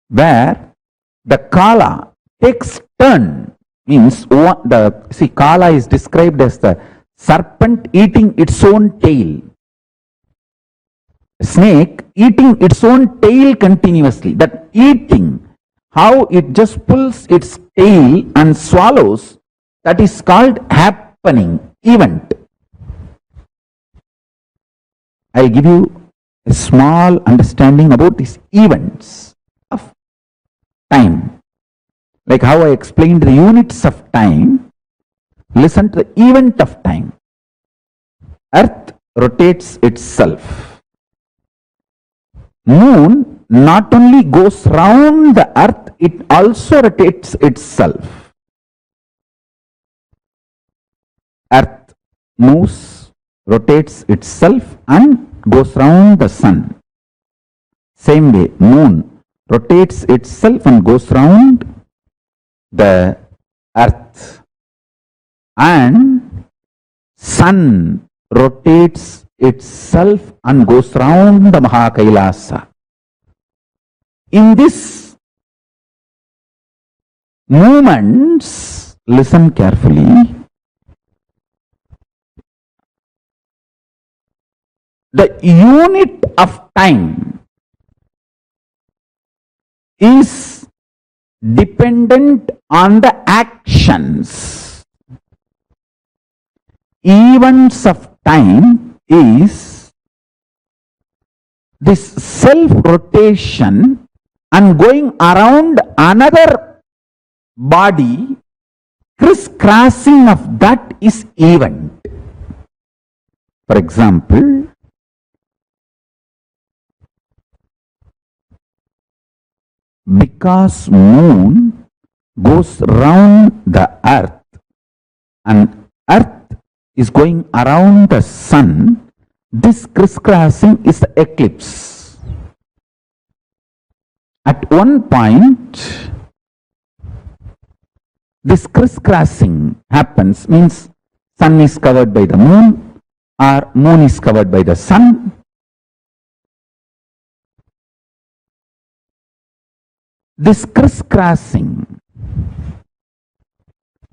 Speaker 9: where the Kala takes turn. Means Kala is described as the serpent eating its own tail. Snake eating its own tail continuously. That eating, how it just pulls its tail and swallows, that is called happening, event. I'll give you a small understanding about these events of time. Like how I explained the units of time, listen to the event of time. Earth rotates itself. Moon not only goes round the earth, it also rotates itself. Earth moves, rotates itself and goes round the sun. Same way, moon rotates itself and goes round the earth. And sun rotates itself and goes round the Mahakailasa. In this movements, listen carefully, the unit of time is dependent on the actions. Events of time is this self-rotation and going around another body, crisscrossing of that is event. For example, because moon goes round the earth and earth is going around the sun, this crisscrossing is the eclipse. At one point, this crisscrossing happens, means sun is covered by the moon or moon is covered by the sun. This crisscrossing,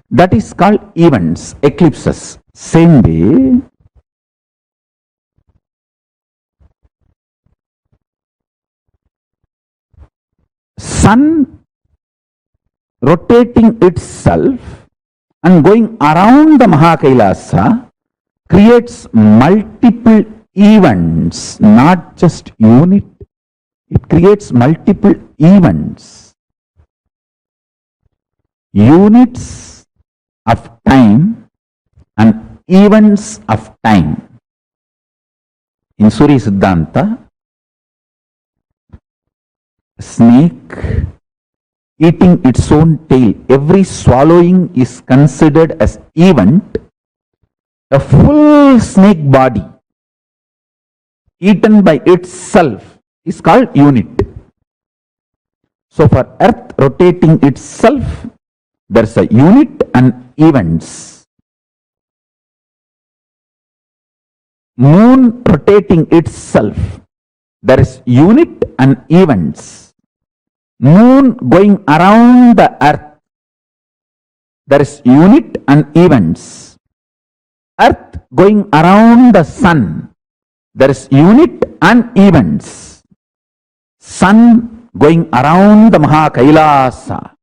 Speaker 9: that is called events, eclipses. Same way, sun rotating itself and going around the Mahakailasa creates multiple events, not just unit. It creates multiple events. Units of time and events of time. In Surya Siddhanta, snake eating its own tail, every swallowing is considered as event. A full snake body eaten by itself is called unit. So for earth rotating itself, there is a unit and events. Moon rotating itself, there is unit and events. Moon going around the earth, there is unit and events. Earth going around the sun, there is unit and events. Sun going around the Mahakailasa,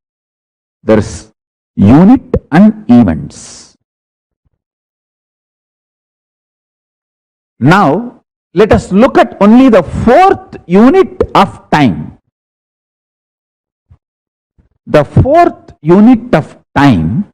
Speaker 9: there is unit and events. Now, let us look at only the fourth unit of time. The fourth unit of time